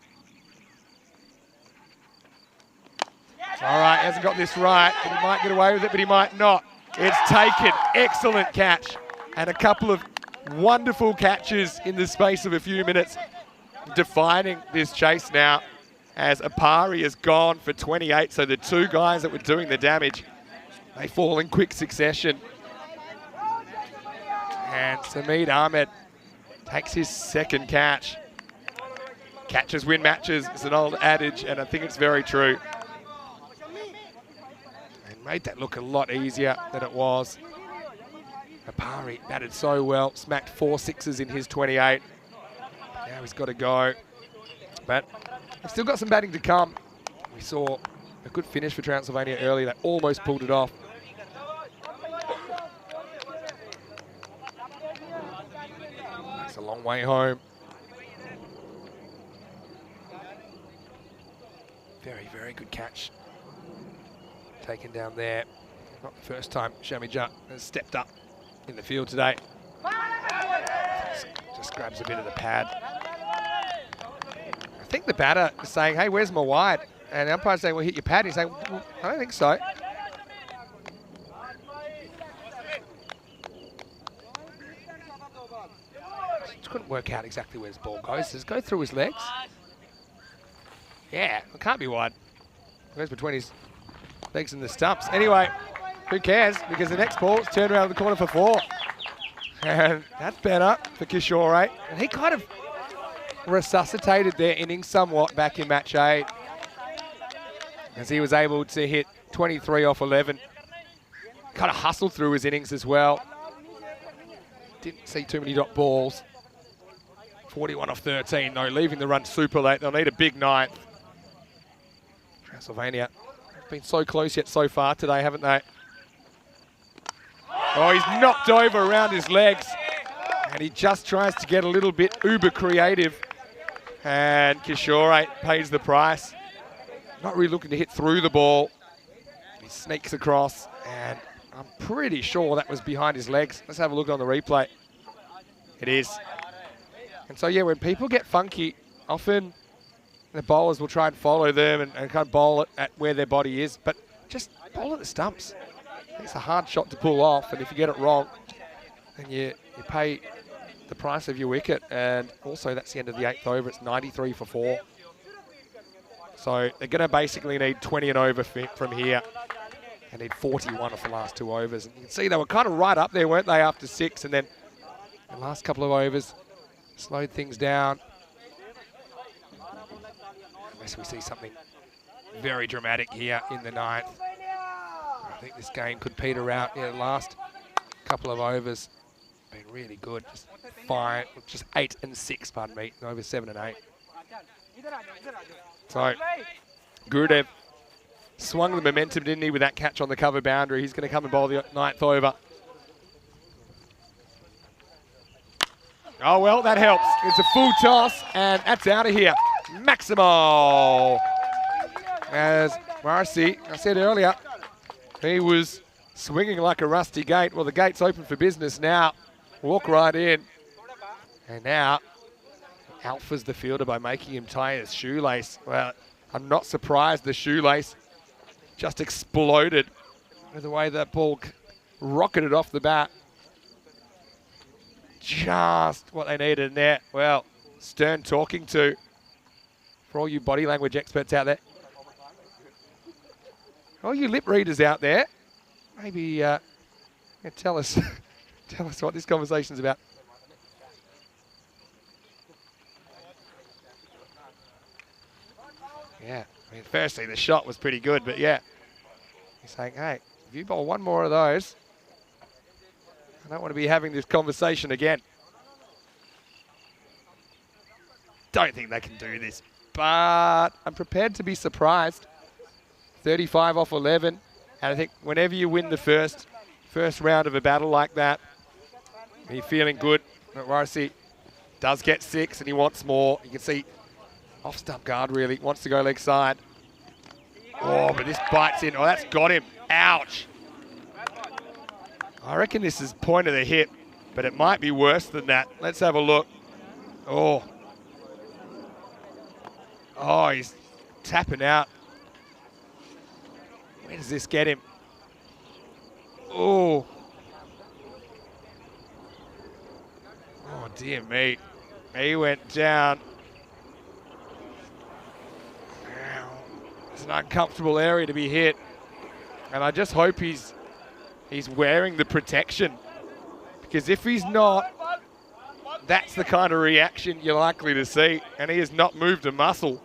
All right, hasn't got this right, but he might get away with it, but he might not. It's taken. Excellent catch. And a couple of wonderful catches in the space of a few minutes, defining this chase now as Apari is gone for 28. So the 2 guys that were doing the damage, they fall in quick succession. And Sameed Ahmed takes his 2nd catch. Catches win matches. It's an old adage, and I think it's very true. And made that look a lot easier than it was. Apari batted so well, smacked 4 sixes in his 28. Now he's got to go. But they've still got some batting to come. We saw a good finish for Transylvania earlier. They almost pulled it off. It's a long way home. Very, very good catch. Taken down there. Not the first time Shamija has stepped up in the field today. Just grabs a bit of the pad. I think the batter is saying, hey, where's my wide? And the umpire's saying, well, hit your pad. He's saying, well, I don't think so. Just couldn't work out exactly where his ball goes. Does it go through his legs? Yeah, it can't be wide. It goes between his legs and the stumps. Anyway, who cares? Because the next ball is turned around the corner for 4. And that's better for Kishore. And he kind of resuscitated their innings somewhat back in match 8, as he was able to hit 23 off 11. Kind of hustled through his innings as well. Didn't see too many dot balls. 41 off 13 though, leaving the run super late. They'll need a big 9th. Transylvania have been so close yet so far today, haven't they? Oh, he's knocked over around his legs. And he just tries to get a little bit uber creative. And Kishore pays the price. Not really looking to hit through the ball. He sneaks across, and I'm pretty sure that was behind his legs. Let's have a look on the replay. It is. And so, yeah, when people get funky, often the bowlers will try and follow them and kind of bowl it at where their body is, but just bowl at the stumps. It's a hard shot to pull off, and if you get it wrong, then you pay the price of your wicket. And also, that's the end of the 8th over. It's 93 for 4. So they're going to basically need 20 and over from here. They need 41 off the last 2 overs. And you can see they were kind of right up there, weren't they, after 6? And then the last couple of overs slowed things down. Unless we see something very dramatic here in the 9th. I think this game could peter out. Yeah, the last couple of overs been really good. Just fine. Just 8 and 6, pardon me. Over 7 and 8. So, Gurudev swung the momentum, didn't he, with that catch on the cover boundary. He's going to come and bowl the 9th over. Oh, well, that helps. It's a full toss, and that's out of here. Maximo. As Morrissey, I said earlier, he was swinging like a rusty gate. Well, the gate's open for business now. Walk right in. And now, alphas the fielder by making him tie his shoelace. Well, I'm not surprised the shoelace just exploded with the way that ball rocketed off the bat. Just what they needed in there. Well, stern talking to for all you body language experts out there. All you lip readers out there, maybe tell us what this conversation's about. Yeah, I mean, firstly, the shot was pretty good, but yeah. He's saying, hey, if you bowl one more of those, I don't want to be having this conversation again. Don't think they can do this, but I'm prepared to be surprised. 35 off 11, and I think whenever you win the first round of a battle like that, you're feeling good. Morrissey does get 6, and he wants more. You can see off stump guard really wants to go leg side. Oh, but this bites in. Oh, that's got him. Ouch. I reckon this is point of the hip, but it might be worse than that. Let's have a look. Oh. Oh, he's tapping out. Where does this get him? Oh. Oh, dear me. He went down. It's an uncomfortable area to be hit. And I just hope he's wearing the protection. Because if he's not, that's the kind of reaction you're likely to see. And he has not moved a muscle.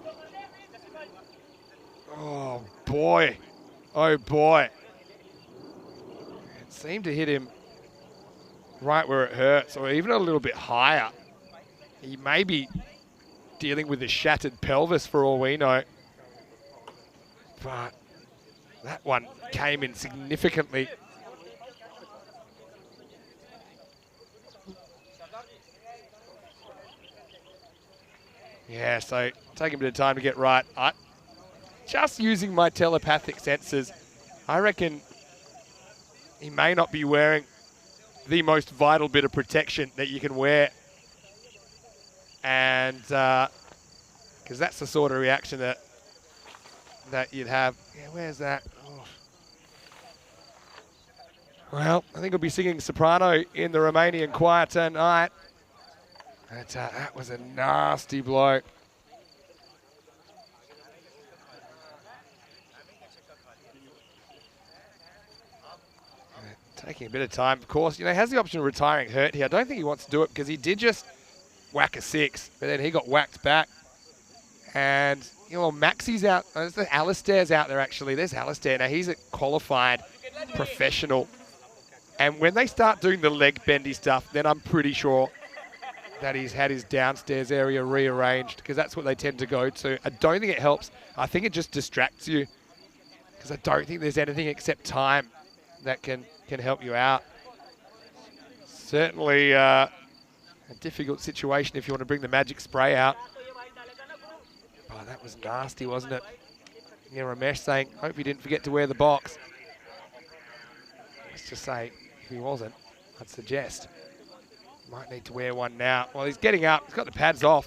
Oh, boy. Oh, boy. It seemed to hit him right where it hurts, or even a little bit higher. He may be dealing with a shattered pelvis for all we know. But that one came in significantly. Yeah, so take a bit of time to get right. Just using my telepathic senses, I reckon he may not be wearing the most vital bit of protection that you can wear. And because that's the sort of reaction that you'd have. Yeah, where's that? Oh. Well, I think we'll be singing soprano in the Romanian choir tonight. But, that was a nasty blow. Taking a bit of time, of course. You know, has the option of retiring hurt here. I don't think he wants to do it because he did just whack a 6, but then he got whacked back. And, you know, Maxi's out. Alistair's out there, actually. There's Alistair. Now, he's a qualified professional. And when they start doing the leg bendy stuff, then I'm pretty sure that he's had his downstairs area rearranged, because that's what they tend to go to. I don't think it helps. I think it just distracts you, because I don't think there's anything except time that can help you out. Certainly a difficult situation if you want to bring the magic spray out. Oh, that was nasty, wasn't it? Yeah, Ramesh saying, hope he didn't forget to wear the box. Let's just say, if he wasn't, I'd suggest might need to wear one now. Well, he's getting up. He's got the pads off.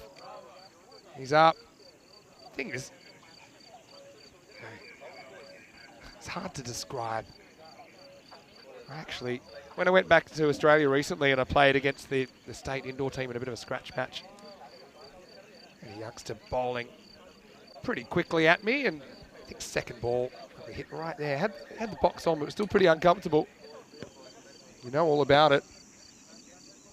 He's up. Thing is, it's hard to describe. Actually, when I went back to Australia recently and I played against the state indoor team in a bit of a scratch match, and a youngster bowling pretty quickly at me, and I think second ball probably hit right there. Had the box on, but it was still pretty uncomfortable. You know all about it.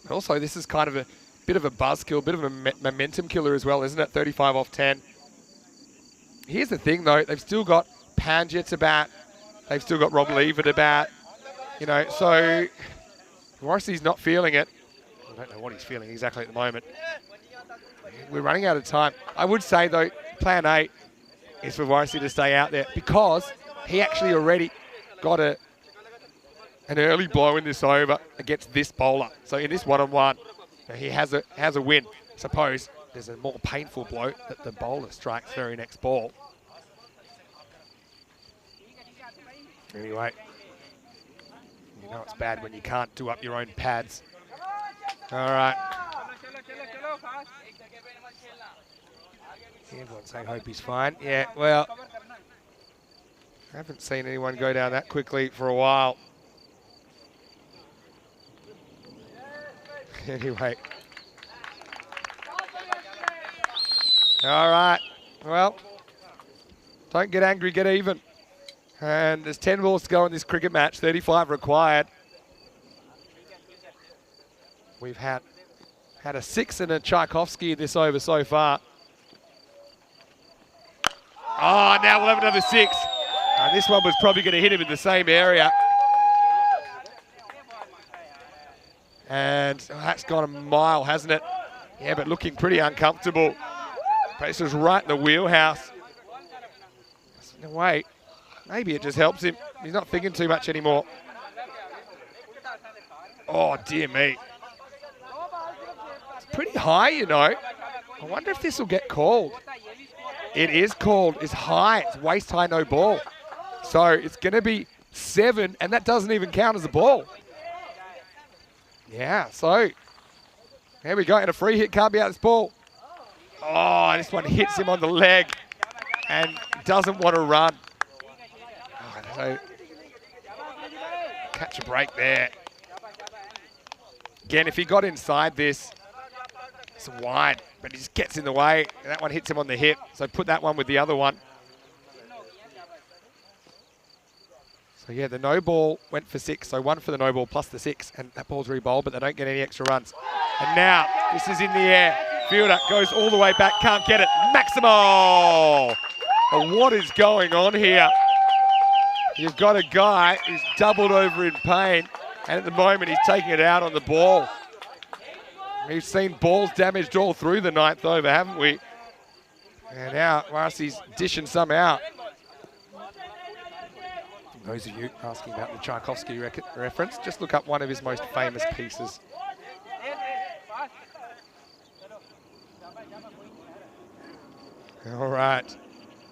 But also, this is kind of a bit of a buzzkill, a bit of a momentum killer as well, isn't it? 35 off 10. Here's the thing, though. They've still got Pandya to bat. They've still got Rob Lever to bat. You know, so Morrissey's not feeling it. I don't know what he's feeling exactly at the moment. We're running out of time. I would say, though, plan A is for Morrissey to stay out there, because he actually already got an early blow in this over against this bowler. So in this one-on-one, he has a win. Suppose there's a more painful blow that the bowler strikes very next ball. Anyway, you know it's bad when you can't do up your own pads. All right. Everyone's saying hope he's fine. Yeah, well, I haven't seen anyone go down that quickly for a while. Anyway. All right. Well, don't get angry, get even. And there's 10 balls to go in this cricket match, 35 required. We've had a 6 and a Tchaikovsky in this over so far. Oh, now we'll have another 6. And this one was probably going to hit him in the same area. And that's gone a mile, hasn't it? Yeah, but looking pretty uncomfortable. This is right in the wheelhouse. No way. Maybe it just helps him. He's not thinking too much anymore. Oh, dear me. It's pretty high, you know. I wonder if this will get called. It is called. It's high. It's waist high, no ball. So it's going to be 7, and that doesn't even count as a ball. Yeah, so there we go. And a free hit can't be out of this ball. Oh, this one hits him on the leg and doesn't want to run. Oh, so catch a break there. Again, if he got inside this, it's wide, but he just gets in the way. And that one hits him on the hip. So put that one with the other one. So yeah, the no ball went for 6. So 1 for the no ball plus the 6. And that ball's re-bowled, but they don't get any extra runs. And now this is in the air. Fielder goes all the way back, can't get it. Maximal! What is going on here? You've got a guy who's doubled over in pain, and at the moment he's taking it out on the ball. We've seen balls damaged all through the 9th over, haven't we? And now Marcy's dishing some out. Those of you asking about the Tchaikovsky reference, just look up one of his most famous pieces. All right,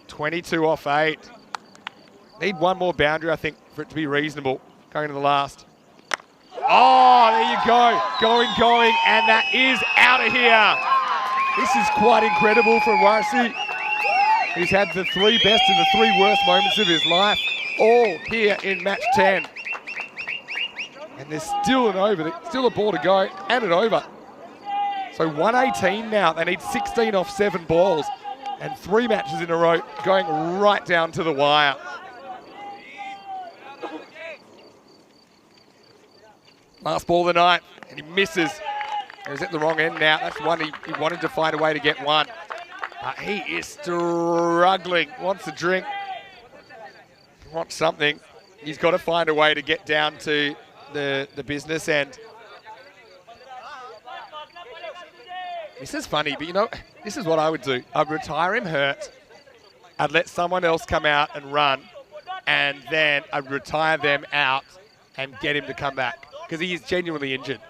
22 off 8. Need one more boundary, I think, for it to be reasonable going to the last. Oh, there you go. Going, and that is out of here. This is quite incredible from Warsi. He's had the 3 best and the 3 worst moments of his life, all here in match 10. And there's still an over, still a ball to go, and an over. So 118 now. They need 16 off 7 balls. And 3 matches in a row going right down to the wire. Last ball of the night, and he misses. He's at the wrong end now. That's one he wanted to find a way to get one. But he is struggling. Wants a drink. Wants something. He's got to find a way to get down to the business end. This is funny, but you know, this is what I would do. I'd retire him hurt. I'd let someone else come out and run, and then I'd retire them out and get him to come back because he is genuinely injured.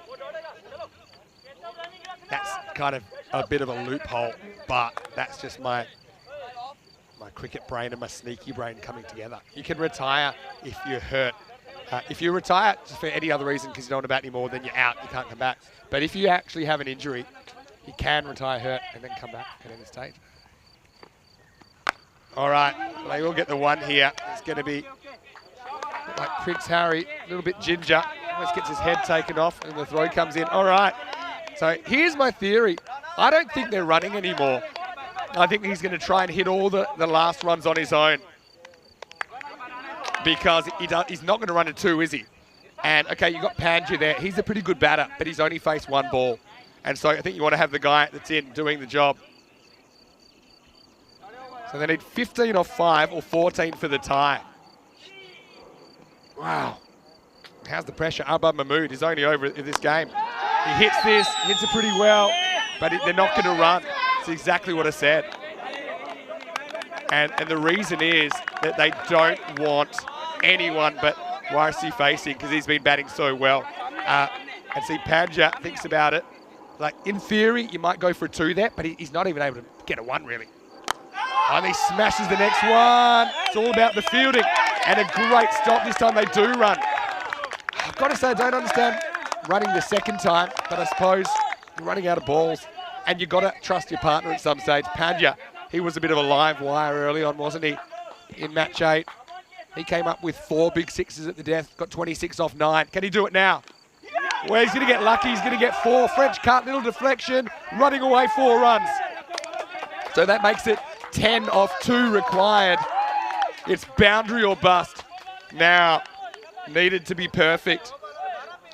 That's kind of a bit of a loophole, but that's just my cricket brain and my sneaky brain coming together. You can retire if you're hurt. If you retire just for any other reason because you don't want to bat anymore, then you're out, you can't come back. But if you actually have an injury, you can retire hurt and then come back at any stage. All right, they will get the one here. It's going to be like Prince Harry, a little bit ginger. Almost gets his head taken off and the throw comes in. All right, so here's my theory. I don't think they're running anymore. I think he's going to try and hit all the last runs on his own because he's not going to run a two, is he? And, okay, you've got Pandya there. He's a pretty good batter, but he's only faced one ball. And so I think you want to have the guy that's in doing the job. So they need 15 off 5 or 14 for the tie. Wow. How's the pressure? Abad Mahmood is only over in this game. He hits this, hits it pretty well, but they're not going to run. It's exactly what I said. And the reason is that they don't want anyone but YRC facing because he's been batting so well. And see, Pandya thinks about it. Like, in theory, you might go for a 2 there, but he's not even able to get a 1, really. And he smashes the next one. It's all about the fielding. And a great stop. This time they do run. I've got to say, I don't understand running the second time, but I suppose you're running out of balls. And you've got to trust your partner at some stage. Pandya, he was a bit of a live wire early on, wasn't he? In match 8. He came up with 4 big sixes at the death. Got 26 off 9. Can he do it now? Well, he's going to get lucky. He's going to get 4. French cut, little deflection. Running away 4 runs. So that makes it 10 off 2 required. It's boundary or bust. Now, needed to be perfect.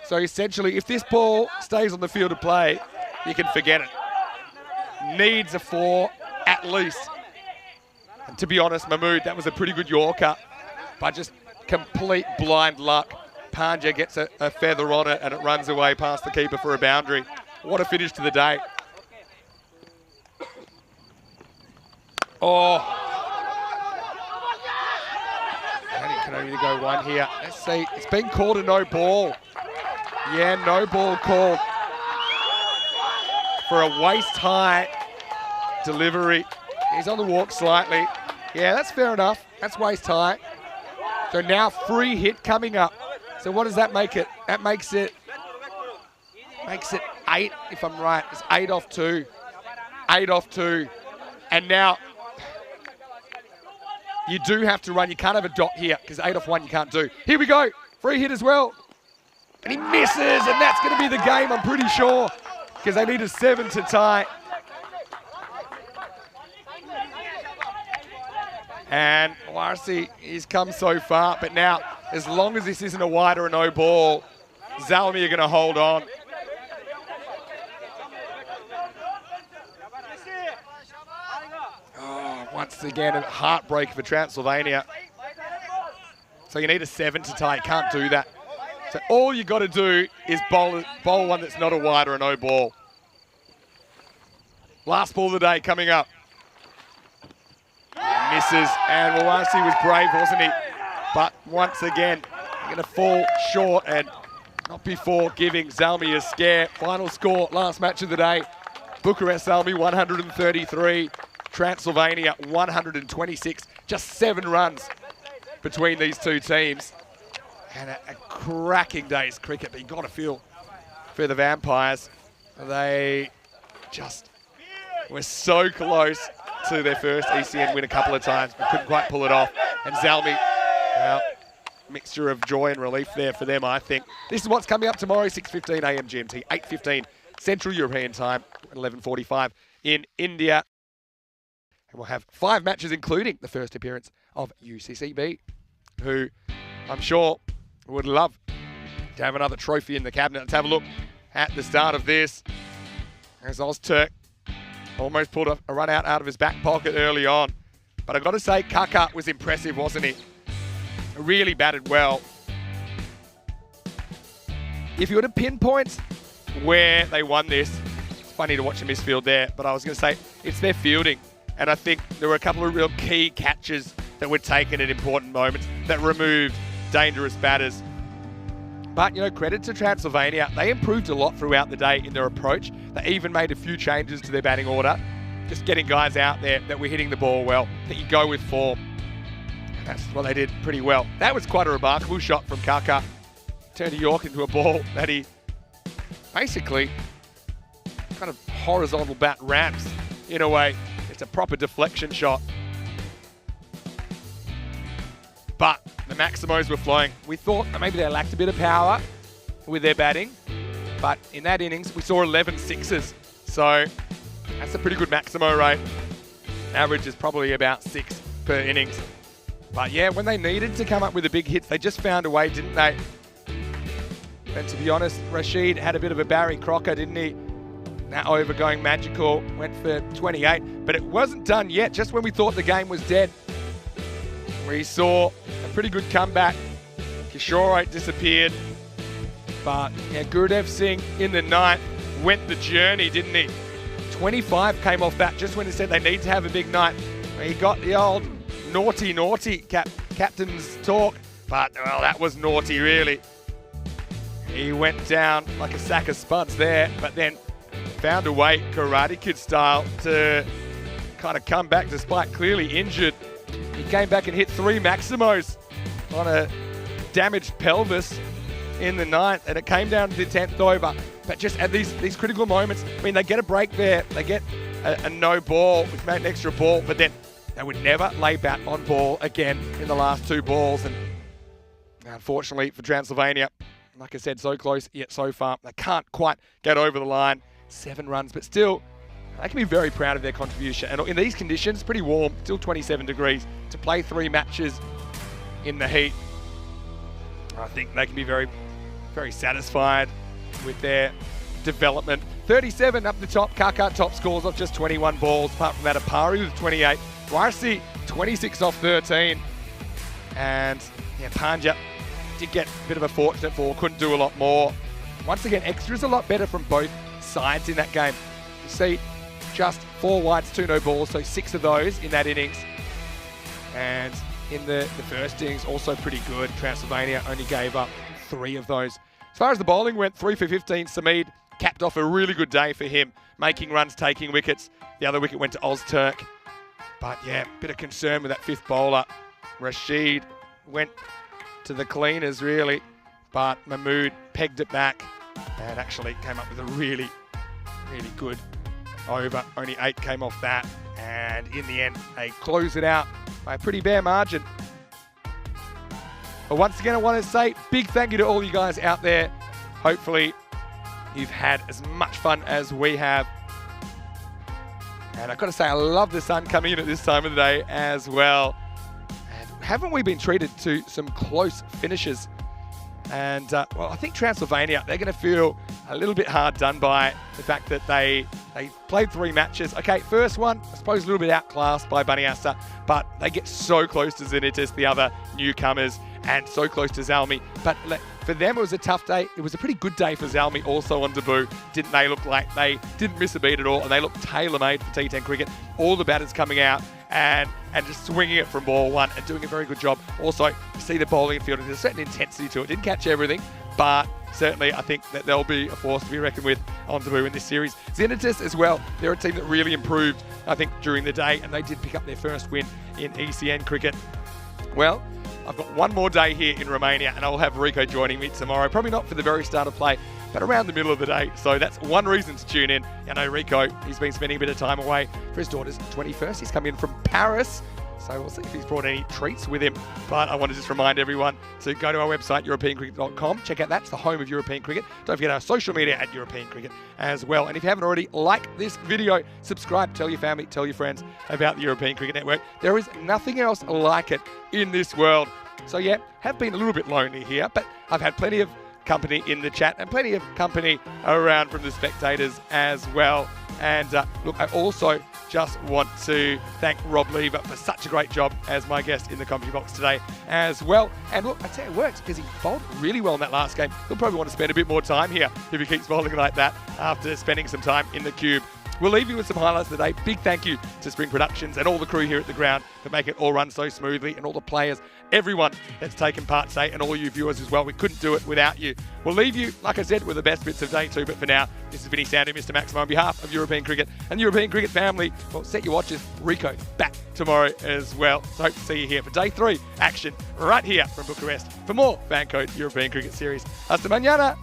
So essentially, if this ball stays on the field of play, you can forget it. Needs a 4 at least. And to be honest, Mahmood, that was a pretty good Yorker. But just complete blind luck. Pandya gets a feather on it and it runs away past the keeper for a boundary. What a finish to the day. Oh. And he can only go 1 here. Let's see. It's been called a no ball. Yeah, no ball called for a waist-high delivery. He's on the walk slightly. Yeah, that's fair enough. That's waist-high. So now free hit coming up. So what does that make it? That makes it 8, if I'm right. It's 8 off 2. 8 off 2. And now you do have to run. You can't have a dot here because 8 off 1 you can't do. Here we go. Free hit as well. And he misses, and that's going to be the game, I'm pretty sure, because they need a 7 to tie. And YRC, he's come so far, but now, as long as this isn't a wide or a no ball, Zalmi are going to hold on. Oh, once again, a heartbreak for Transylvania. So you need a 7 to tie, you can't do that. So all you got to do is bowl one that's not a wide or a no ball. Last ball of the day coming up. Misses, and YRC was brave, wasn't he? But once again, going to fall short and not before giving Zalmi a scare. Final score, last match of the day. Bucharest Zalmi 133, Transylvania 126. Just 7 runs between these two teams. And a cracking day's cricket, but you've got to feel for the Vampires. They just were so close to their first ECN win a couple of times, but couldn't quite pull it off. And Zalmi, well, mixture of joy and relief there for them, I think. This is what's coming up tomorrow, 6:15 a.m. GMT, 8:15 Central European Time, 11:45 in India. And we'll have 5 matches, including the first appearance of UCCB, who I'm sure would love to have another trophy in the cabinet. Let's have a look at the start of this. As Ozturk almost pulled a run out of his back pocket early on. But I've got to say, Kaka was impressive, wasn't he? Really batted well. If you were to pinpoint where they won this, it's funny to watch the misfield there, but I was going to say it's their fielding. And I think there were a couple of real key catches that were taken at important moments that removed dangerous batters. But, you know, credit to Transylvania. They improved a lot throughout the day in their approach. They even made a few changes to their batting order. Just getting guys out there that were hitting the ball well, that you go with form. And that's what they did pretty well. That was quite a remarkable shot from Kaka. Turned York into a ball that he basically kind of horizontal bat ramps in a way. It's a proper deflection shot. But the Maximos were flowing. We thought that maybe they lacked a bit of power with their batting. But in that innings, we saw 11 sixes. So that's a pretty good Maximo rate. Average is probably about 6 per innings. But yeah, when they needed to come up with the big hits, they just found a way, didn't they? And to be honest, Rashid had a bit of a Barry Crocker, didn't he? That over going magical, went for 28. But it wasn't done yet, just when we thought the game was dead. We saw a pretty good comeback. Kishore disappeared. But yeah, Gurudev Singh in the 9th went the journey, didn't he? 25 came off that just when he said they need to have a big night. He got the old naughty captain's talk. But, well, that was naughty, really. He went down like a sack of spuds there, but then found a way, Karate Kid style, to kind of come back despite clearly injured. He came back and hit 3 Maximos on a damaged pelvis in the 9th, and it came down to the 10th over. But just at these critical moments, I mean, they get a break there, they get a no ball, which made an extra ball, but then they would never lay bat on ball again in the last 2 balls. And unfortunately for Transylvania, like I said, so close yet so far, they can't quite get over the line. 7 runs, but still, they can be very proud of their contribution. And in these conditions, pretty warm, still 27 degrees, to play 3 matches in the heat, I think they can be very, very satisfied with their development. 37 up the top, Kaka top scores off just 21 balls. Apart from that, Apari with 28. Warsi, 26 off 13. And yeah, Panja did get a bit of a fortunate fall, couldn't do a lot more. Once again, extras a lot better from both sides in that game. You see, just 4 wides, 2 no balls, so 6 of those in that innings. And in the first innings, also pretty good. Transylvania only gave up 3 of those. As far as the bowling went, 3 for 15. Samid capped off a really good day for him, making runs, taking wickets. The other wicket went to Ozturk. But yeah, bit of concern with that 5th bowler. Rashid went to the cleaners, really. But Mahmood pegged it back and actually came up with a really, really good over. Only 8 came off that. And in the end, they closed it out by a pretty bare margin. But once again, I want to say big thank you to all you guys out there. Hopefully, you've had as much fun as we have. And I've got to say, I love the sun coming in at this time of the day as well. And haven't we been treated to some close finishes? And, well, I think Transylvania, they're going to feel a little bit hard done by the fact that they played 3 matches. Okay, first one, I suppose a little bit outclassed by Baniasa, but they get so close to Zenitis, the other newcomers, and so close to Zalmi. But for them, it was a tough day. It was a pretty good day for Zalmi also on debut. Didn't they look like they didn't miss a beat at all, and they looked tailor-made for T10 cricket. All the batters coming out and just swinging it from ball 1 and doing a very good job. Also, you see the bowling and fielding, there's a certain intensity to it. Didn't catch everything, but certainly I think that they'll be a force to be reckoned with on debut in this series. Zenitis as well, they're a team that really improved, I think, during the day, and they did pick up their first win in ECN cricket. Well, I've got one more day here in Romania, and I'll have Rico joining me tomorrow. Probably not for the very start of play, but around the middle of the day. So that's one reason to tune in. I know Rico, he's been spending a bit of time away for his daughter's 21st. He's come in from Paris. So we'll see if he's brought any treats with him. But I want to just remind everyone to go to our website, EuropeanCricket.com. Check out that's the home of European cricket. Don't forget our social media at European Cricket as well. And if you haven't already, like this video, subscribe, tell your family, tell your friends about the European Cricket Network. There is nothing else like it in this world. So yeah, have been a little bit lonely here, but I've had plenty of company in the chat and plenty of company around from the spectators as well. And look, I also just want to thank Rob Lever for such a great job as my guest in the commentary box today as well. And look, I tell you, it works because he bowled really well in that last game. He'll probably want to spend a bit more time here if he keeps bowling like that after spending some time in the cube. We'll leave you with some highlights of the day. Big thank you to Spring Productions and all the crew here at the ground for making it all run so smoothly, and all the players, everyone that's taken part today, and all you viewers as well. We couldn't do it without you. We'll leave you, like I said, with the best bits of day 2. But for now, this is Vinny Sandu, Mr. Maximo, on behalf of European Cricket and the European Cricket family. Well, set your watches. Rico back tomorrow as well. So hope to see you here for day 3 action right here from Bucharest for more FanCode European Cricket Series. Hasta mañana.